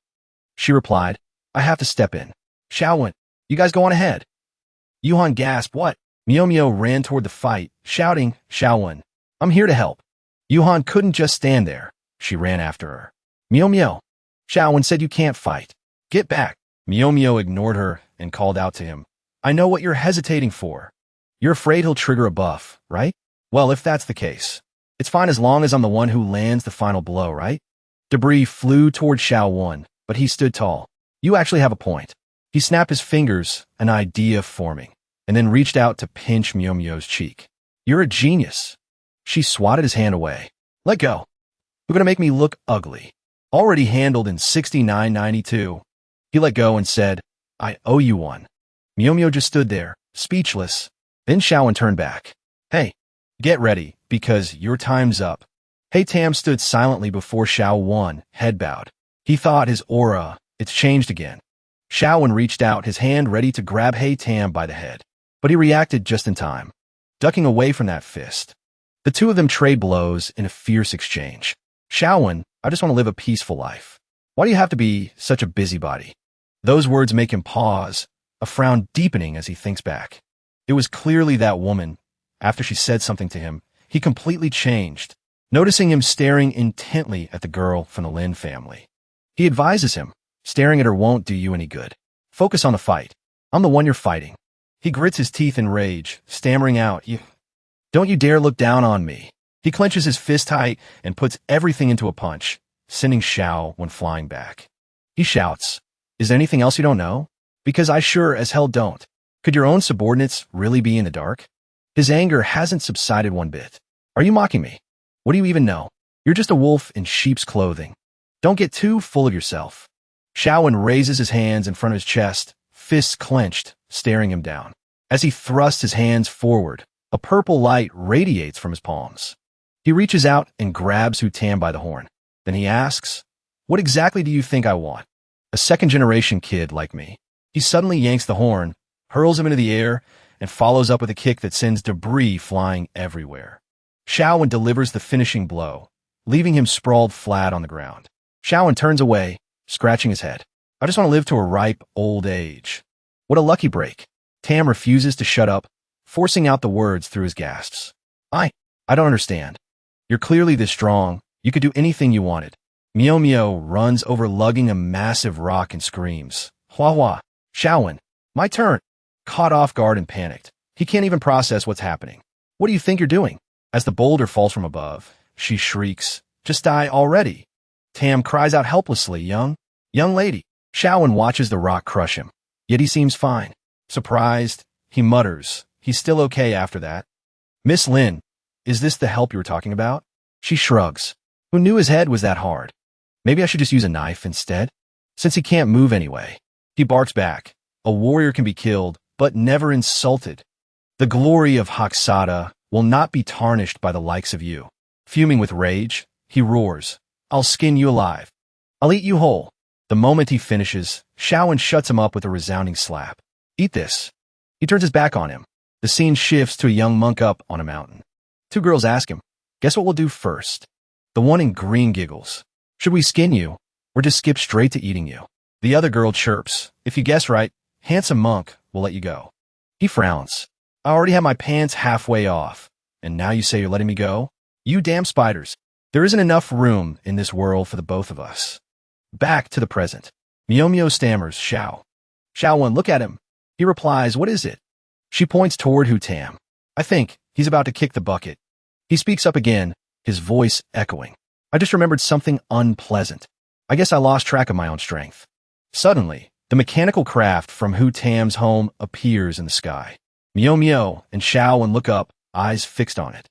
A: She replied, I have to step in. Xiaowen, you guys go on ahead. Yuhan gasped, what? Mio ran toward the fight, shouting, Xiaowen, I'm here to help. Yuhan couldn't just stand there. She ran after her. Mio, Xiaowen said you can't fight. Get back. Mio ignored her and called out to him. I know what you're hesitating for. You're afraid he'll trigger a buff, right? Well, if that's the case, it's fine as long as I'm the one who lands the final blow, right? Debris flew toward Xiaowen, but he stood tall. You actually have a point. He snapped his fingers, an idea forming, and then reached out to pinch Mio's cheek. You're a genius. She swatted his hand away. Let go. You're going to make me look ugly. Already handled in 69.92. He let go and said, I owe you one. Mio just stood there, speechless. Then Xiaowen turned back. Hey, get ready, because your time's up. Hey Tam stood silently before Xiaowen, head bowed. He thought his aura, it's changed again. Xiaowen reached out, his hand ready to grab Hey Tam by the head. But he reacted just in time, ducking away from that fist. The two of them trade blows in a fierce exchange. Xiaowen, I just want to live a peaceful life. Why do you have to be such a busybody? Those words make him pause, a frown deepening as he thinks back. It was clearly that woman. After she said something to him, he completely changed. noticing him staring intently at the girl from the Lin family. He advises him, staring at her won't do you any good. Focus on the fight. I'm the one you're fighting. He grits his teeth in rage, stammering out, Don't you dare look down on me. He clenches his fist tight and puts everything into a punch, sending Xiao when flying back. He shouts, Is there anything else you don't know? Because I sure as hell don't. Could your own subordinates really be in the dark? His anger hasn't subsided one bit. Are you mocking me? What do you even know? You're just a wolf in sheep's clothing. Don't get too full of yourself. Xiaowen raises his hands in front of his chest, fists clenched, staring him down. As he thrusts his hands forward, a purple light radiates from his palms. He reaches out and grabs Hu Tam by the horn. Then he asks, What exactly do you think I want? A second-generation kid like me. He suddenly yanks the horn, hurls him into the air, and follows up with a kick that sends debris flying everywhere. Xiaowen delivers the finishing blow, leaving him sprawled flat on the ground. Xiaowen turns away, scratching his head. I just want to live to a ripe old age. What a lucky break. Tam refuses to shut up, forcing out the words through his gasps. I don't understand. You're clearly this strong. You could do anything you wanted. Mio Mio runs over lugging a massive rock and screams. Hua Hua. Xiaowen. My turn. Caught off guard and panicked. He can't even process what's happening. What do you think you're doing? As the boulder falls from above, she shrieks, Just die already. Tam cries out helplessly, Young lady. Xiaowen watches the rock crush him. Yet he seems fine. Surprised, he mutters, He's still okay after that. Miss Lin, is this the help you were talking about? She shrugs. Who knew his head was that hard? Maybe I should just use a knife instead? Since he can't move anyway. He barks back. A warrior can be killed, but never insulted. The glory of Haksada will not be tarnished by the likes of you. Fuming with rage, he roars, I'll skin you alive. I'll eat you whole. The moment he finishes, Xiaowen shuts him up with a resounding slap. Eat this. He turns his back on him. The scene shifts to a young monk up on a mountain. Two girls ask him, Guess what we'll do first? The one in green giggles. Should we skin you, or just skip straight to eating you? The other girl chirps, If you guess right, handsome monk will let you go. He frowns. I already have my pants halfway off, and now you say you're letting me go? You damn spiders. There isn't enough room in this world for the both of us. Back to the present. Mio Mio stammers, Xiaowen, look at him. He replies, What is it? She points toward Hu Tam. I think he's about to kick the bucket. He speaks up again, his voice echoing. I just remembered something unpleasant. I guess I lost track of my own strength. Suddenly, the mechanical craft from Hu Tam's home appears in the sky. Mio Mio and Xiaowen look up, eyes fixed on it.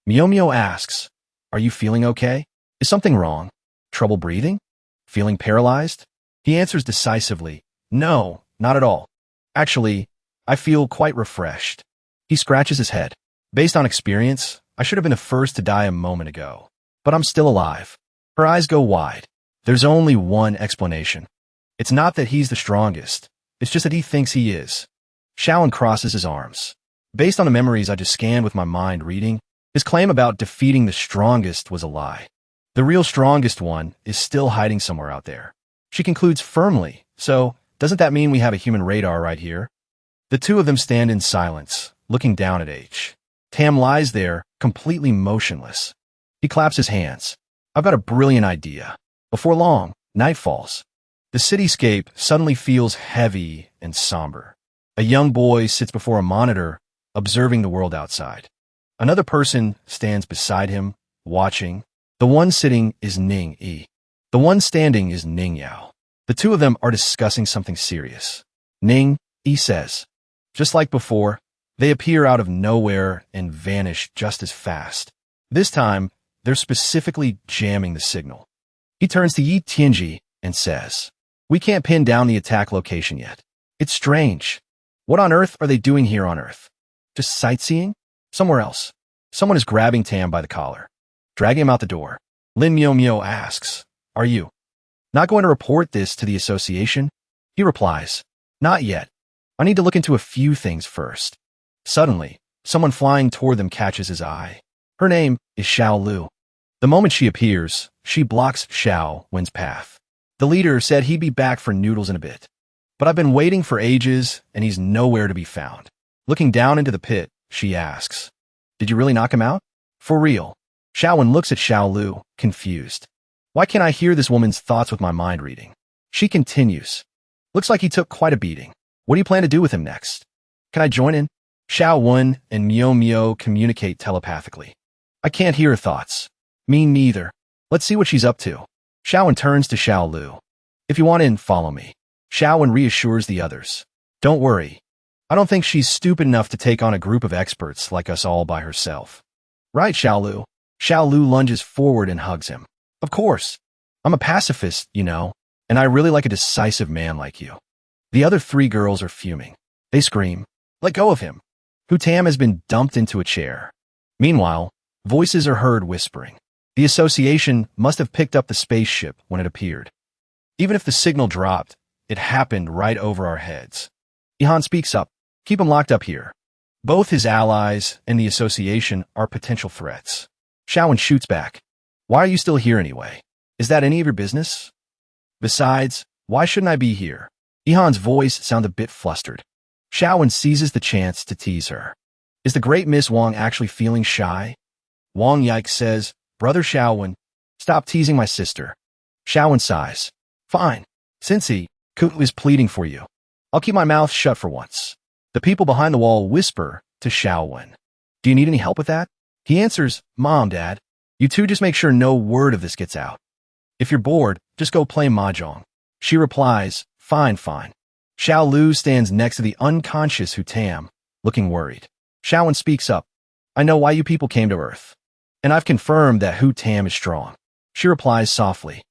A: Mio Mio asks, Are you feeling okay? Is something wrong? Trouble breathing? Feeling paralyzed? He answers decisively, No, not at all. Actually, I feel quite refreshed. He scratches his head. Based on experience, I should have been the first to die a moment ago. But I'm still alive. Her eyes go wide. There's only one explanation. It's not that he's the strongest. It's just that he thinks he is. Xiaowen crosses his arms. Based on the memories I just scanned with my mind reading, his claim about defeating the strongest was a lie. The real strongest one is still hiding somewhere out there. She concludes firmly, so doesn't that mean we have a human radar right here? The two of them stand in silence, looking down at H. Tam lies there, completely motionless. He claps his hands. I've got a brilliant idea. Before long, night falls. The cityscape suddenly feels heavy and somber. A young boy sits before a monitor, observing the world outside. Another person stands beside him, watching. The one sitting is Ning Yi. The one standing is Ning Yao. The two of them are discussing something serious. Ning Yi says, Just like before, they appear out of nowhere and vanish just as fast. This time, they're specifically jamming the signal. He turns to Yi Tianji and says, We can't pin down the attack location yet. It's strange. What on earth are they doing here on Earth? Just sightseeing? Somewhere else. Someone is grabbing Tam by the collar, dragging him out the door. Lin Mio Mio asks, Are you not going to report this to the association? He replies, Not yet. I need to look into a few things first. Suddenly, someone flying toward them catches his eye. Her name is Xiao Lu. The moment she appears, she blocks Xiao Wen's path. The leader said he'd be back for noodles in a bit. But I've been waiting for ages, and he's nowhere to be found. Looking down into the pit, she asks, Did you really knock him out? For real? Xiaowen looks at Xiaolu, confused. Why can't I hear this woman's thoughts with my mind reading? She continues. Looks like he took quite a beating. What do you plan to do with him next? Can I join in? Xiaowen and Miao Miao communicate telepathically. I can't hear her thoughts. Me neither. Let's see what she's up to. Xiaowen turns to Xiaolu. If you want in, follow me. Xiaowen reassures the others. Don't worry. I don't think she's stupid enough to take on a group of experts like us all by herself. Right, Xiaolu. Xiaolu lunges forward and hugs him. Of course. I'm a pacifist, you know, and I really like a decisive man like you. The other three girls are fuming. They scream, let go of him. Hutam has been dumped into a chair. Meanwhile, voices are heard whispering. The association must have picked up the spaceship when it appeared. Even if the signal dropped, it happened right over our heads. Ihan speaks up. Keep him locked up here. Both his allies and the association are potential threats. Xiaowen shoots back. Why are you still here anyway? Is that any of your business? Besides, why shouldn't I be here? Ihan's voice sounds a bit flustered. Xiaowen seizes the chance to tease her. Is the great Miss Wong actually feeling shy? Wong Yike says, Brother Xiaowen, stop teasing my sister. Xiaowen sighs. Fine. Since Ku is pleading for you, I'll keep my mouth shut for once. The people behind the wall whisper to Xiaowen. Do you need any help with that? He answers, Mom, Dad. You two just make sure no word of this gets out. If you're bored, just go play mahjong. She replies, Fine, fine. Xiaolu stands next to the unconscious Hutam, looking worried. Xiaowen speaks up. I know why you people came to Earth. And I've confirmed that Hutam is strong. She replies softly.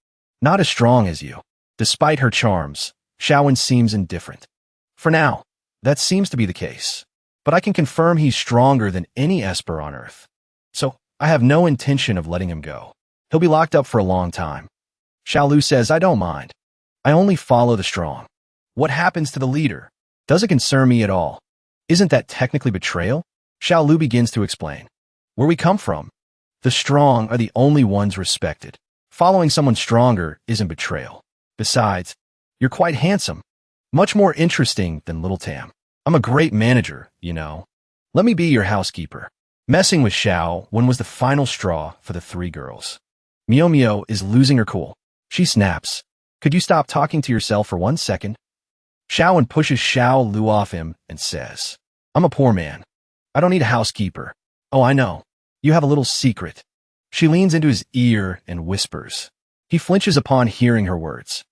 A: Not as strong as you. Despite her charms, Xiaowen seems indifferent. For now, that seems to be the case. But I can confirm he's stronger than any Esper on Earth. So, I have no intention of letting him go. He'll be locked up for a long time. Xiaolu says, I don't mind. I only follow the strong. What happens to the leader? Does it concern me at all? Isn't that technically betrayal? Xiaolu begins to explain. Where we come from, the strong are the only ones respected. Following someone stronger isn't betrayal. Besides, you're quite handsome. Much more interesting than Little Tam. I'm a great manager, you know. Let me be your housekeeper. Messing with Xiaowen was the final straw for the three girls. Miao Miao is losing her cool. She snaps. Could you stop talking to yourself for 1 second? Xiaowen pushes Xiaolu off him and says, I'm a poor man. I don't need a housekeeper. Oh, I know. You have a little secret. She leans into his ear and whispers. He flinches upon hearing her words.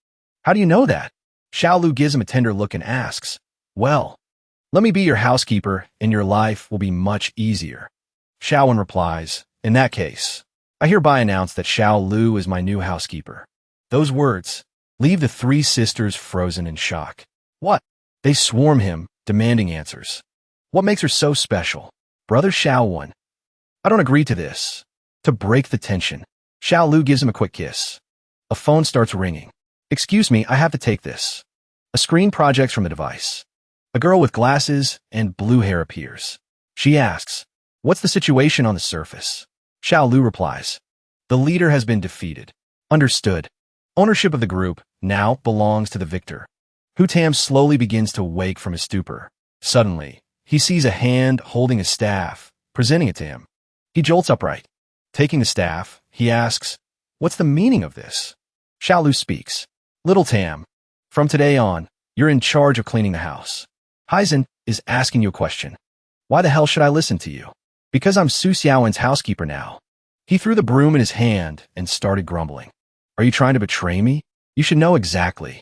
A: How do you know that? Xiaolu gives him a tender look and asks, Well, let me be your housekeeper and your life will be much easier. Xiaowen replies, In that case, I hereby announce that Xiaolu is my new housekeeper. Those words leave the three sisters frozen in shock. What? They swarm him, demanding answers. What makes her so special? Brother Xiaowen. I don't agree to this. To break the tension, Xiaolu gives him a quick kiss. A phone starts ringing. Excuse me, I have to take this. A screen projects from the device. A girl with glasses and blue hair appears. She asks, What's the situation on the surface? Xiaolu replies, The leader has been defeated. Understood. Ownership of the group now belongs to the victor. Hutam slowly begins to wake from his stupor. Suddenly, he sees a hand holding a staff, presenting it to him. He jolts upright. Taking the staff, he asks, What's the meaning of this? Xiaolu speaks. Little Tam, from today on, you're in charge of cleaning the house. Heisen is asking you a question. Why the hell should I listen to you? Because I'm Su Xiaowen's housekeeper now. He threw the broom in his hand and started grumbling. Are you trying to betray me? You should know exactly.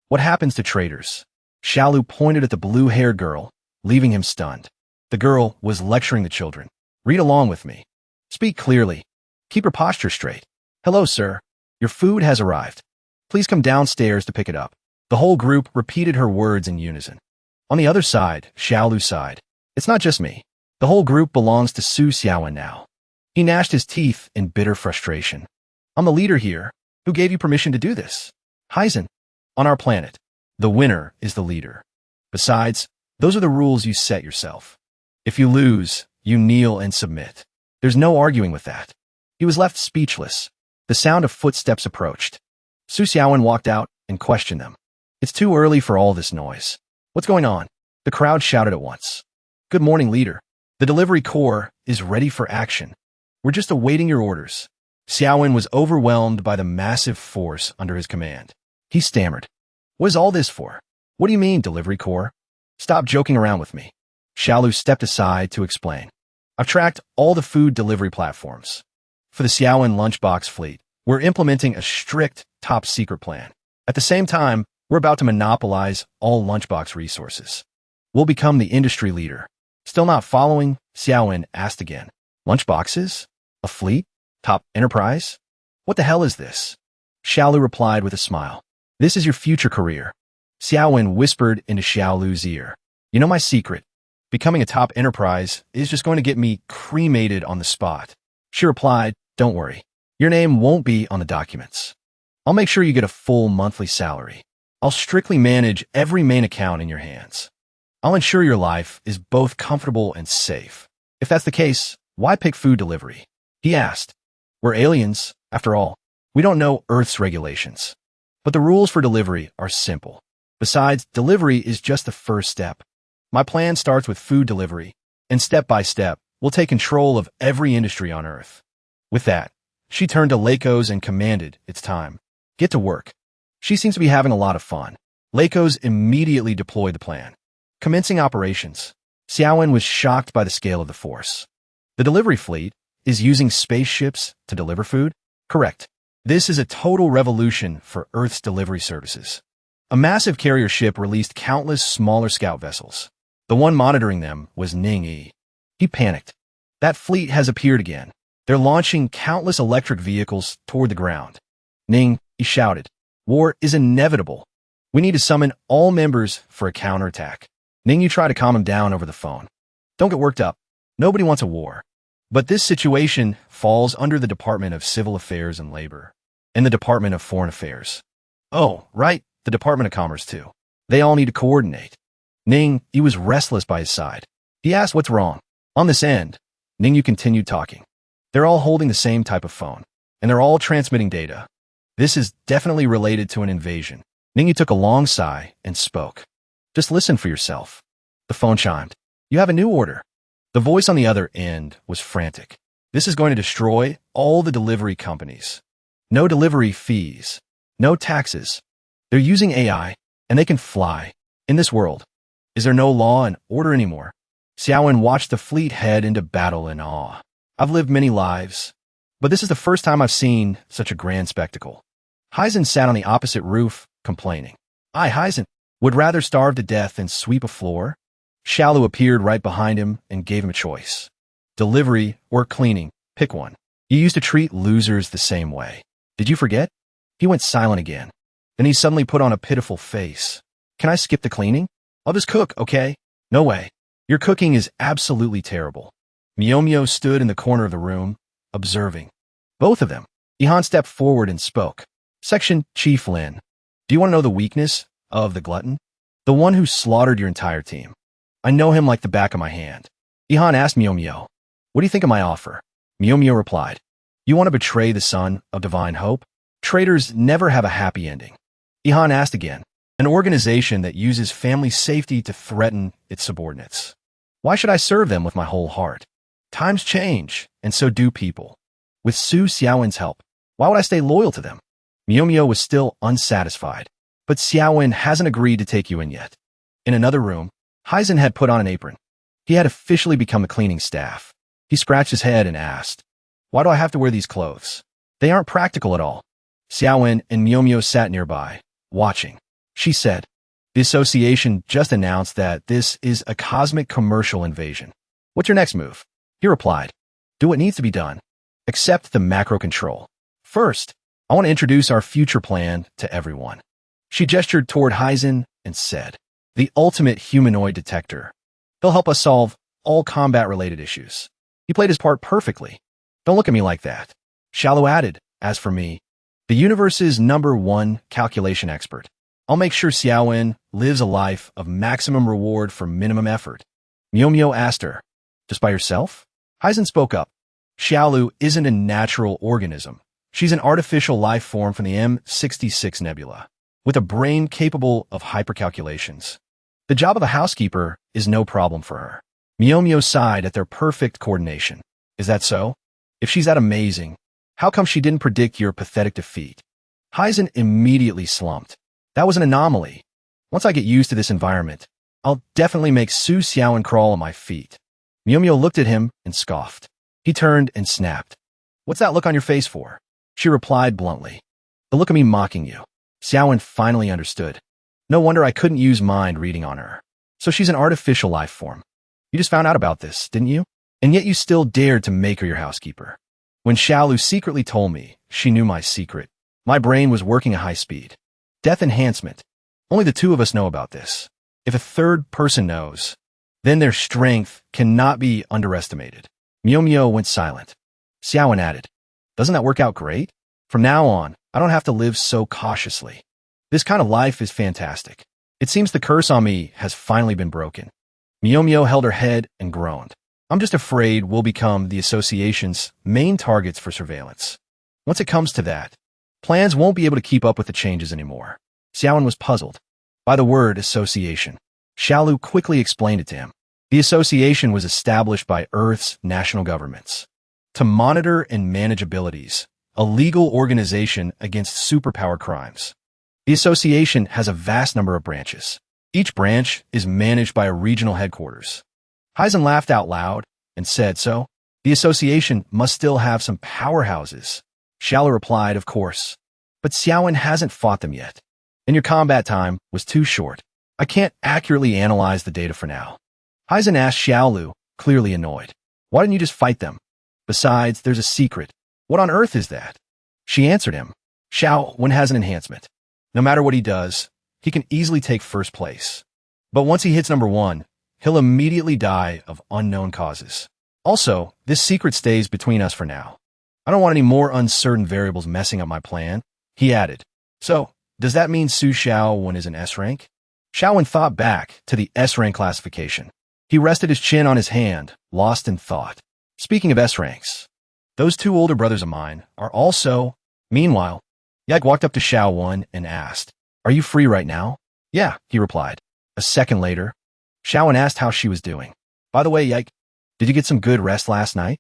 A: What happens to traitors? Xiaolu pointed at the blue-haired girl, leaving him stunned. The girl was lecturing the children. Read along with me. Speak clearly. Keep your posture straight. Hello, sir. Your food has arrived. Please come downstairs to pick it up. The whole group repeated her words in unison. On the other side, Xiaolu sighed. It's not just me. The whole group belongs to Su Xiaowen now. He gnashed his teeth in bitter frustration. I'm the leader here. Who gave you permission to do this? Heisen. On our planet, the winner is the leader. Besides, those are the rules you set yourself. If you lose, you kneel and submit. There's no arguing with that. He was left speechless. The sound of footsteps approached. Su Xiaowen walked out and questioned them. It's too early for all this noise. What's going on? The crowd shouted at once. Good morning, leader. The delivery corps is ready for action. We're just awaiting your orders. Xiaowen was overwhelmed by the massive force under his command. He stammered. What is all this for? What do you mean, delivery corps? Stop joking around with me. Xiaolu stepped aside to explain. I've tracked all the food delivery platforms. For the Xiaowen lunchbox fleet, we're implementing a strict top-secret plan. At the same time, we're about to monopolize all lunchbox resources. We'll become the industry leader. Still not following? Xiaowen asked again. Lunchboxes? A fleet? Top enterprise? What the hell is this? Xiaolu replied with a smile. This is your future career. Xiaowen whispered into Xiaolu's ear. You know my secret. Becoming a top enterprise is just going to get me cremated on the spot. She replied, don't worry. Your name won't be on the documents. I'll make sure you get a full monthly salary. I'll strictly manage every main account in your hands. I'll ensure your life is both comfortable and safe. If that's the case, why pick food delivery? He asked. We're aliens, after all. We don't know Earth's regulations. But the rules for delivery are simple. Besides, delivery is just the first step. My plan starts with food delivery, and step by step, we'll take control of every industry on Earth. With that, she turned to Lakos and commanded, it's time. Get to work. She seems to be having a lot of fun. Lakos immediately deployed the plan. Commencing operations, Xiaowen was shocked by the scale of the force. The delivery fleet is using spaceships to deliver food? Correct. This is a total revolution for Earth's delivery services. A massive carrier ship released countless smaller scout vessels. The one monitoring them was Ning-Yi. He panicked. That fleet has appeared again. They're launching countless electric vehicles toward the ground. Ning, he shouted. War is inevitable. We need to summon all members for a counterattack. Ning, you try to calm him down over the phone. Don't get worked up. Nobody wants a war. But this situation falls under the Department of Civil Affairs and Labor and the Department of Foreign Affairs. Oh, right, the Department of Commerce too. They all need to coordinate. Ning, he was restless by his side. He asked what's wrong. On this end, Ning, you continued talking. They're all holding the same type of phone, and they're all transmitting data. This is definitely related to an invasion. Ning, you took a long sigh and spoke. Just listen for yourself. The phone chimed. You have a new order. The voice on the other end was frantic. This is going to destroy all the delivery companies. No delivery fees. No taxes. They're using AI, and they can fly. In this world, is there no law and order anymore? Xiaowen watched the fleet head into battle in awe. I've lived many lives, but this is the first time I've seen such a grand spectacle. Heisen sat on the opposite roof, complaining. I, Heisen, would rather starve to death than sweep a floor. Xiaolu appeared right behind him and gave him a choice. Delivery or cleaning, pick one. You used to treat losers the same way. Did you forget? He went silent again. Then he suddenly put on a pitiful face. Can I skip the cleaning? I'll just cook, okay? No way. Your cooking is absolutely terrible. Mio stood in the corner of the room, observing. Both of them. Ihan stepped forward and spoke. Section Chief Lin. Do you want to know the weakness of the glutton? The one who slaughtered your entire team. I know him like the back of my hand. Ihan asked Mio, what do you think of my offer? Mio replied, you want to betray the son of divine hope? Traitors never have a happy ending. Ihan asked again, an organization that uses family safety to threaten its subordinates. Why should I serve them with my whole heart? Times change, and so do people. With Su Xiaowen's help, why would I stay loyal to them? Mio was still unsatisfied, but Xiaowen hasn't agreed to take you in yet. In another room, Heisen had put on an apron. He had officially become the cleaning staff. He scratched his head and asked, why do I have to wear these clothes? They aren't practical at all. Xiaowen and Mio sat nearby, watching. She said, the association just announced that this is a cosmic commercial invasion. What's your next move? He replied, do what needs to be done. Accept the macro control. First, I want to introduce our future plan to everyone. She gestured toward Heisen and said, the ultimate humanoid detector. He'll help us solve all combat-related issues. He played his part perfectly. Don't look at me like that. Xiaolu added, as for me, the universe's #1 calculation expert. I'll make sure Xiaowen lives a life of maximum reward for minimum effort. Mio asked her, just by yourself? Heisen spoke up. Xiaolu isn't a natural organism. She's an artificial life form from the M66 nebula, with a brain capable of hypercalculations. The job of a housekeeper is no problem for her. Mio sighed at their perfect coordination. Is that so? If she's that amazing, how come she didn't predict your pathetic defeat? Hyzen immediately slumped. That was an anomaly. Once I get used to this environment, I'll definitely make Su Xiaoan crawl on my feet. Miu looked at him and scoffed. He turned and snapped. What's that look on your face for? She replied bluntly. The look of me mocking you. Xiaoan finally understood. No wonder I couldn't use mind reading on her. So she's an artificial life form. You just found out about this, didn't you? And yet you still dared to make her your housekeeper. When Xiaolu secretly told me she knew my secret, my brain was working at high speed. Death enhancement. Only the two of us know about this. If a third person knows, then their strength cannot be underestimated. Miu went silent. Xiaoan added, doesn't that work out great? From now on, I don't have to live so cautiously. This kind of life is fantastic. It seems the curse on me has finally been broken. Miu held her head and groaned. I'm just afraid we'll become the association's main targets for surveillance. Once it comes to that, plans won't be able to keep up with the changes anymore. Xiaoan was puzzled by the word association. Xiaolu quickly explained it to him. The association was established by Earth's national governments to monitor and manage abilities, a legal organization against superpower crimes. The association has a vast number of branches. Each branch is managed by a regional headquarters. Hyzen laughed out loud and said, so, the association must still have some powerhouses. Xiaolu replied, of course. But Xiaoan hasn't fought them yet. And your combat time was too short. I can't accurately analyze the data for now. Hyzen asked Xiaolu, clearly annoyed. Why didn't you just fight them? Besides, there's a secret. What on earth is that? She answered him. Xiaoan has an enhancement. No matter what he does, he can easily take first place. But once he hits number 1, he'll immediately die of unknown causes. Also, this secret stays between us for now. I don't want any more uncertain variables messing up my plan, he added. So, does that mean Su Xiaoan is an S rank? Xiaoan thought back to the S rank classification. He rested his chin on his hand, lost in thought. Speaking of S ranks, those two older brothers of mine are also... Meanwhile, Yak walked up to Xiaoan and asked, are you free right now? Yeah, he replied. A second later, Xiaoan asked how she was doing. By the way, Yak, did you get some good rest last night?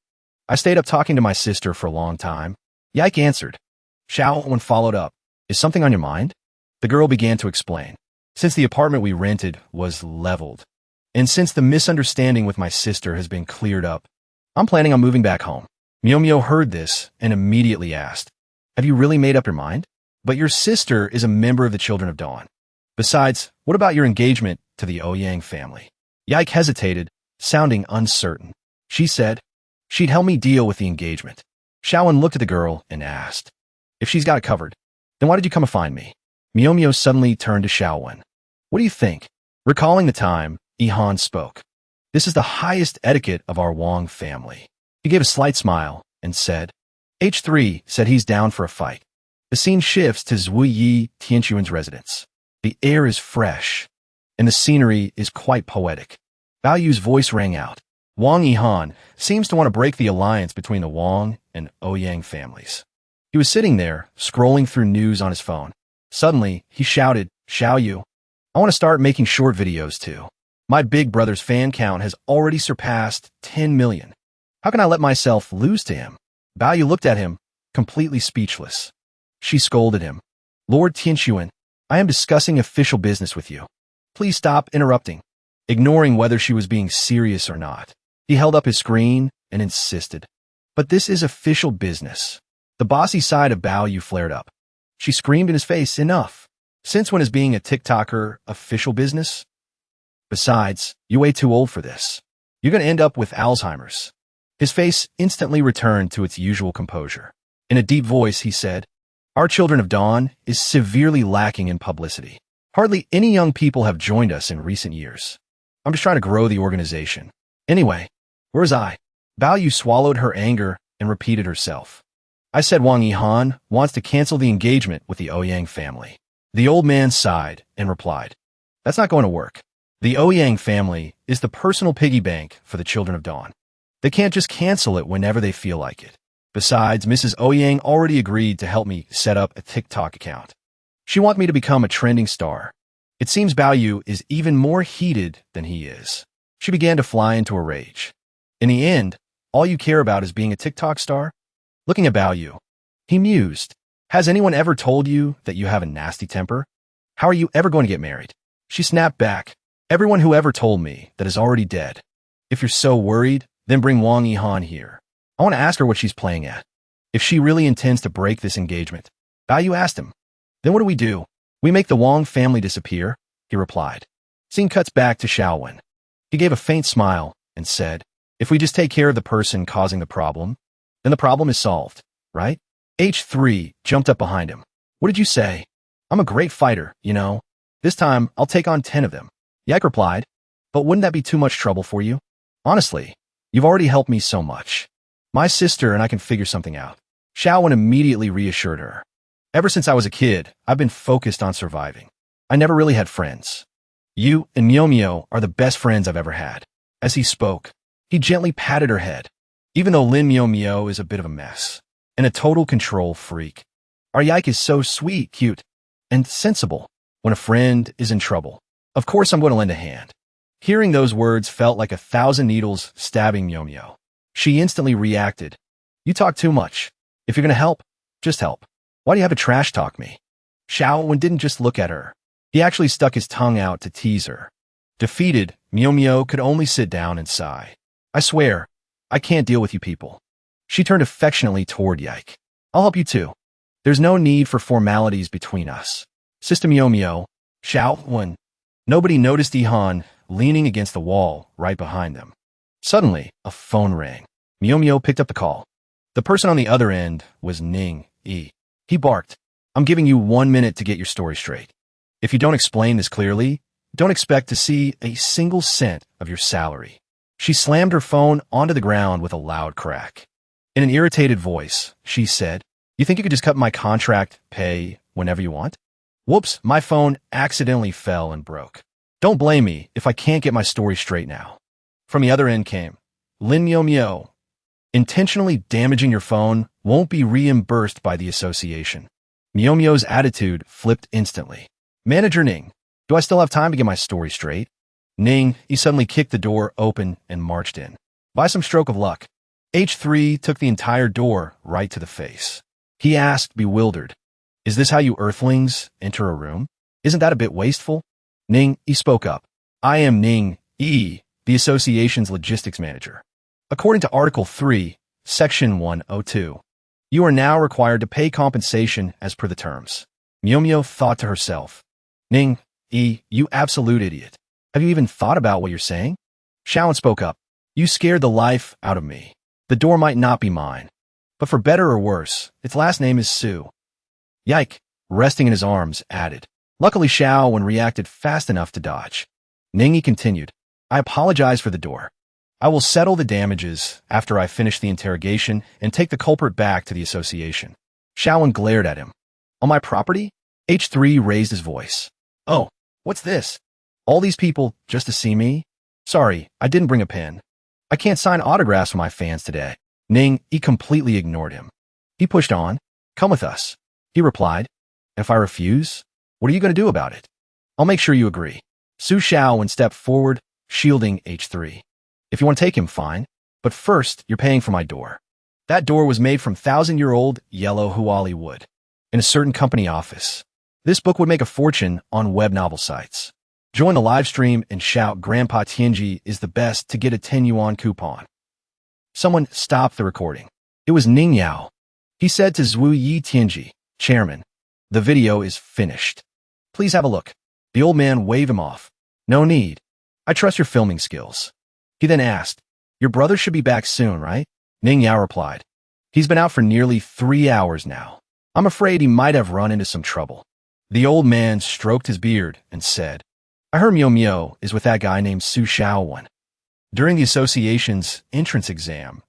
A: I stayed up talking to my sister for a long time. Yak answered. Xiaoan followed up. Is something on your mind? The girl began to explain. Since the apartment we rented was leveled, and since the misunderstanding with my sister has been cleared up, I'm planning on moving back home. Miu heard this and immediately asked, have you really made up your mind? But your sister is a member of the Children of Dawn. Besides, what about your engagement to the Ouyang family? Yike hesitated, sounding uncertain. She said, she'd help me deal with the engagement. Xiaoan looked at the girl and asked, if she's got it covered, then why did you come and find me? Miu suddenly turned to Xiaoan. What do you think? Recalling the time, Ihan spoke. This is the highest etiquette of our Wong family. He gave a slight smile and said, H3 said he's down for a fight. The scene shifts to Zuyi Tianquan's residence. The air is fresh, and the scenery is quite poetic. Bao Yu's voice rang out. Wang Yihan seems to want to break the alliance between the Wong and Ouyang families. He was sitting there, scrolling through news on his phone. Suddenly, he shouted, Xiao Yu, I want to start making short videos too. My big brother's fan count has already surpassed 10 million. How can I let myself lose to him? Bao Yu looked at him, completely speechless. She scolded him. Lord Tianquan, I am discussing official business with you. Please stop interrupting. Ignoring whether she was being serious or not, he held up his screen and insisted. But this is official business. The bossy side of Bao Yu flared up. She screamed in his face, enough. Since when is being a TikToker official business? Besides, you're way too old for this. You're going to end up with Alzheimer's. His face instantly returned to its usual composure. In a deep voice, he said, Our Children of Dawn is severely lacking in publicity. Hardly any young people have joined us in recent years. I'm just trying to grow the organization. Anyway, where's I? Bao Yu swallowed her anger and repeated herself. I said Wang Yihan wants to cancel the engagement with the Ouyang family. The old man sighed and replied, That's not going to work. The Ouyang family is the personal piggy bank for the Children of Dawn. They can't just cancel it whenever they feel like it. Besides, Mrs. Ouyang already agreed to help me set up a TikTok account. She wants me to become a trending star. It seems Bao Yu is even more heated than he is. She began to fly into a rage. In the end, All you care about is being a TikTok star? Looking about you, he mused. Has anyone ever told you that you have a nasty temper? How are you ever going to get married? She snapped back. Everyone who ever told me that is already dead. If you're so worried, then bring Wong Yihan here. I want to ask her what she's playing at. If she really intends to break this engagement. Bao asked him. Then what do? We make the Wong family disappear, he replied. Scene cuts back to Xiaowen. He gave a faint smile and said, if we just take care of the person causing the problem, then the problem is solved, right? H3 jumped up behind him. What did you say? I'm a great fighter, you know. This time, I'll take on 10 of them. Yike replied, but wouldn't that be too much trouble for you? Honestly, you've already helped me so much. My sister and I can figure something out. Xiaowen immediately reassured her. Ever since I was a kid, I've been focused on surviving. I never really had friends. You and Miao are the best friends I've ever had. As he spoke, he gently patted her head. Even though Lin Miao is a bit of a mess and a total control freak, our Yike is so sweet, cute, and sensible when a friend is in trouble. Of course I'm going to lend a hand. Hearing those words felt like 1,000 needles stabbing Miao. She instantly reacted. You talk too much. If you're going to help, just help. Why do you have to trash talk me? Xiaowen didn't just look at her. He actually stuck his tongue out to tease her. Defeated, Miao could only sit down and sigh. I swear, I can't deal with you people. She turned affectionately toward Yike. I'll help you too. There's no need for formalities between us. Sister Miao, Xiaowen. Nobody noticed Yihan leaning against the wall right behind them. Suddenly, a phone rang. Miao picked up the call. The person on the other end was Ning Yi. He barked. I'm giving you 1 minute to get your story straight. If you don't explain this clearly, don't expect to see a single cent of your salary. She slammed her phone onto the ground with a loud crack. In an irritated voice, she said, you think you could just cut my contract pay whenever you want? Whoops, my phone accidentally fell and broke. Don't blame me if I can't get my story straight now. From the other end came, Lin Miao. Intentionally damaging your phone won't be reimbursed by the association. Miao's attitude flipped instantly. Manager Ning, do I still have time to get my story straight? Ning, he suddenly kicked the door open and marched in. By some stroke of luck, H3 took the entire door right to the face. He asked, bewildered, is this how you earthlings enter a room? Isn't that a bit wasteful? Ning, he spoke up. I am Ning Yi, the association's logistics manager. According to Article 3, Section 102, you are now required to pay compensation as per the terms. Miao thought to herself, Ning Yi, you absolute idiot. Have you even thought about what you're saying? Xiaowen spoke up. You scared the life out of me. The door might not be mine, but for better or worse, its last name is Su. Yike, resting in his arms, added. Luckily, Xiaowen reacted fast enough to dodge. Ning Yi continued. I apologize for the door. I will settle the damages after I finish the interrogation and take the culprit back to the association. Xiaowen glared at him. On my property? H3 raised his voice. Oh, what's this? All these people just to see me? Sorry, I didn't bring a pen. I can't sign autographs for my fans today. Ning Yi completely ignored him. He pushed on. Come with us. He replied. If I refuse, what are you going to do about it? I'll make sure you agree. Su Xiaowen stepped forward, shielding H3. If you want to take him, fine. But first, you're paying for my door. That door was made from 1,000-year-old yellow huali wood. In a certain company office. This book would make a fortune on web novel sites. Join the live stream and shout Grandpa Tianji is the best to get a 10 yuan coupon. Someone stopped the recording. It was Ning Yao. He said to Zhu Yi Tianji, Chairman, the video is finished. Please have a look. The old man waved him off. No need. I trust your filming skills. He then asked, your brother should be back soon, right? Ning Yao replied. He's been out for nearly 3 hours now. I'm afraid he might have run into some trouble. The old man stroked his beard and said, I heard Miao is with that guy named Su Xiaowen. During the association's entrance exam,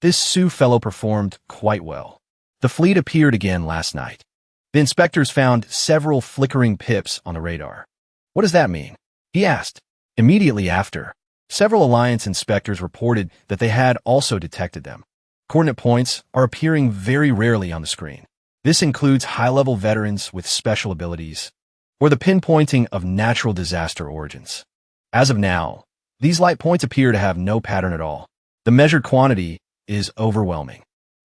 A: this Su fellow performed quite well. The fleet appeared again last night. The inspectors found several flickering pips on the radar. What does that mean? He asked. Immediately after, several Alliance inspectors reported that they had also detected them. Coordinate points are appearing very rarely on the screen. This includes high-level veterans with special abilities, or the pinpointing of natural disaster origins. As of now, these light points appear to have no pattern at all. The measured quantity is overwhelming.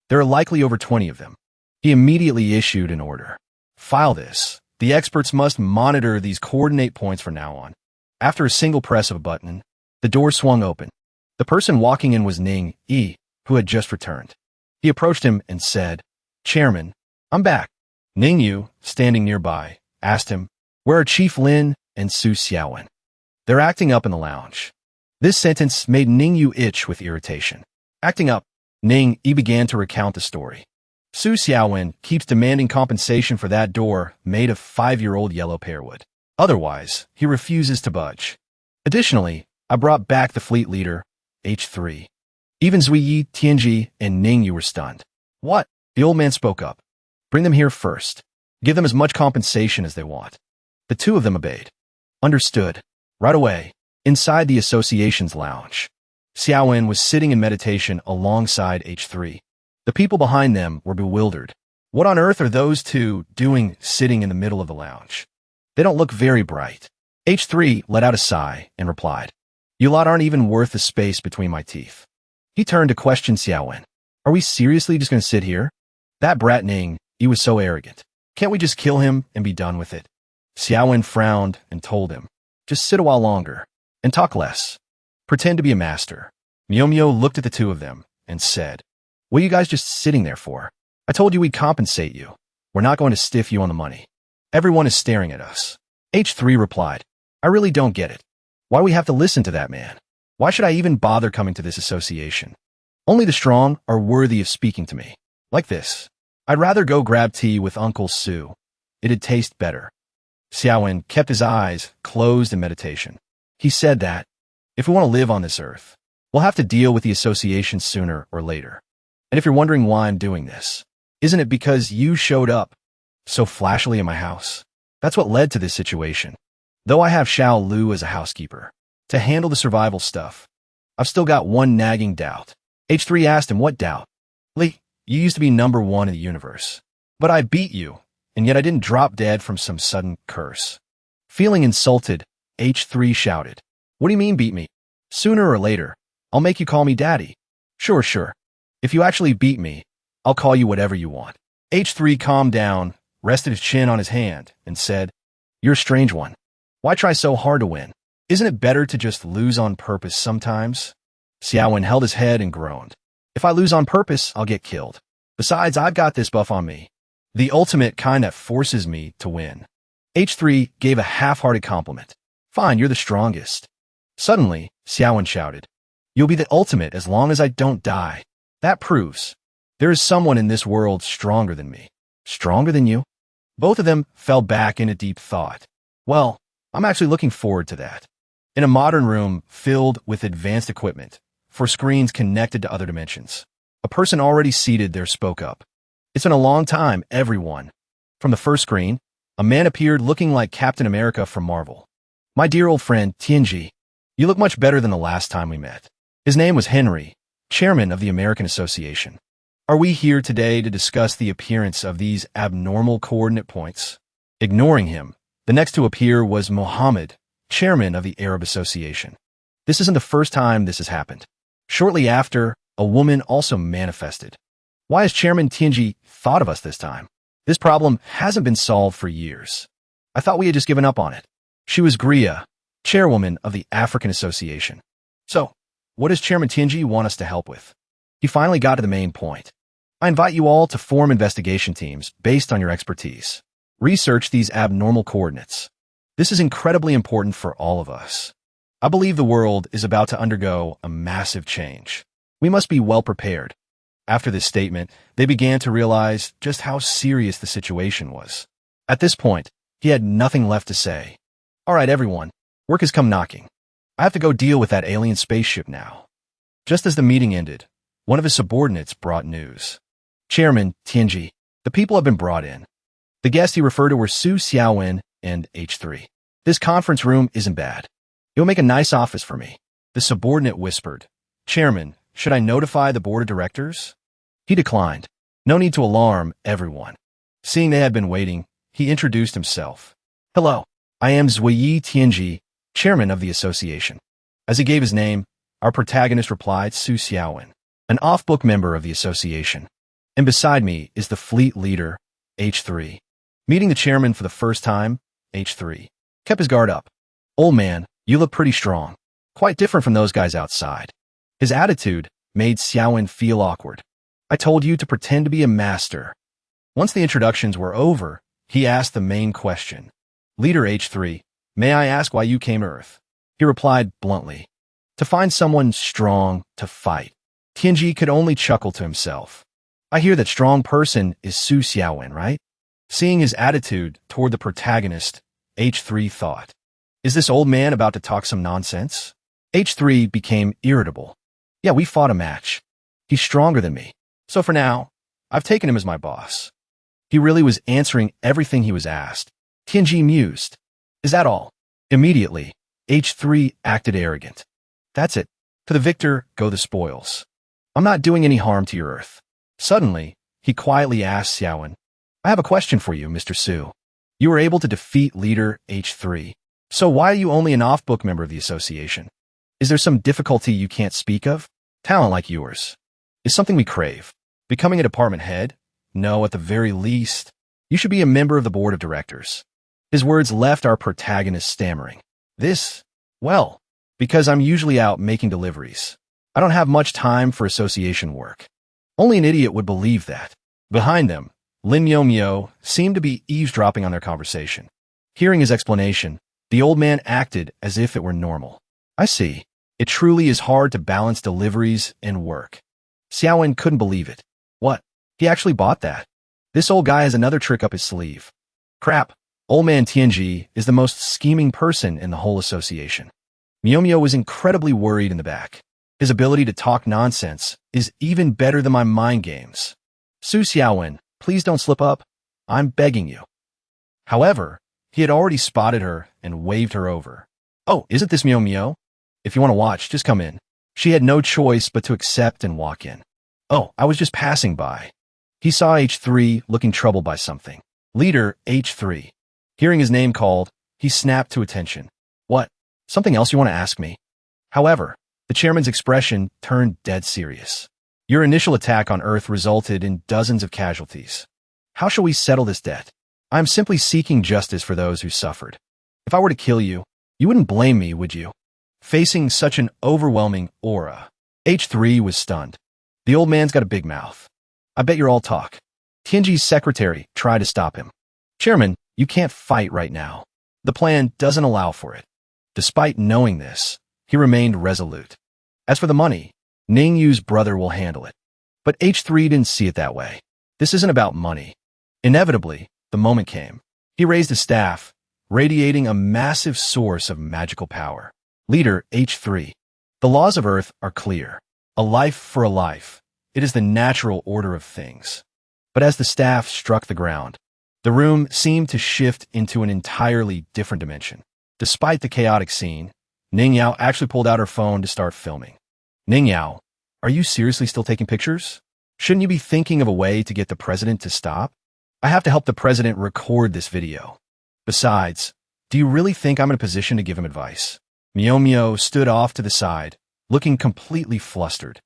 A: There are likely over 20 of them. He immediately issued an order. File this. The experts must monitor these coordinate points from now on. After a single press of a button, the door swung open. The person walking in was Ning Yi, who had just returned. He approached him and said, "Chairman, I'm back." Ning Yu, standing nearby, asked him, "Where are Chief Lin and Su Xiaowen?" "They're acting up in the lounge." This sentence made Ning Yu itch with irritation. Acting up, Ning Yi began to recount the story. Su Xiaowen keeps demanding compensation for that door made of 5-year-old yellow pearwood. Otherwise, he refuses to budge. Additionally, I brought back the fleet leader, H3. Even Zuiyi, Tianji, and Ning Yu were stunned. "What?" The old man spoke up. "Bring them here first. Give them as much compensation as they want." The two of them obeyed. Understood. Right away, inside the association's lounge, Xiaowen was sitting in meditation alongside H3. The people behind them were bewildered. What on earth are those two doing sitting in the middle of the lounge? They don't look very bright. H3 let out a sigh and replied, "You lot aren't even worth the space between my teeth." He turned to question Xiaowen. "Are we seriously just going to sit here?" That brat Ning, he was so arrogant. "Can't we just kill him and be done with it?" Xiaowen frowned and told him, "Just sit a while longer and talk less. Pretend to be a master." Myo looked at the two of them and said, "What are you guys just sitting there for? I told you we'd compensate you. We're not going to stiff you on the money." Everyone is staring at us. H3 replied, "I really don't get it. Why do we have to listen to that man? Why should I even bother coming to this association? Only the strong are worthy of speaking to me. Like this. I'd rather go grab tea with Uncle Su. It'd taste better." Xiaowen kept his eyes closed in meditation. He said that, "If we want to live on this earth, we'll have to deal with the association sooner or later. And if you're wondering why I'm doing this, isn't it because you showed up so flashily in my house? That's what led to this situation. Though I have Xiao Lu as a housekeeper to handle the survival stuff, I've still got one nagging doubt." H3 asked him, "What doubt?" "Li, you used to be #1 in the universe, but I beat you, and yet I didn't drop dead from some sudden curse." Feeling insulted, H3 shouted, "What do you mean beat me? Sooner or later, I'll make you call me daddy." Sure. If you actually beat me, I'll call you whatever you want." H3 calmed down, rested his chin on his hand, and said, "You're a strange one. Why try so hard to win? Isn't it better to just lose on purpose sometimes?" Xiaowen held his head and groaned. "If I lose on purpose, I'll get killed. Besides, I've got this buff on me. The ultimate kind that forces me to win." H3 gave a half-hearted compliment. "Fine, you're the strongest." Suddenly, Xiaowen shouted, "You'll be the ultimate as long as I don't die. That proves there is someone in this world stronger than me." "Stronger than you?" Both of them fell back into deep thought. "Well, I'm actually looking forward to that." In a modern room filled with advanced equipment for screens connected to other dimensions, a person already seated there spoke up. "It's been a long time, everyone." From the first screen, a man appeared looking like Captain America from Marvel. "My dear old friend, Tianji, you look much better than the last time we met." His name was Henry, chairman of the American Association. "Are we here today to discuss the appearance of these abnormal coordinate points?" Ignoring him, the next to appear was Mohammed, chairman of the Arab Association. This isn't the first time this has happened. Shortly after, a woman also manifested. Why has Chairman Tianji thought of us this time? This problem hasn't been solved for years. I thought we had just given up on it. She was Gria, chairwoman of the African Association. "So, what does Chairman Tianji want us to help with?" He finally got to the main point. "I invite you all to form investigation teams based on your expertise. Research these abnormal coordinates. This is incredibly important for all of us. I believe the world is about to undergo a massive change. We must be well prepared." After this statement, they began to realize just how serious the situation was. At this point, he had nothing left to say. "All right, everyone, work has come knocking. I have to go deal with that alien spaceship now." Just as the meeting ended, one of his subordinates brought news. "Chairman Tianji, the people have been brought in." The guests he referred to were Su Xiaowen and H3. "This conference room isn't bad. It'll make a nice office for me." The subordinate whispered, "Chairman, should I notify the board of directors?" He declined. No need to alarm everyone. Seeing they had been waiting, he introduced himself. "Hello, I am Zuiyi Tianji, chairman of the association." As he gave his name, Our protagonist replied, Su Xiaowen, an off-book member of the association. And beside me is the fleet leader, H3. Meeting the chairman for the first time, H3 kept his guard up. Old man, you look pretty strong. Quite different from those guys outside. His attitude made Xiaowen feel awkward. I told you to pretend to be a master. Once the introductions were over, he asked the main question. Leader H3, may I ask why you came to Earth? He replied bluntly. To find someone strong to fight. Tianji could only chuckle to himself. I hear that strong person is Su Xiaowen, right? Seeing his attitude toward the protagonist, H3 thought, is this old man about to talk some nonsense? H3 became irritable. Yeah, we fought a match. He's stronger than me. So for now, I've taken him as my boss. He really was answering everything he was asked. Tianji mused. Is that all? Immediately, H3 acted arrogant. That's it. To the victor go the spoils. I'm not doing any harm to your Earth. Suddenly, he quietly asked Xiaowen, I have a question for you, Mr. Su. You were able to defeat leader H3. So why are you only an off-book member of the association? Is there some difficulty you can't speak of? Talent like yours is something we crave. Becoming a department head? No, at the very least, you should be a member of the board of directors. His words left our protagonist stammering. Well, because I'm usually out making deliveries. I don't have much time for association work. Only an idiot would believe that. Behind them, Lin Miao seemed to be eavesdropping on their conversation. Hearing his explanation, the old man acted as if it were normal. I see. It truly is hard to balance deliveries and work. Xiaowen couldn't believe it. What? He actually bought that. This old guy has another trick up his sleeve. Crap. Old man Tianji is the most scheming person in the whole association. Miao was incredibly worried in the back. His ability to talk nonsense is even better than my mind games. Su Xiaowen, please don't slip up. I'm begging you. However, he had already spotted her and waved her over. Oh, isn't this Miao? If you want to watch, just come in. She had no choice but to accept and walk in. Oh, I was just passing by. He saw H3 looking troubled by something. Leader H3. Hearing his name called, he snapped to attention. What? Something else you want to ask me? However, the chairman's expression turned dead serious. Your initial attack on Earth resulted in dozens of casualties. How shall we settle this debt? I am simply seeking justice for those who suffered. If I were to kill you, you wouldn't blame me, would you? Facing such an overwhelming aura, H3 was stunned. The old man's got a big mouth. I bet you're all talk. Tianji's secretary tried to stop him. Chairman, you can't fight right now. The plan doesn't allow for it. Despite knowing this, he remained resolute. As for the money, Ning Yu's brother will handle it. But H3 didn't see it that way. This isn't about money. Inevitably, the moment came. He raised his staff, radiating a massive source of magical power. Leader H3. The laws of Earth are clear. A life for a life. It is the natural order of things. But as the staff struck the ground, the room seemed to shift into an entirely different dimension. Despite the chaotic scene, Ning Yao actually pulled out her phone to start filming. Ning Yao, are you seriously still taking pictures? Shouldn't you be thinking of a way to get the president to stop? I have to help the president record this video. Besides, do you really think I'm in a position to give him advice? Miao stood off to the side, looking completely flustered.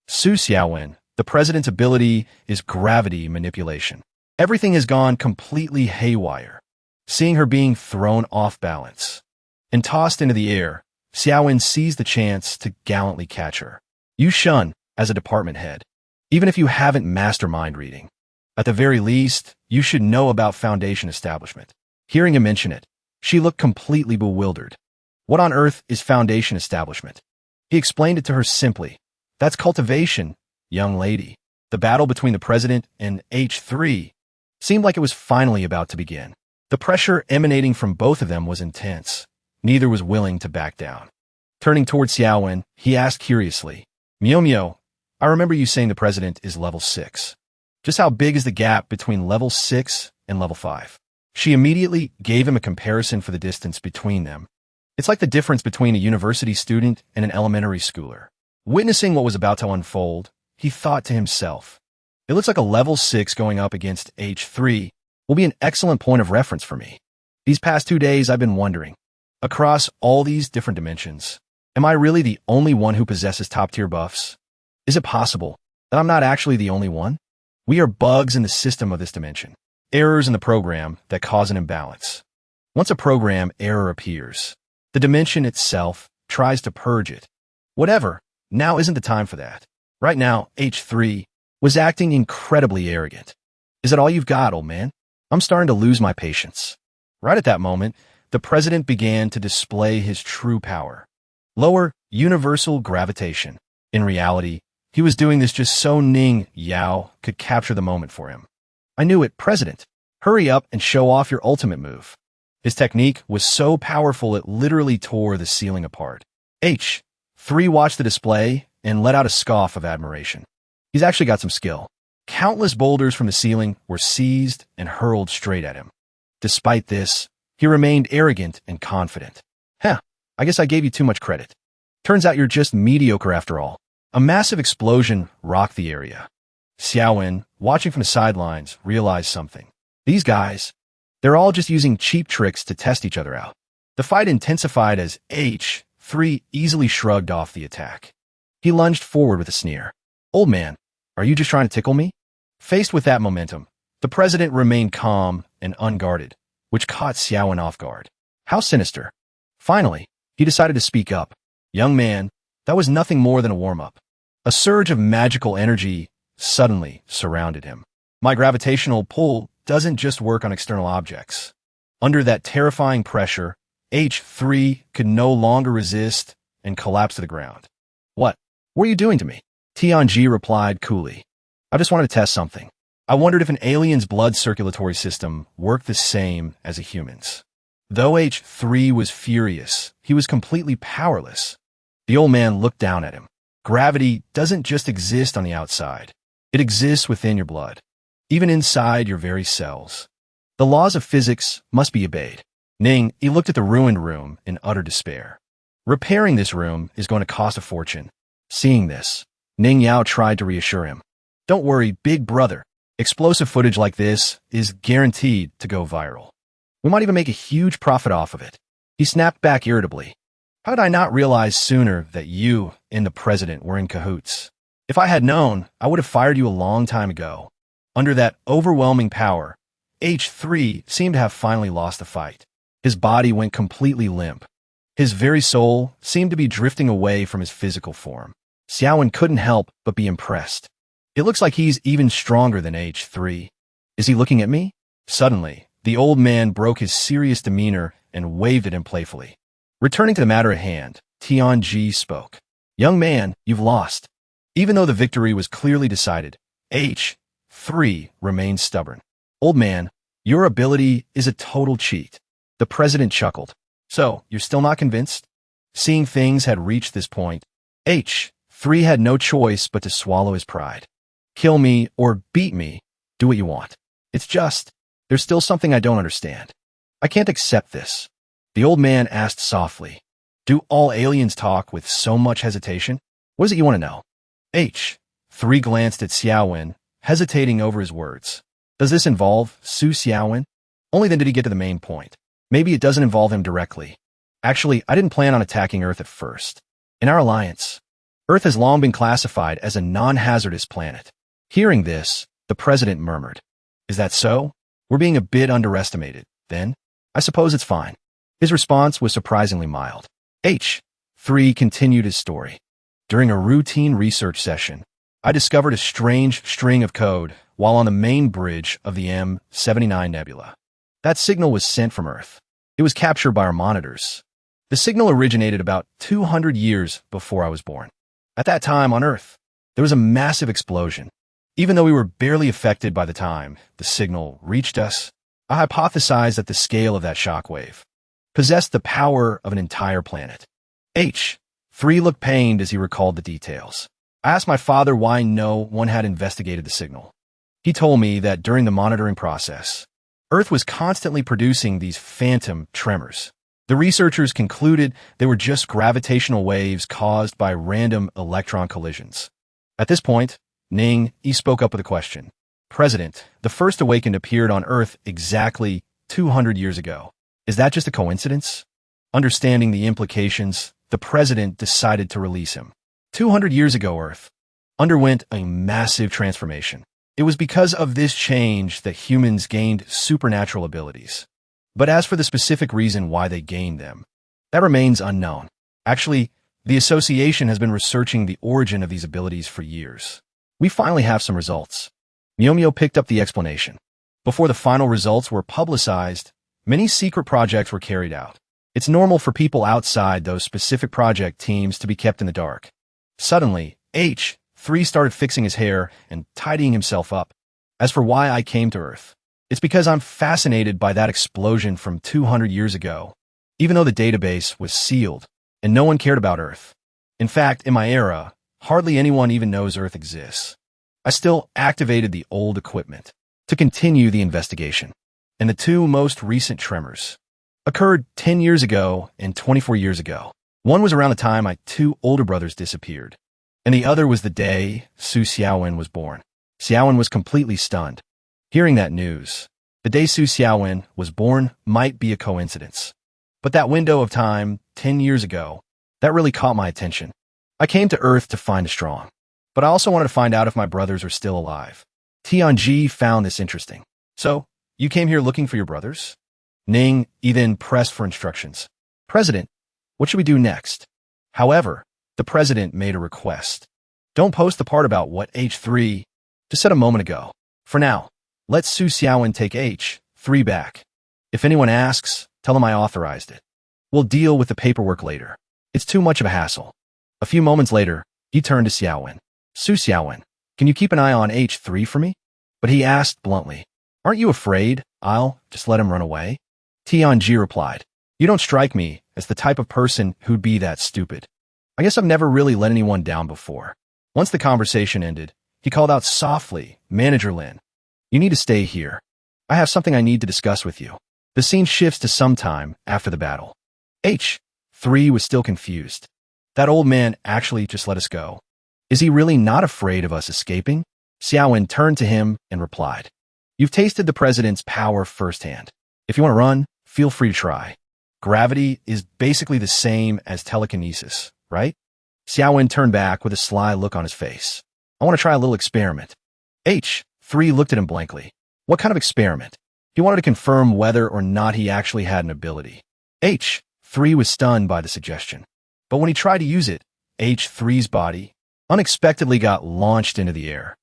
A: Su Xiaowen, the president's ability is gravity manipulation. Everything has gone completely haywire. Seeing her being thrown off balance and tossed into the air, Xiaowen seized the chance to gallantly catch her. You shun as a department head, even if you haven't mastered mind reading. At the very least, you should know about Foundation establishment. Hearing him mention it, she looked completely bewildered. What on earth is Foundation establishment? He explained it to her simply. That's cultivation, young lady. The battle between the president and H3 seemed like it was finally about to begin. The pressure emanating from both of them was intense. Neither was willing to back down. Turning towards Xiaowen, he asked curiously, Miao, I remember you saying the president is level 6. Just how big is the gap between level 6 and level 5? She immediately gave him a comparison for the distance between them. It's like the difference between a university student and an elementary schooler. Witnessing what was about to unfold, he thought to himself, it looks like a level 6 going up against H3 will be an excellent point of reference for me. These past 2 days I've been wondering, across all these different dimensions, Am I really the only one who possesses top-tier buffs? Is it possible that I'm not actually the only one? We are bugs in the system of this dimension, errors in the program that cause an imbalance. Once a program error appears, the dimension itself tries to purge it. Whatever, now isn't the time for that. Right now, H3 was acting incredibly arrogant. Is that all you've got, old man? I'm starting to lose my patience. Right at that moment, the president began to display his true power. Lower universal gravitation. In reality, he was doing this just so Ning Yao could capture the moment for him. I knew it, President. Hurry up and show off your ultimate move. His technique was so powerful it literally tore the ceiling apart. H3 watched the display and let out a scoff of admiration. He's actually got some skill. Countless boulders from the ceiling were seized and hurled straight at him. Despite this, he remained arrogant and confident. I guess I gave you too much credit. Turns out you're just mediocre after all. A massive explosion rocked the area. Xiaowen, watching from the sidelines, realized something. These guys, they're all just using cheap tricks to test each other out. The fight intensified as H3 easily shrugged off the attack. He lunged forward with a sneer. Old man, are you just trying to tickle me? Faced with that momentum, the president remained calm and unguarded, which caught Xiaowen off guard. How sinister. Finally, he decided to speak up. Young man, that was nothing more than a warm-up. A surge of magical energy suddenly surrounded him. My gravitational pull doesn't just work on external objects. Under that terrifying pressure, H3 could no longer resist and collapsed to the ground. What were you doing to me? Tianji replied coolly. I just wanted to test something. I wondered if an alien's blood circulatory system worked the same as a human's. Though H3 was furious, he was completely powerless. The old man looked down at him. Gravity doesn't just exist on the outside. It exists within your blood, even inside your very cells. The laws of physics must be obeyed. Ning, he looked at the ruined room in utter despair. Repairing this room is going to cost a fortune. Seeing this, Ning Yao tried to reassure him. Don't worry, big brother. Explosive footage like this is guaranteed to go viral. We might even make a huge profit off of it. He snapped back irritably. How did I not realize sooner that you and the president were in cahoots? If I had known, I would have fired you a long time ago. Under that overwhelming power, H3 seemed to have finally lost the fight. His body went completely limp. His very soul seemed to be drifting away from his physical form. Xiaowen couldn't help but be impressed. It looks like he's even stronger than H3. Is he looking at me? Suddenly, the old man broke his serious demeanor and waved at him playfully. Returning to the matter at hand, Tianji spoke. Young man, you've lost. Even though the victory was clearly decided, H3 remained stubborn. Old man, your ability is a total cheat. The president chuckled. So, you're still not convinced? Seeing things had reached this point, H3 had no choice but to swallow his pride. Kill me or beat me, do what you want. It's just, there's still something I don't understand. I can't accept this. The old man asked softly. Do all aliens talk with so much hesitation? What is it you want to know? H3 glanced at Xiaowen, hesitating over his words. Does this involve Su Xiaowen? Only then did he get to the main point. Maybe it doesn't involve him directly. Actually, I didn't plan on attacking Earth at first. In our alliance, Earth has long been classified as a non-hazardous planet. Hearing this, the president murmured. Is that so? We're being a bit underestimated. Then, I suppose it's fine. His response was surprisingly mild. H3 continued his story. During a routine research session, I discovered a strange string of code while on the main bridge of the M79 Nebula. That signal was sent from Earth. It was captured by our monitors. The signal originated about 200 years before I was born. At that time on Earth, there was a massive explosion. Even though we were barely affected by the time the signal reached us, I hypothesized that the scale of that shockwave possessed the power of an entire planet. H3 looked pained as he recalled the details. I asked my father why no one had investigated the signal. He told me that during the monitoring process, Earth was constantly producing these phantom tremors. The researchers concluded they were just gravitational waves caused by random electron collisions. At this point, Ning spoke up with a question. President, the first awakened appeared on Earth exactly 200 years ago. Is that just a coincidence? Understanding the implications, the president decided to release him. 200 years ago, Earth underwent a massive transformation. It was because of this change that humans gained supernatural abilities. But as for the specific reason why they gained them, that remains unknown. Actually, the association has been researching the origin of these abilities for years. We finally have some results. Myo picked up the explanation. Before the final results were publicized, many secret projects were carried out. It's normal for people outside those specific project teams to be kept in the dark. Suddenly, H3 started fixing his hair and tidying himself up. As for why I came to Earth, it's because I'm fascinated by that explosion from 200 years ago, even though the database was sealed and no one cared about Earth. In fact, in my era, hardly anyone even knows Earth exists. I still activated the old equipment to continue the investigation. And the two most recent tremors occurred 10 years ago and 24 years ago. One was around the time my two older brothers disappeared, and the other was the day Su Xiaowen was born. Xiaowen was completely stunned. Hearing that news, the day Su Xiaowen was born might be a coincidence. But that window of time, 10 years ago, that really caught my attention. I came to Earth to find a strong, but I also wanted to find out if my brothers are still alive. Tianji found this interesting. So, you came here looking for your brothers? Ning then pressed for instructions. President, what should we do next? However, the president made a request. Don't post the part about what H3 just said a moment ago. For now, let Su Xiaowen take H3 back. If anyone asks, tell them I authorized it. We'll deal with the paperwork later. It's too much of a hassle. A few moments later, he turned to Xiaowen. Su Xiaowen, can you keep an eye on H3 for me? But he asked bluntly, aren't you afraid I'll just let him run away? Tianji replied, you don't strike me as the type of person who'd be that stupid. I guess I've never really let anyone down before. Once the conversation ended, he called out softly, Manager Lin, you need to stay here. I have something I need to discuss with you. The scene shifts to some time after the battle. H3 was still confused. That old man actually just let us go. Is he really not afraid of us escaping? Xiaowen turned to him and replied, you've tasted the president's power firsthand. If you want to run, feel free to try. Gravity is basically the same as telekinesis, right? Xiaowen turned back with a sly look on his face. I want to try a little experiment. H3 looked at him blankly. What kind of experiment? He wanted to confirm whether or not he actually had an ability. H3 was stunned by the suggestion. But when he tried to use it, H3's body unexpectedly got launched into the air.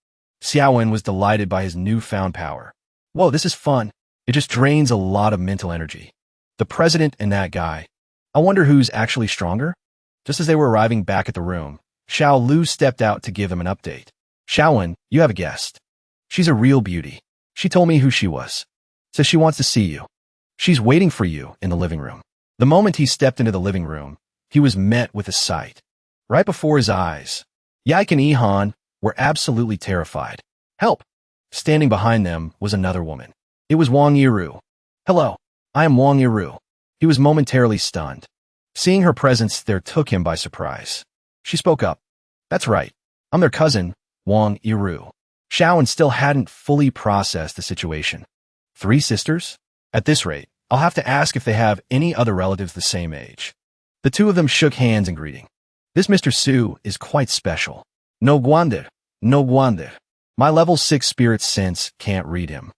A: Xiaowen was delighted by his newfound power. Whoa, this is fun. It just drains a lot of mental energy. The president and that guy. I wonder who's actually stronger? Just as they were arriving back at the room, Xiao Lu stepped out to give them an update. Xiaowen, you have a guest. She's a real beauty. She told me who she was. Says she wants to see you. She's waiting for you in the living room. The moment he stepped into the living room, he was met with a sight. Right before his eyes, Yike and Ihan were absolutely terrified. Help! Standing behind them was another woman. It was Wong Yiru. Hello, I am Wong Yiru. He was momentarily stunned. Seeing her presence there took him by surprise. She spoke up. That's right. I'm their cousin, Wong Yiru. Xiaowen still hadn't fully processed the situation. 3 sisters? At this rate, I'll have to ask if they have any other relatives the same age. The two of them shook hands in greeting. This Mr. Su is quite special. No guander, no guander. My level 6 spirit sense can't read him.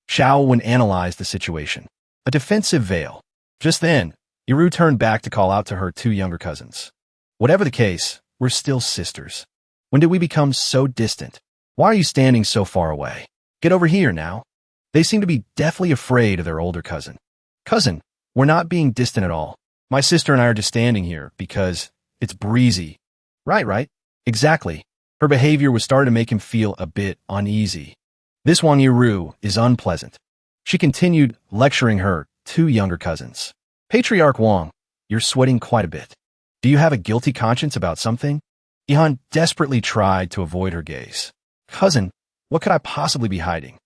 A: Xiaowen analyzed the situation. A defensive veil. Just then, Yiru turned back to call out to her 2 younger cousins. Whatever the case, we're still sisters. When did we become so distant? Why are you standing so far away? Get over here now. They seem to be deathly afraid of their older cousin. Cousin, we're not being distant at all. My sister and I are just standing here because it's breezy. Right. Exactly. Her behavior was starting to make him feel a bit uneasy. This Wang Yiru is unpleasant. She continued lecturing her 2 younger cousins. Patriarch Wong, you're sweating quite a bit. Do you have a guilty conscience about something? Ihan desperately tried to avoid her gaze. Cousin, what could I possibly be hiding?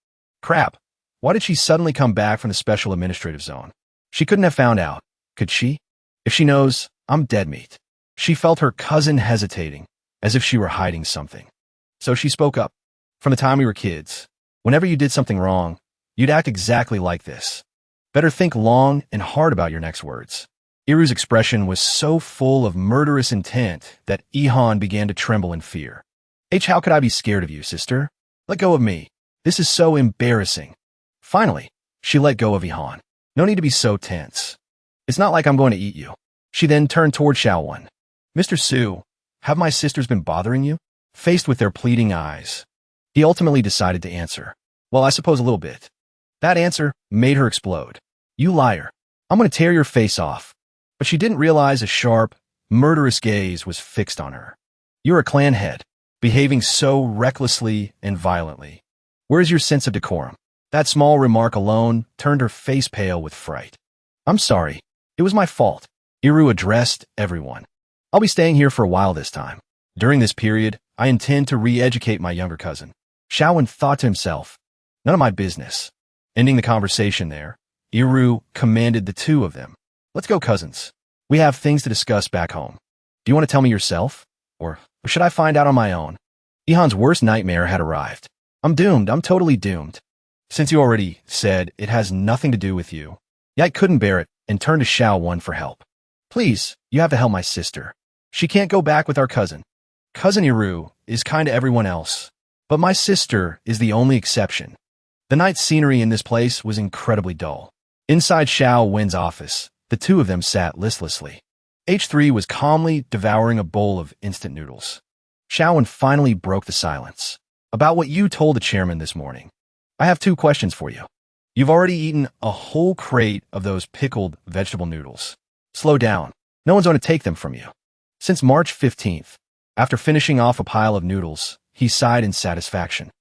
A: Crap. Why did she suddenly come back from the special administrative zone? She couldn't have found out, could she? If she knows, I'm dead meat. She felt her cousin hesitating, as if she were hiding something. So she spoke up. From the time we were kids, whenever you did something wrong, you'd act exactly like this. Better think long and hard about your next words. Iru's expression was so full of murderous intent that Ihan began to tremble in fear. How could I be scared of you, sister? Let go of me. This is so embarrassing. Finally, she let go of Ihan. No need to be so tense. It's not like I'm going to eat you. She then turned toward Xiaowun. Mr. Su, have my sisters been bothering you? Faced with their pleading eyes, he ultimately decided to answer. Well, I suppose a little bit. That answer made her explode. You liar. I'm going to tear your face off. But she didn't realize a sharp, murderous gaze was fixed on her. You're a clan head, behaving so recklessly and violently. Where is your sense of decorum? That small remark alone turned her face pale with fright. I'm sorry. It was my fault. Iru addressed everyone. I'll be staying here for a while this time. During this period, I intend to re-educate my younger cousin. Xiaowun thought to himself, none of my business. Ending the conversation there, Iru commanded the two of them. Let's go, cousins. We have things to discuss back home. Do you want to tell me yourself? Or should I find out on my own? Ihan's worst nightmare had arrived. I'm doomed. I'm totally doomed. Since you already said it has nothing to do with you, Yai couldn't bear it and turned to Xiaowun for help. Please, you have to help my sister. She can't go back with our cousin. Cousin Iru is kind to everyone else, but my sister is the only exception. The night scenery in this place was incredibly dull. Inside Xiaowun's office, the two of them sat listlessly. H3 was calmly devouring a bowl of instant noodles. Xiaowun finally broke the silence. About what you told the chairman this morning. I have 2 questions for you. You've already eaten a whole crate of those pickled vegetable noodles. Slow down. No one's going to take them from you. Since March 15th, after finishing off a pile of noodles, he sighed in satisfaction.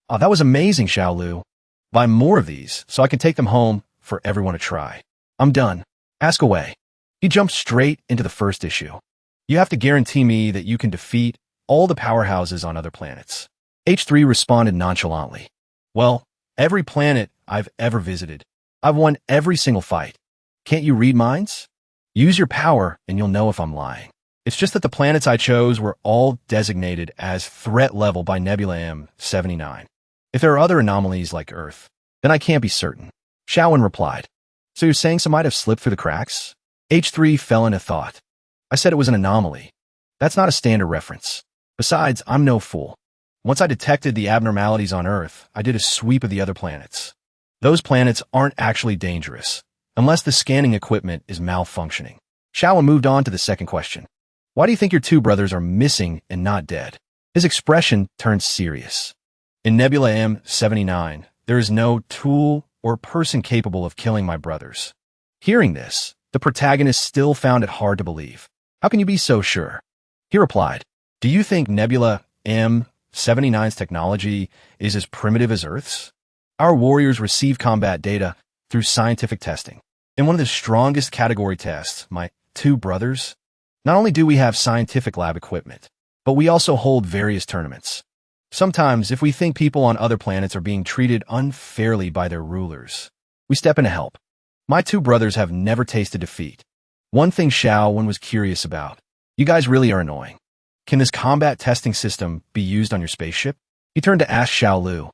A: Oh, that was amazing, Xiaolu. Buy more of these so I can take them home for everyone to try. I'm done. Ask away. He jumped straight into the first issue. You have to guarantee me that you can defeat all the powerhouses on other planets. H3 responded nonchalantly. Well, every planet I've ever visited. I've won every single fight. Can't you read minds? Use your power and you'll know if I'm lying. It's just that the planets I chose were all designated as threat level by Nebula M79. If there are other anomalies like Earth, then I can't be certain. Xiaowun replied. So you're saying some might have slipped through the cracks? H3 fell into thought. I said it was an anomaly. That's not a standard reference. Besides, I'm no fool. Once I detected the abnormalities on Earth, I did a sweep of the other planets. Those planets aren't actually dangerous, unless the scanning equipment is malfunctioning. Xiaowun moved on to the second question. Why do you think your 2 brothers are missing and not dead? His expression turned serious. In Nebula M79, there is no tool or person capable of killing my brothers. Hearing this, the protagonist still found it hard to believe. How can you be so sure? He replied, do you think Nebula M79's technology is as primitive as Earth's? Our warriors receive combat data through scientific testing. In one of the strongest category tests, my 2 brothers, not only do we have scientific lab equipment, but we also hold various tournaments. Sometimes, if we think people on other planets are being treated unfairly by their rulers, we step in to help. My 2 brothers have never tasted defeat. One thing Xiaowun was curious about. You guys really are annoying. Can this combat testing system be used on your spaceship? He turned to ask Xiaolu.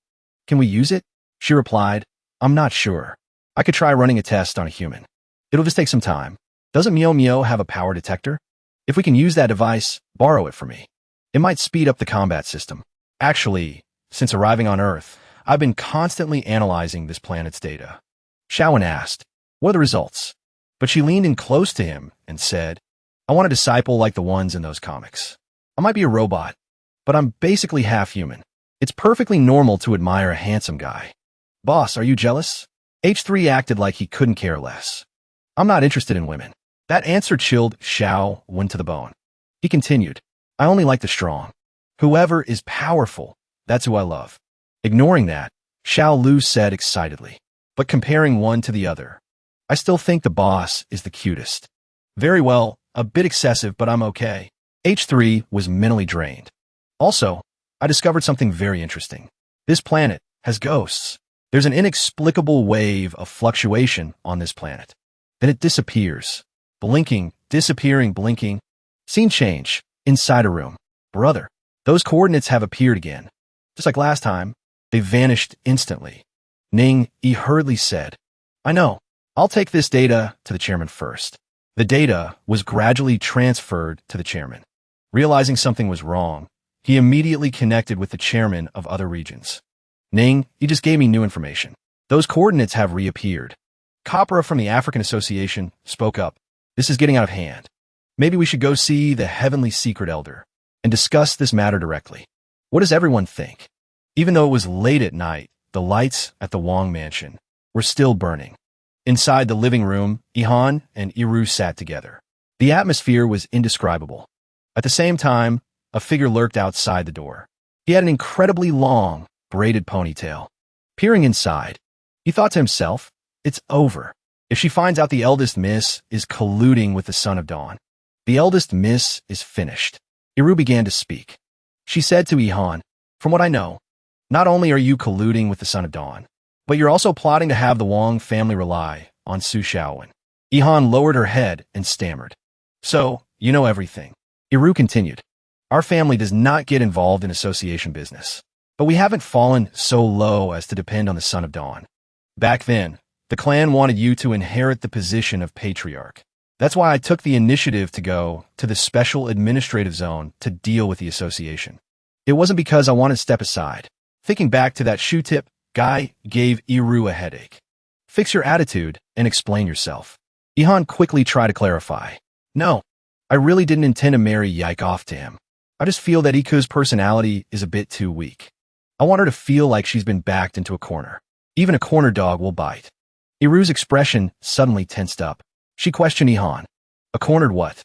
A: Can we use it? She replied, I'm not sure. I could try running a test on a human. It'll just take some time. Doesn't Mio Mio have a power detector? If we can use that device, borrow it for me. It might speed up the combat system. Actually, since arriving on Earth, I've been constantly analyzing this planet's data. Xiaowun asked, what are the results? But she leaned in close to him and said, I want a disciple like the ones in those comics. I might be a robot, but I'm basically half human. It's perfectly normal to admire a handsome guy. Boss, are you jealous? H3 acted like he couldn't care less. I'm not interested in women. That answer chilled Xiaowun to the bone. He continued, I only like the strong. Whoever is powerful, that's who I love. Ignoring that, Xiaolu said excitedly, but comparing one to the other, I still think the boss is the cutest. Very well, a bit excessive, but I'm okay. H3 was mentally drained. Also, I discovered something very interesting. This planet has ghosts. There's an inexplicable wave of fluctuation on this planet. Then it disappears. Blinking, disappearing, blinking. Scene change. Inside a room. Brother, those coordinates have appeared again. Just like last time, they vanished instantly. Ning hurriedly said, I know. I'll take this data to the chairman first. The data was gradually transferred to the chairman. Realizing something was wrong, he immediately connected with the chairman of other regions. Ning, you just gave me new information. Those coordinates have reappeared. Copra from the African Association spoke up. This is getting out of hand. Maybe we should go see the Heavenly Secret Elder and discuss this matter directly. What does everyone think? Even though it was late at night, the lights at the Wong mansion were still burning. Inside the living room, Ihan and Iru sat together. The atmosphere was indescribable. At the same time, a figure lurked outside the door. He had an incredibly long, braided ponytail. Peering inside, he thought to himself, it's over. If she finds out the eldest miss is colluding with the Son of Dawn, the eldest miss is finished. Iru began to speak. She said to Ihan, from what I know, not only are you colluding with the Son of Dawn, but you're also plotting to have the Wong family rely on Su Xiaowen. Ihan lowered her head and stammered. So, you know everything. Iru continued. Our family does not get involved in association business, but we haven't fallen so low as to depend on the Son of Dawn. Back then, the clan wanted you to inherit the position of patriarch. That's why I took the initiative to go to the special administrative zone to deal with the association. It wasn't because I wanted to step aside. Thinking back to that shoe tip, guy gave Iru a headache. Fix your attitude and explain yourself. Ihan quickly tried to clarify. No, I really didn't intend to marry Yike off to him. I just feel that Iku's personality is a bit too weak. I want her to feel like she's been backed into a corner. Even a corner dog will bite. Iru's expression suddenly tensed up. She questioned Ihan. A cornered what?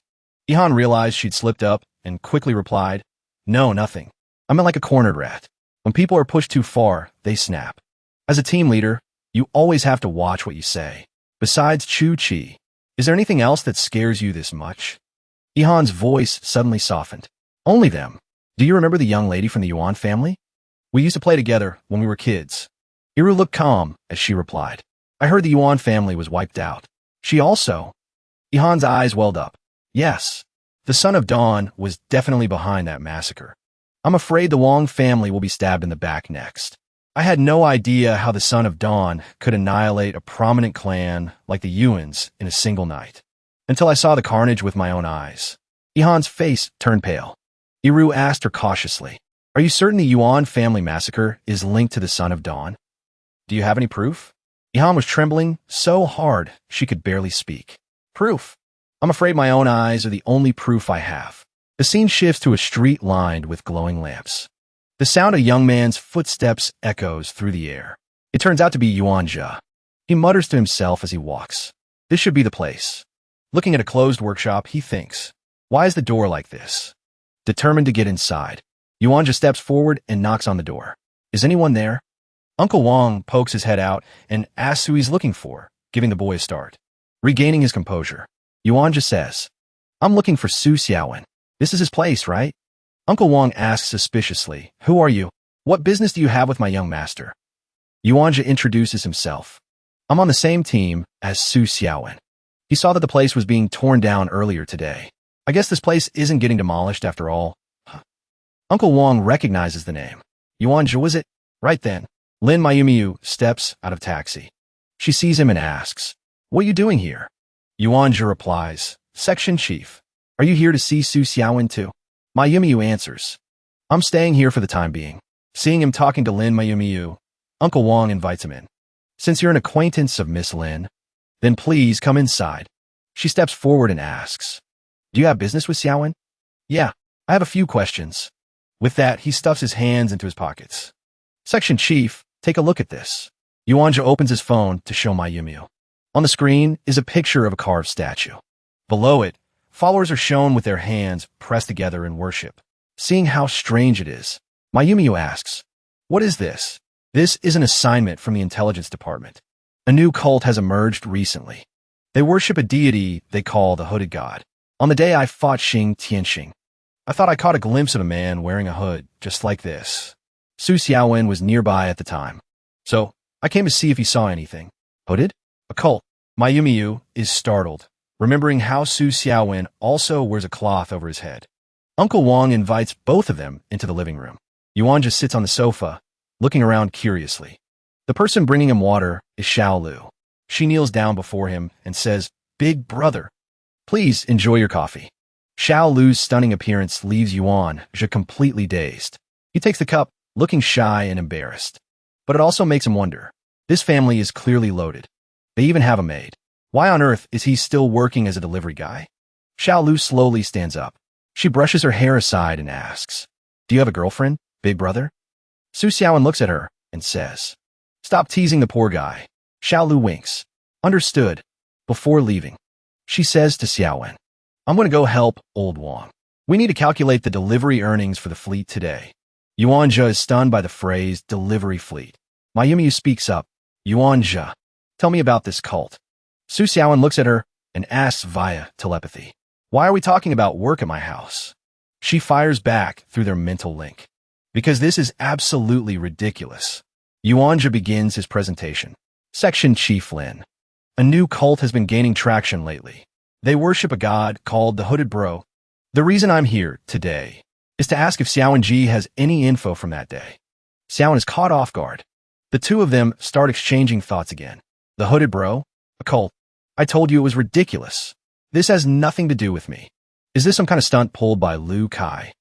A: Ihan realized she'd slipped up and quickly replied, no, nothing. I meant like a cornered rat. When people are pushed too far, they snap. As a team leader, you always have to watch what you say. Besides Chu Chi, is there anything else that scares you this much? Ihan's voice suddenly softened. Only them. Do you remember the young lady from the Yuan family? We used to play together when we were kids. Iru looked calm as she replied. I heard the Yuan family was wiped out. She also. Ihan's eyes welled up. Yes, the Son of Dawn was definitely behind that massacre. I'm afraid the Wong family will be stabbed in the back next. I had no idea how the Son of Dawn could annihilate a prominent clan like the Yuans in a single night, until I saw the carnage with my own eyes. Ihan's face turned pale. Iru asked her cautiously, are you certain the Yuan family massacre is linked to the Son of Dawn? Do you have any proof? Ihan was trembling so hard she could barely speak. Proof? I'm afraid my own eyes are the only proof I have. The scene shifts to a street lined with glowing lamps. The sound of a young man's footsteps echoes through the air. It turns out to be Yuan Jia. He mutters to himself as he walks. This should be the place. Looking at a closed workshop, he thinks, why is the door like this? Determined to get inside, Yuan Jia steps forward and knocks on the door. Is anyone there? Uncle Wong pokes his head out and asks who he's looking for, giving the boy a start. Regaining his composure, Yuan Jia says, I'm looking for Su Xiaowen. This is his place, right? Uncle Wong asks suspiciously, who are you? What business do you have with my young master? Yuan Jia introduces himself. I'm on the same team as Su Xiaowen. He saw that the place was being torn down earlier today. I guess this place isn't getting demolished after all. Uncle Wong recognizes the name. Yuan Jia, was it? Right then, Lin Mayumiyu steps out of taxi. She sees him and asks, what are you doing here? Yuan Jia replies, Section Chief. Are you here to see Su Xiaowen too? Mayumiyu answers, I'm staying here for the time being. Seeing him talking to Lin Mayumiyu, Uncle Wong invites him in. Since you're an acquaintance of Miss Lin, then please come inside. She steps forward and asks, do you have business with Xiaowen? Yeah, I have a few questions. With that, he stuffs his hands into his pockets. Section Chief, take a look at this. Yuan Jia opens his phone to show Mayumiyu. On the screen is a picture of a carved statue. Below it, followers are shown with their hands pressed together in worship. Seeing how strange it is, Mayumiyu asks, what is this? This is an assignment from the intelligence department. A new cult has emerged recently. They worship a deity they call the Hooded God. On the day I fought Xing Tianxing, I thought I caught a glimpse of a man wearing a hood just like this. Su Xiaowen was nearby at the time, so I came to see if he saw anything. Hooded? A cult. Mayumiyu is startled, remembering how Su Xiaowen also wears a cloth over his head. Uncle Wong invites both of them into the living room. Yuan just sits on the sofa, looking around curiously. The person bringing him water is Xiao Lu. She kneels down before him and says, Big brother, Please enjoy your coffee. Xiao Lu's stunning appearance leaves Yuan Zhe completely dazed. He takes the cup, looking shy and embarrassed. But it also makes him wonder. This family is clearly loaded. They even have a maid. Why on earth is he still working as a delivery guy? Xiao Lu slowly stands up. She brushes her hair aside and asks, "Do you have a girlfriend, big brother?" Su Xiaowen looks at her and says, "Stop teasing the poor guy." Xiao Lu winks. Understood. Before leaving, she says to Xiaowen, "I'm going to go help old Wong. We need to calculate the delivery earnings for the fleet today." Yuan Zhe is stunned by the phrase delivery fleet. Mayumi speaks up. "Yuan Zhe, tell me about this cult." Su Xiaowen looks at her and asks via telepathy, "Why are we talking about work at my house?" She fires back through their mental link. "Because this is absolutely ridiculous." Yuan Zhe begins his presentation. Section Chief Lin. A new cult has been gaining traction lately. They worship a god called the Hooded Bro. The reason I'm here today is to ask if Xiaowen Ji has any info from that day. Xiaowen is caught off guard. The two of them start exchanging thoughts again. The Hooded Bro? A cult? I told you it was ridiculous. This has nothing to do with me. Is this some kind of stunt pulled by Lu Kai?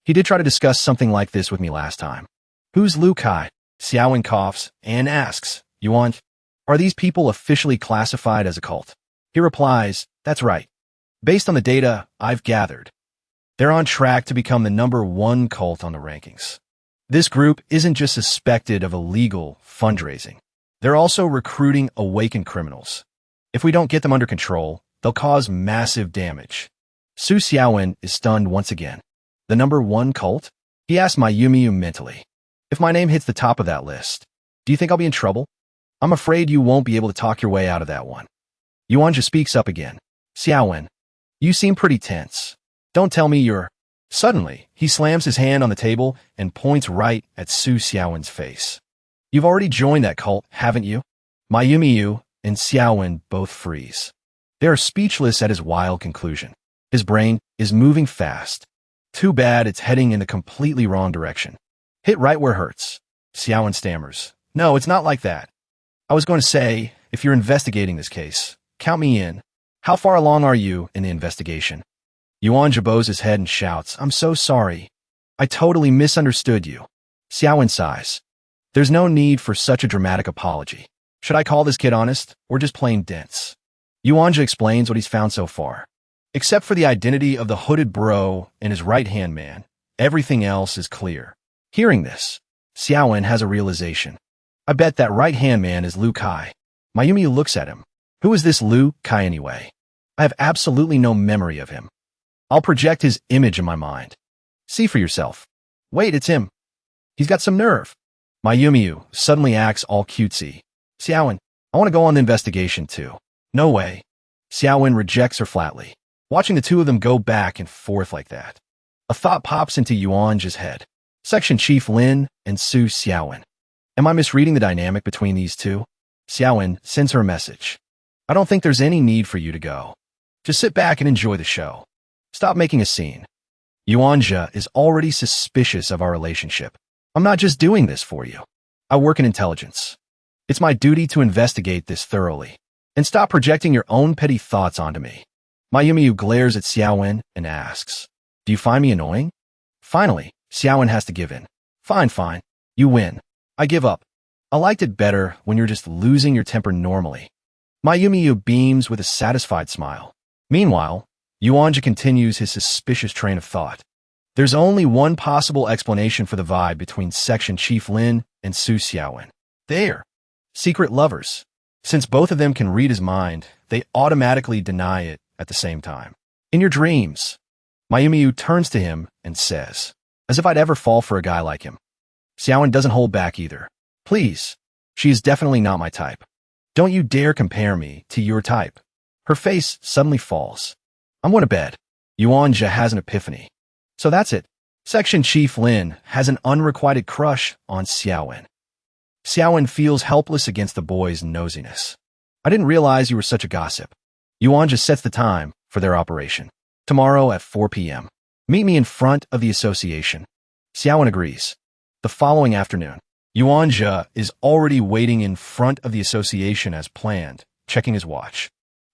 A: He did try to discuss something like this with me last time. Who's Lu Kai? Xiaowen coughs and asks, "Yuan, are these people officially classified as a cult?" He replies, "That's right. Based on the data I've gathered, they're on track to become the #1 cult on the rankings. This group isn't just suspected of illegal fundraising. They're also recruiting awakened criminals. If we don't get them under control, they'll cause massive damage." Su Xiaowen is stunned once again. The #1 cult? He asks Mayumi mentally. "If my name hits the top of that list, do you think I'll be in trouble? I'm afraid you won't be able to talk your way out of that one." Yuan Zhe speaks up again. "Xiaowen, you seem pretty tense. Don't tell me you're—" Suddenly, he slams his hand on the table and points right at Su Xiaowen's face. "You've already joined that cult, haven't you?" Mayumi and Xiaowen both freeze. They are speechless at his wild conclusion. His brain is moving fast. Too bad it's heading in the completely wrong direction. "Hit right where it hurts." Xiaowen stammers. "No, it's not like that. I was going to say, if you're investigating this case, count me in. How far along are you in the investigation?" Yuan Zhe bows his head and shouts, "I'm so sorry. I totally misunderstood you." Xiaowen sighs. "There's no need for such a dramatic apology. Should I call this kid honest, or just plain dense?" Yuan Zhe explains what he's found so far. Except for the identity of the Hooded Bro and his right-hand man, everything else is clear. Hearing this, Xiaowen has a realization. "I bet that right-hand man is Lu Kai." Mayumi looks at him. "Who is this Lu Kai anyway? I have absolutely no memory of him. I'll project his image in my mind. See for yourself." "Wait, it's him. He's got some nerve." Mayumi suddenly acts all cutesy. "Xiaowen, I want to go on the investigation too." "No way." Xiaowen rejects her flatly. Watching the two of them go back and forth like that, a thought pops into Yuan Zhe's head. Section Chief Lin and Su Xiaowen. Am I misreading the dynamic between these two? Xiaowen sends her a message. "I don't think there's any need for you to go. Just sit back and enjoy the show. Stop making a scene. Yuan Zhe is already suspicious of our relationship. I'm not just doing this for you. I work in intelligence. It's my duty to investigate this thoroughly. And stop projecting your own petty thoughts onto me." Mayumi glares at Xiaowen and asks, "Do you find me annoying?" Finally, Xiaowen has to give in. Fine. You win. I give up. I liked it better when you're just losing your temper normally." Mayumi beams with a satisfied smile. Meanwhile, Yuan Zhe continues his suspicious train of thought. There's only one possible explanation for the vibe between Section Chief Lin and Su Xiaowen. They're secret lovers. Since both of them can read his mind, they automatically deny it at the same time. "In your dreams." Mayumi turns to him and says, "As if I'd ever fall for a guy like him." Xiaowen doesn't hold back either. "Please. She is definitely not my type. Don't you dare compare me to your type." Her face suddenly falls. "I'm going to bed." Yuan Zhe has an epiphany. So that's it. Section Chief Lin has an unrequited crush on Xiaowen. Xiaowen feels helpless against the boy's nosiness. "I didn't realize you were such a gossip." Yuan Zhe sets the time for their operation. "Tomorrow at 4 p.m. Meet me in front of the association." Xiaowen agrees. The following afternoon, Yuan Zhe is already waiting in front of the association as planned, checking his watch.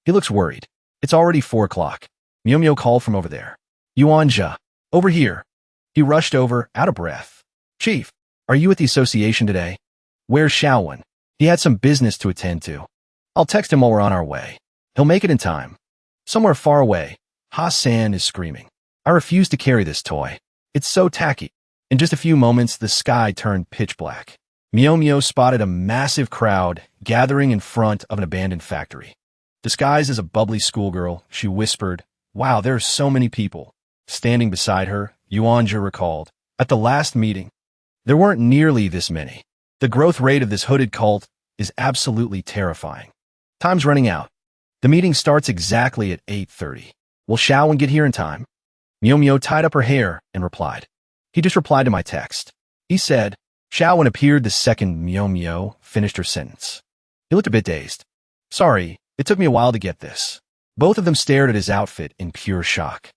A: He looks worried. It's already 4 o'clock. Miao called from over there. Yuanja, over here. He rushed over, out of breath. Chief, are you at the association today? Where's Shaowen? He had some business to attend to. I'll text him while we're on our way. He'll make it in time. Somewhere far away, Ha-san is screaming. I refuse to carry this toy. It's so tacky. In just a few moments, the sky turned pitch black. Miao spotted a massive crowd gathering in front of an abandoned factory. Disguised as a bubbly schoolgirl, she whispered, "Wow, there are so many people." Standing beside her, Yuanja recalled, "At the last meeting, there weren't nearly this many. The growth rate of this hooded cult is absolutely terrifying. Time's running out. The meeting starts exactly at 8:30. Will Shaowen get here in time?" Miao tied up her hair and replied. He just replied to my text. He said, Shaowen appeared the second Miao finished her sentence. He looked a bit dazed. Sorry, it took me a while to get this. Both of them stared at his outfit in pure shock.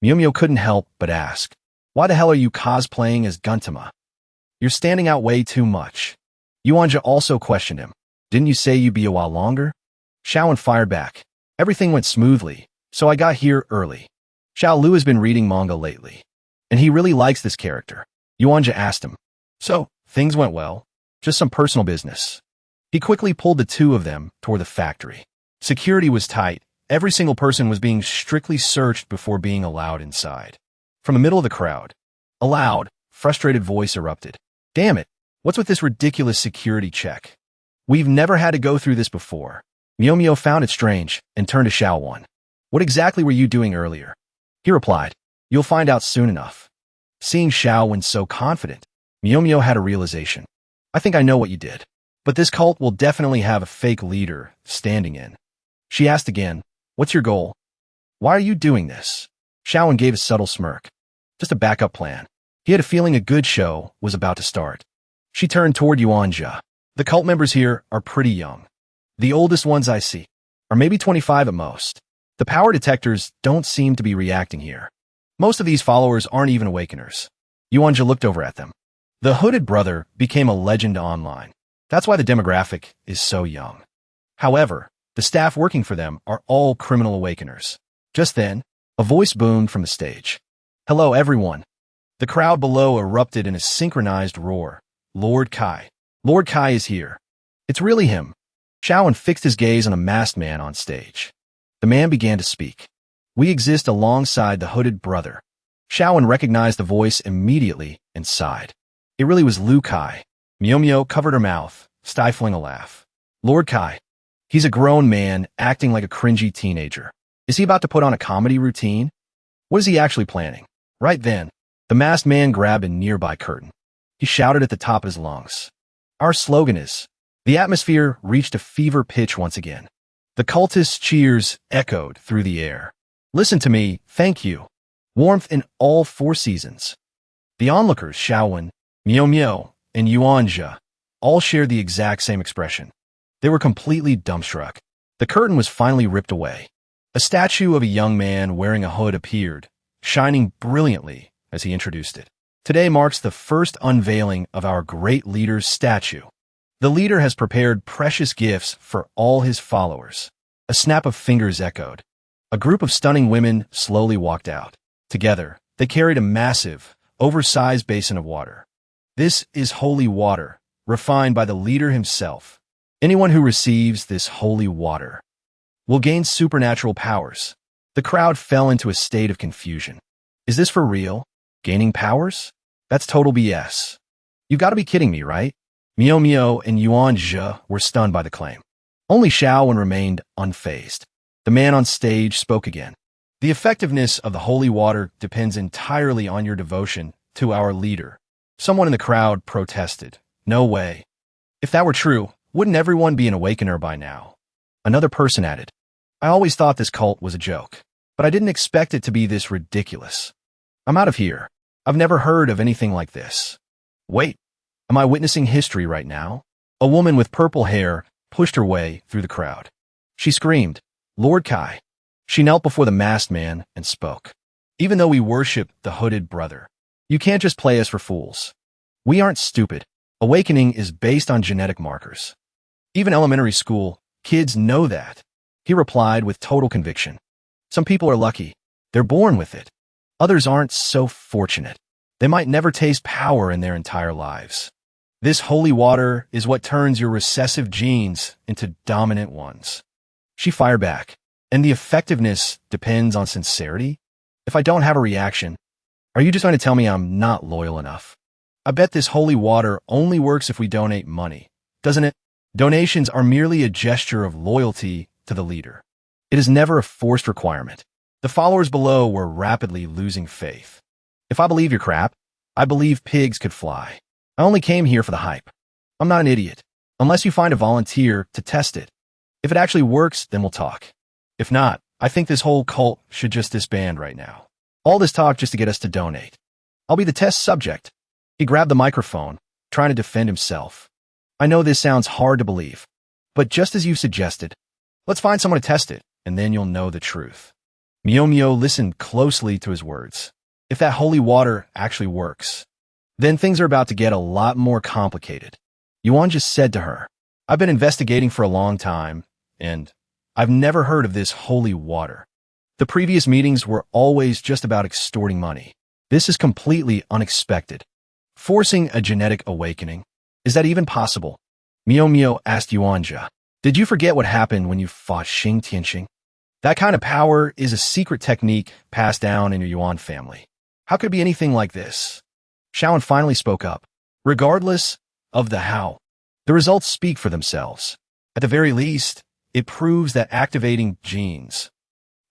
A: Miao couldn't help but ask, why the hell are you cosplaying as Guntama? You're standing out way too much. Yuanja also questioned him. Didn't you say you'd be a while longer? Shaowen fired back. Everything went smoothly, so I got here early. Xiao Lu has been reading manga lately, and he really likes this character. Yuanja asked him. So, things went well. Just some personal business. He quickly pulled the two of them toward the factory. Security was tight. Every single person was being strictly searched before being allowed inside. From the middle of the crowd, a loud, frustrated voice erupted. Damn it, what's with this ridiculous security check? We've never had to go through this before. Miao found it strange and turned to Shaowen. What exactly were you doing earlier? He replied, You'll find out soon enough. Seeing Shaowen so confident, Miao had a realization. I think I know what you did. But this cult will definitely have a fake leader standing in. She asked again, What's your goal? Why are you doing this? Shaowen gave a subtle smirk. Just a backup plan. He had a feeling a good show was about to start. She turned toward Yuanja. The cult members here are pretty young. The oldest ones I see are maybe 25 at most. The power detectors don't seem to be reacting here. Most of these followers aren't even awakeners. Yuanja looked over at them. The hooded brother became a legend online. That's why the demographic is so young. However, the staff working for them are all criminal awakeners. Just then, a voice boomed from the stage. Hello, everyone. The crowd below erupted in a synchronized roar. Lord Kai. Lord Kai is here. It's really him. Shaowen fixed his gaze on a masked man on stage. The man began to speak. We exist alongside the hooded brother. Shaowen recognized the voice immediately and sighed. It really was Lu Kai. Miao covered her mouth, stifling a laugh. Lord Kai. He's a grown man acting like a cringy teenager. Is he about to put on a comedy routine? What is he actually planning? Right then, the masked man grabbed a nearby curtain. He shouted at the top of his lungs. Our slogan is, the atmosphere reached a fever pitch once again. The cultists' cheers echoed through the air. Listen to me, thank you. Warmth in all 4 seasons. The onlookers, Shaowen, Miao, and Yuanja, all shared the exact same expression. They were completely dumbstruck. The curtain was finally ripped away. A statue of a young man wearing a hood appeared, shining brilliantly as he introduced it. Today marks the first unveiling of our great leader's statue. The leader has prepared precious gifts for all his followers. A snap of fingers echoed. A group of stunning women slowly walked out. Together, they carried a massive, oversized basin of water. This is holy water, refined by the leader himself. Anyone who receives this holy water will gain supernatural powers. The crowd fell into a state of confusion. Is this for real? Gaining powers? That's total BS. You gotta be kidding me, right? Miao and Yuanja were stunned by the claim. Only Shaowen remained unfazed. The man on stage spoke again. The effectiveness of the holy water depends entirely on your devotion to our leader. Someone in the crowd protested. No way. If that were true, wouldn't everyone be an awakener by now? Another person added. I always thought this cult was a joke, but I didn't expect it to be this ridiculous. I'm out of here. I've never heard of anything like this. Wait, am I witnessing history right now? A woman with purple hair pushed her way through the crowd. She screamed, Lord Kai. She knelt before the masked man and spoke. Even though we worship the hooded brother, you can't just play us for fools. We aren't stupid. Awakening is based on genetic markers. Even elementary school, kids know that. He replied with total conviction. Some people are lucky. They're born with it. Others aren't so fortunate. They might never taste power in their entire lives. This holy water is what turns your recessive genes into dominant ones. She fired back. And the effectiveness depends on sincerity? If I don't have a reaction, are you just going to tell me I'm not loyal enough? I bet this holy water only works if we donate money, doesn't it? Donations are merely a gesture of loyalty to the leader. It is never a forced requirement. The followers below were rapidly losing faith. If I believe your crap, I believe pigs could fly. I only came here for the hype. I'm not an idiot. Unless you find a volunteer to test it. If it actually works, then we'll talk. If not, I think this whole cult should just disband right now. All this talk just to get us to donate. I'll be the test subject. He grabbed the microphone, trying to defend himself. I know this sounds hard to believe, but just as you suggested, let's find someone to test it, and then you'll know the truth. Mio listened closely to his words. If that holy water actually works, then things are about to get a lot more complicated. Yuan just said to her, I've been investigating for a long time, and I've never heard of this holy water. The previous meetings were always just about extorting money. This is completely unexpected. Forcing a genetic awakening. Is that even possible? Mio asked Yuanja. Did you forget what happened when you fought Xing Tianxing? That kind of power is a secret technique passed down in your Yuan family. How could it be anything like this? Shaoan finally spoke up. Regardless of the how, the results speak for themselves. At the very least, it proves that activating genes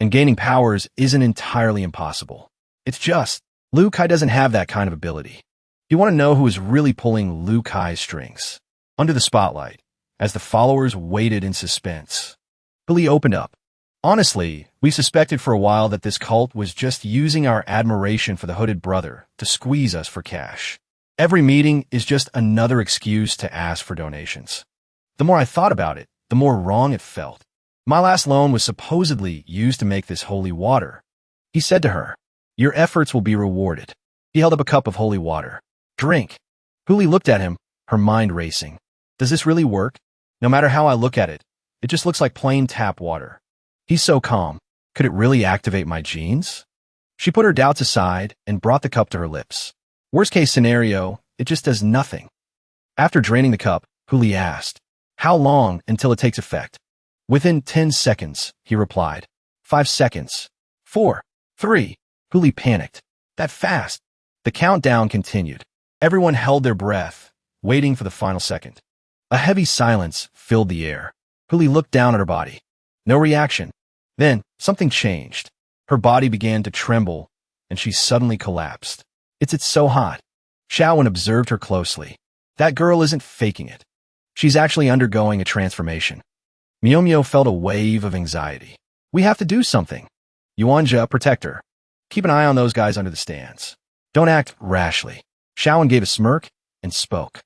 A: and gaining powers isn't entirely impossible. It's just, Liu Kai doesn't have that kind of ability. You want to know who is really pulling Liu Kai's strings? Under the spotlight, as the followers waited in suspense, Billy opened up. Honestly, we suspected for a while that this cult was just using our admiration for the hooded brother to squeeze us for cash. Every meeting is just another excuse to ask for donations. The more I thought about it, the more wrong it felt. My last loan was supposedly used to make this holy water. He said to her, your efforts will be rewarded. He held up a cup of holy water. Drink. Huli looked at him, her mind racing. Does this really work? No matter how I look at it, it just looks like plain tap water. He's so calm. Could it really activate my genes? She put her doubts aside and brought the cup to her lips. Worst case scenario, it just does nothing. After draining the cup, Huli asked, how long until it takes effect? Within 10 seconds, he replied. 5 seconds. 4, 3. Huli panicked. That fast. The countdown continued. Everyone held their breath, waiting for the final second. A heavy silence filled the air. Huli looked down at her body. No reaction. Then, something changed. Her body began to tremble, and she suddenly collapsed. It's so hot. Shaoan observed her closely. That girl isn't faking it. She's actually undergoing a transformation. Mio felt a wave of anxiety. We have to do something. Yuanja, protect her. Keep an eye on those guys under the stands. Don't act rashly. Shaoan gave a smirk and spoke.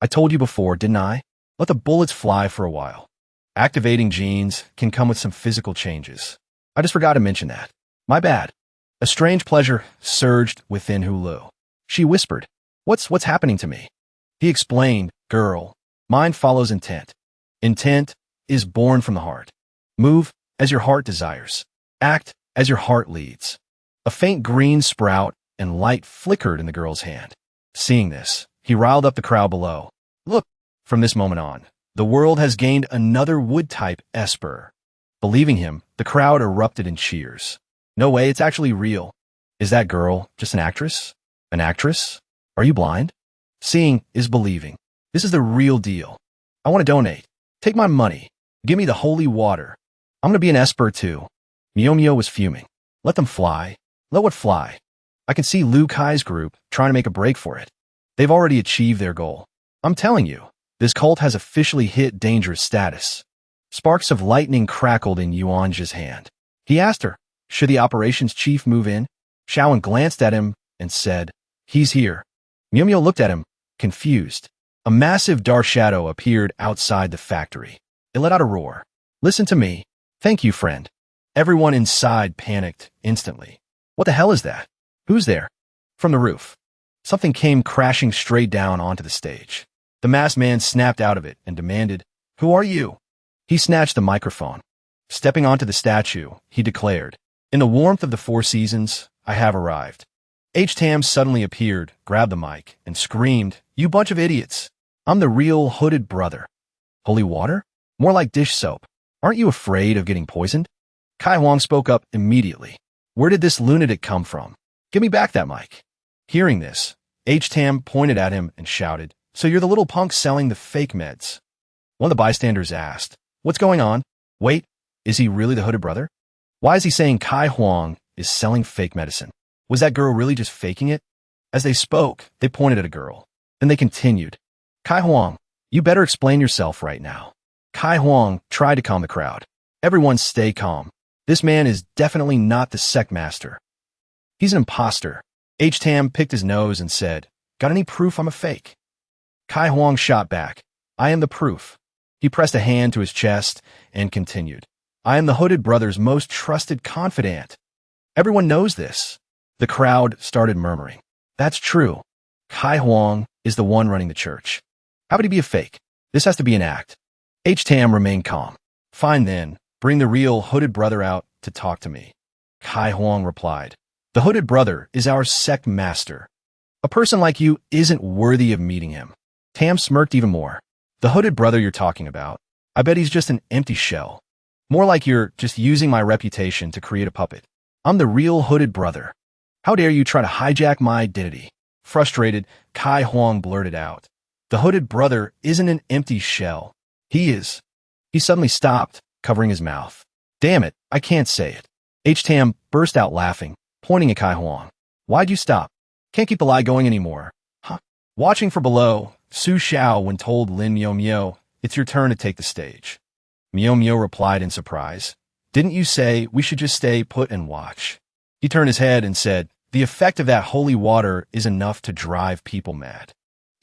A: I told you before, didn't I? Let the bullets fly for a while. Activating genes can come with some physical changes. I just forgot to mention that. My bad. A strange pleasure surged within Hulu. She whispered, What's happening to me? He explained, girl, mind follows intent. Intent is born from the heart. Move as your heart desires. Act as your heart leads. A faint green sprout and light flickered in the girl's hand. Seeing this, he riled up the crowd below. Look, from this moment on, the world has gained another wood-type Esper. Believing him, the crowd erupted in cheers. No way, it's actually real. Is that girl just an actress? An actress? Are you blind? Seeing is believing. This is the real deal. I want to donate. Take my money. Give me the holy water. I'm going to be an Esper too. Mio was fuming. Let them fly. Let what fly. I can see Liu Kai's group trying to make a break for it. They've already achieved their goal. I'm telling you, this cult has officially hit dangerous status. Sparks of lightning crackled in Yuanja's hand. He asked her, should the operations chief move in? Shaoan glanced at him and said, he's here. Mio looked at him, confused. A massive dark shadow appeared outside the factory. It let out a roar. Listen to me. Thank you, friend. Everyone inside panicked instantly. What the hell is that? Who's there? From the roof. Something came crashing straight down onto the stage. The masked man snapped out of it and demanded, Who are you? He snatched the microphone. Stepping onto the statue, he declared, In the warmth of the Four Seasons, I have arrived. Tam suddenly appeared, grabbed the mic, and screamed, "You bunch of idiots! I'm the real hooded brother." Holy water? More like dish soap. Aren't you afraid of getting poisoned? Kai Huang spoke up immediately. Where did this lunatic come from? Give me back that mic. Hearing this, Tam pointed at him and shouted, "So you're the little punk selling the fake meds?" One of the bystanders asked, "What's going on? Wait, is he really the hooded brother? Why is he saying Kai Huang is selling fake medicine? Was that girl really just faking it?" As they spoke, they pointed at a girl. Then they continued, "Kai Huang, you better explain yourself right now." Kai Huang tried to calm the crowd. "Everyone stay calm. This man is definitely not the sect master. He's an imposter." Tam picked his nose and said, "Got any proof I'm a fake?" Kai Huang shot back, "I am the proof." He pressed a hand to his chest and continued, "I am the hooded brother's most trusted confidant. Everyone knows this." The crowd started murmuring, "That's true. Kai Huang is the one running the church. How would he be a fake? This has to be an act." Tam remained calm. "Fine then, bring the real hooded brother out to talk to me." Kai Huang replied, "The hooded brother is our sect master. A person like you isn't worthy of meeting him." Tam smirked even more. "The hooded brother you're talking about, I bet he's just an empty shell. More like you're just using my reputation to create a puppet. I'm the real hooded brother. How dare you try to hijack my identity?" Frustrated, Kai Huang blurted out, "The hooded brother isn't an empty shell. He is." He suddenly stopped, covering his mouth. "Damn it, I can't say it." Tam burst out laughing, pointing at Kai Huang. "Why'd you stop? Can't keep the lie going anymore, huh?" Watching from below, Su Xiao when told Lin Miao, "It's your turn to take the stage." Miao replied in surprise, "Didn't you say we should just stay put and watch?" He turned his head and said, "The effect of that holy water is enough to drive people mad.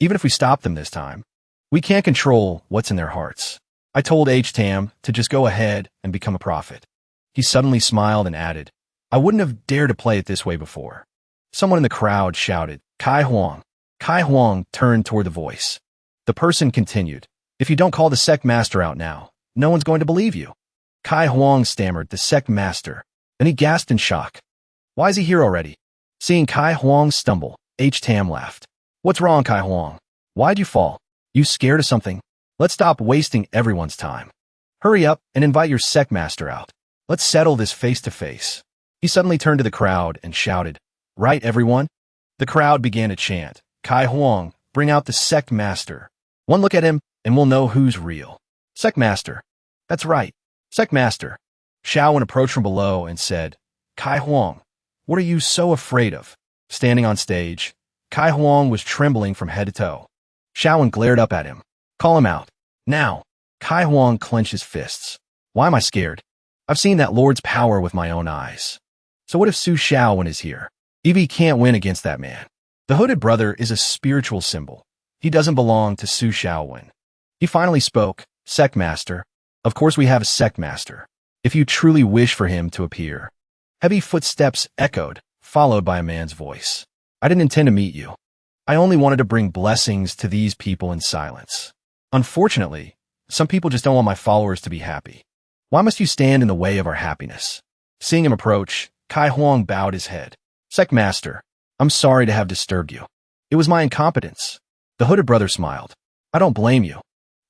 A: Even if we stop them this time, we can't control what's in their hearts. I told Tam to just go ahead and become a prophet." He suddenly smiled and added, "I wouldn't have dared to play it this way before." Someone in the crowd shouted, "Kai Huang." Kai Huang turned toward the voice. The person continued, "If you don't call the sect master out now, no one's going to believe you." Kai Huang stammered, "The sect master." Then he gasped in shock. "Why is he here already?" Seeing Kai Huang stumble, Tam laughed. "What's wrong, Kai Huang? Why'd you fall? You scared of something? Let's stop wasting everyone's time. Hurry up and invite your sect master out. Let's settle this face to face." He suddenly turned to the crowd and shouted, "Right, everyone?" The crowd began to chant, "Kai Huang, bring out the sect master. One look at him and we'll know who's real." "Sect master." "That's right, sect master." Xiaowen approached from below and said, "Kai Huang, what are you so afraid of?" Standing on stage, Kai Huang was trembling from head to toe. Xiaowen glared up at him. "Call him out. Now." Kai Huang clenched his fists. "Why am I scared? I've seen that Lord's power with my own eyes. So what if Su Xiaowen is here? Evie can't win against that man. The hooded brother is a spiritual symbol. He doesn't belong to Su Xiaowen." He finally spoke, "Sect master. Of course we have a sect master. If you truly wish for him to appear." Heavy footsteps echoed, followed by a man's voice. "I didn't intend to meet you. I only wanted to bring blessings to these people in silence. Unfortunately, some people just don't want my followers to be happy. Why must you stand in the way of our happiness?" Seeing him approach, Kai Huang bowed his head. "Sect master, I'm sorry to have disturbed you. It was my incompetence." The hooded brother smiled. "I don't blame you.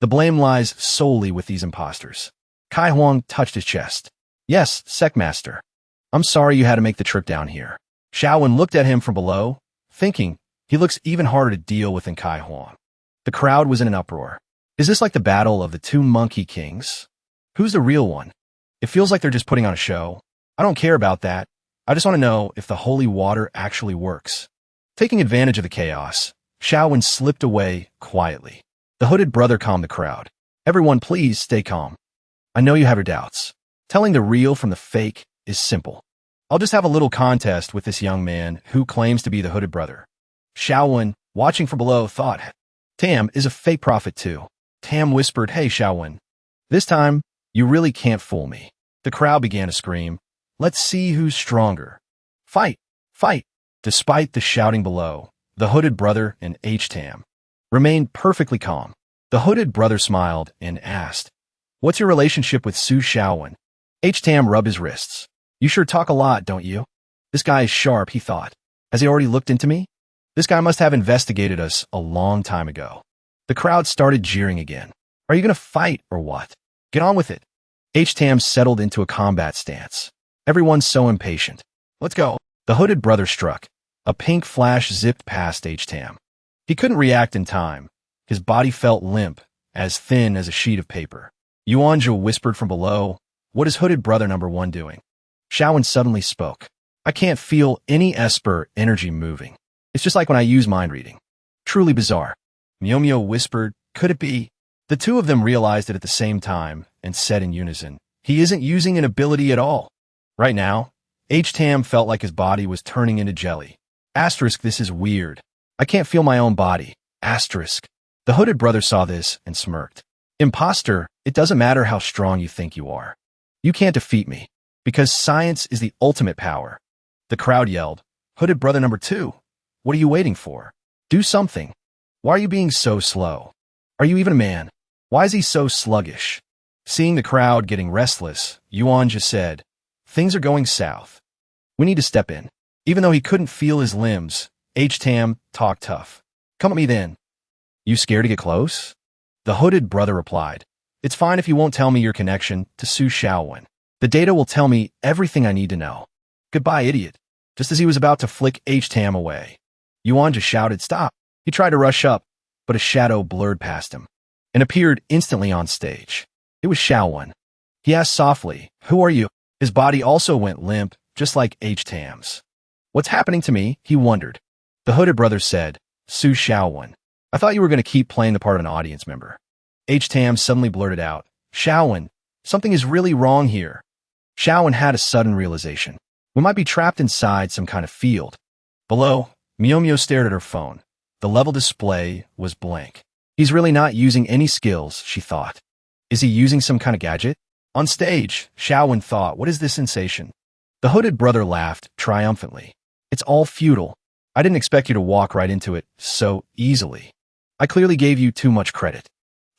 A: The blame lies solely with these imposters." Kai Huang touched his chest. "Yes, sect master. I'm sorry you had to make the trip down here." Xiaowen looked at him from below, thinking, he looks even harder to deal with than Kai Huang. The crowd was in an uproar. Is this like the battle of the two monkey kings? Who's the real one? It feels like they're just putting on a show. I don't care about that. I just want to know if the holy water actually works. Taking advantage of the chaos, Xiaowen slipped away quietly. The hooded brother calmed the crowd. "Everyone please stay calm. I know you have your doubts. Telling the real from the fake is simple. I'll just have a little contest with this young man who claims to be the hooded brother." Xiaowen, watching from below, thought, "Tam is a fake prophet too." Tam whispered, "Hey Xiaowen, this time you really can't fool me." The crowd began to scream, "Let's see who's stronger. Fight! Fight!" Despite the shouting below, the hooded brother and Tam remained perfectly calm. The hooded brother smiled and asked, "What's your relationship with Su Xiaowen?" Tam rubbed his wrists. You sure talk a lot, don't you? This guy is sharp, he thought. Has he already looked into me? This guy must have investigated us a long time ago. The crowd started jeering again. Are you going to fight or what? Get on with it. H-Tam settled into a combat stance. Everyone's so impatient. Let's go. The hooded brother struck. A pink flash zipped past H-Tam. He couldn't react in time. His body felt limp, as thin as a sheet of paper. Yuanja whispered from below, "What is hooded brother number 1 doing?" Shaowen suddenly spoke. "I can't feel any Esper energy moving. It's just like when I use mind reading. Truly bizarre." Myo whispered, "Could it be?" The two of them realized it at the same time and said in unison, "He isn't using an ability at all." Right now, H-Tam felt like his body was turning into jelly. Asterisk, this is weird. I can't feel my own body. Asterisk. The hooded brother saw this and smirked. Imposter, it doesn't matter how strong you think you are. You can't defeat me, because science is the ultimate power. The crowd yelled, "Hooded brother number 2, what are you waiting for? Do something. Why are you being so slow? Are you even a man? Why is he so sluggish?" Seeing the crowd getting restless, Yuan just said, "Things are going south. We need to step in." Even though he couldn't feel his limbs, H-Tam talked tough. "Come at me then." "You scared to get close?" The hooded brother replied, "It's fine if you won't tell me your connection to Su Shaowen. The data will tell me everything I need to know. Goodbye, idiot." Just as he was about to flick H-Tam away, Yuan just shouted, "Stop." He tried to rush up, but a shadow blurred past him and appeared instantly on stage. It was Shaowen. He asked softly, "Who are you?" His body also went limp, just like H-Tam's. "What's happening to me?" he wondered. The hooded brother said, "Su Shaowen. I thought you were going to keep playing the part of an audience member." H-Tam suddenly blurted out, "Shaowen, something is really wrong here." Shaowen had a sudden realization. We might be trapped inside some kind of field. Below, Myo stared at her phone. The level display was blank. He's really not using any skills, she thought. Is he using some kind of gadget? On stage, Shaowen thought, what is this sensation? The hooded brother laughed triumphantly. It's all futile. I didn't expect you to walk right into it so easily. I clearly gave you too much credit.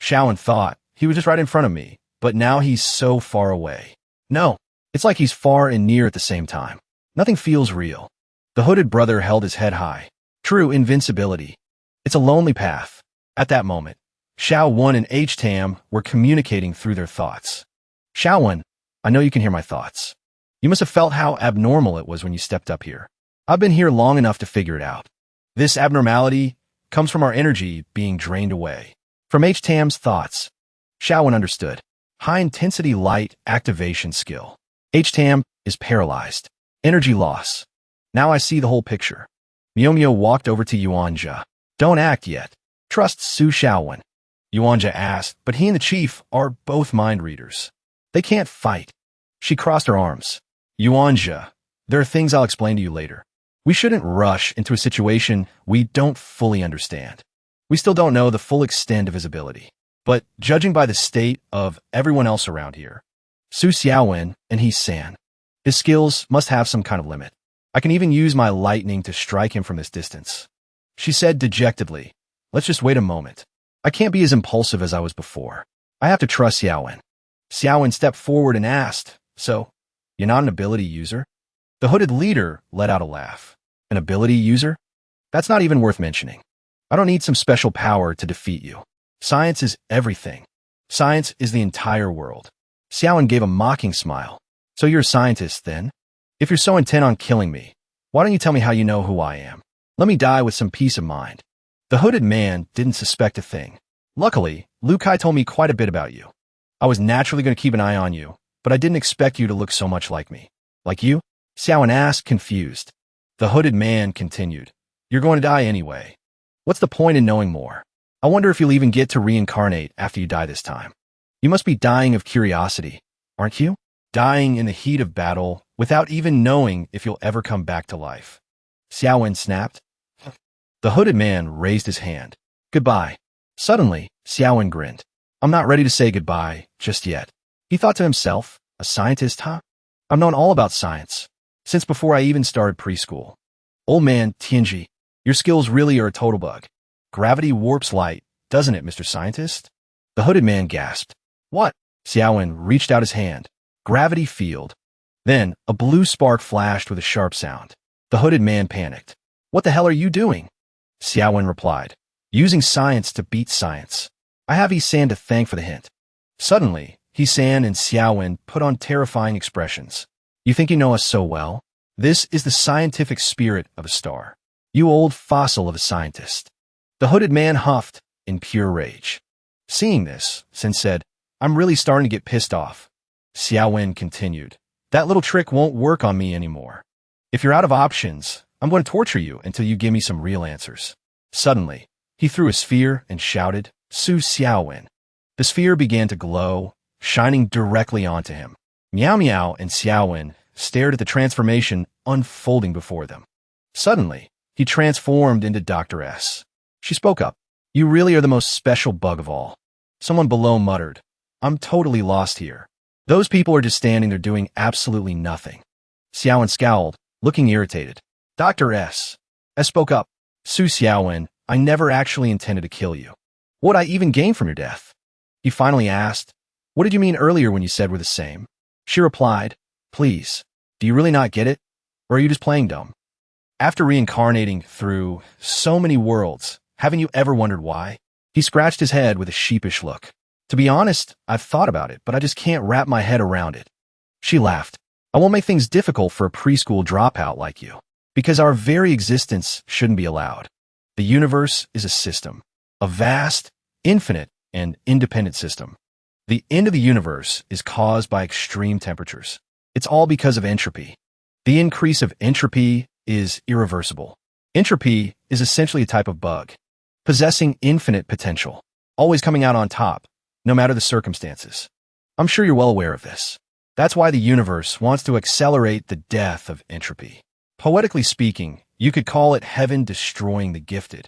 A: Shaowen thought, he was just right in front of me, but now he's so far away. No, it's like he's far and near at the same time. Nothing feels real. The hooded brother held his head high. True invincibility. It's a lonely path. At that moment, Shaowen and H-Tam were communicating through their thoughts. Shaowen, I know you can hear my thoughts. You must have felt how abnormal it was when you stepped up here. I've been here long enough to figure it out. This abnormality comes from our energy being drained away. From H-Tam's thoughts, Shaowen understood. High-intensity light activation skill. H-Tam is paralyzed. Energy loss. Now I see the whole picture. Myo walked over to Yuanja. Don't act yet. Trust Su Shaowen. Yuanja asked, but he and the chief are both mind readers. They can't fight. She crossed her arms. Yuanja, there are things I'll explain to you later. We shouldn't rush into a situation we don't fully understand. We still don't know the full extent of his ability. But judging by the state of everyone else around here, Su Xiaowen and he's San, his skills must have some kind of limit. I can even use my lightning to strike him from this distance. She said dejectedly, let's just wait a moment. I can't be as impulsive as I was before. I have to trust Xiaowen. Xiaowen stepped forward and asked, so, you're not an ability user? The hooded leader let out a laugh. An ability user? That's not even worth mentioning. I don't need some special power to defeat you. Science is everything. Science is the entire world. Xiaowen gave a mocking smile. So you're a scientist, then? If you're so intent on killing me, why don't you tell me how you know who I am? Let me die with some peace of mind. The hooded man didn't suspect a thing. Luckily, Lu Kai told me quite a bit about you. I was naturally going to keep an eye on you, but I didn't expect you to look so much like me. Like you? Xiaowen asked, confused. The hooded man continued. You're going to die anyway. What's the point in knowing more? I wonder if you'll even get to reincarnate after you die this time. You must be dying of curiosity, aren't you? Dying in the heat of battle without even knowing if you'll ever come back to life. Xiaowen snapped. The hooded man raised his hand. Goodbye. Suddenly, Xiaowen grinned. I'm not ready to say goodbye just yet. He thought to himself, a scientist, huh? I've known all about science, since before I even started preschool. Old man Tianji, your skills really are a total bug. Gravity warps light, doesn't it, Mr. Scientist? The hooded man gasped. What? Xiaowen reached out his hand. Gravity field. Then, a blue spark flashed with a sharp sound. The hooded man panicked. "What the hell are you doing?" Xiaowen replied. "Using science to beat science. I have Isan to thank for the hint." Suddenly, Isan and Xiaowen put on terrifying expressions. "You think you know us so well? This is the scientific spirit of a star. You old fossil of a scientist." The hooded man huffed in pure rage. Seeing this, Sin said, "I'm really starting to get pissed off." Xiaowen continued, "That little trick won't work on me anymore. If you're out of options, I'm going to torture you until you give me some real answers." Suddenly, he threw a sphere and shouted, "Su Xiaowen." The sphere began to glow, shining directly onto him. Meow Meow and Xiaowen stared at the transformation unfolding before them. Suddenly, he transformed into Dr. S. She spoke up. "You really are the most special bug of all." Someone below muttered, "I'm totally lost here. Those people are just standing there doing absolutely nothing." Xiaowen scowled, looking irritated. Dr. S spoke up. "Su Xiaowen, I never actually intended to kill you. What would I even gain from your death?" He finally asked, "What did you mean earlier when you said we're the same?" She replied, "Please, do you really not get it? Or are you just playing dumb? After reincarnating through so many worlds, haven't you ever wondered why?" He scratched his head with a sheepish look. "To be honest, I've thought about it, but I just can't wrap my head around it." She laughed. "I won't make things difficult for a preschool dropout like you, because our very existence shouldn't be allowed. The universe is a system, a vast, infinite, and independent system. The end of the universe is caused by extreme temperatures. It's all because of entropy. The increase of entropy is irreversible. Entropy is essentially a type of bug, possessing infinite potential, always coming out on top, no matter the circumstances. I'm sure you're well aware of this. That's why the universe wants to accelerate the death of entropy. Poetically speaking, you could call it heaven destroying the gifted."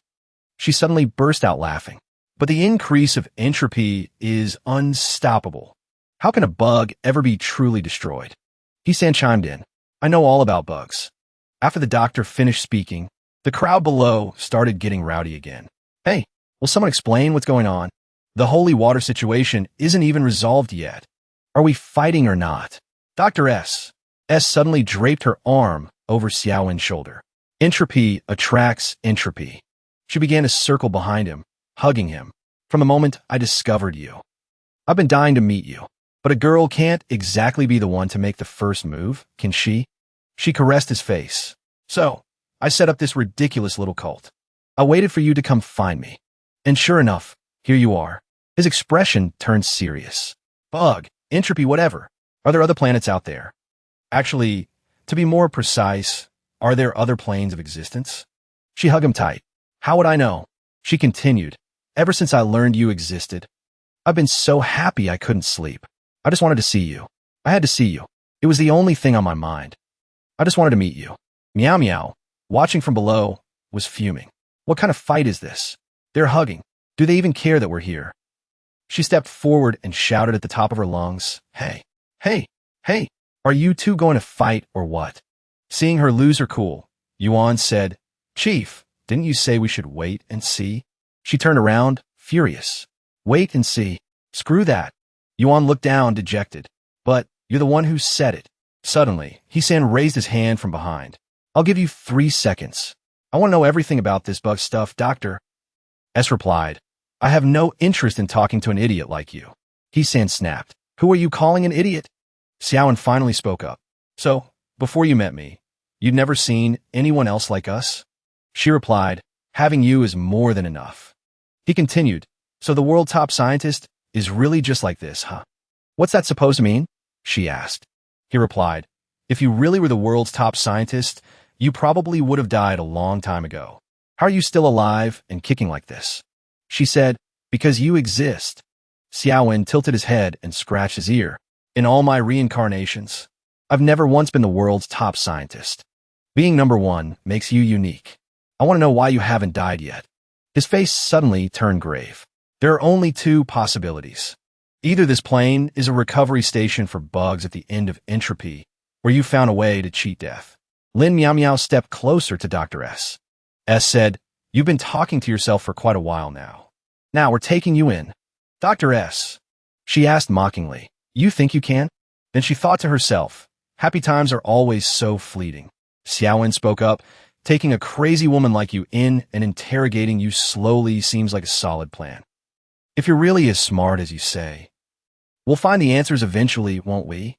A: She suddenly burst out laughing. "But the increase of entropy is unstoppable. How can a bug ever be truly destroyed?" Hisan chimed in. "I know all about bugs." After the doctor finished speaking, the crowd below started getting rowdy again. "Hey, will someone explain what's going on? The holy water situation isn't even resolved yet. Are we fighting or not?" Dr. S suddenly draped her arm over Xiaowen's shoulder. "Entropy attracts entropy." She began to circle behind him, hugging him. "From the moment I discovered you, I've been dying to meet you. But a girl can't exactly be the one to make the first move, can she?" She caressed his face. "So, I set up this ridiculous little cult. I waited for you to come find me. And sure enough, here you are." His expression turned serious. "Bug, entropy, whatever. Are there other planets out there? Actually, to be more precise, are there other planes of existence?" She hugged him tight. "How would I know?" She continued. "Ever since I learned you existed, I've been so happy I couldn't sleep. I just wanted to see you. I had to see you. It was the only thing on my mind. I just wanted to meet you." Meow Meow, watching from below, was fuming. "What kind of fight is this? They're hugging. Do they even care that we're here?" She stepped forward and shouted at the top of her lungs, "Hey, hey, hey, are you two going to fight or what?" Seeing her lose her cool, Yuan said, "Chief, didn't you say we should wait and see?" She turned around, furious. "Wait and see? Screw that." Yuan looked down, dejected. "But you're the one who said it." Suddenly, Hisan raised his hand from behind. "I'll give you 3 seconds. I want to know everything about this bug stuff, Dr. S replied. "I have no interest in talking to an idiot like you." Hisan snapped. "Who are you calling an idiot?" Xiaowen finally spoke up. "So, before you met me, you'd never seen anyone else like us?" She replied, "Having you is more than enough." He continued, "So the world top scientist is really just like this, huh?" "What's that supposed to mean?" she asked. He replied, "If you really were the world's top scientist, you probably would have died a long time ago. How are you still alive and kicking like this?" She said, "Because you exist." Xiaowen tilted his head and scratched his ear. "In all my reincarnations, I've never once been the world's top scientist. Being number one makes you unique. I want to know why you haven't died yet." His face suddenly turned grave. "There are only 2 possibilities. Either this plane is a recovery station for bugs at the end of entropy, or you found a way to cheat death." Lin Meow Meow stepped closer to Dr. S. Said, "You've been talking to yourself for quite a while now. Now we're taking you in." "Dr. S," she asked mockingly, "you think you can?" Then she thought to herself, Happy times are always so fleeting. Xiaowen spoke up. Taking a crazy woman like you in and interrogating you slowly seems like a solid plan. If you're really as smart as you say, we'll find the answers eventually, won't we?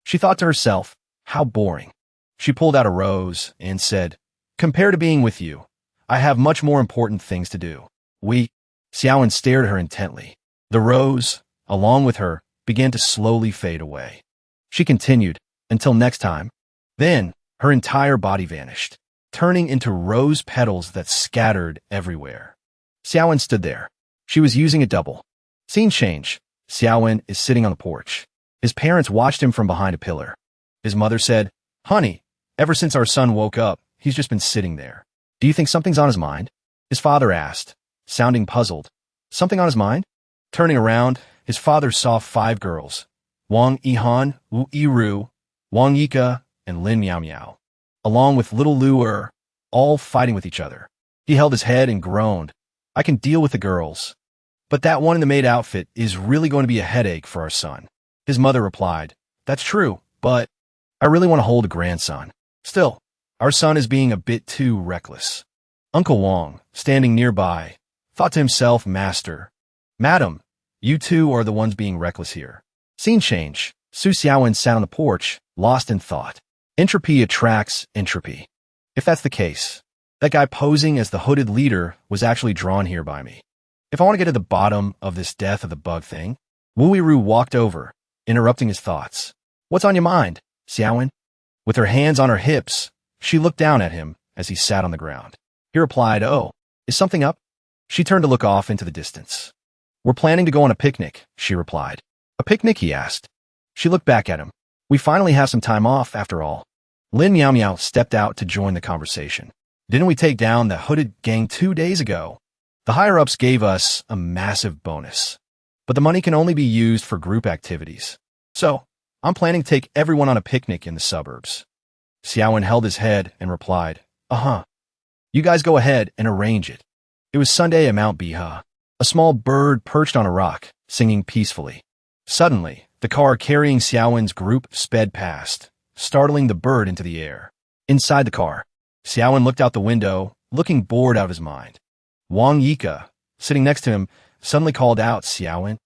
A: She thought to herself, how boring. She pulled out a rose and said, compared to being with you, I have much more important things to do. Xiaowen stared at her intently. The rose, along with her, began to slowly fade away. She continued, until next time. Then, her entire body vanished, turning into rose petals that scattered everywhere. Xiaowen stood there. She was using a double. Scene change. Xiaowen is sitting on the porch. His parents watched him from behind a pillar. His mother said, honey, ever since our son woke up, he's just been sitting there. Do you think something's on his mind? His father asked, sounding puzzled. Something on his mind? Turning around, his father saw 5 girls, Wong Yihan, Wu Yiru, Wang Yika, and Lin Miao Miao, along with little Lu all fighting with each other. He held his head and groaned. I can deal with the girls, but that one in the maid outfit is really going to be a headache for our son. His mother replied, that's true, but I really want to hold a grandson. Still, our son is being a bit too reckless. Uncle Wong, standing nearby, thought to himself, Master, Madam, you two are the ones being reckless here. Scene change. Su Xiaowen sat on the porch, lost in thought. Entropy attracts entropy. If that's the case, that guy posing as the hooded leader was actually drawn here by me. If I want to get to the bottom of this death of the bug thing, Wu Yiru walked over, interrupting his thoughts. What's on your mind, Xiaowen? With her hands on her hips, she looked down at him as he sat on the ground. He replied, oh, is something up? She turned to look off into the distance. We're planning to go on a picnic, she replied. A picnic, he asked. She looked back at him. We finally have some time off, after all. Lin Miao Miao stepped out to join the conversation. Didn't we take down the hooded gang 2 days ago? The higher-ups gave us a massive bonus, but the money can only be used for group activities. So, I'm planning to take everyone on a picnic in the suburbs. Xiaowen held his head and replied, uh-huh. You guys go ahead and arrange it. It was Sunday at Mount Biha. A small bird perched on a rock, singing peacefully. Suddenly, the car carrying Xiaowen's group sped past, startling the bird into the air. Inside the car, Xiaowen looked out the window, looking bored out of his mind. Wang Yika, sitting next to him, suddenly called out, Xiaowen.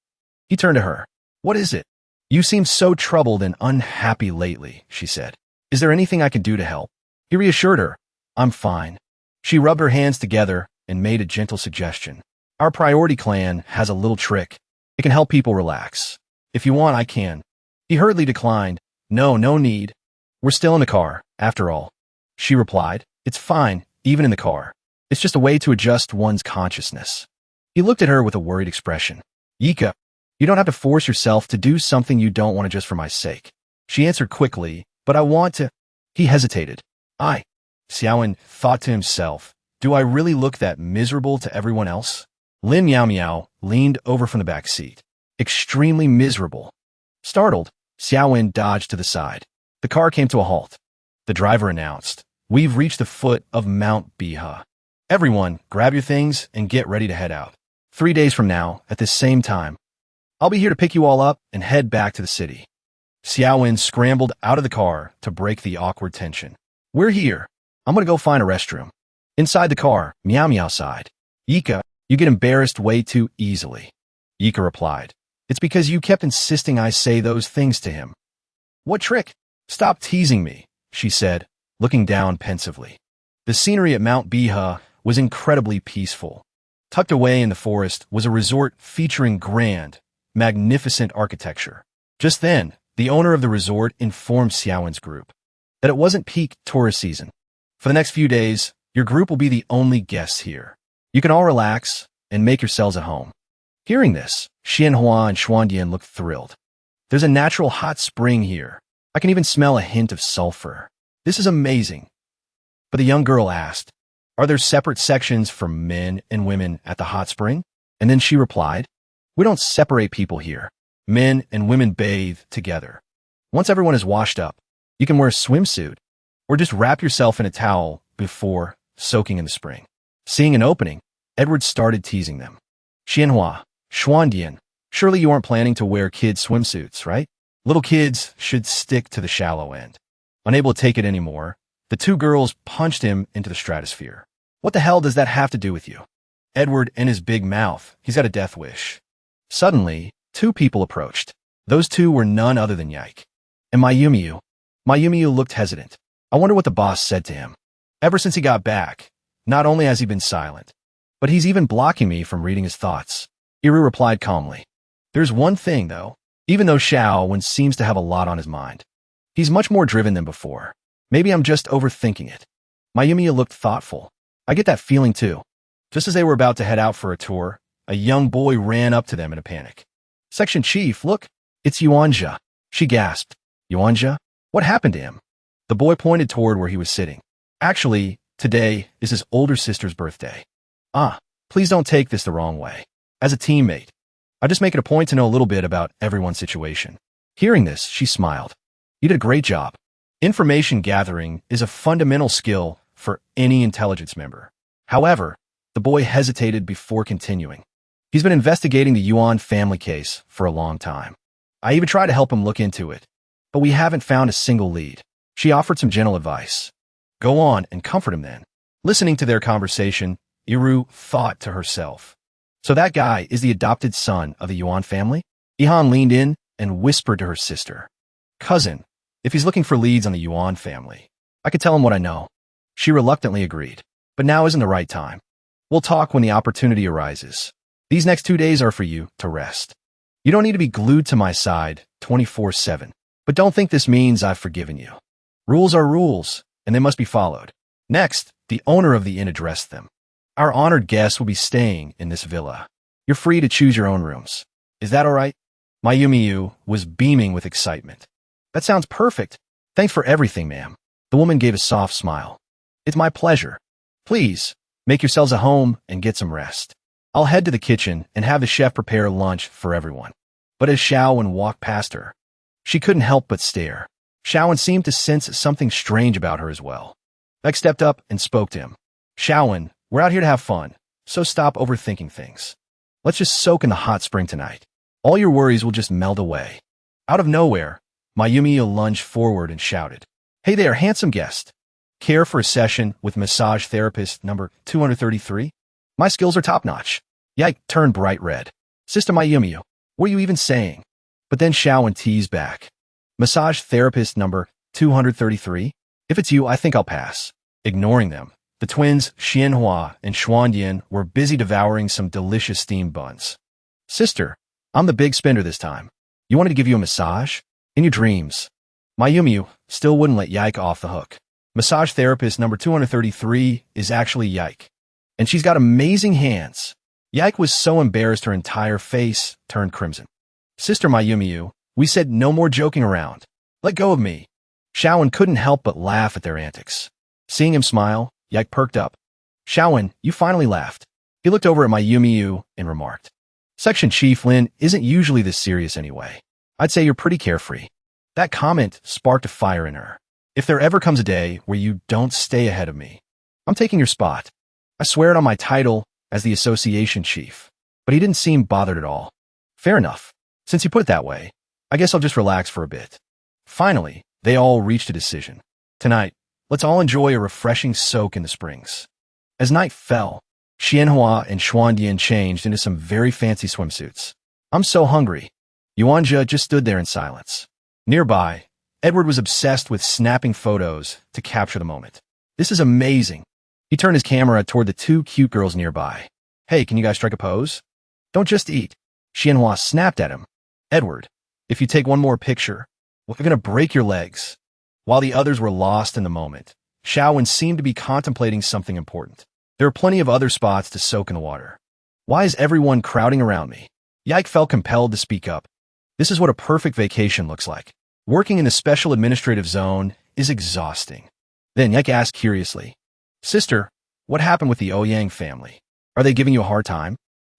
A: He turned to her. What is it? You seem so troubled and unhappy lately, she said. Is there anything I can do to help? He reassured her. I'm fine. She rubbed her hands together and made a gentle suggestion. Our priority clan has a little trick. It can help people relax. If you want, I can. He hurriedly declined. No need. We're still in the car, after all. She replied. It's fine, even in the car. It's just a way to adjust one's consciousness. He looked at her with a worried expression. Yika, you don't have to force yourself to do something you don't want to just for my sake. She answered quickly, but I want to. He hesitated. Xiaowen thought to himself, do I really look that miserable to everyone else? Lin Miao Miao leaned over from the back seat. Extremely miserable. Startled, Xiaowen dodged to the side. The car came to a halt. The driver announced, we've reached the foot of Mount Biha. Everyone, grab your things and get ready to head out. 3 days from now, at this same time, I'll be here to pick you all up and head back to the city. Xiaowen scrambled out of the car to break the awkward tension. We're here. I'm going to go find a restroom. Inside the car, Miao Miao sighed. Yika, you get embarrassed way too easily. Yika replied. It's because you kept insisting I say those things to him. What trick? Stop teasing me, she said, looking down pensively. The scenery at Mount Biha was incredibly peaceful. Tucked away in the forest was a resort featuring grand, magnificent architecture. Just then, the owner of the resort informed Xiaowen's group that it wasn't peak tourist season. For the next few days, your group will be the only guests here. You can all relax and make yourselves at home. Hearing this, Xianhua and Xuandian looked thrilled. There's a natural hot spring here. I can even smell a hint of sulfur. This is amazing. But the young girl asked, are there separate sections for men and women at the hot spring? And then she replied, we don't separate people here. Men and women bathe together. Once everyone is washed up, you can wear a swimsuit or just wrap yourself in a towel before soaking in the spring. Seeing an opening, Edward started teasing them. Xianhua, Xuandian, surely you aren't planning to wear kids' swimsuits, right? Little kids should stick to the shallow end. Unable to take it anymore, the two girls punched him into the stratosphere. What the hell does that have to do with you? Edward and his big mouth. He's got a death wish. Suddenly, two people approached. Those two were none other than Yike and Mayumiyu. Mayumiyu looked hesitant. I wonder what the boss said to him. Ever since he got back, not only has he been silent, but he's even blocking me from reading his thoughts. Iru replied calmly. There's one thing, though. Even though Xiaowen seems to have a lot on his mind, he's much more driven than before. Maybe I'm just overthinking it. Mayumiya looked thoughtful. I get that feeling too. Just as they were about to head out for a tour, a young boy ran up to them in a panic. Section Chief, look, it's Yuanja. She gasped. Yuanja? What happened to him? The boy pointed toward where he was sitting. Actually, today is his older sister's birthday. Please don't take this the wrong way. As a teammate, I just make it a point to know a little bit about everyone's situation. Hearing this, she smiled. You did a great job. Information gathering is a fundamental skill for any intelligence member. However, the boy hesitated before continuing. He's been investigating the Yuan family case for a long time. I even tried to help him look into it, but we haven't found a single lead. She offered some gentle advice. Go on and comfort him then. Listening to their conversation, Iru thought to herself. So that guy is the adopted son of the Yuan family? Ihan leaned in and whispered to her sister. Cousin, if he's looking for leads on the Yuan family, I could tell him what I know. She reluctantly agreed. But now isn't the right time. We'll talk when the opportunity arises. These next 2 days are for you to rest. You don't need to be glued to my side 24/7. But don't think this means I've forgiven you. Rules are rules, and they must be followed. Next, the owner of the inn addressed them. Our honored guests will be staying in this villa. You're free to choose your own rooms. Is that all right? Mayumiyu was beaming with excitement. That sounds perfect. Thanks for everything, ma'am. The woman gave a soft smile. It's my pleasure. Please, make yourselves at home and get some rest. I'll head to the kitchen and have the chef prepare lunch for everyone. But as Xiaowen walked past her, she couldn't help but stare. Xiaowen seemed to sense something strange about her as well. Beck stepped up and spoke to him. Xiaowen, we're out here to have fun, so stop overthinking things. Let's just soak in the hot spring tonight. All your worries will just melt away. Out of nowhere, Mayumiya lunged forward and shouted, Hey there, handsome guest. Care for a session with massage therapist number 233? My skills are top-notch. Yike turned bright red. Sister Mayumiya, what are you even saying? But then Xiaowen teased back. Massage therapist number 233? If it's you, I think I'll pass. Ignoring them, the twins Xianhua and Xuandian were busy devouring some delicious steamed buns. Sister, I'm the big spender this time. You want me to give you a massage? In your dreams. Mayumiyu still wouldn't let Yike off the hook. Massage therapist number 233 is actually Yike. And she's got amazing hands. Yike was so embarrassed her entire face turned crimson. Sister Mayumiyu, we said no more joking around. Let go of me. Xiaowen couldn't help but laugh at their antics. Seeing him smile, Yike perked up. Xiaowen, you finally laughed. He looked over at Mayumiyu and remarked. Section Chief Lin isn't usually this serious anyway. I'd say you're pretty carefree. That comment sparked a fire in her. If there ever comes a day where you don't stay ahead of me, I'm taking your spot. I swear it on my title as the association chief. But he didn't seem bothered at all. Fair enough. Since you put it that way, I guess I'll just relax for a bit. Finally, they all reached a decision. Tonight, let's all enjoy a refreshing soak in the springs. As night fell, Xianhua and Xuandian changed into some very fancy swimsuits. I'm so hungry. Yuanja just stood there in silence. Nearby, Edward was obsessed with snapping photos to capture the moment. This is amazing. He turned his camera toward the two cute girls nearby. Hey, can you guys strike a pose? Don't just eat. Xianhua snapped at him. Edward, if you take one more picture, we're going to break your legs. While the others were lost in the moment, Xiaowen seemed to be contemplating something important. There are plenty of other spots to soak in the water. Why is everyone crowding around me? Yike felt compelled to speak up. This is what a perfect vacation looks like. Working in the special administrative zone is exhausting. Then Yike asked curiously, Sister, what happened with the Ouyang family? Are they giving you a hard time?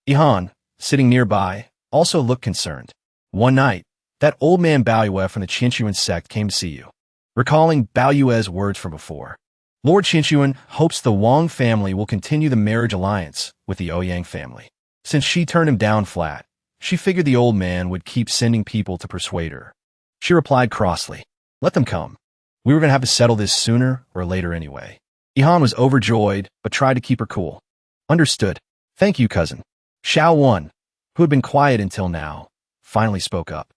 A: Ihan, sitting nearby, also looked concerned. One night, that old man Baoyue from the Qinshuan sect came to see you. Recalling Baoyue's words from before, Lord Qinshuan hopes the Wong family will continue the marriage alliance with the Ouyang family. Since she turned him down flat, she figured the old man would keep sending people to persuade her. She replied crossly. Let them come. We were going to have to settle this sooner or later anyway. Ihan was overjoyed, but tried to keep her cool. Understood. Thank you, cousin. Xiao Wan, who had been quiet until now, finally spoke up.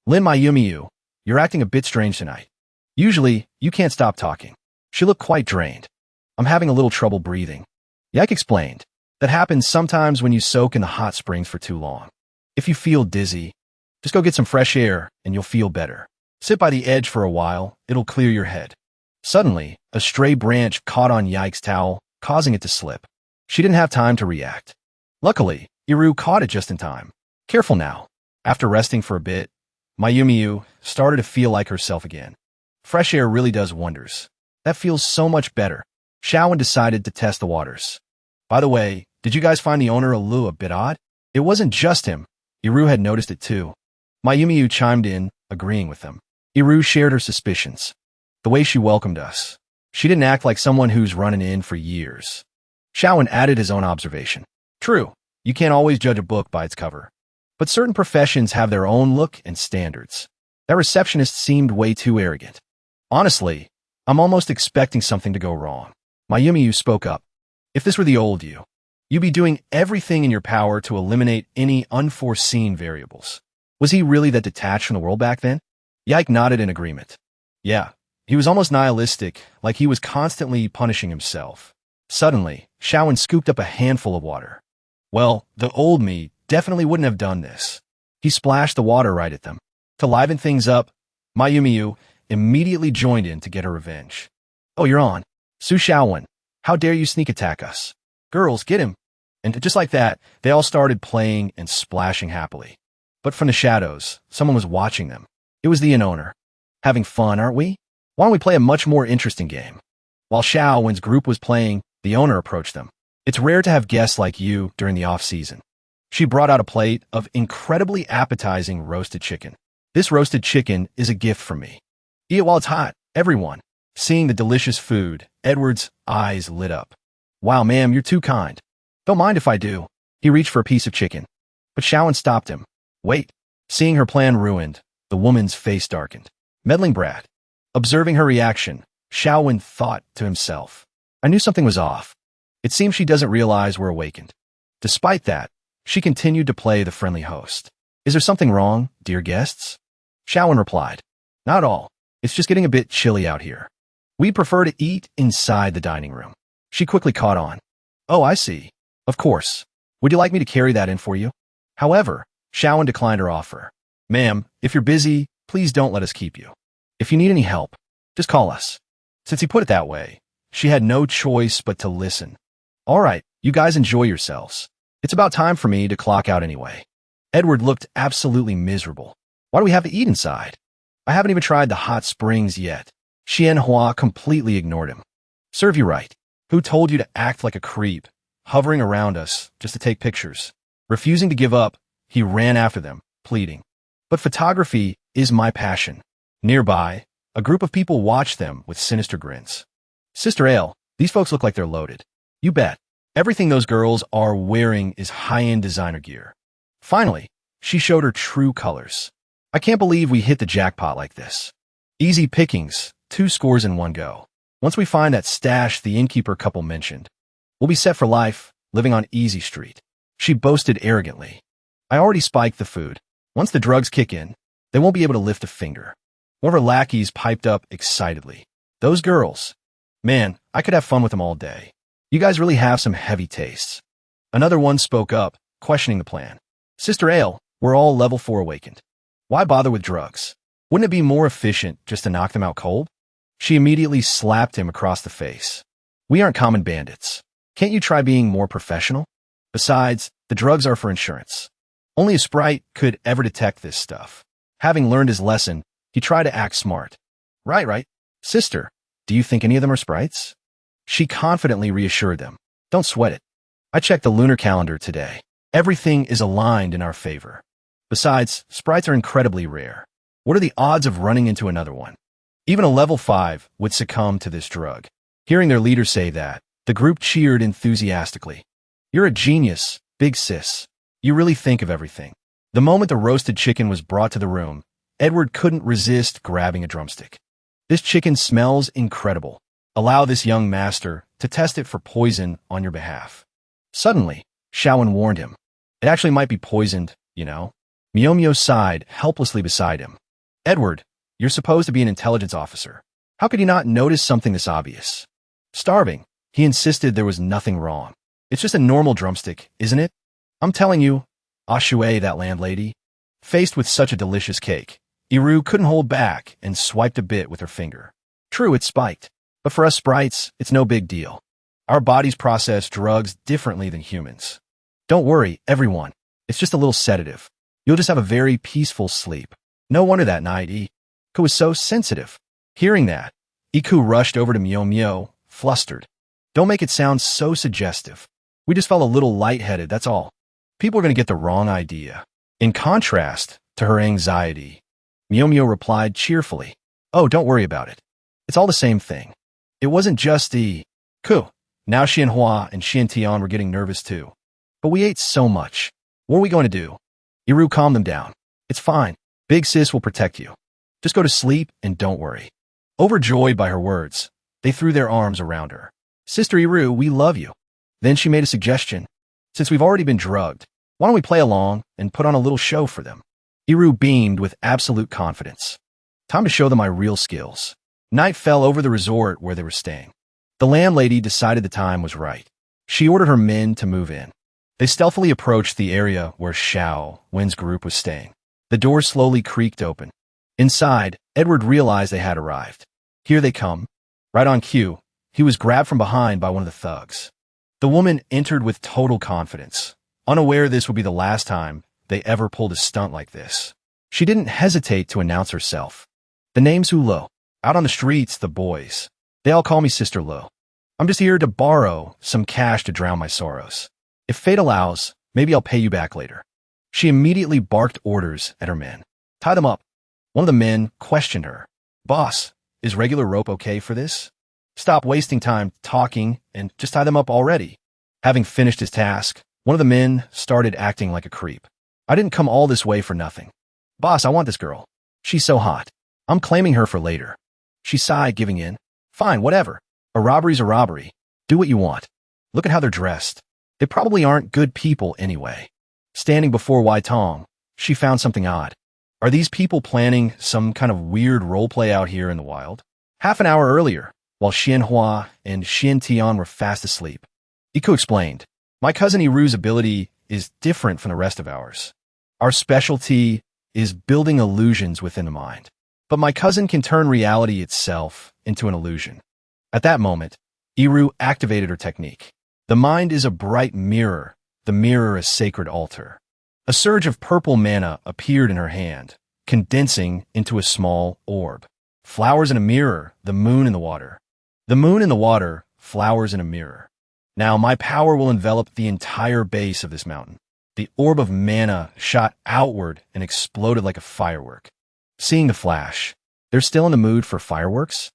A: Lin Mayumiyu, you're acting a bit strange tonight. Usually, you can't stop talking. She looked quite drained. I'm having a little trouble breathing. Yak explained. That happens sometimes when you soak in the hot springs for too long. If you feel dizzy, just go get some fresh air and you'll feel better. Sit by the edge for a while, it'll clear your head. Suddenly, a stray branch caught on Yike's towel, causing it to slip. She didn't have time to react. Luckily, Iru caught it just in time. Careful now. After resting for a bit, Mayumiyu started to feel like herself again. Fresh air really does wonders. That feels so much better. Xiaowen decided to test the waters. By the way, did you guys find the owner of Lu a bit odd? It wasn't just him. Iru had noticed it too. Mayumiyu chimed in, agreeing with them. Iru shared her suspicions. The way she welcomed us. She didn't act like someone who's running in for years. Xiaowen added his own observation. True, you can't always judge a book by its cover. But certain professions have their own look and standards. That receptionist seemed way too arrogant. Honestly, I'm almost expecting something to go wrong. Mayumiyu spoke up. If this were the old you, you'd be doing everything in your power to eliminate any unforeseen variables. Was he really that detached from the world back then? Yike nodded in agreement. Yeah, he was almost nihilistic, like he was constantly punishing himself. Suddenly, Xiaowen scooped up a handful of water. Well, the old me definitely wouldn't have done this. He splashed the water right at them. To liven things up, Mayumiyu immediately joined in to get her revenge. Oh, you're on. Su Xiaowen, how dare you sneak attack us? Girls, get him. And just like that, they all started playing and splashing happily. But from the shadows, someone was watching them. It was the inn owner. Having fun, aren't we? Why don't we play a much more interesting game? While Xiaowen's group was playing, the owner approached them. It's rare to have guests like you during the off-season. She brought out a plate of incredibly appetizing roasted chicken. This roasted chicken is a gift from me. Eat it while it's hot, everyone. Seeing the delicious food, Edward's eyes lit up. Wow, ma'am, you're too kind. Don't mind if I do. He reached for a piece of chicken. But Xiaowen stopped him. Wait. Seeing her plan ruined, the woman's face darkened. Meddling brat. Observing her reaction, Xiaowen thought to himself. I knew something was off. It seems she doesn't realize we're awakened. Despite that, she continued to play the friendly host. Is there something wrong, dear guests? Xiaowen replied. Not at all. It's just getting a bit chilly out here. We prefer to eat inside the dining room. She quickly caught on. Oh, I see. Of course. Would you like me to carry that in for you? However, Xiaowen declined her offer. Ma'am, if you're busy, please don't let us keep you. If you need any help, just call us. Since he put it that way, she had no choice but to listen. All right, you guys enjoy yourselves. It's about time for me to clock out anyway. Edward looked absolutely miserable. Why do we have to eat inside? I haven't even tried the hot springs yet. Xianhua completely ignored him. Serve you right. Who told you to act like a creep, hovering around us just to take pictures? Refusing to give up, he ran after them, pleading. But photography is my passion. Nearby, a group of people watched them with sinister grins. Sister Ale, these folks look like they're loaded. You bet. Everything those girls are wearing is high-end designer gear. Finally, she showed her true colors. I can't believe we hit the jackpot like this. Easy pickings, 2 scores in one go. Once we find that stash the innkeeper couple mentioned, we'll be set for life, living on Easy Street. She boasted arrogantly. I already spiked the food. Once the drugs kick in, they won't be able to lift a finger. One of her lackeys piped up excitedly. Those girls. Man, I could have fun with them all day. You guys really have some heavy tastes. Another one spoke up, questioning the plan. Sister Ale, we're all level 4 awakened. Why bother with drugs? Wouldn't it be more efficient just to knock them out cold? She immediately slapped him across the face. We aren't common bandits. Can't you try being more professional? Besides, the drugs are for insurance. Only a sprite could ever detect this stuff. Having learned his lesson, he tried to act smart. Right. Sister, do you think any of them are sprites? She confidently reassured them. Don't sweat it. I checked the lunar calendar today. Everything is aligned in our favor. Besides, sprites are incredibly rare. What are the odds of running into another one? Even a level 5 would succumb to this drug. Hearing their leader say that, the group cheered enthusiastically. You're a genius, big sis. You really think of everything. The moment the roasted chicken was brought to the room, Edward couldn't resist grabbing a drumstick. This chicken smells incredible. Allow this young master to test it for poison on your behalf. Suddenly, Shaowen warned him. It actually might be poisoned, you know. Mio sighed helplessly beside him. Edward, you're supposed to be an intelligence officer. How could you not notice something this obvious? Starving, he insisted there was nothing wrong. It's just a normal drumstick, isn't it? I'm telling you, Ashue, that landlady. Faced with such a delicious cake, Iru couldn't hold back and swiped a bit with her finger. True, it's spiked. But for us sprites, it's no big deal. Our bodies process drugs differently than humans. Don't worry, everyone. It's just a little sedative. You'll just have a very peaceful sleep. No wonder that night Iku was so sensitive. Hearing that, Iku rushed over to Mio, flustered. Don't make it sound so suggestive. We just felt a little lightheaded, that's all. People are going to get the wrong idea. In contrast to her anxiety, Mio replied cheerfully. Oh, don't worry about it. It's all the same thing. It wasn't just Ku. Now Xianhua and Xiantian were getting nervous too. But we ate so much. What are we going to do? Iru calmed them down. It's fine. Big Sis will protect you. Just go to sleep and don't worry. Overjoyed by her words, they threw their arms around her. Sister Iru, we love you. Then she made a suggestion. Since we've already been drugged, why don't we play along and put on a little show for them? Iru beamed with absolute confidence. Time to show them my real skills. Night fell over the resort where they were staying. The landlady decided the time was right. She ordered her men to move in. They stealthily approached the area where Xiao Wen's group was staying. The door slowly creaked open. Inside, Edward realized they had arrived. Here they come. Right on cue, he was grabbed from behind by one of the thugs. The woman entered with total confidence, unaware this would be the last time they ever pulled a stunt like this. She didn't hesitate to announce herself. The name's Hulo. Out on the streets, the boys. They all call me Sister Lo. I'm just here to borrow some cash to drown my sorrows. If fate allows, maybe I'll pay you back later. She immediately barked orders at her men. Tie them up. One of the men questioned her. Boss, is regular rope okay for this? Stop wasting time talking and just tie them up already. Having finished his task, one of the men started acting like a creep. I didn't come all this way for nothing. Boss, I want this girl. She's so hot. I'm claiming her for later. She sighed, giving in. Fine, whatever. A robbery's a robbery. Do what you want. Look at how they're dressed. They probably aren't good people anyway. Standing before Wai Tong, she found something odd. Are these people planning some kind of weird roleplay out here in the wild? Half an hour earlier, while Xianhua and Xiantian were fast asleep, Iku explained, my cousin Iru's ability is different from the rest of ours. Our specialty is building illusions within the mind. But my cousin can turn reality itself into an illusion. At that moment, Iru activated her technique. The mind is a bright mirror, the mirror a sacred altar. A surge of purple mana appeared in her hand, condensing into a small orb. Flowers in a mirror, the moon in the water. The moon in the water, flowers in a mirror. Now my power will envelop the entire base of this mountain. The orb of mana shot outward and exploded like a firework. Seeing the flash, they're still in the mood for fireworks?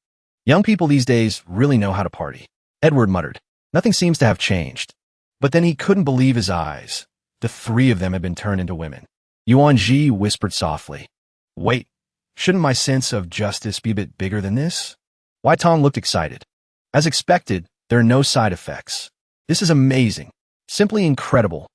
A: Young people these days really know how to party. Edward muttered. Nothing seems to have changed. But then he couldn't believe his eyes. The three of them had been turned into women. Yuan Ji whispered softly. Wait, shouldn't my sense of justice be a bit bigger than this? Wai Tong looked excited. As expected, there are no side effects. This is amazing. Simply incredible.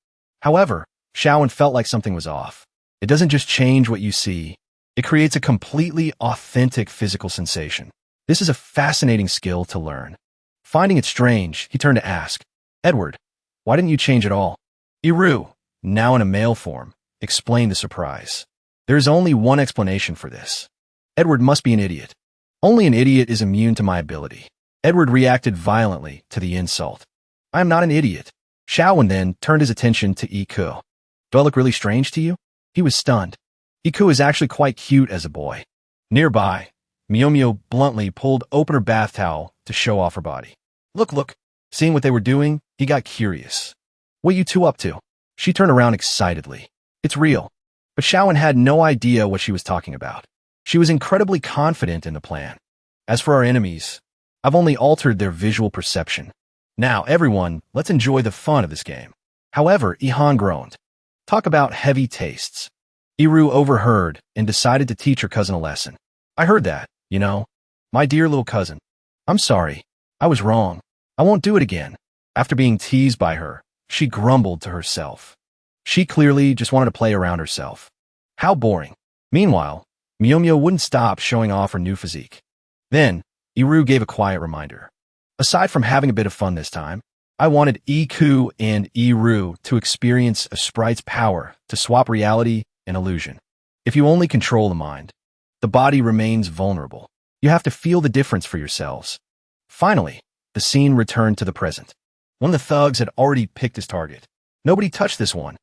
A: However, Shaowen felt like something was off. It doesn't just change what you see. It creates a completely authentic physical sensation. This is a fascinating skill to learn. Finding it strange, he turned to ask, Edward, why didn't you change at all? Iru, now in a male form, explained the surprise. There is only one explanation for this. Edward must be an idiot. Only an idiot is immune to my ability. Edward reacted violently to the insult. I am not an idiot. Shaowen then turned his attention to Iku. Do I look really strange to you? He was stunned. Iku is actually quite cute as a boy. Nearby, Mio bluntly pulled open her bath towel to show off her body. Look. Seeing what they were doing, he got curious. What you two up to? She turned around excitedly. It's real. But Shaowen had no idea what she was talking about. She was incredibly confident in the plan. As for our enemies, I've only altered their visual perception. Now, everyone, let's enjoy the fun of this game. However, Ihan groaned. Talk about heavy tastes. Iru overheard and decided to teach her cousin a lesson. I heard that, you know. My dear little cousin. I'm sorry. I was wrong. I won't do it again. After being teased by her, she grumbled to herself. She clearly just wanted to play around herself. How boring. Meanwhile, Miyomyo wouldn't stop showing off her new physique. Then, Iru gave a quiet reminder. Aside from having a bit of fun this time, I wanted Iku and Iru to experience a sprite's power to swap reality and illusion. If you only control the mind, the body remains vulnerable. You have to feel the difference for yourselves. Finally, the scene returned to the present. One of the thugs had already picked his target. Nobody touched this one.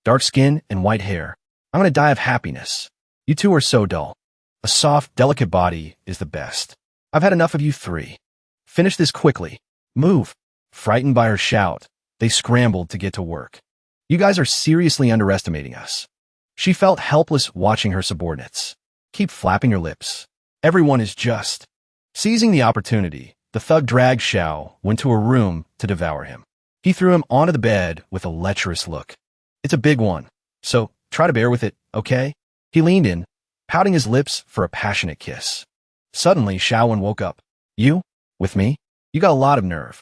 A: Dark skin and white hair. I'm gonna die of happiness. You two are so dull. A soft, delicate body is the best. I've had enough of you three. Finish this quickly. Move. Frightened by her shout, they scrambled to get to work. You guys are seriously underestimating us. She felt helpless watching her subordinates. Keep flapping your lips. Everyone is just. Seizing the opportunity, the thug dragged Xiao into a room to devour him. He threw him onto the bed with a lecherous look. It's a big one, so try to bear with it, okay? He leaned in, pouting his lips for a passionate kiss. Suddenly, Xiaowen woke up. You? With me? You got a lot of nerve.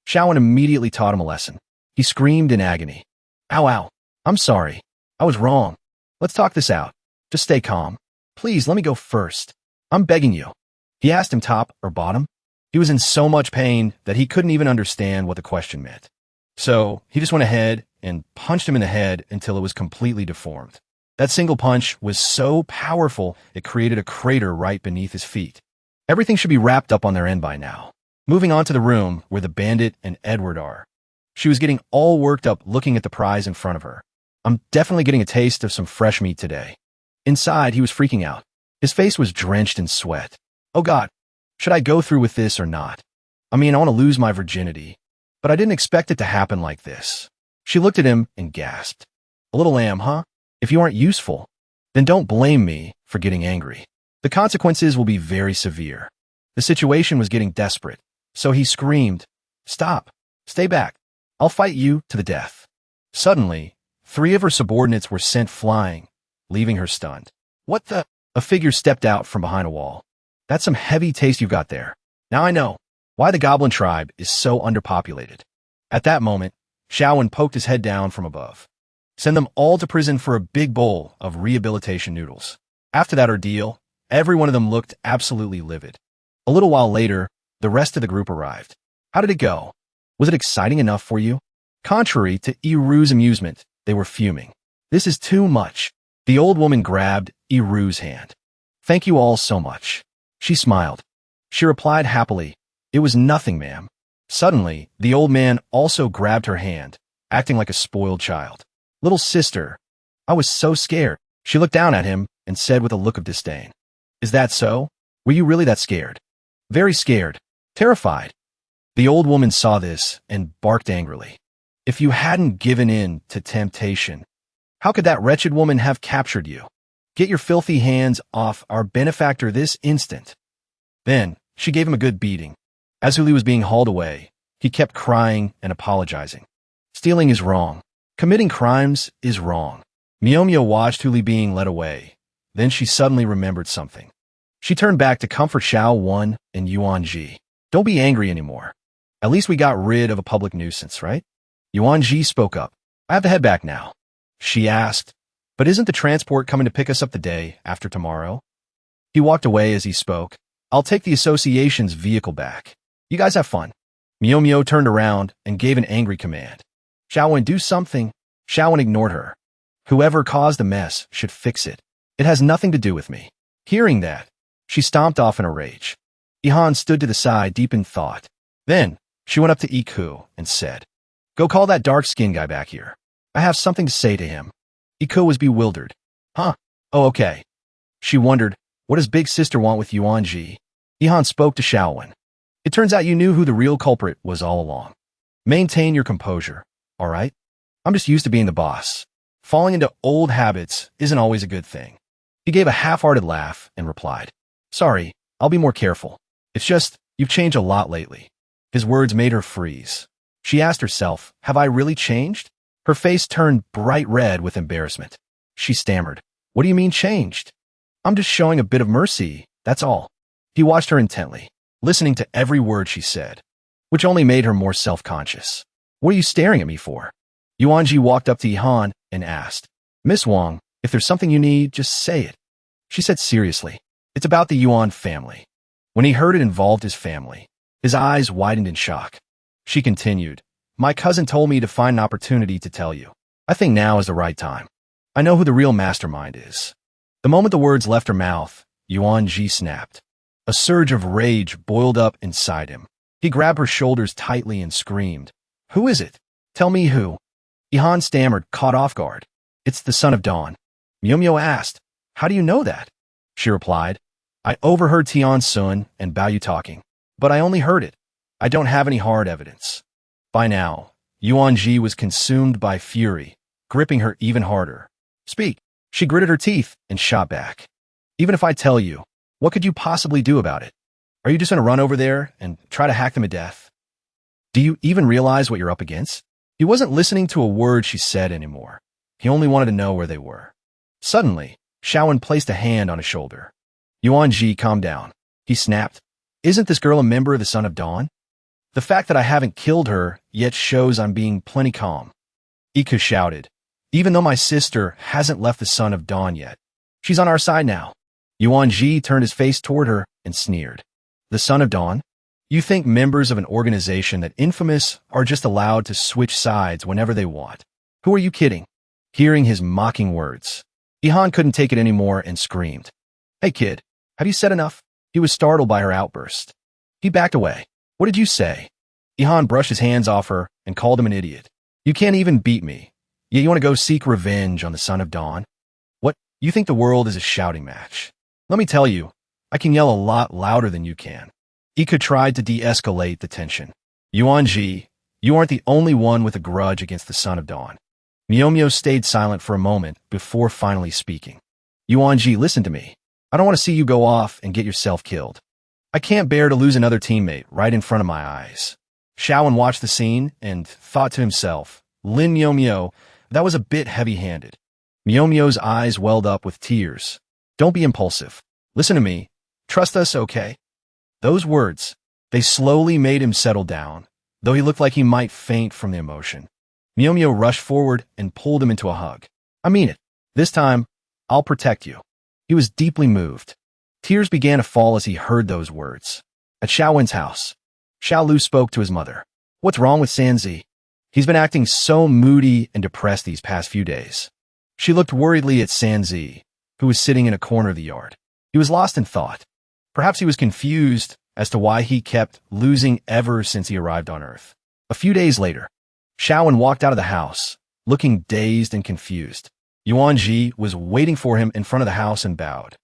A: Xiaowen immediately taught him a lesson. He screamed in agony. Ow, ow. I'm sorry. I was wrong. Let's talk this out. Just stay calm. Please, let me go first. I'm begging you. He asked him top or bottom. He was in so much pain that he couldn't even understand what the question meant. So he just went ahead and punched him in the head until it was completely deformed. That single punch was so powerful it created a crater right beneath his feet. Everything should be wrapped up on their end by now. Moving on to the room where the bandit and Edward are. She was getting all worked up looking at the prize in front of her. I'm definitely getting a taste of some fresh meat today. Inside, he was freaking out. His face was drenched in sweat. Oh God, should I go through with this or not? I mean, I want to lose my virginity, but I didn't expect it to happen like this. She looked at him and gasped. A little lamb, huh? If you aren't useful, then don't blame me for getting angry. The consequences will be very severe. The situation was getting desperate, so he screamed, Stop! Stay back! I'll fight you to the death. Suddenly, 3 of her subordinates were sent flying, leaving her stunned. What the? A figure stepped out from behind a wall. That's some heavy taste you've got there. Now I know why the goblin tribe is so underpopulated. At that moment, Xiaowen poked his head down from above. Send them all to prison for a big bowl of rehabilitation noodles. After that ordeal, every one of them looked absolutely livid. A little while later, the rest of the group arrived. How did it go? Was it exciting enough for you? Contrary to Iru's amusement, they were fuming. This is too much. The old woman grabbed Iru's hand. Thank you all so much. She smiled. She replied happily, It was nothing, ma'am. Suddenly, the old man also grabbed her hand, acting like a spoiled child. Little sister, I was so scared. She looked down at him and said with a look of disdain. Is that so? Were you really that scared? Very scared. Terrified. The old woman saw this and barked angrily. If you hadn't given in to temptation, how could that wretched woman have captured you? Get your filthy hands off our benefactor this instant. Then, she gave him a good beating. As Huli was being hauled away, he kept crying and apologizing. Stealing is wrong. Committing crimes is wrong. Miyomyo watched Huli being led away. Then she suddenly remembered something. She turned back to comfort Xiao Wan and Yuan Ji. Don't be angry anymore. At least we got rid of a public nuisance, right? Yuan Ji spoke up. I have to head back now. She asked, but isn't the transport coming to pick us up the day after tomorrow? He walked away as he spoke. I'll take the association's vehicle back. You guys have fun. Miyomyo turned around and gave an angry command. Xiaowen, do something. Xiaowen ignored her. Whoever caused the mess should fix it. It has nothing to do with me. Hearing that, she stomped off in a rage. Ihan stood to the side deep in thought. Then, she went up to Iku and said, Go call that dark-skinned guy back here. I have something to say to him. Iku was bewildered. Huh? Oh, okay. She wondered, what does Big Sister want with Yuan Ji? Ihan spoke to Xiaowen. It turns out you knew who the real culprit was all along. Maintain your composure, all right? I'm just used to being the boss. Falling into old habits isn't always a good thing. He gave a half-hearted laugh and replied, Sorry, I'll be more careful. It's just, you've changed a lot lately. His words made her freeze. She asked herself, have I really changed? Her face turned bright red with embarrassment. She stammered, What do you mean changed? I'm just showing a bit of mercy, that's all. He watched her intently, listening to every word she said, which only made her more self-conscious. What are you staring at me for? Yuanji walked up to Ihan and asked, Miss Wong, if there's something you need, just say it. She said seriously, it's about the Yuan family. When he heard it involved his family, his eyes widened in shock. She continued, my cousin told me to find an opportunity to tell you. I think now is the right time. I know who the real mastermind is. The moment the words left her mouth, Yuanji snapped. A surge of rage boiled up inside him. He grabbed her shoulders tightly and screamed, Who is it? Tell me who. Ihan stammered, caught off guard. It's the son of Dawn. Myo asked, How do you know that? She replied, I overheard Tian Sun and Bao Yu talking, but I only heard it. I don't have any hard evidence. By now, Yuanji was consumed by fury, gripping her even harder. Speak. She gritted her teeth and shot back. Even if I tell you, what could you possibly do about it? Are you just going to run over there and try to hack them to death? Do you even realize what you're up against? He wasn't listening to a word she said anymore. He only wanted to know where they were. Suddenly, Shaowen placed a hand on his shoulder. Yuanji calmed down. He snapped, Isn't this girl a member of the Son of Dawn? The fact that I haven't killed her yet shows I'm being plenty calm. Ika shouted, Even though my sister hasn't left the Son of Dawn yet, she's on our side now. Yuanji turned his face toward her and sneered. The Son of Dawn? You think members of an organization that infamous are just allowed to switch sides whenever they want? Who are you kidding? Hearing his mocking words, Ihan couldn't take it anymore and screamed. Hey kid, have you said enough? He was startled by her outburst. He backed away. What did you say? Ihan brushed his hands off her and called him an idiot. You can't even beat me. Yet you want to go seek revenge on the Son of Dawn? What, you think the world is a shouting match? Let me tell you, I can yell a lot louder than you can. Ika tried to de-escalate the tension. Yuanji, you aren't the only one with a grudge against the Son of Dawn. Myo stayed silent for a moment before finally speaking. Yuanji, listen to me. I don't want to see you go off and get yourself killed. I can't bear to lose another teammate right in front of my eyes. Shaowen watched the scene and thought to himself, Lin Myo, that was a bit heavy-handed. Myo's eyes welled up with tears. Don't be impulsive. Listen to me. Trust us, okay? Those words, they slowly made him settle down, though he looked like he might faint from the emotion. Myo rushed forward and pulled him into a hug. I mean it. This time, I'll protect you. He was deeply moved. Tears began to fall as he heard those words. At Shaowen's house, Xiaolu spoke to his mother. What's wrong with Sanzi? He's been acting so moody and depressed these past few days. She looked worriedly at Sanzi, who was sitting in a corner of the yard. He was lost in thought. Perhaps he was confused as to why he kept losing ever since he arrived on Earth. A few days later, Shaowen walked out of the house, looking dazed and confused. Yuanji was waiting for him in front of the house and bowed.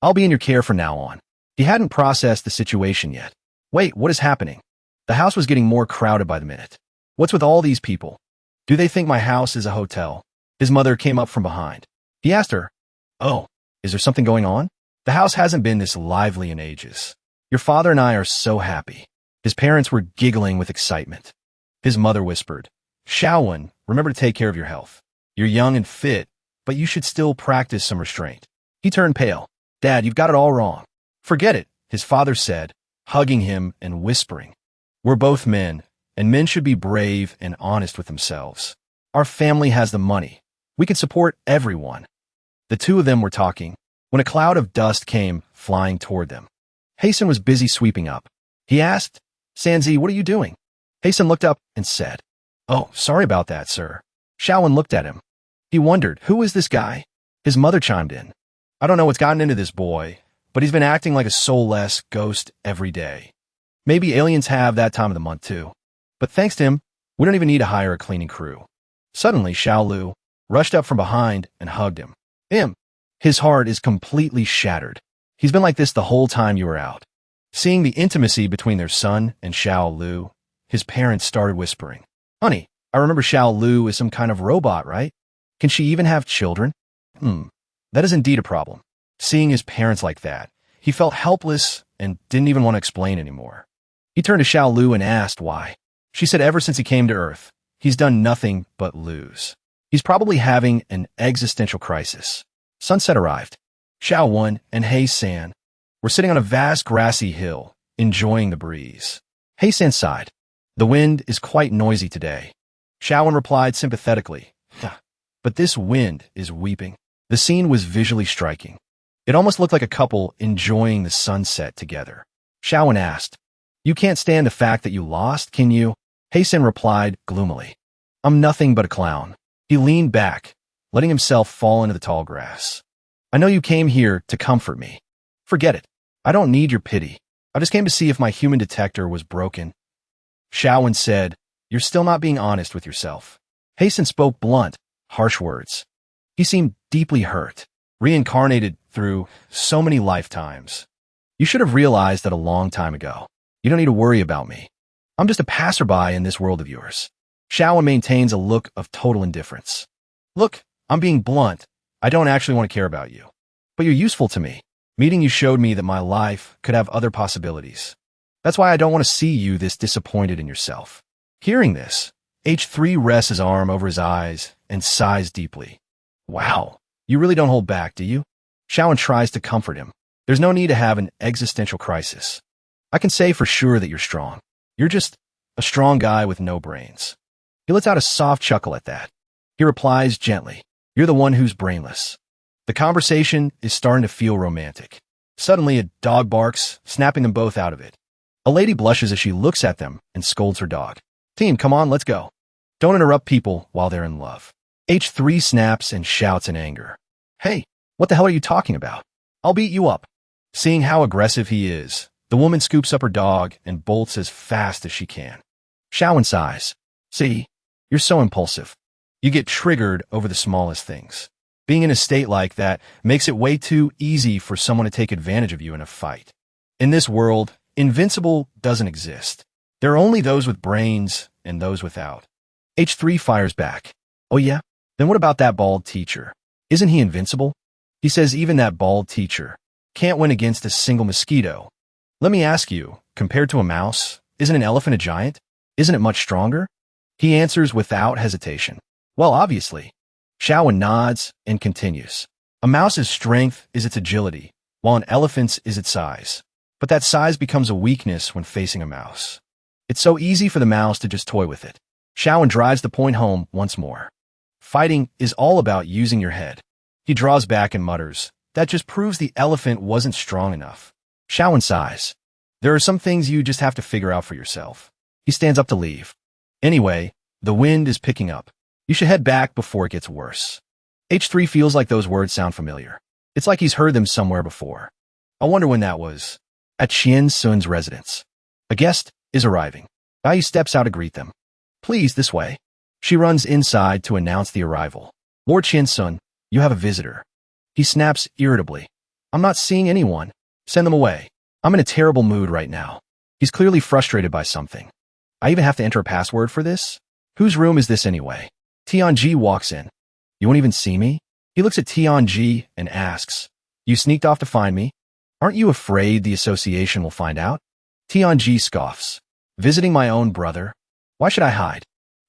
A: I'll be in your care from now on. He hadn't processed the situation yet. Wait, what is happening? The house was getting more crowded by the minute. What's with all these people? Do they think my house is a hotel? His mother came up from behind. He asked her, Oh, is there something going on? The house hasn't been this lively in ages. Your father and I are so happy. His parents were giggling with excitement. His mother whispered, Shaowen, remember to take care of your health. You're young and fit, but you should still practice some restraint. He turned pale. Dad, you've got it all wrong. Forget it, his father said, hugging him and whispering. We're both men, and men should be brave and honest with themselves. Our family has the money. We can support everyone. The two of them were talking when a cloud of dust came flying toward them. Hasten was busy sweeping up. He asked, Sanzi, what are you doing? Hasten looked up and said, Oh, sorry about that, sir. Shaowen looked at him. He wondered, who is this guy? His mother chimed in. I don't know what's gotten into this boy, but he's been acting like a soulless ghost every day. Maybe aliens have that time of the month too. But thanks to him, we don't even need to hire a cleaning crew. Suddenly, Xiaolu rushed up from behind and hugged him. His heart is completely shattered. He's been like this the whole time you were out. Seeing the intimacy between their son and Xiaolu, his parents started whispering. Honey, I remember Xiaolu is some kind of robot, right? Can she even have children? That is indeed a problem. Seeing his parents like that, he felt helpless and didn't even want to explain anymore. He turned to Xiaolu and asked why. She said ever since he came to Earth, he's done nothing but lose. He's probably having an existential crisis. Sunset arrived. Xiao and Hei-san were sitting on a vast grassy hill, enjoying the breeze. Hei-san sighed. The wind is quite noisy today. Xiao replied sympathetically, but this wind is weeping. The scene was visually striking. It almost looked like a couple enjoying the sunset together. Xiao asked, "You can't stand the fact that you lost, can you?" Hei-san replied gloomily, "I'm nothing but a clown." He leaned back, letting himself fall into the tall grass. "I know you came here to comfort me. Forget it. I don't need your pity. I just came to see if my human detector was broken." Xiao said, "You're still not being honest with yourself." Hei-san spoke blunt, harsh words. He seemed deeply hurt, reincarnated through so many lifetimes. "You should have realized that a long time ago. You don't need to worry about me. I'm just a passerby in this world of yours." Xiao maintains a look of total indifference. "Look, I'm being blunt. I don't actually want to care about you. But you're useful to me. Meeting you showed me that my life could have other possibilities. That's why I don't want to see you this disappointed in yourself." Hearing this, H3 rests his arm over his eyes and sighs deeply. "Wow, you really don't hold back, do you?" Xiao tries to comfort him. "There's no need to have an existential crisis. I can say for sure that you're strong. You're just a strong guy with no brains." He lets out a soft chuckle at that. He replies gently, "You're the one who's brainless." The conversation is starting to feel romantic. Suddenly, a dog barks, snapping them both out of it. A lady blushes as she looks at them and scolds her dog. "Team, come on, let's go. Don't interrupt people while they're in love." H3 snaps and shouts in anger. "Hey, what the hell are you talking about? I'll beat you up." Seeing how aggressive he is, the woman scoops up her dog and bolts as fast as she can. Xiao sighs. "See, you're so impulsive. You get triggered over the smallest things. Being in a state like that makes it way too easy for someone to take advantage of you in a fight. In this world, Invincible doesn't exist. There are only those with brains and those without." H3 fires back. "Oh yeah? Then what about that bald teacher? Isn't he invincible?" He says even that bald teacher can't win against a single mosquito. "Let me ask you, compared to a mouse, isn't an elephant a giant? Isn't it much stronger?" He answers without hesitation. "Well, obviously." Xiao nods and continues. "A mouse's strength is its agility, while an elephant's is its size. But that size becomes a weakness when facing a mouse. It's so easy for the mouse to just toy with it." Xiao drives the point home once more. Fighting is all about using your head. He draws back and mutters, "That just proves the elephant wasn't strong enough." Xiao sighs. "There are some things you just have to figure out for yourself." He stands up to leave. "Anyway, the wind is picking up. You should head back before it gets worse." H3 feels like those words sound familiar. It's like he's heard them somewhere before. I wonder when that was. At Qian Sun's residence. A guest is arriving. Bai steps out to greet them. "Please, this way." She runs inside to announce the arrival. "Lord Qian Sun, you have a visitor." He snaps irritably. "I'm not seeing anyone. Send them away. I'm in a terrible mood right now." He's clearly frustrated by something. "I even have to enter a password for this? Whose room is this anyway?" Tianji walks in. "You won't even see me?" He looks at Tianji and asks, "You sneaked off to find me? Aren't you afraid the association will find out?" Tianji scoffs. "Visiting my own brother? Why should I hide?"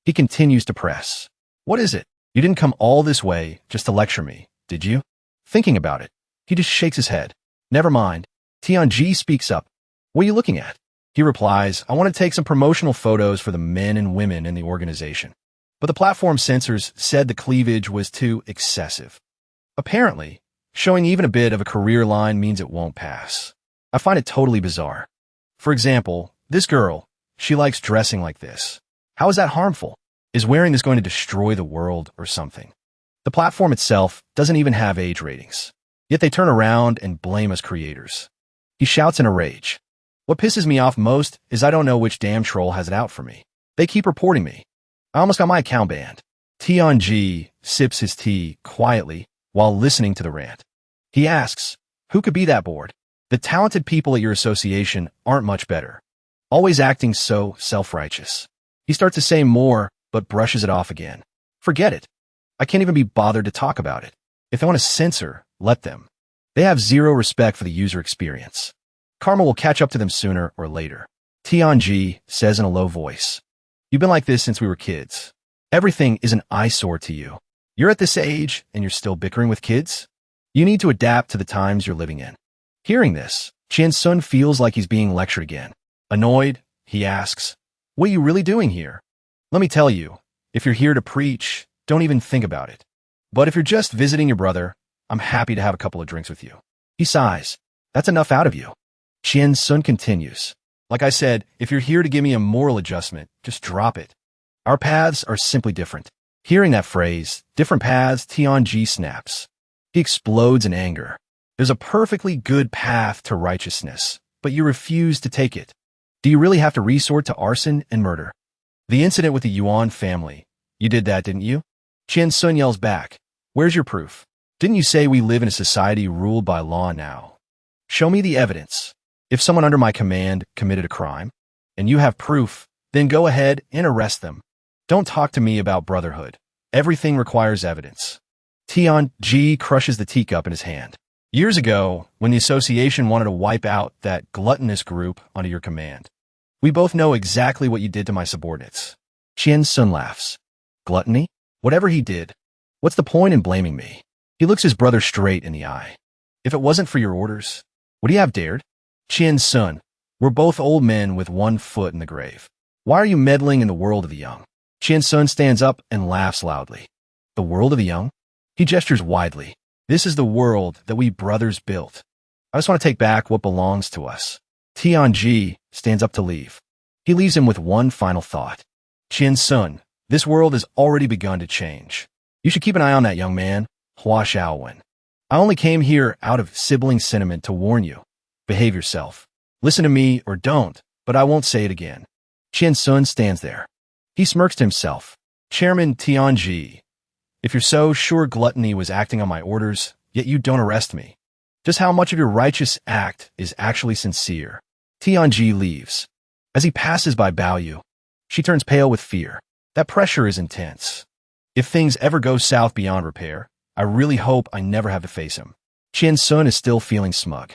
A: He continues to press. "What is it? You didn't come all this way just to lecture me, did you?" Thinking about it, he just shakes his head. "Never mind." Tianji speaks up. "What are you looking at?" He replies, "I want to take some promotional photos for the men and women in the organization. But the platform censors said the cleavage was too excessive. Apparently, showing even a bit of a career line means it won't pass. I find it totally bizarre. For example, this girl, she likes dressing like this. How is that harmful? Is wearing this going to destroy the world or something?" The platform itself doesn't even have age ratings. Yet they turn around and blame us creators. He shouts in a rage. "What pisses me off most is I don't know which damn troll has it out for me. They keep reporting me. I almost got my account banned." Tianji sips his tea quietly while listening to the rant. He asks, "Who could be that bored? The talented people at your association aren't much better. Always acting so self-righteous." He starts to say more, but brushes it off again. "Forget it. I can't even be bothered to talk about it. If they want to censor, let them. They have zero respect for the user experience. Karma will catch up to them sooner or later." Tianji says in a low voice, "You've been like this since we were kids. Everything is an eyesore to you. You're at this age and you're still bickering with kids? You need to adapt to the times you're living in. Hearing this, Sun feels like he's being lectured again. Annoyed, he asks, "What are you really doing here?" "Let me tell you, if you're here to preach, don't even think about it. But if you're just visiting your brother, I'm happy to have a couple of drinks with you." He sighs. "That's enough out of you." Sun continues, "Like I said, if you're here to give me a moral adjustment, just drop it. Our paths are simply different." Hearing that phrase, different paths, Tianji snaps. He explodes in anger. "There's a perfectly good path to righteousness, but you refuse to take it. Do you really have to resort to arson and murder? The incident with the Yuan family, you did that, didn't you?" Sun yells back, "Where's your proof? Didn't you say we live in a society ruled by law now? Show me the evidence. If someone under my command committed a crime, and you have proof, then go ahead and arrest them. Don't talk to me about brotherhood. Everything requires evidence." Tianji crushes the teacup in his hand. "Years ago, when the association wanted to wipe out that gluttonous group under your command, we both know exactly what you did to my subordinates." Sun laughs. "Gluttony? Whatever he did, what's the point in blaming me?" He looks his brother straight in the eye. "If it wasn't for your orders, would he have dared?" Sun, "We're both old men with one foot in the grave. Why are you meddling in the world of the young?" Sun stands up and laughs loudly. "The world of the young?" He gestures widely. "This is the world that we brothers built. I just want to take back what belongs to us." Tianji stands up to leave. He leaves him with one final thought. "Sun, this world has already begun to change. You should keep an eye on that young man, Hua Xiaowen. I only came here out of sibling sentiment to warn you. Behave yourself. Listen to me or don't, but I won't say it again." Sun stands there. He smirks to himself. "Chairman Tianji, if you're so sure gluttony was acting on my orders, yet you don't arrest me, just how much of your righteous act is actually sincere?" Tianji leaves. As he passes by Baoyu, she turns pale with fear. That pressure is intense. If things ever go south beyond repair, I really hope I never have to face him. Sun is still feeling smug.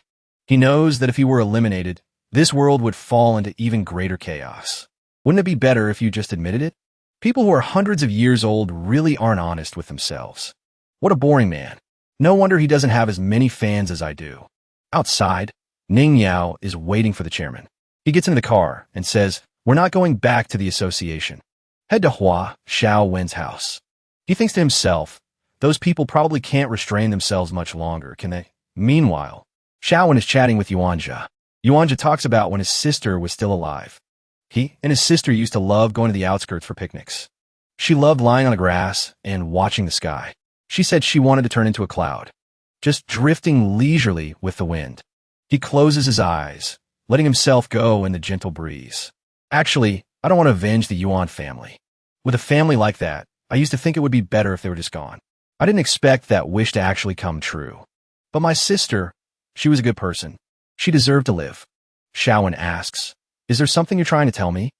A: He knows that if he were eliminated, this world would fall into even greater chaos. Wouldn't it be better if you just admitted it? People who are hundreds of years old really aren't honest with themselves. What a boring man. No wonder he doesn't have as many fans as I do. Outside, Ning Yao is waiting for the chairman. He gets into the car and says, "We're not going back to the association. Head to Hua Xiaowen's house." He thinks to himself, those people probably can't restrain themselves much longer, can they? Meanwhile, Xiaowen is chatting with Yuanja. Yuanja talks about when his sister was still alive. He and his sister used to love going to the outskirts for picnics. She loved lying on the grass and watching the sky. She said she wanted to turn into a cloud, just drifting leisurely with the wind. He closes his eyes, letting himself go in the gentle breeze. "Actually, I don't want to avenge the Yuan family. With a family like that, I used to think it would be better if they were just gone. I didn't expect that wish to actually come true. But my sister, she was a good person. She deserved to live." Xiaowen asks, "Is there something you're trying to tell me?"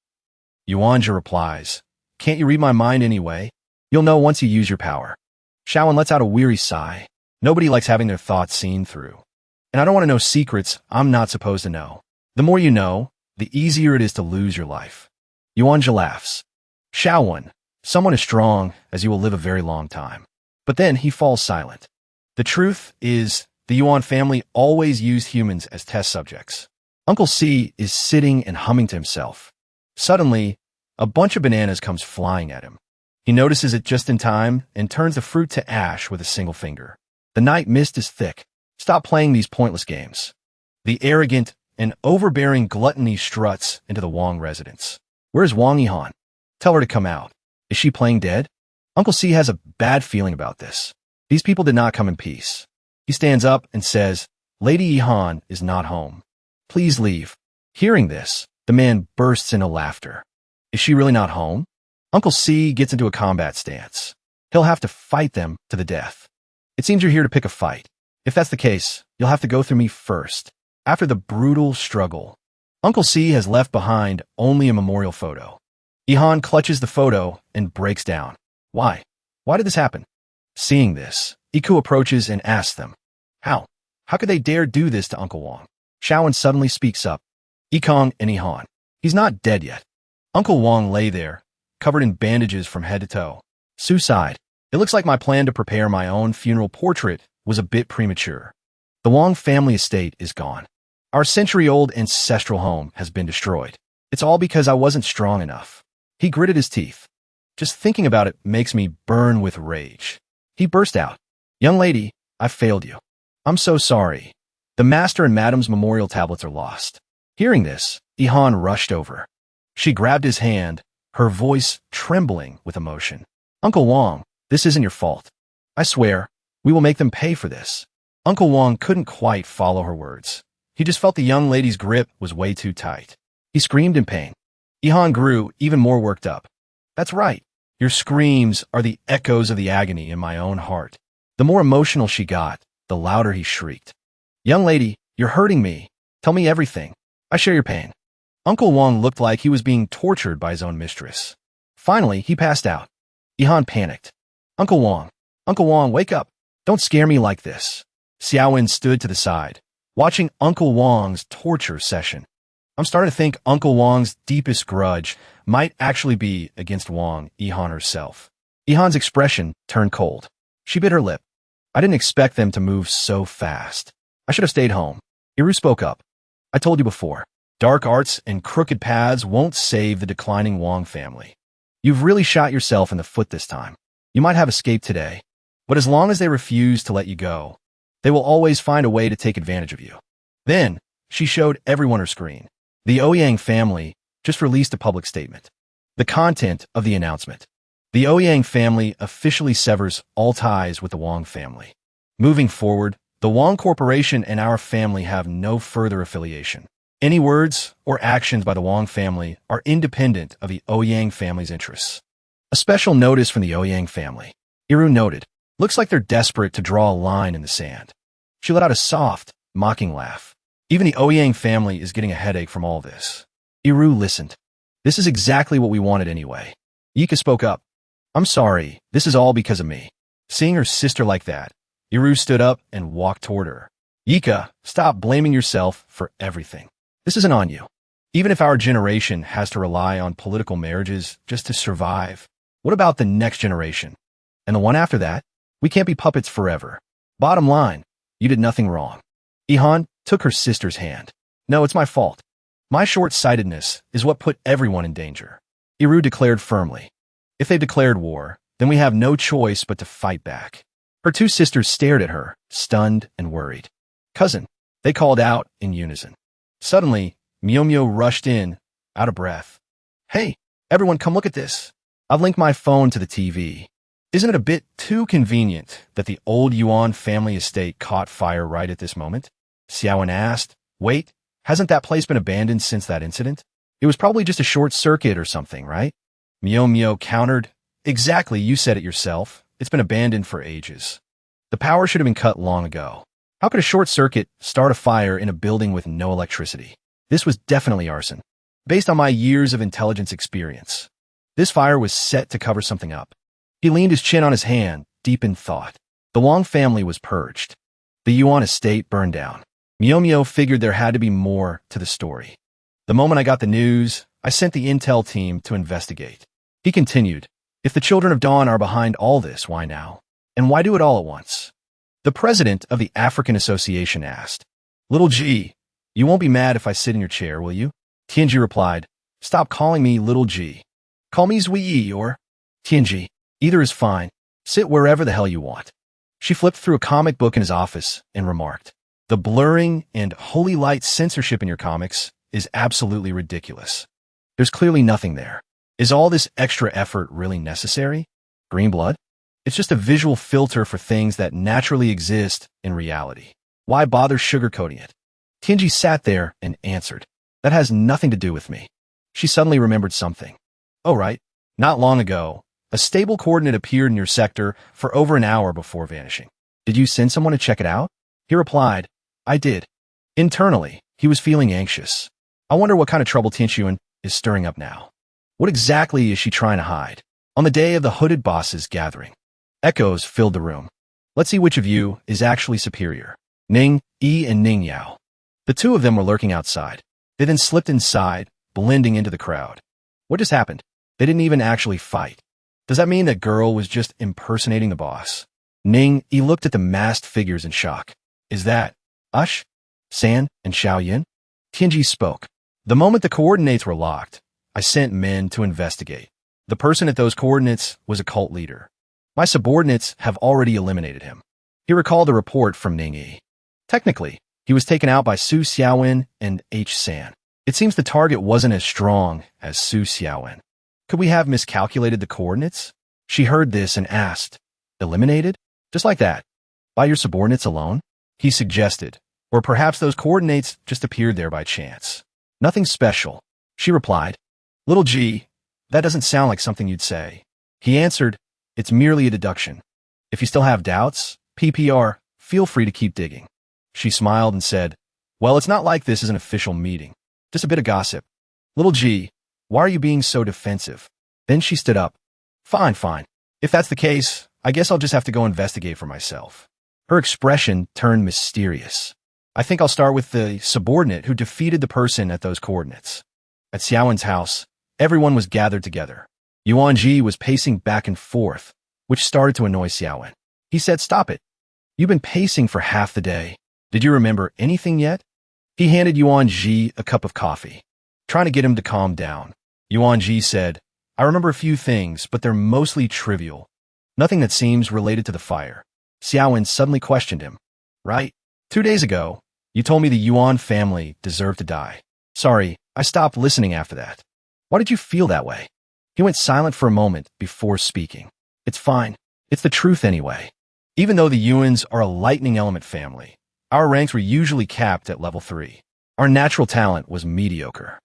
A: Yuanja replies, "Can't you read my mind anyway? You'll know once you use your power." Xiaowen lets out a weary sigh. Nobody likes having their thoughts seen through. "And I don't want to know secrets I'm not supposed to know. The more you know, the easier it is to lose your life." Yuanja laughs. "Xiaowen, someone as strong as you will live a very long time." But then he falls silent. The truth is, the Yuan family always used humans as test subjects. Uncle C is sitting and humming to himself. Suddenly, a bunch of bananas comes flying at him. He notices it just in time and turns the fruit to ash with a single finger. The night mist is thick. Stop playing these pointless games. The arrogant and overbearing gluttony struts into the Wong residence. "Where's Wang Yihan? Tell her to come out. Is she playing dead?" Uncle C has a bad feeling about this. These people did not come in peace. He stands up and says, "Lady Yihan is not home. Please leave." Hearing this, the man bursts into laughter. "Is she really not home?" Uncle C gets into a combat stance. He'll have to fight them to the death. "It seems you're here to pick a fight. If that's the case, you'll have to go through me first." After the brutal struggle, Uncle C has left behind only a memorial photo. Yihan clutches the photo and breaks down. Why? Why did this happen? Seeing this, Iku approaches and asks them, How could they dare do this to Uncle Wong? Xiaowen suddenly speaks up. Ikong and Yihan. He's not dead yet. Uncle Wong lay there, covered in bandages from head to toe. Sue sighed. It looks like my plan to prepare my own funeral portrait was a bit premature. The Wong family estate is gone. Our century-old ancestral home has been destroyed. It's all because I wasn't strong enough. He gritted his teeth. Just thinking about it makes me burn with rage. He burst out. Young lady, I failed you. I'm so sorry. The master and madam's memorial tablets are lost. Hearing this, Ihan rushed over. She grabbed his hand, her voice trembling with emotion. Uncle Wong, this isn't your fault. I swear, we will make them pay for this. Uncle Wong couldn't quite follow her words. He just felt the young lady's grip was way too tight. He screamed in pain. Ihan grew even more worked up. That's right. Your screams are the echoes of the agony in my own heart. The more emotional she got, the louder he shrieked. Young lady, you're hurting me. Tell me everything. I share your pain. Uncle Wong looked like he was being tortured by his own mistress. Finally, he passed out. Ihan panicked. Uncle Wong, wake up. Don't scare me like this. Xiaowen stood to the side, watching Uncle Wong's torture session. I'm starting to think Uncle Wong's deepest grudge might actually be against Wong, Ihan herself. Ihan's expression turned cold. She bit her lip. I didn't expect them to move so fast. I should have stayed home. Iru spoke up. I told you before, dark arts and crooked paths won't save the declining Wong family. You've really shot yourself in the foot this time. You might have escaped today, but as long as they refuse to let you go, they will always find a way to take advantage of you. Then, she showed everyone her screen. The Ouyang family just released a public statement. The content of the announcement. The Ouyang family officially severs all ties with the Wong family. Moving forward, the Wong Corporation and our family have no further affiliation. Any words or actions by the Wong family are independent of the Ouyang family's interests. A special notice from the Ouyang family. Iru noted. Looks like they're desperate to draw a line in the sand. She let out a soft, mocking laugh. Even the Ouyang family is getting a headache from all this. Iru listened. This is exactly what we wanted anyway. Yika spoke up. I'm sorry, this is all because of me. Seeing her sister like that, Iru stood up and walked toward her. Yika, stop blaming yourself for everything. This isn't on you. Even if our generation has to rely on political marriages just to survive, what about the next generation? And the one after that? We can't be puppets forever. Bottom line, you did nothing wrong. Ihan took her sister's hand. No, it's my fault. My short-sightedness is what put everyone in danger. Iru declared firmly. If they've declared war, then we have no choice but to fight back. Her two sisters stared at her, stunned and worried. Cousin, they called out in unison. Suddenly, Mio rushed in, out of breath. Hey, everyone come look at this. I've linked my phone to the TV. Isn't it a bit too convenient that the old Yuan family estate caught fire right at this moment? Xiaowen asked. Wait, hasn't that place been abandoned since that incident? It was probably just a short circuit or something, right? Mio countered. Exactly, you said it yourself. It's been abandoned for ages. The power should have been cut long ago. How could a short circuit start a fire in a building with no electricity? This was definitely arson. Based on my years of intelligence experience, this fire was set to cover something up. He leaned his chin on his hand, deep in thought. The Wong family was purged. The Yuan estate burned down. Mio figured there had to be more to the story. The moment I got the news, I sent the intel team to investigate. He continued, if the Children of Dawn are behind all this, why now? And why do it all at once? The president of the African Association asked. Little G, you won't be mad if I sit in your chair, will you? Tianji replied, stop calling me Little G. Call me Zui or Tianji. Either is fine. Sit wherever the hell you want. She flipped through a comic book in his office and remarked, the blurring and holy light censorship in your comics is absolutely ridiculous. There's clearly nothing there. Is all this extra effort really necessary? Green blood? It's just a visual filter for things that naturally exist in reality. Why bother sugarcoating it? Tianji sat there and answered, that has nothing to do with me. She suddenly remembered something. Oh, right. Not long ago, a stable coordinate appeared in your sector for over an hour before vanishing. Did you send someone to check it out? He replied, I did. Internally, he was feeling anxious. I wonder what kind of trouble Tianxuan is stirring up now. What exactly is she trying to hide? On the day of the hooded bosses gathering, echoes filled the room. Let's see which of you is actually superior. Ning, Yi, and Ning Yao. The two of them were lurking outside. They then slipped inside, blending into the crowd. What just happened? They didn't even actually fight. Does that mean that girl was just impersonating the boss? He looked at the masked figures in shock. Is that Ush, San, and Xiaoyan? Tianji spoke. The moment the coordinates were locked, I sent men to investigate. The person at those coordinates was a cult leader. My subordinates have already eliminated him. He recalled a report from Ning. Technically, he was taken out by Su Xiaowen and H. San. It seems the target wasn't as strong as Su Xiaowen. Could we have miscalculated the coordinates? She heard this and asked, eliminated? Just like that? By your subordinates alone? He suggested. Or perhaps those coordinates just appeared there by chance. Nothing special. She replied. Little G, that doesn't sound like something you'd say. He answered, it's merely a deduction. If you still have doubts, PPR, feel free to keep digging. She smiled and said, well, it's not like this is an official meeting. Just a bit of gossip. Little G, why are you being so defensive? Then she stood up. Fine. If that's the case, I guess I'll just have to go investigate for myself. Her expression turned mysterious. I think I'll start with the subordinate who defeated the person at those coordinates. At Xiaowen's house, everyone was gathered together. Yuanji was pacing back and forth, which started to annoy Xiaowen. He said, stop it. You've been pacing for half the day. Did you remember anything yet? He handed Yuanji a cup of coffee, trying to get him to calm down. Yuanji said, I remember a few things, but they're mostly trivial. Nothing that seems related to the fire. Xiaowen suddenly questioned him. Right? 2 days ago, you told me the Yuan family deserved to die. Sorry, I stopped listening after that. Why did you feel that way? He went silent for a moment before speaking. It's fine. It's the truth anyway. Even though the Yuans are a lightning element family, our ranks were usually capped at level 3. Our natural talent was mediocre.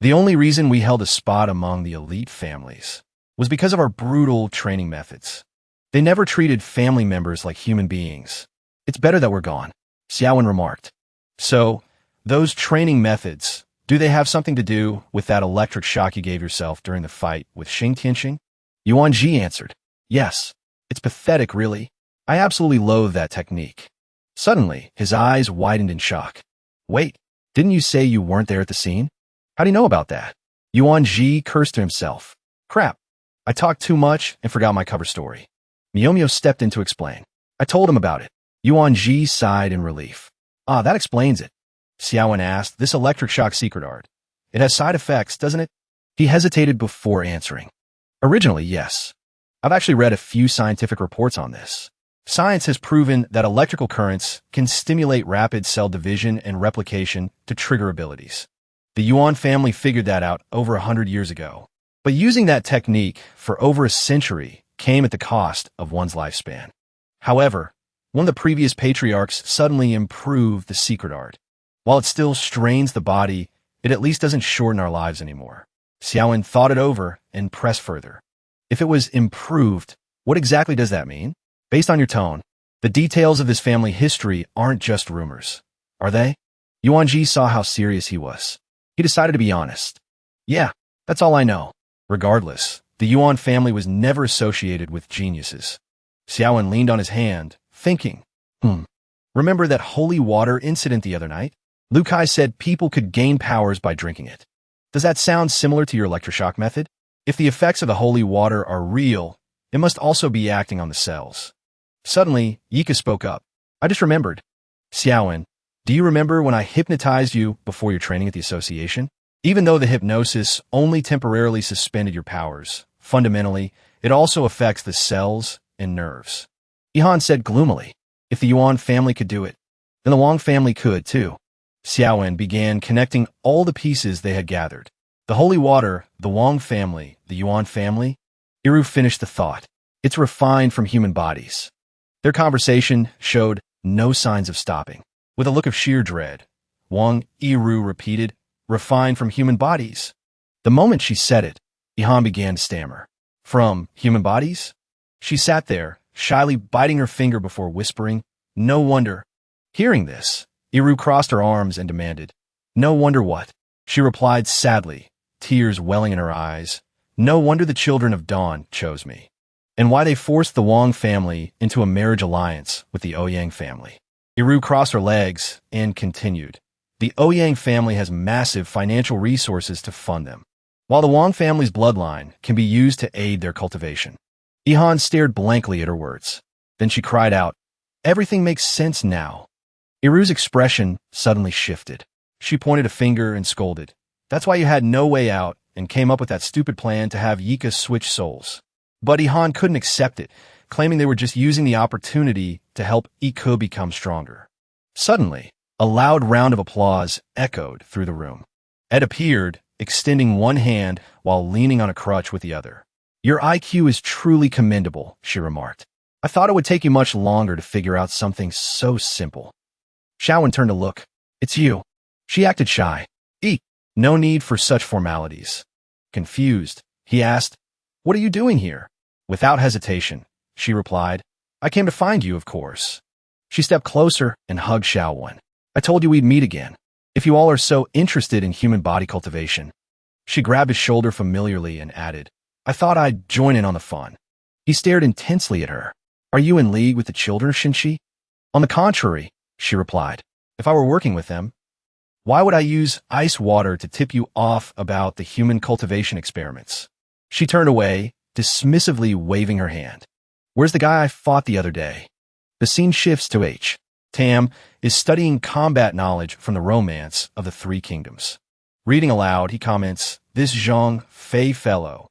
A: The only reason we held a spot among the elite families was because of our brutal training methods. They never treated family members like human beings. It's better that we're gone, Xiaowen remarked. So, those training methods, do they have something to do with that electric shock you gave yourself during the fight with Xing Tianxing? Yuanji answered, yes. It's pathetic, really. I absolutely loathe that technique. Suddenly, his eyes widened in shock. Wait, didn't you say you weren't there at the scene? How do you know about that? Yuanji cursed to himself. Crap, I talked too much and forgot my cover story. Miomio stepped in to explain. I told him about it. Yuanji sighed in relief. Ah, that explains it. Xiaowen asked, this electric shock secret art. It has side effects, doesn't it? He hesitated before answering. Originally, yes. I've actually read a few scientific reports on this. Science has proven that electrical currents can stimulate rapid cell division and replication to trigger abilities. The Yuan family figured that out over 100 years ago. But using that technique for over a century came at the cost of one's lifespan. However, one of the previous patriarchs suddenly improved the secret art. While it still strains the body, it at least doesn't shorten our lives anymore. Xiaowen thought it over and pressed further. If it was improved, what exactly does that mean? Based on your tone, the details of this family history aren't just rumors, are they? Yuanji saw how serious he was. He decided to be honest. Yeah, that's all I know. Regardless, the Yuan family was never associated with geniuses. Xiaowen leaned on his hand, thinking, remember that holy water incident the other night? Lu Kai said people could gain powers by drinking it. Does that sound similar to your electroshock method? If the effects of the holy water are real, it must also be acting on the cells. Suddenly, Yika spoke up. I just remembered. Xiaowen, do you remember when I hypnotized you before your training at the association? Even though the hypnosis only temporarily suspended your powers, fundamentally, it also affects the cells and nerves. Ihan said gloomily, if the Yuan family could do it, then the Wong family could too. Xiaowen began connecting all the pieces they had gathered. The holy water, the Wong family, the Yuan family. Iru finished the thought. It's refined from human bodies. Their conversation showed no signs of stopping. With a look of sheer dread, Wong Iru repeated, refined from human bodies. The moment she said it, Ihan began to stammer. From human bodies? She sat there, shyly biting her finger before whispering, no wonder. Hearing this, Iru crossed her arms and demanded, no wonder what? She replied sadly, tears welling in her eyes, no wonder the children of Dawn chose me. And why they forced the Wong family into a marriage alliance with the Ouyang family. Iru crossed her legs and continued. The Ouyang family has massive financial resources to fund them, while the Wong family's bloodline can be used to aid their cultivation. Ihan stared blankly at her words. Then she cried out, "Everything makes sense now." Iru's expression suddenly shifted. She pointed a finger and scolded. "That's why you had no way out and came up with that stupid plan to have Yika switch souls." But Han couldn't accept it, claiming they were just using the opportunity to help Iku become stronger. Suddenly, a loud round of applause echoed through the room. Ed appeared, extending one hand while leaning on a crutch with the other. "Your IQ is truly commendable," she remarked. "I thought it would take you much longer to figure out something so simple." Shaowen turned to look. "It's you." She acted shy. No need for such formalities." Confused, he asked, "What are you doing here?" Without hesitation, she replied, "I came to find you, of course." She stepped closer and hugged Shaowen. "I told you we'd meet again. If you all are so interested in human body cultivation." She grabbed his shoulder familiarly and added, "I thought I'd join in on the fun." He stared intensely at her. "Are you in league with the children of Shinshi?" "On the contrary," she replied. "If I were working with them, why would I use ice water to tip you off about the human cultivation experiments?" She turned away, dismissively waving her hand. "Where's the guy I fought the other day?" The scene shifts to H. Tam is studying combat knowledge from the romance of the Three Kingdoms. Reading aloud, he comments, "This Zhang Fei fellow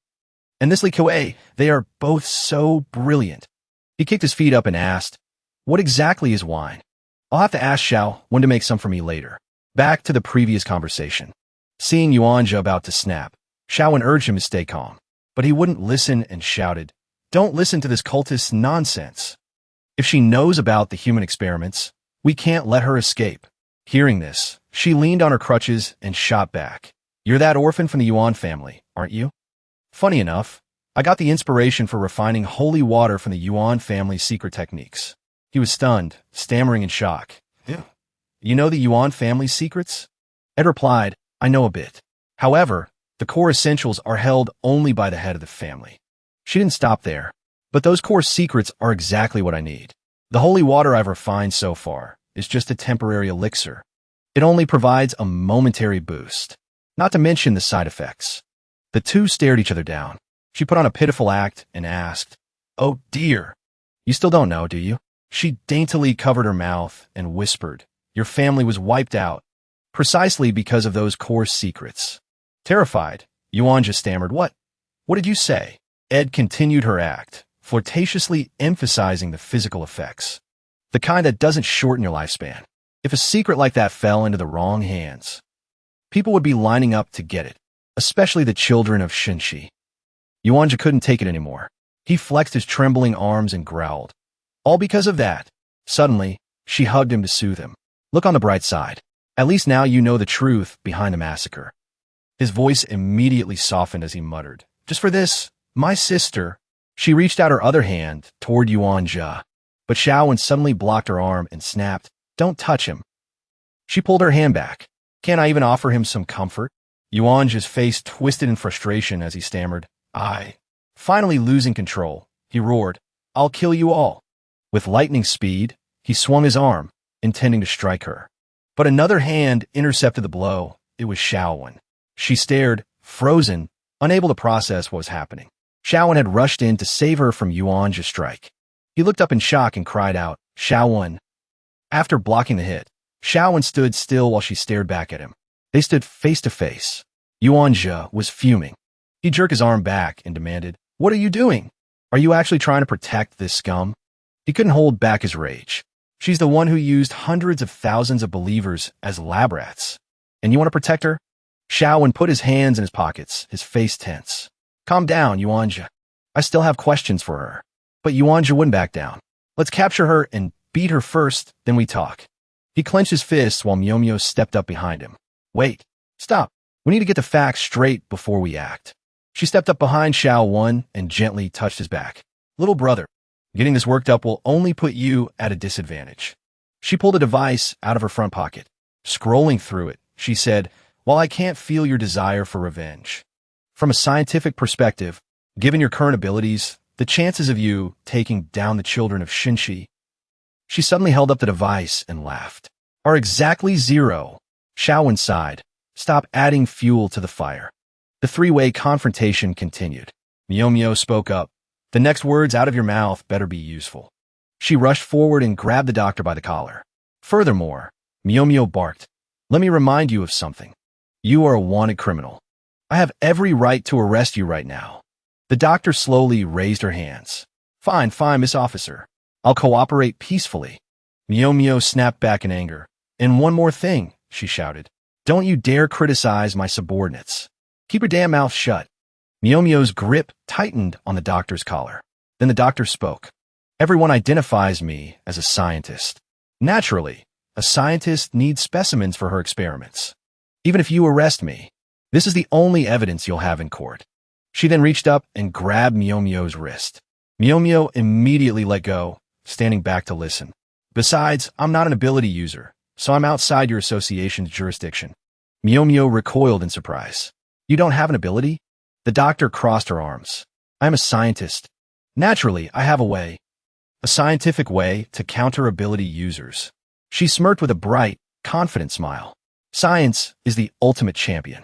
A: and this Li Kuei, they are both so brilliant." He kicked his feet up and asked, "What exactly is wine?" "I'll have to ask Xiao when to make some for me later." Back to the previous conversation. Seeing Yuanja about to snap, Shaowen urged him to stay calm, but he wouldn't listen and shouted, "Don't listen to this cultist's nonsense. If she knows about the human experiments, we can't let her escape." Hearing this, she leaned on her crutches and shot back. "You're that orphan from the Yuan family, aren't you?" "Funny enough, I got the inspiration for refining holy water from the Yuan family's secret techniques." He was stunned, stammering in shock. "Ew. You know the Yuan family's secrets?" Ed replied, "I know a bit. However, the core essentials are held only by the head of the family." She didn't stop there. "But those core secrets are exactly what I need. The holy water I've refined so far is just a temporary elixir. It only provides a momentary boost, not to mention the side effects." The two stared each other down. She put on a pitiful act and asked, "Oh dear, you still don't know, do you?" She daintily covered her mouth and whispered, "Your family was wiped out, precisely because of those core secrets." Terrified, Yuan just stammered, What did you say?" Ed continued her act, flirtatiously emphasizing the physical effects. The kind that doesn't shorten your lifespan. If a secret like that fell into the wrong hands, people would be lining up to get it, especially the children of Shinshi. Yuanja couldn't take it anymore. He flexed his trembling arms and growled. All because of that. Suddenly, she hugged him to soothe him. "Look on the bright side. At least now you know the truth behind the massacre." His voice immediately softened as he muttered, "Just for this, my sister." She reached out her other hand toward Yuanja, but Shaowen suddenly blocked her arm and snapped, "Don't touch him." She pulled her hand back. "Can't I even offer him some comfort?" Yuanja's face twisted in frustration as he stammered, Finally losing control, he roared, "I'll kill you all." With lightning speed, he swung his arm, intending to strike her. But another hand intercepted the blow. It was Shaowen. She stared, frozen, unable to process what was happening. Shaowen had rushed in to save her from Yuanja's strike. He looked up in shock and cried out, "Shaowen." After blocking the hit, Shaowen stood still while she stared back at him. They stood face to face. Yuanja was fuming. He jerked his arm back and demanded, "What are you doing? Are you actually trying to protect this scum?" He couldn't hold back his rage. "She's the one who used hundreds of thousands of believers as lab rats. And you want to protect her?" Shaowen put his hands in his pockets, his face tense. "Calm down, Yuanja. I still have questions for her." But Yuanja wouldn't back down. "Let's capture her and beat her first, then we talk." He clenched his fists while Myomyo stepped up behind him. "Wait. Stop. We need to get the facts straight before we act." She stepped up behind Shaowen and gently touched his back. "Little brother, getting this worked up will only put you at a disadvantage." She pulled a device out of her front pocket. Scrolling through it, she said, "While I can't feel your desire for revenge, from a scientific perspective, given your current abilities, the chances of you taking down the children of Shinshi," she suddenly held up the device and laughed, "are exactly 0. Shaowen sighed. "Stop adding fuel to the fire." The three-way confrontation continued. Myomyo spoke up. "The next words out of your mouth better be useful." She rushed forward and grabbed the doctor by the collar. Furthermore, Mio barked, "Let me remind you of something. You are a wanted criminal. I have every right to arrest you right now." The doctor slowly raised her hands. Fine, Miss Officer. I'll cooperate peacefully." Mio snapped back in anger. "And one more thing," she shouted. "Don't you dare criticize my subordinates. Keep your damn mouth shut." Mio's grip tightened on the doctor's collar. Then the doctor spoke. "Everyone identifies me as a scientist. Naturally, a scientist needs specimens for her experiments. Even if you arrest me, this is the only evidence you'll have in court." She then reached up and grabbed Mio's wrist. Mio immediately let go, standing back to listen. "Besides, I'm not an ability user, so I'm outside your association's jurisdiction." Mio recoiled in surprise. "You don't have an ability?" The doctor crossed her arms. "I am a scientist. Naturally, I have a way. A scientific way to counter ability users." She smirked with a bright, confident smile. Science is the ultimate champion.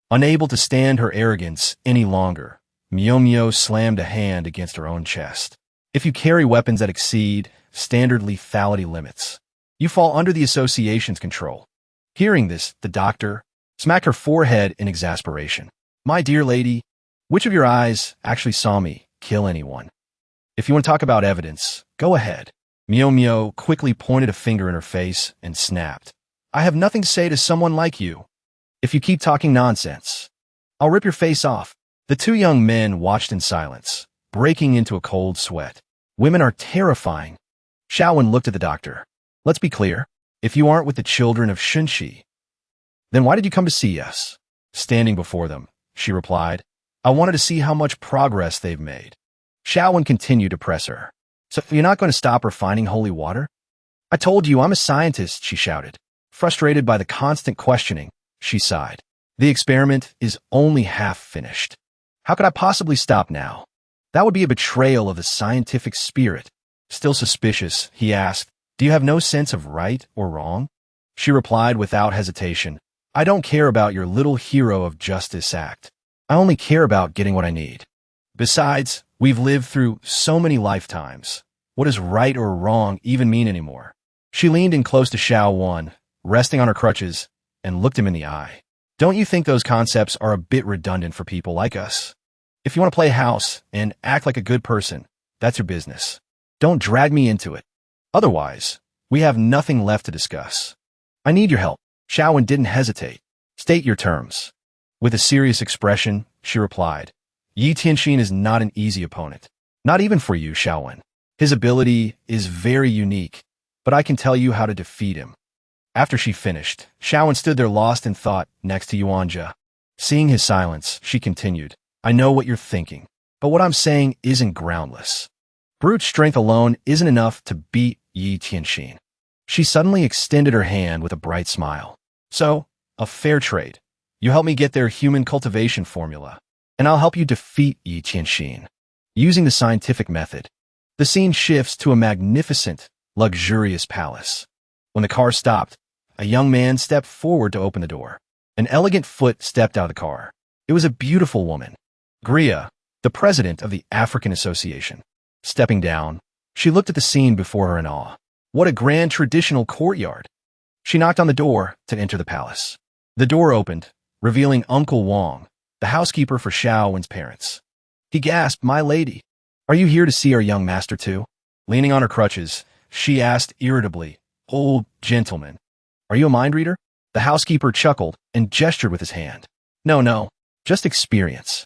A: Unable to stand her arrogance any longer, Mio slammed a hand against her own chest. "If you carry weapons that exceed standard lethality limits, you fall under the association's control." Hearing this, the doctor smacked her forehead in exasperation. "My dear lady, which of your eyes actually saw me kill anyone? If you want to talk about evidence, go ahead." Mio quickly pointed a finger in her face and snapped. "I have nothing to say to someone like you. If you keep talking nonsense, I'll rip your face off." The two young men watched in silence, breaking into a cold sweat. Women are terrifying. Shaowen looked at the doctor. "Let's be clear. If you aren't with the children of Shunxi, then why did you come to see us?" Standing before them, she replied, "I wanted to see how much progress they've made." Shaowen continued to press her. "So you're not going to stop refining holy water?" "I told you I'm a scientist," she shouted. Frustrated by the constant questioning, she sighed. "The experiment is only half finished. How could I possibly stop now? That would be a betrayal of the scientific spirit." Still suspicious, he asked, "Do you have no sense of right or wrong?" She replied without hesitation, "I don't care about your little hero of justice act. I only care about getting what I need. Besides, we've lived through so many lifetimes. What does right or wrong even mean anymore?" She leaned in close to Shaowen, resting on her crutches, and looked him in the eye. "Don't you think those concepts are a bit redundant for people like us? If you want to play house and act like a good person, that's your business. Don't drag me into it. Otherwise, we have nothing left to discuss. I need your help." Shaowen didn't hesitate. "State your terms." With a serious expression, she replied, "Yi Tianxin is not an easy opponent. Not even for you, Shaowen. His ability is very unique, but I can tell you how to defeat him." After she finished, Shaowen stood there lost in thought next to Yuanja. Seeing his silence, she continued, "I know what you're thinking, but what I'm saying isn't groundless. Brute strength alone isn't enough to beat Yi Tianxin." She suddenly extended her hand with a bright smile. "So, a fair trade. You help me get their human cultivation formula, and I'll help you defeat Yi Tianxin. Using the scientific method." The scene shifts to a magnificent, luxurious palace. When the car stopped, a young man stepped forward to open the door. An elegant foot stepped out of the car. It was a beautiful woman, Gria, the president of the African Association. Stepping down, she looked at the scene before her in awe. What a grand traditional courtyard! She knocked on the door to enter the palace. The door opened, revealing Uncle Wong, the housekeeper for Shaowen's parents. He gasped, "My lady, are you here to see our young master too?" Leaning on her crutches, she asked irritably, "Old gentleman, are you a mind reader?" The housekeeper chuckled and gestured with his hand. No, just experience."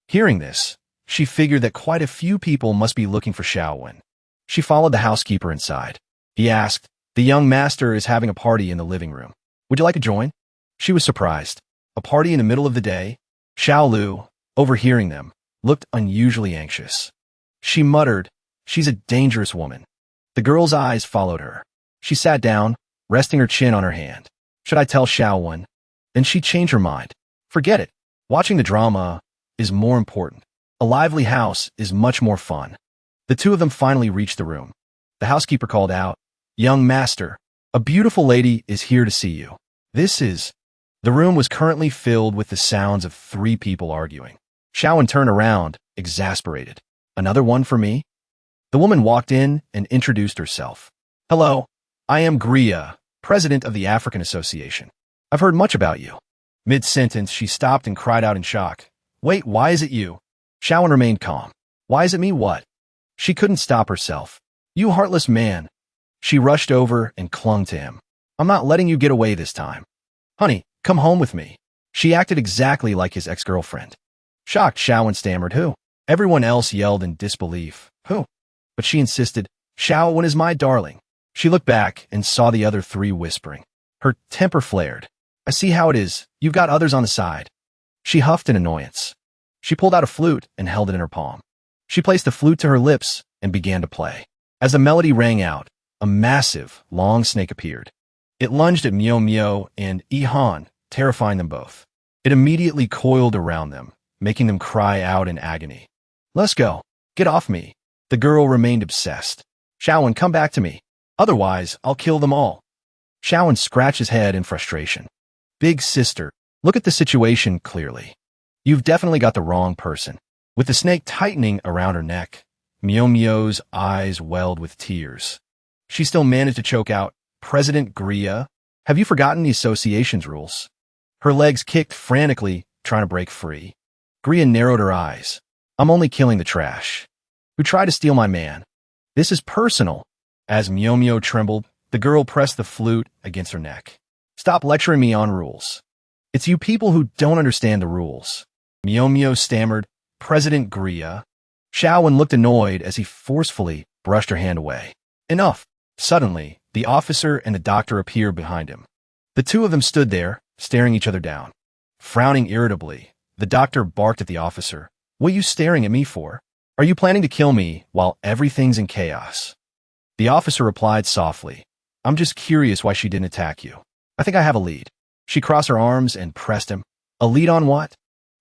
A: Hearing this, she figured that quite a few people must be looking for Shaowen. She followed the housekeeper inside. He asked, "The young master is having a party in the living room. Would you like to join?" She was surprised. A party in the middle of the day? Xiao Lu, overhearing them, looked unusually anxious. She muttered, "She's a dangerous woman." The girl's eyes followed her. She sat down, resting her chin on her hand. Should I tell Shaowen? Then she changed her mind. Forget it. Watching the drama is more important. A lively house is much more fun. The two of them finally reached the room. The housekeeper called out, "Young master, a beautiful lady is here to see you." The room was currently filled with the sounds of three people arguing. Shaowen turned around, exasperated. "Another one for me?" The woman walked in and introduced herself. Hello, I am Griya, president of the African Association. I've heard much about you. Mid-sentence, she stopped and cried out in shock. Wait, why is it you? Shawan remained calm. Why is it me what? She couldn't stop herself. You heartless man. She rushed over and clung to him. I'm not letting you get away this time. Honey, come home with me. She acted exactly like his ex-girlfriend. Shocked, Shawan stammered, who? Everyone else yelled in disbelief. Who? But she insisted, Shawan is my darling. She looked back and saw the other three whispering. Her temper flared. I see how it is. You've got others on the side. She huffed in annoyance. She pulled out a flute and held it in her palm. She placed the flute to her lips and began to play. As the melody rang out, a massive, long snake appeared. It lunged at Myo Myo and Ihan, terrifying them both. It immediately coiled around them, making them cry out in agony. Let's go. Get off me. The girl remained obsessed. Shawan, come back to me. Otherwise, I'll kill them all. Shawan scratched his head in frustration. Big sister, look at the situation clearly. You've definitely got the wrong person. With the snake tightening around her neck, Myo Myo's eyes welled with tears. She still managed to choke out, President Griya, have you forgotten the association's rules? Her legs kicked frantically, trying to break free. Griya narrowed her eyes. I'm only killing the trash. Who tried to steal my man? This is personal. As Myo Myo trembled, the girl pressed the flute against her neck. Stop lecturing me on rules. It's you people who don't understand the rules. Myo Myo stammered, President Griya. Shawan looked annoyed as he forcefully brushed her hand away. Enough. Suddenly, the officer and the doctor appeared behind him. The two of them stood there, staring each other down. Frowning irritably, the doctor barked at the officer. What are you staring at me for? Are you planning to kill me while everything's in chaos? The officer replied softly. I'm just curious why she didn't attack you. I think I have a lead. She crossed her arms and pressed him. A lead on what?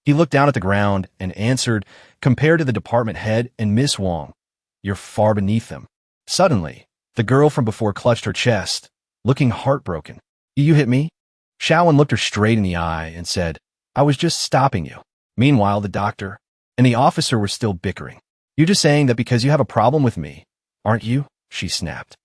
A: He looked down at the ground and answered, compared to the department head and Miss Wong, you're far beneath them. Suddenly, the girl from before clutched her chest, looking heartbroken. You hit me? Shawan looked her straight in the eye and said, I was just stopping you. Meanwhile, the doctor and the officer were still bickering. You're just saying that because you have a problem with me, aren't you? She snapped.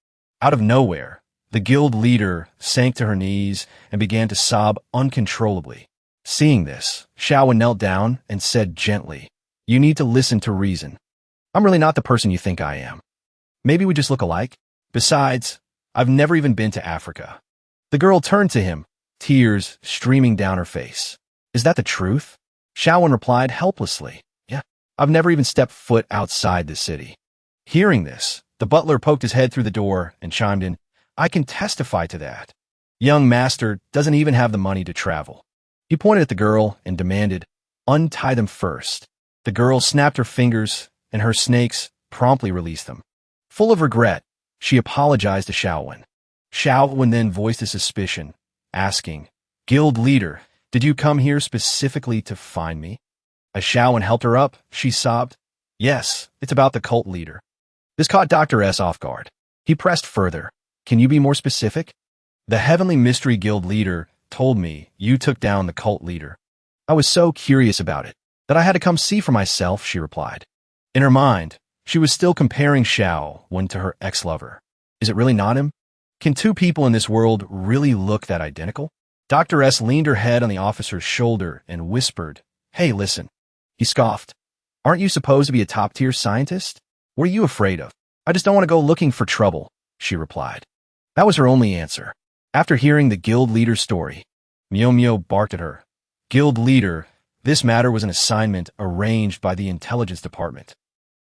A: Out of nowhere, the guild leader sank to her knees and began to sob uncontrollably. Seeing this, Shawan knelt down and said gently, You need to listen to reason. I'm really not the person you think I am. Maybe we just look alike. Besides, I've never even been to Africa. The girl turned to him, tears streaming down her face. Is that the truth? Shawan replied helplessly. Yeah, I've never even stepped foot outside the city. Hearing this, the butler poked his head through the door and chimed in, I can testify to that. Young master doesn't even have the money to travel. He pointed at the girl and demanded, Untie them first. The girl snapped her fingers, and her snakes promptly released them. Full of regret, she apologized to Shawan. Shawan then voiced a suspicion, asking, Guild leader, did you come here specifically to find me? As Shawan helped her up, she sobbed, Yes, it's about the cult leader. This caught Dr. S off guard. He pressed further. Can you be more specific? The Heavenly Mystery Guild leader told me you took down the cult leader. I was so curious about it that I had to come see for myself, she replied. In her mind, she was still comparing Shawan to her ex-lover. Is it really not him? Can two people in this world really look that identical? Dr. S leaned her head on the officer's shoulder and whispered, Hey, listen. He scoffed. Aren't you supposed to be a top-tier scientist? What are you afraid of? I just don't want to go looking for trouble, she replied. That was her only answer. After hearing the guild leader's story, Myo Myo barked at her. Guild leader, this matter was an assignment arranged by the intelligence department.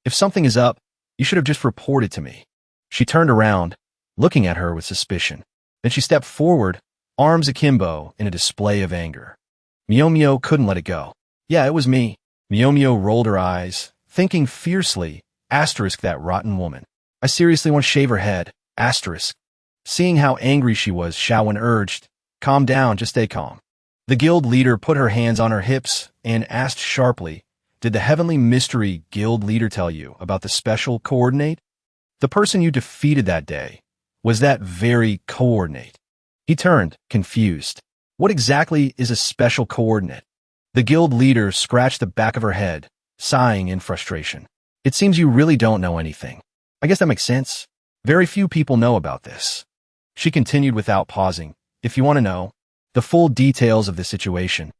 A: If something is up, you should have just reported to me. She turned around, looking at her with suspicion. Then she stepped forward, arms akimbo in a display of anger. Myo Myo couldn't let it go. Yeah, it was me. Myo Myo rolled her eyes, thinking fiercely, asterisk that rotten woman. I seriously want to shave her head, asterisk. Seeing how angry she was, Shawan urged, Calm down, just stay calm. The guild leader put her hands on her hips and asked sharply, Did the Heavenly Mystery Guild leader tell you about the special coordinate? The person you defeated that day was that very coordinate. He turned, confused. What exactly is a special coordinate? The guild leader scratched the back of her head, sighing in frustration. It seems you really don't know anything. I guess that makes sense. Very few people know about this. She continued without pausing. If you want to know the full details of the situation,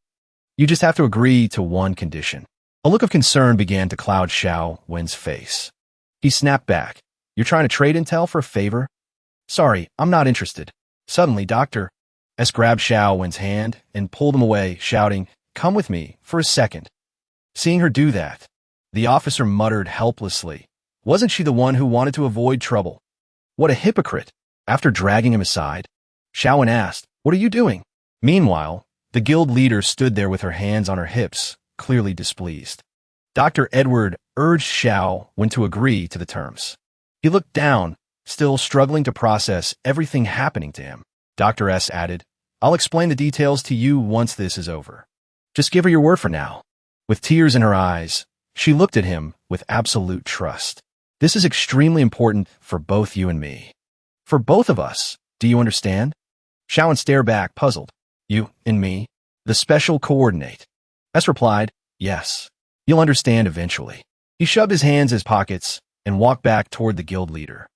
A: you just have to agree to one condition. A look of concern began to cloud Xiao Wen's face. He snapped back. You're trying to trade intel for a favor? Sorry, I'm not interested. Suddenly, Dr. S grabbed Xiao Wen's hand and pulled him away, shouting, Come with me for a second. Seeing her do that, the officer muttered helplessly. Wasn't she the one who wanted to avoid trouble? What a hypocrite. After dragging him aside, Xiao Wen asked, What are you doing? Meanwhile, the guild leader stood there with her hands on her hips, clearly displeased. Dr. Edward urged Xiao Wen to agree to the terms. He looked down, still struggling to process everything happening to him. Dr. S added, I'll explain the details to you once this is over. Just give her your word for now. With tears in her eyes, she looked at him with absolute trust. This is extremely important for both you and me. For both of us, do you understand? Xiao Wen stared back, puzzled. You and me? The special coordinate. S replied, Yes. You'll understand eventually. He shoved his hands in his pockets and walked back toward the guild leader.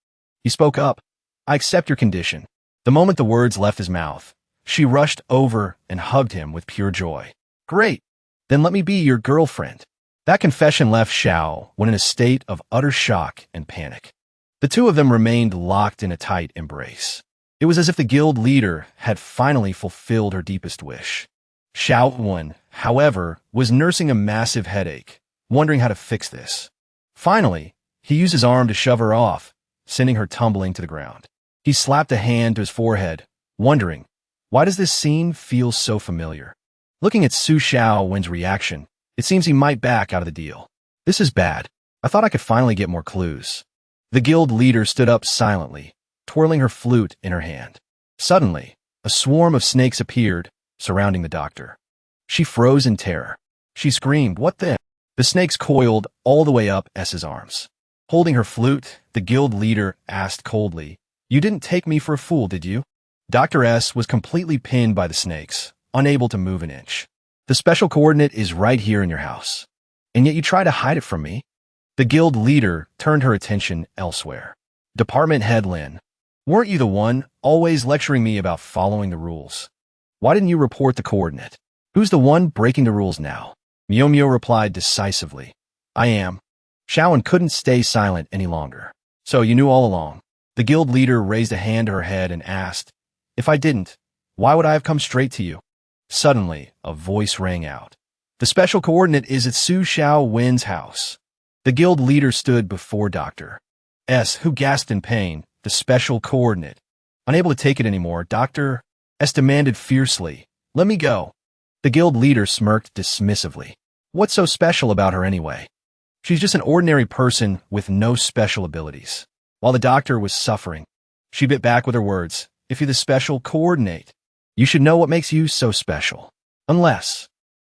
A: He spoke up. I accept your condition. The moment the words left his mouth, she rushed over and hugged him with pure joy. Great. Then let me be your girlfriend. That confession left Xiao Wen in a state of utter shock and panic. The two of them remained locked in a tight embrace. It was as if the guild leader had finally fulfilled her deepest wish. Xiao Wen, however, was nursing a massive headache, wondering how to fix this. Finally, he used his arm to shove her off, sending her tumbling to the ground. He slapped a hand to his forehead, wondering, why does this scene feel so familiar? Looking at Su Xiao Wen's reaction, it seems he might back out of the deal. This is bad. I thought I could finally get more clues. The guild leader stood up silently, twirling her flute in her hand. Suddenly, a swarm of snakes appeared, surrounding the doctor. She froze in terror. She screamed, What then? The snakes coiled all the way up S's arms. Holding her flute, the guild leader asked coldly, You didn't take me for a fool, did you? Dr. S was completely pinned by the snakes, unable to move an inch. The special coordinate is right here in your house. And yet you try to hide it from me? The guild leader turned her attention elsewhere. Department head Lin, weren't you the one always lecturing me about following the rules? Why didn't you report the coordinate? Who's the one breaking the rules now? Miao Miao replied decisively. I am. Xiao Wen couldn't stay silent any longer. So you knew all along. The guild leader raised a hand to her head and asked, If I didn't, why would I have come straight to you? Suddenly, a voice rang out. The special coordinate is at Su Xiao Wen's house. The guild leader stood before Dr. S, who gasped in pain. The special coordinate. Unable to take it anymore, Dr. S demanded fiercely, Let me go. The guild leader smirked dismissively. What's so special about her anyway? She's just an ordinary person with no special abilities. While the doctor was suffering, she bit back with her words, If you're the special coordinate, you should know what makes you so special. Unless